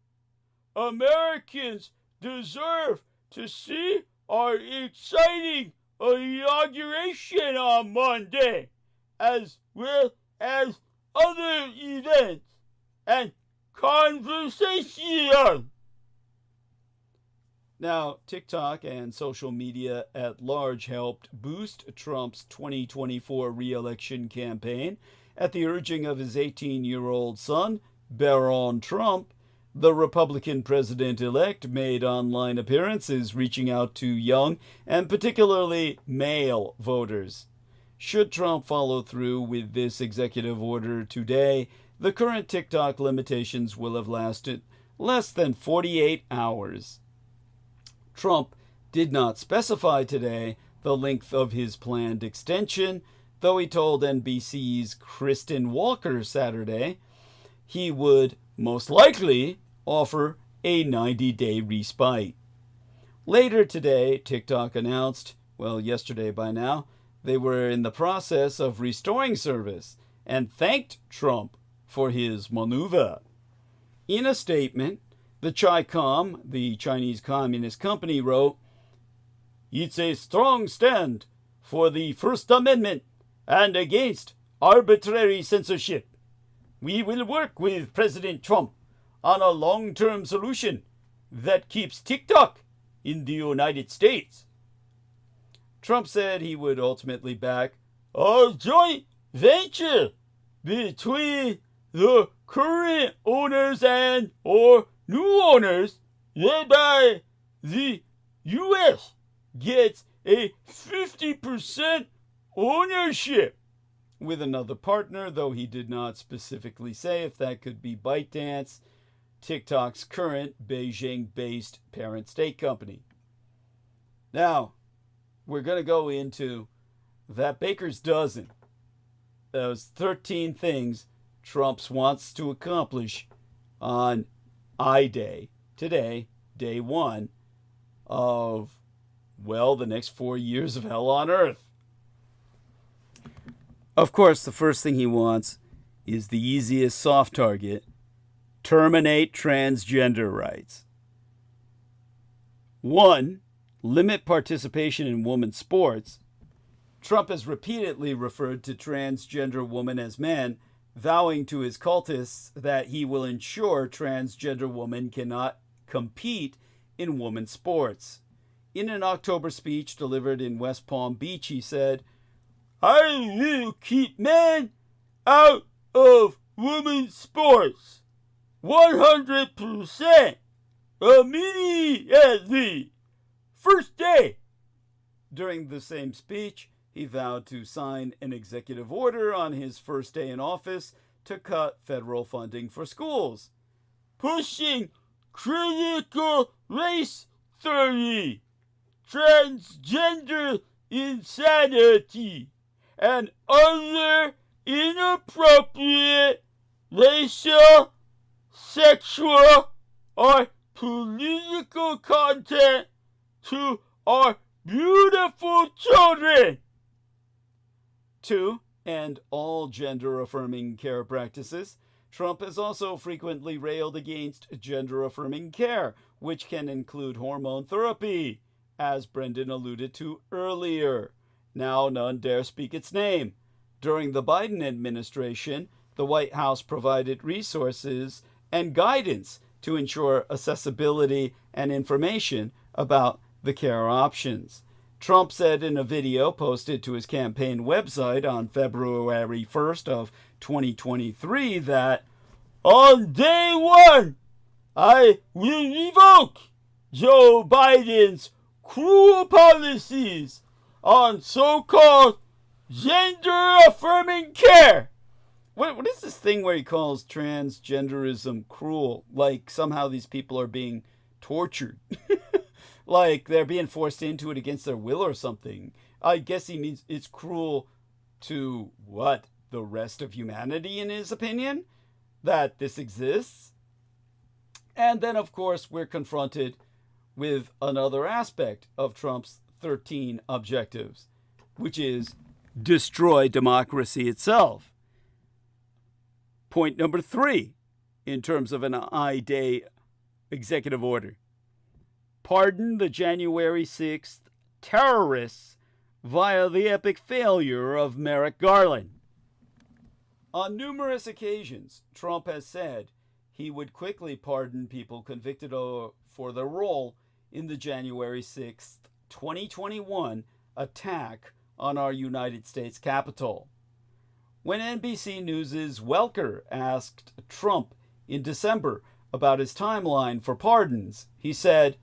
A: Americans deserve to see our exciting inauguration on Monday, as well as other events and conversation. Now, TikTok and social media at large helped boost Trump's 2024 re-election campaign at the urging of his 18-year-old son, Baron Trump. The Republican president-elect made online appearances reaching out to young and particularly male voters. Should Trump follow through with this executive order today, the current TikTok limitations will have lasted less than 48 hours. Trump did not specify today the length of his planned extension, though he told NBC's Kristen Walker Saturday he would most likely offer a 90-day respite. Later today, TikTok announced, yesterday by now, they were in the process of restoring service and thanked Trump for his maneuver. In a statement, the ChiCom, the Chinese Communist Company, wrote, "It's a strong stand for the First Amendment and against arbitrary censorship. We will work with President Trump on a long-term solution that keeps TikTok in the United States." Trump said he would ultimately back a joint venture between the current owners and or new owners whereby the U.S. gets a 50% ownership with another partner, though he did not specifically say if that could be ByteDance, TikTok's current Beijing-based parent state company. Now, we're going to go into that baker's dozen. Those 13 things Trump wants to accomplish on I-Day, today, day one of, well, the next 4 years of hell on earth. Of course, the first thing he wants is the easiest soft target: terminate transgender rights. 1. Limit participation in women's sports. Trump has repeatedly referred to transgender women as men, vowing to his cultists that he will ensure transgender women cannot compete in women's sports. In an October speech delivered in West Palm Beach, he said, "I will keep men out of women's sports 100% immediately, first day." During the same speech, he vowed to sign an executive order on his first day in office to cut federal funding for schools, pushing critical race theory, transgender insanity, and other inappropriate racial, sexual, or political content to our beautiful children. 2. End all gender-affirming care practices. Trump has also frequently railed against gender-affirming care, which can include hormone therapy, as Brendan alluded to earlier. Now none dare speak its name. During the Biden administration, the White House provided resources and guidance to ensure accessibility and information about the care options. Trump said in a video posted to his campaign website on February 1st of 2023 that, "On day one, I will revoke Joe Biden's cruel policies on so-called gender-affirming care." What is this thing where he calls transgenderism cruel? Like somehow these people are being tortured. Like they're being forced into it against their will or something. I guess he means it's cruel to what? The rest of humanity, in his opinion? That this exists? And then, of course, we're confronted with another aspect of Trump's 13 objectives, which is destroy democracy itself. Point number 3, in terms of an I-Day executive order: pardon the January 6th terrorists via the epic failure of Merrick Garland. On numerous occasions, Trump has said he would quickly pardon people convicted for their role in the January 6th, 2021 attack on our United States Capitol. When NBC News' Welker asked Trump in December about his timeline for pardons, he said,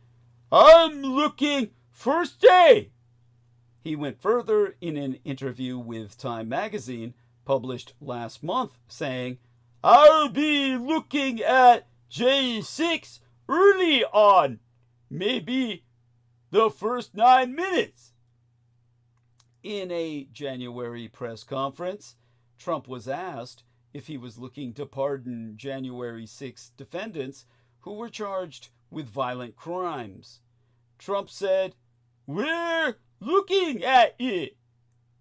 A: "I'm looking first day." He went further in an interview with Time magazine published last month, saying, "I'll be looking at J6 early on, maybe the first 9 minutes." In a January press conference, Trump was asked if he was looking to pardon January 6 defendants who were charged with violent crimes. Trump said, "We're looking at it,"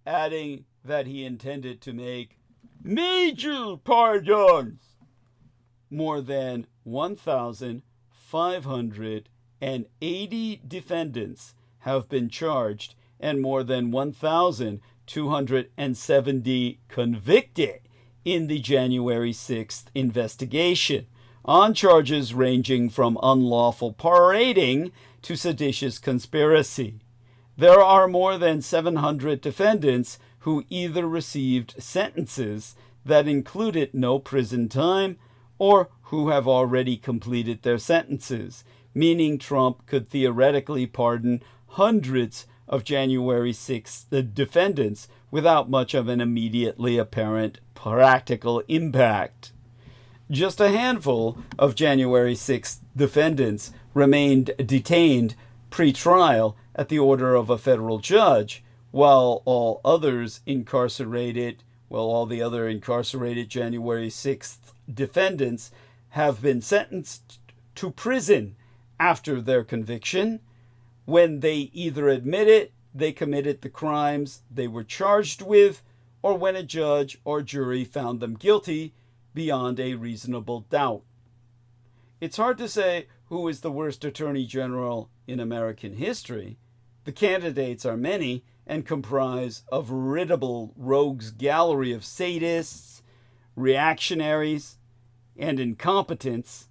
A: adding that he intended to make major pardons. More than 1,580 defendants have been charged and more than 1,270 convicted in the January 6th investigation on charges ranging from unlawful parading to seditious conspiracy. There are more than 700 defendants who either received sentences that included no prison time or who have already completed their sentences, meaning Trump could theoretically pardon hundreds of January 6th defendants without much of an immediately apparent practical impact. Just a handful of January 6th defendants remained detained pre-trial at the order of a federal judge, while all the other incarcerated January 6th defendants have been sentenced to prison after their conviction, when they either admitted they committed the crimes they were charged with, or when a judge or jury found them guilty beyond a reasonable doubt. It's hard to say who is the worst attorney general in American history. The candidates are many and comprise a veritable rogues gallery of sadists, reactionaries, and incompetents.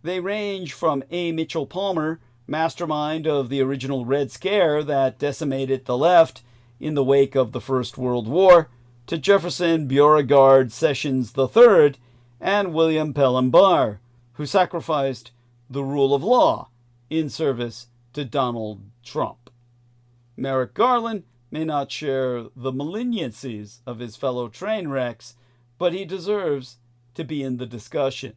A: They range from A. Mitchell Palmer, mastermind of the original Red Scare that decimated the left in the wake of the First World War, to Jefferson Beauregard Sessions III and William Pelham Barr, who sacrificed the rule of law in service to Donald Trump. Merrick Garland may not share the malignancies of his fellow train wrecks, but he deserves to be in the discussion.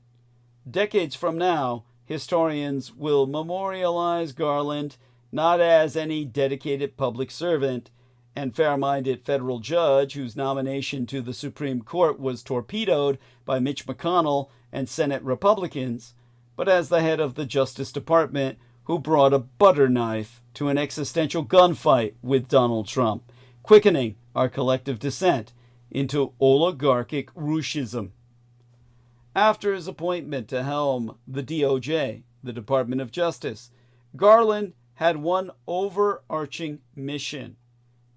A: Decades from now, historians will memorialize Garland not as any dedicated public servant and fair-minded federal judge whose nomination to the Supreme Court was torpedoed by Mitch McConnell and Senate Republicans, but as the head of the Justice Department who brought a butter knife to an existential gunfight with Donald Trump, quickening our collective descent into oligarchic Rushism. After his appointment to helm the DOJ, the Department of Justice, Garland had one overarching mission: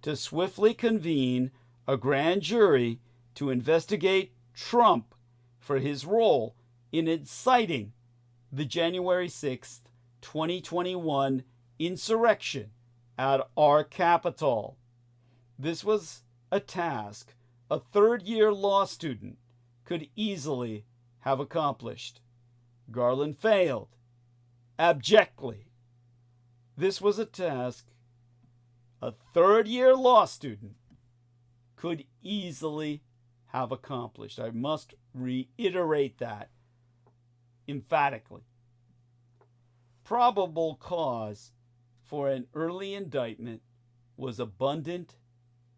A: to swiftly convene a grand jury to investigate Trump for his role in inciting the January 6th, 2021 insurrection at our Capitol. This was a task a third-year law student could easily have accomplished. Garland failed abjectly. This was a task a third-year law student could easily have accomplished. I must reiterate that emphatically. Probable cause for an early indictment was abundant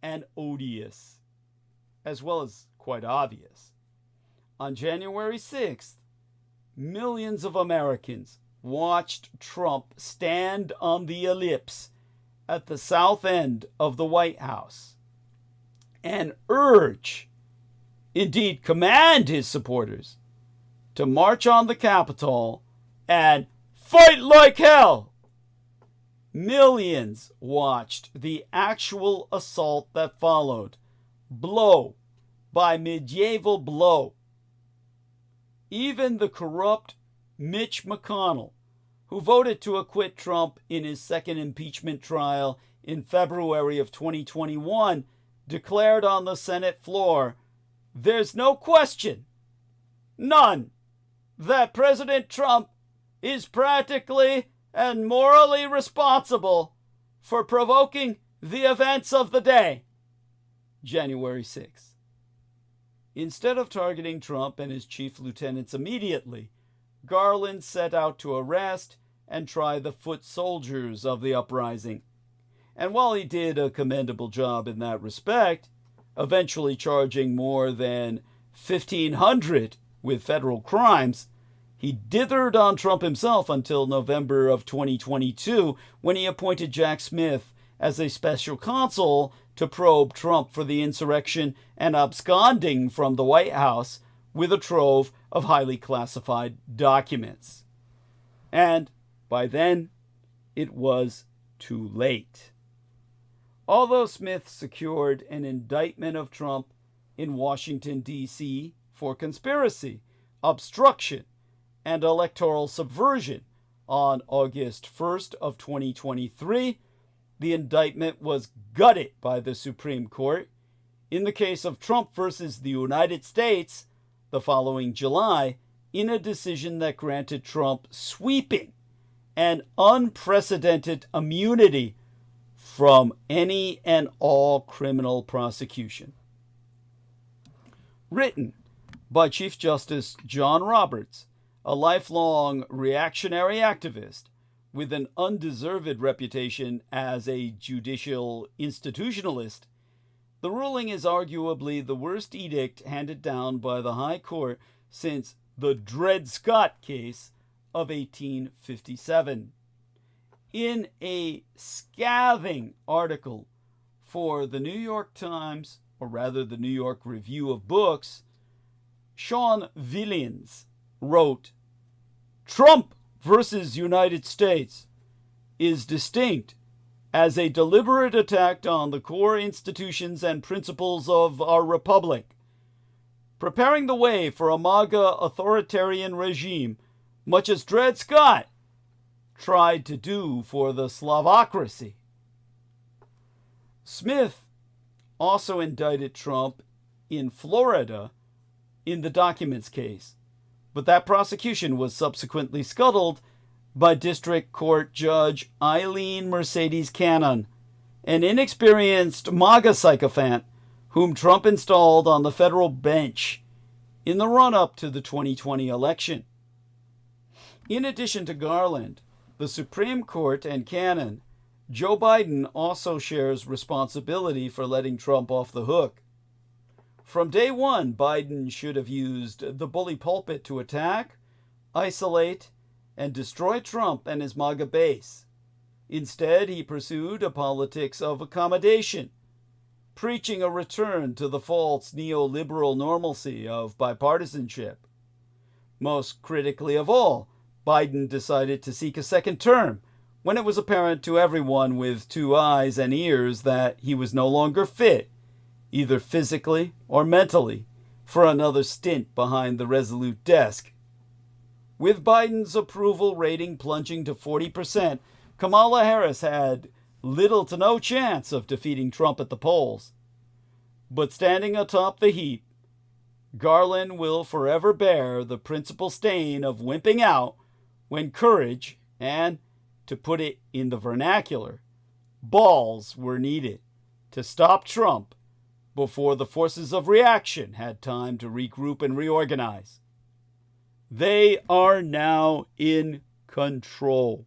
A: and odious, as well as quite obvious. On January 6th, millions of Americans watched Trump stand on the ellipse at the south end of the White House and urge, indeed command his supporters to march on the Capitol and fight like hell. Millions watched the actual assault that followed, blow by medieval blow. Even the corrupt Mitch McConnell, who voted to acquit Trump in his second impeachment trial in February of 2021, declared on the Senate floor, "There's no question, none, that President Trump is practically and morally responsible for provoking the events of the day, January 6th. Instead of targeting Trump and his chief lieutenants immediately, Garland set out to arrest and try the foot soldiers of the uprising. And while he did a commendable job in that respect, eventually charging more than 1,500 with federal crimes, he dithered on Trump himself until November of 2022, when he appointed Jack Smith as a special counsel to probe Trump for the insurrection and absconding from the White House with a trove of highly classified documents. And by then, it was too late. Although Smith secured an indictment of Trump in Washington, D.C. for conspiracy, obstruction, and electoral subversion on August 1st of 2023, the indictment was gutted by the Supreme Court. In the case of Trump versus the United States, the following July, in a decision that granted Trump sweeping and unprecedented immunity from any and all criminal prosecution. Written by Chief Justice John Roberts, a lifelong reactionary activist with an undeserved reputation as a judicial institutionalist, the ruling is arguably the worst edict handed down by the High Court since the Dred Scott case of 1857. In a scathing article for the New York Times, or rather the New York Review of Books, Sean Villians wrote, "Trump versus United States is distinct as a deliberate attack on the core institutions and principles of our republic, preparing the way for a MAGA authoritarian regime, much as Dred Scott tried to do for the Slavocracy." Smith also indicted Trump in Florida in the documents case, but that prosecution was subsequently scuttled by District Court Judge Eileen Mercedes Cannon, an inexperienced MAGA sycophant whom Trump installed on the federal bench in the run-up to the 2020 election. In addition to Garland, the Supreme Court, and Cannon, Joe Biden also shares responsibility for letting Trump off the hook. From day one, Biden should have used the bully pulpit to attack, isolate, and destroy Trump and his MAGA base. Instead, he pursued a politics of accommodation, preaching a return to the false neoliberal normalcy of bipartisanship. Most critically of all, Biden decided to seek a second term when it was apparent to everyone with 2 eyes and ears that he was no longer fit, either physically or mentally, for another stint behind the Resolute desk. With Biden's approval rating plunging to 40%, Kamala Harris had little to no chance of defeating Trump at the polls. But standing atop the heap, Garland will forever bear the principal stain of wimping out when courage and, to put it in the vernacular, balls were needed to stop Trump before the forces of reaction had time to regroup and reorganize. They are now in control.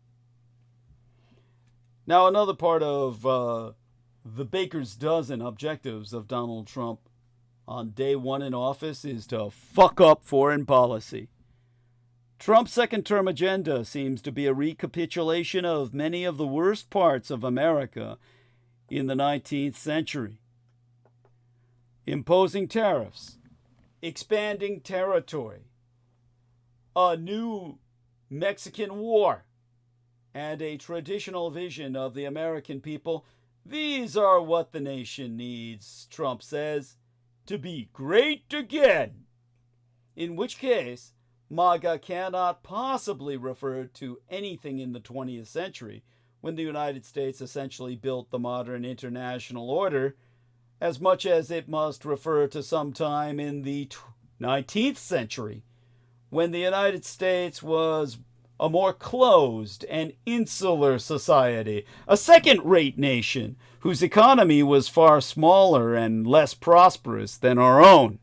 A: Now, another part of the baker's dozen objectives of Donald Trump on day one in office is to fuck up foreign policy. Trump's second-term agenda seems to be a recapitulation of many of the worst parts of America in the 19th century. Imposing tariffs, expanding territory, a new Mexican war, and a traditional vision of the American people. These are what the nation needs, Trump says, to be great again. In which case, MAGA cannot possibly refer to anything in the 20th century, when the United States essentially built the modern international order, as much as it must refer to some time in the 19th century, when the United States was a more closed and insular society, a second-rate nation whose economy was far smaller and less prosperous than our own.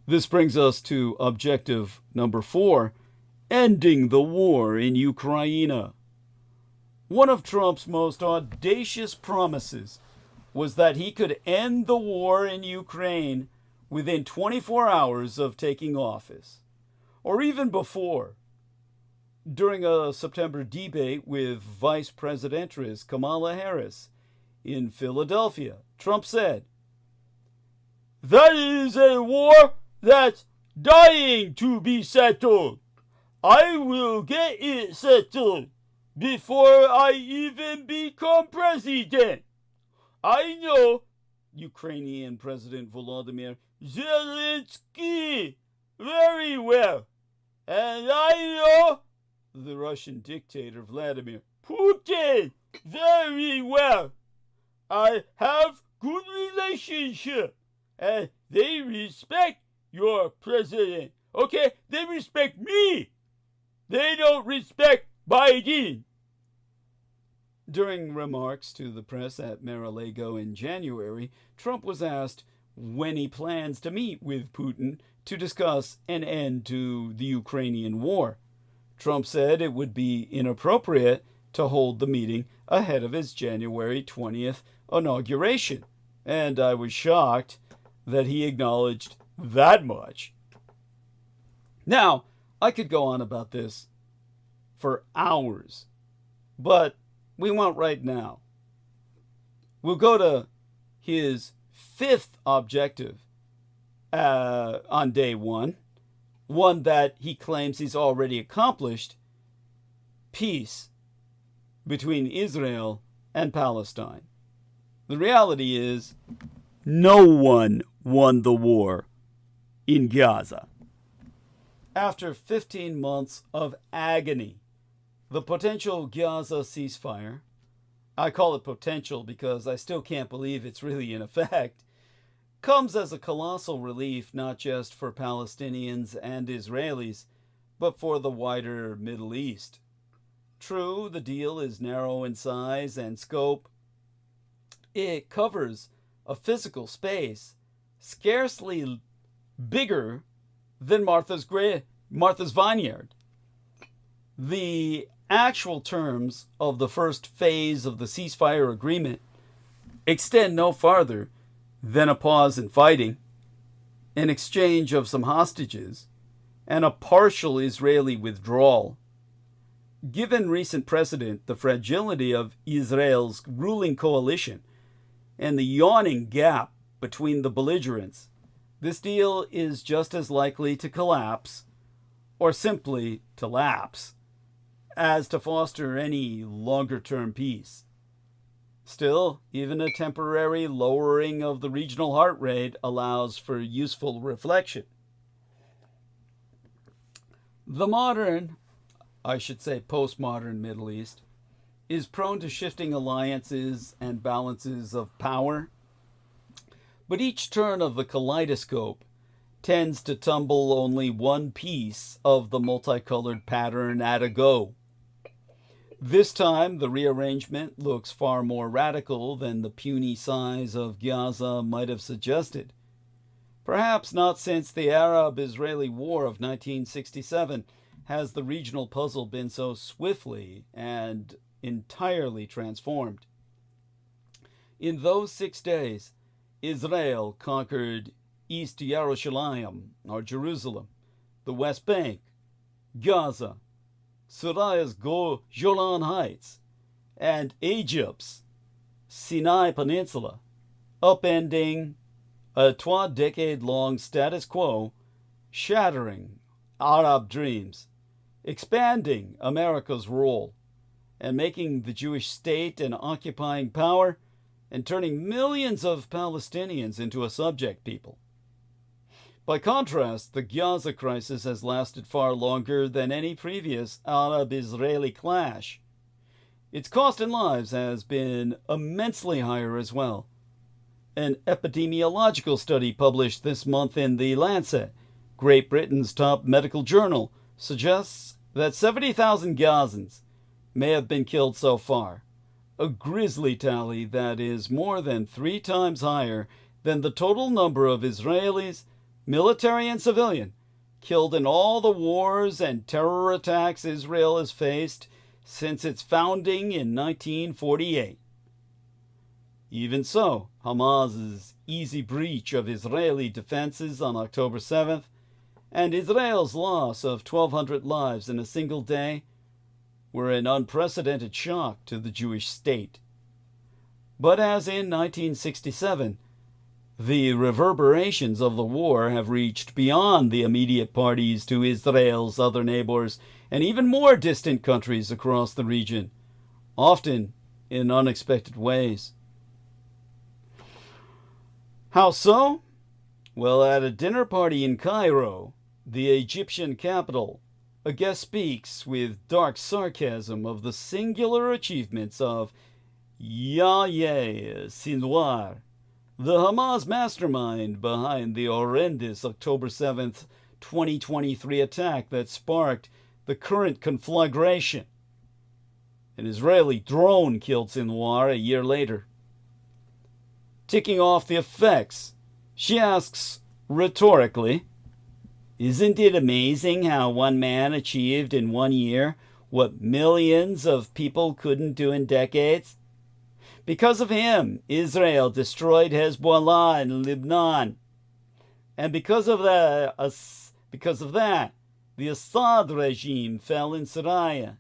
A: This brings us to objective number 4, ending the war in Ukraine. One of Trump's most audacious promises was that he could end the war in Ukraine within 24 hours of taking office, or even before. During a September debate with Vice Presidentress Kamala Harris in Philadelphia, Trump said, "That is a war that's dying to be settled. I will get it settled before I even become president. I know Ukrainian President Volodymyr Zelensky very well, and I know the Russian dictator Vladimir Putin very well. I have good relationship, and they respect your president. Okay, they respect me. They don't respect Biden. During remarks to the press at Mar-a-Lago in January, Trump was asked when he plans to meet with Putin to discuss an end to the Ukrainian war. Trump said it would be inappropriate to hold the meeting ahead of his January 20th inauguration, and I was shocked that he acknowledged that much. Now, I could go on about this for hours, but we won't right now. We'll go to his fifth objective on day one that he claims he's already accomplished: peace between Israel and Palestine. The reality is, no one won the war in Gaza. After 15 months of agony, the potential Gaza ceasefire, I call it potential because I still can't believe it's really in effect, comes as a colossal relief not just for Palestinians and Israelis, but for the wider Middle East. True, the deal is narrow in size and scope. It covers a physical space scarcely bigger than Martha's Vineyard. The actual terms of the first phase of the ceasefire agreement extend no farther than a pause in fighting, an exchange of some hostages, and a partial Israeli withdrawal. Given recent precedent, the fragility of Israel's ruling coalition, and the yawning gap between the belligerents, this deal is just as likely to collapse, or simply to lapse, as to foster any longer-term peace. Still, even a temporary lowering of the regional heart rate allows for useful reflection. The modern, I should say postmodern Middle East, is prone to shifting alliances and balances of power, but each turn of the kaleidoscope tends to tumble only one piece of the multicolored pattern at a go. This time, the rearrangement looks far more radical than the puny size of Gaza might have suggested. Perhaps not since the Arab-Israeli War of 1967 has the regional puzzle been so swiftly and entirely transformed. In those 6 days, Israel conquered East Yerushalayim, or Jerusalem, the West Bank, Gaza, Syria's Golan Heights, and Egypt's Sinai Peninsula, upending a 12-decade-long status quo, shattering Arab dreams, expanding America's role, and making the Jewish state an occupying power, and turning millions of Palestinians into a subject people. By contrast, the Gaza crisis has lasted far longer than any previous Arab-Israeli clash. Its cost in lives has been immensely higher as well. An epidemiological study published this month in The Lancet, Great Britain's top medical journal, suggests that 70,000 Gazans may have been killed so far, a grisly tally that is more than 3 times higher than the total number of Israelis, military and civilian, killed in all the wars and terror attacks Israel has faced since its founding in 1948. Even so, Hamas's easy breach of Israeli defenses on October 7th and Israel's loss of 1,200 lives in a single day were an unprecedented shock to the Jewish state. But as in 1967, the reverberations of the war have reached beyond the immediate parties to Israel's other neighbors and even more distant countries across the region, often in unexpected ways. How so? Well, at a dinner party in Cairo, the Egyptian capital, a guest speaks with dark sarcasm of the singular achievements of Yahya Sinwar, the Hamas mastermind behind the horrendous October 7th, 2023 attack that sparked the current conflagration. An Israeli drone killed Sinwar a year later. Ticking off the effects, she asks rhetorically, "Isn't it amazing how one man achieved in 1 year what millions of people couldn't do in decades? Because of him, Israel destroyed Hezbollah in Lebanon. And because of that, the Assad regime fell in Syria.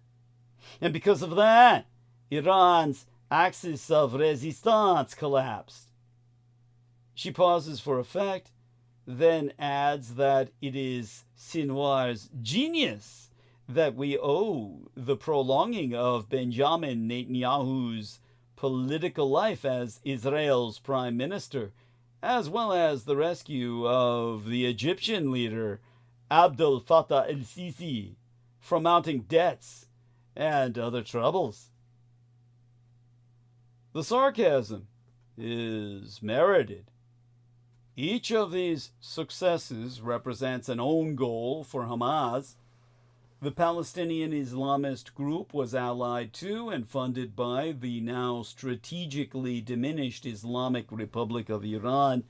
A: And because of that, Iran's axis of resistance collapsed." She pauses for effect, then adds that it is Sinwar's genius that we owe the prolonging of Benjamin Netanyahu's political life as Israel's prime minister, as well as the rescue of the Egyptian leader Abdel Fattah el-Sisi from mounting debts and other troubles. The sarcasm is merited. Each of these successes represents an own goal for Hamas. The Palestinian Islamist group was allied to and funded by the now strategically diminished Islamic Republic of Iran.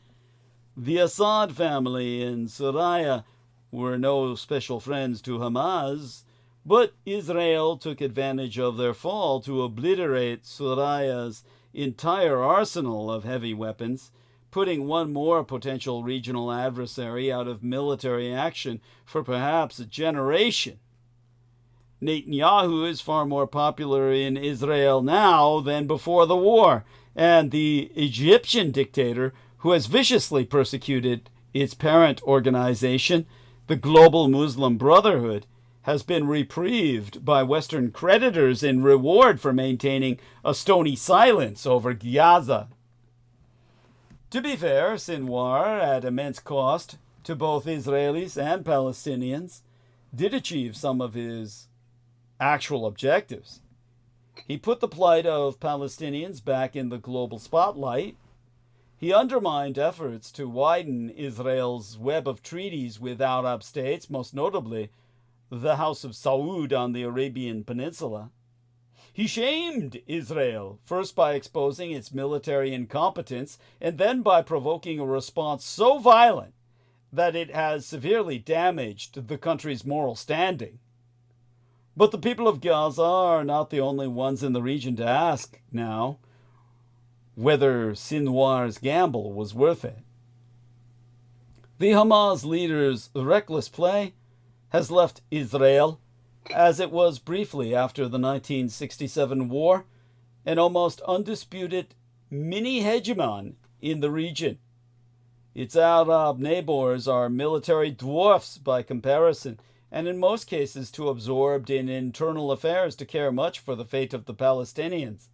A: The Assad family in Syria were no special friends to Hamas, but Israel took advantage of their fall to obliterate Syria's entire arsenal of heavy weapons, putting one more potential regional adversary out of military action for perhaps a generation. Netanyahu is far more popular in Israel now than before the war, and the Egyptian dictator, who has viciously persecuted its parent organization, the Global Muslim Brotherhood, has been reprieved by Western creditors in reward for maintaining a stony silence over Gaza. To be fair, Sinwar, at immense cost to both Israelis and Palestinians, did achieve some of his actual objectives. He put the plight of Palestinians back in the global spotlight. He undermined efforts to widen Israel's web of treaties with Arab states, most notably the House of Saud on the Arabian Peninsula. He shamed Israel, first by exposing its military incompetence, and then by provoking a response so violent that it has severely damaged the country's moral standing. But the people of Gaza are not the only ones in the region to ask now whether Sinwar's gamble was worth it. The Hamas leader's reckless play has left Israel, as it was briefly after the 1967 war, an almost undisputed mini-hegemon in the region. Its Arab neighbors are military dwarfs by comparison, and in most cases too absorbed in internal affairs to care much for the fate of the Palestinians.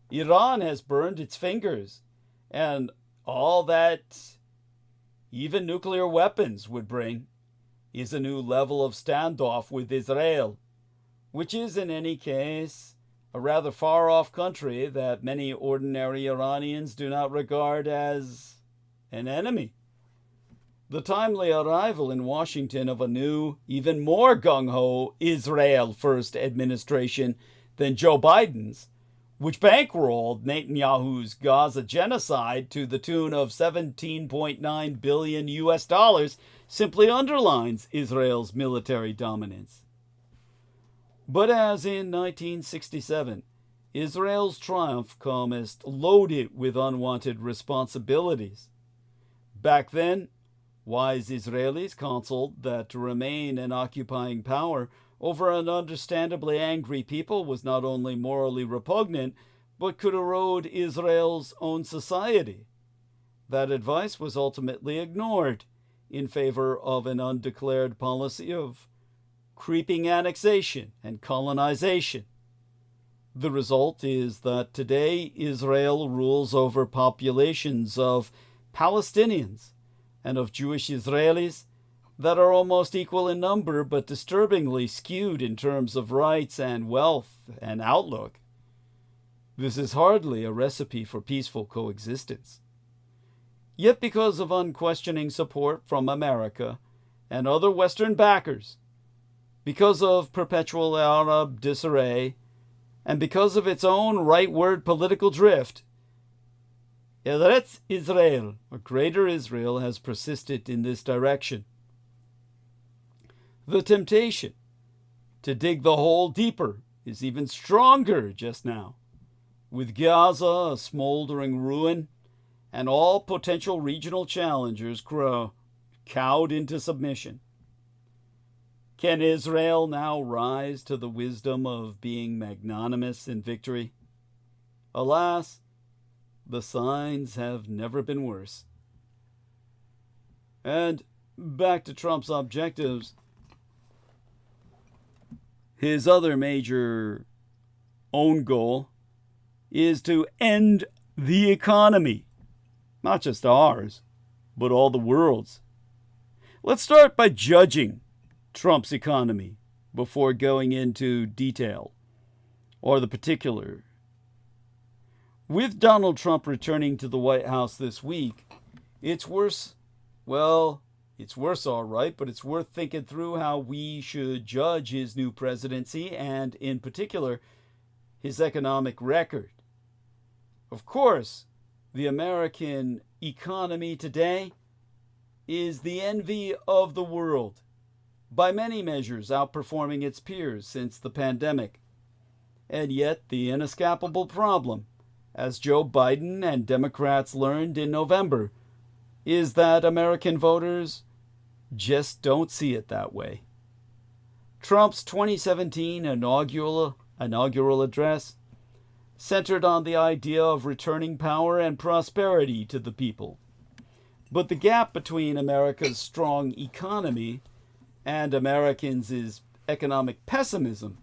A: Iran has burned its fingers, and all that even nuclear weapons would bring is a new level of standoff with Israel, which is in any case a rather far-off country that many ordinary Iranians do not regard as an enemy. The timely arrival in Washington of a new, even more gung-ho Israel-first administration than Joe Biden's, which bankrolled Netanyahu's Gaza genocide to the tune of $17.9 billion US, simply underlines Israel's military dominance. But as in 1967, Israel's triumph commenced loaded with unwanted responsibilities. Back then, wise Israelis counseled that to remain an occupying power over an understandably angry people was not only morally repugnant, but could erode Israel's own society. That advice was ultimately ignored in favor of an undeclared policy of creeping annexation and colonization. The result is that today Israel rules over populations of Palestinians and of Jewish Israelis that are almost equal in number but disturbingly skewed in terms of rights and wealth and outlook. This is hardly a recipe for peaceful coexistence. Yet because of unquestioning support from America and other Western backers, because of perpetual Arab disarray, and because of its own rightward political drift, Eretz Israel, or Greater Israel, has persisted in this direction. The temptation to dig the hole deeper is even stronger just now, with Gaza a smoldering ruin and all potential regional challengers cowed into submission. Can Israel now rise to the wisdom of being magnanimous in victory? Alas, the signs have never been worse. And back to Trump's objectives. His other major own goal is to end the economy. Not just ours, but all the world's. Let's start by judging Trump's economy before going into detail or the particular. With Donald Trump returning to the White House this week, it's worse. Well, it's worse all right, but it's worth thinking through how we should judge his new presidency and, in particular, his economic record. Of course, the American economy today is the envy of the world, by many measures outperforming its peers since the pandemic. And yet the inescapable problem, as Joe Biden and Democrats learned in November, is that American voters just don't see it that way. Trump's 2017 inaugural address centered on the idea of returning power and prosperity to the people. But the gap between America's strong economy and Americans' economic pessimism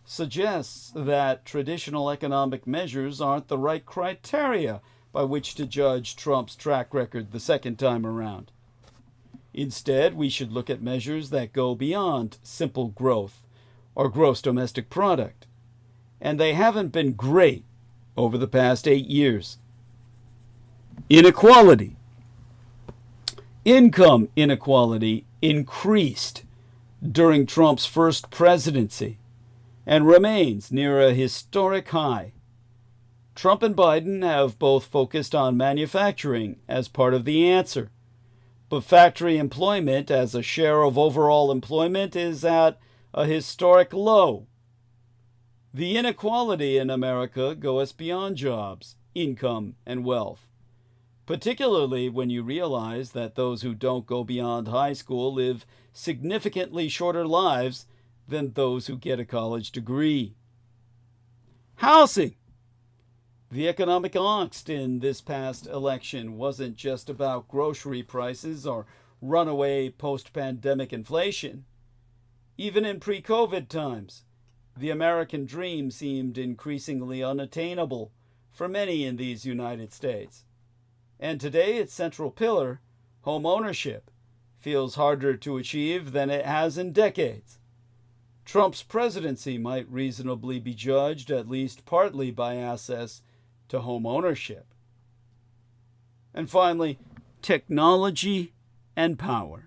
A: suggests that traditional economic measures aren't the right criteria by which to judge Trump's track record the second time around. Instead, we should look at measures that go beyond simple growth or gross domestic product. And they haven't been great over the past 8 years. Inequality. Income inequality increased during Trump's first presidency and remains near a historic high. Trump and Biden have both focused on manufacturing as part of the answer, but factory employment as a share of overall employment is at a historic low. The inequality in America goes beyond jobs, income, and wealth, particularly when you realize that those who don't go beyond high school live significantly shorter lives than those who get a college degree. Housing. The economic angst in this past election wasn't just about grocery prices or runaway post-pandemic inflation. Even in pre-COVID times, the American dream seemed increasingly unattainable for many in these United States. And today its central pillar, home ownership, feels harder to achieve than it has in decades. Trump's presidency might reasonably be judged at least partly by access to home ownership. And finally, technology and power.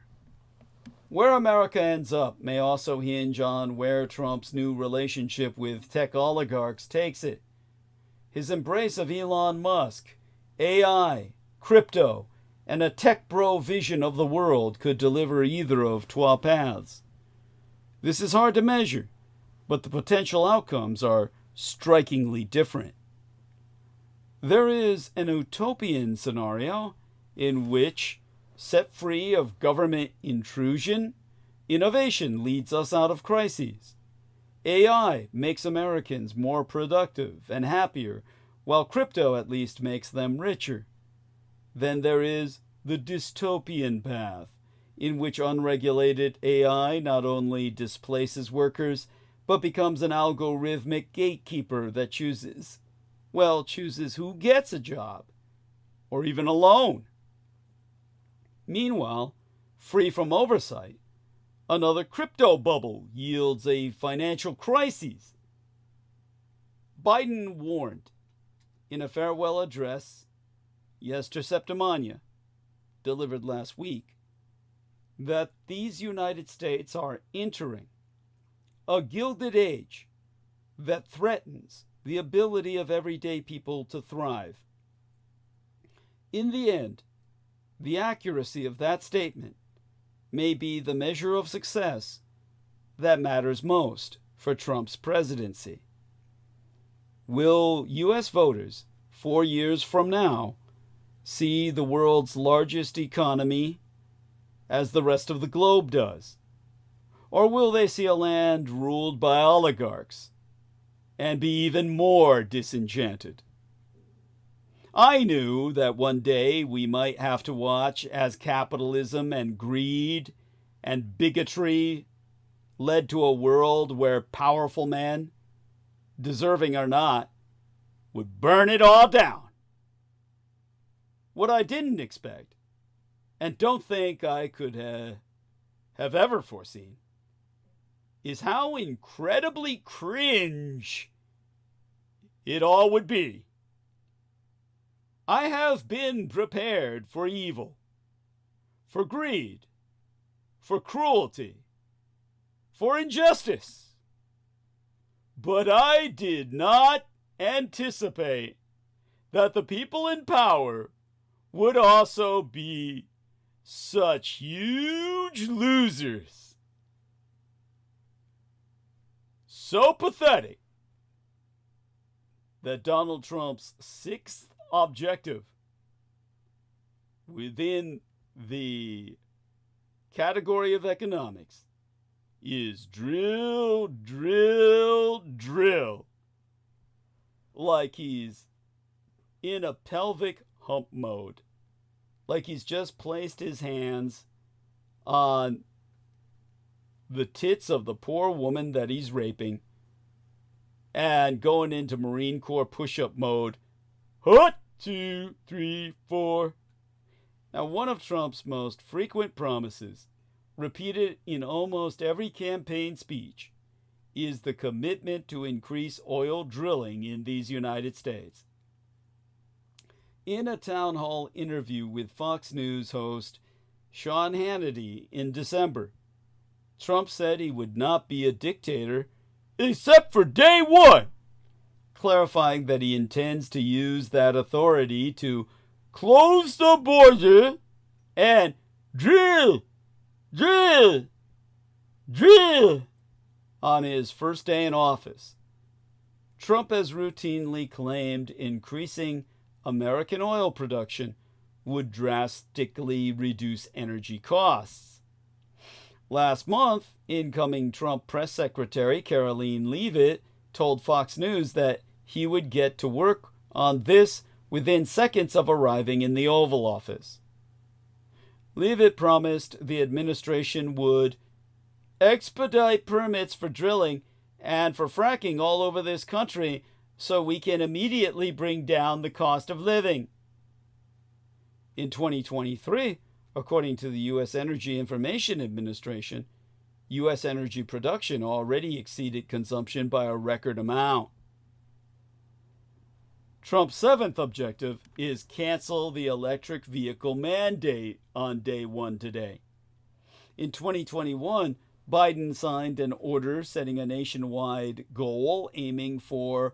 A: Where America ends up may also hinge on where Trump's new relationship with tech oligarchs takes it. His embrace of Elon Musk, AI, crypto, and a tech bro vision of the world could deliver either of two paths. This is hard to measure, but the potential outcomes are strikingly different. There is an utopian scenario in which, set free of government intrusion, innovation leads us out of crises. AI makes Americans more productive and happier, while crypto at least makes them richer. Then there is the dystopian path, in which unregulated AI not only displaces workers, but becomes an algorithmic gatekeeper that chooses who gets a job, or even a loan. Meanwhile, free from oversight, another crypto bubble yields a financial crisis. Biden warned in a farewell address, Ēsôús, delivered last week, that these United States are entering a gilded age that threatens the ability of everyday people to thrive. In the end, the accuracy of that statement may be the measure of success that matters most for Trump's presidency. Will U.S. voters 4 years from now see the world's largest economy as the rest of the globe does? Or will they see a land ruled by oligarchs and be even more disenchanted? I knew that one day we might have to watch as capitalism and greed and bigotry led to a world where powerful men, deserving or not, would burn it all down. What I didn't expect, and don't think I could have ever foreseen, is how incredibly cringe it all would be. I have been prepared for evil, for greed, for cruelty, for injustice, but I did not anticipate that the people in power would also be such huge losers. So pathetic that Donald Trump's sixth objective within the category of economics is drill, drill, drill, like he's in a pelvic hump mode, like he's just placed his hands on the tits of the poor woman that he's raping and going into Marine Corps push-up mode. Hut, 2, 3, 4. Now, one of Trump's most frequent promises, repeated in almost every campaign speech, is the commitment to increase oil drilling in these United States. In a town hall interview with Fox News host Sean Hannity in December, Trump said he would not be a dictator except for day one, clarifying that he intends to use that authority to close the border and drill, drill, drill on his first day in office. Trump has routinely claimed increasing American oil production would drastically reduce energy costs. Last month, incoming Trump press secretary Karoline Leavitt told Fox News that he would get to work on this within seconds of arriving in the Oval Office. Leavitt promised the administration would expedite permits for drilling and for fracking all over this country so we can immediately bring down the cost of living. In 2023, according to the U.S. Energy Information Administration, U.S. energy production already exceeded consumption by a record amount. Trump's seventh objective is cancel the electric vehicle mandate on day one today. In 2021, Biden signed an order setting a nationwide goal aiming for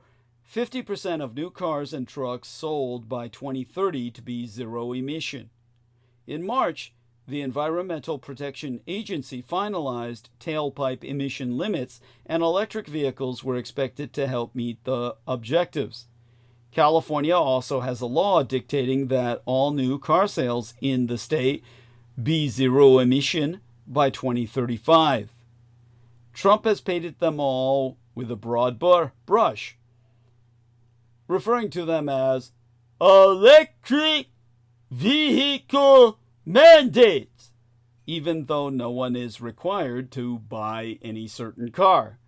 A: 50% of new cars and trucks sold by 2030 to be zero emission. In March, the Environmental Protection Agency finalized tailpipe emission limits, and electric vehicles were expected to help meet the objectives. California also has a law dictating that all new car sales in the state be zero emission by 2035. Trump has painted them all with a broad brush, referring to them as electric vehicle mandates, even though no one is required to buy any certain car.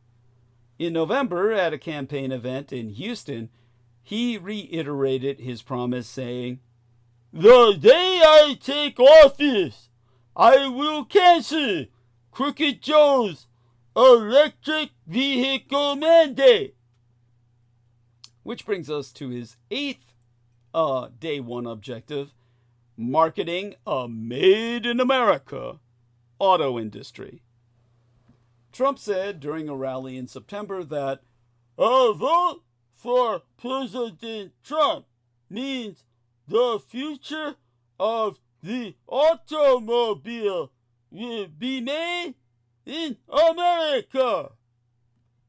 A: In November, at a campaign event in Houston, he reiterated his promise, saying, "The day I take office, I will cancel Crooked Joe's electric vehicle mandate." Which brings us to his eighth day one objective, marketing a made in America auto industry. Trump said during a rally in September that a vote for President Trump means the future of the automobile will be made in America.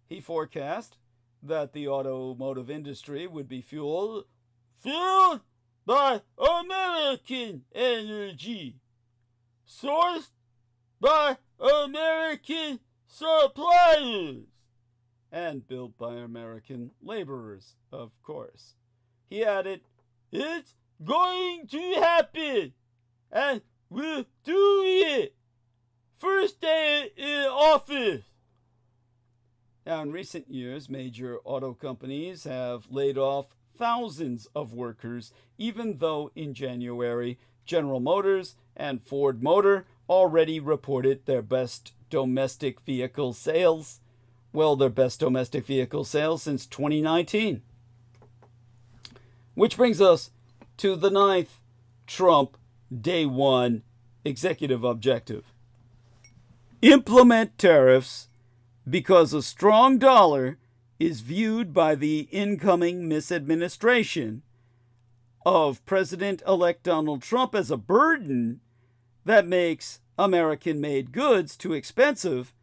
A: He forecast that the automotive industry would be fueled by American energy, sourced by American suppliers, and built by American laborers, of course. He added, "It's going to happen, and we'll do it. First day in office." Now, in recent years, major auto companies have laid off thousands of workers, even though in January, General Motors and Ford Motor already reported their best domestic vehicle sales. Well, their best domestic vehicle sales since 2019. Which brings us to the 9th Trump Day 1 executive objective. Implement tariffs because a strong dollar is viewed by the incoming misadministration of President-elect Donald Trump as a burden that makes American-made goods too expensive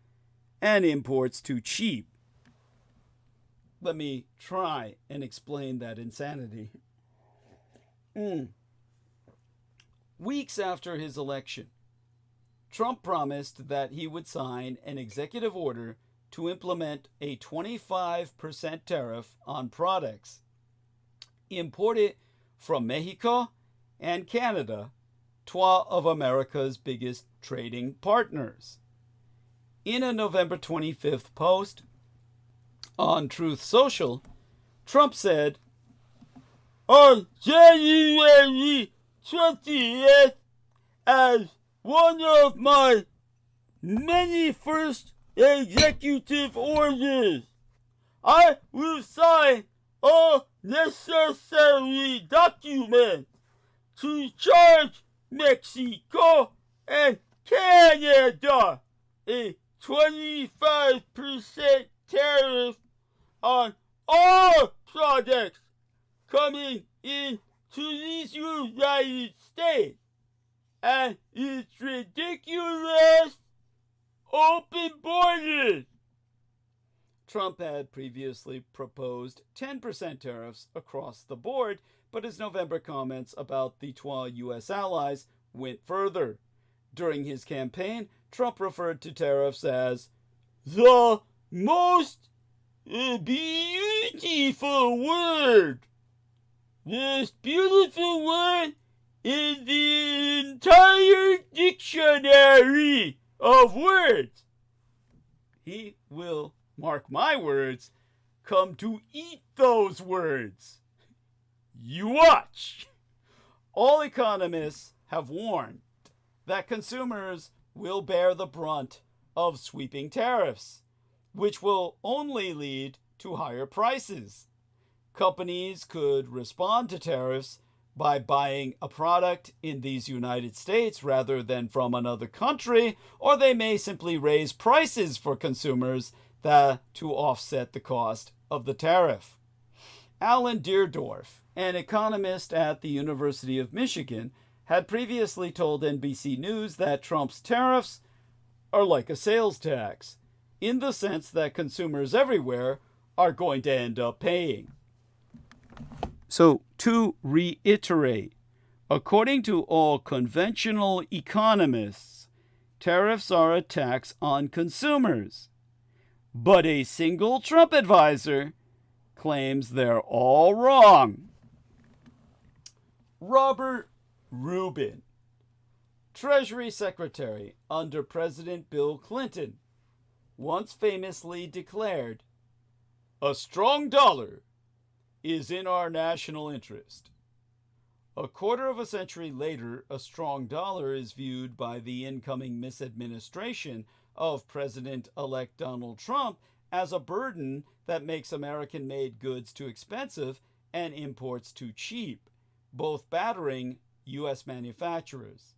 A: and imports too cheap. Let me try and explain that insanity. Weeks after his election, Trump promised that he would sign an executive order to implement a 25% tariff on products imported from Mexico and Canada, two of America's biggest trading partners. In a November 25th post on Truth Social, Trump said, "On January 20th, as one of my many first executive orders, I will sign all necessary documents to charge Mexico and Canada a 25% tariff on all products coming into these United States, and it's ridiculous open borders." Trump had previously proposed 10% tariffs across the board, but his November comments about the two U.S. allies went further. During his campaign, Trump referred to tariffs as the most beautiful word. This beautiful word in the entire dictionary of words. He will, mark my words, come to eat those words. You watch. All economists have warned that consumers will bear the brunt of sweeping tariffs, which will only lead to higher prices. Companies could respond to tariffs by buying a product in these United States rather than from another country, or they may simply raise prices for consumers to offset the cost of the tariff. Alan Deardorff, an economist at the University of Michigan, had previously told NBC News that Trump's tariffs are like a sales tax, in the sense that consumers everywhere are going to end up paying. So, to reiterate, according to all conventional economists, tariffs are a tax on consumers. But a single Trump advisor claims they're all wrong. Robert Rubin, Treasury Secretary under President Bill Clinton, once famously declared, "A strong dollar is in our national interest." A quarter of a century later, a strong dollar is viewed by the incoming misadministration of President-elect Donald Trump as a burden that makes American-made goods too expensive and imports too cheap, both battering U.S. manufacturers.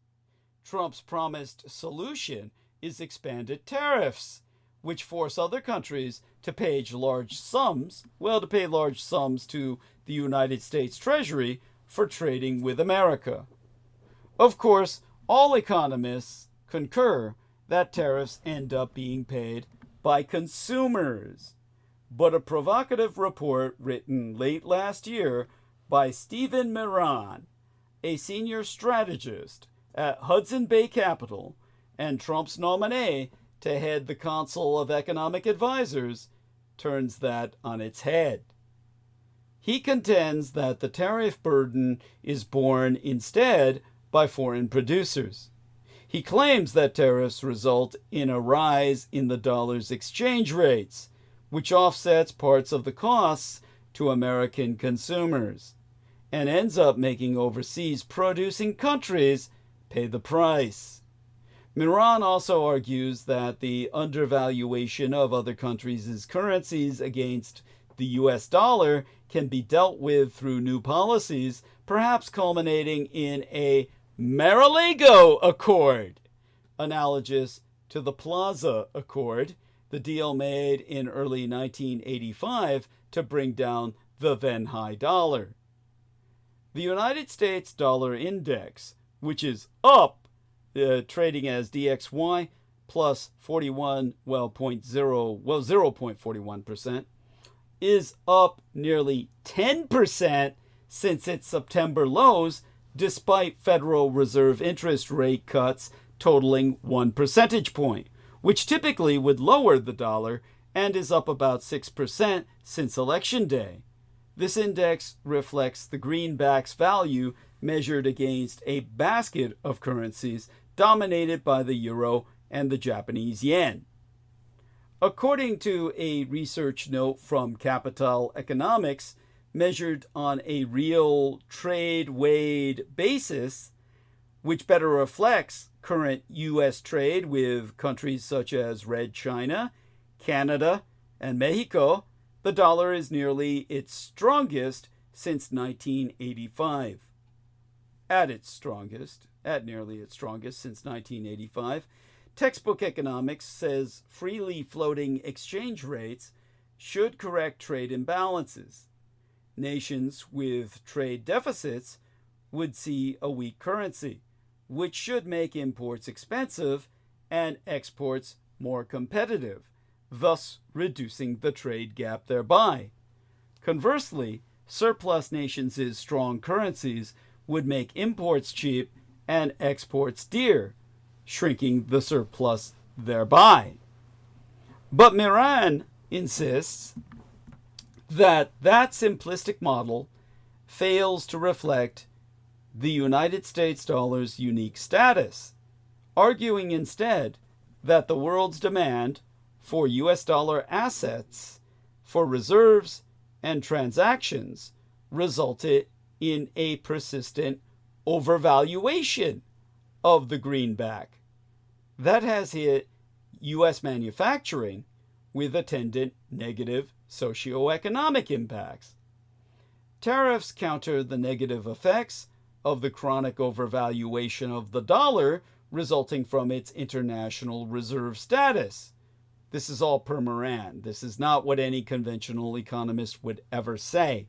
A: Trump's promised solution is expanded tariffs, which force other countries to pay large sums to the United States Treasury for trading with America. Of course, all economists concur that tariffs end up being paid by consumers. But a provocative report written late last year by Stephen Miran, a senior strategist at Hudson Bay Capital and Trump's nominee to head the Council of Economic Advisors, turns that on its head. He contends that the tariff burden is borne instead by foreign producers. He claims that tariffs result in a rise in the dollar's exchange rates, which offsets parts of the costs to American consumers, and ends up making overseas producing countries pay the price. Miran also argues that the undervaluation of other countries' currencies against the US dollar can be dealt with through new policies, perhaps culminating in a Mar-a-Lago Accord, analogous to the Plaza Accord, the deal made in early 1985 to bring down the then high dollar. The United States Dollar Index, which is up, trading as DXY plus 0.41%, is up nearly 10% since its September lows, despite Federal Reserve interest rate cuts totaling 1 percentage point, which typically would lower the dollar, and is up about 6% since Election Day. This index reflects the greenback's value measured against a basket of currencies dominated by the euro and the Japanese yen. According to a research note from Capital Economics, measured on a real trade-weighed basis, which better reflects current U.S. trade with countries such as Red China, Canada, and Mexico, the dollar is nearly its strongest since 1985. At nearly its strongest since 1985, textbook economics says freely floating exchange rates should correct trade imbalances. Nations with trade deficits would see a weak currency, which should make imports expensive and exports more competitive, thus reducing the trade gap thereby. Conversely, surplus nations' strong currencies would make imports cheap and exports dear, shrinking the surplus thereby. But Miran insists that simplistic model fails to reflect the United States dollar's unique status, arguing instead that the world's demand for US dollar assets, for reserves and transactions resulted in a persistent overvaluation of the greenback that has hit U.S. manufacturing with attendant negative socioeconomic impacts. Tariffs counter the negative effects of the chronic overvaluation of the dollar resulting from its international reserve status. This is all per Miran. This is not what any conventional economist would ever say.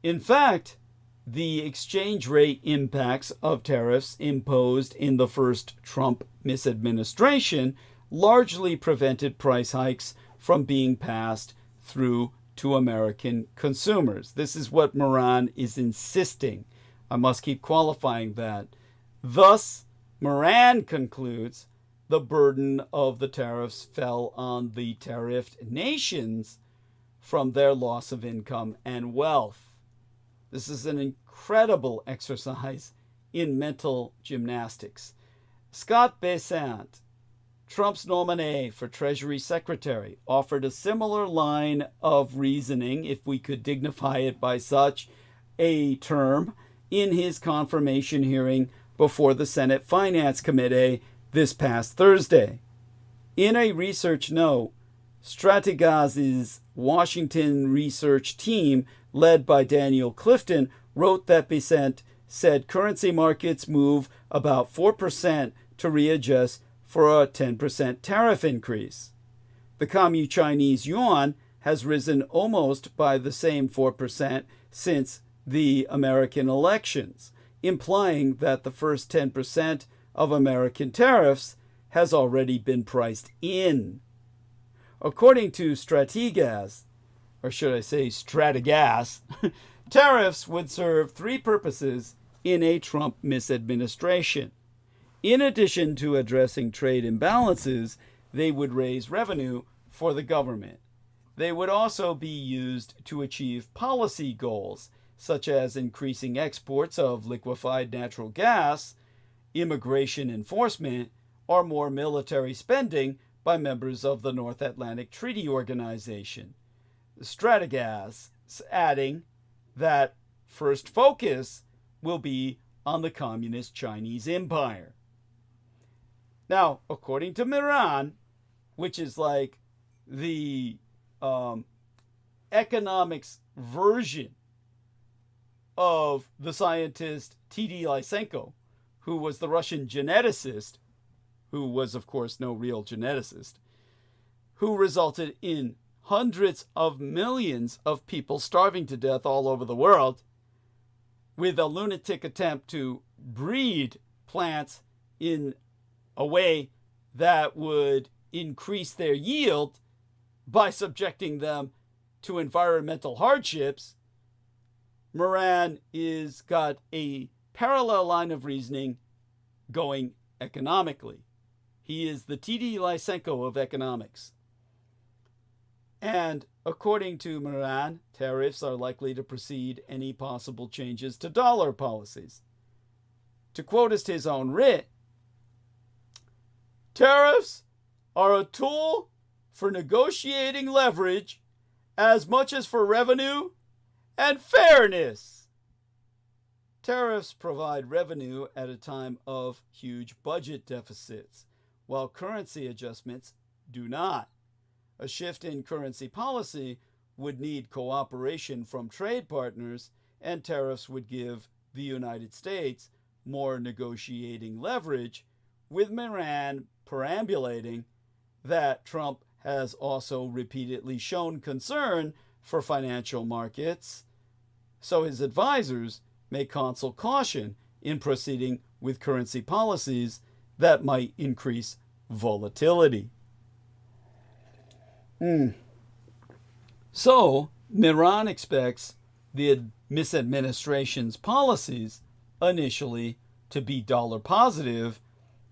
A: In fact, the exchange rate impacts of tariffs imposed in the first Trump misadministration largely prevented price hikes from being passed through to American consumers. This is what Miran is insisting. I must keep qualifying that. Thus, Miran concludes the burden of the tariffs fell on the tariffed nations from their loss of income and wealth. This is an incredible exercise in mental gymnastics. Scott Bessent, Trump's nominee for Treasury Secretary, offered a similar line of reasoning, if we could dignify it by such a term, in his confirmation hearing before the Senate Finance Committee this past Thursday. In a research note, Strategas's Washington research team, led by Daniel Clifton, wrote that Bessent said currency markets move about 4% to readjust for a 10% tariff increase. The Communist Chinese yuan has risen almost by the same 4% since the American elections, implying that the first 10% of American tariffs has already been priced in. According to Strategas, or should I say Stratagas, tariffs would serve three purposes in a Trump misadministration. In addition to addressing trade imbalances, they would raise revenue for the government. They would also be used to achieve policy goals, such as increasing exports of liquefied natural gas, immigration enforcement, or more military spending by members of the North Atlantic Treaty Organization. Stratagas adding that first focus will be on the Communist Chinese Empire. Now, according to Miran, which is like the economics version of the scientist T.D. Lysenko, who was the Russian geneticist, who was, of course, no real geneticist, who resulted in hundreds of millions of people starving to death all over the world, with a lunatic attempt to breed plants in a way that would increase their yield by subjecting them to environmental hardships. Moran is got a parallel line of reasoning going economically. He is the T.D. Lysenko of economics. And according to Moran, tariffs are likely to precede any possible changes to dollar policies. To quote as his own writ, tariffs are a tool for negotiating leverage as much as for revenue and fairness. Tariffs provide revenue at a time of huge budget deficits, while currency adjustments do not. A shift in currency policy would need cooperation from trade partners, and tariffs would give the United States more negotiating leverage, with Moran perambulating that Trump has also repeatedly shown concern for financial markets, so his advisors may counsel caution in proceeding with currency policies that might increase volatility. So, Miran expects the misadministration's policies initially to be dollar positive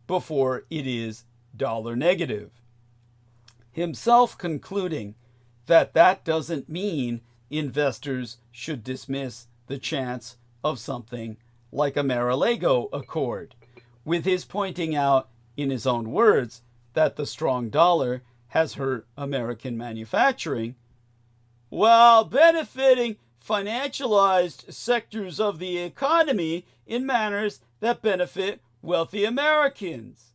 A: before it is dollar negative, himself concluding that that doesn't mean investors should dismiss the chance of something like a Mar-a-Lago Accord, with his pointing out, in his own words, that the strong dollar has hurt American manufacturing, while benefiting financialized sectors of the economy in manners that benefit wealthy Americans.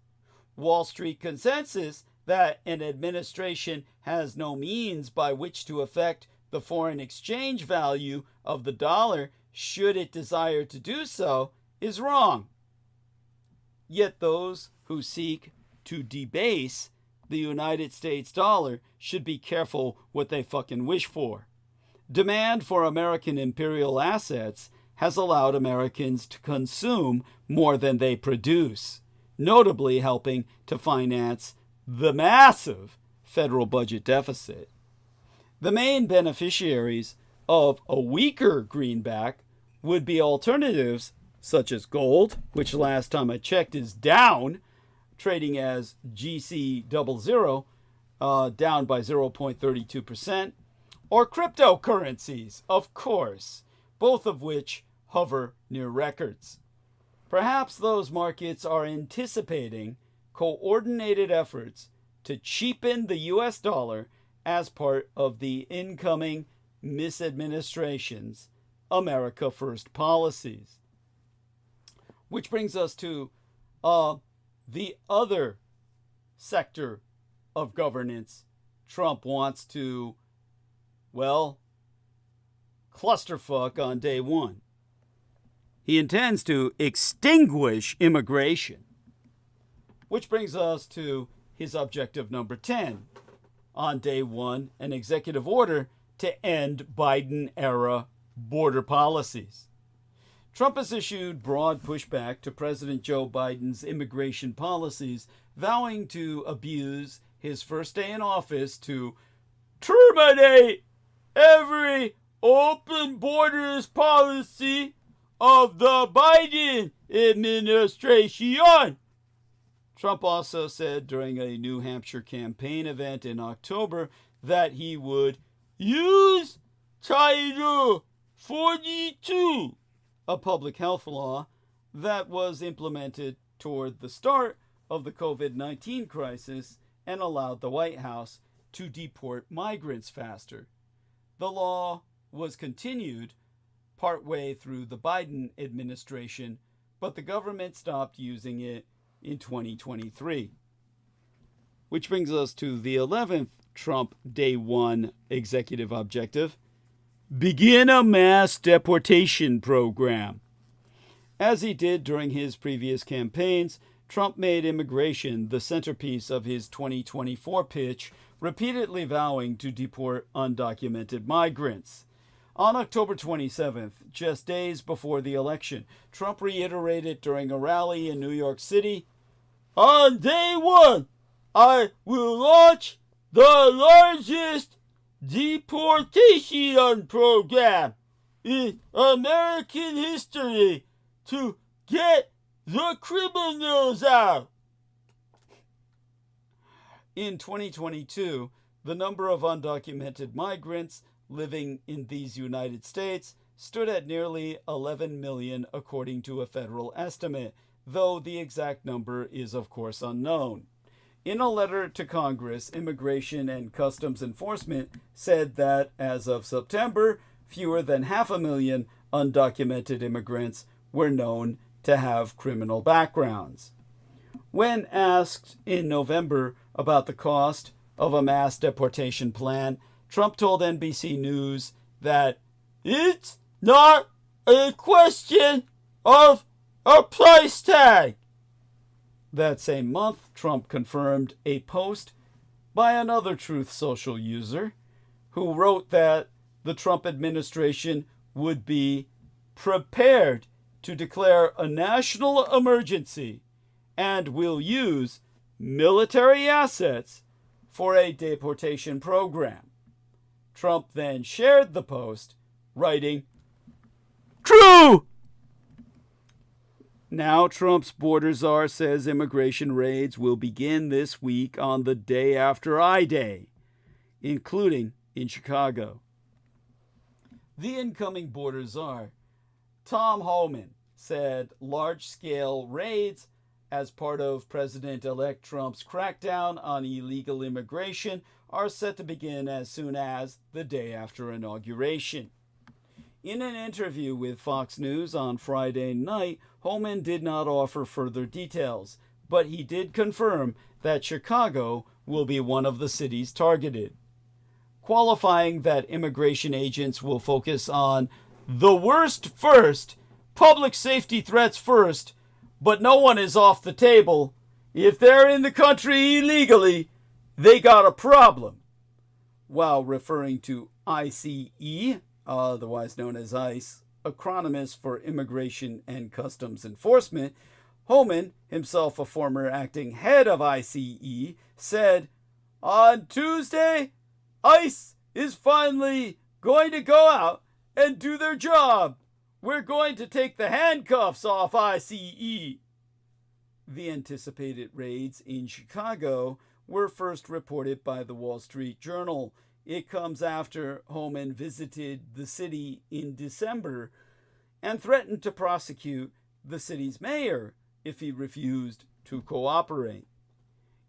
A: Wall Street consensus that an administration has no means by which to affect the foreign exchange value of the dollar should it desire to do so is wrong. Yet those who seek to debase the United States dollar should be careful what they fucking wish for. Demand for American imperial assets has allowed Americans to consume more than they produce, notably helping to finance the massive federal budget deficit. The main beneficiaries of a weaker greenback would be alternatives such as gold, which last time I checked is down, trading as GC00, down by 0.32%, or cryptocurrencies, of course, both of which hover near records. Perhaps those markets are anticipating coordinated efforts to cheapen the US dollar as part of the incoming misadministration's America First policies. Which brings us to the other sector of governance Trump wants to, well, clusterfuck on day one. He intends to extinguish immigration. Which brings us to his objective number 10, on day one an executive order to end Biden-era border policies. Trump has issued broad pushback to President Joe Biden's immigration policies, vowing to abuse his first day in office to terminate every open borders policy of the Biden administration. Trump also said during a New Hampshire campaign event in October that he would use Title 42, a public health law that was implemented toward the start of the COVID-19 crisis and allowed the White House to deport migrants faster. The law was continued partway through the Biden administration, but the government stopped using it in 2023. Which brings us to the 11th Trump Day 1 executive objective: begin a mass deportation program. As he did during his previous campaigns, Trump made immigration the centerpiece of his 2024 pitch, repeatedly vowing to deport undocumented migrants. On October 27th, just days before the election, Trump reiterated during a rally in New York City, "On day one, I will launch the largest deportation program in American history to get the criminals out." In 2022, the number of undocumented migrants living in these United States stood at nearly 11 million, according to a federal estimate, though the exact number is, of course, unknown. In a letter to Congress, Immigration and Customs Enforcement said that, as of September, fewer than 500,000 undocumented immigrants were known to have criminal backgrounds. When asked in November about the cost of a mass deportation plan, Trump told NBC News that it's not a question of a price tag. That same month, Trump confirmed a post by another Truth Social user who wrote that the Trump administration would be prepared to declare a national emergency and will use military assets for a deportation program. Trump then shared the post, writing, "True!" Now Trump's border czar says immigration raids will begin this week on the day after I-Day, including in Chicago. The incoming border czar, Tom Homan, said large-scale raids as part of President-elect Trump's crackdown on illegal immigration are set to begin as soon as the day after inauguration. In an interview with Fox News on Friday night, Homan did not offer further details, but he did confirm that Chicago will be one of the cities targeted, qualifying that immigration agents will focus on the worst first, public safety threats first, but no one is off the table. If they're in the country illegally, they got a problem. While referring to ICE, otherwise known as ICE, acronyms for Immigration and Customs Enforcement, Homan, himself a former acting head of ICE, said, "On Tuesday, ICE is finally going to go out and do their job. We're going to take the handcuffs off ICE." The anticipated raids in Chicago were first reported by the Wall Street Journal. It comes after Homan visited the city in December and threatened to prosecute the city's mayor if he refused to cooperate.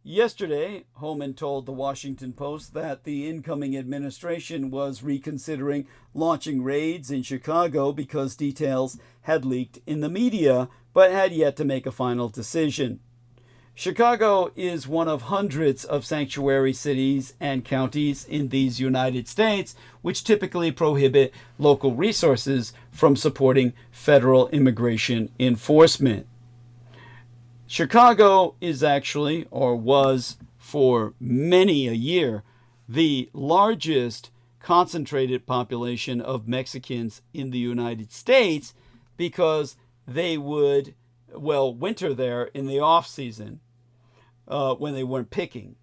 A: Yesterday, Homan told the Washington Post that the incoming administration was reconsidering launching raids in Chicago because details had leaked in the media, but had yet to make a final decision. Chicago is one of hundreds of sanctuary cities and counties in these United States, which typically prohibit local resources from supporting federal immigration enforcement. Chicago is actually, or was for many a year, the largest concentrated population of Mexicans in the United States, because they would, winter there in the off season when they weren't picking,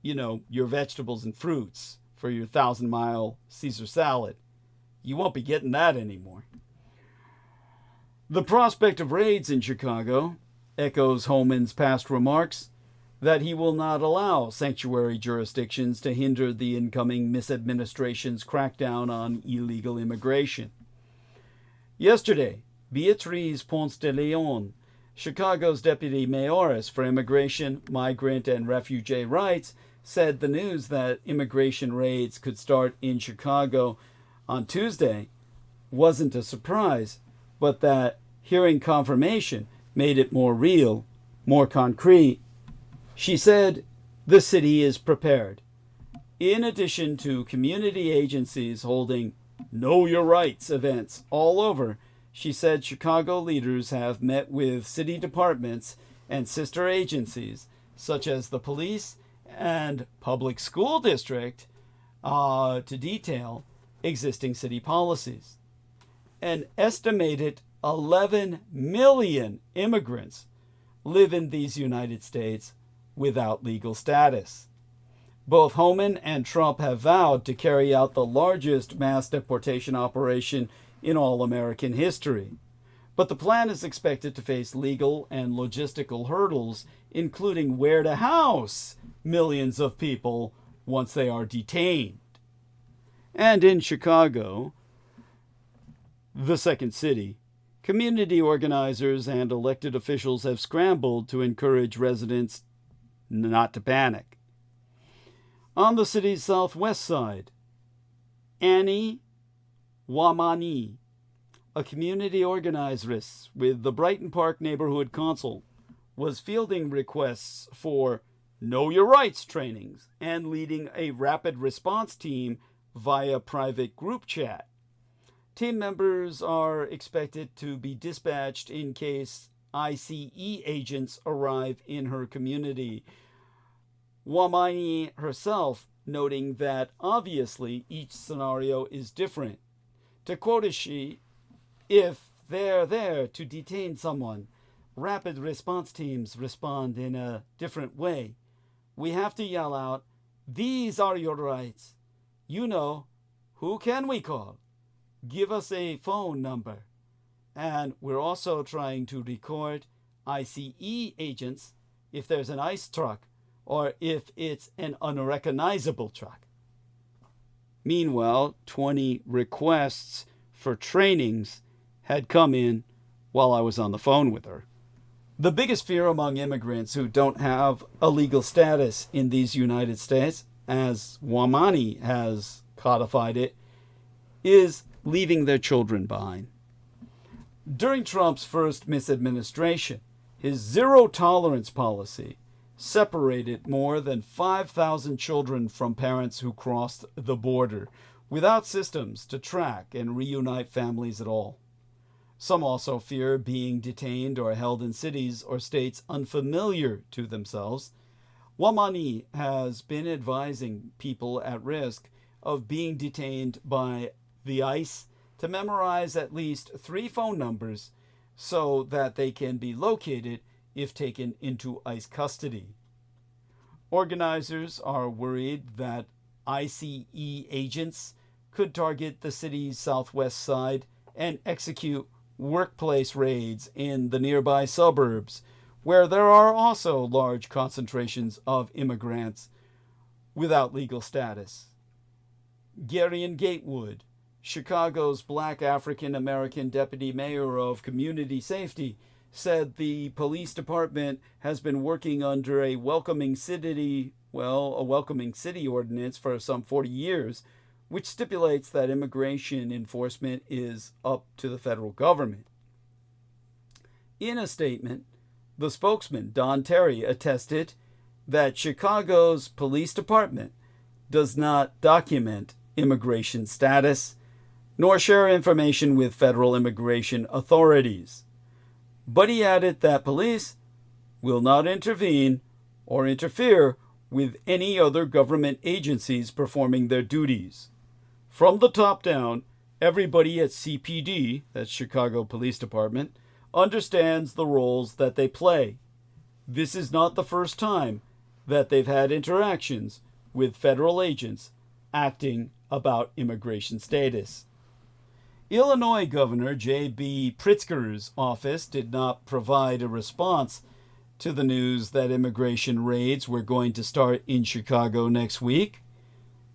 A: your vegetables and fruits for your 1,000-mile Caesar salad. You won't be getting that anymore. The prospect of raids in Chicago echoes Homan's past remarks that he will not allow sanctuary jurisdictions to hinder the incoming misadministration's crackdown on illegal immigration. Yesterday, Beatriz Ponce de Leon, Chicago's deputy mayoress for immigration, migrant, and refugee rights, said the news that immigration raids could start in Chicago on Tuesday wasn't a surprise, but that hearing confirmation made it more real, more concrete. She said the city is prepared. In addition to community agencies holding Know Your Rights events all over, she said Chicago leaders have met with city departments and sister agencies such as the police and public school district to detail existing city policies. An estimated 11 million immigrants live in these United States without legal status. Both Homan and Trump have vowed to carry out the largest mass deportation operation in all American history. But the plan is expected to face legal and logistical hurdles, including where to house millions of people once they are detained. And in Chicago, the second city, community organizers and elected officials have scrambled to encourage residents not to panic. On the city's southwest side, Annie Wamani, a community organizeress with the Brighton Park Neighborhood Council, was fielding requests for Know Your Rights trainings and leading a rapid response team via private group chat. Team members are expected to be dispatched in case ICE agents arrive in her community. Wamani herself noting that obviously each scenario is different. To quote she, if they're there to detain someone, rapid response teams respond in a different way. We have to yell out, "These are your rights. You know, who can we call? Give us a phone number." And we're also trying to record ICE agents if there's an ICE truck or if it's an unrecognizable truck. Meanwhile, 20 requests for trainings had come in while I was on the phone with her. The biggest fear among immigrants who don't have a legal status in these United States, as Wamani has codified it, is leaving their children behind. During Trump's first misadministration, his zero-tolerance policy separated more than 5,000 children from parents who crossed the border without systems to track and reunite families at all. Some also fear being detained or held in cities or states unfamiliar to themselves. Wamani has been advising people at risk of being detained by the ICE to memorize at least 3 phone numbers so that they can be located if taken into ICE custody. Organizers are worried that ICE agents could target the city's southwest side and execute workplace raids in the nearby suburbs, where there are also large concentrations of immigrants without legal status. Garion Gatewood, Chicago's Black African American deputy mayor of community safety, said the police department has been working under a welcoming city ordinance for some 40 years, which stipulates that immigration enforcement is up to the federal government. In a statement, the spokesman, Don Terry, attested that Chicago's police department does not document immigration status, nor share information with federal immigration authorities. But he added that police will not intervene or interfere with any other government agencies performing their duties. From the top down, everybody at CPD, that's Chicago Police Department, understands the roles that they play. This is not the first time that they've had interactions with federal agents acting about immigration status. Illinois Governor J.B. Pritzker's office did not provide a response to the news that immigration raids were going to start in Chicago next week.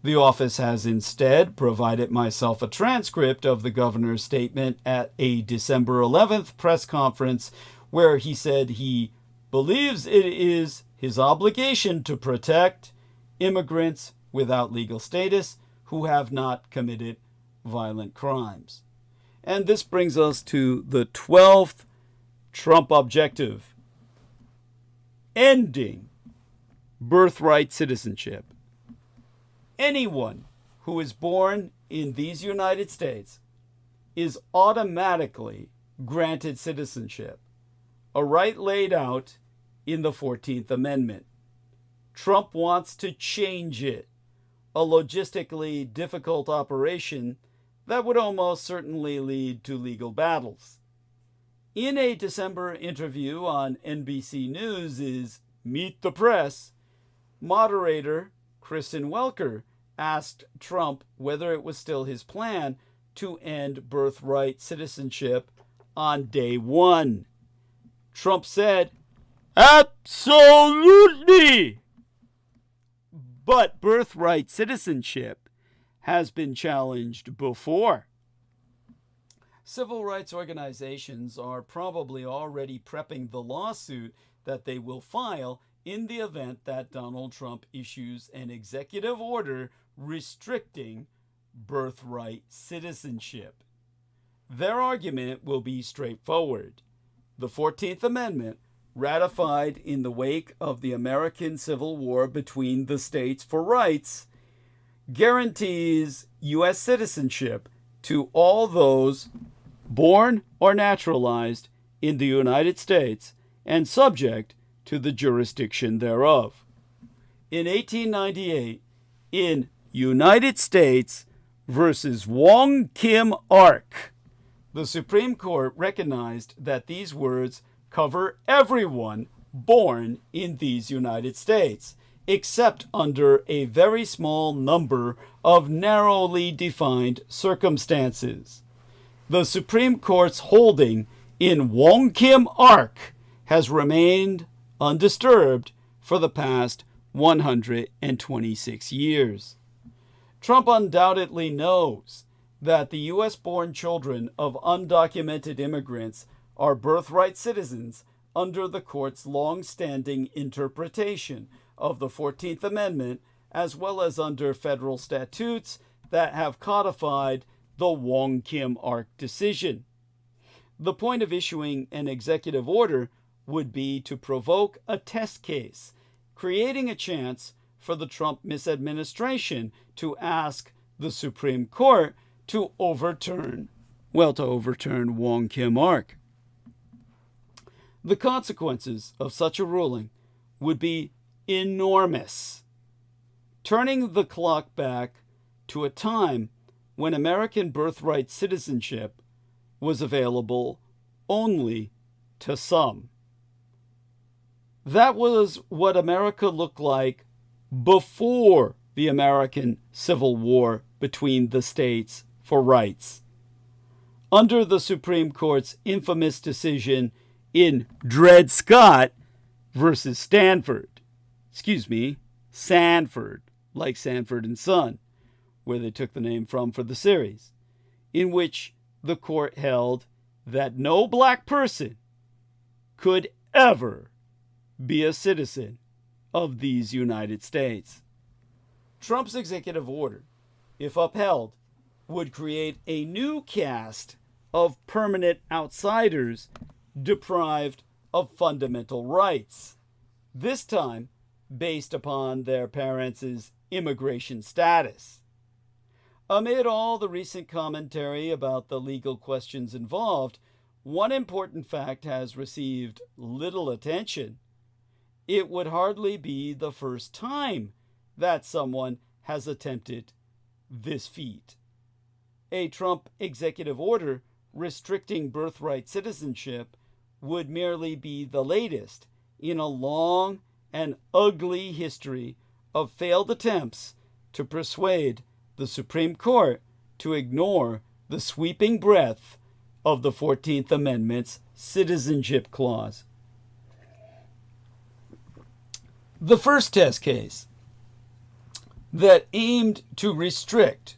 A: The office has instead provided myself a transcript of the governor's statement at a December 11th press conference where he said he believes it is his obligation to protect immigrants without legal status who have not committed violent crimes. And this brings us to the 12th Trump objective: ending birthright citizenship. Anyone who is born in these United States is automatically granted citizenship, a right laid out in the 14th Amendment. Trump wants to change it, a logistically difficult operation that would almost certainly lead to legal battles. In a December interview on NBC News' Meet the Press, moderator Kristen Welker asked Trump whether it was still his plan to end birthright citizenship on day one. Trump said, "Absolutely!" But birthright citizenship has been challenged before. Civil rights organizations are probably already prepping the lawsuit that they will file in the event that Donald Trump issues an executive order restricting birthright citizenship. Their argument will be straightforward. The 14th Amendment, ratified in the wake of the American Civil War between the states for rights, guarantees U.S. citizenship to all those born or naturalized in the United States and subject to the jurisdiction thereof. In 1898, in United States versus Wong Kim Ark, the Supreme Court recognized that these words cover everyone born in these United States, except under a very small number of narrowly defined circumstances. The Supreme Court's holding in Wong Kim Ark has remained undisturbed for the past 126 years. Trump undoubtedly knows that the U.S.-born children of undocumented immigrants are birthright citizens under the court's long-standing interpretation of the 14th Amendment, as well as under federal statutes that have codified the Wong Kim Ark decision. The point of issuing an executive order would be to provoke a test case, creating a chance for the Trump misadministration to ask the Supreme Court to overturn Wong Kim Ark. The consequences of such a ruling would be enormous, turning the clock back to a time when American birthright citizenship was available only to some. That was what America looked like before the American Civil War between the states for rights. Under the Supreme Court's infamous decision in Dred Scott versus Sanford, like Sanford and Son, where they took the name from for the series, in which the court held that no black person could ever be a citizen of these United States. Trump's executive order, if upheld, would create a new caste of permanent outsiders deprived of fundamental rights, this time based upon their parents' immigration status. Amid all the recent commentary about the legal questions involved, one important fact has received little attention. it would hardly be the first time that someone has attempted this feat. A Trump executive order restricting birthright citizenship would merely be the latest in a long and ugly history of failed attempts to persuade the Supreme Court to ignore the sweeping breadth of the 14th Amendment's citizenship clause. The first test case that aimed to restrict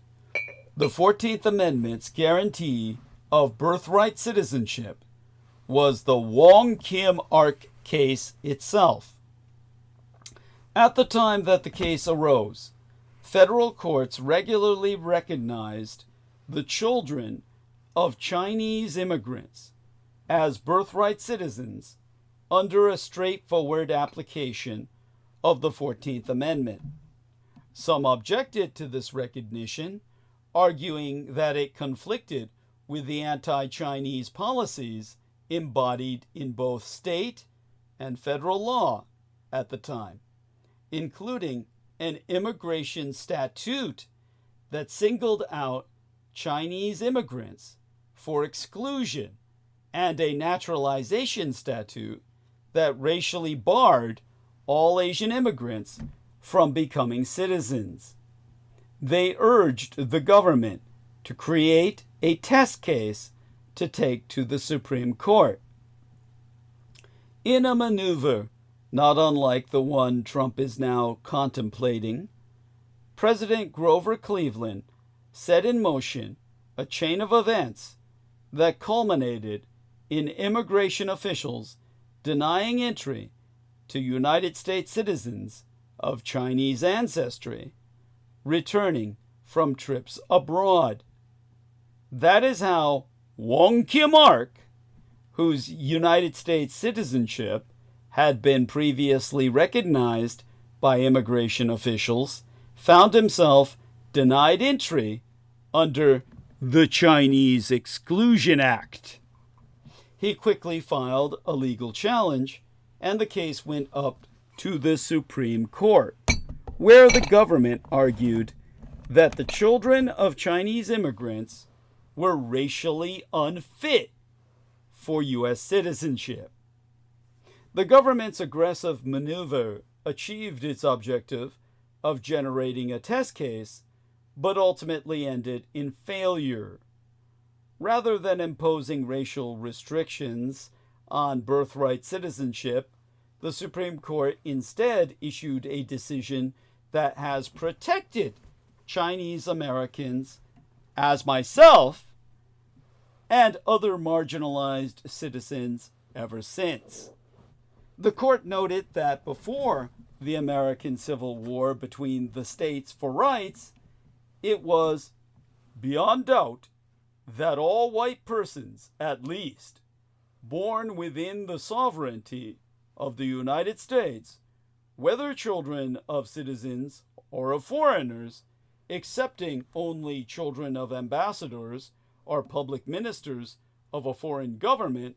A: the 14th Amendment's guarantee of birthright citizenship was the Wong Kim Ark case itself. At the time that the case arose, federal courts regularly recognized the children of Chinese immigrants as birthright citizens under a straightforward application of the 14th Amendment. Some objected to this recognition, arguing that it conflicted with the anti-Chinese policies embodied in both state and federal law at the time, including an immigration statute that singled out Chinese immigrants for exclusion and a naturalization statute that racially barred all Asian immigrants from becoming citizens. They urged the government to create a test case to take to the Supreme Court. In a maneuver not unlike the one Trump is now contemplating, President Grover Cleveland set in motion a chain of events that culminated in immigration officials denying entry to United States citizens of Chinese ancestry returning from trips abroad. That is how Wong Kim Ark, whose United States citizenship had been previously recognized by immigration officials, found himself denied entry under the Chinese Exclusion Act. He quickly filed a legal challenge, and the case went up to the Supreme Court, where the government argued that the children of Chinese immigrants were racially unfit for U.S. citizenship. The government's aggressive maneuver achieved its objective of generating a test case, but ultimately ended in failure. Rather than imposing racial restrictions on birthright citizenship, the Supreme Court instead issued a decision that has protected Chinese Americans, as myself, and other marginalized citizens ever since. The court noted that before the American Civil War between the states for rights, it was beyond doubt that all white persons, at least, born within the sovereignty of the United States, whether children of citizens or of foreigners, excepting only children of ambassadors or public ministers of a foreign government,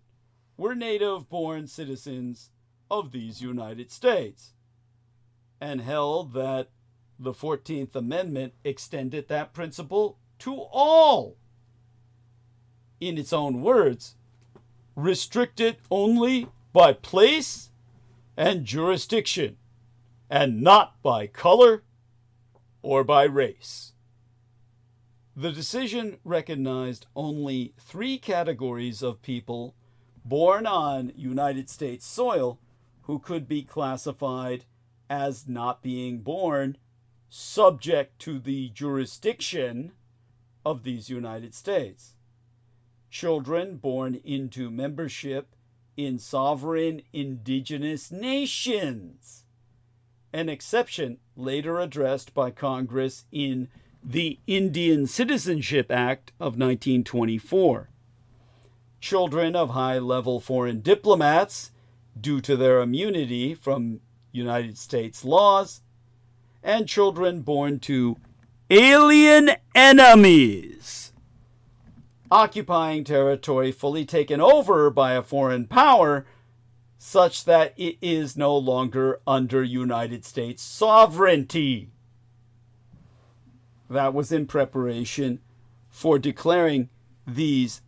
A: were native-born citizens of these United States, and held that the 14th Amendment extended that principle to all. In its own words, restricted only by place and jurisdiction, and not by color or by race. The decision recognized only 3 categories of people born on United States soil who could be classified as not being born subject to the jurisdiction of these United States. Children born into membership in sovereign indigenous nations, an exception later addressed by Congress in the Indian Citizenship Act of 1924. Children of high-level foreign diplomats, due to their immunity from United States laws, and children born to alien enemies, occupying territory fully taken over by a foreign power such that it is no longer under United States sovereignty. That was in preparation for declaring these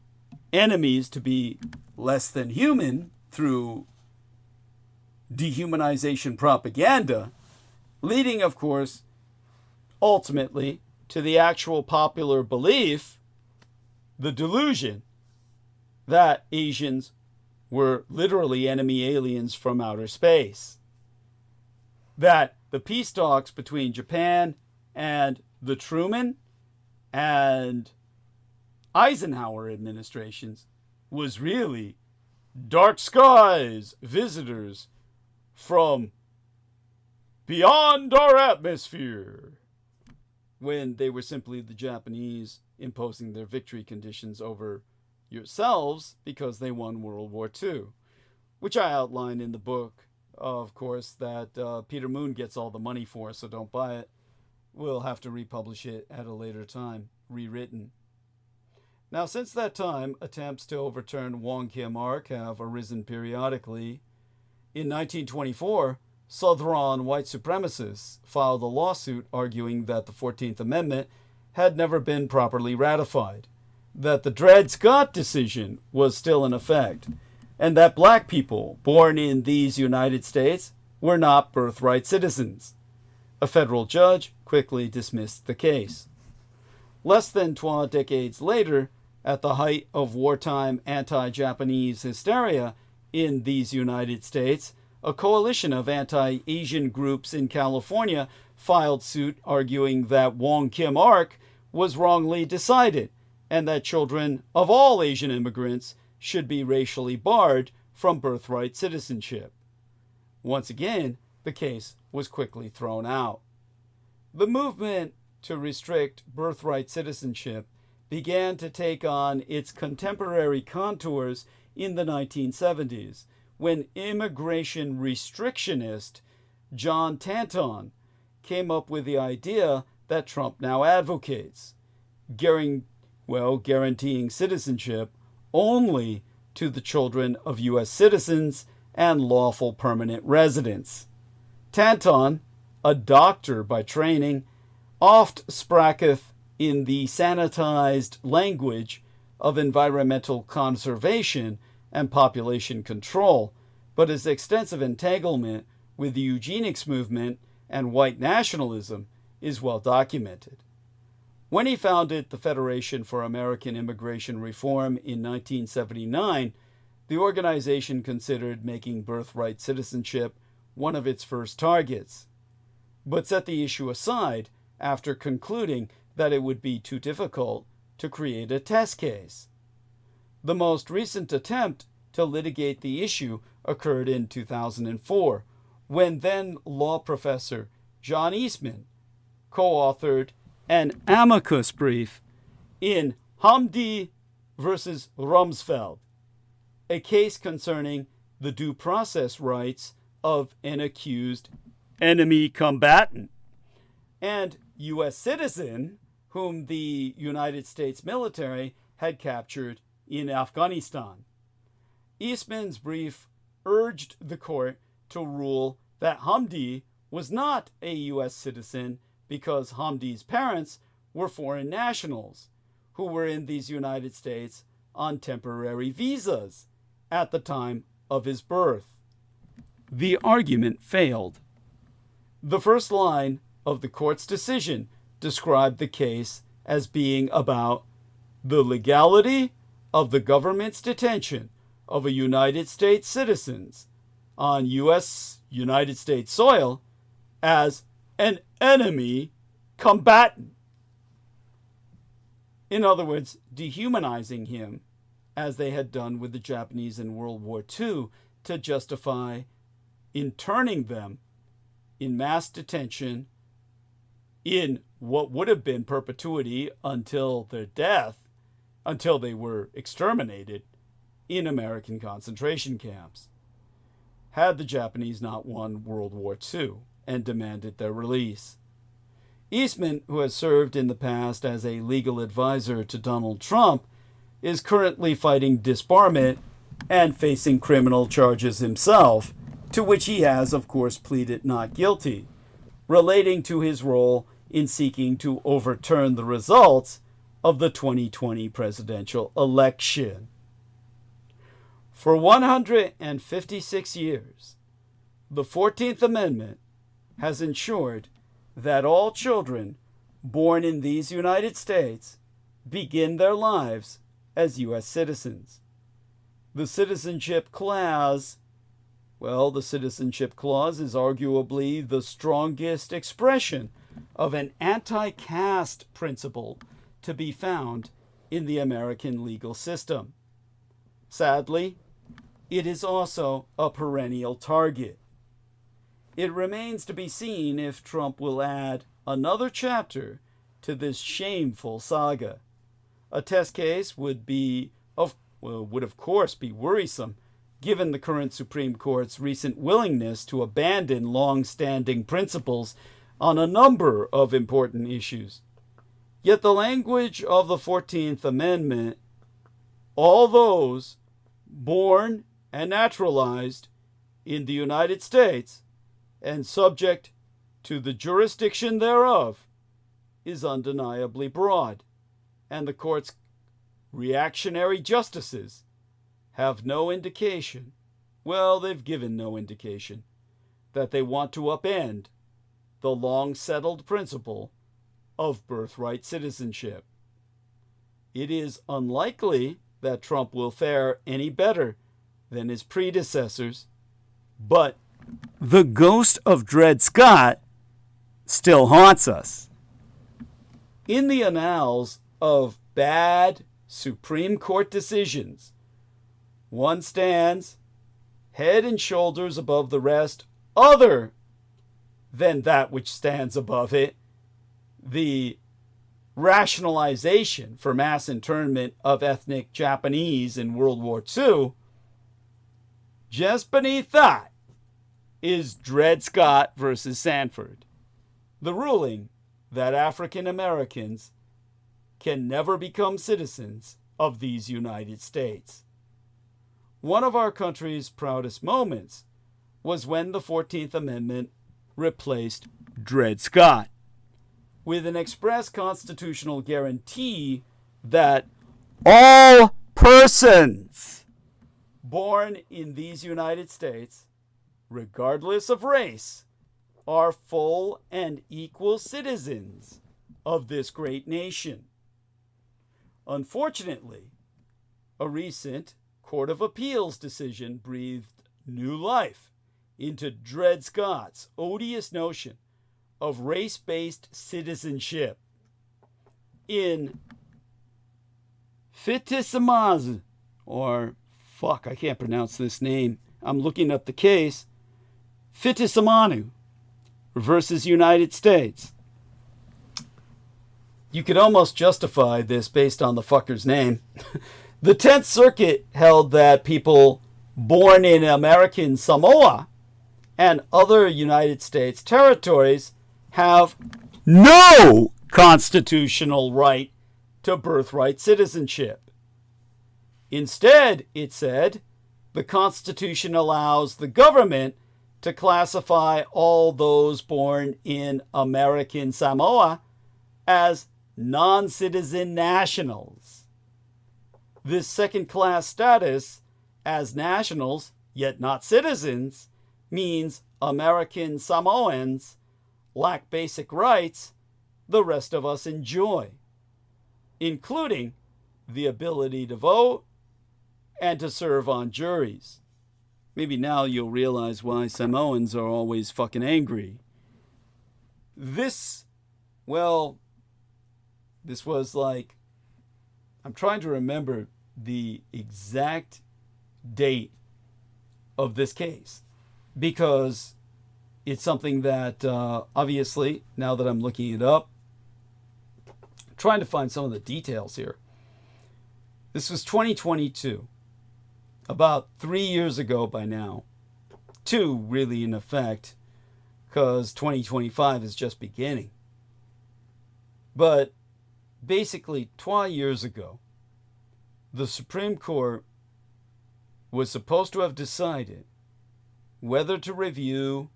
A: enemies to be less than human through dehumanization propaganda, leading, of course, ultimately to the actual popular belief, the delusion, that Asians were literally enemy aliens from outer space. That the peace talks between Japan and the Truman and Eisenhower administrations was really dark skies, visitors from beyond our atmosphere, when they were simply the Japanese imposing their victory conditions over yourselves because they won World War II, which I outline in the book, of course, that Peter Moon gets all the money for, so don't buy it. We'll have to republish it at a later time, rewritten. Now, since that time, attempts to overturn Wong Kim Ark have arisen periodically. In 1924, Southern white supremacists filed a lawsuit arguing that the 14th Amendment had never been properly ratified, that the Dred Scott decision was still in effect, and that black people born in these United States were not birthright citizens. A federal judge quickly dismissed the case. Less than 12 decades later, at the height of wartime anti-Japanese hysteria in these United States, a coalition of anti-Asian groups in California filed suit arguing that Wong Kim Ark was wrongly decided and that children of all Asian immigrants should be racially barred from birthright citizenship. Once again, the case was quickly thrown out. The movement to restrict birthright citizenship began to take on its contemporary contours in the 1970s, when immigration restrictionist John Tanton came up with the idea that Trump now advocates, guaranteeing citizenship only to the children of U.S. citizens and lawful permanent residents. Tanton, a doctor by training, oft spraketh in the sanitized language of environmental conservation and population control, but his extensive entanglement with the eugenics movement and white nationalism is well documented. When he founded the Federation for American Immigration Reform in 1979, the organization considered making birthright citizenship one of its first targets, but set the issue aside after concluding that it would be too difficult to create a test case. The most recent attempt to litigate the issue occurred in 2004, when then law professor John Eastman co-authored an amicus brief in Hamdi versus Rumsfeld, a case concerning the due process rights of an accused enemy combatant and U.S. citizen whom the United States military had captured in Afghanistan. Eastman's brief urged the court to rule that Hamdi was not a U.S. citizen because Hamdi's parents were foreign nationals who were in these United States on temporary visas at the time of his birth. The argument failed. The first line of the court's decision described the case as being about the legality of the government's detention of a United States citizens on United States soil as an enemy combatant. In other words, dehumanizing him, as they had done with the Japanese in World War II, to justify interning them in mass detention in what would have been perpetuity until their death, until they were exterminated in American concentration camps, had the Japanese not won World War II and demanded their release. Eastman, who has served in the past as a legal advisor to Donald Trump, is currently fighting disbarment and facing criminal charges himself, to which he has, of course, pleaded not guilty, relating to his role in seeking to overturn the results of the 2020 presidential election. For 156 years, the 14th Amendment has ensured that all children born in these United States begin their lives as U.S. citizens. The citizenship clause, the citizenship clause is arguably the strongest expression of an anti-caste principle to be found in the American legal system. Sadly, it is also a perennial target. It remains to be seen if Trump will add another chapter to this shameful saga. A test case would of course be worrisome, given the current Supreme Court's recent willingness to abandon long-standing principles on a number of important issues. Yet the language of the 14th Amendment, all those born and naturalized in the United States and subject to the jurisdiction thereof, is undeniably broad, and the court's reactionary justices have no indication, they've given no indication, that they want to upend the long-settled principle of birthright citizenship. It is unlikely that Trump will fare any better than his predecessors, but the ghost of Dred Scott still haunts us. In the annals of bad Supreme Court decisions, one stands head and shoulders above the rest, other than that which stands above it, the rationalization for mass internment of ethnic Japanese in World War II. Just beneath that is Dred Scott versus Sanford, the ruling that African Americans can never become citizens of these United States. One of our country's proudest moments was when the 14th Amendment replaced Dred Scott with an express constitutional guarantee that all persons born in these United States, regardless of race, are full and equal citizens of this great nation. Unfortunately, a recent Court of Appeals decision breathed new life into Dred Scott's odious notion of race-based citizenship. In Fitissimaz, I can't pronounce this name. I'm looking up the case. Fitissimanu versus United States. You could almost justify this based on the fucker's name. The 10th Circuit held that people born in American Samoa and other United States territories have no constitutional right to birthright citizenship. Instead, it said, the Constitution allows the government to classify all those born in American Samoa as non-citizen nationals. This second-class status as nationals, yet not citizens, means American Samoans lack basic rights the rest of us enjoy, including the ability to vote and to serve on juries. Maybe now you'll realize why Samoans are always fucking angry. This was like, I'm trying to remember the exact date of this case, because it's something that obviously, now that I'm looking it up, I'm trying to find some of the details here. This was 2022, about 3 years ago by now. 2 really in effect, because 2025 is just beginning. But basically 2 years ago, the Supreme Court was supposed to have decided whether to review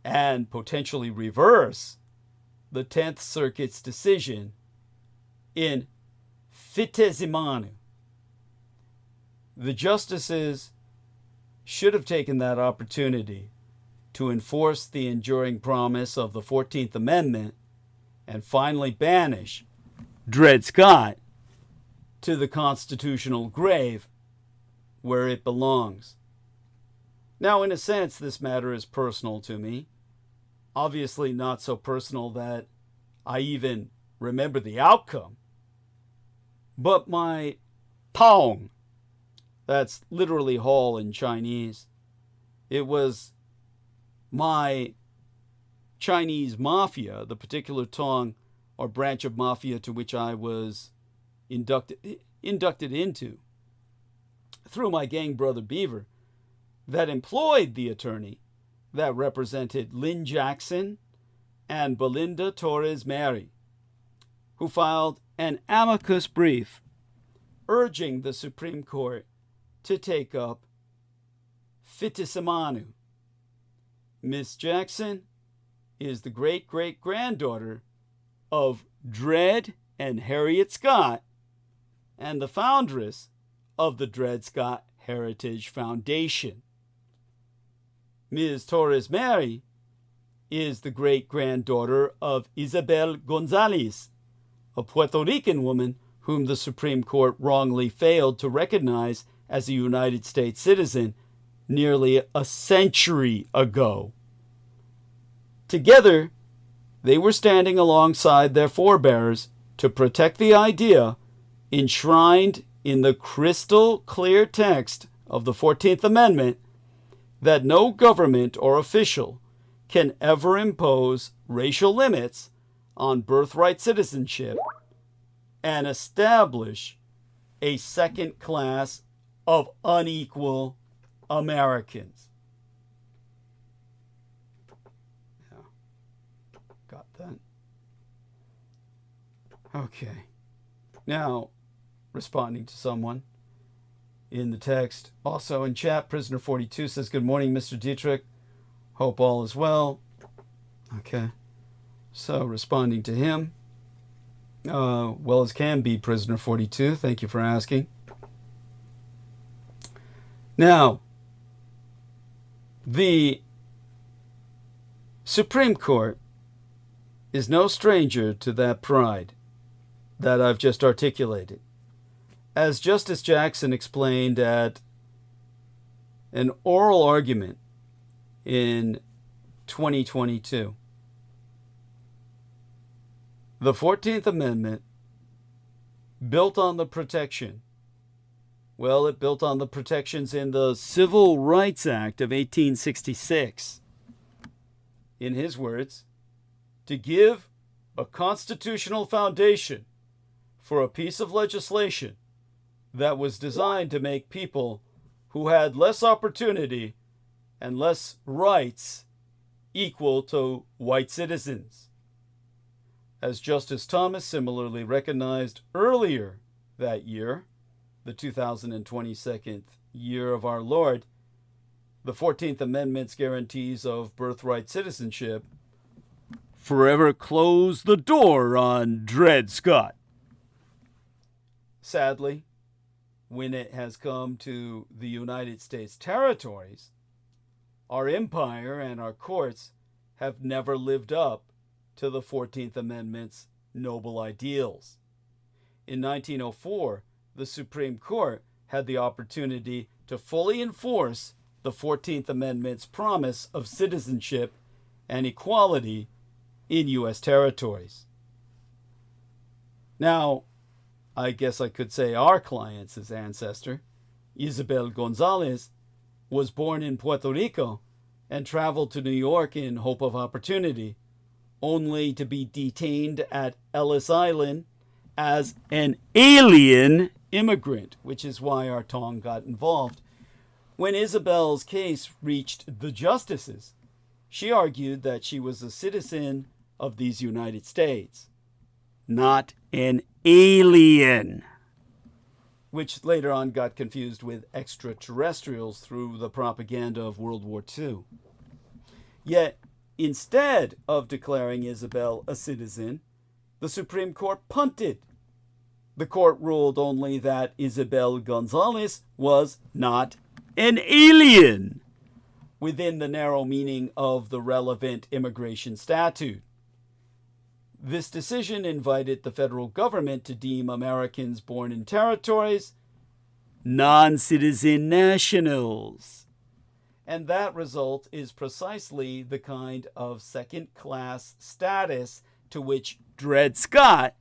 A: and potentially reverse the 10th Circuit's decision in Fitesimanu. The justices should have taken that opportunity to enforce the enduring promise of the 14th Amendment and finally banish Dred Scott to the constitutional grave where it belongs. Now, in a sense, this matter is personal to me. Obviously not so personal that I even remember the outcome. But my paong, that's literally hall in Chinese, it was my Chinese mafia, the particular tong or branch of mafia to which I was inducted into through my gang brother Beaver, that employed the attorney that represented Lynn Jackson and Belinda Torres Mary, who filed an amicus brief urging the Supreme Court to take up Fitesimanu. Miss Jackson is the great-great-granddaughter of Dred and Harriet Scott and the foundress of the Dred Scott Heritage Foundation. Ms. Torres Mary is the great-granddaughter of Isabel Gonzalez, a Puerto Rican woman whom the Supreme Court wrongly failed to recognize as a United States citizen nearly a century ago. Together, they were standing alongside their forebears to protect the idea enshrined in the crystal clear text of the 14th Amendment that no government or official can ever impose racial limits on birthright citizenship and establish a second class of unequal Americans. Yeah, got that. Okay. Now, responding to someone in the text, also in chat, Prisoner 42 says, "Good morning, Mr. Dietrich. Hope all is well." Okay. So, responding to him, well as can be, Prisoner 42. Thank you for asking. Now, the Supreme Court is no stranger to that pride that I've just articulated. As Justice Jackson explained at an oral argument in 2022, the 14th Amendment built on the protection. Well, it built on the protections in the Civil Rights Act of 1866. In his words, to give a constitutional foundation for a piece of legislation that was designed to make people who had less opportunity and less rights equal to white citizens. As Justice Thomas similarly recognized earlier that year, the 2022nd year of our Lord, the 14th Amendment's guarantees of birthright citizenship forever close the door on Dred Scott. Sadly, when it has come to the United States territories, our empire and our courts have never lived up to the 14th Amendment's noble ideals. In 1904, the Supreme Court had the opportunity to fully enforce the 14th Amendment's promise of citizenship and equality in U.S. territories. Now, I guess I could say our client's ancestor, Isabel Gonzalez, was born in Puerto Rico and traveled to New York in hope of opportunity, only to be detained at Ellis Island as an alien immigrant, which is why our tong got involved. When Isabel's case reached the justices, she argued that she was a citizen of these United States, not an alien. which later on got confused with extraterrestrials through the propaganda of World War II. Yet, instead of declaring Isabel a citizen, the Supreme Court punted. The court ruled only that Isabel Gonzalez was not an alien within the narrow meaning of the relevant immigration statute. This decision invited the federal government to deem Americans born in territories non-citizen nationals. And that result is precisely the kind of second-class status to which Dred Scott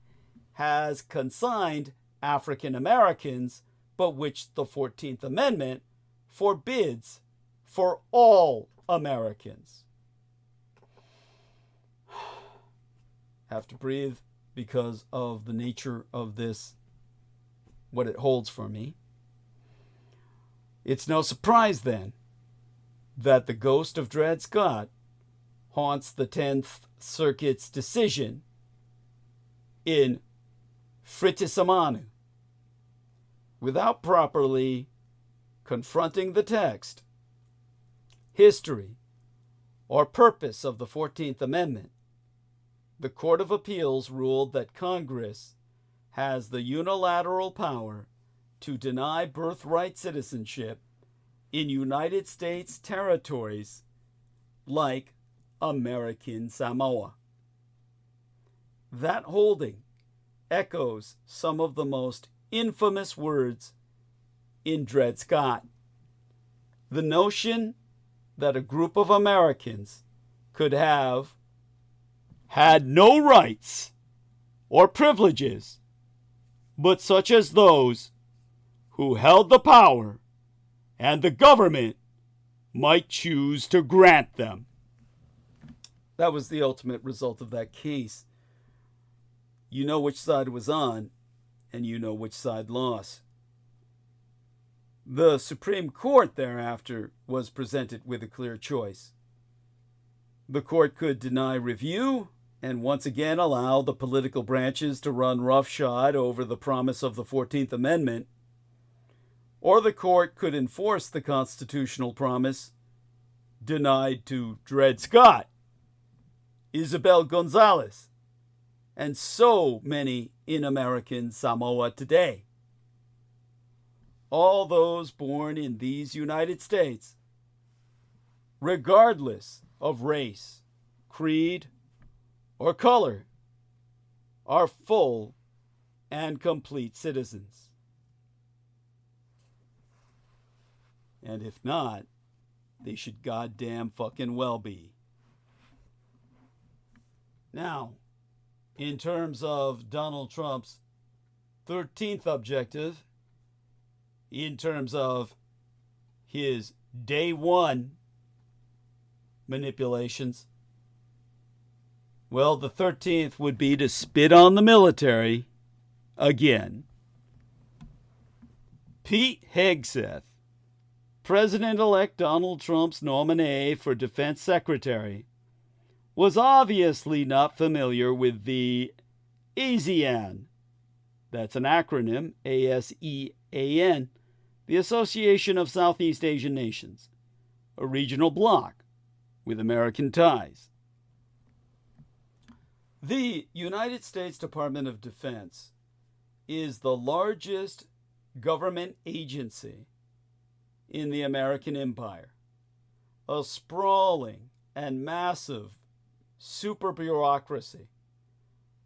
A: has consigned African Americans, but which the 14th Amendment forbids for all Americans. Have to breathe because of the nature of this, what it holds for me. It's no surprise then that the ghost of Dred Scott haunts the 10th Circuit's decision in Fritissamanu without properly confronting the text, history, or purpose of the 14th Amendment. The Court of Appeals ruled that Congress has the unilateral power to deny birthright citizenship in United States territories like American Samoa. That holding echoes some of the most infamous words in Dred Scott. The notion that a group of Americans could have had no rights or privileges but such as those who held the power and the government might choose to grant them. That was the ultimate result of that case. You know which side was on, and you know which side lost. The Supreme Court thereafter was presented with a clear choice. The court could deny review and once again allow the political branches to run roughshod over the promise of the 14th Amendment, or the court could enforce the constitutional promise denied to Dred Scott, Isabel Gonzalez, and so many in American Samoa today. All those born in these United States, regardless of race, creed, or color, are full and complete citizens. And if not, they should goddamn fucking well be. Now, in terms of Donald Trump's 13th objective, in terms of his day one manipulations, well, the 13th would be to spit on the military again. Pete Hegseth, President-elect Donald Trump's nominee for Defense Secretary, was obviously not familiar with the ASEAN. That's an acronym, ASEAN, the Association of Southeast Asian Nations, a regional bloc with American ties. The United States Department of Defense is the largest government agency in the American Empire, a sprawling and massive super bureaucracy.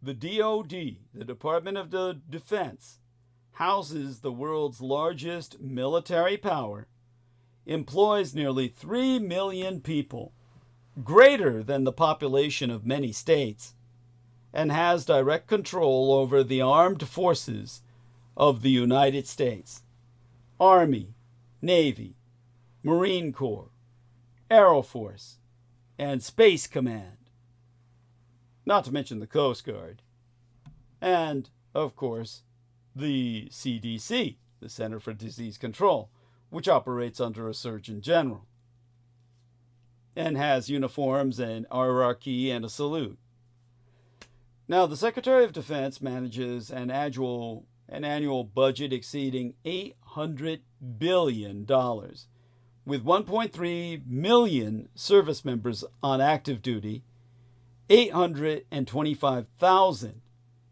A: The DoD, the Department of Defense, houses the world's largest military power, employs nearly 3 million people, greater than the population of many states, and has direct control over the armed forces of the United States: Army, Navy, Marine Corps, Air Force, and Space Command. Not to mention the Coast Guard. And, of course, the CDC, the Center for Disease Control, which operates under a Surgeon General and has uniforms and hierarchy and a salute. Now, the Secretary of Defense manages an agile an annual budget exceeding $800 billion, with 1.3 million service members on active duty, 825,000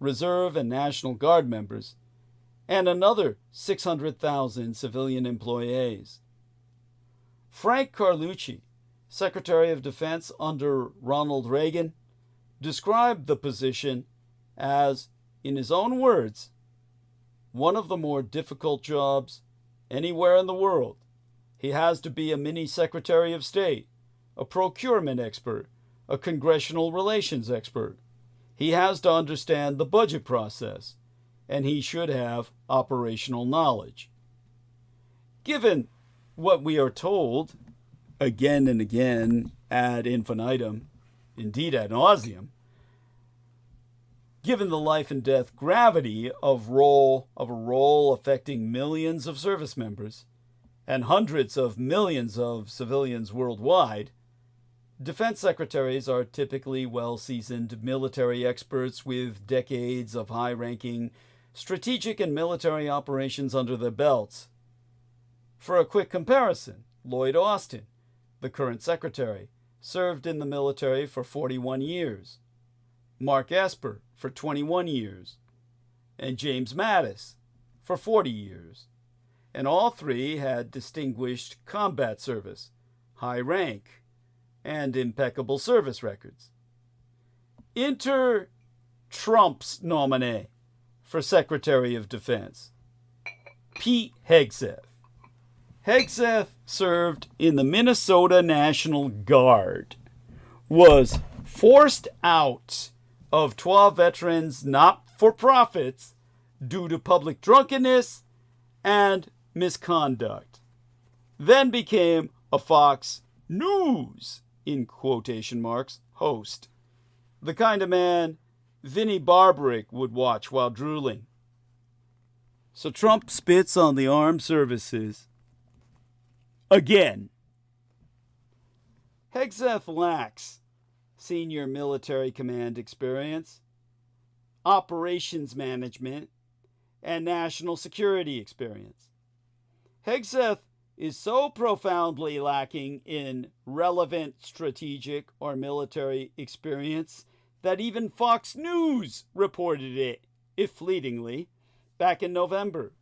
A: Reserve and National Guard members, and another 600,000 civilian employees. Frank Carlucci, Secretary of Defense under Ronald Reagan, described the position as, in his own words, one of the more difficult jobs anywhere in the world. He has to be a mini Secretary of State, a procurement expert, a congressional relations expert. He has to understand the budget process, and he should have operational knowledge. Given what we are told again and again ad infinitum, indeed ad nauseum, given the life and death gravity of a role affecting millions of service members and hundreds of millions of civilians worldwide, defense secretaries are typically well-seasoned military experts with decades of high-ranking strategic and military operations under their belts. For a quick comparison, Lloyd Austin, the current secretary, served in the military for 41 years, Mark Esper for 21 years, and James Mattis for 40 years. And all three had distinguished combat service, high rank, and impeccable service records. Enter Trump's nominee for Secretary of Defense, Pete Hegseth. Hegseth served in the Minnesota National Guard, was forced out of 12 veterans not-for-profits due to public drunkenness and misconduct, then became a Fox News, in quotation marks, host, the kind of man Vinnie Barbarick would watch while drooling. So Trump spits on the armed services again. Hegseth lacks senior military command experience, operations management, and national security experience. Hegseth is so profoundly lacking in relevant strategic or military experience that even Fox News reported it, if fleetingly, back in November.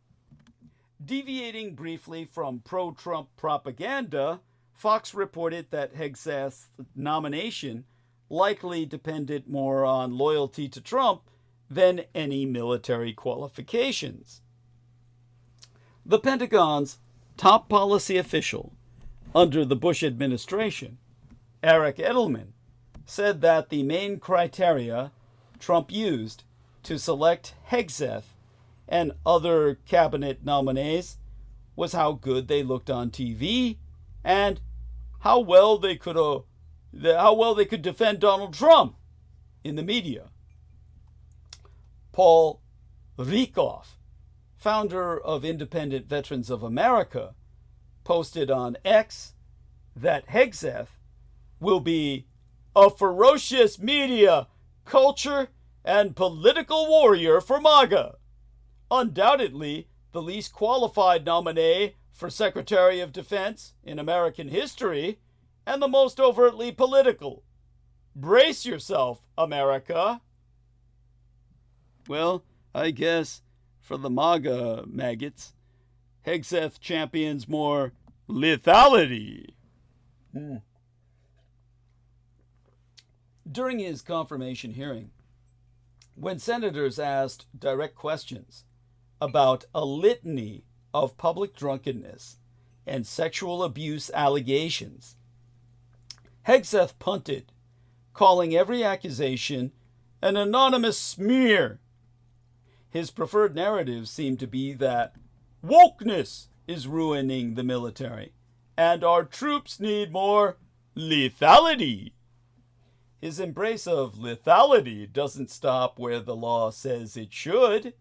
A: Deviating briefly from pro-Trump propaganda, Fox reported that Hegseth's nomination likely depended more on loyalty to Trump than any military qualifications. The Pentagon's top policy official under the Bush administration, Eric Edelman, said that the main criteria Trump used to select Hegseth and other cabinet nominees was how good they looked on TV and how well they could defend Donald Trump in the media. Paul Rieckhoff, founder of Independent Veterans of America, posted on X that Hegseth will be a ferocious media, culture, and political warrior for MAGA. Undoubtedly, the least qualified nominee for Secretary of Defense in American history, and the most overtly political. Brace yourself, America. Well, I guess for the MAGA maggots, Hegseth champions more lethality. During his confirmation hearing, when senators asked direct questions about a litany of public drunkenness and sexual abuse allegations, Hegseth punted, calling every accusation an anonymous smear. His preferred narrative seemed to be that wokeness is ruining the military and our troops need more lethality. His embrace of lethality doesn't stop where the law says it should.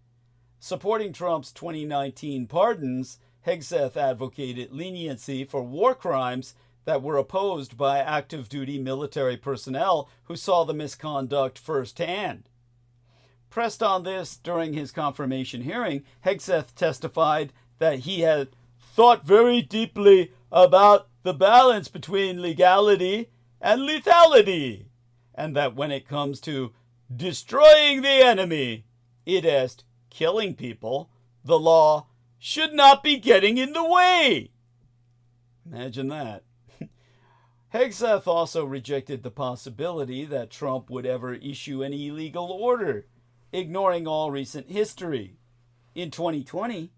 A: Supporting Trump's 2019 pardons, Hegseth advocated leniency for war crimes that were opposed by active duty military personnel who saw the misconduct firsthand. Pressed on this during his confirmation hearing, Hegseth testified that he had thought very deeply about the balance between legality and lethality, and that when it comes to destroying the enemy, it is killing people, the law should not be getting in the way. Imagine that. Hegseth also rejected the possibility that Trump would ever issue an illegal order, ignoring all recent history. In 2020,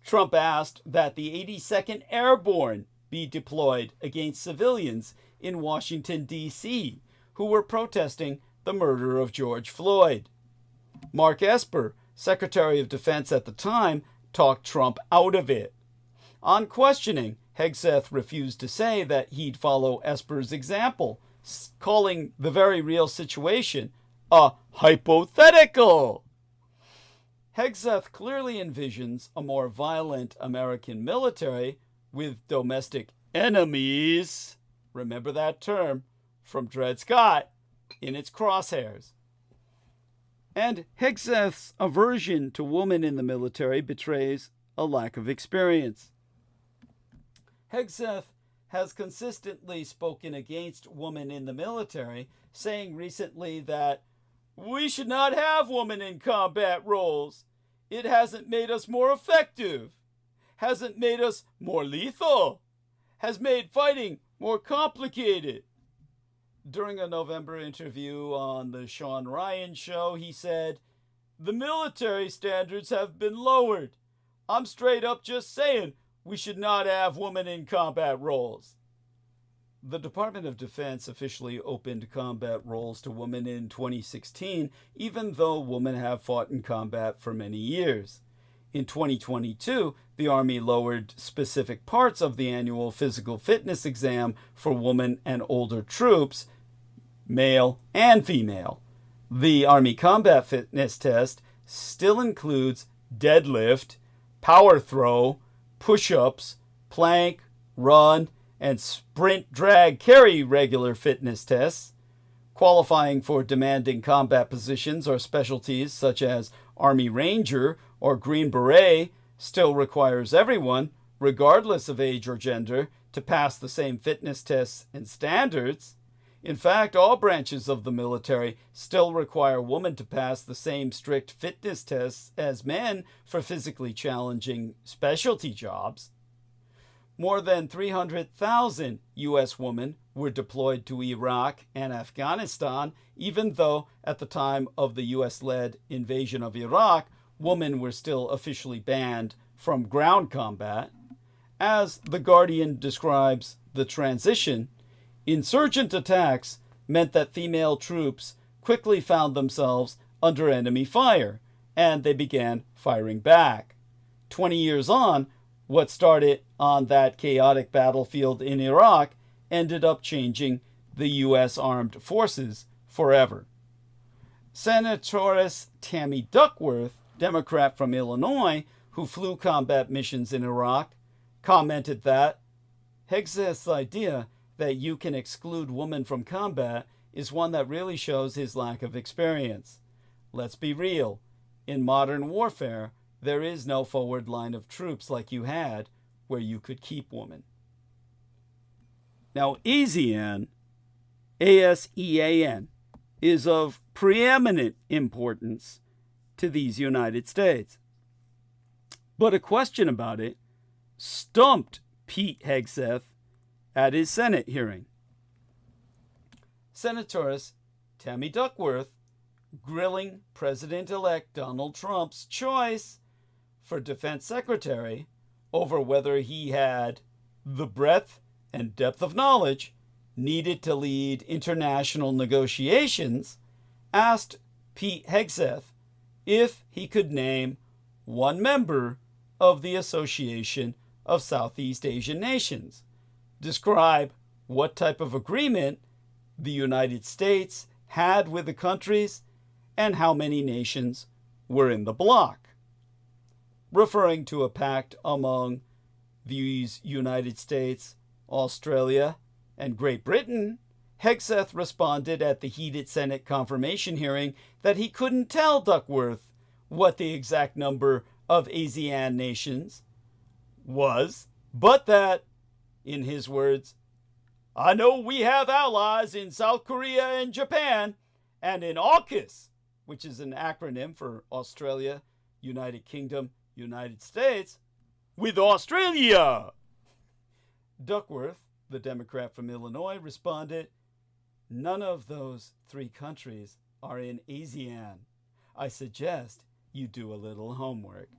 A: Trump asked that the 82nd Airborne be deployed against civilians in Washington, D.C., who were protesting the murder of George Floyd. Mark Esper, Secretary of Defense at the time, talked Trump out of it. On questioning, Hegseth refused to say that he'd follow Esper's example, calling the very real situation a hypothetical. Hegseth clearly envisions a more violent American military with domestic enemies, remember that term, from Dred Scott, in its crosshairs. And Hegseth's aversion to women in the military betrays a lack of experience. Hegseth has consistently spoken against women in the military, saying recently that we should not have women in combat roles. It hasn't made us more effective, hasn't made us more lethal, has made fighting more complicated. During a November interview on the Sean Ryan show, he said, "The military standards have been lowered. I'm straight up just saying we should not have women in combat roles." The Department of Defense officially opened combat roles to women in 2016, even though women have fought in combat for many years. In 2022, the Army lowered specific parts of the annual physical fitness exam for women and older troops, male and female. The Army Combat Fitness Test still includes deadlift, power throw, push-ups, plank, run, and sprint, drag, carry regular fitness tests. Qualifying for demanding combat positions or specialties such as Army Ranger or Green Beret still requires everyone, regardless of age or gender, to pass the same fitness tests and standards. In fact, all branches of the military still require women to pass the same strict fitness tests as men for physically challenging specialty jobs. More than 300,000 U.S. women were deployed to Iraq and Afghanistan, even though at the time of the U.S.-led invasion of Iraq, women were still officially banned from ground combat. As The Guardian describes the transition, insurgent attacks meant that female troops quickly found themselves under enemy fire, and they began firing back. 20 years on, what started on that chaotic battlefield in Iraq ended up changing the U.S. armed forces forever. Senatoress Tammy Duckworth, Democrat from Illinois, who flew combat missions in Iraq, commented that Hegseth's idea that you can exclude women from combat is one that really shows his lack of experience. Let's be real. In modern warfare, there is no forward line of troops like you had where you could keep women. Now, ASEAN, ASEAN, is of preeminent importance to these United States. But a question about it stumped Pete Hegseth at his Senate hearing. Senatoress Tammy Duckworth grilling President-elect Donald Trump's choice for Defense Secretary over whether he had the breadth and depth of knowledge needed to lead international negotiations, asked Pete Hegseth if he could name one member of the Association of Southeast Asian Nations, describe what type of agreement the United States had with the countries, and how many nations were in the bloc. Referring to a pact among these United States, Australia, and Great Britain, Hegseth responded at the heated Senate confirmation hearing that he couldn't tell Duckworth what the exact number of ASEAN nations was, but that, in his words, "I know we have allies in South Korea and Japan, and in AUKUS," which is an acronym for Australia, United Kingdom, United States, with Australia. Duckworth, the Democrat from Illinois, responded, "None of those three countries are in ASEAN. I suggest you do a little homework."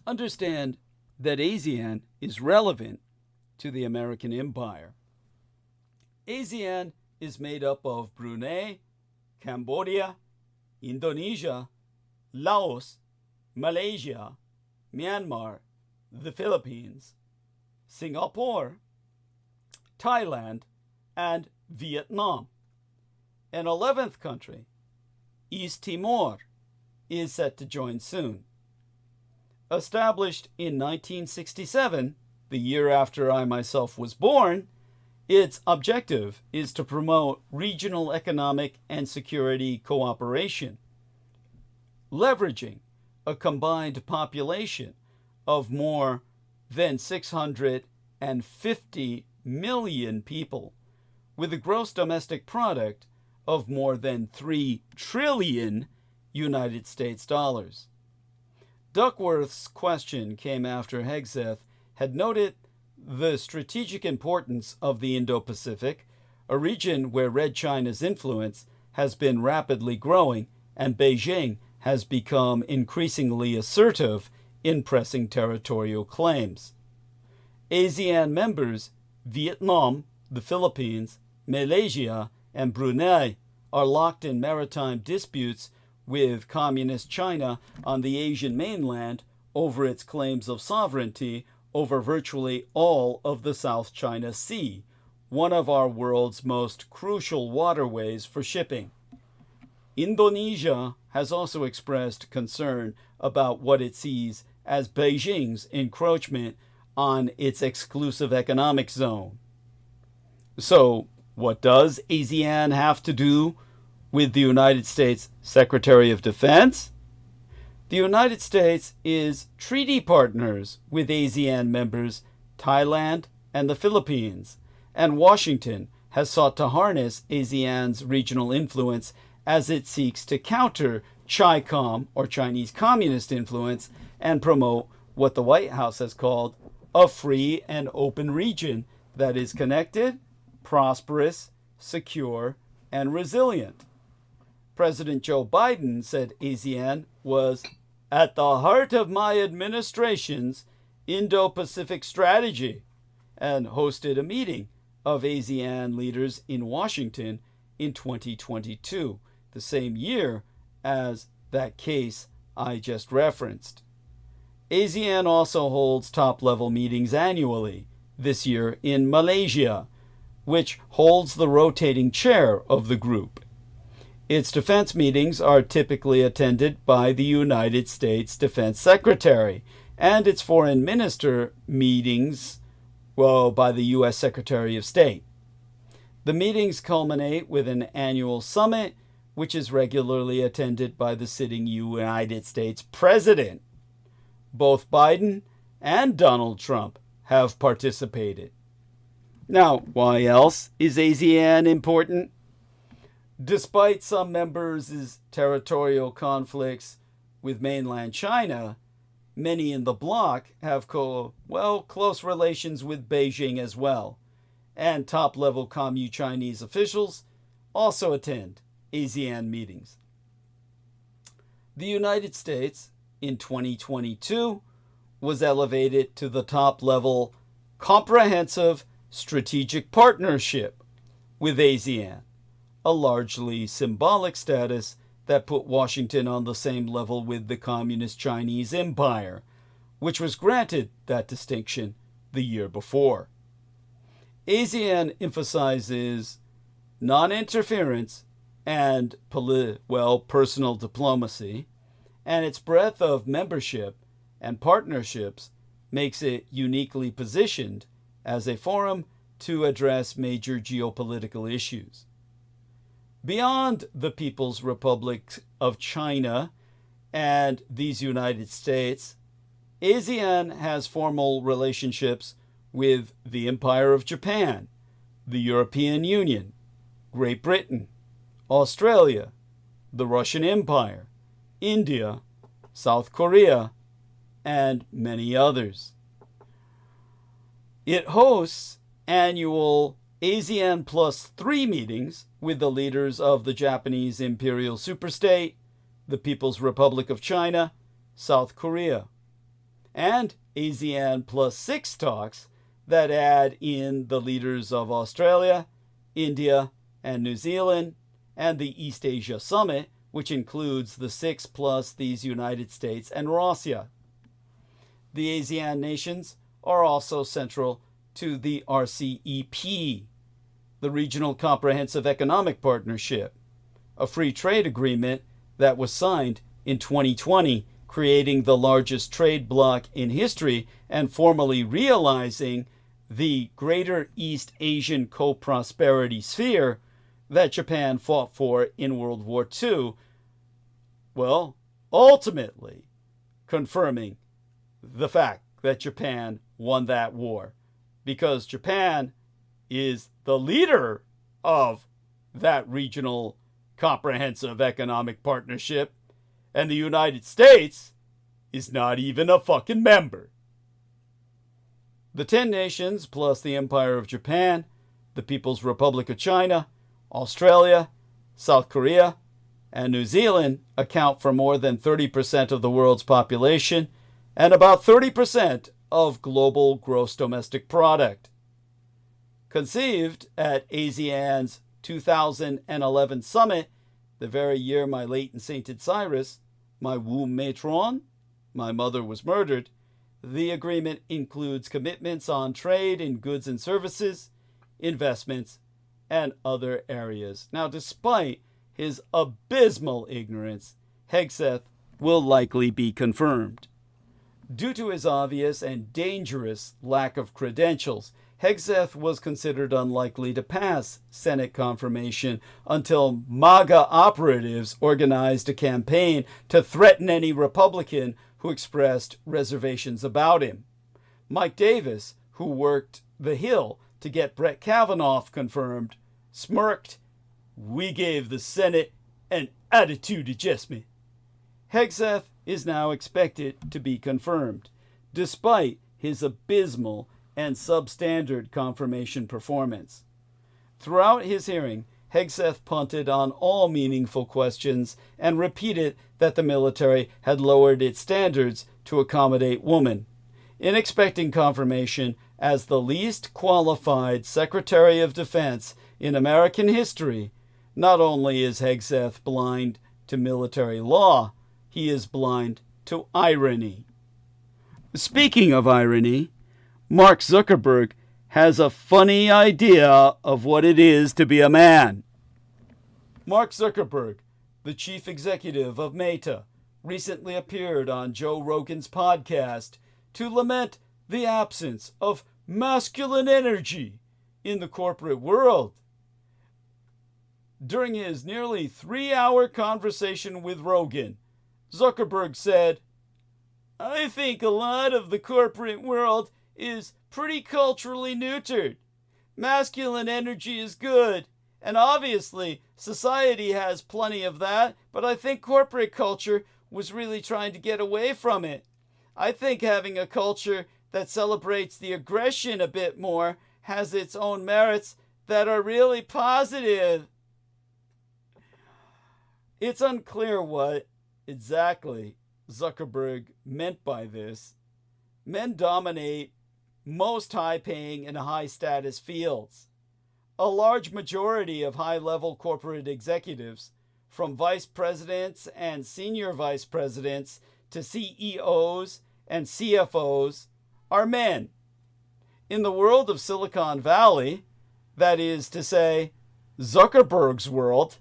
A: Understand that ASEAN is relevant to the American Empire. ASEAN is made up of Brunei, Cambodia, Indonesia, Laos, Malaysia, Myanmar, the Philippines, Singapore, Thailand, and Vietnam. An 11th country, East Timor, is set to join soon. Established in 1967, the year after I myself was born, its objective is to promote regional economic and security cooperation, leveraging a combined population of more than 650 million people, with a gross domestic product of more than 3 trillion United States dollars. Duckworth's question came after Hegseth had noted the strategic importance of the Indo-Pacific, a region where Red China's influence has been rapidly growing and Beijing has become increasingly assertive in pressing territorial claims. ASEAN members Vietnam, the Philippines, Malaysia, and Brunei are locked in maritime disputes with Communist China on the Asian mainland over its claims of sovereignty over virtually all of the South China Sea, one of our world's most crucial waterways for shipping. Indonesia has also expressed concern about what it sees as Beijing's encroachment on its exclusive economic zone. So, what does ASEAN have to do with the United States Secretary of Defense? The United States is treaty partners with ASEAN members Thailand and the Philippines, and Washington has sought to harness ASEAN's regional influence as it seeks to counter Chi-Com, or Chinese Communist influence, and promote what the White House has called a free and open region that is connected, prosperous, secure, and resilient. President Joe Biden said ASEAN was at the heart of my administration's Indo-Pacific strategy and hosted a meeting of ASEAN leaders in Washington in 2022, the same year as that case I just referenced. ASEAN also holds top-level meetings annually, this year in Malaysia, which holds the rotating chair of the group. Its defense meetings are typically attended by the United States Defense Secretary, and its foreign minister meetings, by the U.S. Secretary of State. The meetings culminate with an annual summit, which is regularly attended by the sitting United States President. Both Biden and Donald Trump have participated. Now, why else is ASEAN important? Despite some members' territorial conflicts with mainland China, many in the bloc have close relations with Beijing as well, and top-level Communist Chinese officials also attend ASEAN meetings. The United States, in 2022, was elevated to the top-level Comprehensive Strategic Partnership with ASEAN, a largely symbolic status that put Washington on the same level with the Communist Chinese Empire, which was granted that distinction the year before. ASEAN emphasizes non-interference and personal diplomacy, and its breadth of membership and partnerships makes it uniquely positioned as a forum to address major geopolitical issues. Beyond the People's Republic of China and these United States, ASEAN has formal relationships with the Empire of Japan, the European Union, Great Britain, Australia, the Russian Empire, India, South Korea, and many others. It hosts annual ASEAN Plus 3 meetings with the leaders of the Japanese Imperial Superstate, the People's Republic of China, South Korea, and ASEAN Plus 6 talks that add in the leaders of Australia, India, and New Zealand, and the East Asia Summit, which includes the 6 plus these United States and Russia. The ASEAN nations are also central to the RCEP, the Regional Comprehensive Economic Partnership, a free trade agreement that was signed in 2020, creating the largest trade bloc in history and formally realizing the Greater East Asian Co-Prosperity Sphere that Japan fought for in World War II, well, ultimately confirming the fact that Japan won that war, because Japan is the leader of that regional comprehensive economic partnership, and the United States is not even a fucking member. The 10 nations, plus the Empire of Japan, the People's Republic of China, Australia, South Korea, and New Zealand account for more than 30% of the world's population and about 30% of global gross domestic product. Conceived at ASEAN's 2011 summit, the very year my late and sainted Cyrus, my womb matron, my mother was murdered, the agreement includes commitments on trade in goods and services, investments, and other areas. Now, despite his abysmal ignorance, Hegseth will likely be confirmed. Due to his obvious and dangerous lack of credentials, Hegseth was considered unlikely to pass Senate confirmation until MAGA operatives organized a campaign to threaten any Republican who expressed reservations about him. Mike Davis, who worked the Hill to get Brett Kavanaugh confirmed, smirked, "We gave the Senate an attitude adjustment." Hegseth is now expected to be confirmed, despite his abysmal and substandard confirmation performance. Throughout his hearing, Hegseth punted on all meaningful questions and repeated that the military had lowered its standards to accommodate women. In expecting confirmation as the least qualified Secretary of Defense in American history, not only is Hegseth blind to military law, he is blind to irony. Speaking of irony, Mark Zuckerberg has a funny idea of what it is to be a man. Mark Zuckerberg, the chief executive of Meta, recently appeared on Joe Rogan's podcast to lament the absence of masculine energy in the corporate world. During his nearly 3-hour conversation with Rogan, Zuckerberg said, "I think a lot of the corporate world is pretty culturally neutered. Masculine energy is good, and obviously society has plenty of that, but I think corporate culture was really trying to get away from it. I think having a culture that celebrates the aggression a bit more has its own merits that are really positive." It's unclear what exactly Zuckerberg meant by this. Men dominate most high-paying and high-status fields. A large majority of high-level corporate executives, from vice presidents and senior vice presidents to CEOs and CFOs, are men. In the world of Silicon Valley, that is to say, Zuckerberg's world,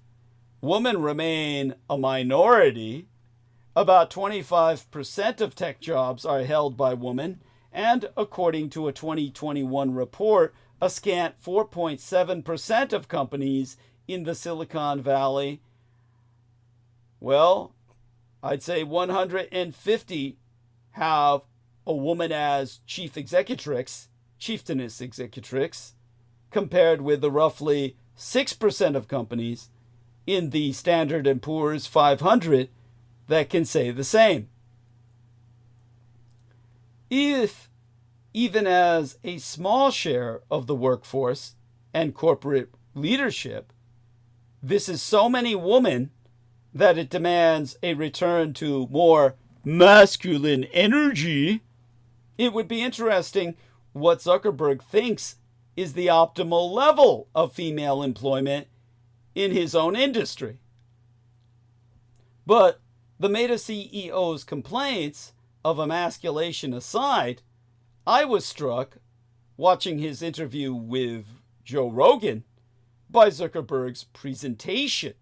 A: women remain a minority. About 25% of tech jobs are held by women, and according to a 2021 report a scant 4.7% of companies in the Silicon Valley, well, I'd say 150 have a woman as chief executrix, chieftainess executrix, compared with the roughly 6% of companies in the Standard & Poor's 500 that can say the same. If, even as a small share of the workforce and corporate leadership, this is so many women that it demands a return to more masculine energy, it would be interesting what Zuckerberg thinks is the optimal level of female employment in his own industry. But the Meta CEO's complaints of emasculation aside, I was struck, watching his interview with Joe Rogan, by Zuckerberg's presentation.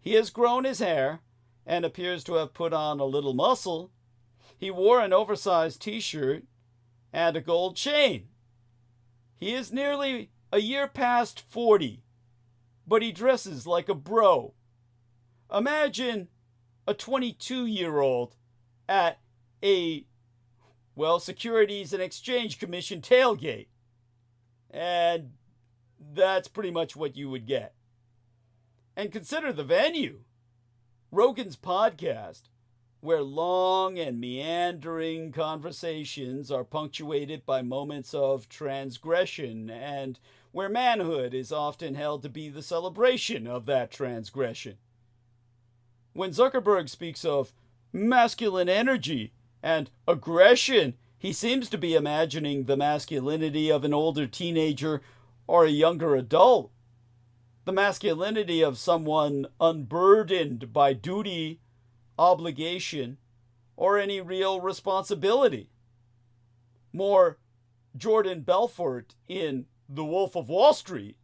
A: He has grown his hair and appears to have put on a little muscle. He wore an oversized t-shirt and a gold chain. He is nearly a year past 40, but he dresses like a bro. Imagine a 22-year-old at a, Securities and Exchange Commission tailgate. And that's pretty much what you would get. And consider the venue. Rogan's podcast, where long and meandering conversations are punctuated by moments of transgression, and where manhood is often held to be the celebration of that transgression. When Zuckerberg speaks of masculine energy and aggression, he seems to be imagining the masculinity of an older teenager or a younger adult. The masculinity of someone unburdened by duty, obligation, or any real responsibility. More Jordan Belfort in The Wolf of Wall Street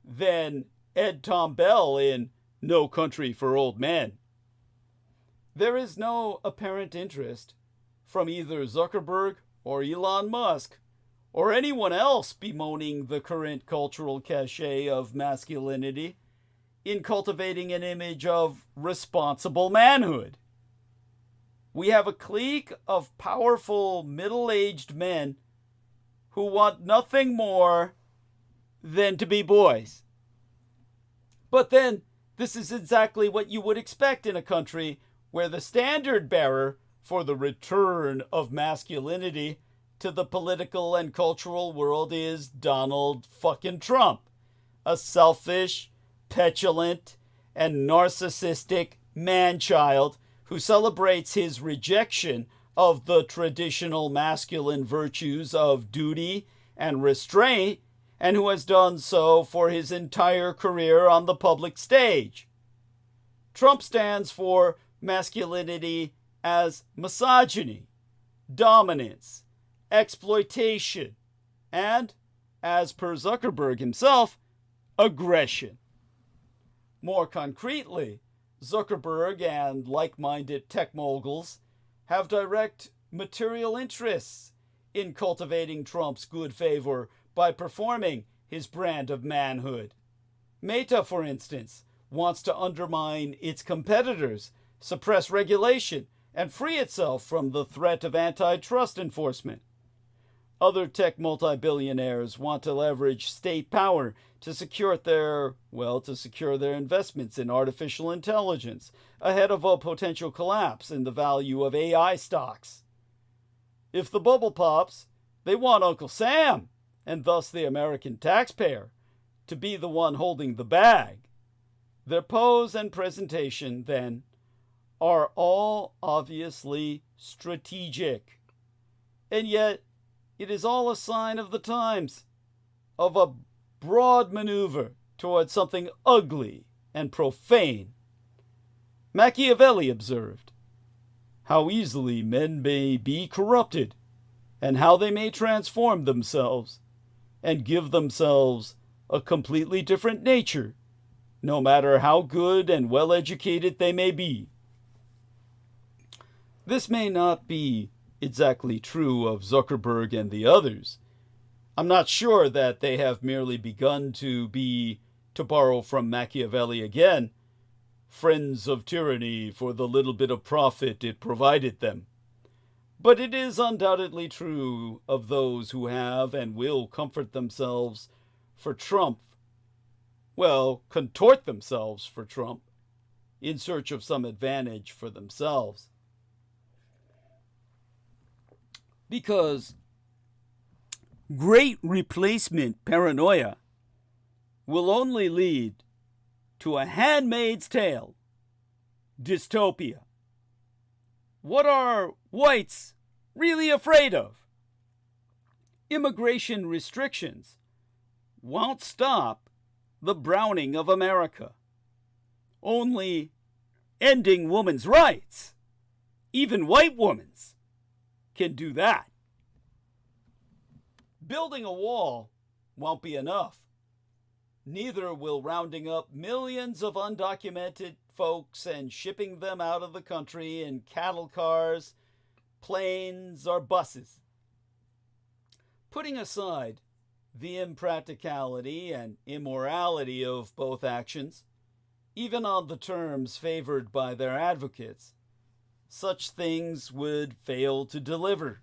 A: than Ed Tom Bell in No Country for Old Men. There is no apparent interest from either Zuckerberg or Elon Musk or anyone else bemoaning the current cultural cachet of masculinity in cultivating an image of responsible manhood. We have a clique of powerful middle-aged men who want nothing more than to be boys. But then, this is exactly what you would expect in a country where the standard bearer for the return of masculinity to the political and cultural world is Donald fucking Trump, a selfish, petulant, and narcissistic man-child who celebrates his rejection of the traditional masculine virtues of duty and restraint, and who has done so for his entire career on the public stage. Trump stands for masculinity as misogyny, dominance, exploitation, and, as per Zuckerberg himself, aggression. More concretely, Zuckerberg and like-minded tech moguls have direct material interests in cultivating Trump's good favor by performing his brand of manhood. Meta, for instance, wants to undermine its competitors, suppress regulation, and free itself from the threat of antitrust enforcement. Other tech multi-billionaires want to leverage state power to secure their investments in artificial intelligence ahead of a potential collapse in the value of AI stocks. If the bubble pops, they want Uncle Sam, and thus the American taxpayer, to be the one holding the bag. Their pose and presentation, then, are all obviously strategic. And yet, it is all a sign of the times, of a broad maneuver towards something ugly and profane. Machiavelli observed, "How easily men may be corrupted, and how they may transform themselves, and give themselves a completely different nature, no matter how good and well-educated they may be." This may not be exactly true of Zuckerberg and the others. I'm not sure that they have merely begun to be, to borrow from Machiavelli again, friends of tyranny for the little bit of profit it provided them. But it is undoubtedly true of those who have and will comfort themselves for Trump, well, contort themselves for Trump, in search of some advantage for themselves. Because great replacement paranoia will only lead to a Handmaid's Tale dystopia. What are whites really afraid of? Immigration restrictions won't stop the browning of America. Only ending women's rights, even white women's, can do that. Building a wall won't be enough. Neither will rounding up millions of undocumented folks and shipping them out of the country in cattle cars, planes, or buses. Putting aside the impracticality and immorality of both actions, even on the terms favored by their advocates, such things would fail to deliver.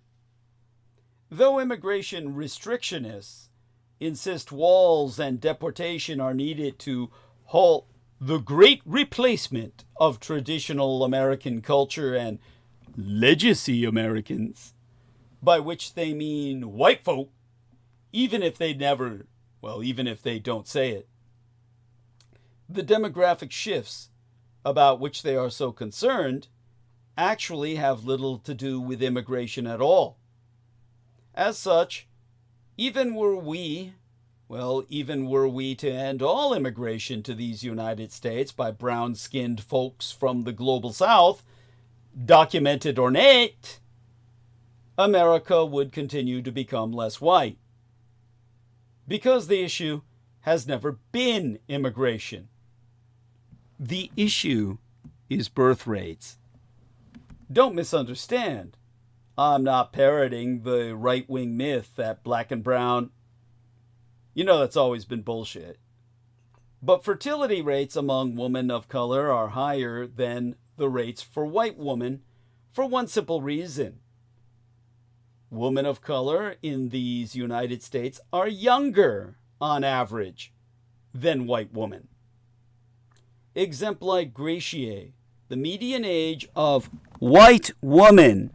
A: Though immigration restrictionists insist walls and deportation are needed to halt the great replacement of traditional American culture and legacy Americans, by which they mean white folk, even if they don't say it. The demographic shifts about which they are so concerned actually have little to do with immigration at all. As such, even were we to end all immigration to these United States by brown-skinned folks from the global South, documented or not, America would continue to become less white. Because the issue has never been immigration. The issue is birth rates. Don't misunderstand. I'm not parroting the right-wing myth that black and brown, that's always been bullshit. But fertility rates among women of color are higher than the rates for white women for one simple reason. Women of color in these United States are younger, on average, than white women. Exempli gratiae, the median age of white woman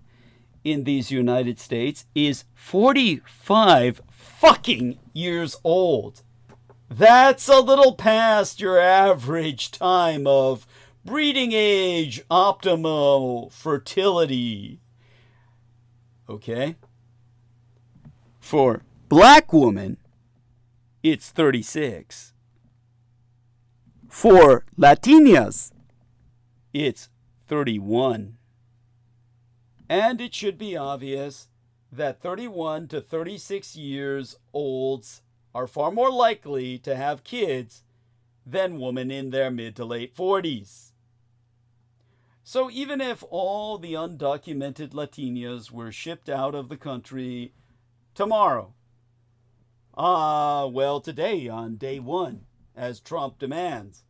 A: in these United States is 45 fucking years old. That's a little past your average time of breeding age, optimal fertility. Okay? For black woman, it's 36. For Latinas, it's 31. And it should be obvious that 31 to 36 years olds are far more likely to have kids than women in their mid to late 40s. So even if all the undocumented Latinas were shipped out of the country tomorrow, today on day one, as Trump demands,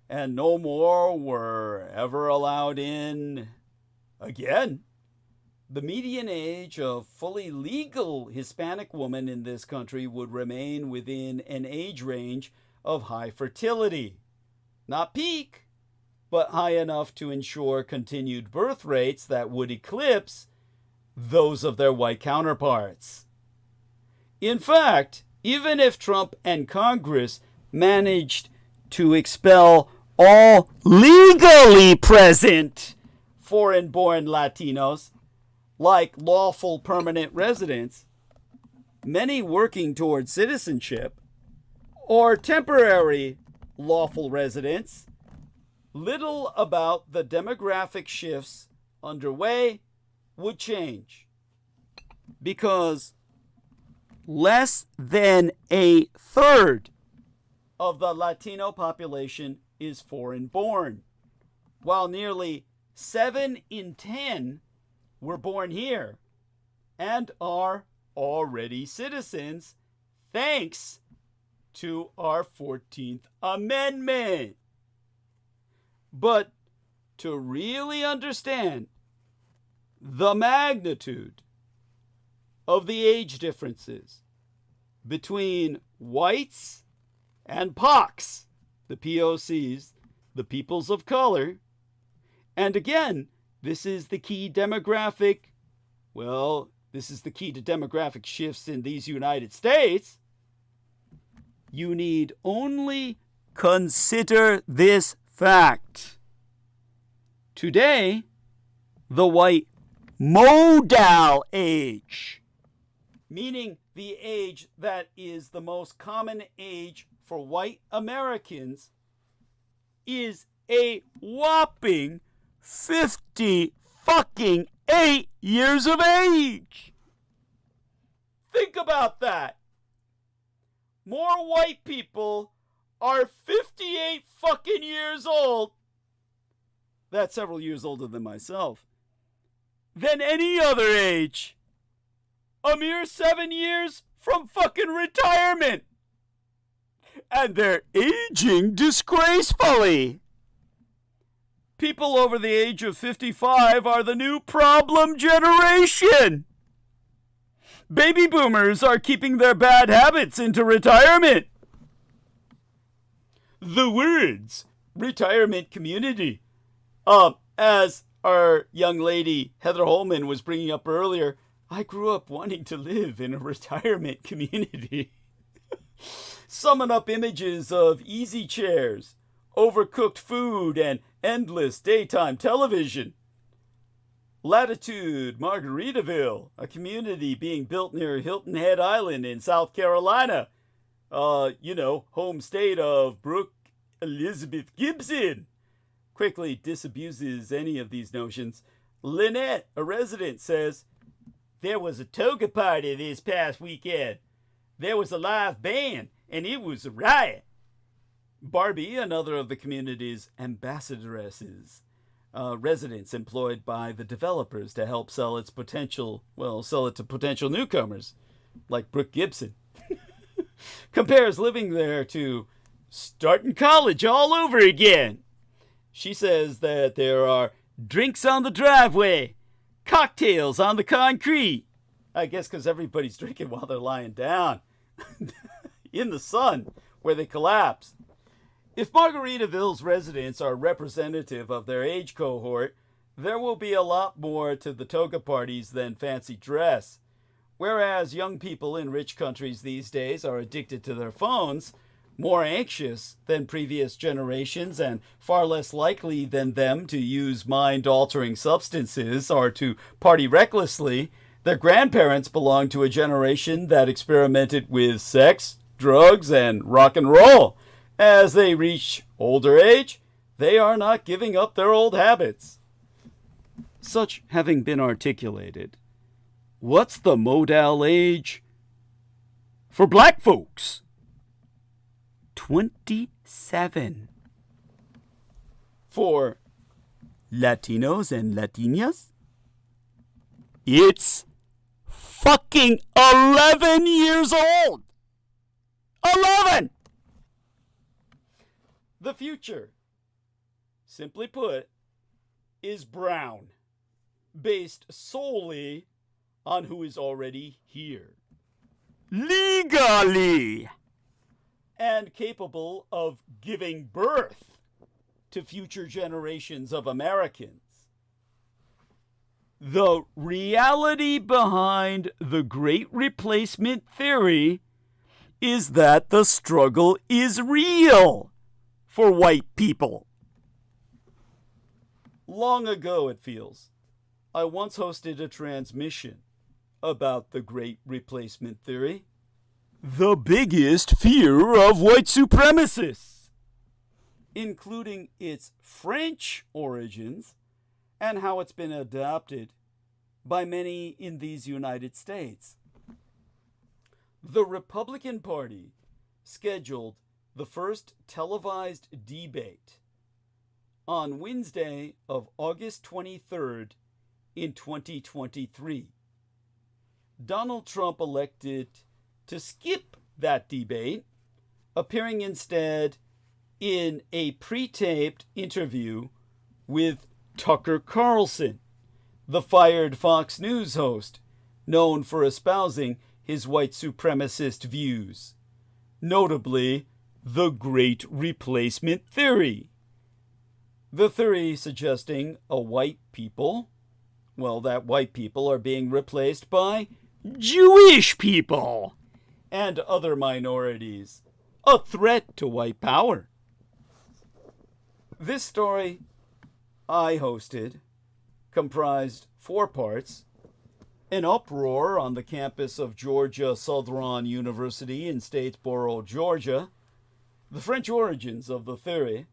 A: and no more were ever allowed in again, the median age of fully legal Hispanic woman in this country would remain within an age range of high fertility. Not peak, but high enough to ensure continued birth rates that would eclipse those of their white counterparts. In fact, even if Trump and Congress managed to expel all legally present foreign-born Latinos, like lawful permanent residents, many working toward citizenship, or temporary lawful residents, little about the demographic shifts underway would change. Because less than a third of the Latino population is foreign-born, while nearly 7 in 10 were born here and are already citizens thanks to our 14th Amendment. But to really understand the magnitude of the age differences between whites and POCs, the POCs, the peoples of color, and again, this is the key demographic, this is the key to demographic shifts in these United States. You need only consider this fact. Today, the white modal age, meaning the age that is the most common age for white Americans, is a whopping 58 years of age. Think about that. More white people are 58 fucking years old. That's several years older than myself. Than any other age. A mere 7 years from fucking retirement. And they're aging disgracefully. People over the age of 55 are the new problem generation. Baby boomers are keeping their bad habits into retirement. The words retirement community. As our young lady Heather Holman was bringing up earlier, I grew up wanting to live in a retirement community. Summon up images of easy chairs, overcooked food, and endless daytime television. Latitude, Margaritaville, a community being built near Hilton Head Island in South Carolina. Home state of Brooke Elizabeth Gibson. Quickly disabuses any of these notions. Lynette, a resident, says, there was a toga party this past weekend. There was a live band, and it was a riot. Barbie, another of the community's ambassadoresses, residents employed by the developers to help sell it to potential newcomers, like Brooke Gibson, compares living there to starting college all over again. She says that there are drinks on the driveway, cocktails on the concrete. I guess because everybody's drinking while they're lying down in the sun where they collapse. If Margaritaville's residents are representative of their age cohort, there will be a lot more to the toga parties than fancy dress. Whereas young people in rich countries these days are addicted to their phones, more anxious than previous generations, and far less likely than them to use mind-altering substances or to party recklessly, their grandparents belong to a generation that experimented with sex, drugs, and rock and roll. As they reach older age, they are not giving up their old habits. Such having been articulated, what's the modal age for black folks? 27. For Latinos and Latinas, it's fucking 11 years old. 11! The future, simply put, is brown, based solely on who is already here. Legally! And capable of giving birth to future generations of Americans. The reality behind the Great Replacement theory is that the struggle is real for white people. Long ago, it feels, I once hosted a transmission about the Great Replacement theory, the biggest fear of white supremacists, including its French origins and how it's been adopted by many in these United States. The Republican Party scheduled the first televised debate on Wednesday of August 23rd in 2023. Donald Trump elected to skip that debate, appearing instead in a pre-taped interview with Tucker Carlson, the fired Fox News host, known for espousing his white supremacist views, notably the Great Replacement Theory. The theory suggesting that white people are being replaced by Jewish people and other minorities, a threat to white power. This story I hosted comprised 4 parts: an uproar on the campus of Georgia Southern University in Statesboro, Georgia, the French origins of the theory,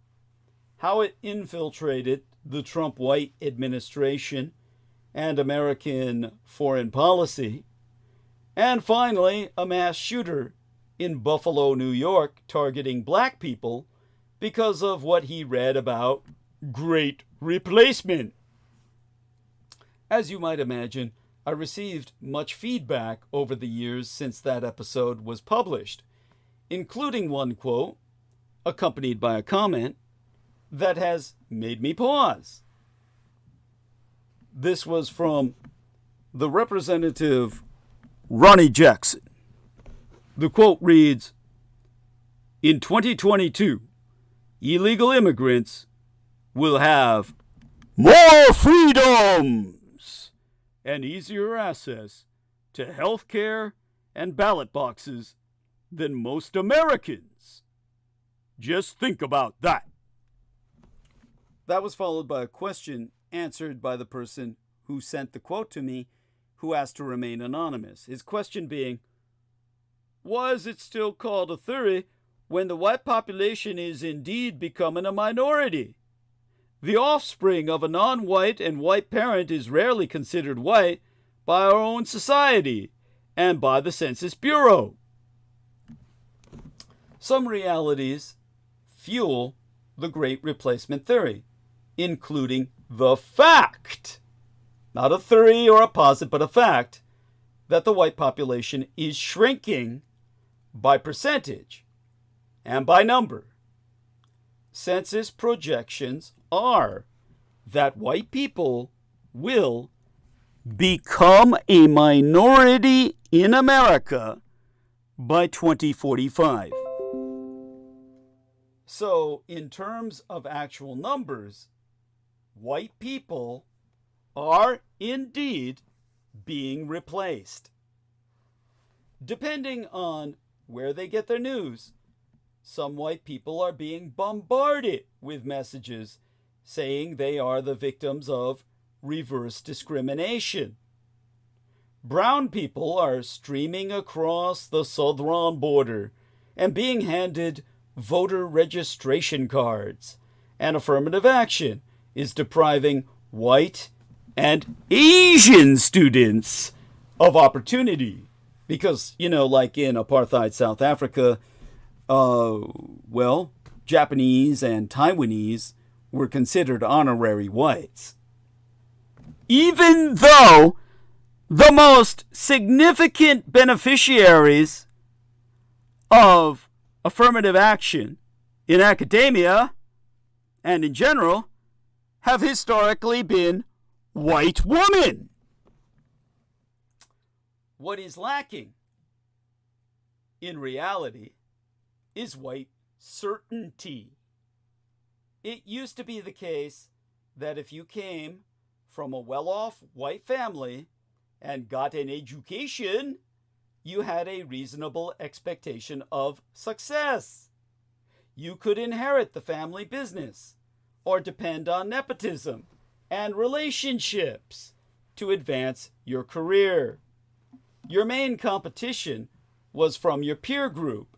A: how it infiltrated the Trump white administration and American foreign policy, and finally, a mass shooter in Buffalo, New York, targeting black people because of what he read about Great Replacement. As you might imagine, I received much feedback over the years since that episode was published, including one quote, accompanied by a comment, that has made me pause. This was from the Representative Ronnie Jackson. The quote reads, "In 2022, illegal immigrants will have more freedoms and easier access to health care and ballot boxes than most Americans. Just think about that." That was followed by a question answered by the person who sent the quote to me, who asked to remain anonymous. His question being, why is it still called a theory when the white population is indeed becoming a minority? The offspring of a non-white and white parent is rarely considered white by our own society and by the Census Bureau. Some realities fuel the Great Replacement Theory, including the fact, not a theory or a posit, but a fact, that the white population is shrinking by percentage and by number. Census projections are that white people will become a minority in America by 2045. So, in terms of actual numbers, white people are indeed being replaced. Depending on where they get their news, some white people are being bombarded with messages saying they are the victims of reverse discrimination. Brown people are streaming across the southern border and being handed voter registration cards, and affirmative action is depriving white and Asian students of opportunity. Because, like in apartheid South Africa, Japanese and Taiwanese were considered honorary whites. Even though the most significant beneficiaries of affirmative action in academia and in general have historically been white women. What is lacking in reality is white certainty. It used to be the case that if you came from a well-off white family and got an education, you had a reasonable expectation of success. You could inherit the family business or depend on nepotism and relationships to advance your career. Your main competition was from your peer group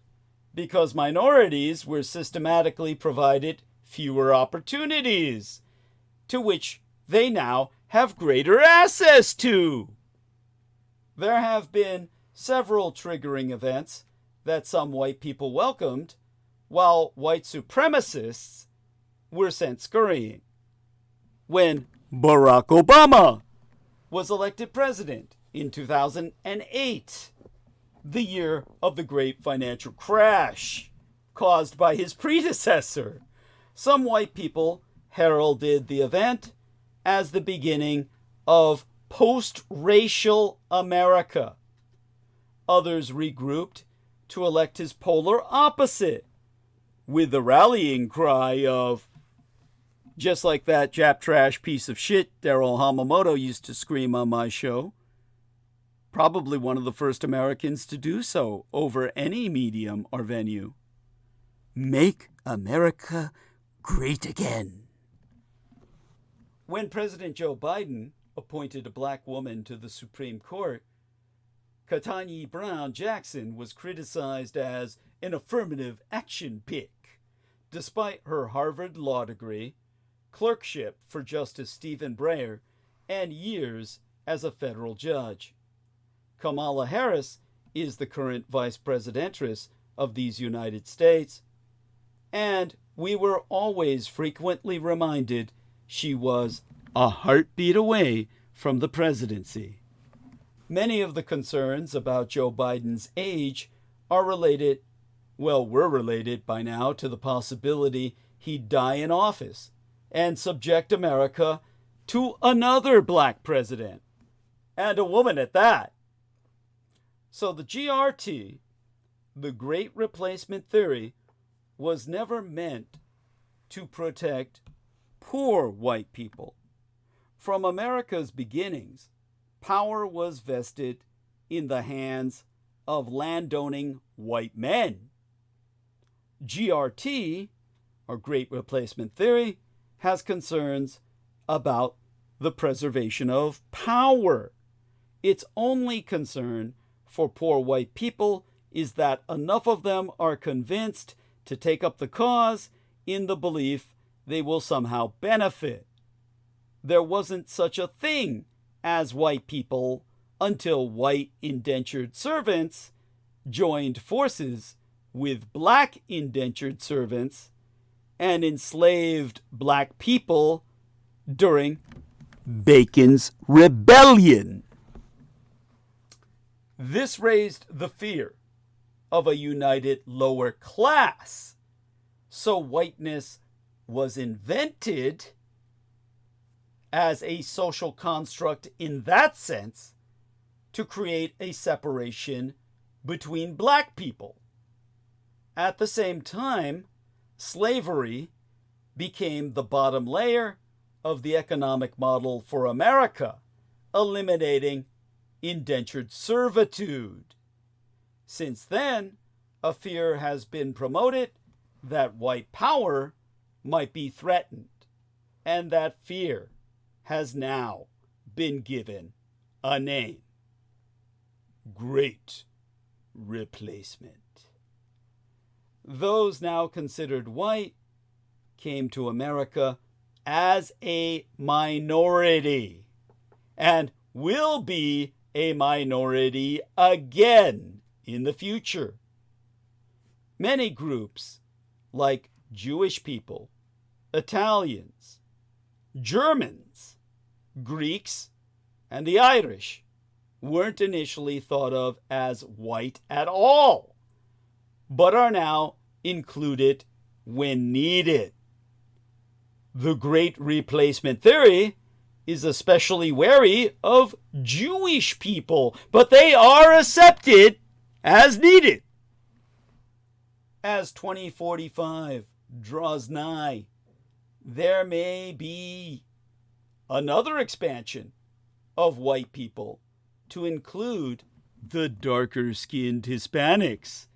A: because minorities were systematically provided fewer opportunities, to which they now have greater access to. There have been several triggering events that some white people welcomed, while white supremacists were sent scurrying. When Barack Obama was elected president in 2008, the year of the great financial crash caused by his predecessor. Some white people heralded the event as the beginning of post-racial America. Others regrouped to elect his polar opposite, with the rallying cry of, just like that Jap trash piece of shit Daryl Hamamoto used to scream on my show, probably one of the first Americans to do so over any medium or venue. Make America great again. When President Joe Biden appointed a black woman to the Supreme Court, Ketanji Brown Jackson was criticized as an affirmative action pick, despite her Harvard law degree, clerkship for Justice Stephen Breyer, and years as a federal judge. Kamala Harris is the current vice presidentess of these United States, and we were always frequently reminded she was a heartbeat away from the presidency. Many of the concerns about Joe Biden's age are related, well, were related by now to the possibility he'd die in office and subject America to another black president, and a woman at that. So the GRT, the Great Replacement Theory, was never meant to protect poor white people. From America's beginnings, power was vested in the hands of landowning white men. GRT, or Great Replacement Theory, has concerns about the preservation of power. Its only concern for poor white people is that enough of them are convinced to take up the cause in the belief they will somehow benefit. There wasn't such a thing as white people until white indentured servants joined forces with black indentured servants and enslaved black people during Bacon's Rebellion. This raised the fear of a united lower class, so whiteness was invented as a social construct in that sense to create a separation between black people. At the same time, slavery became the bottom layer of the economic model for America, eliminating indentured servitude. Since then, a fear has been promoted that white power might be threatened, and that fear has now been given a name: Great Replacement. Those now considered white came to America as a minority and will be a minority again in the future. Many groups, like Jewish people, Italians, Germans, Greeks, and the Irish, weren't initially thought of as white at all, but are now included when needed. The Great Replacement Theory is especially wary of Jewish people, but they are accepted as needed. As 2045 draws nigh, there may be another expansion of white people to include the darker-skinned Hispanics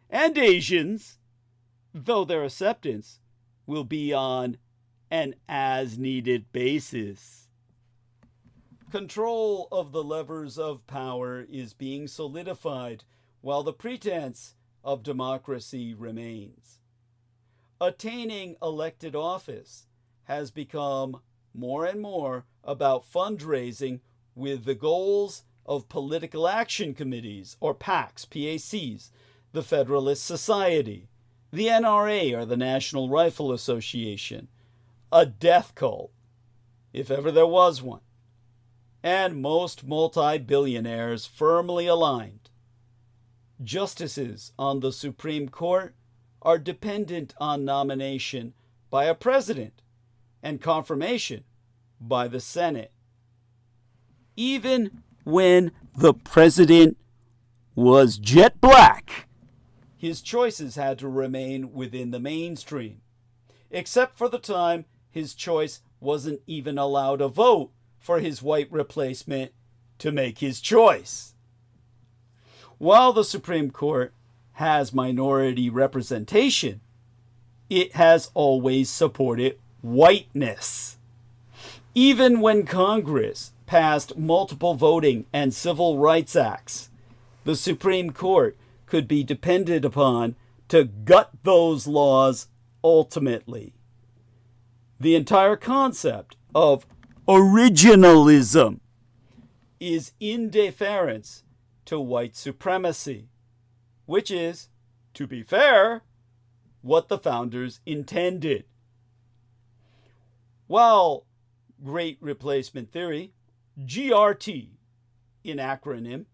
A: and Asians, though their acceptance will be on an as-needed basis. Control of the levers of power is being solidified while the pretense of democracy remains. Attaining elected office has become more and more about fundraising with the goals of political action committees, or PACs, PACs, the Federalist Society, the NRA, or the National Rifle Association, a death cult, if ever there was one, and most multi-billionaires firmly aligned justices on the Supreme Court are dependent on nomination by a president and confirmation by the Senate. Even when the president was jet black, his choices had to remain within the mainstream, except for the time his choice wasn't even allowed a vote for his white replacement to make his choice. While the Supreme Court has minority representation, it has always supported whiteness. Even when Congress passed multiple voting and civil rights acts, the Supreme Court could be depended upon to gut those laws ultimately. The entire concept of originalism is in deference to white supremacy, which is, to be fair, what the founders intended. While Great Replacement Theory, GRT in acronym,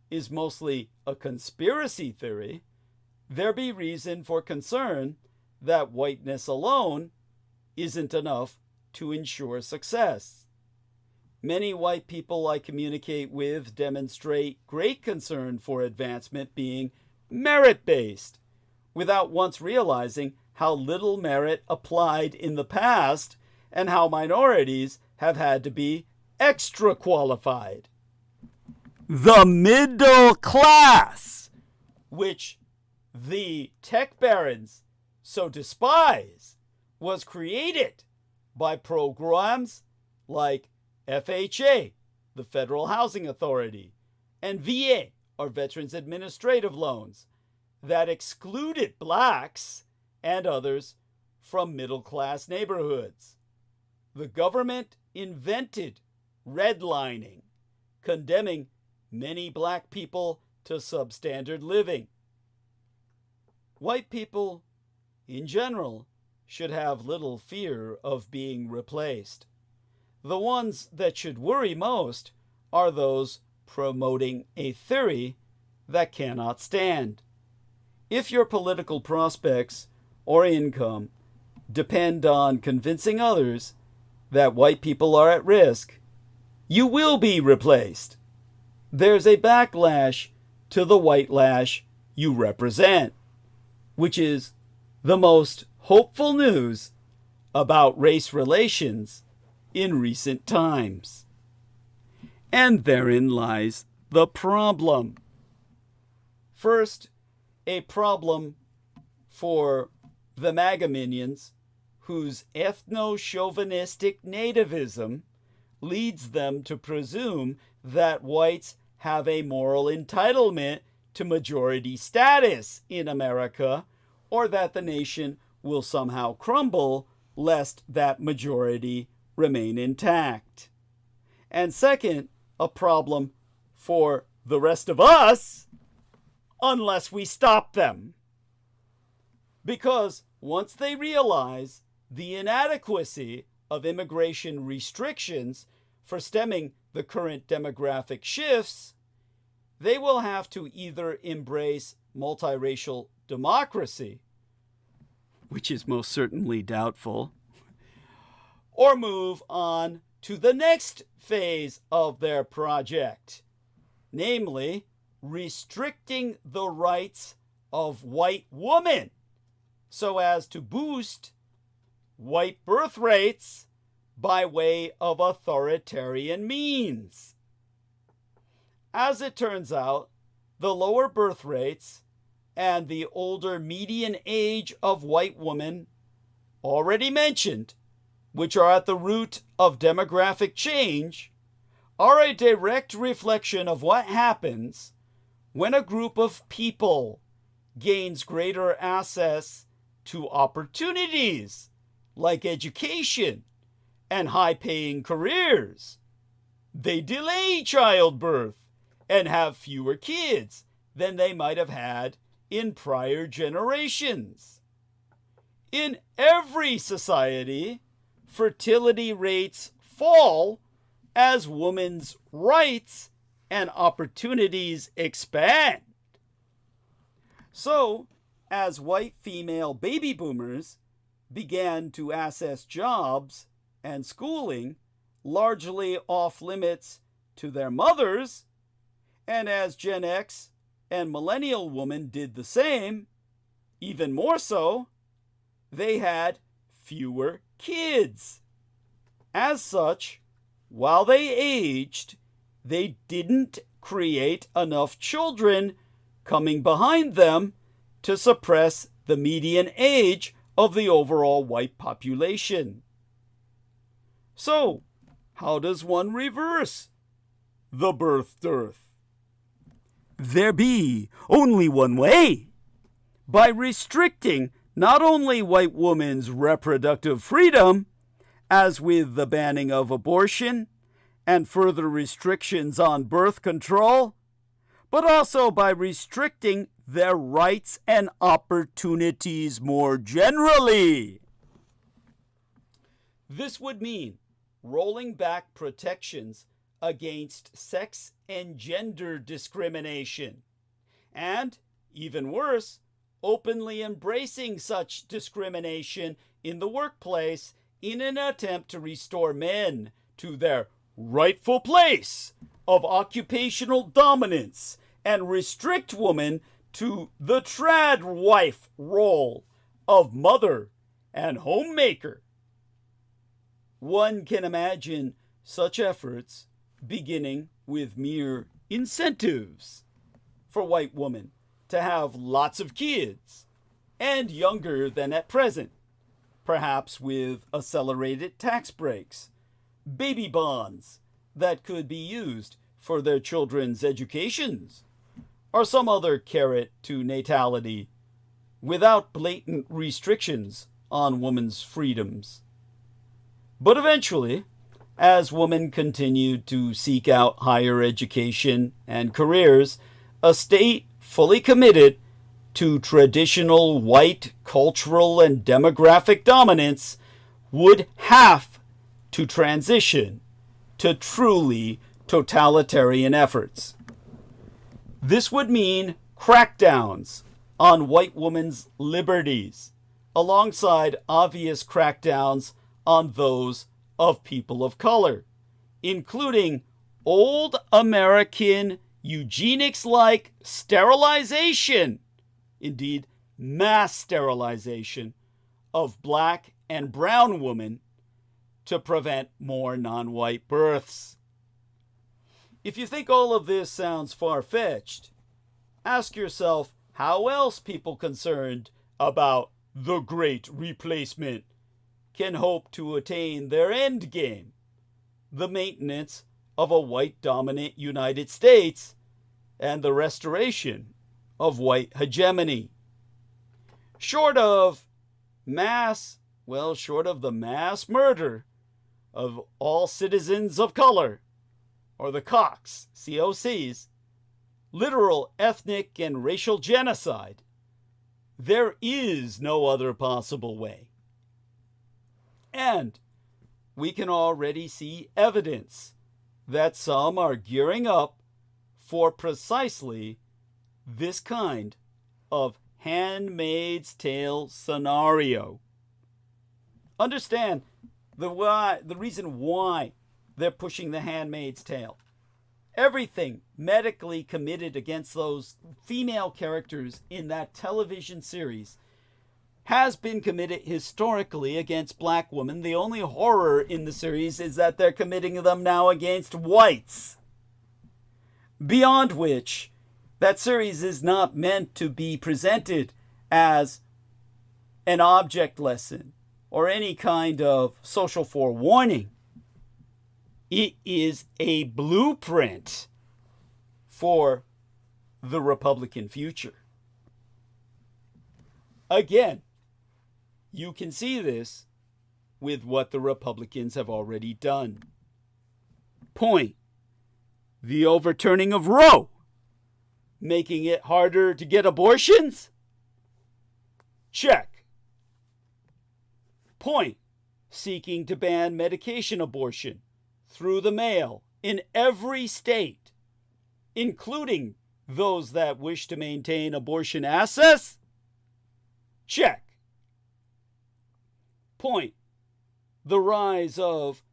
A: is mostly a conspiracy theory, there be reason for concern that whiteness alone isn't enough to ensure success. Many white people I communicate with demonstrate great concern for advancement being merit-based, without once realizing how little merit applied in the past and how minorities have had to be extra qualified. The middle class, which the tech barons so despise, was created by programs like FHA, the Federal Housing Authority, and VA, or Veterans Administrative Loans, that excluded blacks and others from middle-class neighborhoods. The government invented redlining, condemning many black people to substandard living. White people, in general, should have little fear of being replaced. The ones that should worry most are those promoting a theory that cannot stand. If your political prospects or income depend on convincing others that white people are at risk, you will be replaced. There's a backlash to the white lash you represent, which is the most hopeful news about race relations in recent times. And therein lies the problem. First, a problem for the MAGA minions whose ethno-chauvinistic nativism leads them to presume that whites have a moral entitlement to majority status in America, or that the nation will somehow crumble lest that majority remain intact. And second, a problem for the rest of us, unless we stop them. Because once they realize the inadequacy of immigration restrictions for stemming the current demographic shifts, they will have to either embrace multiracial democracy, which is most certainly doubtful, or move on to the next phase of their project, namely restricting the rights of white women so as to boost white birth rates by way of authoritarian means. As it turns out, the lower birth rates and the older median age of white women already mentioned, which are at the root of demographic change, are a direct reflection of what happens when a group of people gains greater access to opportunities like education and high-paying careers. They delay childbirth and have fewer kids than they might have had in prior generations. In every society, fertility rates fall as women's rights and opportunities expand. So, as white female baby boomers began to access jobs and schooling largely off limits to their mothers, and as Gen X and millennial women did the same, even more so, they had fewer kids. As such, while they aged, they didn't create enough children coming behind them to suppress the median age of the overall white population. So, how does one reverse the birth dearth? There be only one way: by restricting not only white women's reproductive freedom, as with the banning of abortion and further restrictions on birth control, but also by restricting their rights and opportunities more generally. This would mean rolling back protections against sex and gender discrimination, and, even worse, openly embracing such discrimination in the workplace in an attempt to restore men to their rightful place of occupational dominance and restrict women to the trad wife role of mother and homemaker. One can imagine such efforts beginning with mere incentives for white women to have lots of kids and younger than at present, perhaps with accelerated tax breaks, baby bonds that could be used for their children's educations, or some other carrot to natality without blatant restrictions on women's freedoms. But eventually, as women continued to seek out higher education and careers, a state fully committed to traditional white cultural and demographic dominance would have to transition to truly totalitarian efforts. This would mean crackdowns on white women's liberties, alongside obvious crackdowns on those of people of color, including old American eugenics-like sterilization, indeed mass sterilization, of black and brown women to prevent more non-white births. If you think all of this sounds far-fetched, ask yourself how else people concerned about the Great Replacement can hope to attain their end game, the maintenance of a white-dominant United States and the restoration of white hegemony. Short of the mass murder of all citizens of color, or the COCs, COCs, literal ethnic and racial genocide, there is no other possible way. And we can already see evidence that some are gearing up for precisely this kind of Handmaid's Tale scenario. Understand the reason why they're pushing the Handmaid's Tale. Everything medically committed against those female characters in that television series has been committed historically against black women. The only horror in the series is that they're committing them now against whites. Beyond which, that series is not meant to be presented as an object lesson or any kind of social forewarning. It is a blueprint for the Republican future. Again, you can see this with what the Republicans have already done. Point: the overturning of Roe, making it harder to get abortions? Check. Point: seeking to ban medication abortion through the mail in every state, including those that wish to maintain abortion access? Check. Point. The rise of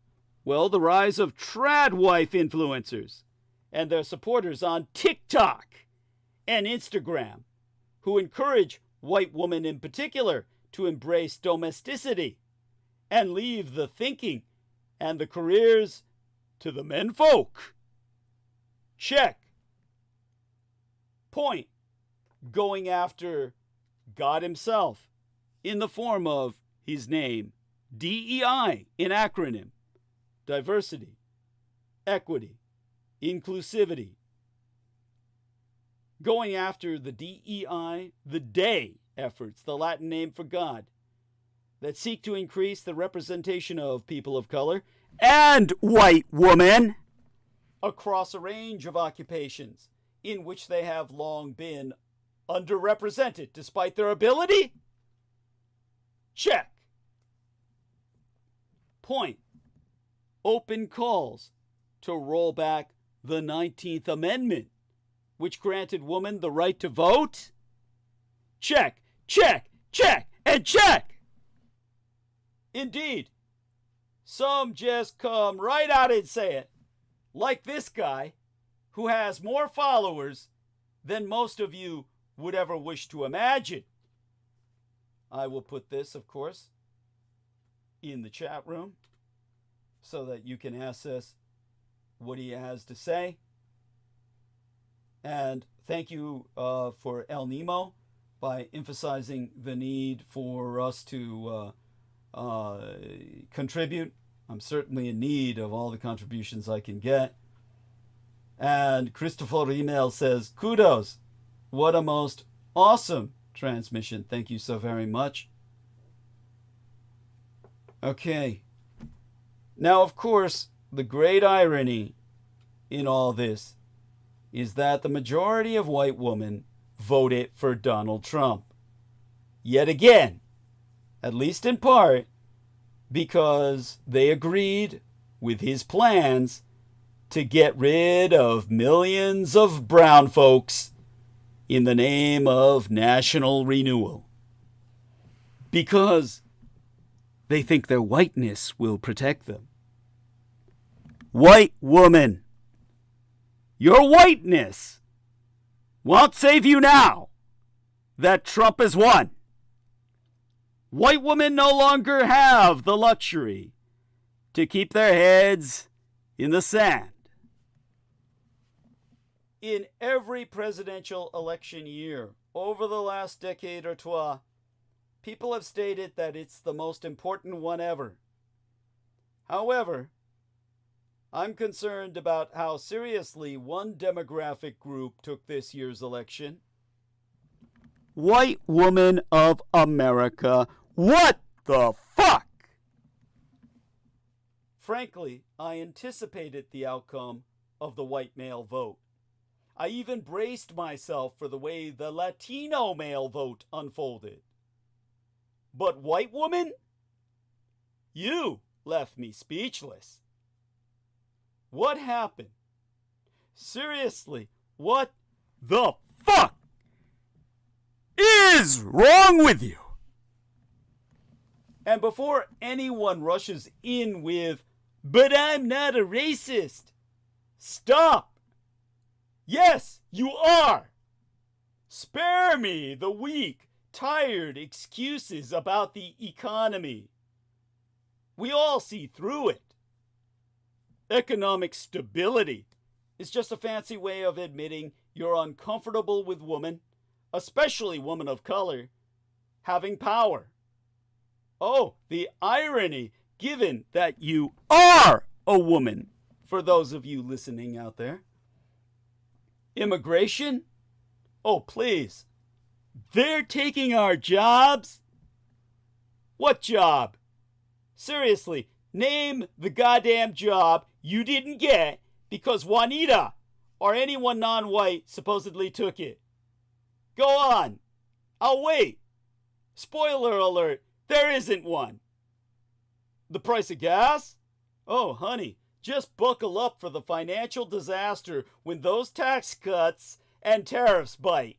A: trad wife influencers and their supporters on TikTok and Instagram, who encourage white women in particular to embrace domesticity and leave the thinking and the careers to the menfolk. Check. Point. Going after God himself in the form of his name, DEI in acronym, diversity, equity, inclusivity. Going after the DEI, the day efforts, the Latin name for God, that seek to increase the representation of people of color and white women across a range of occupations in which they have long been underrepresented despite their ability? Check. Point. Open calls to roll back the 19th Amendment, which granted women the right to vote? Check, check, check, and check. Indeed, some just come right out and say it, like this guy, who has more followers than most of you would ever wish to imagine. I will put this, of course, in the chat room so that you can access what he has to say. And thank you for El Nemo by emphasizing the need for us to contribute. I'm certainly in need of all the contributions I can get. And Christopher Email says, kudos. What a most awesome transmission. Thank you so very much. Okay. Now, of course, the great irony in all this is that the majority of white women voted for Donald Trump. Yet again, at least in part, because they agreed with his plans to get rid of millions of brown folks in the name of national renewal. Because they think their whiteness will protect them. White woman, your whiteness won't save you now that Trump has won. White women no longer have the luxury to keep their heads in the sand. In every presidential election year over the last decade or two, people have stated that it's the most important one ever. However, I'm concerned about how seriously one demographic group took this year's election. White women of America, what the fuck? Frankly, I anticipated the outcome of the white male vote. I even braced myself for the way the Latino male vote unfolded. But white woman? You left me speechless. What happened? Seriously, what the fuck is wrong with you? And before anyone rushes in with, but I'm not a racist, stop. Yes, you are. Spare me the weak, tired excuses about the economy. We all see through it. Economic stability is just a fancy way of admitting you're uncomfortable with women, especially women of color, having power. Oh, the irony, given that you are a woman, for those of you listening out there. Immigration? Oh, please. They're taking our jobs? What job? Seriously, name the goddamn job you didn't get because Juanita or anyone non-white supposedly took it. Go on. I'll wait. Spoiler alert, there isn't one. The price of gas? Oh, honey, just buckle up for the financial disaster when those tax cuts and tariffs bite.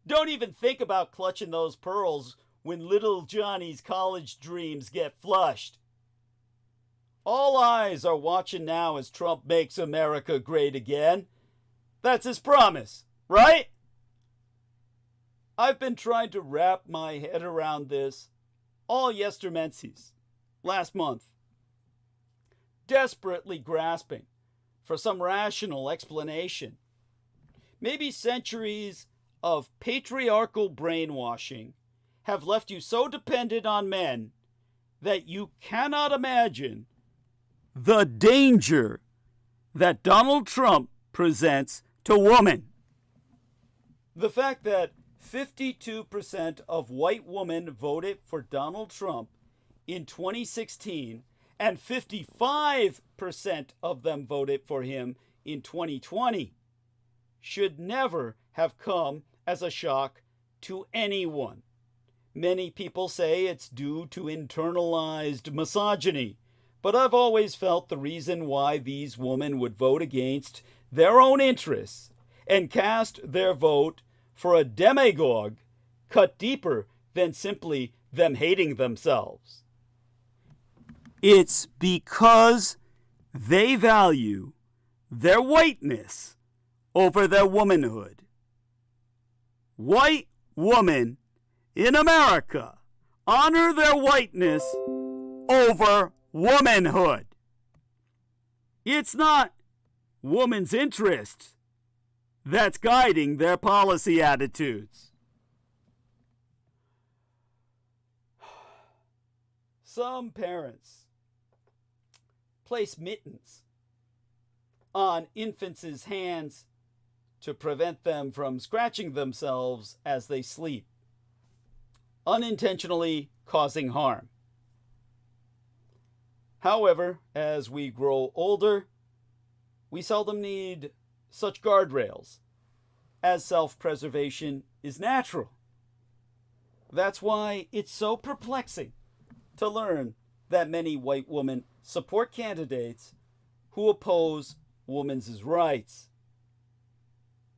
A: Don't even think about clutching those pearls when little Johnny's college dreams get flushed. All eyes are watching now as Trump makes America great again. That's his promise, right? I've been trying to wrap my head around this all yestermenses, last month, desperately grasping for some rational explanation. Maybe centuries of patriarchal brainwashing have left you so dependent on men that you cannot imagine the danger that Donald Trump presents to women. The fact that 52% of white women voted for Donald Trump in 2016 and 55% of them voted for him in 2020 should never have come as a shock to anyone. Many people say it's due to internalized misogyny, but I've always felt the reason why these women would vote against their own interests and cast their vote for a demagogue cut deeper than simply them hating themselves. It's because they value their whiteness over their womanhood. White women in America honor their whiteness over womanhood. It's not woman's interests that's guiding their policy attitudes. Some parents place mittens on infants' hands to prevent them from scratching themselves as they sleep, unintentionally causing harm. However, as we grow older, we seldom need such guardrails, as self-preservation is natural. That's why it's so perplexing to learn that many white women support candidates who oppose women's rights.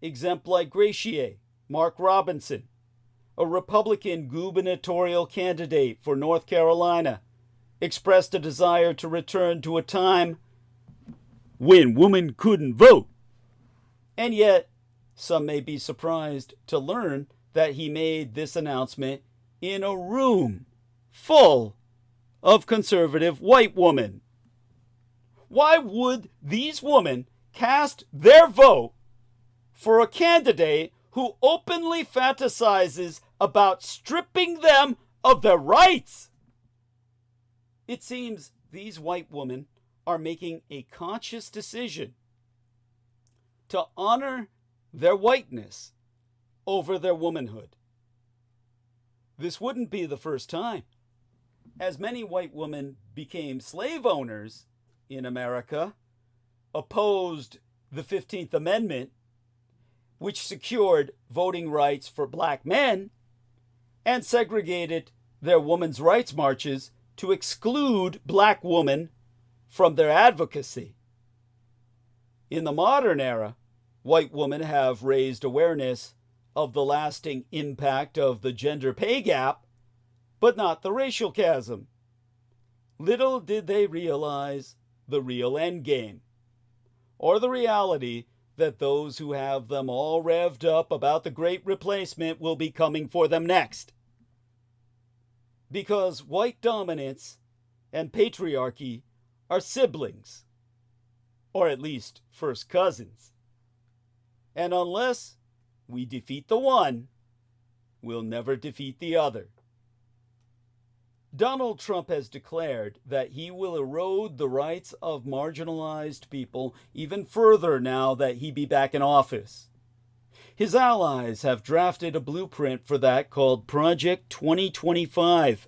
A: Exempli gratiae, Mark Robinson, a Republican gubernatorial candidate for North Carolina, expressed a desire to return to a time when women couldn't vote. And yet, some may be surprised to learn that he made this announcement in a room full of conservative white women. Why would these women cast their vote for a candidate who openly fantasizes about stripping them of their rights? It seems these white women are making a conscious decision to honor their whiteness over their womanhood. This wouldn't be the first time, as many white women became slave owners in America, opposed the 15th Amendment, which secured voting rights for black men, and segregated their women's rights marches to exclude black women from their advocacy. In the modern era, white women have raised awareness of the lasting impact of the gender pay gap, but not the racial chasm. Little did they realize the real endgame, or the reality that those who have them all revved up about the great replacement will be coming for them next. Because white dominance and patriarchy are siblings, or at least first cousins. And unless we defeat the one, we'll never defeat the other. Donald Trump has declared that he will erode the rights of marginalized people even further now that he be back in office. His allies have drafted a blueprint for that called Project 2025.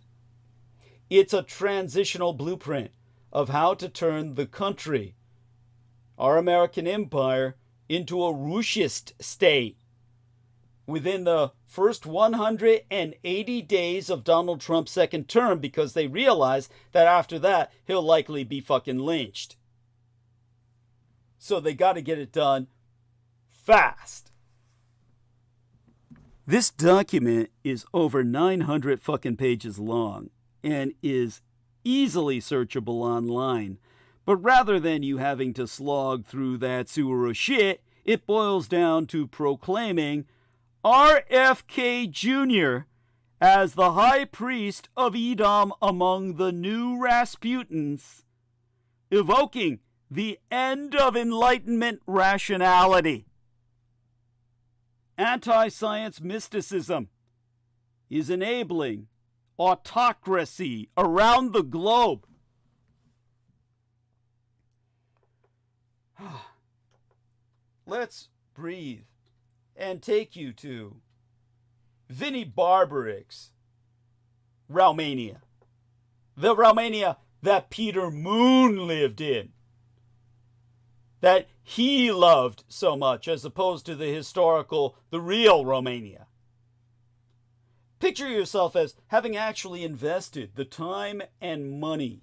A: It's a transitional blueprint of how to turn the country, our American empire, into a Russiist state. Within the first 180 days of Donald Trump's second term, because they realize that after that, he'll likely be fucking lynched. So they got to get it done fast. This document is over 900 fucking pages long and is easily searchable online. But rather than you having to slog through that sewer of shit, it boils down to proclaiming RFK Jr. as the high priest of Edom among the new Rasputins, evoking the end of Enlightenment rationality. Anti-science mysticism is enabling autocracy around the globe. Let's breathe and take you to Vinnie Barbaric's Romania. The Romania that Peter Moon lived in. That he loved so much, as opposed to the real Romania. Picture yourself as having actually invested the time and money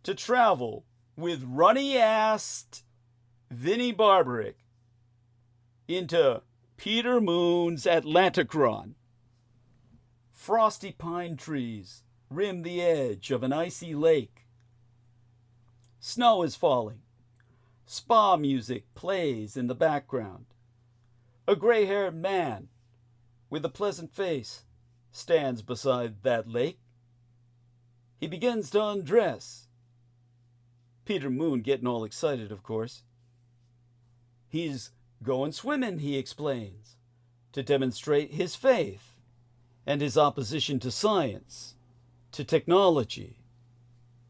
A: to travel with runny-assed Vinnie Barbaric into Peter Moon's Atlanticron. Frosty pine trees rim the edge of an icy lake. Snow is falling. Spa music plays in the background. A gray-haired man with a pleasant face stands beside that lake. He begins to undress. Peter Moon getting all excited, of course. He's going swimming, he explains, to demonstrate his faith and his opposition to science, to technology,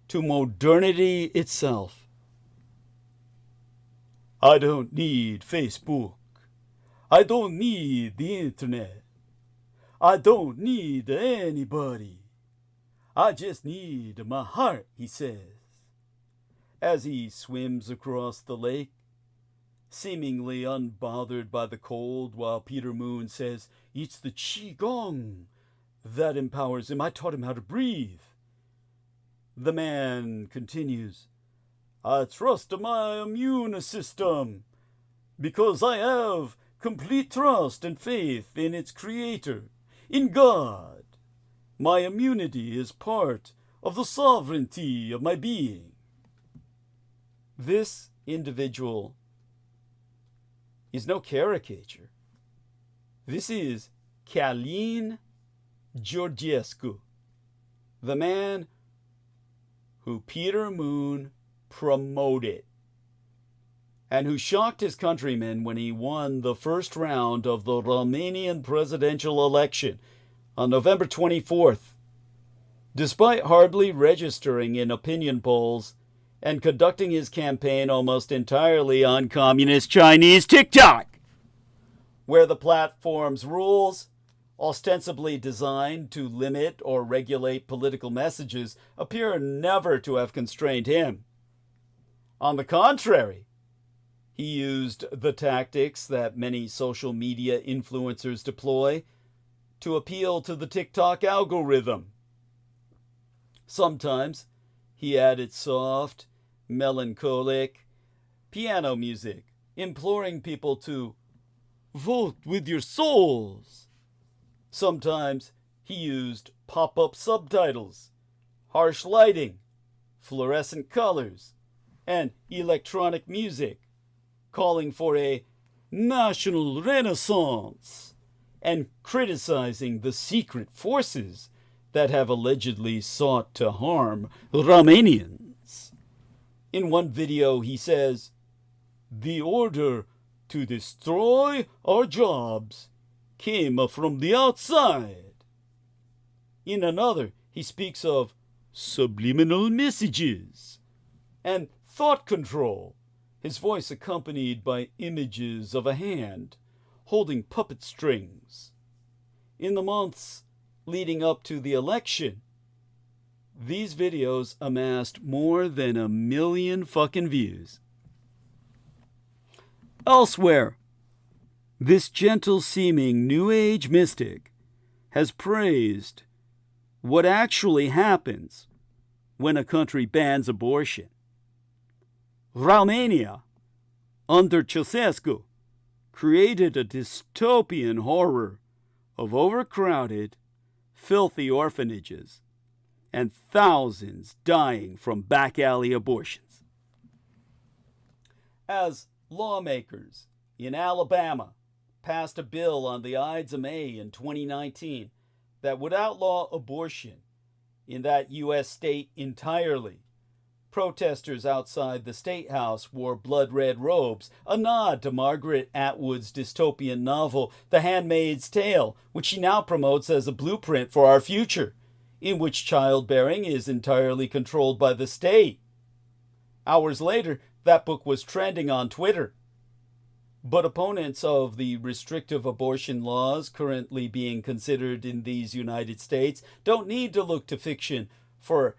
A: to modernity itself. I don't need Facebook. I don't need the internet. I don't need anybody. I just need my heart, he says, as he swims across the lake, seemingly unbothered by the cold, while Peter Moon says, it's the Qigong that empowers him. I taught him how to breathe. The man continues, I trust my immune system because I have complete trust and faith in its creator, in God. My immunity is part of the sovereignty of my being. This individual is no caricature. This is Călin Georgescu, the man who Peter Moon promoted and who shocked his countrymen when he won the first round of the Romanian presidential election on November 24th, despite hardly registering in opinion polls and conducting his campaign almost entirely on communist Chinese TikTok, where the platform's rules, ostensibly designed to limit or regulate political messages, appear never to have constrained him. On the contrary, he used the tactics that many social media influencers deploy to appeal to the TikTok algorithm. Sometimes he added soft, melancholic piano music, imploring people to vote with your souls. Sometimes he used pop-up subtitles, harsh lighting, fluorescent colors, and electronic music, calling for a national renaissance and criticizing the secret forces that have allegedly sought to harm Romanians. In one video, he says, "The order to destroy our jobs came from the outside." In another, he speaks of subliminal messages and thought control, his voice accompanied by images of a hand holding puppet strings. In the months leading up to the election, these videos amassed more than 1 million fucking views. Elsewhere, this gentle-seeming New Age mystic has praised what actually happens when a country bans abortion. Romania, under Ceausescu, created a dystopian horror of overcrowded, filthy orphanages and thousands dying from back alley abortions. As lawmakers in Alabama passed a bill on the Ides of May in 2019 that would outlaw abortion in that U.S. state entirely, protesters outside the State House wore blood-red robes, a nod to Margaret Atwood's dystopian novel, The Handmaid's Tale, which she now promotes as a blueprint for our future, in which childbearing is entirely controlled by the state. Hours later, that book was trending on Twitter. But opponents of the restrictive abortion laws currently being considered in these United States don't need to look to fiction for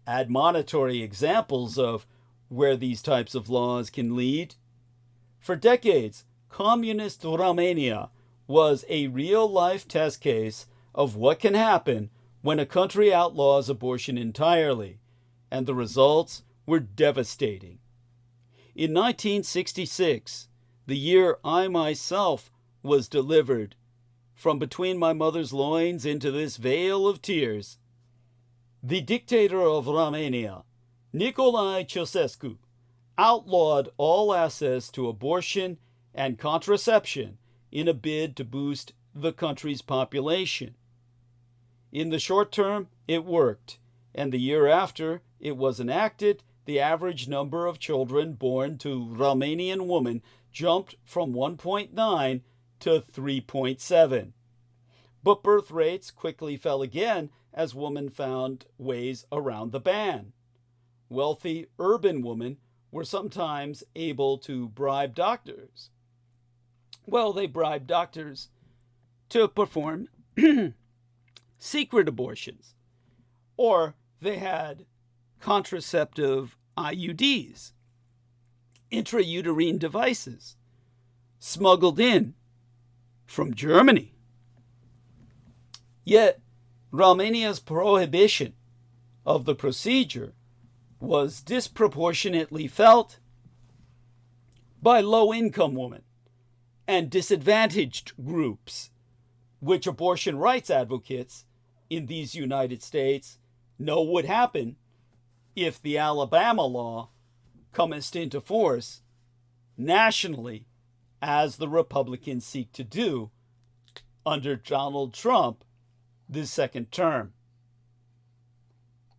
A: admonitory examples of where these types of laws can lead. For decades, communist Romania was a real-life test case of what can happen when a country outlaws abortion entirely, and the results were devastating. In 1966, the year I myself was delivered from between my mother's loins into this vale of tears, the dictator of Romania, Nicolae Ceausescu, outlawed all access to abortion and contraception in a bid to boost the country's population. In the short term, it worked, and the year after it was enacted, the average number of children born to Romanian women jumped from 1.9 to 3.7. But birth rates quickly fell again as women found ways around the ban. Wealthy urban women were sometimes able to bribe doctors. Well, they bribed doctors to perform secret abortions, or they had contraceptive IUDs, intrauterine devices, smuggled in from Germany. Yet, Romania's prohibition of the procedure was disproportionately felt by low-income women and disadvantaged groups, which abortion rights advocates in these United States know would happen if the Alabama law cometh into force nationally, as the Republicans seek to do under Donald Trump this second term.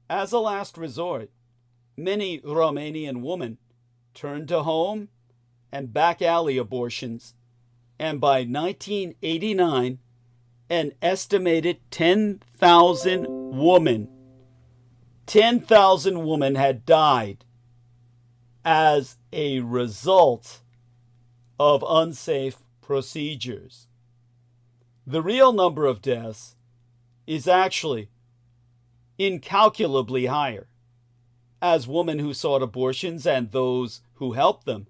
A: As a last resort, many Romanian women turned to home and back alley abortions, and by 1989, an estimated 10,000 women had died as a result of unsafe procedures. The real number of deaths is actually incalculably higher, as women who sought abortions and those who helped them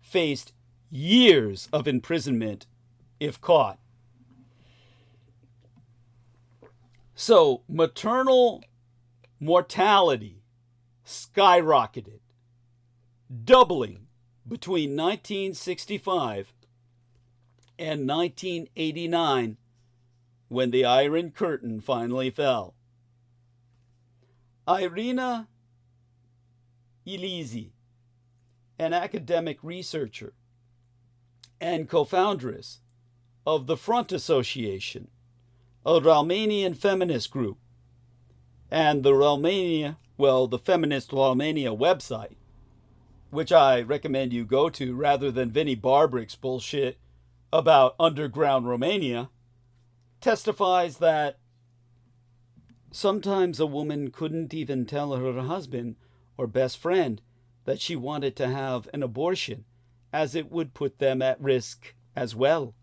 A: faced years of imprisonment if caught. So maternal mortality skyrocketed, doubling between 1965 and 1989 when the Iron Curtain finally fell. Irina Ilizi, an academic researcher and co-foundress of the Front Association, a Romanian feminist group, and the Feminist Romania website, which I recommend you go to rather than Vinnie Barbrick's bullshit about underground Romania, testifies that sometimes a woman couldn't even tell her husband or best friend that she wanted to have an abortion, as it would put them at risk as well.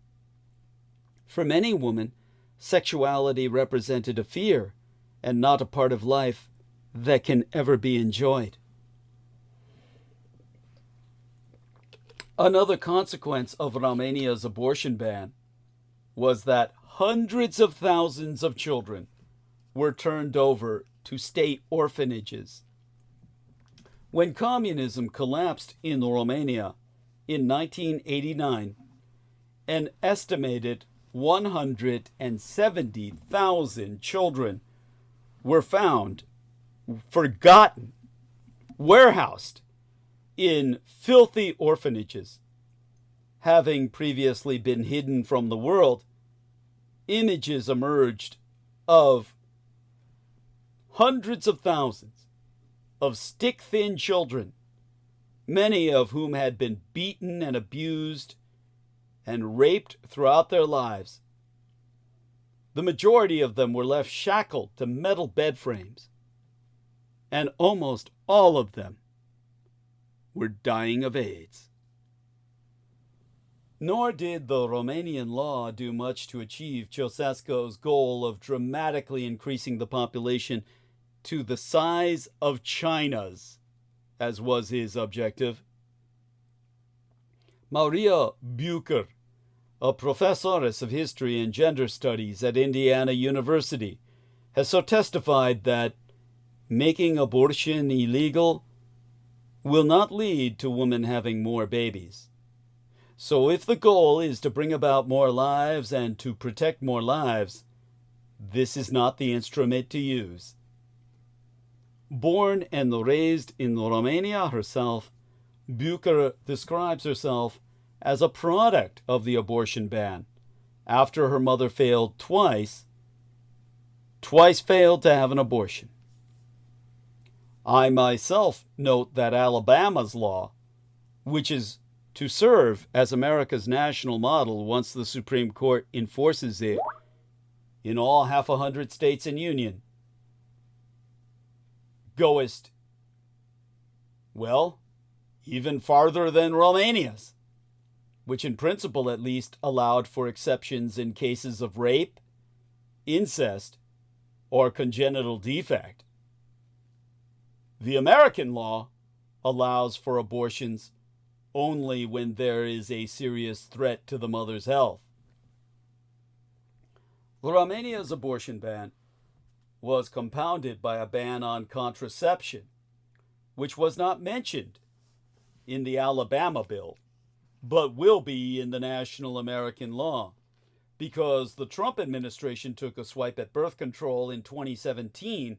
A: For many women, sexuality represented a fear and not a part of life that can ever be enjoyed. Another consequence of Romania's abortion ban was that hundreds of thousands of children were turned over to state orphanages. When communism collapsed in Romania in 1989, an estimated 170,000 children were found, forgotten, warehoused in filthy orphanages. Having previously been hidden from the world, images emerged of hundreds of thousands of stick-thin children, many of whom had been beaten and abused and raped throughout their lives. The majority of them were left shackled to metal bed frames, and almost all of them were dying of AIDS. Nor did the Romanian law do much to achieve Ceausescu's goal of dramatically increasing the population to the size of China's, as was his objective. Maria Bucher, a professores of history and gender studies at Indiana University, has so testified that making abortion illegal will not lead to women having more babies. So if the goal is to bring about more lives and to protect more lives, this is not the instrument to use. Born and raised in Romania herself, Bucher describes herself as a product of the abortion ban, after her mother failed twice failed to have an abortion. I myself note that Alabama's law, which is to serve as America's national model once the Supreme Court enforces it in all 100 states and union, goest, well, even farther than Romania's, which in principle at least allowed for exceptions in cases of rape, incest, or congenital defect. The American law allows for abortions only when there is a serious threat to the mother's health. Romania's abortion ban was compounded by a ban on contraception, which was not mentioned in the Alabama bill, but will be in the national American law, because the Trump administration took a swipe at birth control in 2017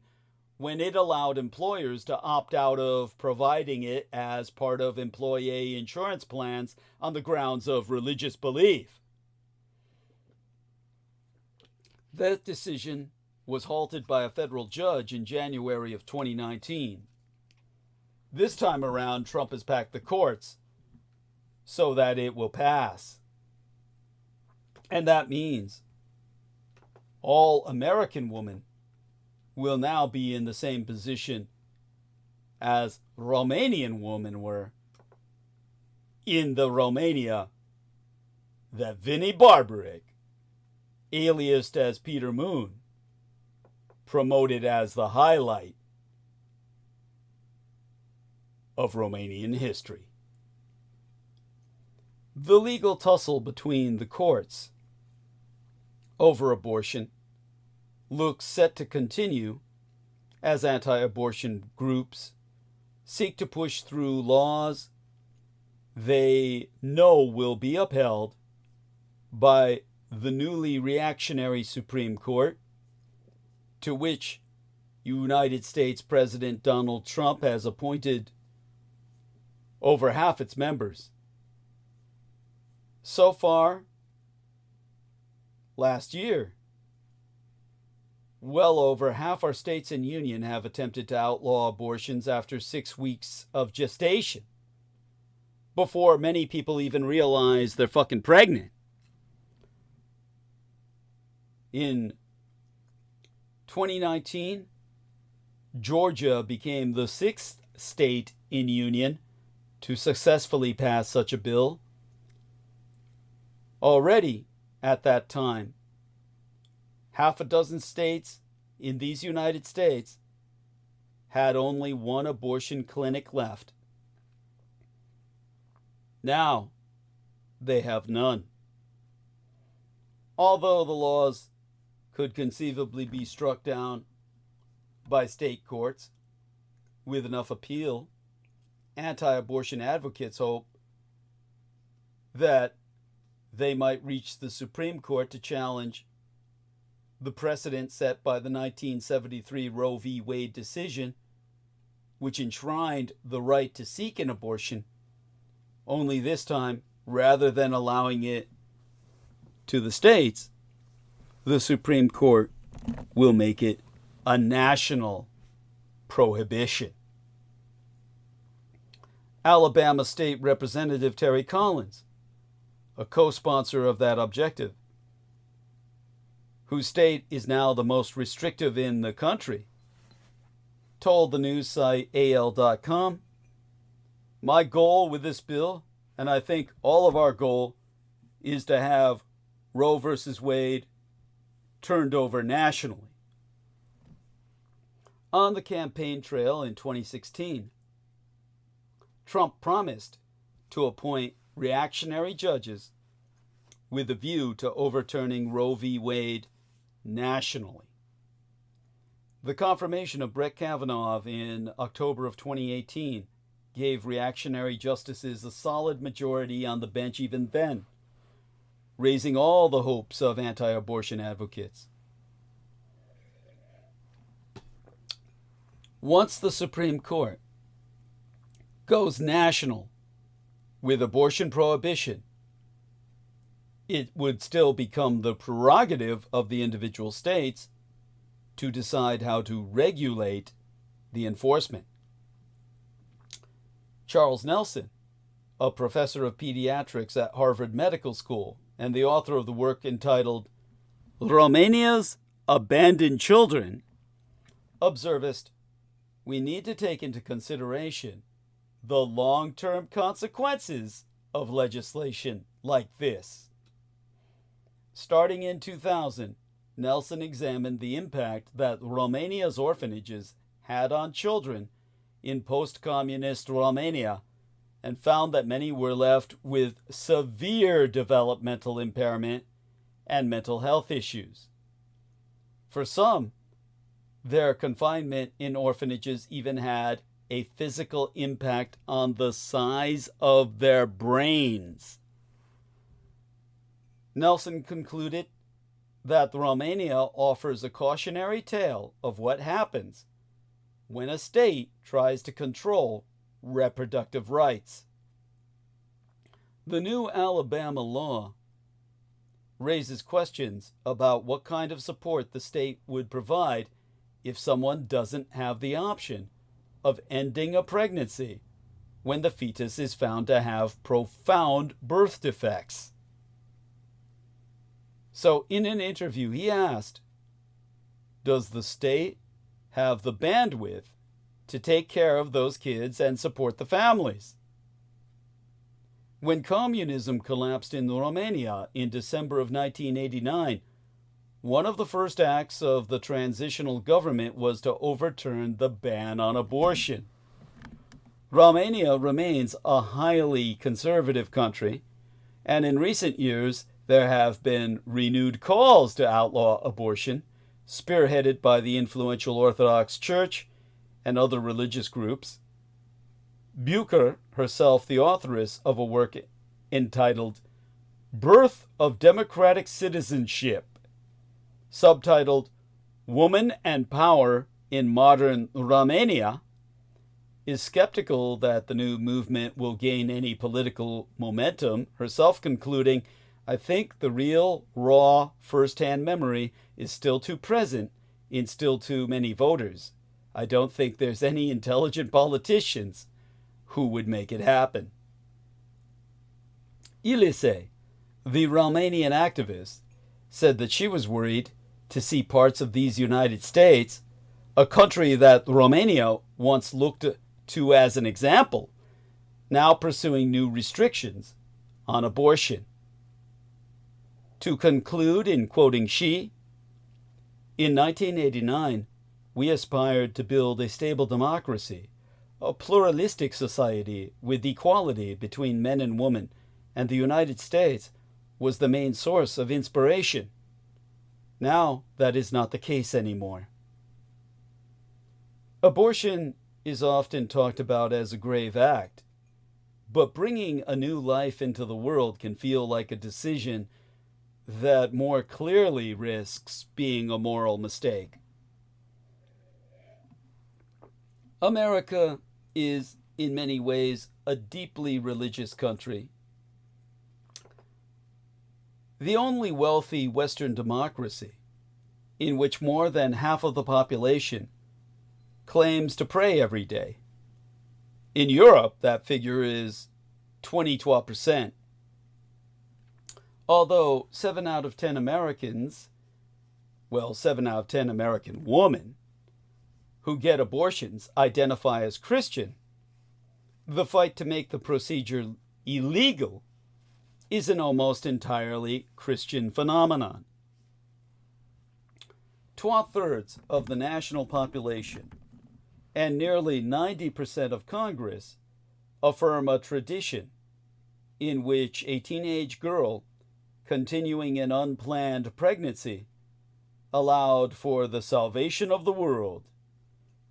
A: when it allowed employers to opt out of providing it as part of employee insurance plans on the grounds of religious belief. That decision was halted by a federal judge in January of 2019. This time around, Trump has packed the courts so that it will pass. And that means all American women will now be in the same position as Romanian women were in the Romania that Vinnie Barbaric, aliased as Peter Moon, promoted as the highlight of Romanian history. The legal tussle between the courts over abortion looks set to continue as anti-abortion groups seek to push through laws they know will be upheld by the newly reactionary Supreme Court, to which United States President Donald Trump has appointed over half its members. So far, last year, well over half our states and union have attempted to outlaw abortions after 6 weeks of gestation, before many people even realize they're fucking pregnant. In 2019, Georgia became the 6th state in union to successfully pass such a bill. Already, at that time, half a dozen states in these United States had only one abortion clinic left. Now, they have none. Although the laws could conceivably be struck down by state courts with enough appeal, anti-abortion advocates hope that they might reach the Supreme Court to challenge the precedent set by the 1973 Roe v. Wade decision, which enshrined the right to seek an abortion, only this time, rather than allowing it to the states, the Supreme Court will make it a national prohibition. Alabama State Representative Terry Collins, a co-sponsor of that objective, whose state is now the most restrictive in the country, told the news site AL.com, "My goal with this bill, and I think all of our goal, is to have Roe versus Wade turned over nationally." On the campaign trail in 2016, Trump promised to appoint reactionary judges with a view to overturning Roe v. Wade nationally. The confirmation of Brett Kavanaugh in October of 2018 gave reactionary justices a solid majority on the bench even then, raising all the hopes of anti-abortion advocates. Once the Supreme Court goes national with abortion prohibition, it would still become the prerogative of the individual states to decide how to regulate the enforcement. Charles Nelson, a professor of pediatrics at Harvard Medical School and the author of the work entitled Romania's Abandoned Children, observed, "We need to take into consideration the long-term consequences of legislation like this." Starting in 2000, Nelson examined the impact that Romania's orphanages had on children in post-communist Romania and found that many were left with severe developmental impairment and mental health issues. For some, their confinement in orphanages even had a physical impact on the size of their brains. Nelson concluded that Romania offers a cautionary tale of what happens when a state tries to control reproductive rights. The new Alabama law raises questions about what kind of support the state would provide if someone doesn't have the option of ending a pregnancy when the fetus is found to have profound birth defects. So in an interview, he asked, does the state have the bandwidth to take care of those kids and support the families? When communism collapsed in Romania in December of 1989, one of the first acts of the transitional government was to overturn the ban on abortion. Romania remains a highly conservative country, and in recent years there have been renewed calls to outlaw abortion, spearheaded by the influential Orthodox Church and other religious groups. Bucher, herself the authoress of a work entitled Birth of Democratic Citizenship, subtitled Woman and Power in Modern Romania, is skeptical that the new movement will gain any political momentum, herself concluding, "I think the real, raw, first-hand memory is still too present in still too many voters. I don't think there's any intelligent politicians who would make it happen." Elise, the Romanian activist, said that she was worried to see parts of these United States, a country that Romania once looked to as an example, now pursuing new restrictions on abortion. To conclude, in quoting she, "In 1989, we aspired to build a stable democracy, a pluralistic society with equality between men and women, and the United States was the main source of inspiration. Now that is not the case anymore." Abortion is often talked about as a grave act, But bringing a new life into the world can feel like a decision that more clearly risks being a moral mistake. America is, in many ways, a deeply religious country. The only wealthy Western democracy in which more than half of the population claims to pray every day. In Europe, that figure is 20-12%. Although 7 out of 10 Americans, 7 out of 10 American women who get abortions identify as Christian, the fight to make the procedure illegal is an almost entirely Christian phenomenon. 2/3 of the national population and nearly 90% of Congress affirm a tradition in which a teenage girl continuing an unplanned pregnancy allowed for the salvation of the world,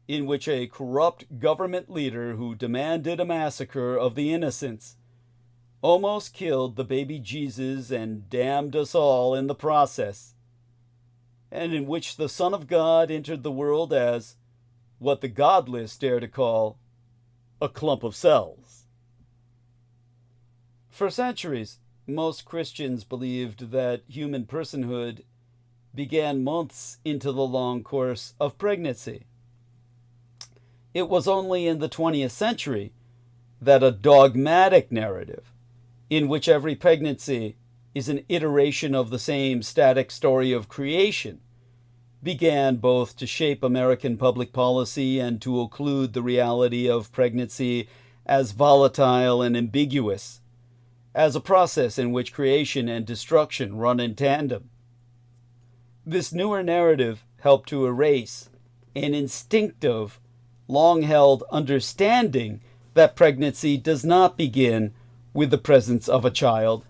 A: in which a corrupt government leader who demanded a massacre of the innocents almost killed the baby Jesus and damned us all in the process, and in which the Son of God entered the world as what the godless dare to call a clump of cells. For centuries, most Christians believed that human personhood began months into the long course of pregnancy. It was only in the 20th century that a dogmatic narrative, in which every pregnancy is an iteration of the same static story of creation, began both to shape American public policy and to occlude the reality of pregnancy as volatile and ambiguous, as a process in which creation and destruction run in tandem. This newer narrative helped to erase an instinctive, long-held understanding that pregnancy does not begin with the presence of a child,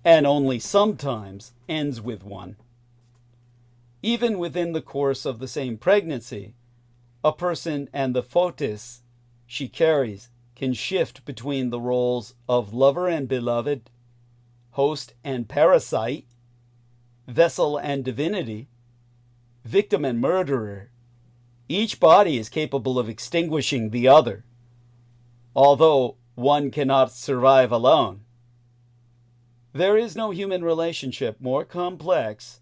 A: and only sometimes ends with one. Even within the course of the same pregnancy, a person and the foetus she carries can shift between the roles of lover and beloved, host and parasite, vessel and divinity, victim and murderer. Each body is capable of extinguishing the other, although one cannot survive alone. There is no human relationship more complex,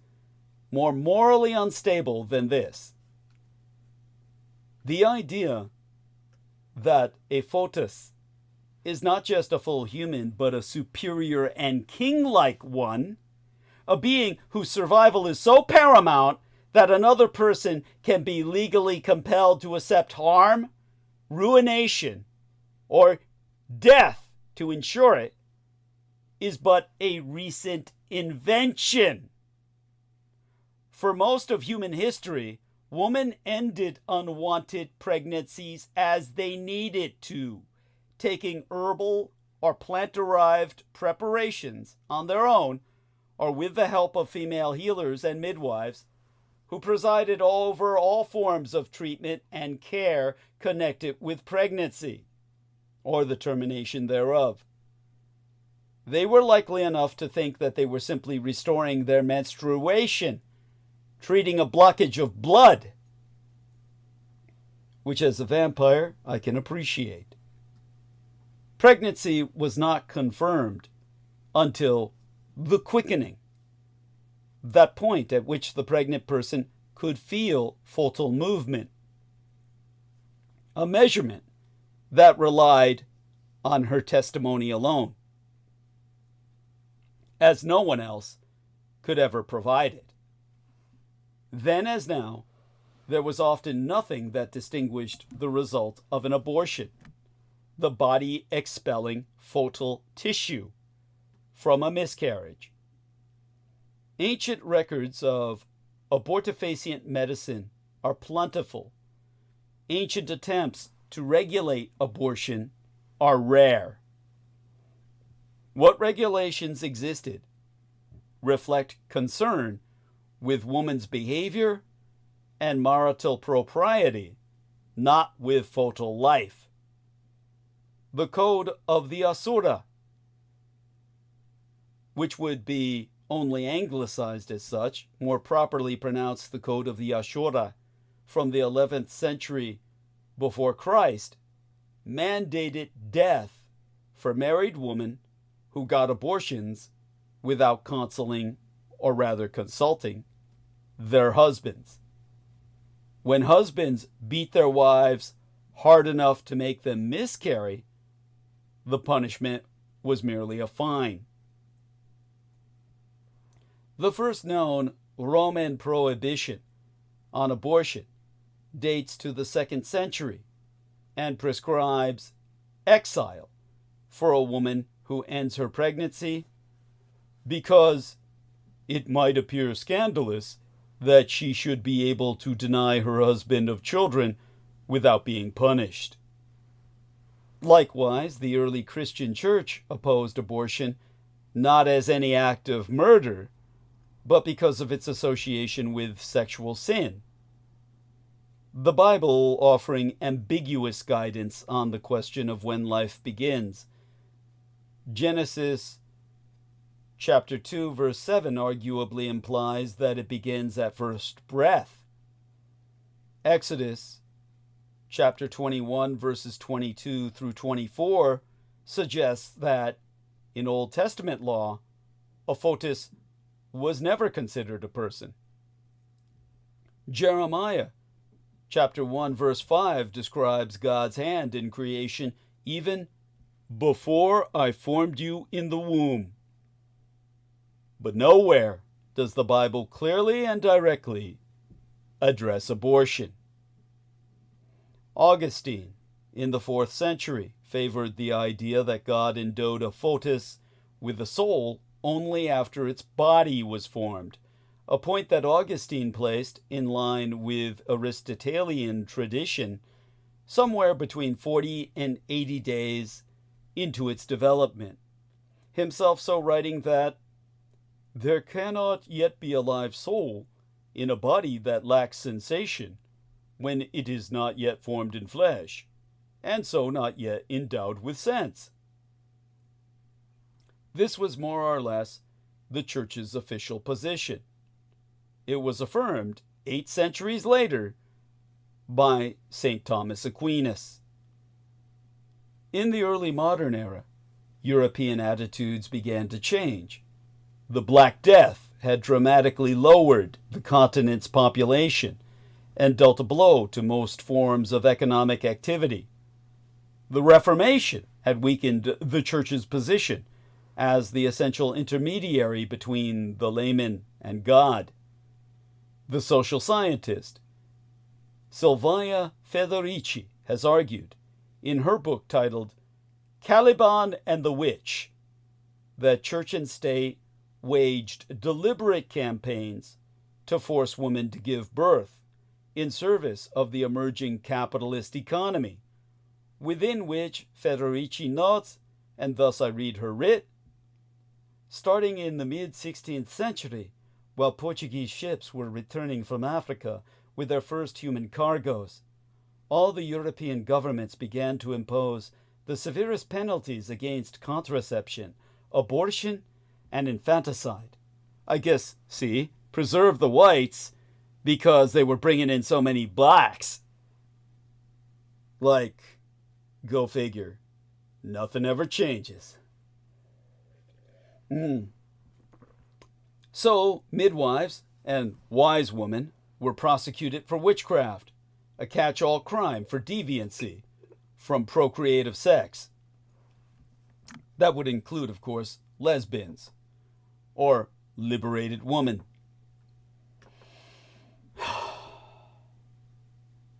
A: more morally unstable than this. The idea that a foetus is not just a full human, but a superior and king-like one, a being whose survival is so paramount that another person can be legally compelled to accept harm, ruination, or death to ensure it, is but a recent invention. For most of human history, women ended unwanted pregnancies as they needed to, taking herbal or plant-derived preparations on their own or with the help of female healers and midwives who presided over all forms of treatment and care connected with pregnancy or the termination thereof. They were likely enough to think that they were simply restoring their menstruation, treating a blockage of blood, which as a vampire I can appreciate. Pregnancy was not confirmed until the quickening, that point at which the pregnant person could feel foetal movement, a measurement that relied on her testimony alone, as no one else could ever provide it. Then as now, there was often nothing that distinguished the result of an abortion, the body expelling foetal tissue from a miscarriage. Ancient records of abortifacient medicine are plentiful. Ancient attempts to regulate abortion are rare. What regulations existed reflect concern with woman's behavior and marital propriety, not with foetal life. the code of the Asura, which would be only anglicized as such, more properly pronounced the code of the Ashura, from the 11th century before Christ, mandated death for married women who got abortions without consulting, or rather consulting, their husbands. When husbands beat their wives hard enough to make them miscarry, the punishment was merely a fine. The first known Roman prohibition on abortion dates to the 2nd century and prescribes exile for a woman who ends her pregnancy because it might appear scandalous that she should be able to deny her husband of children without being punished. Likewise, the early Christian church opposed abortion not as any act of murder, but because of its association with sexual sin. The Bible offering ambiguous guidance on the question of when life begins. Genesis chapter 2, verse 7 arguably implies that it begins at first breath. Exodus chapter 21, verses 22 through 24 suggests that in Old Testament law, a foetus was never considered a person. Jeremiah chapter 1, verse 5 describes God's hand in creation even before I formed you in the womb. But nowhere does the Bible clearly and directly address abortion. Augustine, in the 4th century, favored the idea that God endowed a foetus with a soul only after its body was formed, a point that Augustine placed in line with Aristotelian tradition somewhere between 40 and 80 days into its development, himself so writing that there cannot yet be a live soul in a body that lacks sensation when it is not yet formed in flesh, and so not yet endowed with sense. This was more or less the Church's official position. It was affirmed 8 centuries later by St. Thomas Aquinas. In the early modern era, European attitudes began to change. The Black Death had dramatically lowered the continent's population and dealt a blow to most forms of economic activity. The Reformation had weakened the Church's position as the essential intermediary between the layman and God. The social scientist Silvia Federici has argued, in her book titled Caliban and the Witch, that church and state waged deliberate campaigns to force women to give birth in service of the emerging capitalist economy, within which Federici notes, and thus I read her writ, starting in the mid-16th century, while Portuguese ships were returning from Africa with their first human cargoes, all the European governments began to impose the severest penalties against contraception, abortion, and infanticide. I guess, see, preserve the whites because they were bringing in so many blacks. Like, go figure, nothing ever changes. So, midwives and wise women were prosecuted for witchcraft, a catch-all crime for deviancy from procreative sex. That would include, of course, lesbians or liberated women.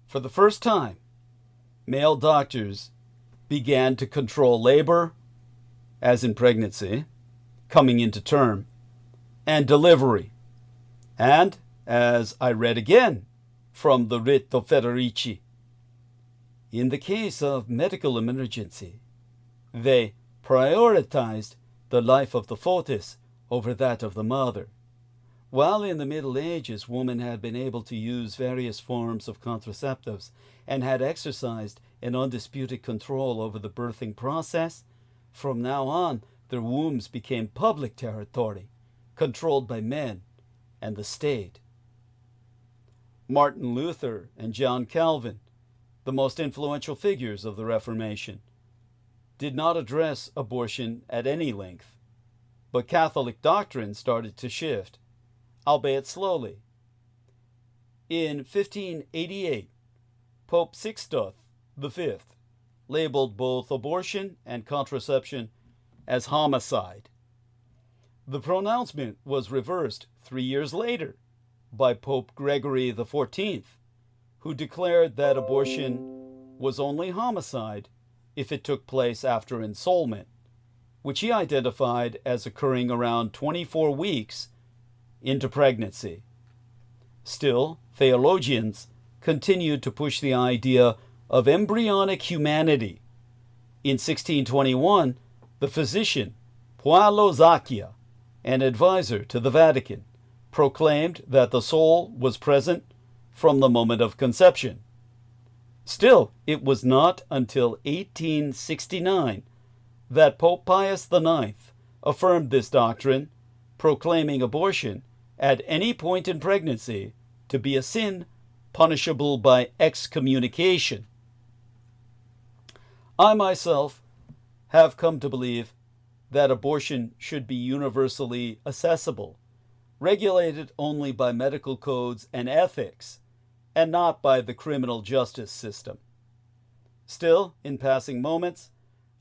A: For the first time, male doctors began to control labor, as in pregnancy, coming into term, and delivery. And, as I read again from the writ of Federici, in the case of medical emergency, they prioritized the life of the foetus over that of the mother. While in the Middle Ages, women had been able to use various forms of contraceptives and had exercised and undisputed control over the birthing process, from now on their wombs became public territory, controlled by men and the state. Martin Luther and John Calvin, the most influential figures of the Reformation, did not address abortion at any length, but Catholic doctrine started to shift, albeit slowly. In 1588, Pope Sixtus V labeled both abortion and contraception as homicide. The pronouncement was reversed 3 years later by Pope Gregory XIV, who declared that abortion was only homicide if it took place after ensoulment, which he identified as occurring around 24 weeks into pregnancy. Still, theologians continued to push the idea of embryonic humanity. In 1621, the physician Paolo Zacchia, an advisor to the Vatican, proclaimed that the soul was present from the moment of conception. Still, it was not until 1869 that Pope Pius IX affirmed this doctrine, proclaiming abortion at any point in pregnancy to be a sin punishable by excommunication. I myself have come to believe that abortion should be universally accessible, regulated only by medical codes and ethics, and not by the criminal justice system. Still, in passing moments,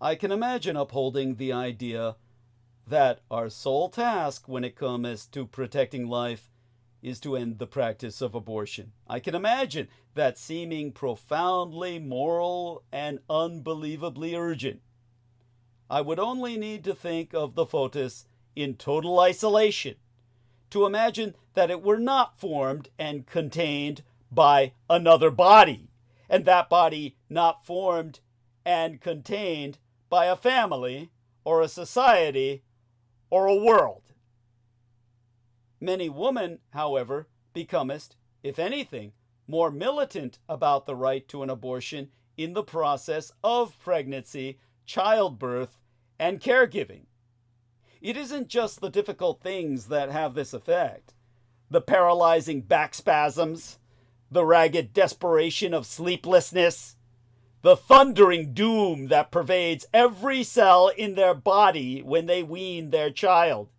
A: I can imagine upholding the idea that our sole task when it comes to protecting life is to end the practice of abortion. I can imagine that seeming profoundly moral and unbelievably urgent. I would only need to think of the fetus in total isolation to imagine that it were not formed and contained by another body, and that body not formed and contained by a family or a society or a world. Many women, however, becomest, if anything, more militant about the right to an abortion in the process of pregnancy, childbirth, and caregiving. It isn't just the difficult things that have this effect. The paralyzing back spasms, the ragged desperation of sleeplessness, the thundering doom that pervades every cell in their body when they wean their child.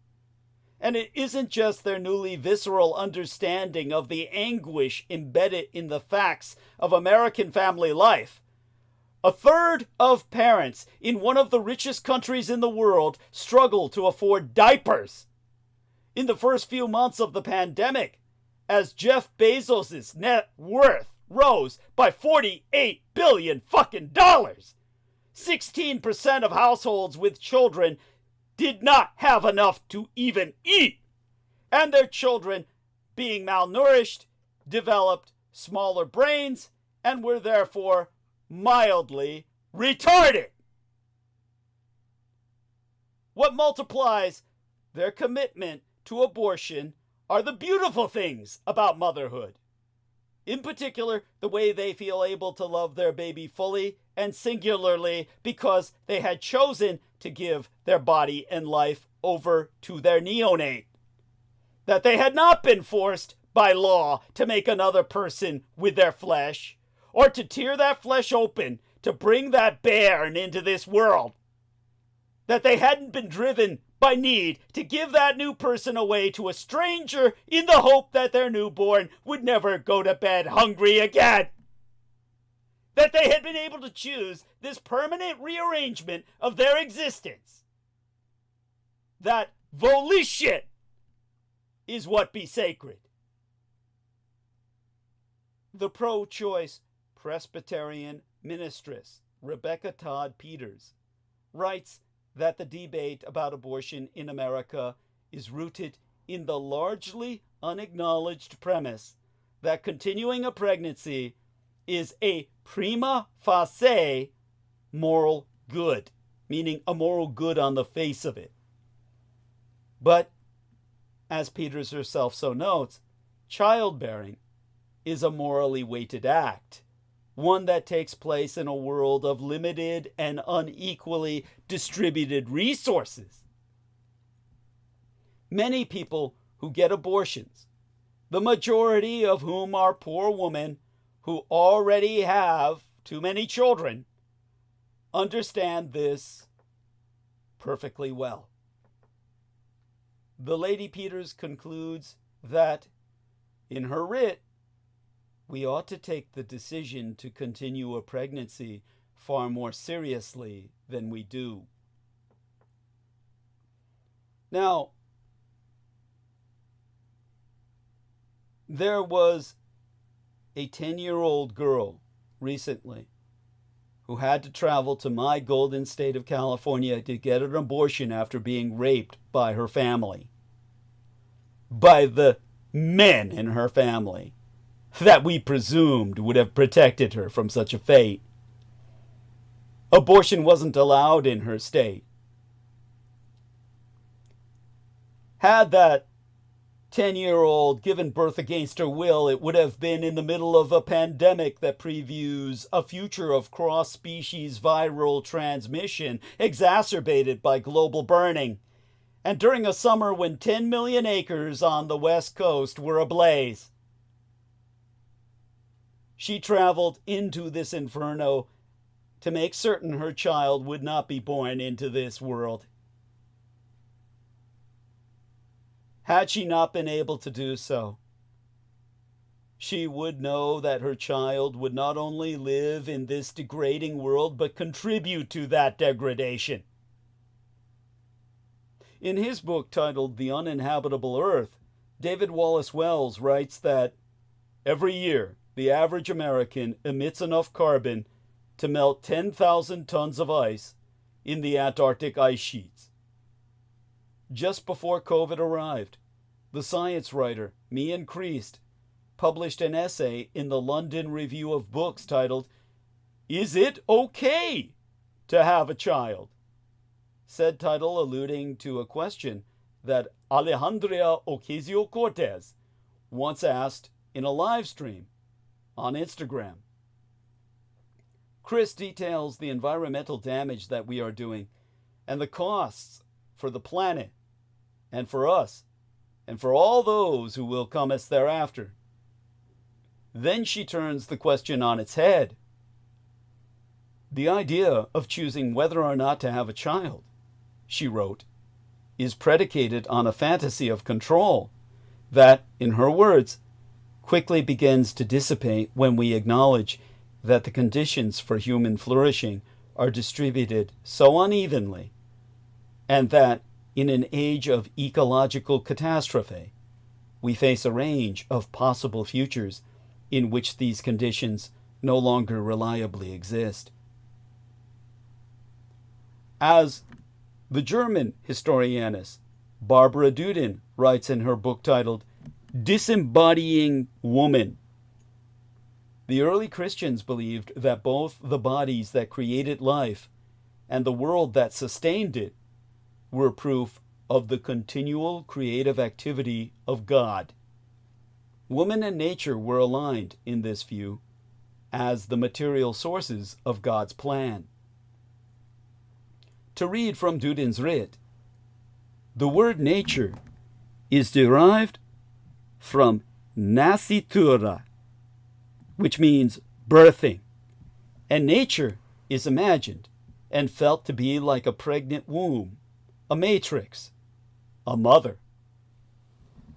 A: And it isn't just their newly visceral understanding of the anguish embedded in the facts of American family life. A third of parents in one of the richest countries in the world struggle to afford diapers. In the first few months of the pandemic, as Jeff Bezos' net worth rose by $48 billion fucking dollars, 16% of households with children did not have enough to even eat, and their children, being malnourished, developed smaller brains and were therefore mildly retarded. What multiplies their commitment to abortion are the beautiful things about motherhood. In particular, the way they feel able to love their baby fully and singularly because they had chosen to give their body and life over to their neonate. That they had not been forced by law to make another person with their flesh, or to tear that flesh open to bring that bairn into this world. That they hadn't been driven by need to give that new person away to a stranger in the hope that their newborn would never go to bed hungry again. That they had been able to choose this permanent rearrangement of their existence. That volition is what be sacred. The pro-choice Presbyterian ministress Rebecca Todd Peters writes that the debate about abortion in America is rooted in the largely unacknowledged premise that continuing a pregnancy is a prima facie moral good, meaning a moral good on the face of it. But, as Peters herself so notes, childbearing is a morally weighted act, one that takes place in a world of limited and unequally distributed resources. Many people who get abortions, the majority of whom are poor women who already have too many children, understand this perfectly well. The Lady Peters concludes that, in her writ, we ought to take the decision to continue a pregnancy far more seriously than we do. Now, there was a 10-year-old girl recently who had to travel to my golden state of California to get an abortion after being raped by her family, by the men in her family that we presumed would have protected her from such a fate. Abortion wasn't allowed in her state. Had that 10-year-old given birth against her will, it would have been in the middle of a pandemic that previews a future of cross-species viral transmission exacerbated by global burning, and during a summer when 10 million acres on the West Coast were ablaze. She traveled into this inferno to make certain her child would not be born into this world. Had she not been able to do so, she would know that her child would not only live in this degrading world, but contribute to that degradation. In his book titled The Uninhabitable Earth, David Wallace Wells writes that every year, the average American emits enough carbon to melt 10,000 tons of ice in the Antarctic ice sheets. Just before COVID arrived, the science writer Mian Christ published an essay in the London Review of Books titled, "Is It Okay to Have a Child?" Said title alluding to a question that Alejandra Ocasio-Cortez once asked in a live stream on Instagram. Chris details the environmental damage that we are doing and the costs for the planet and for us and for all those who will come us thereafter. Then she turns the question on its head. The idea of choosing whether or not to have a child, she wrote, is predicated on a fantasy of control that, in her words, quickly begins to dissipate when we acknowledge that the conditions for human flourishing are distributed so unevenly, and that in an age of ecological catastrophe, we face a range of possible futures in which these conditions no longer reliably exist. As the German historianess Barbara Duden writes in her book titled Disembodying Woman, the early Christians believed that both the bodies that created life and the world that sustained it were proof of the continual creative activity of God. Woman and nature were aligned in this view as the material sources of God's plan. To read from Duden's writ, the word nature is derived from nascitura, which means birthing, and nature is imagined and felt to be like a pregnant womb, a matrix, a mother.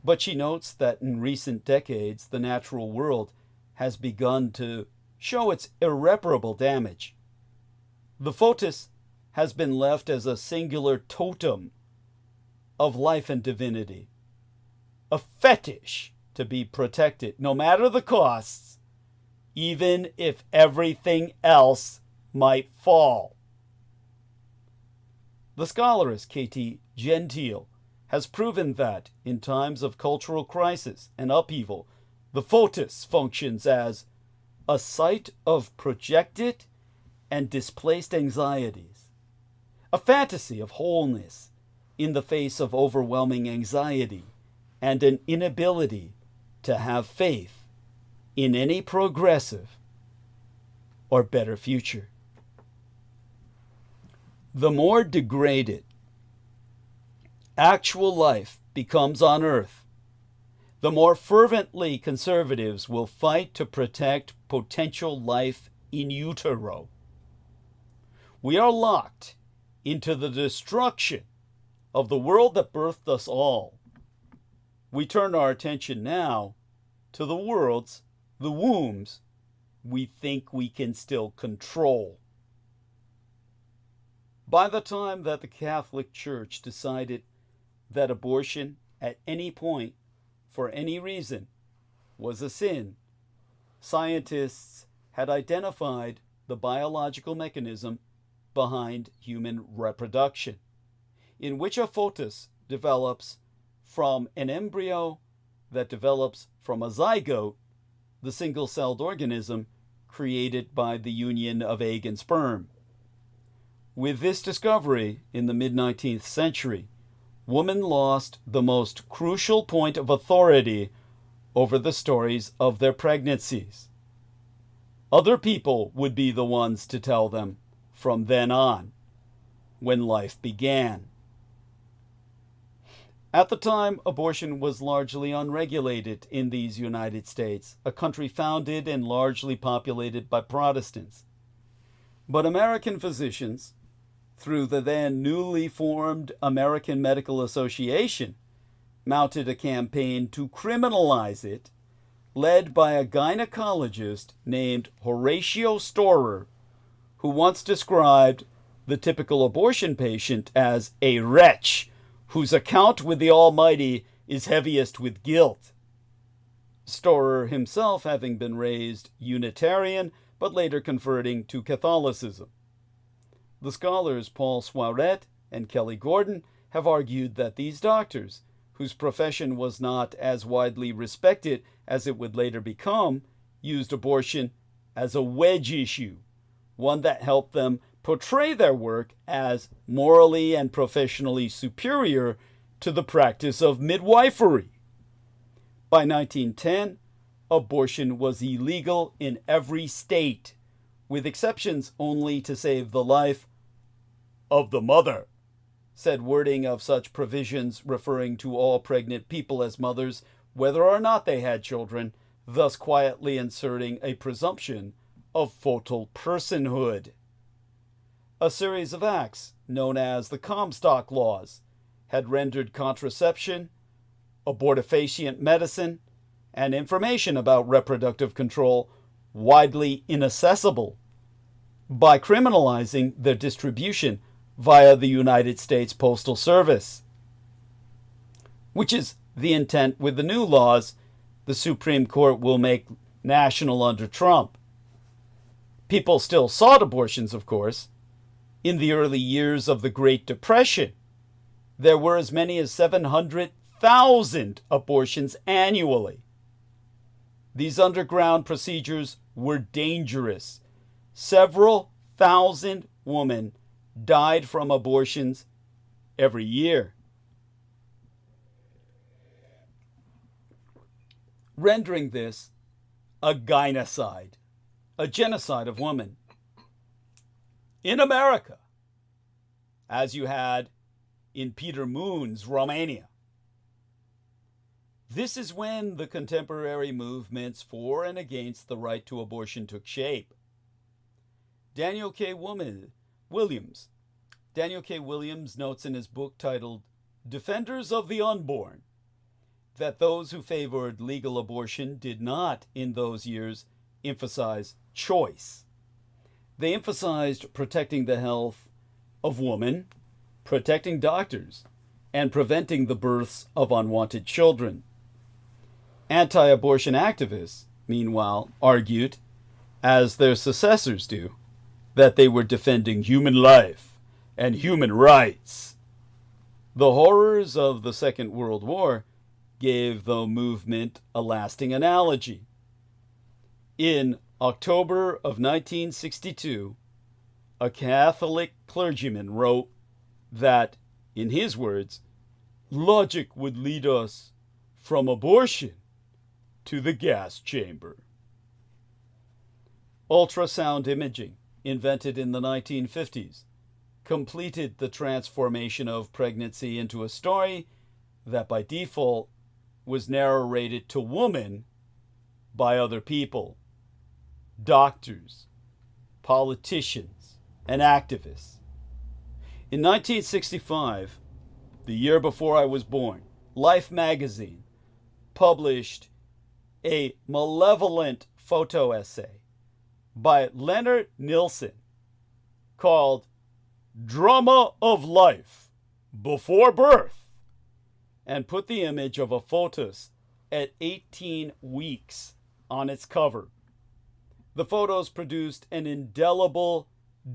A: But she notes that in recent decades, the natural world has begun to show its irreparable damage. The foetus has been left as a singular totem of life and divinity, a fetish to be protected no matter the costs, even if everything else might fall. The scholaress K.T. Gentile has proven that in times of cultural crisis and upheaval, the foetus functions as a site of projected and displaced anxieties, a fantasy of wholeness in the face of overwhelming anxiety and an inability to have faith in any progressive or better future. The more degraded actual life becomes on earth, the more fervently conservatives will fight to protect potential life in utero. We are locked into the destruction of the world that birthed us all. We turn our attention now to the worlds, the wombs, we think we can still control. By the time that the Catholic Church decided that abortion at any point, for any reason, was a sin, scientists had identified the biological mechanism behind human reproduction, in which a fetus develops from an embryo that develops from a zygote, the single-celled organism created by the union of egg and sperm. With this discovery in the mid-19th century, women lost the most crucial point of authority over the stories of their pregnancies. Other people would be the ones to tell them from then on, when life began. At the time, abortion was largely unregulated in these United States, a country founded and largely populated by Protestants. But American physicians, through the then newly formed American Medical Association, mounted a campaign to criminalize it, led by a gynecologist named Horatio Storer, who once described the typical abortion patient as a wretch whose account with the Almighty is heaviest with guilt. Storer himself having been raised Unitarian, but later converting to Catholicism. The scholars Paul Soiret and Kelly Gordon have argued that these doctors, whose profession was not as widely respected as it would later become, used abortion as a wedge issue, one that helped them portray their work as morally and professionally superior to the practice of midwifery. By 1910, abortion was illegal in every state, with exceptions only to save the life of the mother, said wording of such provisions referring to all pregnant people as mothers, whether or not they had children, thus quietly inserting a presumption of foetal personhood. A series of acts, known as the Comstock Laws, had rendered contraception, abortifacient medicine, and information about reproductive control widely inaccessible by criminalizing their distribution via the United States Postal Service, which is the intent with the new laws the Supreme Court will make national under Trump. People still sought abortions, of course. In the early years of the Great Depression, there were as many as 700,000 abortions annually. These underground procedures were dangerous. Several thousand women died from abortions every year, rendering this a gynocide, a genocide of women. In America, as you had in Peter Moon's Romania. This is when the contemporary movements for and against the right to abortion took shape. Daniel K. Williams notes in his book titled Defenders of the Unborn that those who favored legal abortion did not, in those years, emphasize choice. They emphasized protecting the health of women, protecting doctors, and preventing the births of unwanted children. Anti-abortion activists, meanwhile, argued, as their successors do, that they were defending human life and human rights. The horrors of the Second World War gave the movement a lasting analogy. In October of 1962, a Catholic clergyman wrote that, in his words, logic would lead us from abortion to the gas chamber. Ultrasound imaging, invented in the 1950s, completed the transformation of pregnancy into a story that by default was narrated to women by other people, doctors, politicians, and activists. In 1965, the year before I was born, Life magazine published a malevolent photo essay by Leonard Nilsson called Drama of Life Before Birth, and put the image of a fetus at 18 weeks on its cover. The photos produced an indelible,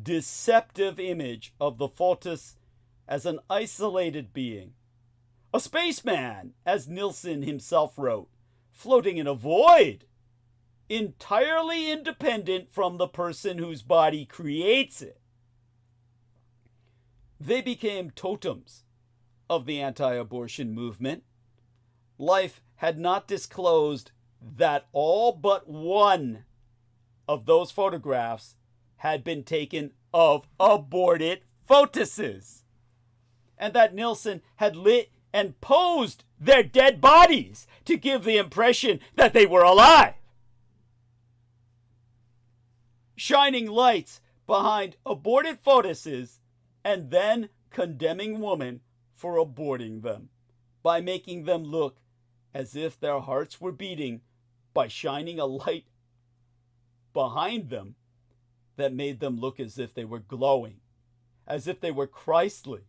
A: deceptive image of the fetus as an isolated being, a spaceman, as Nilsson himself wrote, floating in a void, entirely independent from the person whose body creates it. They became totems of the anti-abortion movement. Life had not disclosed that all but one of those photographs had been taken of aborted fetuses, and that Nilsson had lit and posed their dead bodies to give the impression that they were alive, shining lights behind aborted fetuses and then condemning women for aborting them by making them look as if their hearts were beating by shining a light behind them that made them look as if they were glowing, as if they were Christly.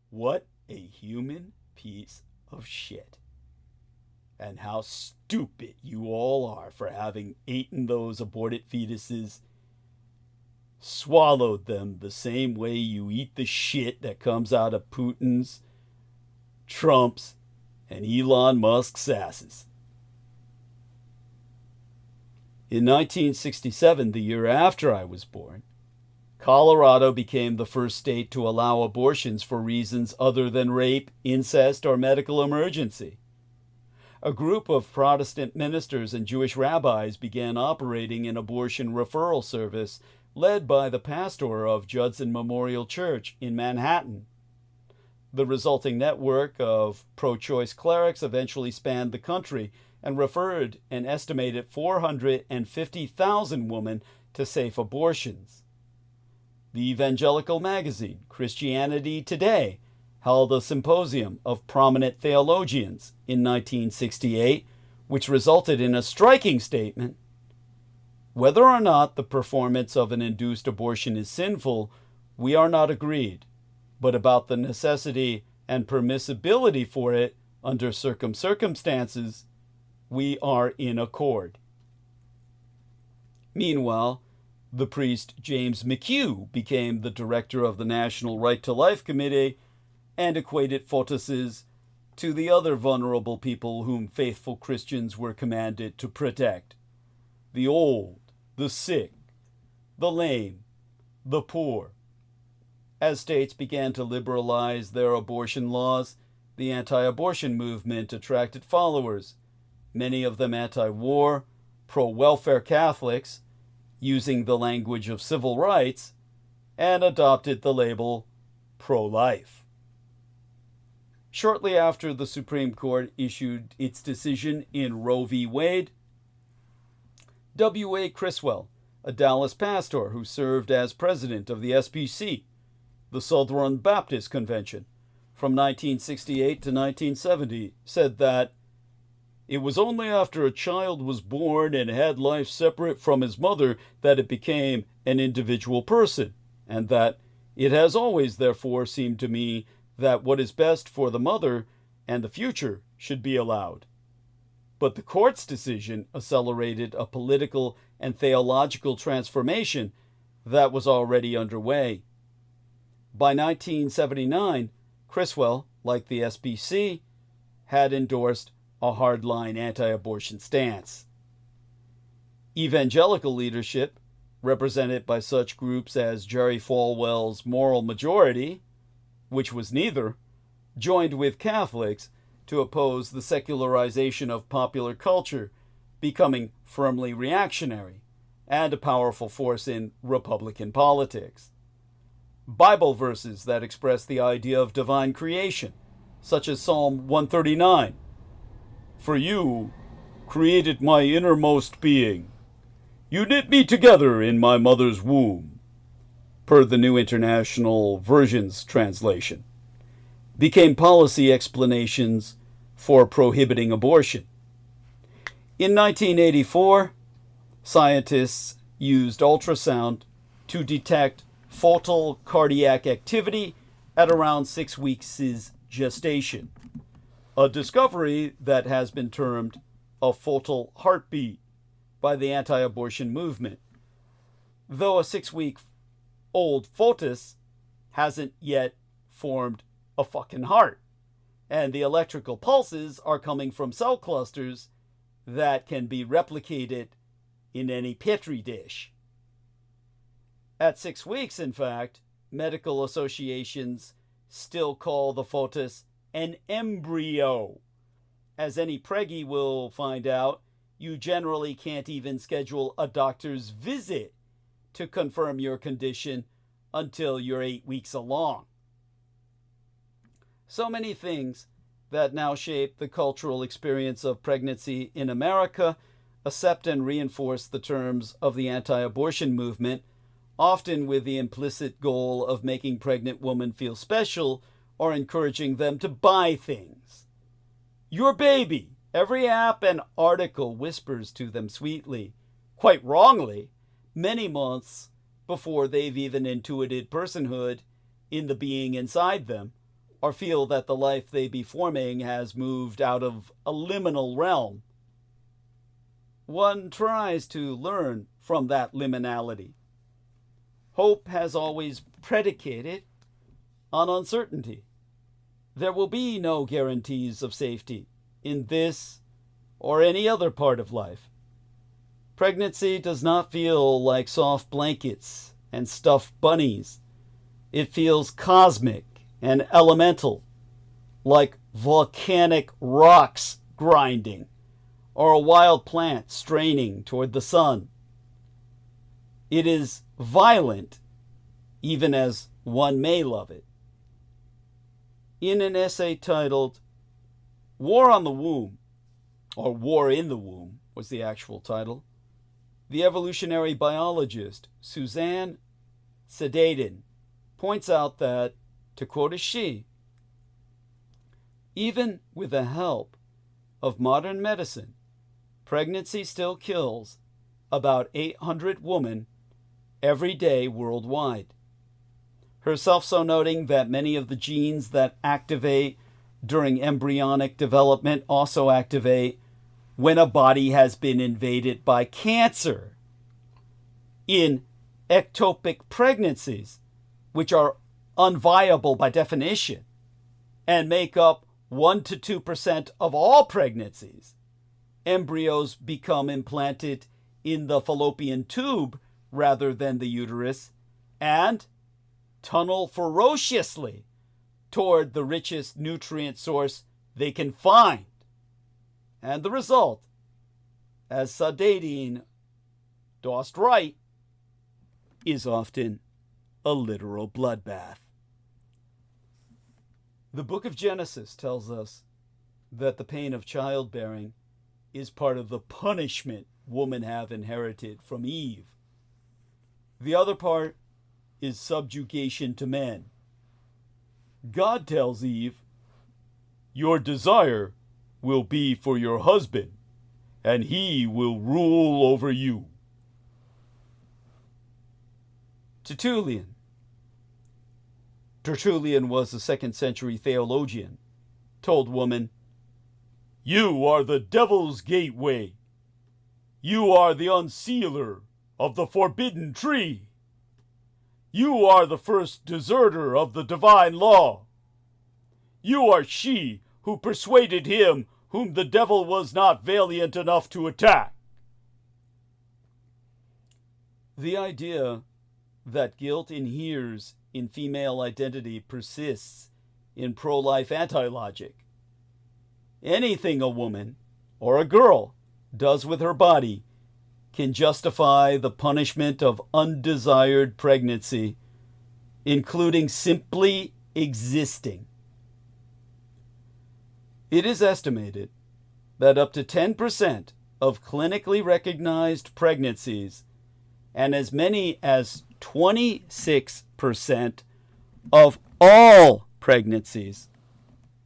A: What a human piece of shit. And how stupid you all are for having eaten those aborted fetuses, swallowed them the same way you eat the shit that comes out of Putin's, Trump's, and Elon Musk's asses. In 1967, the year after I was born, Colorado became the first state to allow abortions for reasons other than rape, incest, or medical emergency. A group of Protestant ministers and Jewish rabbis began operating an abortion referral service led by the pastor of Judson Memorial Church in Manhattan. The resulting network of pro-choice clerics eventually spanned the country and referred an estimated 450,000 women to safe abortions. The evangelical magazine, Christianity Today, held a symposium of prominent theologians in 1968, which resulted in a striking statement. Whether or not the performance of an induced abortion is sinful, we are not agreed, but about the necessity and permissibility for it under certain circumstances, we are in accord. Meanwhile, the priest James McHugh became the director of the National Right to Life Committee and equated fetuses to the other vulnerable people whom faithful Christians were commanded to protect: the old, the sick, the lame, the poor. As states began to liberalize their abortion laws, the anti-abortion movement attracted followers, many of them anti-war, pro-welfare Catholics, using the language of civil rights, and adopted the label pro-life. Shortly after the Supreme Court issued its decision in Roe v. Wade, W.A. Criswell, a Dallas pastor who served as president of the SBC, the Southern Baptist Convention, from 1968 to 1970, said that it was only after a child was born and had life separate from his mother that it became an individual person, and that it has always, therefore, seemed to me that what is best for the mother and the future should be allowed. But the court's decision accelerated a political and theological transformation that was already underway. By 1979, Criswell, like the SBC, had endorsed a hardline anti-abortion stance. Evangelical leadership, represented by such groups as Jerry Falwell's Moral Majority, which was neither, joined with Catholics to oppose the secularization of popular culture becoming firmly reactionary and a powerful force in Republican politics. Bible verses that express the idea of divine creation, such as Psalm 139, "For you created my innermost being. You knit me together in my mother's womb," per the New International Version's translation, became policy explanations for prohibiting abortion. In 1984, scientists used ultrasound to detect foetal cardiac activity at around 6 weeks' gestation, a discovery that has been termed a foetal heartbeat by the anti-abortion movement, though a 6-week-old fetus hasn't yet formed a fucking heart, and the electrical pulses are coming from cell clusters that can be replicated in any petri dish. At 6 weeks, in fact, medical associations still call the fetus an embryo. As any preggy will find out, you generally can't even schedule a doctor's visit to confirm your condition until you're 8 weeks along. So many things that now shape the cultural experience of pregnancy in America accept and reinforce the terms of the anti-abortion movement, often with the implicit goal of making pregnant women feel special or encouraging them to buy things. Your baby, every app and article whispers to them sweetly, quite wrongly, many months before they've even intuited personhood in the being inside them, or feel that the life they be forming has moved out of a liminal realm. One tries to learn from that liminality. Hope has always predicated on uncertainty. There will be no guarantees of safety in this or any other part of life. Pregnancy does not feel like soft blankets and stuffed bunnies. It feels cosmic and elemental, like volcanic rocks grinding or a wild plant straining toward the sun. It is violent, even as one may love it. In an essay titled War on the Womb, or War in the Womb was the actual title, the evolutionary biologist Suzanne Sedaden points out that, to quote a she, even with the help of modern medicine, pregnancy still kills about 800 women every day worldwide. Herself so noting that many of the genes that activate during embryonic development also activate when a body has been invaded by cancer. In ectopic pregnancies, which are unviable by definition and make up 1 to 2% of all pregnancies, embryos become implanted in the fallopian tube rather than the uterus and tunnel ferociously toward the richest nutrient source they can find. And the result, as Sedaden dost write, is often a literal bloodbath. The book of Genesis tells us that the pain of childbearing is part of the punishment women have inherited from Eve. The other part is subjugation to men. God tells Eve, "Your desire will be for your husband, and he will rule over you." Tertullian was a 2nd century theologian, told woman, "You are the devil's gateway. You are the unsealer of the forbidden tree. You are the first deserter of the divine law. You are she who persuaded him whom the devil was not valiant enough to attack." The idea that guilt inheres in female identity persists in pro-life anti-logic. Anything a woman or a girl does with her body can justify the punishment of undesired pregnancy, including simply existing. It is estimated that up to 10% of clinically recognized pregnancies and as many as 26% of all pregnancies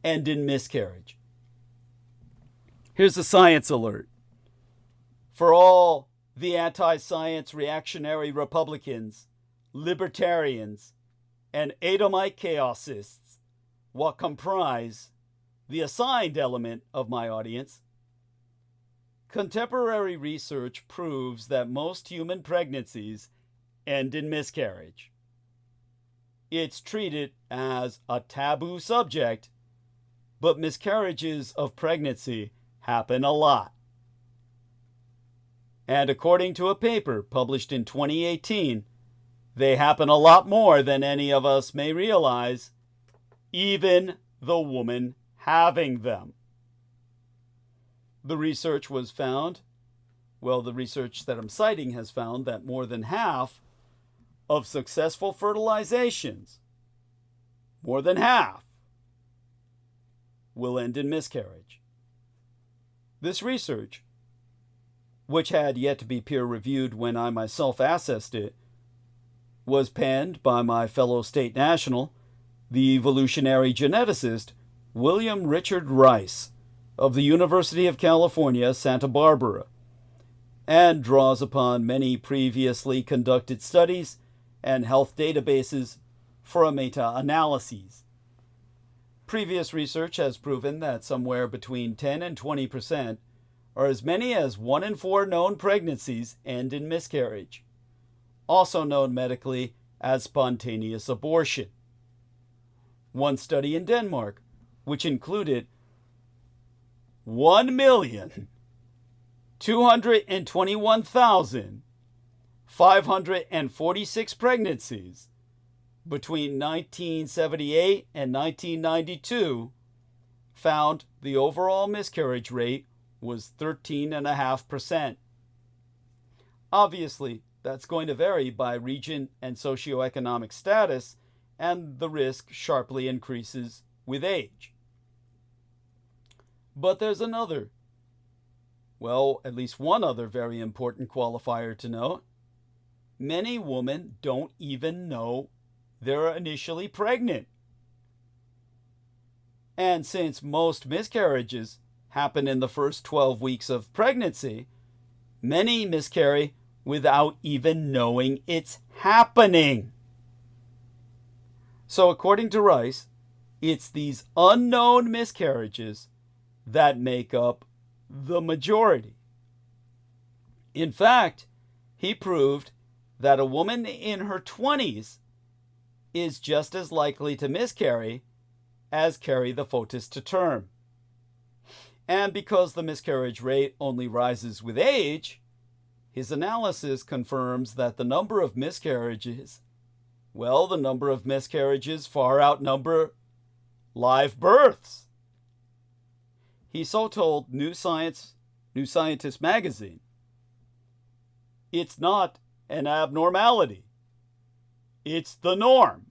A: end in miscarriage. Here's a science alert. For all the anti-science reactionary Republicans, libertarians, and Edomite chaosists, what comprise the assigned element of my audience, contemporary research proves that most human pregnancies end in miscarriage. It's treated as a taboo subject, but miscarriages of pregnancy happen a lot. And according to a paper published in 2018, they happen a lot more than any of us may realize, even the woman having them. The research was found, well, the research that I'm citing has found that more than half of successful fertilizations, more than half, will end in miscarriage. This research, which had yet to be peer-reviewed when I myself accessed it, was penned by my fellow state national, the evolutionary geneticist William Richard Rice of the University of California, Santa Barbara, and draws upon many previously conducted studies and health databases for a meta-analysis. Previous research has proven that somewhere between 10 and 20%, or as many as 1 in 4 known pregnancies, end in miscarriage, also known medically as spontaneous abortion. One study in Denmark, which included 1,221,546 pregnancies between 1978 and 1992, found the overall miscarriage rate was 13.5%. Obviously, that's going to vary by region and socioeconomic status, and the risk sharply increases with age. But there's another, well, at least one other very important qualifier to note. Many women don't even know they're initially pregnant. And since most miscarriages happen in the first 12 weeks of pregnancy, many miscarry without even knowing it's happening. So according to Rice, it's these unknown miscarriages that make up the majority. In fact, he proved that a woman in her 20s is just as likely to miscarry as carry the foetus to term. And because the miscarriage rate only rises with age, his analysis confirms that the number of miscarriages far outnumber live births. He so told New Scientist magazine, "It's not an abnormality. It's the norm."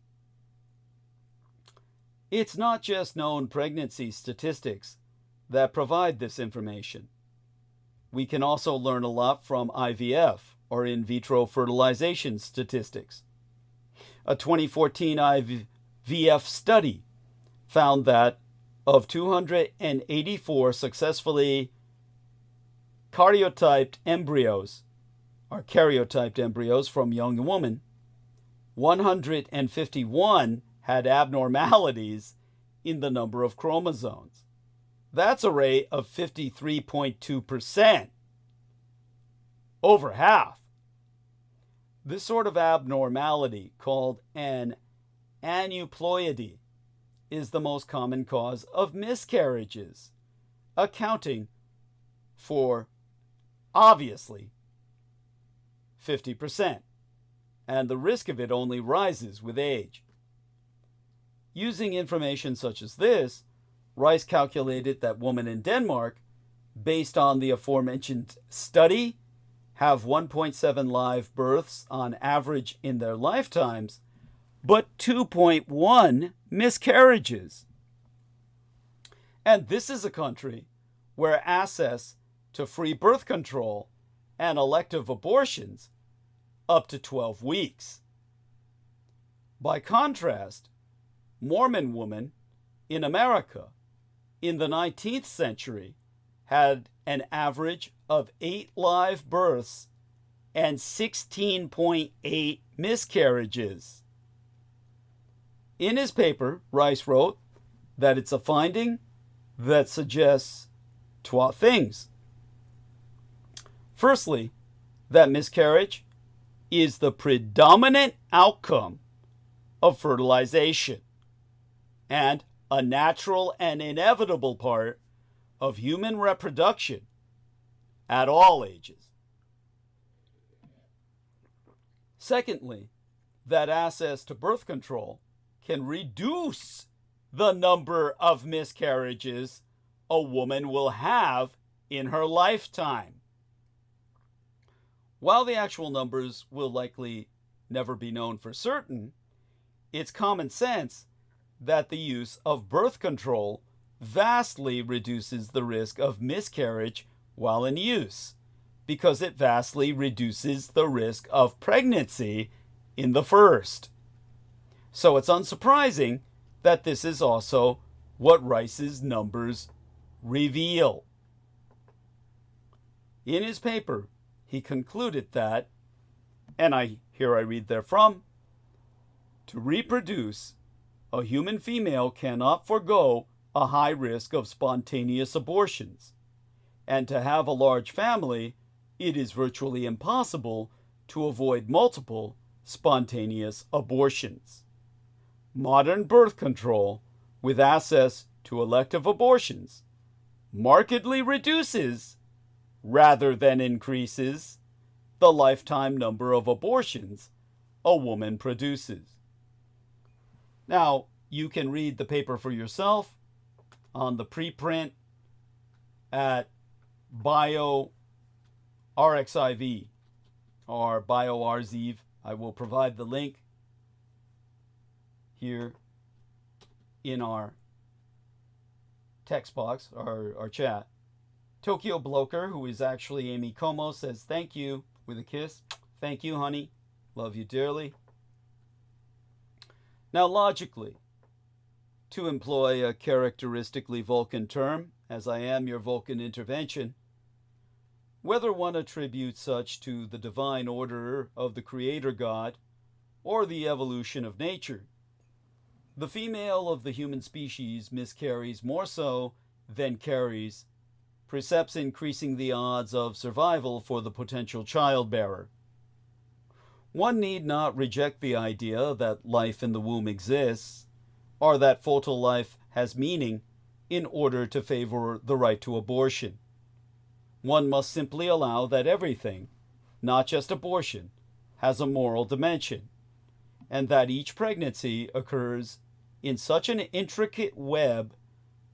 A: It's not just known pregnancy statistics that provide this information. We can also learn a lot from IVF, or in vitro fertilization statistics. A 2014 IVF study found that of 284 successfully karyotyped embryos from young women, 151 had abnormalities in the number of chromosomes. That's a rate of 53.2%. Over half. This sort of abnormality, called an aneuploidy, is the most common cause of miscarriages, accounting for, obviously, 50%, and the risk of it only rises with age. Using information such as this, Rice calculated that women in Denmark based on the aforementioned study, have 1.7 live births on average in their lifetimes, but 2.1 miscarriages. And this is a country where access to free birth control and elective abortions up to 12 weeks. By contrast, Mormon women in America in the 19th century had an average of 8 live births and 16.8 miscarriages. In his paper, Rice wrote that it's a finding that suggests 2 things. Firstly, that miscarriage is the predominant outcome of fertilization and a natural and inevitable part of human reproduction at all ages. Secondly, that access to birth control can reduce the number of miscarriages a woman will have in her lifetime. While the actual numbers will likely never be known for certain, it's common sense that the use of birth control vastly reduces the risk of miscarriage while in use, because it vastly reduces the risk of pregnancy in the first. So it's unsurprising that this is also what Rice's numbers reveal. In his paper, he concluded that, and I read therefrom, to reproduce, a human female cannot forego a high risk of spontaneous abortions, and to have a large family, it is virtually impossible to avoid multiple spontaneous abortions. Modern birth control, with access to elective abortions, markedly reduces, rather than increases, the lifetime number of abortions a woman produces. Now, you can read the paper for yourself on the preprint at bioRxiv or bioRxiv. I will provide the link here in our text box, our chat. Tokyo Bloker, who is actually Amy Como, says thank you with a kiss. Thank you, honey. Love you dearly. Now, logically, to employ a characteristically Vulcan term, as I am your Vulcan intervention, whether one attributes such to the divine order of the Creator God or the evolution of nature, the female of the human species miscarries more so than carries, perhaps increasing the odds of survival for the potential childbearer. One need not reject the idea that life in the womb exists, or that fertile life has meaning, in order to favor the right to abortion. One must simply allow that everything, not just abortion, has a moral dimension, and that each pregnancy occurs in such an intricate web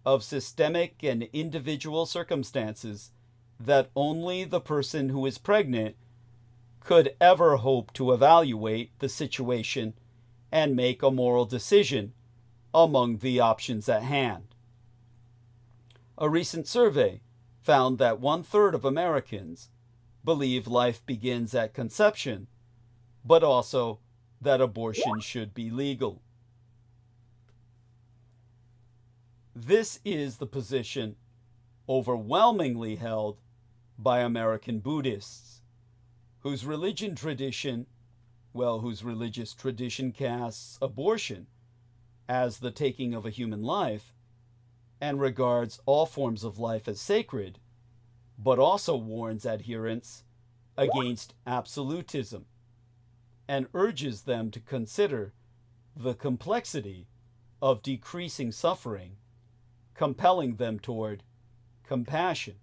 A: of systemic and individual circumstances that only the person who is pregnant could ever hope to evaluate the situation and make a moral decision among the options at hand. A recent survey found that 1/3 of Americans believe life begins at conception, but also that abortion should be legal. This is the position overwhelmingly held by American Buddhists, whose religious tradition casts abortion as the taking of a human life and regards all forms of life as sacred, but also warns adherents against absolutism and urges them to consider the complexity of decreasing suffering, compelling them toward compassion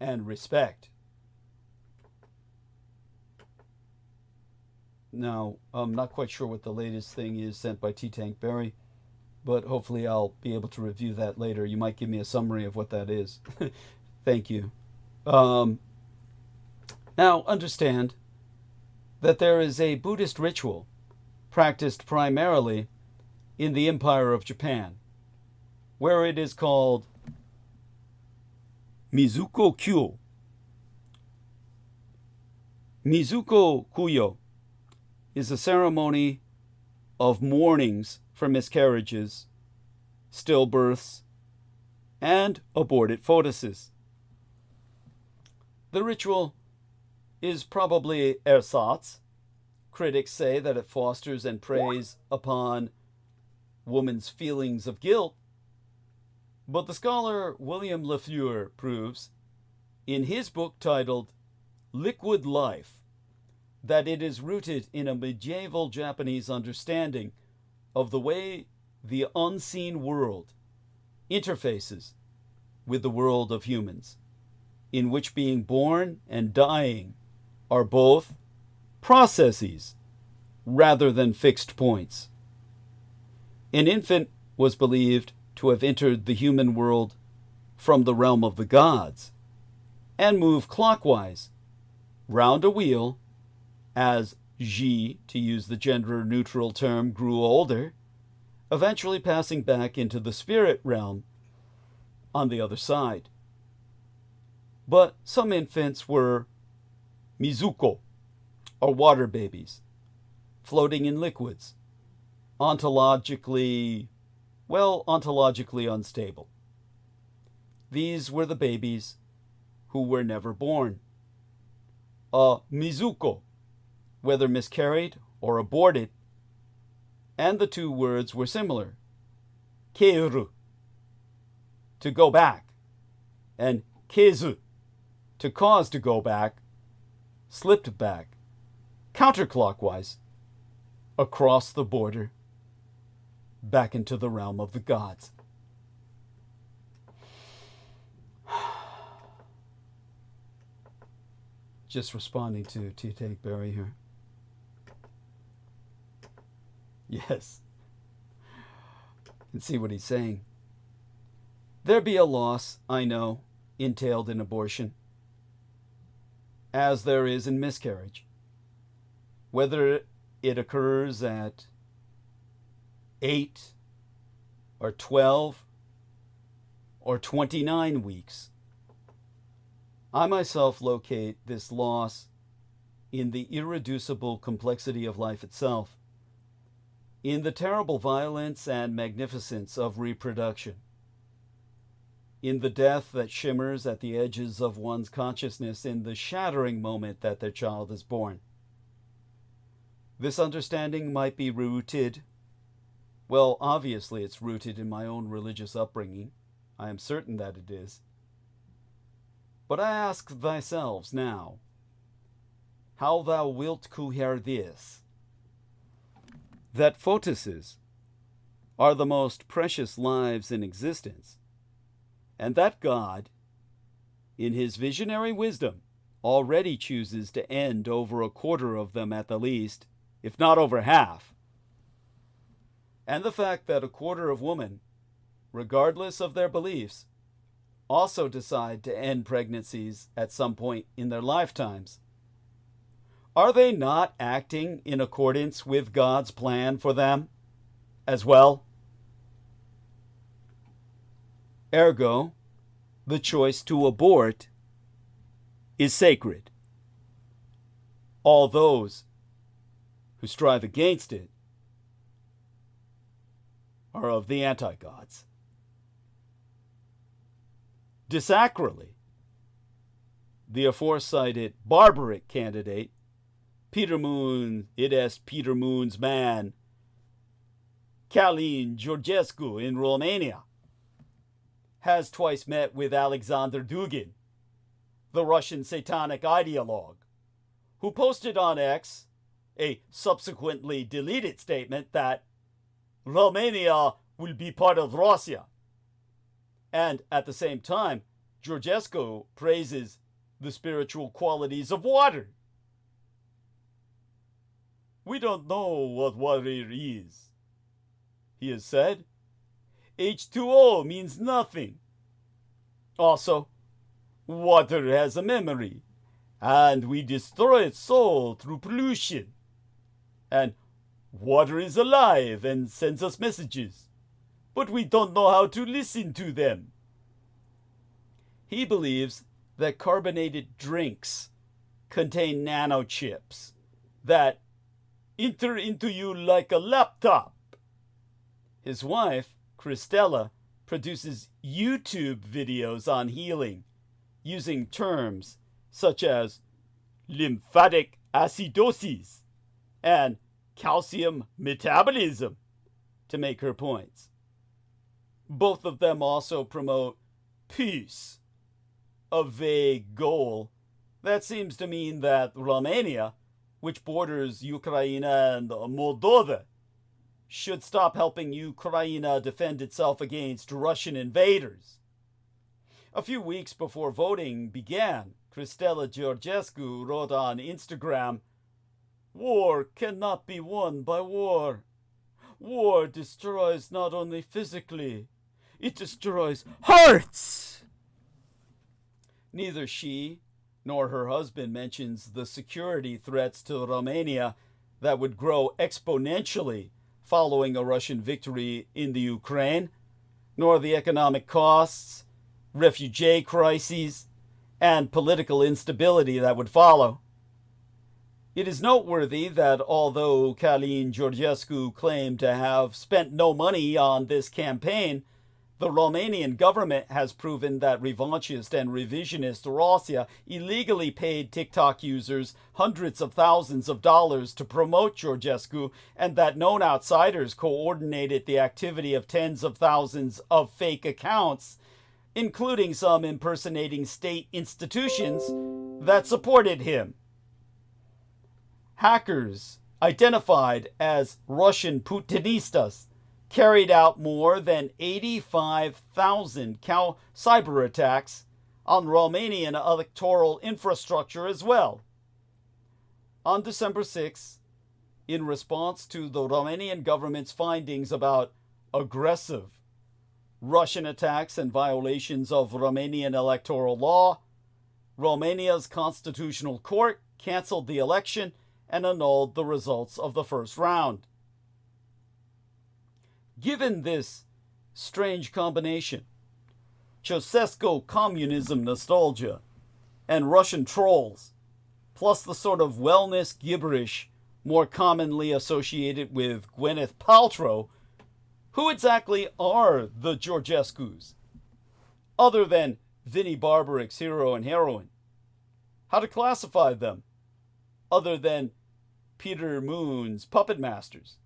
A: and respect. Now, I'm not quite sure what the latest thing is sent by T-Tank Berry, but hopefully I'll be able to review that later. You might give me a summary of what that is. Thank you. Now, understand that there is a Buddhist ritual practiced primarily in the Empire of Japan, where it is called Mizuko Kyo. Mizuko Kuyo is a ceremony of mournings for miscarriages, stillbirths, and aborted fetuses. The ritual is probably ersatz. Critics say that it fosters and preys upon woman's feelings of guilt, but the scholar William Lafleur proves, in his book titled Liquid Life, that it is rooted in a medieval Japanese understanding of the way the unseen world interfaces with the world of humans, in which being born and dying are both processes rather than fixed points. An infant was believed to have entered the human world from the realm of the gods and move clockwise round a wheel as Ji, to use the gender-neutral term, grew older, eventually passing back into the spirit realm on the other side. But some infants were Mizuko, or water babies, floating in liquids, ontologically unstable. These were the babies who were never born. A Mizuko, whether miscarried or aborted, and the two words were similar. Keiru, to go back, and keizu, to cause to go back, slipped back, counterclockwise, across the border, back into the realm of the gods. Just responding to Take Berry here. Yes. You can see what he's saying. There be a loss, I know, entailed in abortion, as there is in miscarriage. Whether it occurs at 8 or 12 or 29 weeks, I myself locate this loss in the irreducible complexity of life itself, in the terrible violence and magnificence of reproduction, in the death that shimmers at the edges of one's consciousness in the shattering moment that their child is born. This understanding might be rooted, well, obviously it's rooted in my own religious upbringing. I am certain that it is. But I ask thyself now, how thou wilt cohere this, that fetuses are the most precious lives in existence, and that God, in his visionary wisdom, already chooses to end over a quarter of them at the least, if not over half, and the fact that a quarter of women, regardless of their beliefs, also decide to end pregnancies at some point in their lifetimes. Are they not acting in accordance with God's plan for them as well? Ergo, the choice to abort is sacred. All those who strive against it are of the anti-gods. Disaccrally, the aforecited barbaric candidate, Peter Moon, it est Peter Moon's man, Călin Georgescu in Romania, has twice met with Alexander Dugin, the Russian satanic ideologue, who posted on X a subsequently deleted statement that Romania will be part of Russia. And at the same time, Georgescu praises the spiritual qualities of water. We don't know what water is, he has said. H2O means nothing. Also, water has a memory, and we destroy its soul through pollution. And water is alive and sends us messages, but we don't know how to listen to them. He believes that carbonated drinks contain nanochips that enter into you like a laptop. His wife, Christella, produces YouTube videos on healing using terms such as lymphatic acidosis and calcium metabolism to make her points. Both of them also promote peace, a vague goal that seems to mean that Romania, which borders Ukraine and Moldova, should stop helping Ukraine defend itself against Russian invaders. A few weeks before voting began, Christella Georgescu wrote on Instagram, "War cannot be won by war. War destroys not only physically, it destroys hearts." Neither she nor her husband mentions the security threats to Romania that would grow exponentially following a Russian victory in the Ukraine, nor the economic costs, refugee crises, and political instability that would follow. It is noteworthy that although Călin Georgescu claimed to have spent no money on this campaign, the Romanian government has proven that revanchist and revisionist Russia illegally paid TikTok users hundreds of thousands of dollars to promote Georgescu, and that known outsiders coordinated the activity of tens of thousands of fake accounts, including some impersonating state institutions that supported him. Hackers identified as Russian Putinistas carried out more than 85,000 cyber attacks on Romanian electoral infrastructure as well. On December 6, in response to the Romanian government's findings about aggressive Russian attacks and violations of Romanian electoral law, Romania's constitutional court canceled the election and annulled the results of the first round. Given this strange combination, Ceausescu communism nostalgia and Russian trolls, plus the sort of wellness gibberish more commonly associated with Gwyneth Paltrow, who exactly are the Georgescus, other than Vinnie Barbarick's hero and heroine? How to classify them, other than Peter Moon's puppet masters?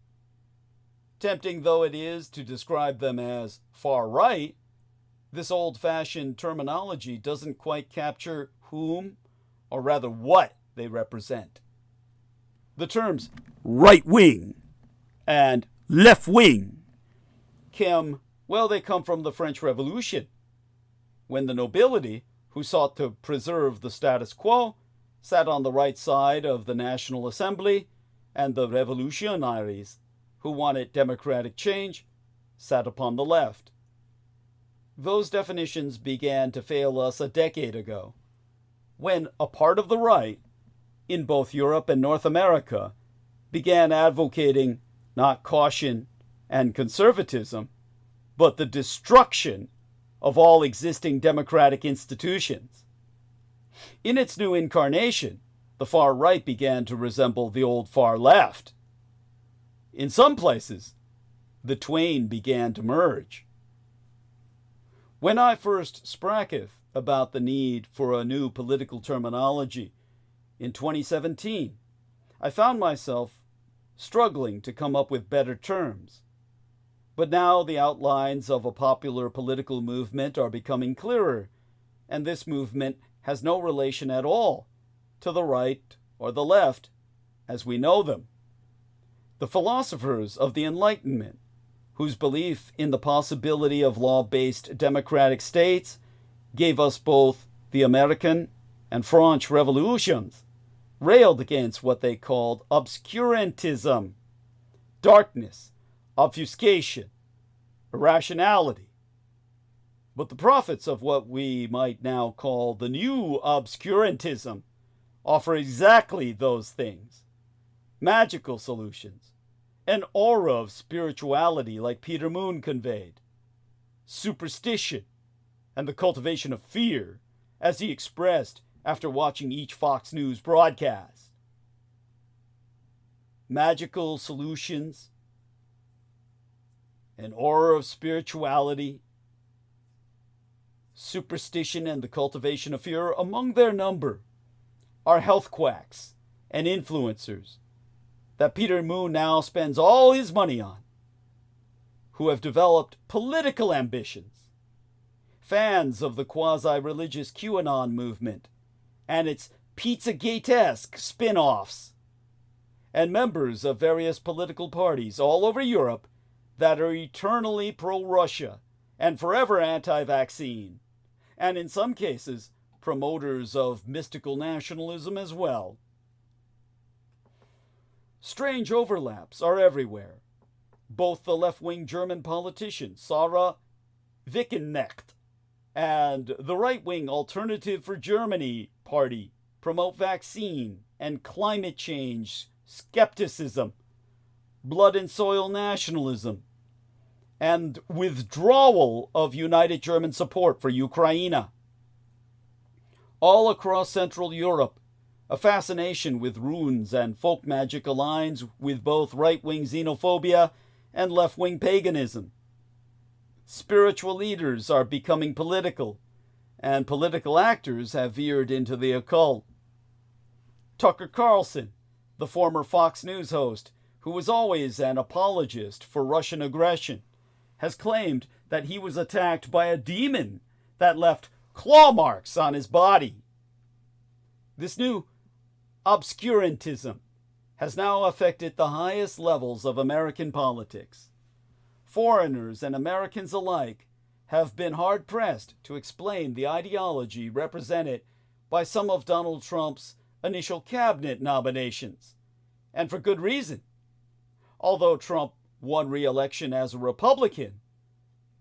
A: Tempting though it is to describe them as far-right, this old-fashioned terminology doesn't quite capture whom, or rather what, they represent. The terms right-wing and left-wing they come from the French Revolution, when the nobility, who sought to preserve the status quo, sat on the right side of the National Assembly, and the revolutionaries, who wanted democratic change, sat upon the left. Those definitions began to fail us a decade ago, when a part of the right, in both Europe and North America, began advocating not caution and conservatism, but the destruction of all existing democratic institutions. In its new incarnation, the far right began to resemble the old far left. In some places, the twain began to merge. When I first spracketh about the need for a new political terminology in 2017, I found myself struggling to come up with better terms. But now the outlines of a popular political movement are becoming clearer, and this movement has no relation at all to the right or the left as we know them. The philosophers of the Enlightenment, whose belief in the possibility of law-based democratic states gave us both the American and French revolutions, railed against what they called obscurantism, darkness, obfuscation, irrationality. But the prophets of what we might now call the new obscurantism offer exactly those things. Magical solutions, an aura of spirituality like Peter Moon conveyed, superstition, and the cultivation of fear, as he expressed after watching each Fox News broadcast. Magical solutions, an aura of spirituality, superstition, and the cultivation of fear. Among their number are health quacks and influencers that Peter Moon now spends all his money on, who have developed political ambitions, fans of the quasi-religious QAnon movement and its Pizzagate-esque spin-offs, and members of various political parties all over Europe that are eternally pro-Russia and forever anti-vaccine, and in some cases, promoters of mystical nationalism as well. Strange overlaps are everywhere. Both the left-wing German politician Sarah Wagenknecht and the right-wing Alternative for Germany party promote vaccine and climate change skepticism, blood and soil nationalism, and withdrawal of united German support for Ukraine. All across Central Europe, a fascination with runes and folk magic aligns with both right-wing xenophobia and left-wing paganism. Spiritual leaders are becoming political, and political actors have veered into the occult. Tucker Carlson, the former Fox News host, who was always an apologist for Russian aggression, has claimed that he was attacked by a demon that left claw marks on his body. This new obscurantism has now affected the highest levels of American politics. Foreigners and Americans alike have been hard-pressed to explain the ideology represented by some of Donald Trump's initial cabinet nominations, and for good reason. Although Trump won re-election as a Republican,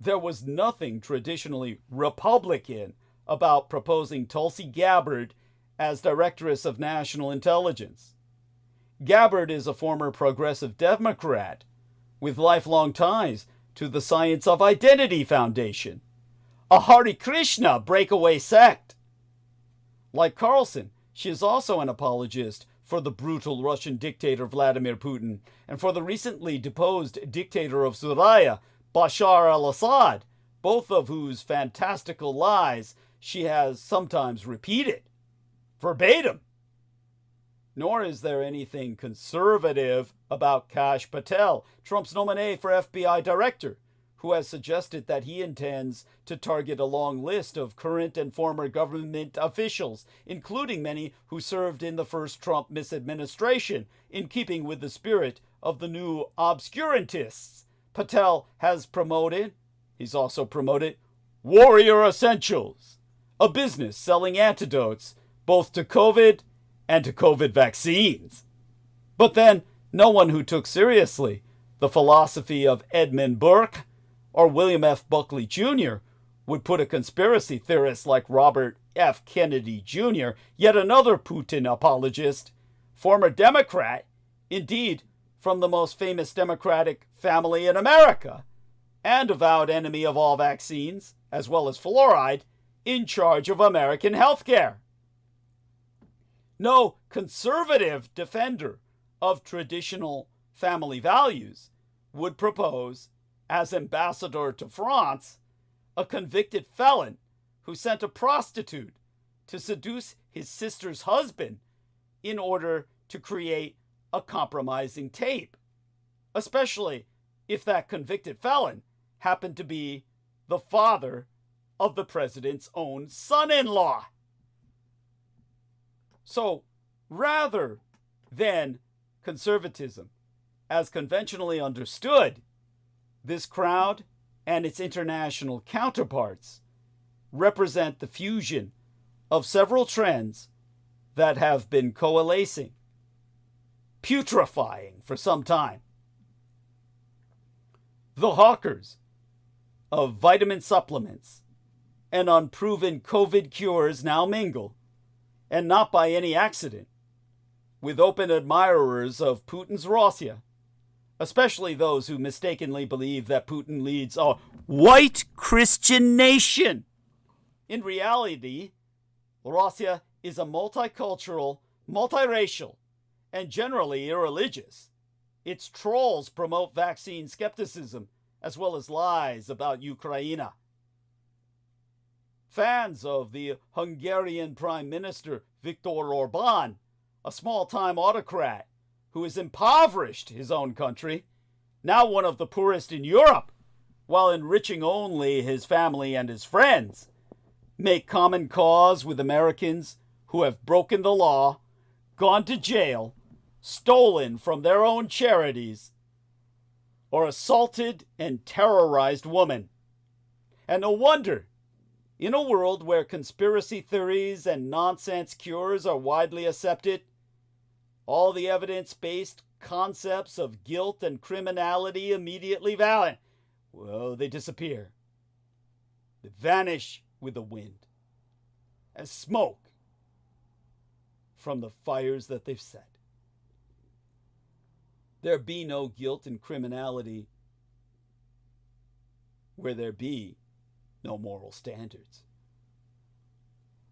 A: there was nothing traditionally Republican about proposing Tulsi Gabbard as Directoress of National Intelligence. Gabbard is a former progressive Democrat with lifelong ties to the Science of Identity Foundation, a Hare Krishna breakaway sect. Like Carlson, she is also an apologist for the brutal Russian dictator Vladimir Putin and for the recently deposed dictator of Syria, Bashar al-Assad, both of whose fantastical lies she has sometimes repeated, verbatim. Nor is there anything conservative about Kash Patel, Trump's nominee for FBI director, who has suggested that he intends to target a long list of current and former government officials, including many who served in the first Trump misadministration, in keeping with the spirit of the new obscurantists. Patel has he's also promoted Warrior Essentials, a business selling antidotes both to COVID and to COVID vaccines. But then, no one who took seriously the philosophy of Edmund Burke or William F. Buckley Jr. would put a conspiracy theorist like Robert F. Kennedy Jr., yet another Putin apologist, former Democrat, indeed from the most famous Democratic family in America, and avowed enemy of all vaccines, as well as fluoride, in charge of American healthcare. No conservative defender of traditional family values would propose, as ambassador to France, a convicted felon who sent a prostitute to seduce his sister's husband in order to create a compromising tape, especially if that convicted felon happened to be the father of the president's own son-in-law. So, rather than conservatism, as conventionally understood, this crowd and its international counterparts represent the fusion of several trends that have been coalescing, putrefying for some time. The hawkers of vitamin supplements and unproven COVID cures now mingle, and not by any accident, with open admirers of Putin's Russia, especially those who mistakenly believe that Putin leads a white Christian nation. In reality, Russia is a multicultural, multiracial, and generally irreligious. Its trolls promote vaccine skepticism as well as lies about Ukraine. Fans of the Hungarian Prime Minister Viktor Orbán, a small-time autocrat who has impoverished his own country, now one of the poorest in Europe, while enriching only his family and his friends, make common cause with Americans who have broken the law, gone to jail, stolen from their own charities, or assaulted and terrorized women. And no wonder, in a world where conspiracy theories and nonsense cures are widely accepted, all the evidence-based concepts of guilt and criminality immediately valid. Well, they disappear. They vanish with the wind, as smoke from the fires that they've set. There be no guilt and criminality where there be no moral standards.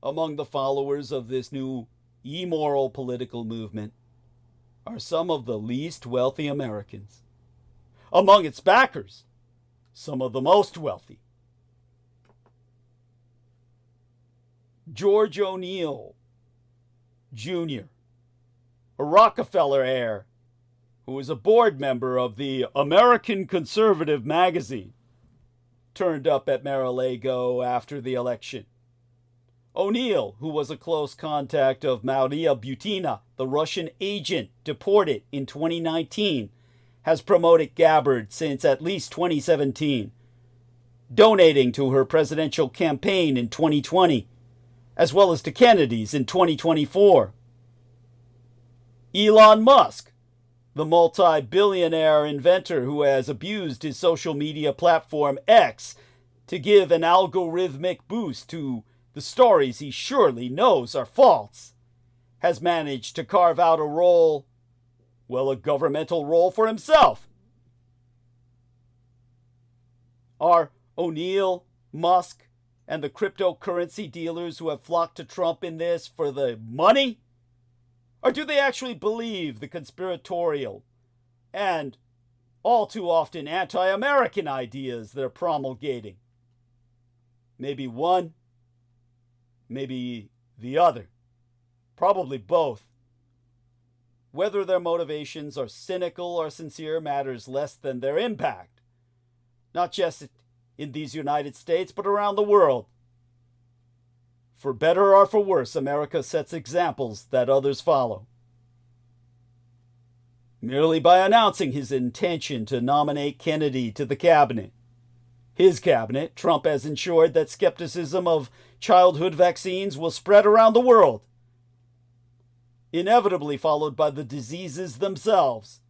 A: Among the followers of this new immoral political movement are some of the least wealthy Americans. Among its backers, some of the most wealthy. George O'Neill Jr., a Rockefeller heir, who is a board member of the American Conservative magazine, turned up at Mar-a-Lago after the election. O'Neill, who was a close contact of Maria Butina, the Russian agent deported in 2019, has promoted Gabbard since at least 2017, donating to her presidential campaign in 2020, as well as to Kennedy's in 2024. Elon Musk, the multi-billionaire inventor who has abused his social media platform X to give an algorithmic boost to the stories he surely knows are false, has managed to carve out a role, well, a governmental role for himself. Are O'Neill, Musk, and the cryptocurrency dealers who have flocked to Trump in this for the money? Or do they actually believe the conspiratorial and all too often anti-American ideas they're promulgating? Maybe one, maybe the other. Probably both. Whether their motivations are cynical or sincere matters less than their impact. Not just in these United States, but around the world. For better or for worse, America sets examples that others follow. Merely by announcing his intention to nominate Kennedy to the cabinet, his cabinet, Trump has ensured that skepticism of childhood vaccines will spread around the world, inevitably followed by the diseases themselves.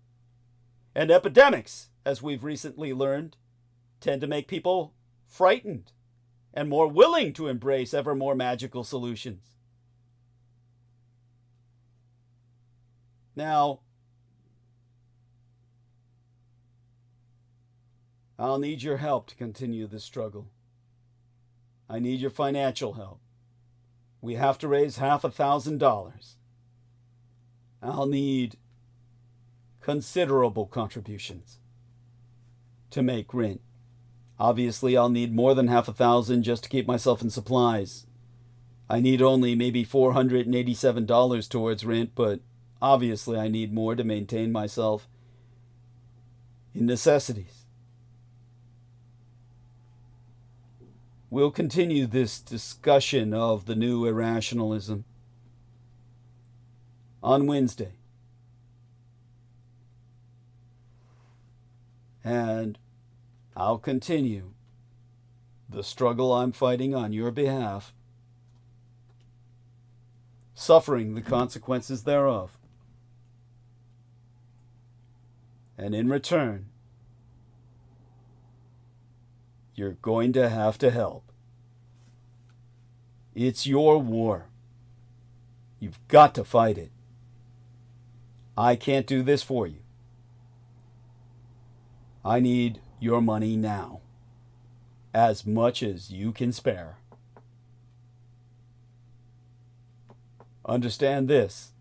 A: And epidemics, as we've recently learned, tend to make people frightened and more willing to embrace ever more magical solutions. Now, I'll need your help to continue this struggle. I need your financial help. We have to raise $1,000. I'll need considerable contributions to make rent. Obviously, I'll need more than $1,000 just to keep myself in supplies. I need only maybe $487 towards rent, but obviously I need more to maintain myself in necessities. We'll continue this discussion of the new irrationalism on Wednesday. And I'll continue the struggle I'm fighting on your behalf, suffering the consequences thereof. And in return, you're going to have to help. It's your war. You've got to fight it. I can't do this for you. I need your money now, as much as you can spare. Understand this.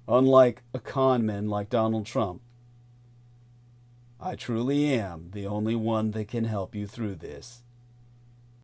A: Unlike a con man like Donald Trump, I truly am the only one that can help you through this.